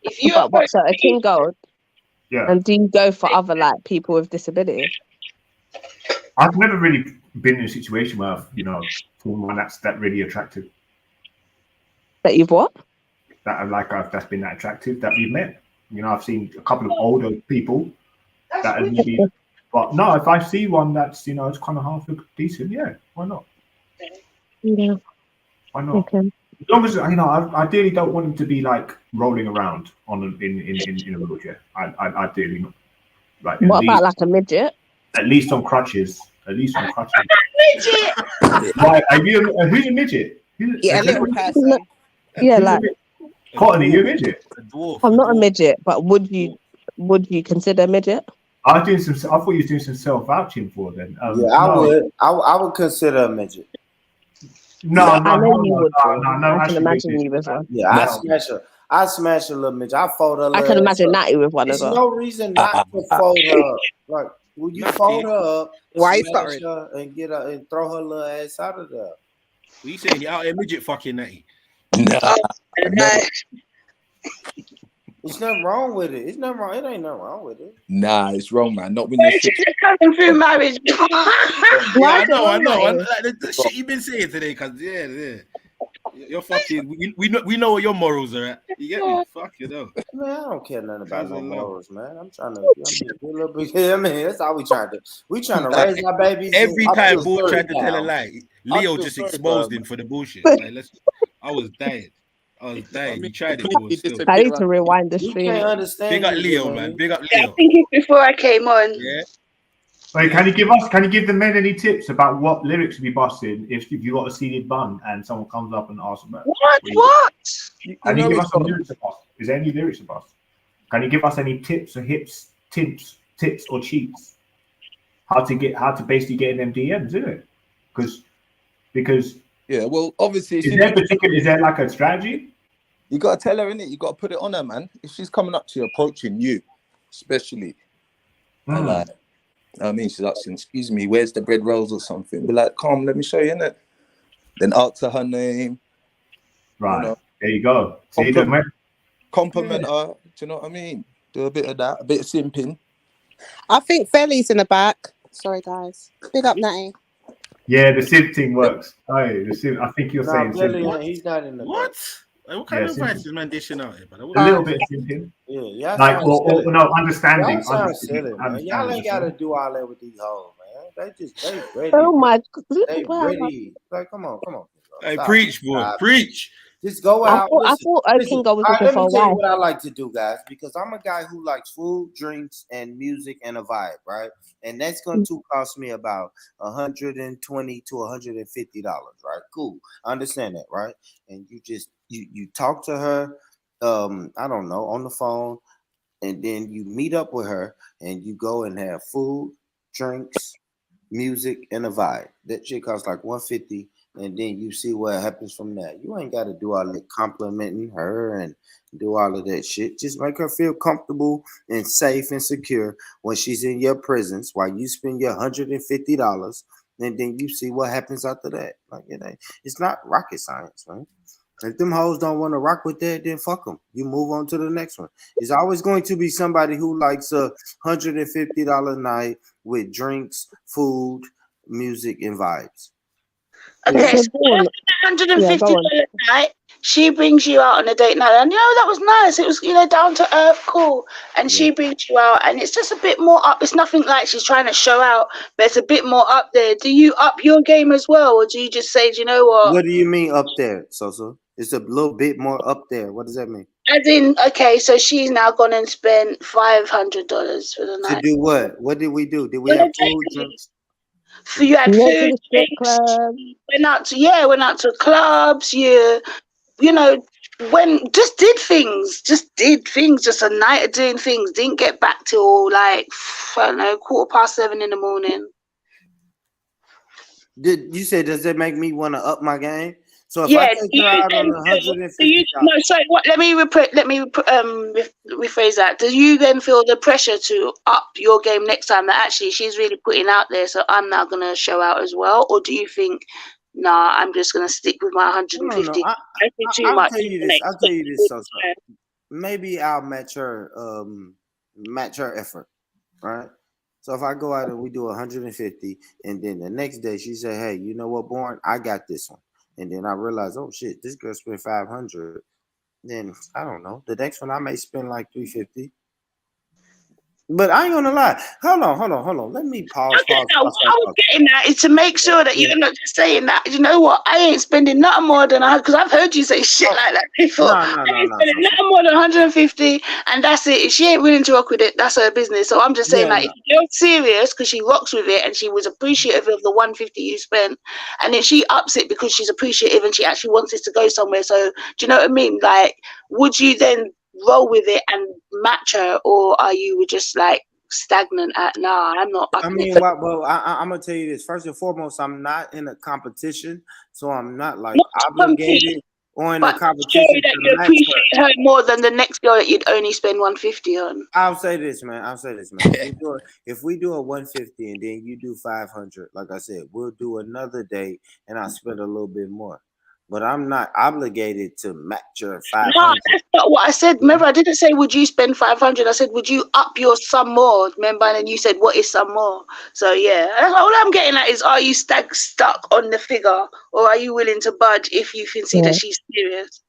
If you But what's a King Gold? Yeah. And do you go for other people with disability? I've never really been in a situation where I've, someone that's really attractive. That you've what? That's been that attractive that we've met. I've seen a couple of older people that are really. But no, if I see one that's it's kind of half decent, yeah, why not? Yeah. Why not? Okay. As long as I ideally don't want them to be like rolling around in a wheelchair. I ideally not. Like, what about like a midget? At least on crutches. Midget. Why? Who's a midget? Yeah, a little person. Yeah, like Cotton, are you a midget? I'm not a midget, but would you consider a midget? I thought you were doing some self-vouching for them. Yeah, I would consider a midget. No, I know you would. No. I can imagine you with one. Yeah, I smash a little midget. I fold her. I can imagine Natty with one as well. There's no reason not to fold her up. Like, will you fold her up? Why smash her and get her and throw her little ass out of there? What you saying? You out here midget fucking Natty? Nah. There's nothing wrong with it. It's nothing wrong. It ain't nothing wrong with it. Nah, it's wrong, man. Not when you're coming through marriage. Yeah, I know. The shit you've been saying today, cause yeah. You're fucking. We know what your morals are at. You get me? Fuck you though. Man, I don't care nothing about no morals, man. I'm trying to. A little bit. That's all we trying to do. We trying to raise our babies. Every time Bull tried to tell a lie, Leo just exposed him for the bullshit. Like, I was dying. Oh, I dang, mean, you tried it, completely boy. Still. I disappear. need to rewind the We stream. can't Big understand up you, Leo, Yolanda. man. Big up Yeah, I Leo. think it's before I came on. Yeah. Wait, can you give the men any tips about what lyrics to be busting if you got a seeded bun and someone comes up and asks about What? what What? You can you know give it's us some got lyrics to bust? Is there any lyrics to bust? Can you give us any tips or tips or cheats? How to basically get in them DMs, isn't it? Because yeah. Well, obviously, is there like a strategy? you got to tell her, innit? You got to put it on her, man. If she's coming up to you, approaching you, especially, and like, I mean, she's asking, "Excuse me, where's the bread rolls or something?" Be like, "Calm, let me show you, innit?" Then answer her name. Right. You know, There you go. See, compliment her. Do you know what I mean? Do a bit of that, a bit of simping. I think Felly's in the back. Sorry, guys. Big up, Natty. Yeah, the simp thing works. Hey, the simp. I think you're saying simp. He's not in the What? Like, what kind of advice simping. is man dishing out here, brother? A little bit of simping. Yeah, y'all Like, sound silly. no, understanding. Y'all sound silly, man. Y'all ain't gotta do all that with these hoes, man. They ready. Oh my They God. ready. Like, come on. Hey, Stop. preach, boy. Stop. Preach. Just go I out. thought Okingo was All right, looking let for me a tell you wife. what I like to do, guys, because I'm a guy who likes food, drinks, and music and a vibe, right? And that's going to cost me about $120 to $150, right? Cool. I understand that, right? And you just you talk to her, I don't know, on the phone, and then you meet up with her and you go and have food, drinks, music, and a vibe. That shit costs like $150, and then you see what happens from that. You ain't got to do all that complimenting her and do all of that shit. Just make her feel comfortable and safe and secure when she's in your presence while you spend your $150, and then you see what happens after that. Like it's not rocket science, man. If them hoes don't want to rock with that, then fuck them. You move on to the next one. It's always going to be somebody who likes a $150 night with drinks, food, music, and vibes. Okay, So so Dawn, after yeah, $150 go on. night, she brings you out on a date night, and that was nice. It was down to earth, cool. And she brings you out, and it's just a bit more up. It's nothing like she's trying to show out, but it's a bit more up there. Do you up your game as well, or do you just say, do you know what? What do you mean up there, Sosa? It's a little bit more up there. What does that mean? As in, okay, so she's now gone and spent $500 for the To night. do what? What did we do? Did we have food, drinks? So you had You went to food, the strip drinks. club. Went out to clubs. Just did things. Just a night of doing things. Didn't get back till like I don't know, 7:15 in the morning. Did you say? Does that make me want to up my game? So if I Yeah, take her out on $150, let me rephrase that. Do you then feel the pressure to up your game next time, that actually she's really putting out there, so I'm now gonna show out as well? Or do you think, nah, I'm just gonna stick with my 150? No. I'll tell you this. So maybe I'll match her effort, right? So if I go out and we do 150, and then the next day she say, "Hey, you know what, Born? I got this one," and then I realize, oh shit, this girl spent 500. Then I don't know. The next one I may spend like 350. But I ain't gonna lie. Hold on. Let me pause. What I was getting at is to make sure that you're not just saying that. You know what? I ain't spending nothing more than because I've heard you say shit like that before. I ain't spending nothing more than 150, and that's it. If she ain't willing to rock with it, that's her business. So I'm just saying, if you're serious because she rocks with it and she was appreciative of the 150 you spent, and then she ups it because she's appreciative and she actually wants this to go somewhere. So do you know what I mean? Like, would you then roll with it and match her, or are you just like stagnant at I'm not? I mean, I'm gonna tell you this. First and foremost, I'm not in a competition, so I'm not like obligated or in a competition that to you match appreciate her. her more than the next girl that you'd only spend 150 on. I'll say this, man. If we do a 150 and then you do 500, like I said, we'll do another day and I'll spend a little bit more. But I'm not obligated to match your 500. No, that's not what I said. Remember, I didn't say would you spend 500. I said would you up your some more. Remember, and then you said what is some more. So yeah, all I'm getting at is, are you stuck on the figure, or are you willing to budge if you can see that she's serious?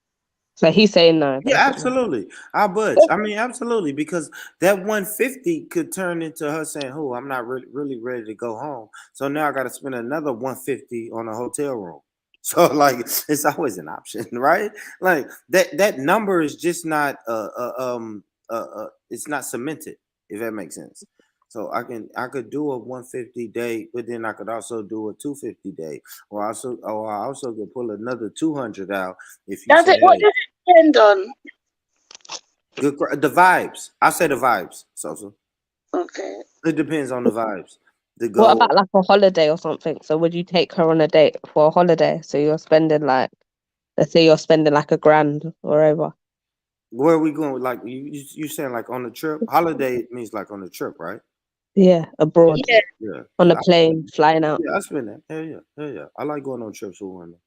So he's saying no. Yeah, absolutely. I'll budge. I mean, absolutely, because that 150 could turn into her saying, "Oh, I'm not really ready to go home." So now I got to spend another 150 on a hotel room. So like it's always an option, right? Like that number is just not it's not cemented, if that makes sense. So I could do a 150 day, but then I could also do a 250 day, or I also could pull another 200 out if you say, What hey, does it depend on? the vibes. I say the vibes, so Okay. it depends on the vibes. The What goal. about like a holiday or something? So would you take her on a date for a holiday? So you're spending like, let's say you're spending like $1,000 or over. Where are we going? Like you saying like on the trip? Holiday means like on the trip, right? Yeah, abroad. Yeah. Yeah. On a I, plane, flying out. yeah, I spend that. Hell yeah. Hell yeah. I like going on trips with women.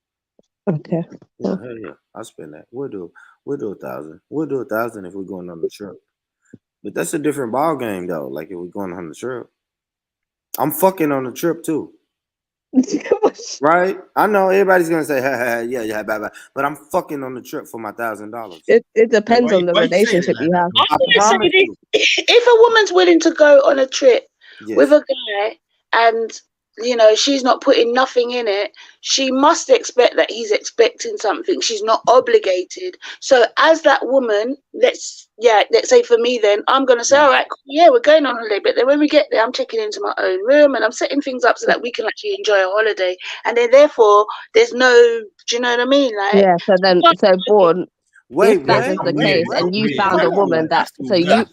Okay. Yeah, hell yeah. I spend that. We'll do 1,000. We'll do 1,000 if we're going on the trip. But that's a different ball game though. Like if we're going on the trip. I'm fucking on the trip too. Right? I know everybody's gonna say, yeah, bye. But I'm fucking on the trip for my $1,000. It depends on the relationship you have. I'm I gonna say promise this: you. if a woman's willing to go on a trip with Yes. a guy, and she's not putting nothing in it, she must expect that he's expecting something. She's not obligated. So as that woman, let's say for me, then I'm gonna say, all right, cool, yeah, we're going on holiday, but then when we get there, I'm checking into my own room and I'm setting things up so that we can actually enjoy a holiday. And then therefore, there's no, do you know what I mean? Like, Yeah, so Born, Wait, if that what? is the Wait, case what? and you Wait, found a hold woman on. that, That's so all you,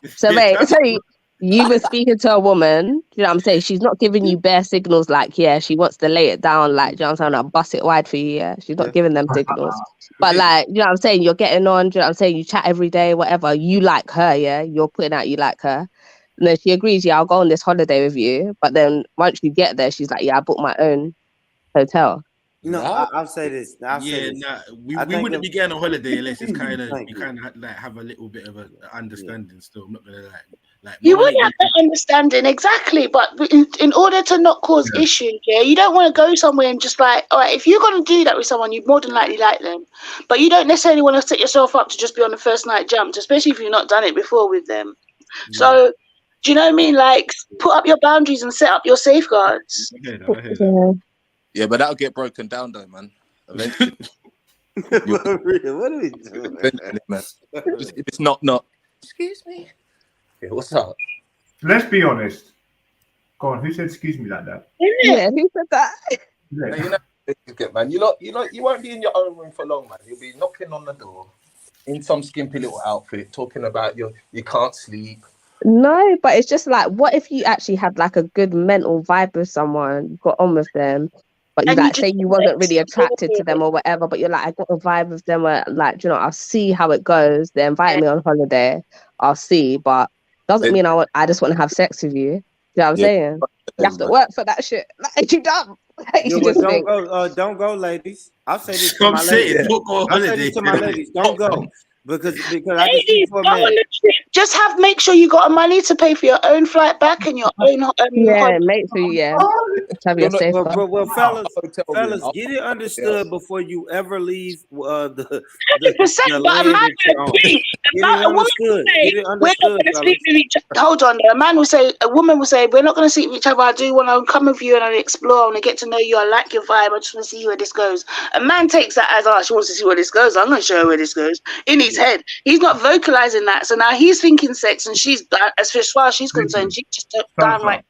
good. so wait, That's so you were speaking to a woman, you know what I'm saying? She's not giving you bare signals like, yeah, she wants to lay it down, like, you know what I'm saying? I'll bust it wide for you, yeah. She's not Yeah. giving them signals. But like, you know what I'm saying? You're getting on, you know what I'm saying? You chat every day, whatever. You like her, yeah? You're putting out you like her. And then she agrees, yeah, I'll go on this holiday with you. But then once you get there, she's like, yeah, I booked my own hotel. No, I'll say this. I'll say Yeah, this. nah, we I think wouldn't if be going on holiday unless it's kind of thank we you. kind of like have a little bit of a understanding. Still, I'm not gonna like no you one would ain't have gonna. that understanding, exactly, but in order to not cause issues, yeah, you don't want to go somewhere and just like, all right, if you're going to do that with someone, you more than likely like them, but you don't necessarily want to set yourself up to just be on the first night jumped, especially if you've not done it before with them. So do you know what I mean? Like, put up your boundaries and set up your safeguards. I hear that. Yeah, but that'll get broken down though, man. Eventually. What are we doing? Eventually, man. If it's not. Excuse me. Yeah, what's up? Let's be honest. Go on, who said excuse me like that? Yeah, who said that? Yeah. Hey, man. You won't be in your own room for long, man. You'll be knocking on the door in some skimpy little outfit, talking about you can't sleep. No, but it's just like, what if you actually had like a good mental vibe with someone, you got on with them, but you And you like just say you wasn't really attracted to them or whatever, but you're like, I got a vibe with them where like, you know, I'll see how it goes. They invite me on holiday, I'll see, but doesn't mean I just want to have sex with you. You know what I'm saying? You have to work for that shit. Like you dumb. Like, Yeah, you well, just think. don't go, ladies. I'll say this to I'm my saying, ladies. don't go on I'll say holiday. this to my ladies. Don't go because I can speak Ladies, for a go man. on the trip. Just make sure you got money to pay for your own flight back and your own Yeah, make sure have your safe card. Well, fellas, get it understood before you ever leave the 100%, but a land man that you're would on. agree. Get it A woman will understood. say, Get it we're not understood, going to sleep fellas. with each other. Hold on. A woman will say, we're not going to sleep with each other. I do want to come with you and I explore. I want to get to know you. I like your vibe. I just want to see where this goes. A man takes that as, oh, she wants to see where this goes. I'm going to show her where this goes. In his head. He's not vocalizing that. So now he's thinking sex and she's, as far as she's concerned, she's just downright.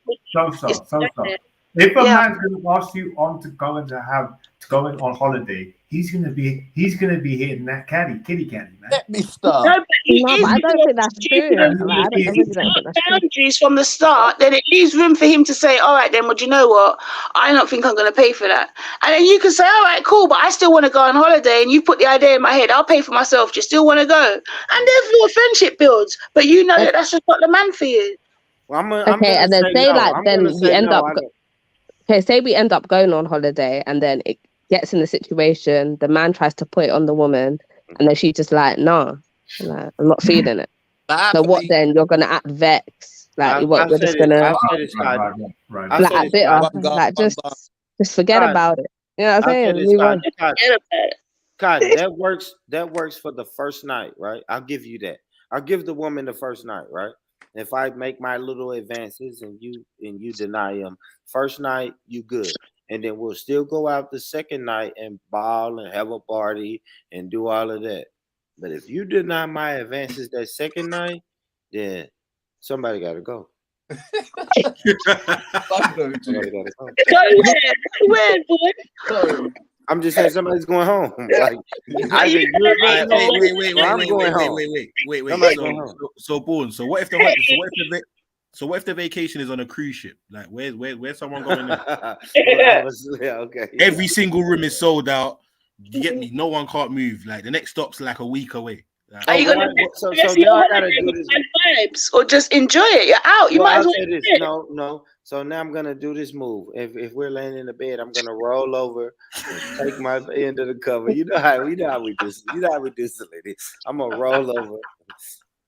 If a man's going to ask you on to go and on holiday, he's gonna be hitting that kitty caddy, man. Let me start. No, but I don't think that's true. Like, I really don't think that's true. boundaries from the start, then it leaves room for him to say, all right, then, well, do you know what? I don't think I'm going to pay for that. And then you can say, all right, cool, but I still want to go on holiday. And you put the idea in my head, I'll pay for myself. Do you still want to go? And therefore, friendship builds. But you know that that's just not the man for you. Well, I'm Okay, gonna and then say say no. like I'm then gonna we say end no. up. Okay, say we end up going on holiday, and then it gets in the situation. The man tries to put it on the woman, and then she's just like, "Nah, like, I'm not feeling it." So what then? You're gonna act vexed, like what? You're just gonna I'll say this, Scott. like act bitter, like just forget about it. You know what I'm I'll say saying? this, Move on. Scott, that works for the first night, right? I'll give you that. I'll give the woman the first night, right? If I make my little advances and you deny them, first night you good. and then we'll still go out the second night and ball and have a party and do all of that. But if you deny my advances that second night, then somebody got to go. Somebody gotta go. Where, boy? I'm just saying somebody's going home. Like, either you're going home, wait. Somebody going home. So Born. So what if the vacation is on a cruise ship? Like, where's someone going there? Okay. Every single room is sold out. You get me? No one can't move. Like, the next stop's like a week away. Like, Are you gonna so now I gotta do this vibes or just enjoy it? You're out. You might as well. Say this. No. So now I'm gonna do this move. If we're laying in the bed, I'm gonna roll over and take my end of the cover. You know how we do. You know how we do, lady. I'm gonna roll over,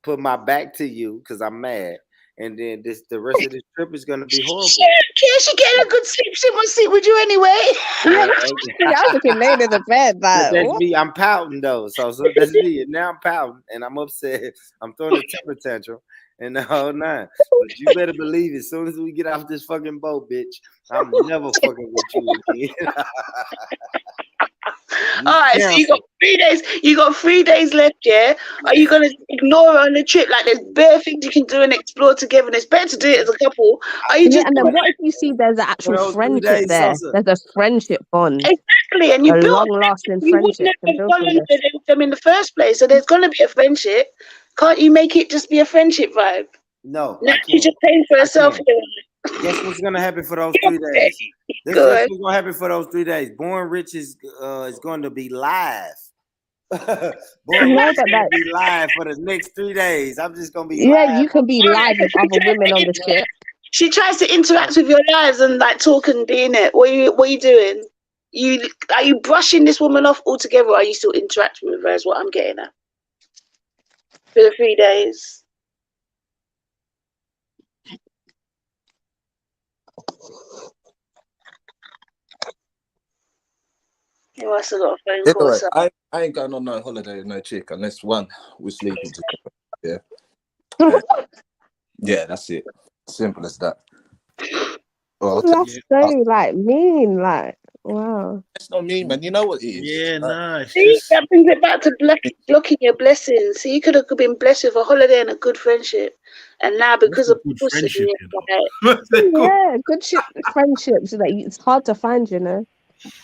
put my back to you because I'm mad, and then the rest of this trip is gonna be horrible. She getting a good sleep. She wants to sleep with you anyway. I was looking laying in the bed. Like, that's me. I'm pouting though. So that's me. And now I'm pouting and I'm upset. I'm throwing a temper tantrum and the whole nine. But you better believe as soon as we get off this fucking boat, bitch, I'm never fucking with you again. All right, so you got 3 days. You got 3 days left. Yeah, are you gonna ignore her on the trip? Like, there's bare things you can do and explore together. And it's better to do it as a couple. Are you just? And then what if you see there's an actual friendship there? There's a friendship bond. Exactly, and you a build long-lasting you friendship. wouldn't have gone with them in the first place. So there's gonna be a friendship. Can't you make it just be a friendship vibe? No, now you're just paying for herself. Guess what's gonna happen for those 3 days? This is what's gonna happen for those 3 days. Born Rich is going to be live. Born Rich is gonna be live for the next 3 days. I'm just gonna be live. You can be live with other women on the ship. She tries to interact with your lives and like talk and be in it. What are you doing? Are you brushing this woman off altogether, or are you still interacting with her? Is what I'm getting at. For the 3 days. You must have got a phone Yeah, call. right. I ain't going on no holiday with no chick unless one we're sleeping together. Yeah. Yeah, that's it. Simple as that. Well, That's so like mean, like wow. That's not mean, man. You know what it is. Yeah, nice. See, that brings it back to blocking your blessings. See, you could have been blessed with a holiday and a good friendship, and now because of pussy, good friendships that it's hard to find, you know.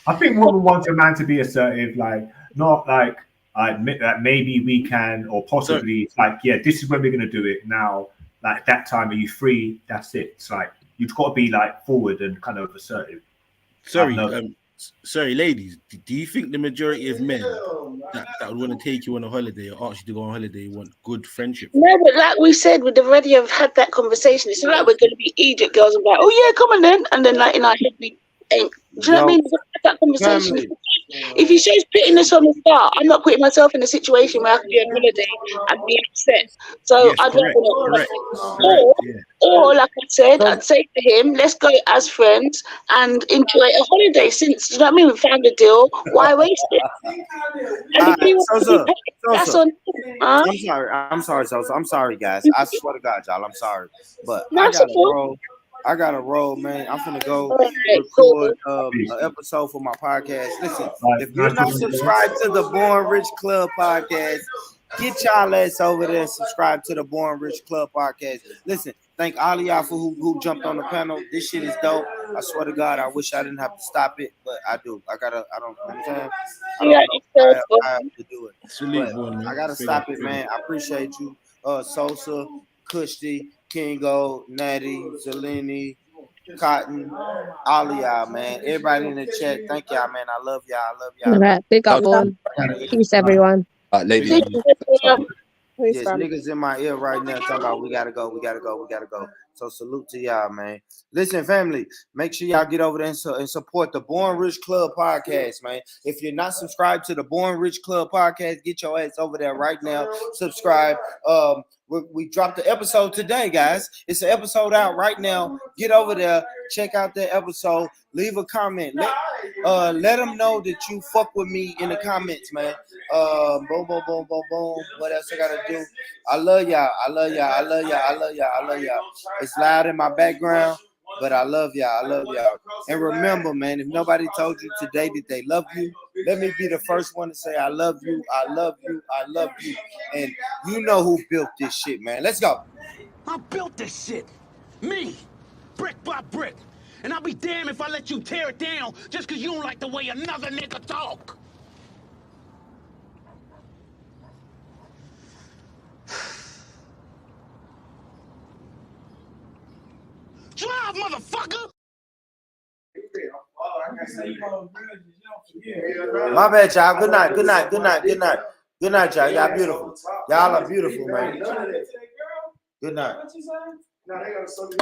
I think women want a man to be assertive, like not like I admit that maybe we can, or possibly it's like, yeah, this is when we're gonna do it now. Like that time, are you free? That's it. It's like you've got to be like forward and kind of assertive. Sorry, ladies. Do you think the majority of men that would want to take you on a holiday or ask you to go on holiday want good friendship? No, but like we said, we'd already have had that conversation. It's not like we're going to be Egypt girls and be like, oh yeah, come on then, and then like in our head we ain't. Do you know what I mean? We've had that conversation. Family. If you say pittiness from the start, I'm not putting myself in a situation where I can be on holiday and be upset. So Yes, I'd rather not. Or like I said, I'd say to him, let's go as friends and enjoy a holiday. Since, you know what I mean, we found a deal, why waste it? And if he wants to be paid, that's on. I'm sorry, Sosa. I'm sorry, guys. I swear to God, y'all, I'm sorry, but No, I gotta roll, man. I'm finna go record an episode for my podcast. Listen, if you're not subscribed to the Born Rich Club podcast, get y'all ass over there and subscribe to the Born Rich Club podcast. Listen, thank all of y'all for who jumped on the panel. This shit is dope. I swear to God, I wish I didn't have to stop it, but I do. I don't, you know what I'm saying? I don't know how to do it. But I gotta stop it, man. I appreciate you. Sosa, Kushti, Kingo, Natty, Zelini, Cotton, all of y'all, man. Everybody in the chat, thank y'all, man. I love y'all. All right, big up one. Peace, everyone. Ladies. Yes, niggas in my ear right now talking about we gotta go. So salute to y'all, man. Listen, family, make sure y'all get over there and support the Born Rich Club podcast, man. If you're not subscribed to the Born Rich Club podcast, get your ass over there right now. Subscribe. We dropped the episode today, guys. It's an episode out right now. Get over there, check out that episode. Leave a comment. Let them know that you fuck with me in the comments, man. Boom. What else I gotta do? I love y'all. It's loud in my background. But I love y'all. I love y'all. And remember, man, if nobody told you today that they love you, let me be the first one to say I love you, I love you, I love you. And you know who built this shit, man. Let's go. I built this shit. Me. Brick by brick. And I'll be damned if I let you tear it down just because you don't like the way another nigga talk. Drive, motherfucker! My bad, y'all. Good night, good night, good night, good night. Good night, y'all. Y'all beautiful. Y'all are beautiful, man. Good night.